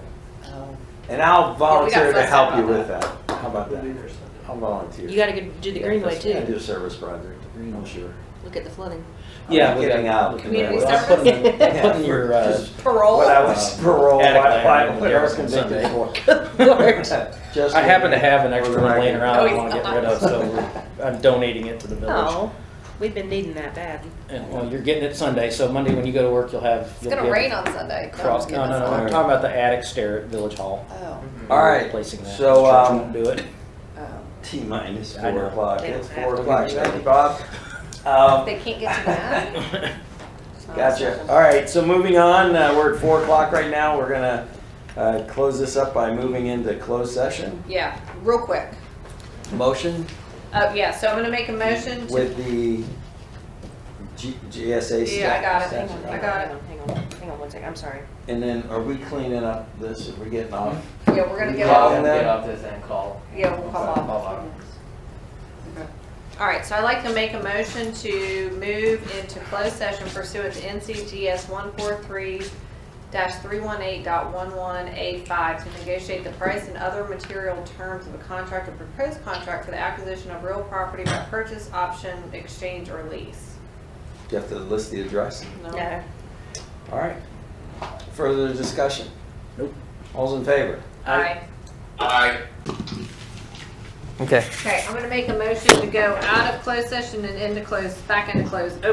Speaker 3: And I'll volunteer to
Speaker 13: fussed
Speaker 3: help
Speaker 13: about
Speaker 3: you with that. How about that? I'll volunteer.
Speaker 4: You gotta do the Greenway
Speaker 3: I
Speaker 4: too.
Speaker 3: do a service project. I'm sure.
Speaker 4: Look at the flooding.
Speaker 2: Yeah,
Speaker 3: I'm
Speaker 2: we
Speaker 3: giving
Speaker 2: got-
Speaker 3: out
Speaker 13: Community
Speaker 2: Well, I'm
Speaker 13: service?
Speaker 2: putting your
Speaker 13: Parole?
Speaker 3: what I was parole,
Speaker 2: attic
Speaker 3: what
Speaker 2: lamp
Speaker 3: I
Speaker 2: in
Speaker 3: what I
Speaker 2: there
Speaker 3: was
Speaker 2: on
Speaker 3: convicted
Speaker 2: Sunday.
Speaker 3: for.
Speaker 2: Lord.
Speaker 3: Just
Speaker 2: I happen to have an extra
Speaker 3: for the
Speaker 2: one laying
Speaker 3: record.
Speaker 2: around
Speaker 13: Oh,
Speaker 2: I want to get rid of, so I'm donating it to the village.
Speaker 4: Oh, we've been needing that bad.
Speaker 2: And, well, you're getting it Sunday, so Monday when you go to work, you'll have.
Speaker 13: It's gonna rain on Sunday. No, I'm just kidding.
Speaker 2: No, I'm talking about the attic stair at Village Hall.
Speaker 13: Oh.
Speaker 3: All right,
Speaker 2: Replacing that.
Speaker 3: so,
Speaker 2: Church won't do it.
Speaker 3: T minus
Speaker 2: I know.
Speaker 3: 4 o'clock.
Speaker 4: They
Speaker 3: It's
Speaker 4: don't have
Speaker 3: 4
Speaker 4: to
Speaker 3: o'clock.
Speaker 4: do
Speaker 3: Thank you,
Speaker 4: it.
Speaker 3: Bob.
Speaker 13: They can't get to that.
Speaker 3: Gotcha. All right, so moving on, we're at 4 o'clock right now. We're gonna close this up by moving into closed session.
Speaker 13: Yeah, real quick.
Speaker 3: Motion
Speaker 13: Yeah, so I'm gonna make a motion to.
Speaker 3: with the GSA staff.
Speaker 13: Yeah, I got it.
Speaker 3: extension.
Speaker 13: I got it.
Speaker 4: Hang on one second, I'm sorry.
Speaker 3: And then are we cleaning up this? Are we getting off?
Speaker 13: Yeah, we're gonna get
Speaker 3: Call
Speaker 13: off.
Speaker 3: them
Speaker 7: Get
Speaker 3: then?
Speaker 7: off this and call.
Speaker 13: Yeah, we'll call off.
Speaker 7: off.
Speaker 13: All right, so I'd like to make a motion to move into closed session pursuant to NCGS 143-318.11A5 to negotiate the price and other material terms of a contract or proposed contract for the acquisition of real property by purchase, option, exchange, or lease.
Speaker 3: Do you have to list the address?
Speaker 13: No.
Speaker 4: No.
Speaker 3: All right. Further discussion?
Speaker 2: Nope.
Speaker 3: All's in favor?
Speaker 13: Aye.
Speaker 9: Aye.
Speaker 7: Okay.
Speaker 13: Okay, I'm gonna make a motion to go out of closed session and back into closed,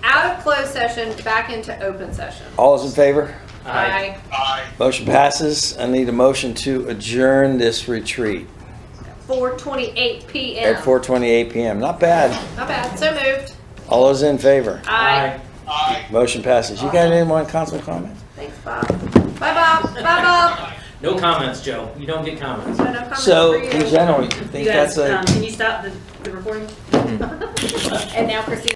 Speaker 13: out of closed session, back into open session.
Speaker 3: All's in favor?
Speaker 13: Aye.
Speaker 9: Aye.
Speaker 3: Motion passes. I need a motion to adjourn this retreat
Speaker 13: 4:28 PM.
Speaker 3: at 4:28 PM. Not bad.
Speaker 13: Not bad, so moved.
Speaker 3: All those in favor?
Speaker 13: Aye.
Speaker 9: Aye.
Speaker 3: Motion passes. You got any more council comments?
Speaker 13: Thanks, Bob. Bye, Bob. Bye, Bob.
Speaker 2: No comments, Joe. You don't get comments.
Speaker 13: No comments
Speaker 3: So,
Speaker 13: for you.
Speaker 3: in general, you think
Speaker 4: You guys,
Speaker 3: that's a...
Speaker 4: can you stop the recording?
Speaker 13: And now Christine.